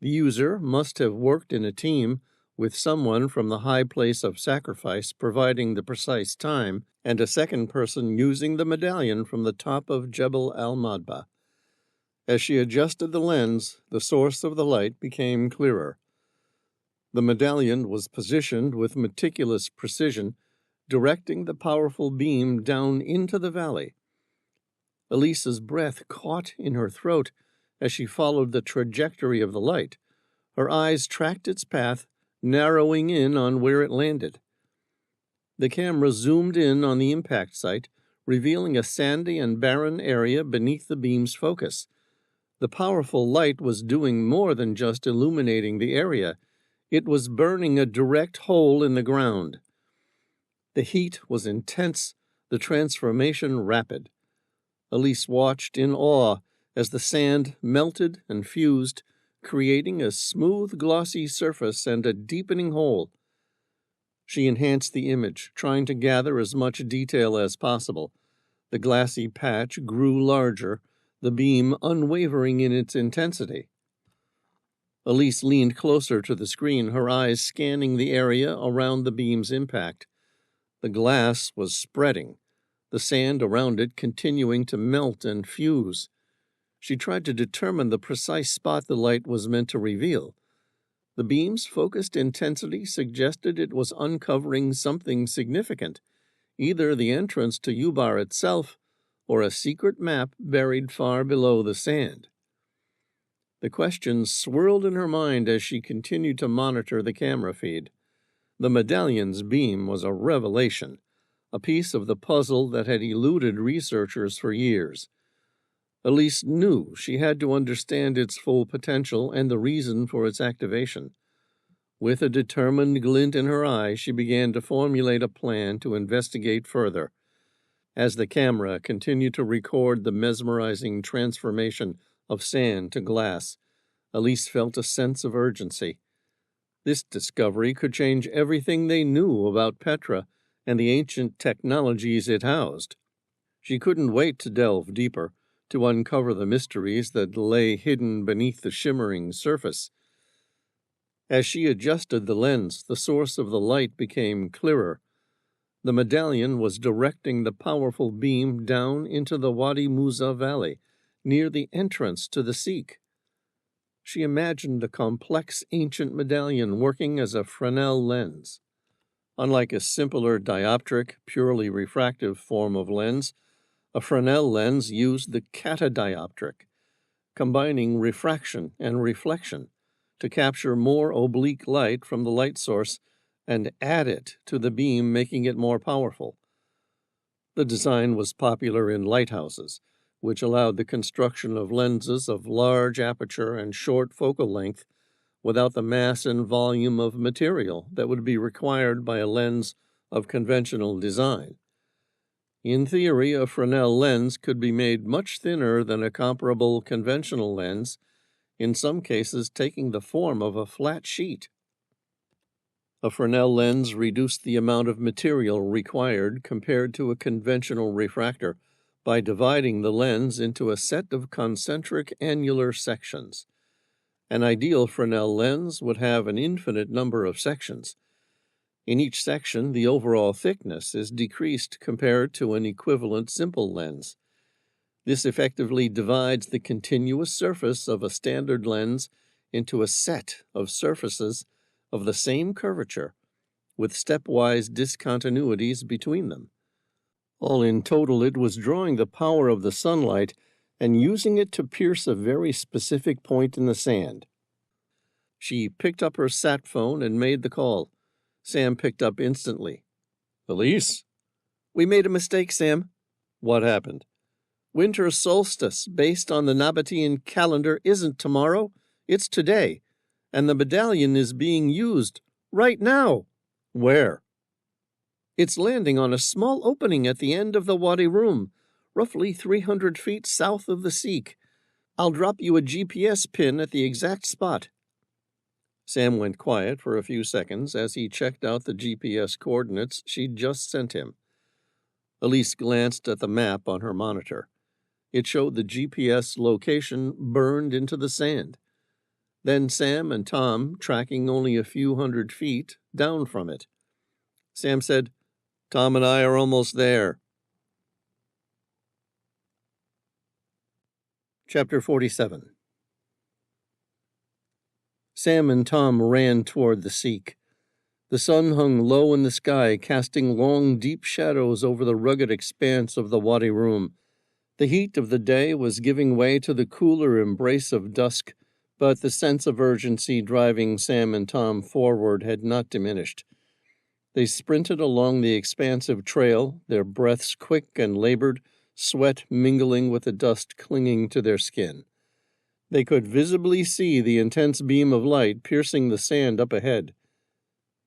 The user must have worked in a team with someone from the high place of sacrifice providing the precise time and a second person using the medallion from the top of Jebel al-Madba. As she adjusted the lens, the source of the light became clearer. The medallion was positioned with meticulous precision, directing the powerful beam down into the valley. Elisa's breath caught in her throat as she followed the trajectory of the light. Her eyes tracked its path, narrowing in on where it landed. The camera zoomed in on the impact site, revealing a sandy and barren area beneath the beam's focus. The powerful light was doing more than just illuminating the area. It was burning a direct hole in the ground. The heat was intense, the transformation rapid. Elise watched in awe as the sand melted and fused, creating a smooth, glossy surface and a deepening hole. She enhanced the image, trying to gather as much detail as possible. The glassy patch grew larger, the beam unwavering in its intensity. Elise leaned closer to the screen, her eyes scanning the area around the beam's impact. The glass was spreading, the sand around it continuing to melt and fuse. She tried to determine the precise spot the light was meant to reveal. The beam's focused intensity suggested it was uncovering something significant, either the entrance to Ubar itself or a secret map buried far below the sand. The questions swirled in her mind as she continued to monitor the camera feed. The medallion's beam was a revelation, a piece of the puzzle that had eluded researchers for years. Elise knew she had to understand its full potential and the reason for its activation. With a determined glint in her eye, she began to formulate a plan to investigate further. As the camera continued to record the mesmerizing transformation of sand to glass, Elise felt a sense of urgency. This discovery could change everything they knew about Petra and the ancient technologies it housed. She couldn't wait to delve deeper, to uncover the mysteries that lay hidden beneath the shimmering surface. As she adjusted the lens, the source of the light became clearer. The medallion was directing the powerful beam down into the Wadi Musa Valley, near the entrance to the Sikh. She imagined the complex ancient medallion working as a Fresnel lens. Unlike a simpler dioptric, purely refractive form of lens, a Fresnel lens used the catadioptric, combining refraction and reflection to capture more oblique light from the light source and add it to the beam, making it more powerful. The design was popular in lighthouses, which allowed the construction of lenses of large aperture and short focal length without the mass and volume of material that would be required by a lens of conventional design. In theory, a Fresnel lens could be made much thinner than a comparable conventional lens, in some cases taking the form of a flat sheet. A Fresnel lens reduced the amount of material required compared to a conventional refractor by dividing the lens into a set of concentric annular sections. An ideal Fresnel lens would have an infinite number of sections. In each section, the overall thickness is decreased compared to an equivalent simple lens. This effectively divides the continuous surface of a standard lens into a set of surfaces of the same curvature, with stepwise discontinuities between them. All in total, it was drawing the power of the sunlight and using it to pierce a very specific point in the sand. She picked up her sat phone and made the call. Sam picked up instantly. "Elise?" "We made a mistake, Sam." "What happened?" "Winter solstice, based on the Nabatean calendar, isn't tomorrow. It's today. And the medallion is being used right now." "Where?" "It's landing on a small opening at the end of the Wadi Rum, roughly 300 feet south of the Sikh. I'll drop you a GPS pin at the exact spot." Sam went quiet for a few seconds as he checked out the GPS coordinates she'd just sent him. Elise glanced at the map on her monitor. It showed the GPS location burned into the sand. Then Sam and Tom tracking only a few hundred feet down from it. Sam said, "Tom and I are almost there." Chapter 47. Sam and Tom ran toward the Sikh. The sun hung low in the sky, casting long, deep shadows over the rugged expanse of the Wadi Rum. The heat of the day was giving way to the cooler embrace of dusk, but the sense of urgency driving Sam and Tom forward had not diminished. They sprinted along the expansive trail, their breaths quick and labored, sweat mingling with the dust clinging to their skin. They could visibly see the intense beam of light piercing the sand up ahead.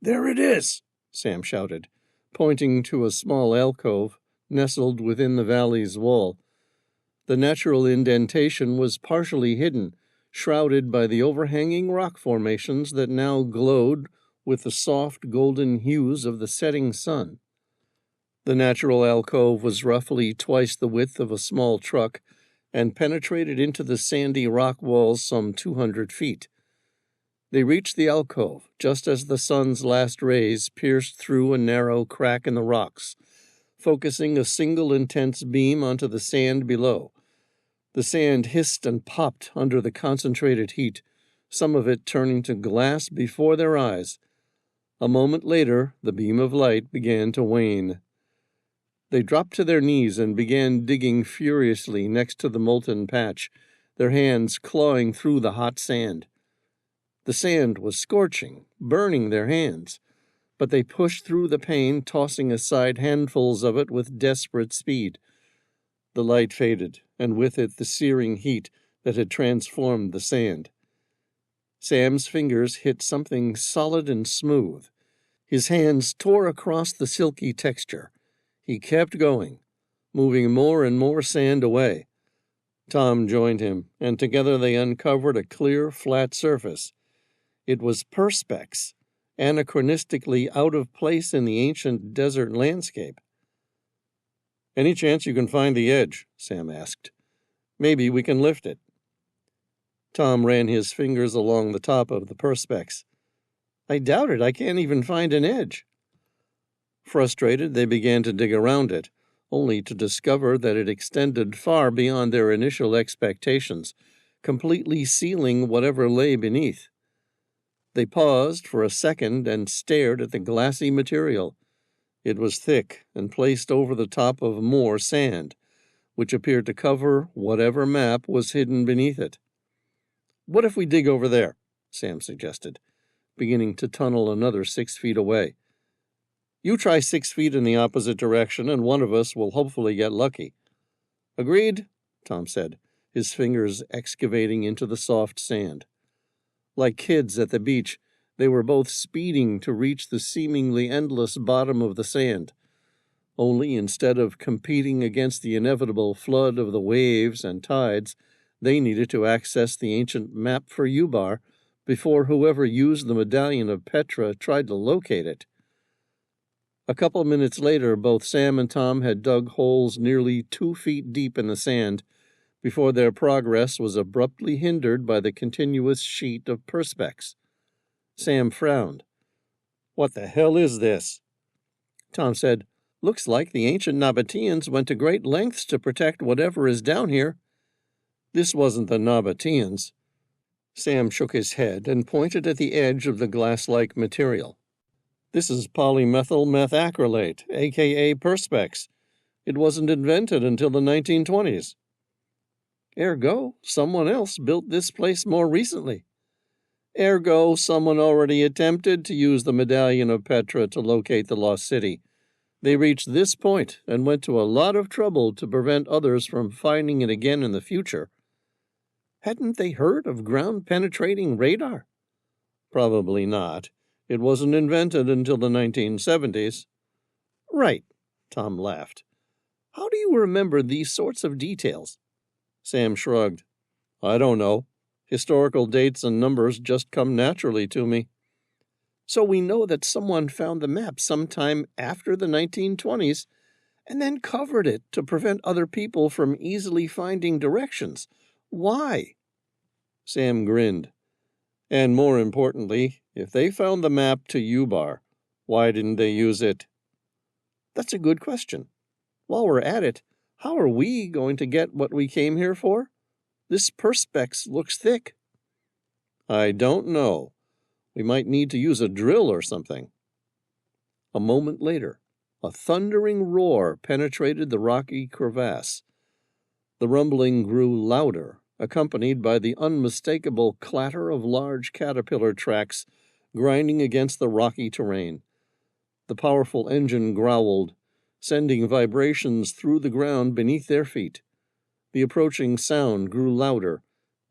"There it is!" Sam shouted, pointing to a small alcove nestled within the valley's wall. The natural indentation was partially hidden, shrouded by the overhanging rock formations that now glowed with the soft golden hues of the setting sun. The natural alcove was roughly twice the width of a small truck and penetrated into the sandy rock walls some 200 feet. They reached the alcove just as the sun's last rays pierced through a narrow crack in the rocks, focusing a single intense beam onto the sand below. The sand hissed and popped under the concentrated heat, some of it turning to glass before their eyes. A moment later, the beam of light began to wane. They dropped to their knees and began digging furiously next to the molten patch, their hands clawing through the hot sand. The sand was scorching, burning their hands, but they pushed through the pain, tossing aside handfuls of it with desperate speed. The light faded, and with it the searing heat that had transformed the sand. Sam's fingers hit something solid and smooth. His hands tore across the silky texture. He kept going, moving more and more sand away. Tom joined him, and together they uncovered a clear, flat surface. It was perspex, anachronistically out of place in the ancient desert landscape. "Any chance you can find the edge?" Sam asked. "Maybe we can lift it." Tom ran his fingers along the top of the perspex. "I doubt it. I can't even find an edge." Frustrated, they began to dig around it, only to discover that it extended far beyond their initial expectations, completely sealing whatever lay beneath. They paused for a second and stared at the glassy material. It was thick and placed over the top of more sand, which appeared to cover whatever map was hidden beneath it. "What if we dig over there?" Sam suggested, beginning to tunnel another 6 feet away. "You try 6 feet in the opposite direction, and one of us will hopefully get lucky." "Agreed," Tom said, his fingers excavating into the soft sand. Like kids at the beach, they were both speeding to reach the seemingly endless bottom of the sand. Only instead of competing against the inevitable flood of the waves and tides, they needed to access the ancient map for Ubar before whoever used the Medallion of Petra tried to locate it. A couple minutes later, both Sam and Tom had dug holes nearly 2 feet deep in the sand before their progress was abruptly hindered by the continuous sheet of perspex. Sam frowned. "What the hell is this?" Tom said, "Looks like the ancient Nabateans went to great lengths to protect whatever is down here." "This wasn't the Nabateans." Sam shook his head and pointed at the edge of the glass-like material. "This is polymethyl methacrylate, a.k.a. perspex. It wasn't invented until the 1920s. Ergo, someone else built this place more recently. Ergo, someone already attempted to use the Medallion of Petra to locate the lost city. They reached this point and went to a lot of trouble to prevent others from finding it again in the future. Hadn't they heard of ground-penetrating radar? Probably not. It wasn't invented until the 1970s. Right, Tom laughed. How do you remember these sorts of details? Sam shrugged. I don't know. Historical dates and numbers just come naturally to me. So we know that someone found the map sometime after the 1920s and then covered it to prevent other people from easily finding directions. Why? Sam grinned. And more importantly, if they found the map to Ubar, why didn't they use it? That's a good question. While we're at it, how are we going to get what we came here for? This perspex looks thick. I don't know. We might need to use a drill or something. A moment later, a thundering roar penetrated the rocky crevasse. The rumbling grew louder, accompanied by the unmistakable clatter of large caterpillar tracks grinding against the rocky terrain. The powerful engine growled, sending vibrations through the ground beneath their feet. The approaching sound grew louder,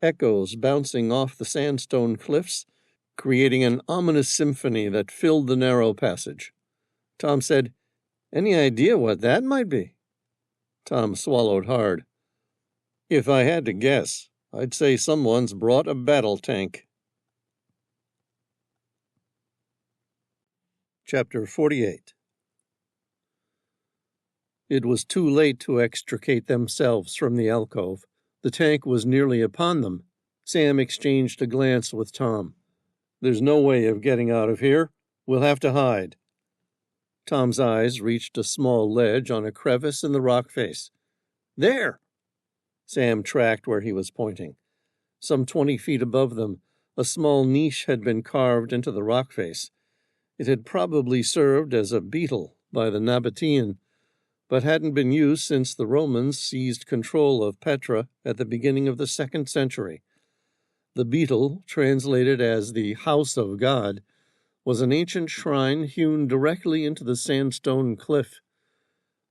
echoes bouncing off the sandstone cliffs, creating an ominous symphony that filled the narrow passage. Tom said, Any idea what that might be? Tom swallowed hard. If I had to guess, I'd say someone's brought a battle tank. Chapter 48. It was too late to extricate themselves from the alcove. The tank was nearly upon them. Sam exchanged a glance with Tom. "There's no way of getting out of here. We'll have to hide." Tom's eyes reached a small ledge on a crevice in the rock face. "There!" Sam tracked where he was pointing. Some 20 feet above them, a small niche had been carved into the rock face. It had probably served as a beetle by the Nabatean, but hadn't been used since the Romans seized control of Petra at the beginning of the 2nd century. The beetle, translated as the House of God, was an ancient shrine hewn directly into the sandstone cliff.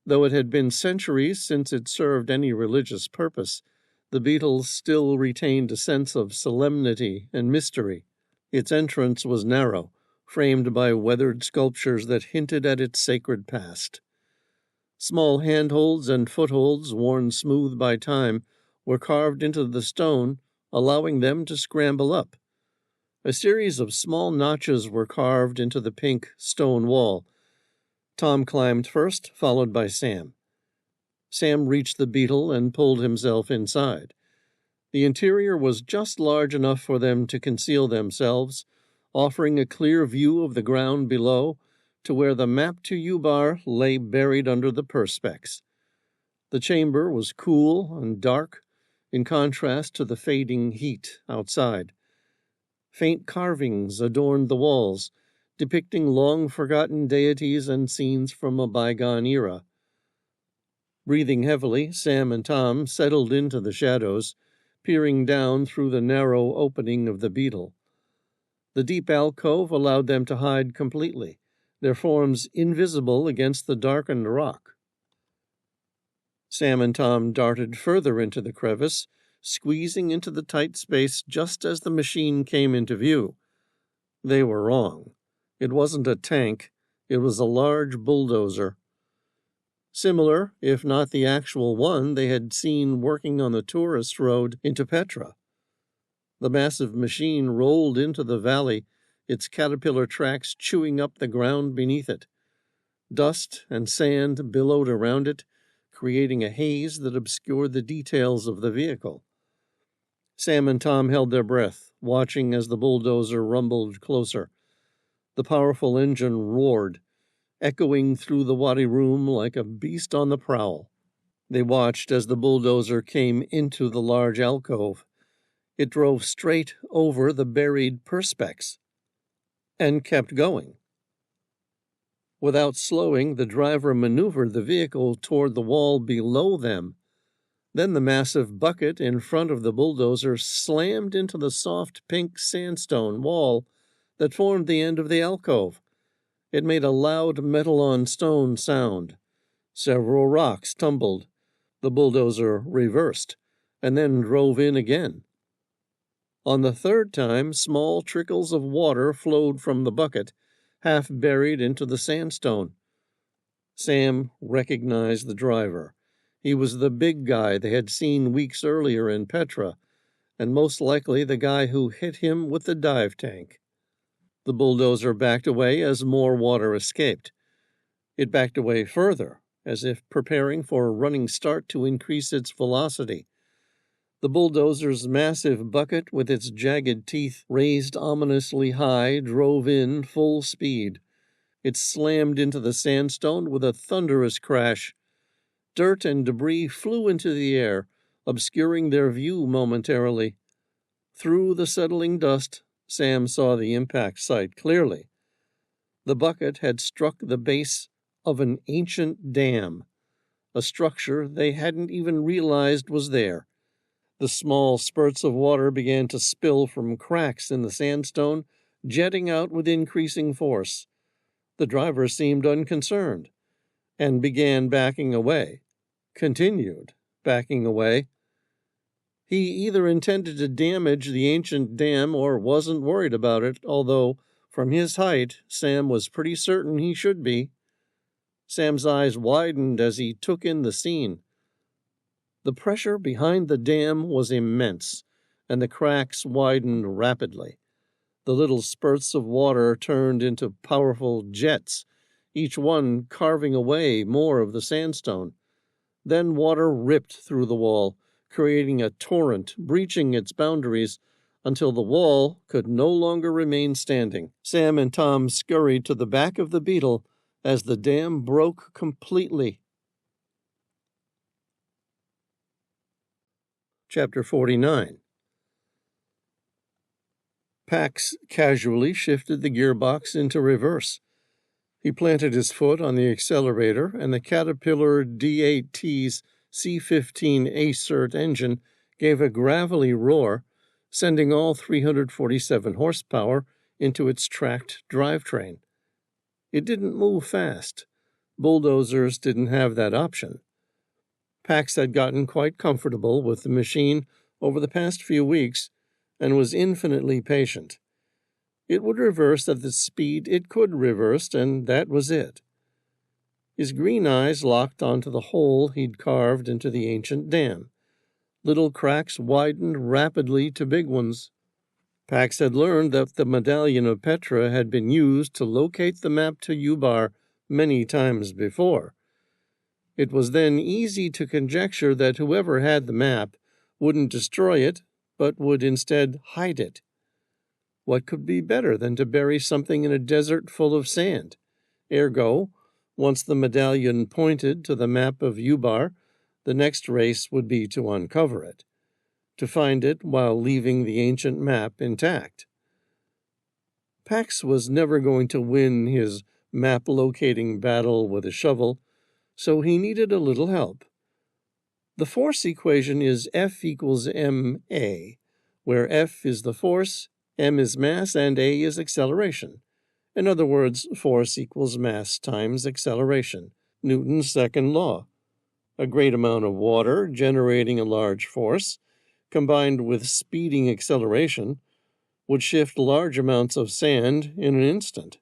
Though it had been centuries since it served any religious purpose, the beetle still retained a sense of solemnity and mystery. Its entrance was narrow, framed by weathered sculptures that hinted at its sacred past. Small handholds and footholds, worn smooth by time, were carved into the stone, allowing them to scramble up. A series of small notches were carved into the pink stone wall. Tom climbed first, followed by Sam. Sam reached the beetle and pulled himself inside. The interior was just large enough for them to conceal themselves, offering a clear view of the ground below to where the map to Ubar lay buried under the perspex. The chamber was cool and dark, in contrast to the fading heat outside. Faint carvings adorned the walls, depicting long-forgotten deities and scenes from a bygone era. Breathing heavily, Sam and Tom settled into the shadows, peering down through the narrow opening of the beetle. The deep alcove allowed them to hide completely, their forms invisible against the darkened rock. Sam and Tom darted further into the crevice, squeezing into the tight space just as the machine came into view. They were wrong. It wasn't a tank, it was a large bulldozer. Similar, if not the actual one, they had seen working on the tourist road into Petra. The massive machine rolled into the valley, its caterpillar tracks chewing up the ground beneath it. Dust and sand billowed around it, creating a haze that obscured the details of the vehicle. Sam and Tom held their breath, watching as the bulldozer rumbled closer. The powerful engine roared, echoing through the wadi room like a beast on the prowl. They watched as the bulldozer came into the large alcove. It drove straight over the buried perspex and kept going. Without slowing, the driver maneuvered the vehicle toward the wall below them. Then the massive bucket in front of the bulldozer slammed into the soft pink sandstone wall that formed the end of the alcove. It made a loud metal-on-stone sound. Several rocks tumbled. The bulldozer reversed, and then drove in again. On the third time, small trickles of water flowed from the bucket, half buried into the sandstone. Sam recognized the driver. He was the big guy they had seen weeks earlier in Petra, and most likely the guy who hit him with the dive tank. The bulldozer backed away as more water escaped. It backed away further, as if preparing for a running start to increase its velocity. The bulldozer's massive bucket, with its jagged teeth raised ominously high, drove in full speed. It slammed into the sandstone with a thunderous crash. Dirt and debris flew into the air, obscuring their view momentarily. Through the settling dust, Sam saw the impact site clearly. The bucket had struck the base of an ancient dam, a structure they hadn't even realized was there. The small spurts of water began to spill from cracks in the sandstone, jetting out with increasing force. The driver seemed unconcerned and began backing away, continued backing away. He either intended to damage the ancient dam or wasn't worried about it, although, from his height, Sam was pretty certain he should be. Sam's eyes widened as he took in the scene. The pressure behind the dam was immense, and the cracks widened rapidly. The little spurts of water turned into powerful jets, each one carving away more of the sandstone. Then water ripped through the wall, creating a torrent, breaching its boundaries until the wall could no longer remain standing. Sam and Tom scurried to the back of the Beetle as the dam broke completely. Chapter 49. Pax casually shifted the gearbox into reverse. He planted his foot on the accelerator, and the Caterpillar D8T's C-15 Acert engine gave a gravelly roar, sending all 347 horsepower into its tracked drivetrain. It didn't move fast. Bulldozers didn't have that option. Pax had gotten quite comfortable with the machine over the past few weeks and was infinitely patient. It would reverse at the speed it could reverse, and that was it. His green eyes locked onto the hole he'd carved into the ancient dam. Little cracks widened rapidly to big ones. Pax had learned that the Medallion of Petra had been used to locate the map to Ubar many times before. It was then easy to conjecture that whoever had the map wouldn't destroy it, but would instead hide it. What could be better than to bury something in a desert full of sand? Ergo, once the medallion pointed to the map of Ubar, the next race would be to uncover it, to find it while leaving the ancient map intact. Pax was never going to win his map-locating battle with a shovel, so he needed a little help. The force equation is F equals ma, where F is the force, m is mass, and a is acceleration. In other words, force equals mass times acceleration, Newton's second law. A great amount of water generating a large force, combined with speeding acceleration, would shift large amounts of sand in an instant.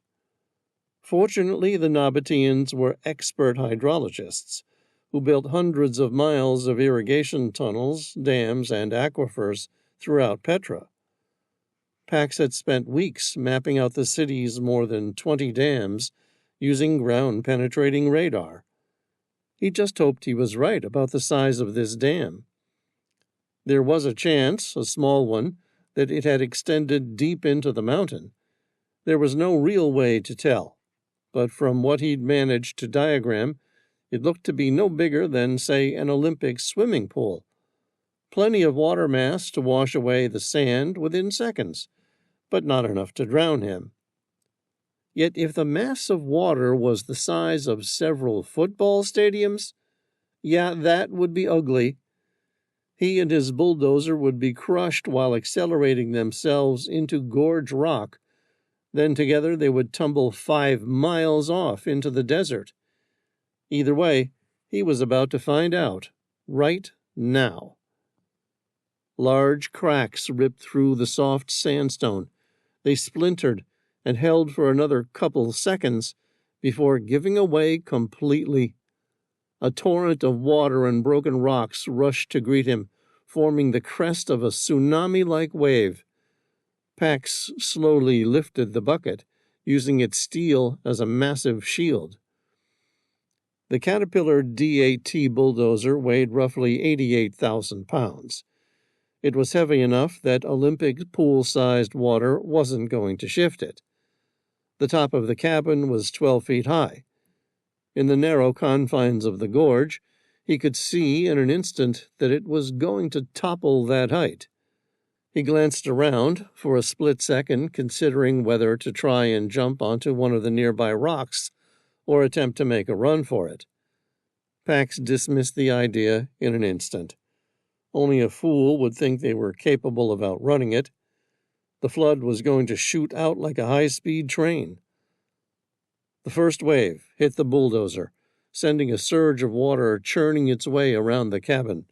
Fortunately, the Nabateans were expert hydrologists who built hundreds of miles of irrigation tunnels, dams, and aquifers throughout Petra. Pax had spent weeks mapping out the city's more than 20 dams using ground-penetrating radar. He just hoped he was right about the size of this dam. There was a chance, a small one, that it had extended deep into the mountain. There was no real way to tell, but from what he'd managed to diagram, it looked to be no bigger than, say, an Olympic swimming pool. Plenty of water mass to wash away the sand within seconds, but not enough to drown him. Yet if the mass of water was the size of several football stadiums, yeah, that would be ugly. He and his bulldozer would be crushed while accelerating themselves into gorge rock. Then together they would tumble 5 miles off into the desert. Either way, he was about to find out, right now. Large cracks ripped through the soft sandstone. They splintered and held for another couple seconds before giving away completely. A torrent of water and broken rocks rushed to greet him, forming the crest of a tsunami-like wave. Pax slowly lifted the bucket, using its steel as a massive shield. The Caterpillar D8T bulldozer weighed roughly 88,000 pounds. It was heavy enough that Olympic pool-sized water wasn't going to shift it. The top of the cabin was 12 feet high. In the narrow confines of the gorge, he could see in an instant that it was going to topple that height. He glanced around for a split second, considering whether to try and jump onto one of the nearby rocks or attempt to make a run for it. Pax dismissed the idea in an instant. Only a fool would think they were capable of outrunning it. The flood was going to shoot out like a high-speed train. The first wave hit the bulldozer, sending a surge of water churning its way around the cabin.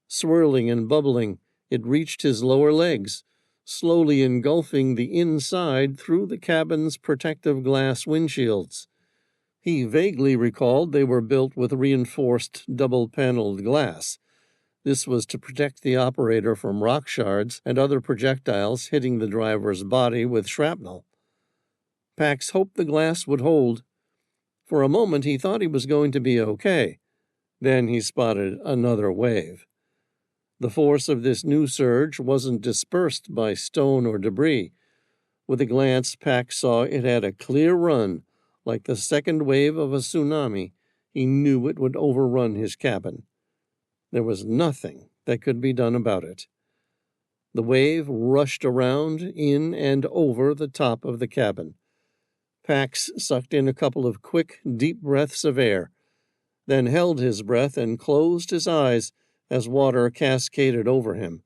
Swirling and bubbling, it reached his lower legs, slowly engulfing the inside through the cabin's protective glass windshields. He vaguely recalled they were built with reinforced double-paneled glass, This was to protect the operator from rock shards and other projectiles hitting the driver's body with shrapnel. Pax hoped the glass would hold. For a moment he thought he was going to be okay. Then he spotted another wave. The force of this new surge wasn't dispersed by stone or debris. With a glance, Pax saw it had a clear run. Like the second wave of a tsunami, he knew it would overrun his cabin. There was nothing that could be done about it. The wave rushed around, in, and over the top of the cabin. Pax sucked in a couple of quick, deep breaths of air, then held his breath and closed his eyes as water cascaded over him.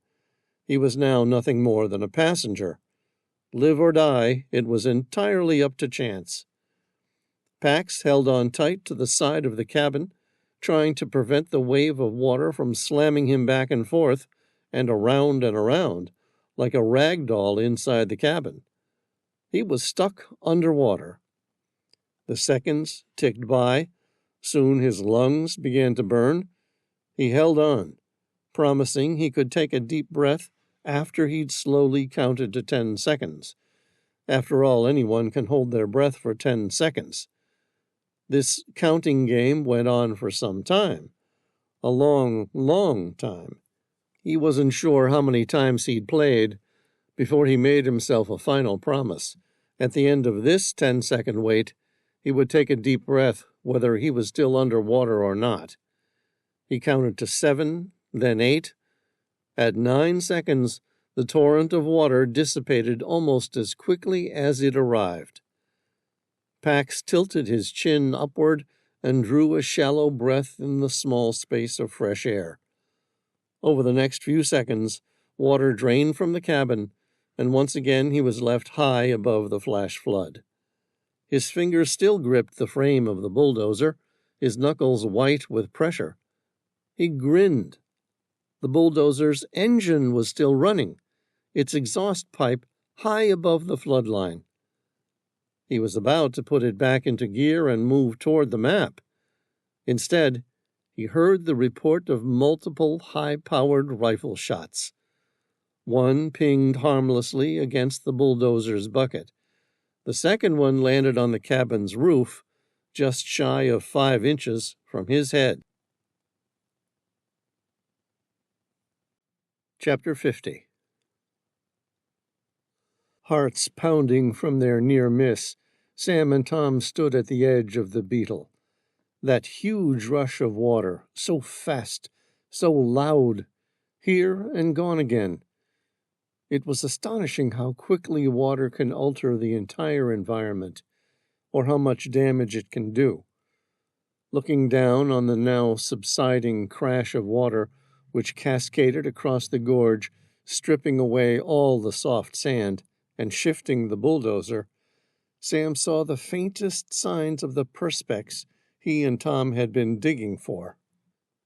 He was now nothing more than a passenger. Live or die, it was entirely up to chance. Pax held on tight to the side of the cabin, trying to prevent the wave of water from slamming him back and forth and around, like a rag doll inside the cabin. He was stuck underwater. The seconds ticked by. Soon his lungs began to burn. He held on, promising he could take a deep breath after he'd slowly counted to 10 seconds. After all, anyone can hold their breath for 10 seconds. This counting game went on for some time. A long, long time. He wasn't sure how many times he'd played before he made himself a final promise. At the end of this 10-second wait, he would take a deep breath whether he was still underwater or not. He counted to 7, then 8. At 9 seconds, the torrent of water dissipated almost as quickly as it arrived. Pax tilted his chin upward and drew a shallow breath in the small space of fresh air. Over the next few seconds, water drained from the cabin, and once again he was left high above the flash flood. His fingers still gripped the frame of the bulldozer, his knuckles white with pressure. He grinned. The bulldozer's engine was still running, its exhaust pipe high above the flood line. He was about to put it back into gear and move toward the map. Instead, he heard the report of multiple high-powered rifle shots. One pinged harmlessly against the bulldozer's bucket. The second one landed on the cabin's roof, just shy of 5 inches from his head. Chapter 50. Hearts pounding from their near miss, Sam and Tom stood at the edge of the Beetle. That huge rush of water, so fast, so loud, here and gone again. It was astonishing how quickly water can alter the entire environment, or how much damage it can do. Looking down on the now subsiding crash of water, which cascaded across the gorge, stripping away all the soft sand and shifting the bulldozer, Sam saw the faintest signs of the perspex he and Tom had been digging for.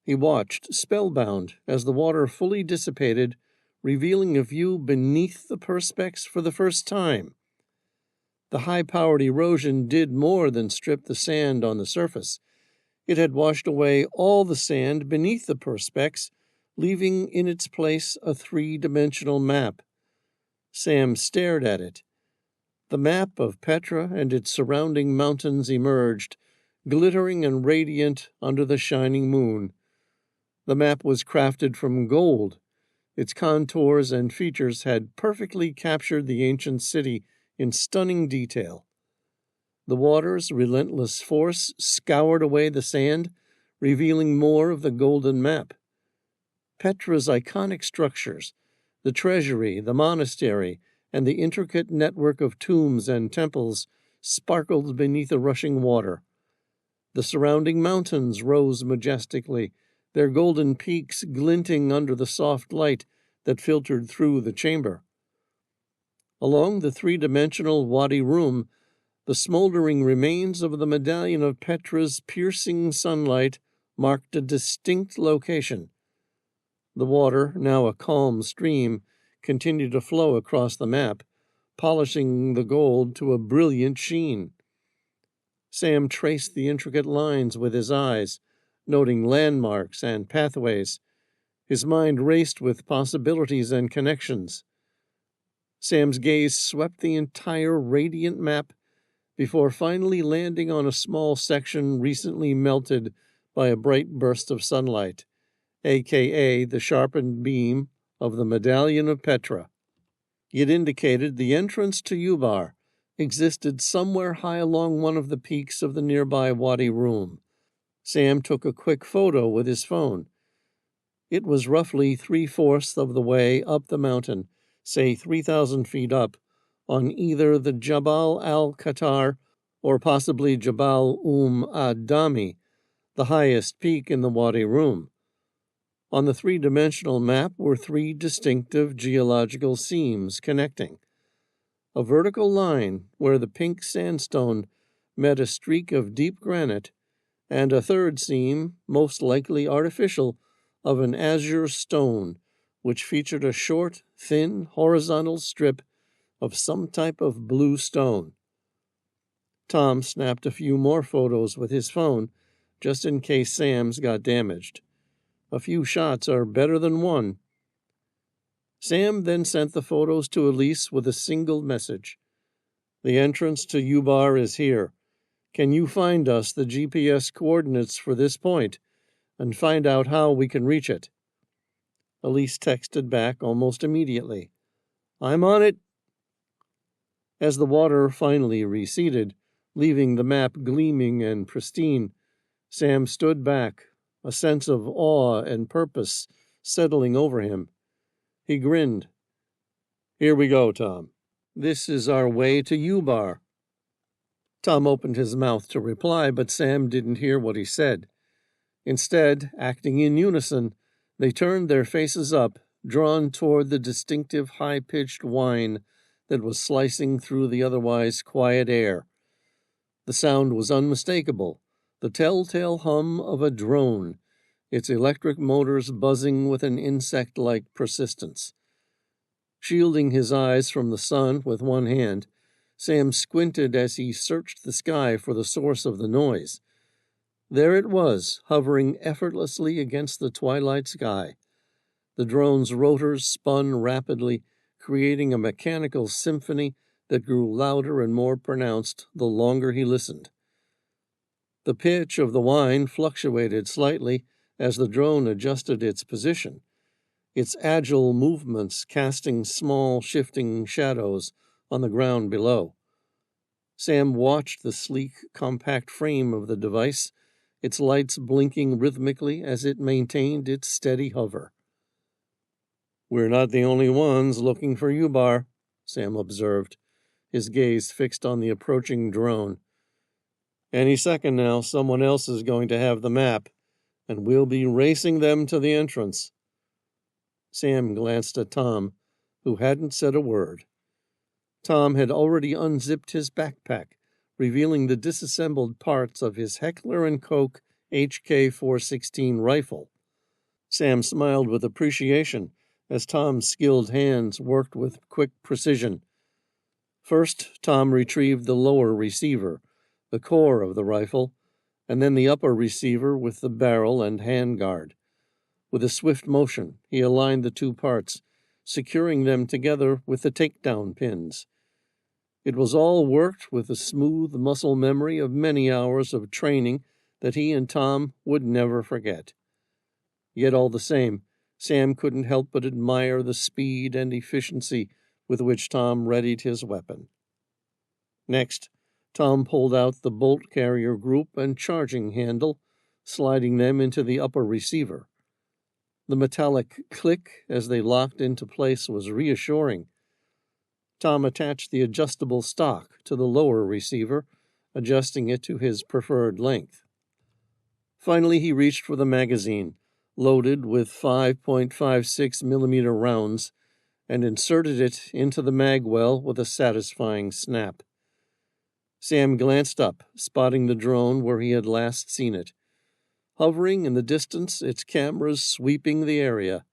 He watched, spellbound, as the water fully dissipated, revealing a view beneath the perspex for the first time. The high-powered erosion did more than strip the sand on the surface. It had washed away all the sand beneath the perspex, leaving in its place a 3-dimensional map. Sam stared at it. The map of Petra and its surrounding mountains emerged, glittering and radiant under the shining moon. The map was crafted from gold. Its contours and features had perfectly captured the ancient city in stunning detail. The water's relentless force scoured away the sand, revealing more of the golden map. Petra's iconic structures, the treasury, the monastery, and the intricate network of tombs and temples sparkled beneath the rushing water. The surrounding mountains rose majestically, their golden peaks glinting under the soft light that filtered through the chamber. Along the 3-dimensional Wadi Rum, the smoldering remains of the Medallion of Petra's piercing sunlight marked a distinct location. The water, now a calm stream, continued to flow across the map, polishing the gold to a brilliant sheen. Sam traced the intricate lines with his eyes, noting landmarks and pathways. His mind raced with possibilities and connections. Sam's gaze swept the entire radiant map before finally landing on a small section recently melted by a bright burst of sunlight, aka the sharpened beam of the Medallion of Petra. It indicated the entrance to Ubar existed somewhere high along one of the peaks of the nearby Wadi Rum. Sam took a quick photo with his phone. It was roughly 3/4 of the way up the mountain, say 3,000 feet up, on either the Jabal al-Qatar or possibly Jabal ad-Dami, the highest peak in the Wadi Rum. On the three-dimensional map were three distinctive geological seams connecting. A vertical line where the pink sandstone met a streak of deep granite, and a third seam, most likely artificial, of an azure stone, which featured a short, thin, horizontal strip of some type of blue stone. Tom snapped a few more photos with his phone, just in case Sam's got damaged. A few shots are better than one. Sam then sent the photos to Elise with a single message. The entrance to Ubar is here. Can you find us the GPS coordinates for this point and find out how we can reach it? Elise texted back almost immediately. I'm on it. As the water finally receded, leaving the map gleaming and pristine, Sam stood back, a sense of awe and purpose settling over him. He grinned. Here we go, Tom. This is our way to Ubar. Tom opened his mouth to reply, but Sam didn't hear what he said. Instead, acting in unison, they turned their faces up, drawn toward the distinctive high-pitched whine that was slicing through the otherwise quiet air. The sound was unmistakable, the telltale hum of a drone, its electric motors buzzing with an insect-like persistence. Shielding his eyes from the sun with one hand, Sam squinted as he searched the sky for the source of the noise. There it was, hovering effortlessly against the twilight sky. The drone's rotors spun rapidly, creating a mechanical symphony that grew louder and more pronounced the longer he listened. The pitch of the whine fluctuated slightly as the drone adjusted its position, its agile movements casting small, shifting shadows on the ground below. Sam watched the sleek, compact frame of the device, its lights blinking rhythmically as it maintained its steady hover. We're not the only ones looking for Ubar, Sam observed, his gaze fixed on the approaching drone. Any second now, someone else is going to have the map, and we'll be racing them to the entrance. Sam glanced at Tom, who hadn't said a word. Tom had already unzipped his backpack, revealing the disassembled parts of his Heckler & Koch HK-416 rifle. Sam smiled with appreciation as Tom's skilled hands worked with quick precision. First, Tom retrieved the lower receiver, the core of the rifle, and then the upper receiver with the barrel and handguard. With a swift motion, he aligned the two parts, securing them together with the takedown pins. It was all worked with the smooth muscle memory of many hours of training that he and Tom would never forget. Yet all the same, Sam couldn't help but admire the speed and efficiency with which Tom readied his weapon. Next, Tom pulled out the bolt carrier group and charging handle, sliding them into the upper receiver. The metallic click as they locked into place was reassuring. Tom attached the adjustable stock to the lower receiver, adjusting it to his preferred length. Finally, he reached for the magazine, loaded with 5.56 millimeter rounds, and inserted it into the magwell with a satisfying snap. Sam glanced up, spotting the drone where he had last seen it. Hovering in the distance, its cameras sweeping the area.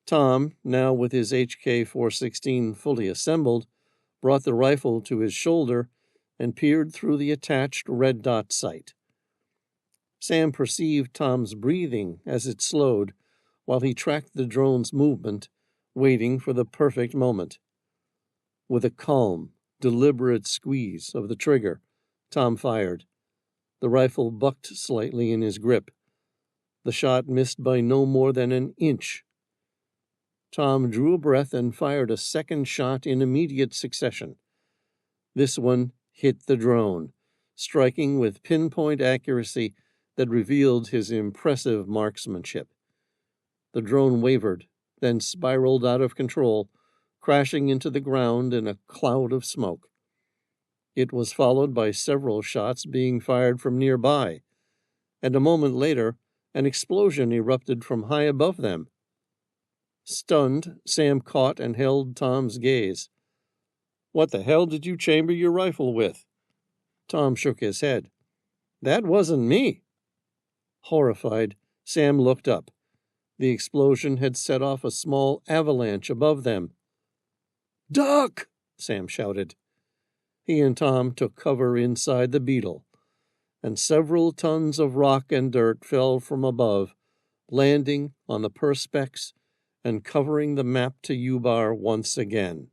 Tom, now with his HK-416 fully assembled, brought the rifle to his shoulder and peered through the attached red dot sight. Sam perceived Tom's breathing as it slowed, while he tracked the drone's movement, waiting for the perfect moment. With a calm, deliberate squeeze of the trigger, Tom fired. The rifle bucked slightly in his grip. The shot missed by no more than an inch. Tom drew a breath and fired a second shot in immediate succession. This one hit the drone, striking with pinpoint accuracy that revealed his impressive marksmanship. The drone wavered, then spiraled out of control, crashing into the ground in a cloud of smoke. It was followed by several shots being fired from nearby, and a moment later, an explosion erupted from high above them. Stunned, Sam caught and held Tom's gaze. "What the hell did you chamber your rifle with?" Tom shook his head. "That wasn't me." Horrified, Sam looked up. The explosion had set off a small avalanche above them. "Duck!" Sam shouted. He and Tom took cover inside the beetle, and several tons of rock and dirt fell from above, landing on the perspex and covering the map to Ubar once again.